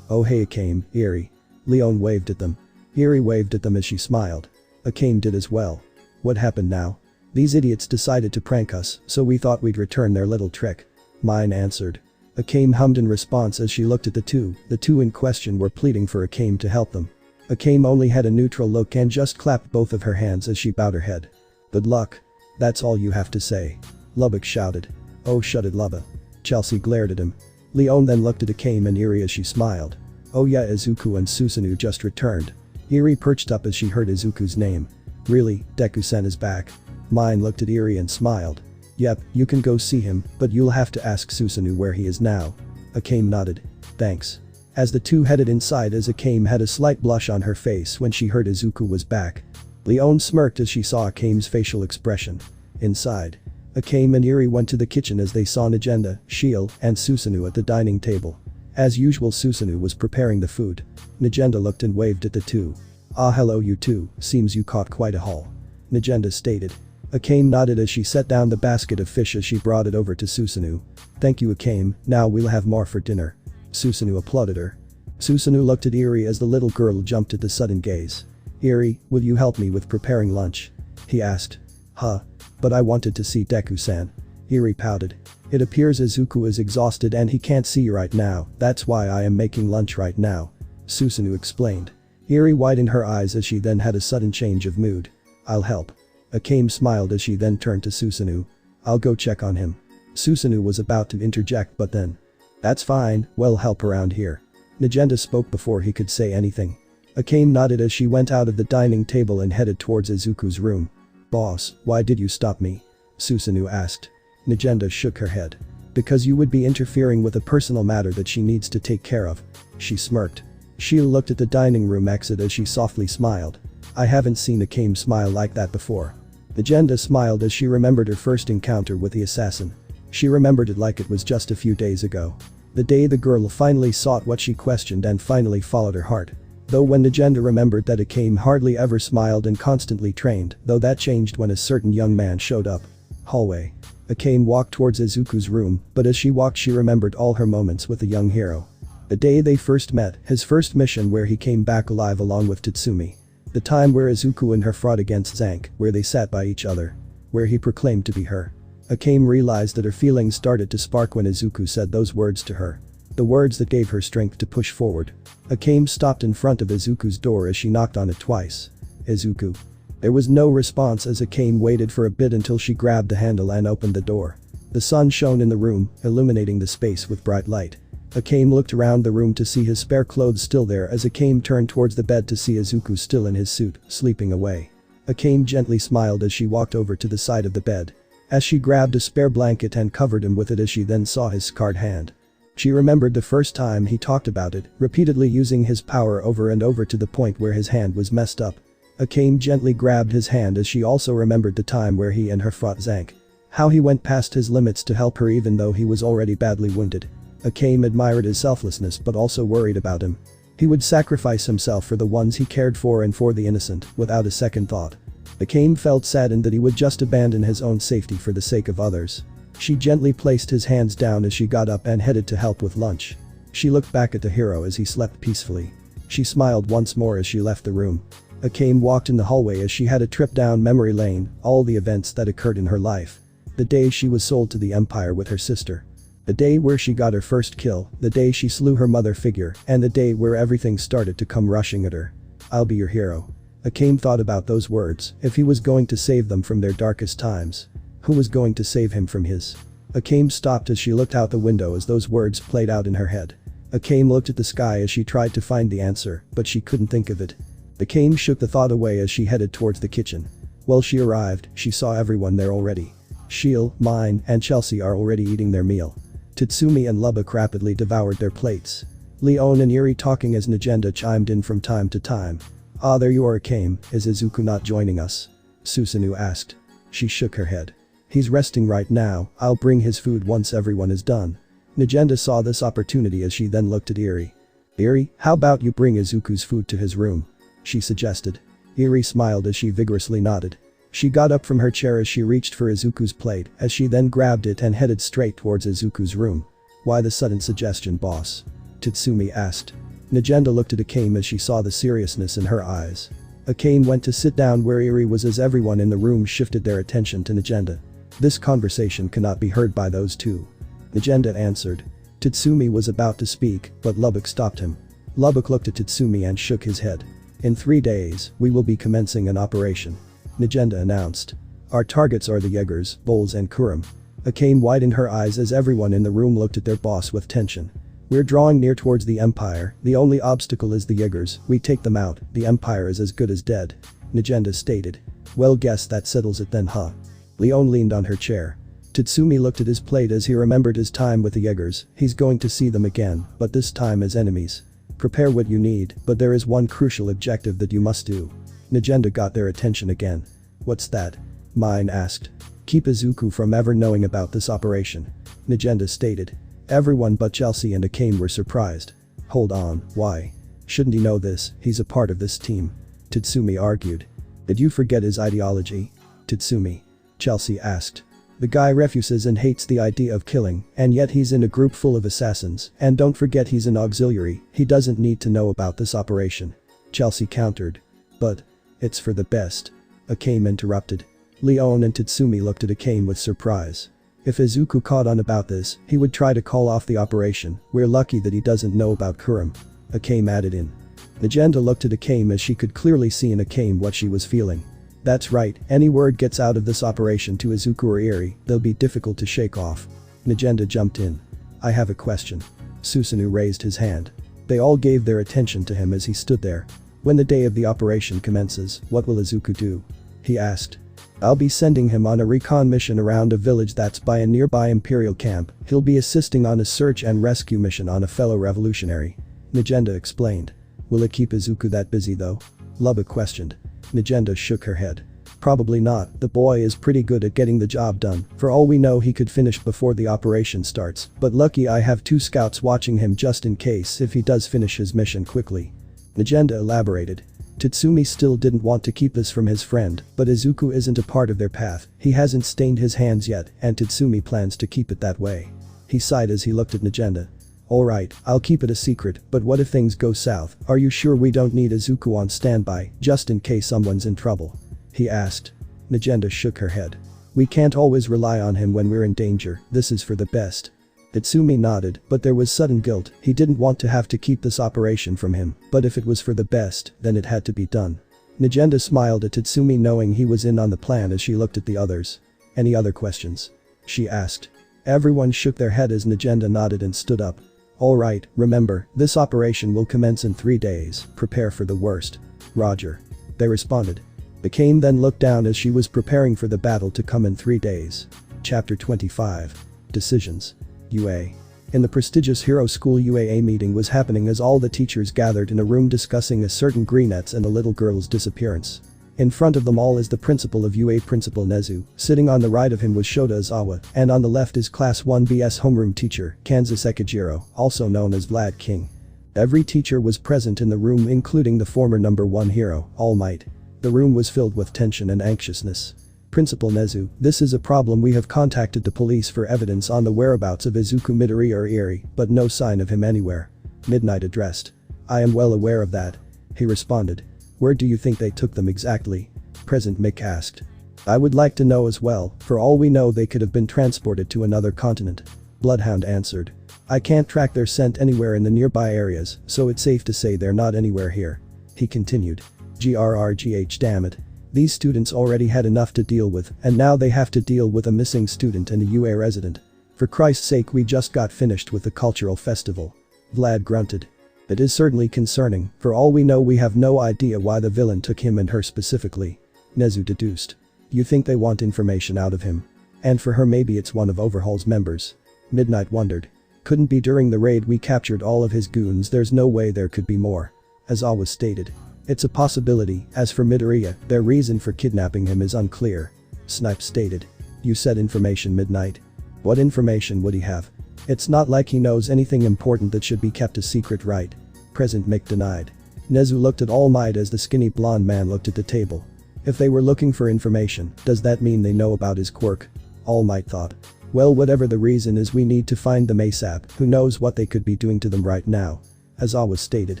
Oh hey Akame, Eri. Leon waved at them. Eri waved at them as she smiled. Akame did as well. What happened now? These idiots decided to prank us, so we thought we'd return their little trick. Mine answered. Akame hummed in response as she looked at the two in question were pleading for Akame to help them. Akame only had a neutral look and just clapped both of her hands as she bowed her head. Good luck. That's all you have to say. Lubbock shouted. Oh shut it Lubba. Chelsea glared at him. Leon then looked at Akame and Eri as she smiled. Oh yeah, Izuku and Susanoo just returned. Eri perched up as she heard Izuku's name. Really, Deku-san is back. Mine looked at Eri and smiled. Yep, you can go see him, but you'll have to ask Susanoo where he is now. Akame nodded. Thanks. As the two headed inside, Akame had a slight blush on her face when she heard Izuku was back. Leon smirked as she saw Akame's facial expression. Inside, Akame and Eri went to the kitchen as they saw Negenda, Shiel, and Susanoo at the dining table. As usual, Susanoo was preparing the food. Negenda looked and waved at the two. Ah, hello you two, seems you caught quite a haul. Negenda stated. Akame nodded as she set down the basket of fish as she brought it over to Susanoo. Thank you, Akame, now we'll have more for dinner. Susanoo applauded her. Susanoo looked at Eri as the little girl jumped at the sudden gaze. Eri, will you help me with preparing lunch? He asked. Huh? But I wanted to see Deku-san. Eri pouted. It appears Izuku is exhausted and he can't see you right now, that's why I am making lunch right now. Susanoo explained. Eri widened her eyes as she then had a sudden change of mood. I'll help. Akame smiled as she then turned to Susanoo. I'll go check on him. Susanoo was about to interject but then. That's fine, we'll help around here. Negenda spoke before he could say anything. Akame nodded as she went out of the dining table and headed towards Izuku's room. Boss, why did you stop me? Susanoo asked. Negenda shook her head. Because you would be interfering with a personal matter that she needs to take care of. She smirked. Shiel looked at the dining room exit as she softly smiled. I haven't seen Akame smile like that before. Negenda smiled as she remembered her first encounter with the assassin. She remembered it like it was just a few days ago. The day the girl finally sought what she questioned and finally followed her heart. Though when Negenda remembered that Akame hardly ever smiled and constantly trained, though that changed when a certain young man showed up. Hallway. Akame walked towards Izuku's room, but as she walked she remembered all her moments with the young hero. The day they first met, his first mission where he came back alive along with Tatsumi. The time where Izuku and her fought against Zank, where they sat by each other. Where he proclaimed to be her. Akame realized that her feelings started to spark when Izuku said those words to her. The words that gave her strength to push forward. Akame stopped in front of Izuku's door as she knocked on it twice. Izuku. There was no response as Akame waited for a bit until she grabbed the handle and opened the door. The sun shone in the room, illuminating the space with bright light. Akame looked around the room to see his spare clothes still there as Akame turned towards the bed to see Izuku still in his suit, sleeping away. Akame gently smiled as she walked over to the side of the bed. As she grabbed a spare blanket and covered him with it as she then saw his scarred hand. She remembered the first time he talked about it, repeatedly using his power over and over to the point where his hand was messed up. Akame gently grabbed his hand as she also remembered the time where he and her fought Zank. How he went past his limits to help her even though he was already badly wounded. Akame admired his selflessness but also worried about him. He would sacrifice himself for the ones he cared for and for the innocent, without a second thought. Akame felt saddened that he would just abandon his own safety for the sake of others. She gently placed his hands down as she got up and headed to help with lunch. She looked back at the hero as he slept peacefully. She smiled once more as she left the room. Akame walked in the hallway as she had a trip down memory lane, all the events that occurred in her life. The day she was sold to the Empire with her sister. The day where she got her first kill, the day she slew her mother figure, and the day where everything started to come rushing at her. I'll be your hero. Akame thought about those words, if he was going to save them from their darkest times. Who was going to save him from his? Akame stopped as she looked out the window as those words played out in her head. Akame looked at the sky as she tried to find the answer, but she couldn't think of it. Akame shook the thought away as she headed towards the kitchen. When she arrived, she saw everyone there already. Shiel, Mine, and Chelsea are already eating their meal. Tatsumi and Lubbock rapidly devoured their plates. Leon and Eri talking as Negenda chimed in from time to time. Ah, there you are, Akame, is Izuku not joining us? Susanoo asked. She shook her head. He's resting right now, I'll bring his food once everyone is done. Negenda saw this opportunity as she then looked at Eri. Eri, how about you bring Izuku's food to his room? She suggested. Eri smiled as she vigorously nodded. She got up from her chair as she reached for Izuku's plate as she then grabbed it and headed straight towards Izuku's room. Why the sudden suggestion, boss? Tatsumi asked. Negenda looked at Akame as she saw the seriousness in her eyes. Akame went to sit down where Eri was as everyone in the room shifted their attention to Negenda. This conversation cannot be heard by those two. Negenda answered. Tatsumi was about to speak, but Lubbock stopped him. Lubbock looked at Tatsumi and shook his head. In 3 days, we will be commencing an operation. Negenda announced. Our targets are the Jaegers, Bulls and Kurum. Akame widened her eyes as everyone in the room looked at their boss with tension. We're drawing near towards the Empire, the only obstacle is the Jaegers, we take them out, the Empire is as good as dead. Nagenda stated. Well, guess that settles it then, huh? Leon leaned on her chair. Tatsumi looked at his plate as he remembered his time with the Jaegers. He's going to see them again, but this time as enemies. Prepare what you need, but there is one crucial objective that you must do. Nagenda got their attention again. What's that? Mine asked. Keep Izuku from ever knowing about this operation. Nagenda stated. Everyone but Chelsea and Akame were surprised. Hold on, why? Shouldn't he know this, he's a part of this team. Tatsumi argued. Did you forget his ideology? Tatsumi. Chelsea asked. The guy refuses and hates the idea of killing, and yet he's in a group full of assassins, and don't forget he's an auxiliary, he doesn't need to know about this operation. Chelsea countered. But it's for the best. Akame interrupted. Leon and Tatsumi looked at Akame with surprise. If Izuku caught on about this, he would try to call off the operation, we're lucky that he doesn't know about Harem. Akame added in. Nagenda looked at Akame as she could clearly see in Akame what she was feeling. That's right, any word gets out of this operation to Izuku or Eri, they'll be difficult to shake off. Nagenda jumped in. I have a question. Susanoo raised his hand. They all gave their attention to him as he stood there. When the day of the operation commences, what will Izuku do? He asked. I'll be sending him on a recon mission around a village that's by a nearby Imperial camp, he'll be assisting on a search and rescue mission on a fellow revolutionary. Nagenda explained. Will it keep Izuku that busy though? Lubba questioned. Nagenda shook her head. Probably not, the boy is pretty good at getting the job done, for all we know he could finish before the operation starts, but lucky I have 2 scouts watching him just in case if he does finish his mission quickly. Nagenda elaborated. Tatsumi still didn't want to keep this from his friend, but Izuku isn't a part of their path, he hasn't stained his hands yet, and Tatsumi plans to keep it that way. He sighed as he looked at Nagenda. Alright, I'll keep it a secret, but what if things go south, are you sure we don't need Izuku on standby, just in case someone's in trouble? He asked. Nagenda shook her head. We can't always rely on him when we're in danger, this is for the best. Tatsumi nodded, but there was sudden guilt, he didn't want to have to keep this operation from him, but if it was for the best, then it had to be done. Nagenda smiled at Tatsumi knowing he was in on the plan as she looked at the others. Any other questions? She asked. Everyone shook their head as Nagenda nodded and stood up. Alright, remember, this operation will commence in 3 days, prepare for the worst. Roger. They responded. Akame then looked down as she was preparing for the battle to come in 3 days. Chapter 25. Decisions. UA. In the prestigious Hero School UAA meeting was happening as all the teachers gathered in a room discussing a certain Greenettes and the little girl's disappearance. In front of them all is the principal of UA Principal Nezu, sitting on the right of him was Shota Izawa, and on the left is Class 1B's homeroom teacher, Kansas Ekijiro, also known as Vlad King. Every teacher was present in the room including the former number 1 hero, All Might. The room was filled with tension and anxiousness. Principal Nezu, this is a problem, we have contacted the police for evidence on the whereabouts of Izuku Midoriya or Eri, but no sign of him anywhere. Midnight addressed. I am well aware of that. He responded. Where do you think they took them exactly? President Mick asked. I would like to know as well, for all we know they could have been transported to another continent. Bloodhound answered. I can't track their scent anywhere in the nearby areas, so it's safe to say they're not anywhere here. He continued. GRRGH, damn it. These students already had enough to deal with, and now they have to deal with a missing student and a UA resident. For Christ's sake, we just got finished with the cultural festival. Vlad grunted. It is certainly concerning, for all we know we have no idea why the villain took him and her specifically. Nezu deduced. You think they want information out of him? And for her maybe it's one of Overhaul's members. Midnight wondered. Couldn't be during the raid we captured all of his goons, there's no way there could be more. As always stated. It's a possibility, as for Midoriya, their reason for kidnapping him is unclear. Snipe stated. You said information, Midnight. What information would he have? It's not like he knows anything important that should be kept a secret, right? President Mick denied. Nezu looked at All Might as the skinny blonde man looked at the table. If they were looking for information, does that mean they know about his quirk? All Might thought. Well, whatever the reason is, we need to find them ASAP, who knows what they could be doing to them right now. As always stated.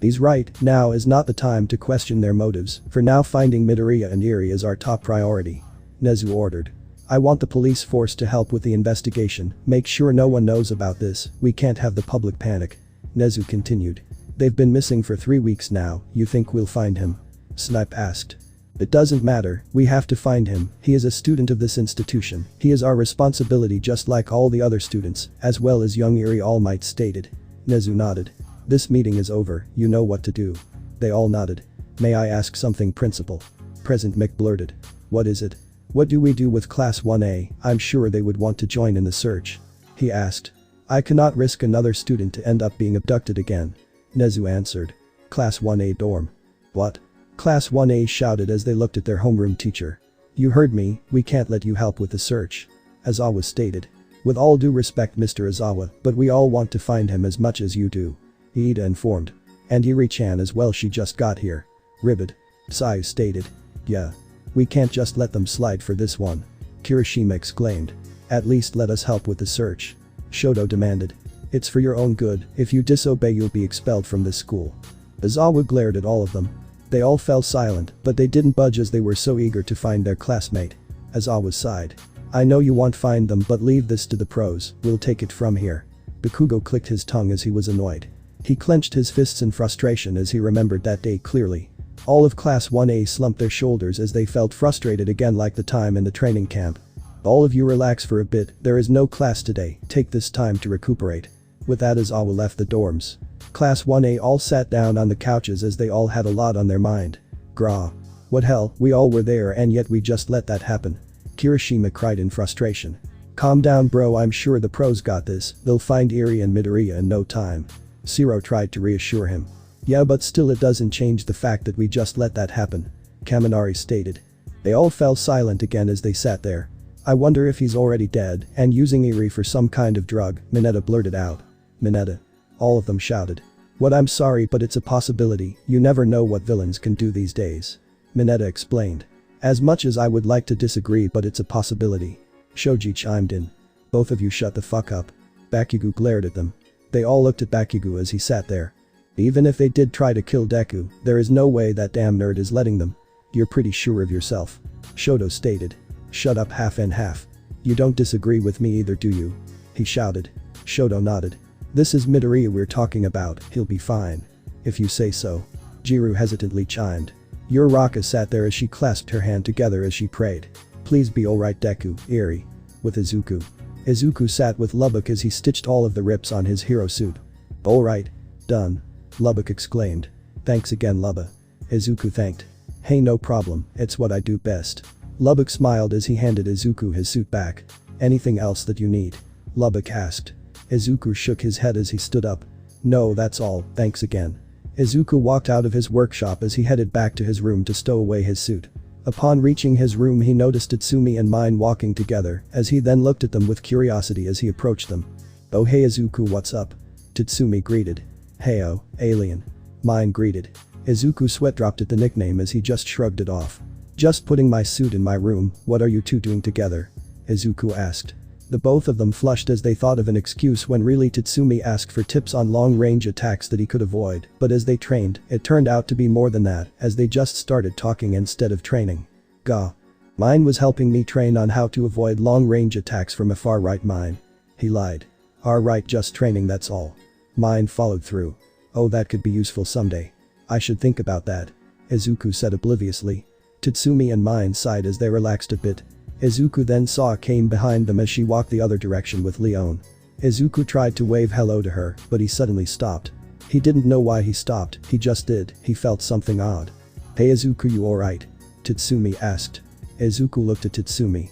He's right, now is not the time to question their motives, for now finding Midoriya and Eri is our top priority. Nezu ordered. I want the police force to help with the investigation, make sure no one knows about this, we can't have the public panic. Nezu continued. They've been missing for 3 weeks now, you think we'll find him? Snipe asked. It doesn't matter, we have to find him, he is a student of this institution, he is our responsibility just like all the other students, as well as young Eri, All Might stated. Nezu nodded. This meeting is over, you know what to do. They all nodded. May I ask something, Principal? President Mick blurted. What is it? What do we do with Class 1A? I'm sure they would want to join in the search. He asked. I cannot risk another student to end up being abducted again. Nezu answered. Class 1A dorm. What? Class 1A shouted as they looked at their homeroom teacher. You heard me, we can't let you help with the search. Aizawa stated. With all due respect, Mr. Aizawa, but we all want to find him as much as you do. Iida informed. And Yuri-chan as well, she just got here. Ribbit. Sayu stated. Yeah. We can't just let them slide for this one. Kirishima exclaimed. At least let us help with the search. Shoto demanded. It's for your own good, if you disobey you'll be expelled from this school. Aizawa glared at all of them. They all fell silent, but they didn't budge as they were so eager to find their classmate. Aizawa sighed. I know you won't find them, but leave this to the pros, we'll take it from here. Bakugo clicked his tongue as he was annoyed. He clenched his fists in frustration as he remembered that day clearly. All of Class 1A slumped their shoulders as they felt frustrated again, like the time in the training camp. All of you relax for a bit, there is no class today, take this time to recuperate. With that, Aizawa left the dorms. Class 1A all sat down on the couches as they all had a lot on their mind. Grah. What hell, we all were there and yet we just let that happen. Kirishima cried in frustration. Calm down bro, I'm sure the pros got this, they'll find Eri and Midoriya in no time. Zero tried to reassure him. Yeah, but still it doesn't change the fact that we just let that happen. Kaminari stated. They all fell silent again as they sat there. I wonder if he's already dead and using Eri for some kind of drug, Mineta blurted out. Mineta. All of them shouted. What, I'm sorry but it's a possibility, you never know what villains can do these days. Mineta explained. As much as I would like to disagree, but it's a possibility. Shoji chimed in. Both of you shut the fuck up. Bakugo glared at them. They all looked at Bakugo as he sat there. Even if they did try to kill Deku, there is no way that damn nerd is letting them. You're pretty sure of yourself. Shoto stated. Shut up, half and half. You don't disagree with me either, do you? He shouted. Shoto nodded. This is Midoriya we're talking about, he'll be fine. If you say so. Jiru hesitantly chimed. Uraraka sat there as she clasped her hand together as she prayed. Please be alright Deku, Eri. With Izuku. Izuku sat with Lubbock as he stitched all of the rips on his hero suit. Alright. Done. Lubbock exclaimed. Thanks again Lubba. Izuku thanked. Hey, no problem, it's what I do best. Lubbock smiled as he handed Izuku his suit back. Anything else that you need? Lubbock asked. Izuku shook his head as he stood up. No, that's all, thanks again. Izuku walked out of his workshop as he headed back to his room to stow away his suit. Upon reaching his room he noticed Tatsumi and Mine walking together as he then looked at them with curiosity as he approached them. Oh hey Izuku, what's up? Tatsumi greeted. Heyo, alien. Mine greeted. Izuku sweat dropped at the nickname as he just shrugged it off. Just putting my suit in my room, what are you two doing together? Izuku asked. The both of them flushed as they thought of an excuse when really Tatsumi asked for tips on long-range attacks that he could avoid, but as they trained, it turned out to be more than that, as they just started talking instead of training. Gah. Mine was helping me train on how to avoid long-range attacks from afar, right Mine? He lied. Alright, just training, that's all. Mine followed through. Oh, that could be useful someday. I should think about that. Izuku said obliviously. Tatsumi and Mine sighed as they relaxed a bit. Izuku then saw Akame behind them as she walked the other direction with Leon. Izuku tried to wave hello to her, but he suddenly stopped. He didn't know why he stopped, he just did, he felt something odd. Hey Izuku, you alright? Tatsumi asked. Izuku looked at Tatsumi.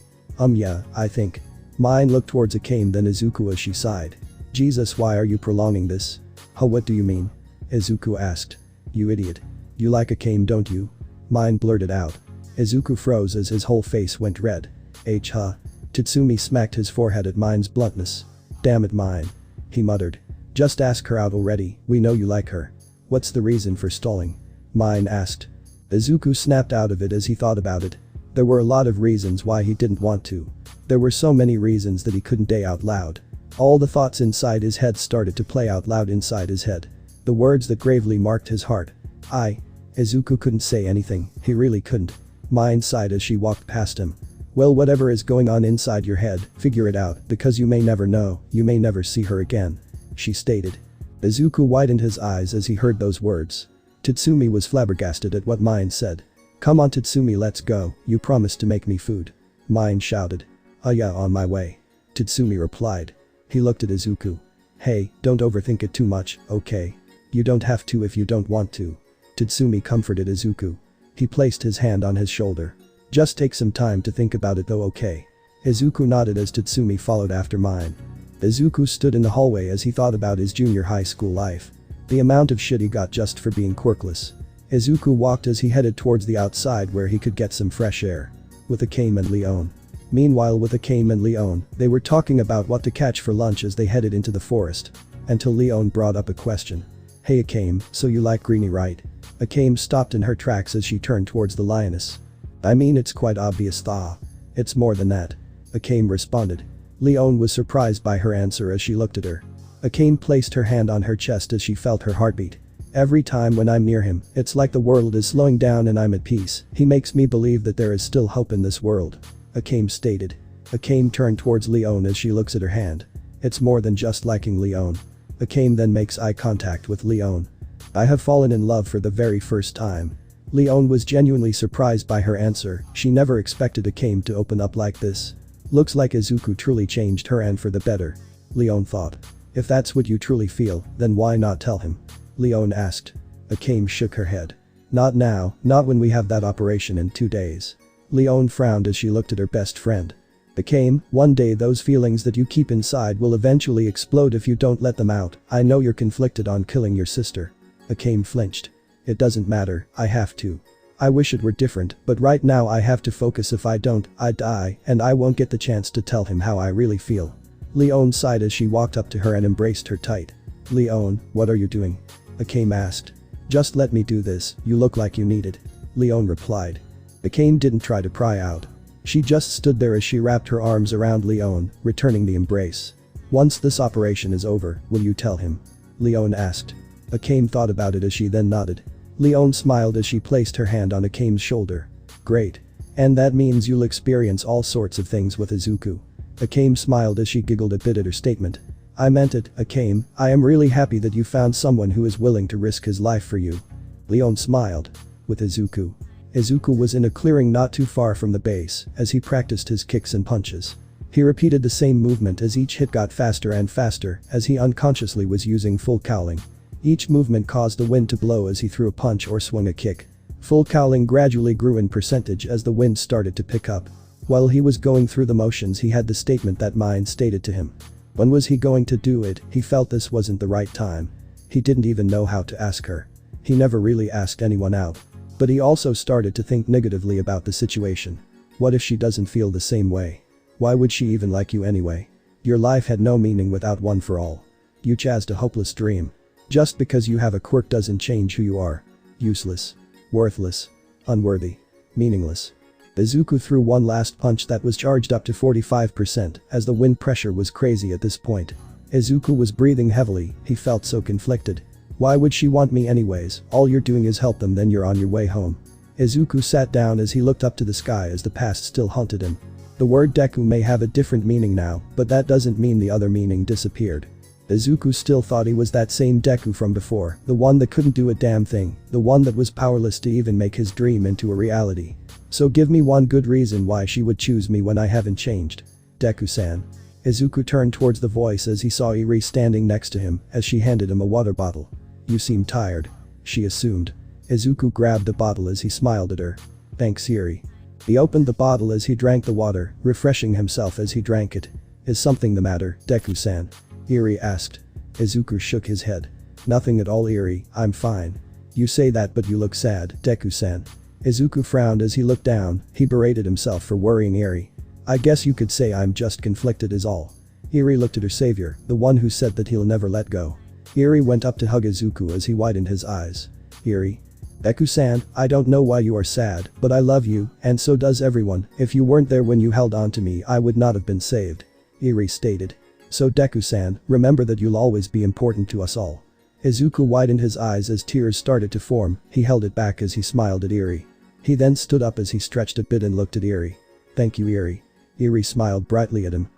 Yeah, I think. Mine looked towards Akame then Izuku as she sighed. Jesus, why are you prolonging this? Huh, what do you mean? Izuku asked. You idiot. You like Akame, don't you? Mine blurted out. Izuku froze as his whole face went red. Huh. Tatsumi smacked his forehead at Mine's bluntness. Damn it Mine. He muttered. Just ask her out already, we know you like her. What's the reason for stalling? Mine asked. Izuku snapped out of it as he thought about it. There were a lot of reasons why he didn't want to. There were so many reasons that he couldn't say out loud. All the thoughts inside his head started to play out loud inside his head. The words that gravely marked his heart. Izuku couldn't say anything, he really couldn't. Mine sighed as she walked past him. Well, whatever is going on inside your head, figure it out, because you may never know, you may never see her again. She stated. Izuku widened his eyes as he heard those words. Tatsumi was flabbergasted at what Mine said. Come on Tatsumi, let's go, you promised to make me food. Mine shouted. Yeah, on my way. Tatsumi replied. He looked at Izuku. Hey, don't overthink it too much, okay? You don't have to if you don't want to. Tatsumi comforted Izuku. He placed his hand on his shoulder. Just take some time to think about it though, okay? Izuku nodded as Tatsumi followed after mine. Izuku stood in the hallway as he thought about his junior high school life. The amount of shit he got just for being quirkless. Izuku walked as he headed towards the outside where he could get some fresh air. With Akame and Leon. Meanwhile with Akame and Leon, they were talking about what to catch for lunch as they headed into the forest. Until Leon brought up a question. Hey Akame, so you like Greenie right? Akame stopped in her tracks as she turned towards the lioness. I mean it's quite obvious thaw. It's more than that. Akame responded. Leon was surprised by her answer as she looked at her. Akame placed her hand on her chest as she felt her heartbeat. Every time when I'm near him, it's like the world is slowing down and I'm at peace. He makes me believe that there is still hope in this world. Akame stated. Akame turned towards Leon as she looks at her hand. It's more than just liking Leon. Akame then makes eye contact with Leon. I have fallen in love for the very first time. Leon was genuinely surprised by her answer. She never expected Akame to open up like this. Looks like Izuku truly changed her and for the better. Leon thought. If that's what you truly feel, then why not tell him? Leon asked. Akame shook her head. Not now, not when we have that operation in 2 days. Leon frowned as she looked at her best friend. Akame, one day those feelings that you keep inside will eventually explode if you don't let them out. I know you're conflicted on killing your sister. Akame flinched. It doesn't matter, I have to. I wish it were different, but right now I have to focus. If I don't, I die, and I won't get the chance to tell him how I really feel. Leon sighed as she walked up to her and embraced her tight. Leon, what are you doing? Akame asked. Just let me do this, you look like you need it. Leon replied. Akame didn't try to pry out. She just stood there as she wrapped her arms around Leon, returning the embrace. Once this operation is over, will you tell him? Leon asked. Akame thought about it as she then nodded. Leon smiled as she placed her hand on Akame's shoulder. Great. And that means you'll experience all sorts of things with Izuku. Akame smiled as she giggled a bit at her statement. I meant it, Akame, I am really happy that you found someone who is willing to risk his life for you. Leon smiled. With Izuku. Izuku was in a clearing not too far from the base as he practiced his kicks and punches. He repeated the same movement as each hit got faster and faster as he unconsciously was using full cowling. Each movement caused the wind to blow as he threw a punch or swung a kick. Full cowling gradually grew in percentage as the wind started to pick up. While he was going through the motions he had the statement that mind stated to him. When was he going to do it? He felt this wasn't the right time. He didn't even know how to ask her. He never really asked anyone out. But he also started to think negatively about the situation. What if she doesn't feel the same way? Why would she even like you anyway? Your life had no meaning without one for all. You chased a hopeless dream. Just because you have a quirk doesn't change who you are. Useless. Worthless. Unworthy. Meaningless. Izuku threw one last punch that was charged up to 45% as the wind pressure was crazy at this point. Izuku was breathing heavily, he felt so conflicted. Why would she want me anyways? All you're doing is help them, then you're on your way home. Izuku sat down as he looked up to the sky as the past still haunted him. The word Deku may have a different meaning now, but that doesn't mean the other meaning disappeared. Izuku still thought he was that same Deku from before, the one that couldn't do a damn thing, the one that was powerless to even make his dream into a reality. So give me one good reason why she would choose me when I haven't changed. Deku-san. Izuku turned towards the voice as he saw Eri standing next to him as she handed him a water bottle. You seem tired. She assumed. Izuku grabbed the bottle as he smiled at her. Thanks Eri. He opened the bottle as he drank the water, refreshing himself as he drank it. Is something the matter, Deku-san? Eri asked. Izuku shook his head. Nothing at all Eri, I'm fine. You say that but you look sad, Deku-san. Izuku frowned as he looked down, he berated himself for worrying Eri. I guess you could say I'm just conflicted is all. Eri looked at her savior, the one who said that he'll never let go. Eri went up to hug Izuku as he widened his eyes. Eri. Deku-san, I don't know why you are sad, but I love you, and so does everyone. If you weren't there when you held on to me I would not have been saved. Eri stated. So Deku-san, remember that you'll always be important to us all. Izuku widened his eyes as tears started to form, he held it back as he smiled at Eri. He then stood up as he stretched a bit and looked at Eri. Thank you Eri. Eri smiled brightly at him.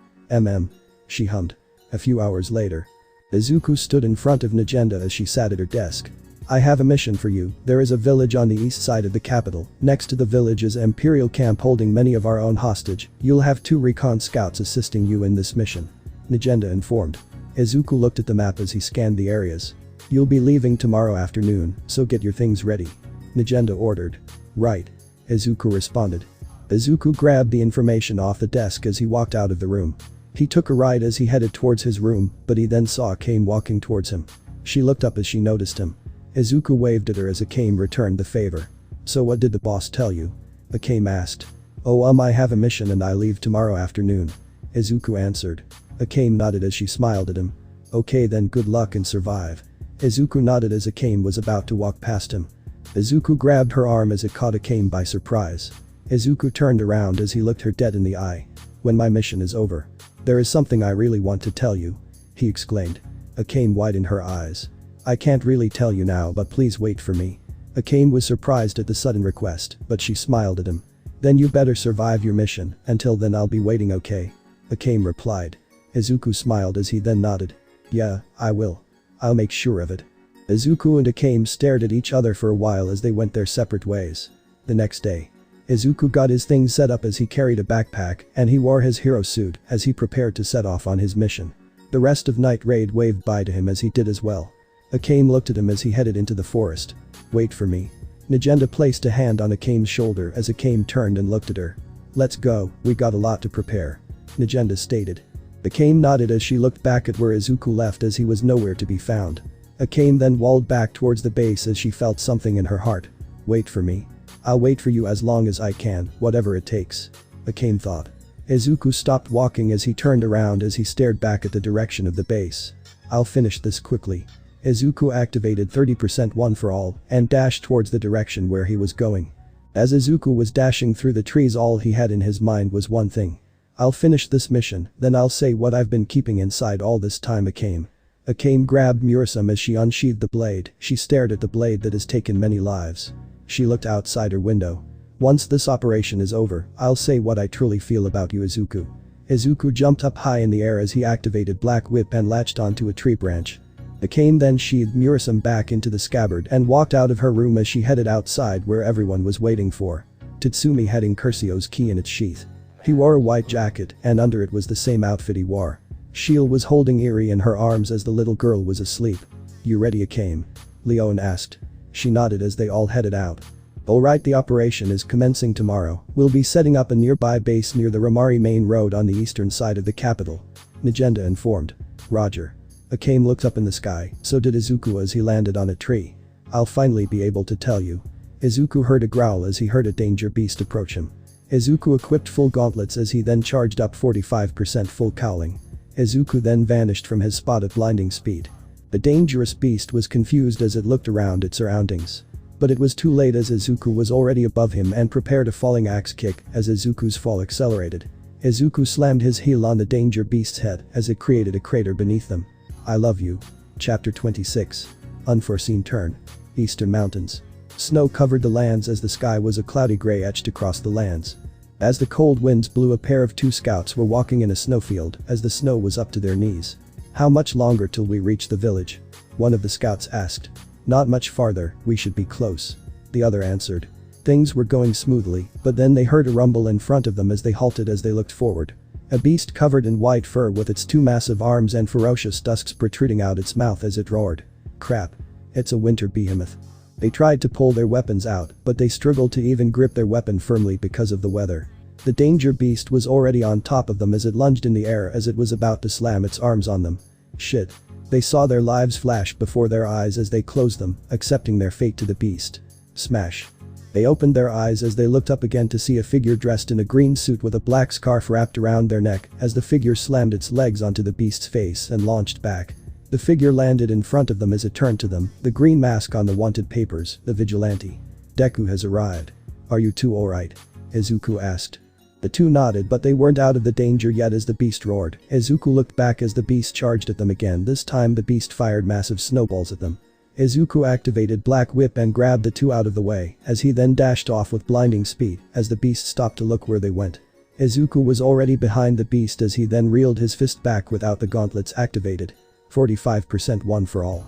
She hummed. A few hours later. Izuku stood in front of Najenda as she sat at her desk. I have a mission for you. There is a village on the east side of the capital. Next to the village is an Imperial camp holding many of our own hostage. You'll have 2 recon scouts assisting you in this mission. Najenda informed. Izuku looked at the map as he scanned the areas. "You'll be leaving tomorrow afternoon, so get your things ready," Nagenda ordered. "Right," Izuku responded. Izuku grabbed the information off the desk as he walked out of the room. He took a right as he headed towards his room, but he then saw Akame walking towards him. She looked up as she noticed him. Izuku waved at her as Akame returned the favor. "So what did the boss tell you?" Akame asked. "Oh I have a mission and I leave tomorrow afternoon," Izuku answered. Akame nodded as she smiled at him. "Okay then, good luck and survive." Izuku nodded as Akame was about to walk past him. Izuku grabbed her arm as it caught Akame by surprise. Izuku turned around as he looked her dead in the eye. "When my mission is over, there is something I really want to tell you," he exclaimed. Akame widened her eyes. "I can't really tell you now, but please wait for me." Akame was surprised at the sudden request, but she smiled at him. "Then you better survive your mission, until then I'll be waiting, okay?" Akame replied. Izuku smiled as he then nodded. "Yeah, I will. I'll make sure of it." Izuku and Akame stared at each other for a while as they went their separate ways. The next day, Izuku got his things set up as he carried a backpack and he wore his hero suit as he prepared to set off on his mission. The rest of Night Raid waved bye to him as he did as well. Akame looked at him as he headed into the forest. "Wait for me." Nagenda placed a hand on Akame's shoulder as Akame turned and looked at her. "Let's go, we got a lot to prepare," Nagenda stated. Akame nodded as she looked back at where Izuku left as he was nowhere to be found. Akame then walled back towards the base as she felt something in her heart. "Wait for me. I'll wait for you as long as I can, whatever it takes," Akame thought. Izuku stopped walking as he turned around as he stared back at the direction of the base. "I'll finish this quickly." Izuku activated 30% one for all and dashed towards the direction where he was going. As Izuku was dashing through the trees, all he had in his mind was one thing. "I'll finish this mission, then I'll say what I've been keeping inside all this time." Akame grabbed Murasame as she unsheathed the blade. She stared at the blade that has taken many lives. She looked outside her window. "Once this operation is over, I'll say what I truly feel about you, Izuku." Izuku jumped up high in the air as he activated Black Whip and latched onto a tree branch. Akame then sheathed Murasame back into the scabbard and walked out of her room as she headed outside where everyone was waiting for Tatsumi, heading Cursio's key in its sheath. He wore a white jacket and under it was the same outfit he wore. Shiel was holding Eri in her arms as the little girl was asleep. "You ready, Akame?" Leon asked. She nodded as they all headed out. "Alright, the operation is commencing tomorrow. We'll be setting up a nearby base near the Ramari main road on the eastern side of the capital," Nagenda informed. "Roger." Akame looked up in the sky, so did Izuku as he landed on a tree. "I'll finally be able to tell you." Izuku heard a growl as he heard a danger beast approach him. Izuku equipped full gauntlets as he then charged up 45% full cowling. Izuku then vanished from his spot at blinding speed. The dangerous beast was confused as it looked around its surroundings. But it was too late as Izuku was already above him and prepared a falling axe kick as Izuku's fall accelerated. Izuku slammed his heel on the danger beast's head as it created a crater beneath them. "I love you." Chapter 26. Unforeseen turn. Eastern Mountains. Snow covered the lands as the sky was a cloudy gray etched across the lands. As the cold winds blew, a pair of two scouts were walking in a snowfield as the snow was up to their knees. "How much longer till we reach the village?" one of the scouts asked. "Not much farther, we should be close," the other answered. Things were going smoothly, but then they heard a rumble in front of them as they halted as they looked forward. A beast covered in white fur with its two massive arms and ferocious tusks protruding out its mouth as it roared. "Crap. It's a winter behemoth." They tried to pull their weapons out, but they struggled to even grip their weapon firmly because of the weather. The danger beast was already on top of them as it lunged in the air as it was about to slam its arms on them. Shit. They saw their lives flash before their eyes as they closed them, accepting their fate to the beast. Smash. They opened their eyes as they looked up again to see a figure dressed in a green suit with a black scarf wrapped around their neck as the figure slammed its legs onto the beast's face and launched back. The figure landed in front of them as it turned to them, the green mask on the wanted papers, the vigilante. "Deku has arrived. Are you two alright?" Izuku asked. The two nodded, but they weren't out of the danger yet as the beast roared. Izuku looked back as the beast charged at them again. This time the beast fired massive snowballs at them. Izuku activated Black Whip and grabbed the two out of the way as he then dashed off with blinding speed as the beast stopped to look where they went. Izuku was already behind the beast as he then reeled his fist back without the gauntlets activated. 45% one for all.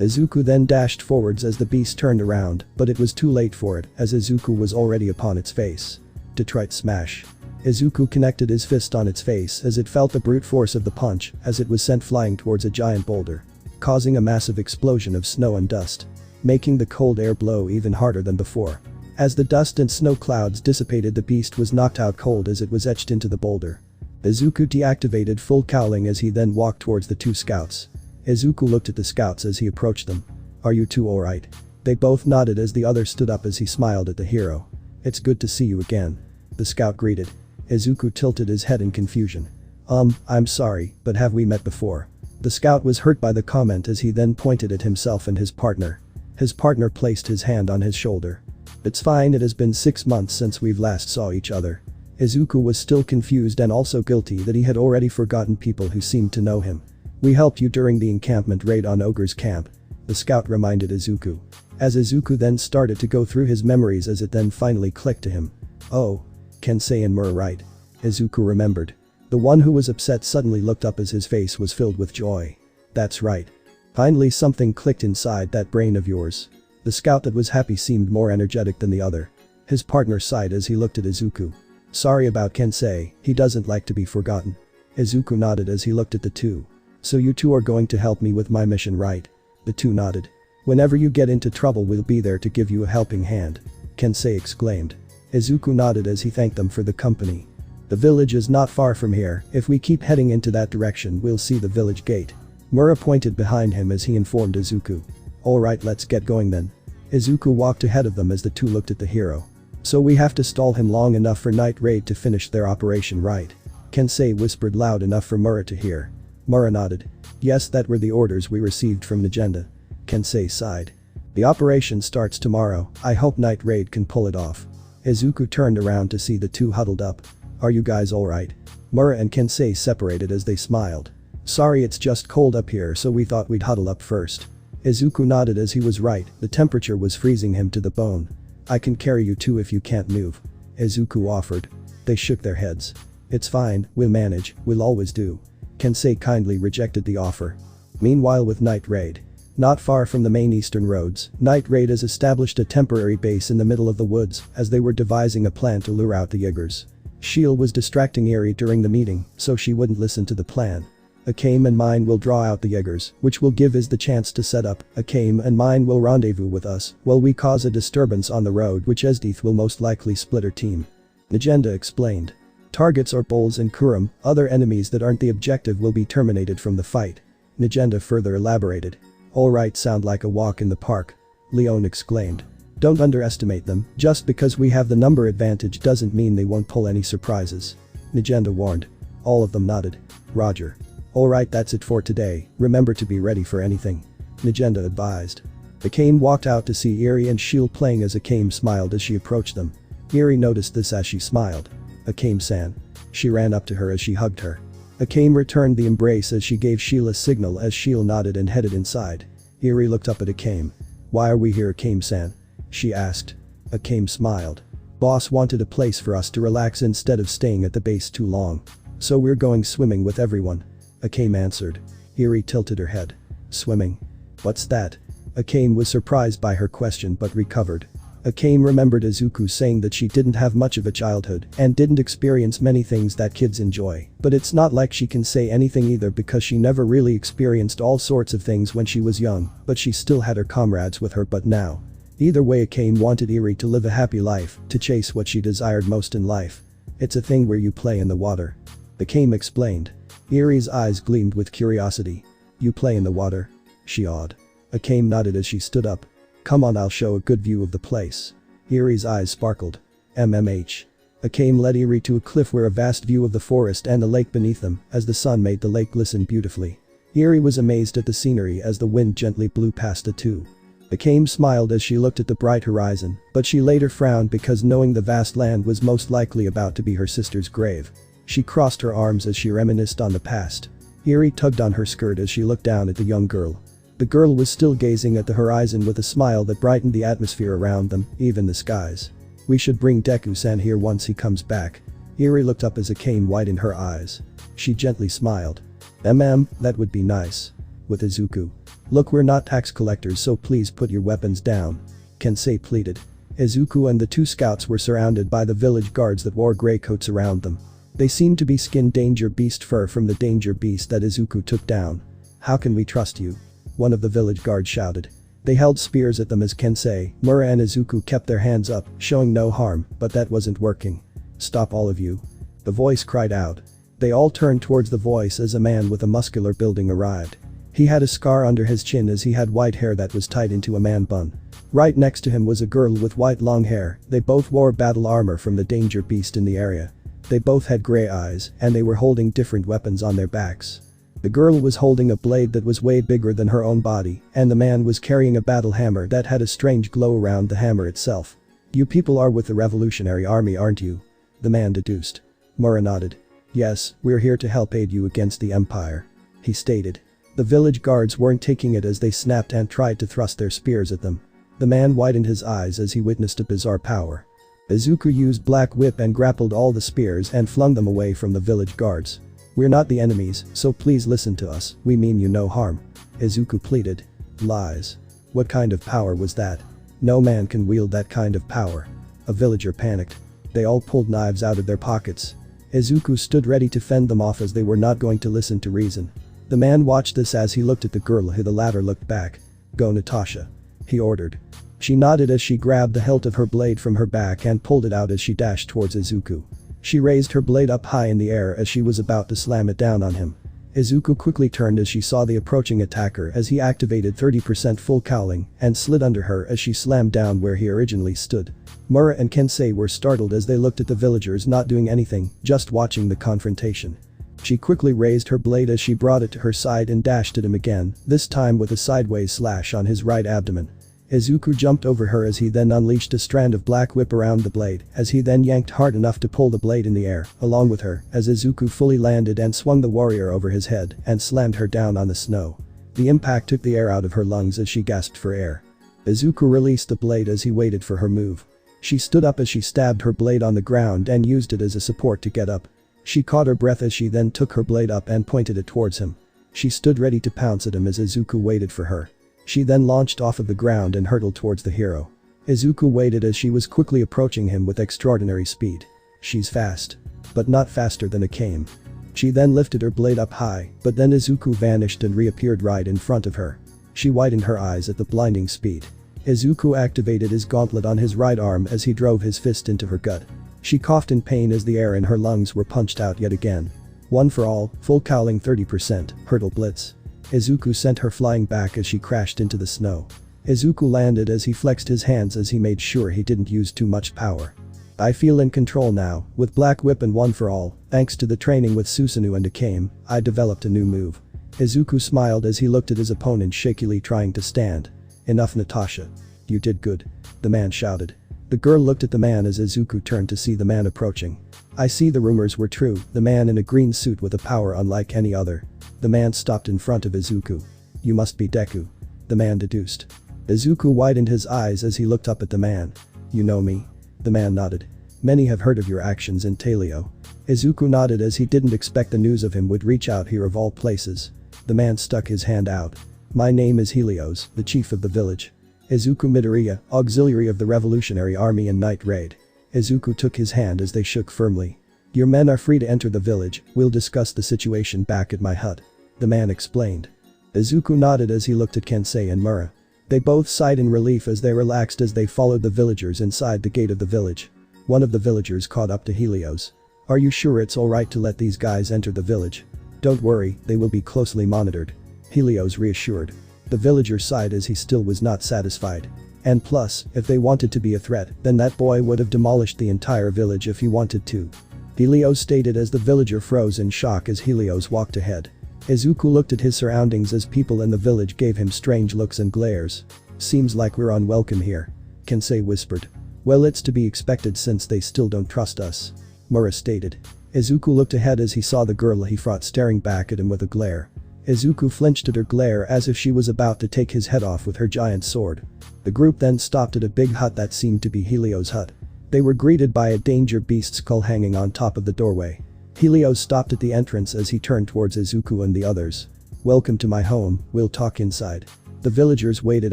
Izuku then dashed forwards as the beast turned around, but it was too late for it as Izuku was already upon its face. Detroit smash. Izuku connected his fist on its face as it felt the brute force of the punch as it was sent flying towards a giant boulder, causing a massive explosion of snow and dust, making the cold air blow even harder than before. As the dust and snow clouds dissipated, the beast was knocked out cold as it was etched into the boulder. Izuku deactivated full cowling as he then walked towards the two scouts. Izuku looked at the scouts as he approached them. "Are you two alright?" They both nodded as the other stood up as he smiled at the hero. "It's good to see you again." The scout greeted. Izuku tilted his head in confusion. I'm sorry, but have we met before?" The scout was hurt by the comment as he then pointed at himself and his partner. His partner placed his hand on his shoulder. "It's fine, it has been 6 months since we've last saw each other." Izuku was still confused and also guilty that he had already forgotten people who seemed to know him. "We helped you during the encampment raid on Ogre's camp," the scout reminded Izuku. As Izuku then started to go through his memories as it then finally clicked to him. "Oh. Kensei and Mura, right?" Izuku remembered. The one who was upset suddenly looked up as his face was filled with joy. "That's right. Finally something clicked inside that brain of yours." The scout that was happy seemed more energetic than the other. His partner sighed as he looked at Izuku. "Sorry about Kensei, he doesn't like to be forgotten." Izuku nodded as he looked at the two. "So you two are going to help me with my mission, right?" The two nodded. "Whenever you get into trouble, we'll be there to give you a helping hand," Kensei exclaimed. Izuku nodded as he thanked them for the company. "The village is not far from here, if we keep heading into that direction we'll see the village gate." Mura pointed behind him as he informed Izuku. "Alright, let's get going then." Izuku walked ahead of them as the two looked at the hero. "So we have to stall him long enough for Night Raid to finish their operation, right?" Kensei whispered loud enough for Mura to hear. Mura nodded. "Yes, that were the orders we received from Nagenda." Kensei sighed. "The operation starts tomorrow, I hope Night Raid can pull it off." Izuku turned around to see the two huddled up. "Are you guys alright?" Mura and Kensei separated as they smiled. "Sorry, it's just cold up here, so we thought we'd huddle up first." Izuku nodded as he was right, the temperature was freezing him to the bone. "I can carry you two if you can't move," Izuku offered. They shook their heads. "It's fine, we'll manage, we'll always do." Kensei kindly rejected the offer. Meanwhile, with Night Raid. Not far from the main eastern roads, Night Raid has established a temporary base in the middle of the woods as they were devising a plan to lure out the Jaegers. Shield was distracting Eri during the meeting, so she wouldn't listen to the plan. Akame and mine will draw out the Jaegers, which will give us the chance to set up. Akame and mine will rendezvous with us while we cause a disturbance on the road, which Esdeath will most likely split her team. Nagenda explained. Targets are Bulls and Kurum, other enemies that aren't the objective will be terminated from the fight. Nagenda further elaborated. "Alright, sound like a walk in the park," Leon exclaimed. "Don't underestimate them, just because we have the number advantage doesn't mean they won't pull any surprises," Nagenda warned. All of them nodded. "Roger. Alright, that's it for today, remember to be ready for anything," Nagenda advised. Akame walked out to see Eri and Shield playing as Akame smiled as she approached them. Eri noticed this as she smiled. "Akame-san." She ran up to her as she hugged her. Akame returned the embrace as she gave Sheila a signal as Shield nodded and headed inside. Eri looked up at Akame. "Why are we here, Akame-san?" she asked. Akame smiled. "Boss wanted a place for us to relax instead of staying at the base too long. So we're going swimming with everyone," Akame answered. Eri tilted her head. "Swimming? What's that?" Akame was surprised by her question but recovered. Akame remembered Izuku saying that she didn't have much of a childhood and didn't experience many things that kids enjoy, but it's not like she can say anything either because she never really experienced all sorts of things when she was young, but she still had her comrades with her. But now. Either way, Akame wanted Eri to live a happy life, to chase what she desired most in life. "It's a thing where you play in the water," Akame explained. Eri's eyes gleamed with curiosity. "You play in the water?" she awed. Akame nodded as she stood up. "Come on, I'll show a good view of the place." Eri's eyes sparkled. MMH. Akame led Eri to a cliff where a vast view of the forest and a lake beneath them as the sun made the lake glisten beautifully. Eri was amazed at the scenery as the wind gently blew past the two. Akame smiled as she looked at the bright horizon, but she later frowned because knowing the vast land was most likely about to be her sister's grave. She crossed her arms as she reminisced on the past. Eri tugged on her skirt as she looked down at the young girl. The girl was still gazing at the horizon with a smile that brightened the atmosphere around them, even the skies. "We should bring Deku-san here once he comes back." Eri looked up as Akame widened her eyes. She gently smiled. That would be nice." With Izuku. "Look, we're not tax collectors, so please put your weapons down," Kensei pleaded. Izuku and the two scouts were surrounded by the village guards that wore grey coats around them. They seemed to be skinned danger beast fur from the danger beast that Izuku took down. "How can we trust you?" one of the village guards shouted. They held spears at them as Kensei, Mura and Izuku kept their hands up, showing no harm, but that wasn't working. "Stop all of you." The voice cried out. They all turned towards the voice as a man with a muscular building arrived. He had a scar under his chin as he had white hair that was tied into a man bun. Right next to him was a girl with white long hair. They both wore battle armor from the danger beast in the area. They both had grey eyes, and they were holding different weapons on their backs. The girl was holding a blade that was way bigger than her own body, and the man was carrying a battle hammer that had a strange glow around the hammer itself. "You people are with the Revolutionary Army, aren't you?" the man deduced. Mura nodded. "Yes, we're here to help aid you against the Empire," he stated. The village guards weren't taking it as they snapped and tried to thrust their spears at them. The man widened his eyes as he witnessed a bizarre power. Izuku used Black Whip and grappled all the spears and flung them away from the village guards. "We're not the enemies, so please listen to us, we mean you no harm," Izuku pleaded. "Lies. What kind of power was that? No man can wield that kind of power." A villager panicked. They all pulled knives out of their pockets. Izuku stood ready to fend them off as they were not going to listen to reason. The man watched this as he looked at the girl who the latter looked back. "Go, Natasha," he ordered. She nodded as she grabbed the hilt of her blade from her back and pulled it out as she dashed towards Izuku. She raised her blade up high in the air as she was about to slam it down on him. Izuku quickly turned as she saw the approaching attacker as he activated 30% full cowling and slid under her as she slammed down where he originally stood. Mura and Kensei were startled as they looked at the villagers not doing anything, just watching the confrontation. She quickly raised her blade as she brought it to her side and dashed at him again, this time with a sideways slash on his right abdomen. Izuku jumped over her as he then unleashed a strand of Black Whip around the blade, as he then yanked hard enough to pull the blade in the air, along with her, as Izuku fully landed and swung the warrior over his head and slammed her down on the snow. The impact took the air out of her lungs as she gasped for air. Izuku released the blade as he waited for her move. She stood up as she stabbed her blade on the ground and used it as a support to get up. She caught her breath as she then took her blade up and pointed it towards him. She stood ready to pounce at him as Izuku waited for her. She then launched off of the ground and hurtled towards the hero. Izuku waited as she was quickly approaching him with extraordinary speed. She's fast. But not faster than Akame. She then lifted her blade up high, but then Izuku vanished and reappeared right in front of her. She widened her eyes at the blinding speed. Izuku activated his gauntlet on his right arm as he drove his fist into her gut. She coughed in pain as the air in her lungs were punched out yet again. One for all, full cowling 30%, hurtle blitz. Izuku sent her flying back as she crashed into the snow. Izuku landed as he flexed his hands as he made sure he didn't use too much power. "I feel in control now, with Black Whip and One for All, thanks to the training with Susanoo and Akame, I developed a new move." Izuku smiled as he looked at his opponent shakily trying to stand. "Enough, Natasha. You did good," the man shouted. The girl looked at the man as Izuku turned to see the man approaching. "I see the rumors were true," the man in a green suit with a power unlike any other. The man stopped in front of Izuku. "You must be Deku," the man deduced. Izuku widened his eyes as he looked up at the man. "You know me?" The man nodded. "Many have heard of your actions in Talio." Izuku nodded as he didn't expect the news of him would reach out here of all places. The man stuck his hand out. "My name is Helios, the chief of the village. Izuku Midoriya, auxiliary of the Revolutionary Army and Night Raid." Izuku took his hand as they shook firmly. "Your men are free to enter the village, we'll discuss the situation back at my hut," the man explained. Izuku nodded as he looked at Kensei and Mura. They both sighed in relief as they relaxed as they followed the villagers inside the gate of the village. One of the villagers caught up to Helios. "Are you sure it's alright to let these guys enter the village?" "Don't worry, they will be closely monitored," Helios reassured. The villager sighed as he still was not satisfied. "And plus, if they wanted to be a threat, then that boy would have demolished the entire village if he wanted to," Helios stated as the villager froze in shock as Helios walked ahead. Izuku looked at his surroundings as people in the village gave him strange looks and glares. "Seems like we're unwelcome here," Kensei whispered. "Well, it's to be expected since they still don't trust us," Mura stated. Izuku looked ahead as he saw the girl he fought staring back at him with a glare. Izuku flinched at her glare as if she was about to take his head off with her giant sword. The group then stopped at a big hut that seemed to be Helios' hut. They were greeted by a danger beast skull hanging on top of the doorway. Helios stopped at the entrance as he turned towards Izuku and the others. "Welcome to my home, we'll talk inside." The villagers waited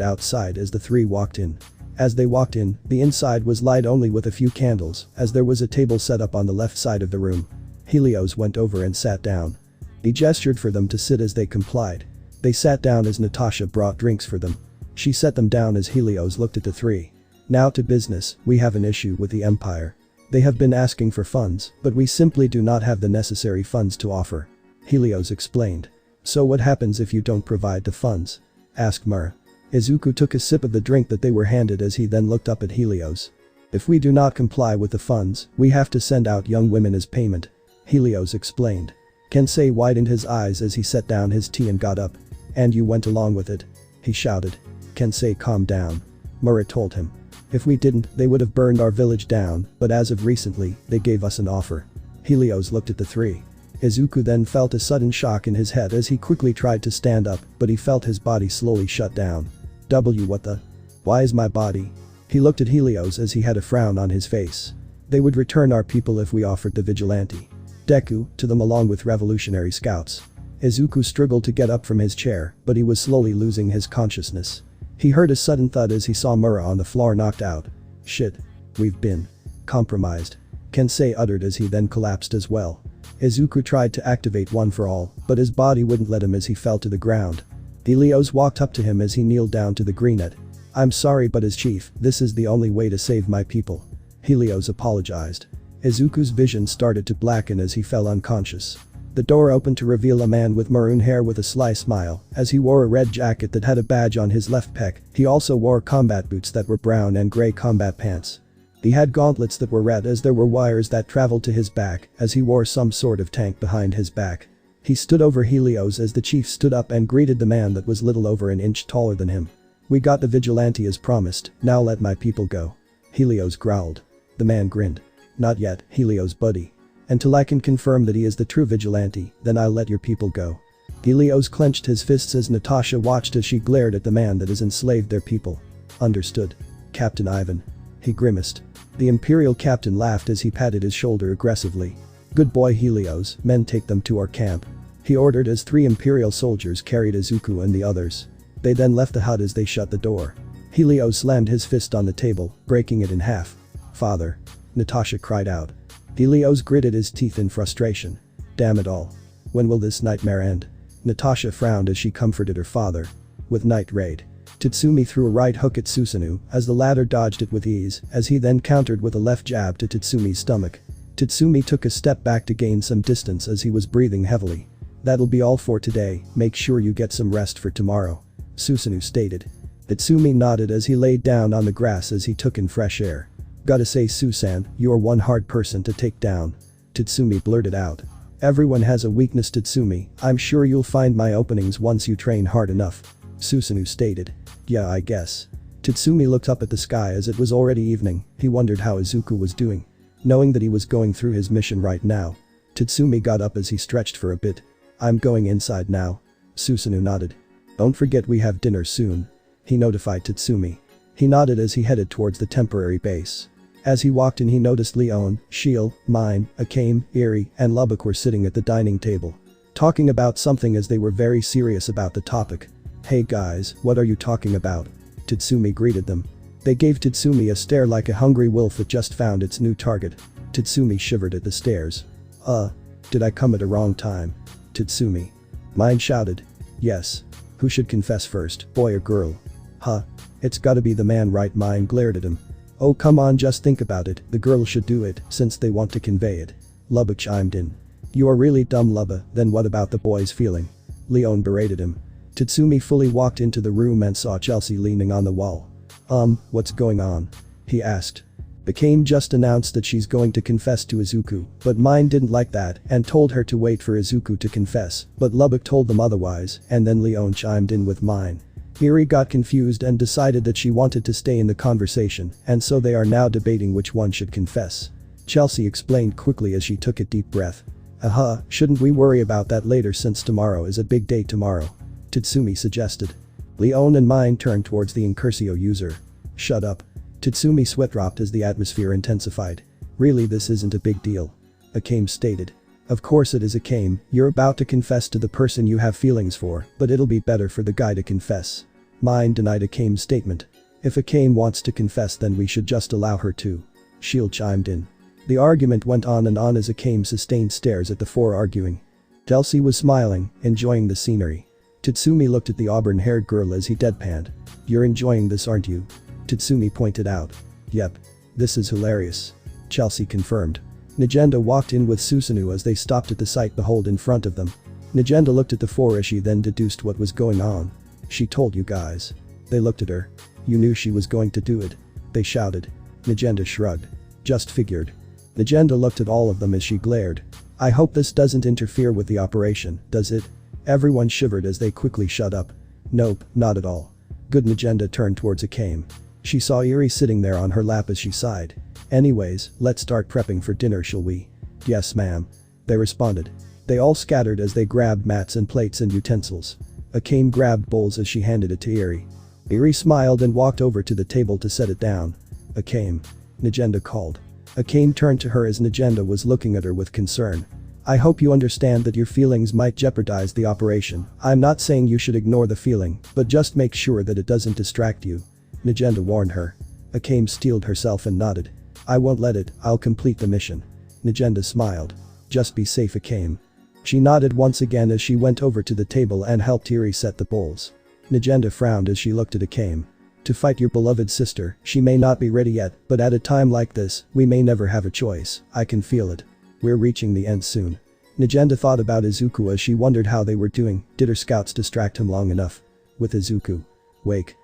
outside as the three walked in. As they walked in, the inside was light only with a few candles, as there was a table set up on the left side of the room. Helios went over and sat down. He gestured for them to sit as they complied. They sat down as Natasha brought drinks for them. She set them down as Helios looked at the three. Now to business, we have an issue with the Empire. They have been asking for funds, but we simply do not have the necessary funds to offer. Helios explained. So what happens if you don't provide the funds? Asked Mura. Izuku took a sip of the drink that they were handed as he then looked up at Helios. If we do not comply with the funds, we have to send out young women as payment. Helios explained. Kensei widened his eyes as he set down his tea and got up. And you went along with it? He shouted. Kensei calmed down. Mura told him. If we didn't, they would have burned our village down, but as of recently, they gave us an offer. Helios looked at the three. Izuku then felt a sudden shock in his head as he quickly tried to stand up, but he felt his body slowly shut down. What the? Why is my body? He looked at Helios as he had a frown on his face. They would return our people if we offered the vigilante. Deku, to them along with revolutionary scouts. Izuku struggled to get up from his chair, but he was slowly losing his consciousness. He heard a sudden thud as he saw Mura on the floor knocked out. Shit. We've been compromised. Kensei uttered as he then collapsed as well. Izuku tried to activate One for All, but his body wouldn't let him as he fell to the ground. Helios walked up to him as he kneeled down to the greenet. I'm sorry but as chief, this is the only way to save my people. Helios apologized. Izuku's vision started to blacken as he fell unconscious. The door opened to reveal a man with maroon hair with a sly smile, as he wore a red jacket that had a badge on his left pec. He also wore combat boots that were brown and gray combat pants. He had gauntlets that were red as there were wires that traveled to his back, as he wore some sort of tank behind his back. He stood over Helios as the chief stood up and greeted the man that was little over an inch taller than him. We got the vigilante as promised, now let my people go. Helios growled. The man grinned. Not yet, Helios buddy. Until I can confirm that he is the true vigilante, then I'll let your people go. Helios clenched his fists as Natasha watched as she glared at the man that has enslaved their people. Understood. Captain Ivan. He grimaced. The Imperial captain laughed as he patted his shoulder aggressively. Good boy Helios, men take them to our camp. He ordered as 3 Imperial soldiers carried Izuku and the others. They then left the hut as they shut the door. Helios slammed his fist on the table, breaking it in half. Father. Natasha cried out. Helios gritted his teeth in frustration. Damn it all. When will this nightmare end? Natasha frowned as she comforted her father. With night raid. Tatsumi threw a right hook at Susanoo as the latter dodged it with ease as he then countered with a left jab to Tatsumi's stomach. Tatsumi took a step back to gain some distance as he was breathing heavily. That'll be all for today, make sure you get some rest for tomorrow. Susanoo stated. Tatsumi nodded as he laid down on the grass as he took in fresh air. Gotta say Susan, you're one hard person to take down. Tatsumi blurted out. Everyone has a weakness Tatsumi, I'm sure you'll find my openings once you train hard enough. Susanoo stated. Yeah I guess. Tatsumi looked up at the sky as it was already evening, he wondered how Izuku was doing. Knowing that he was going through his mission right now. Tatsumi got up as he stretched for a bit. I'm going inside now. Susanoo nodded. Don't forget we have dinner soon. He notified Tatsumi. He nodded as he headed towards the temporary base. As he walked in he noticed Leon, Shiel, Mine, Akame, Eri, and Lubbock were sitting at the dining table. Talking about something as they were very serious about the topic. Hey guys, what are you talking about? Tatsumi greeted them. They gave Tatsumi a stare like a hungry wolf that just found its new target. Tatsumi shivered at the stares. Did I come at a wrong time? Tatsumi. Mine shouted. Yes. Who should confess first, boy or girl? It's gotta be the man right Mine glared at him. Oh come on just think about it, the girl should do it since they want to convey it. Lubbock chimed in. You are really dumb Lubba, then what about the boy's feeling? Leon berated him. Tatsumi fully walked into the room and saw Chelsea leaning on the wall. What's going on? He asked. Akame just announced that she's going to confess to Izuku, but Mine didn't like that and told her to wait for Izuku to confess, but Lubbock told them otherwise, and then Leon chimed in with Mine. Eri got confused and decided that she wanted to stay in the conversation, and so they are now debating which one should confess. Chelsea explained quickly as she took a deep breath. Shouldn't we worry about that later since tomorrow is a big day tomorrow? Tatsumi suggested. Leon and Mine turned towards the Incursio user. Shut up. Tatsumi sweat dropped as the atmosphere intensified. Really this isn't a big deal. Akame stated. Of course it is Akame, you're about to confess to the person you have feelings for, but it'll be better for the guy to confess. Mine denied Akame's statement. If Akame wants to confess then we should just allow her to. Shield chimed in. The argument went on and on as Akame sustained stares at the four arguing. Chelsea was smiling, enjoying the scenery. Tatsumi looked at the auburn-haired girl as he deadpanned. "You're enjoying this, aren't you?" Tatsumi pointed out. "Yep. This is hilarious." Chelsea confirmed. Nagenda walked in with Susanoo as they stopped at the sight behold in front of them. Nagenda looked at the four as she then deduced what was going on. "She told you guys." They looked at her. "You knew she was going to do it." They shouted. Nagenda shrugged. "Just figured." Nagenda looked at all of them as she glared. "I hope this doesn't interfere with the operation, does it?" Everyone shivered as they quickly shut up. "Nope, not at all." Good. Nagenda turned towards Akame. She saw Eri sitting there on her lap as she sighed. "Anyways, let's start prepping for dinner, shall we?" "Yes ma'am." They responded. They all scattered as they grabbed mats and plates and utensils. Akame grabbed bowls as she handed it to Eri. Eri smiled and walked over to the table to set it down. "Akame." Nagenda called. Akame turned to her as Nagenda was looking at her with concern. "I hope you understand that your feelings might jeopardize the operation. I'm not saying you should ignore the feeling, but just make sure that it doesn't distract you." Nagenda warned her. Akame steeled herself and nodded. "I won't let it, I'll complete the mission." Nagenda smiled. "Just be safe, Akame." She nodded once again as she went over to the table and helped Eri set the bowls. Nagenda frowned as she looked at Akame. "To fight your beloved sister, she may not be ready yet, but at a time like this, we may never have a choice, I can feel it. We're reaching the end soon." Nagenda thought about Izuku as she wondered how they were doing. Did her scouts distract him long enough? With Izuku. Wake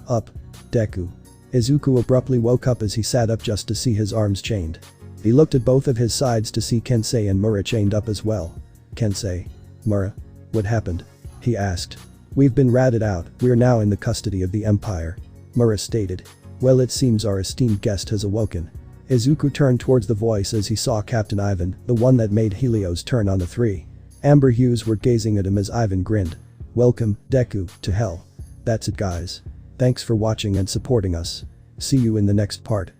up, Deku." Izuku abruptly woke up as he sat up just to see his arms chained. He looked at both of his sides to see Kensei and Mura chained up as well. "Kensei. Mura. What happened?" he asked. "We've been ratted out, we're now in the custody of the Empire," Mura stated. "Well, it seems our esteemed guest has awoken." Izuku turned towards the voice as he saw Captain Ivan, the one that made Helios turn on the three. Amber hues were gazing at him as Ivan grinned. "Welcome, Deku, to hell." That's it guys. Thanks for watching and supporting us. See you in the next part.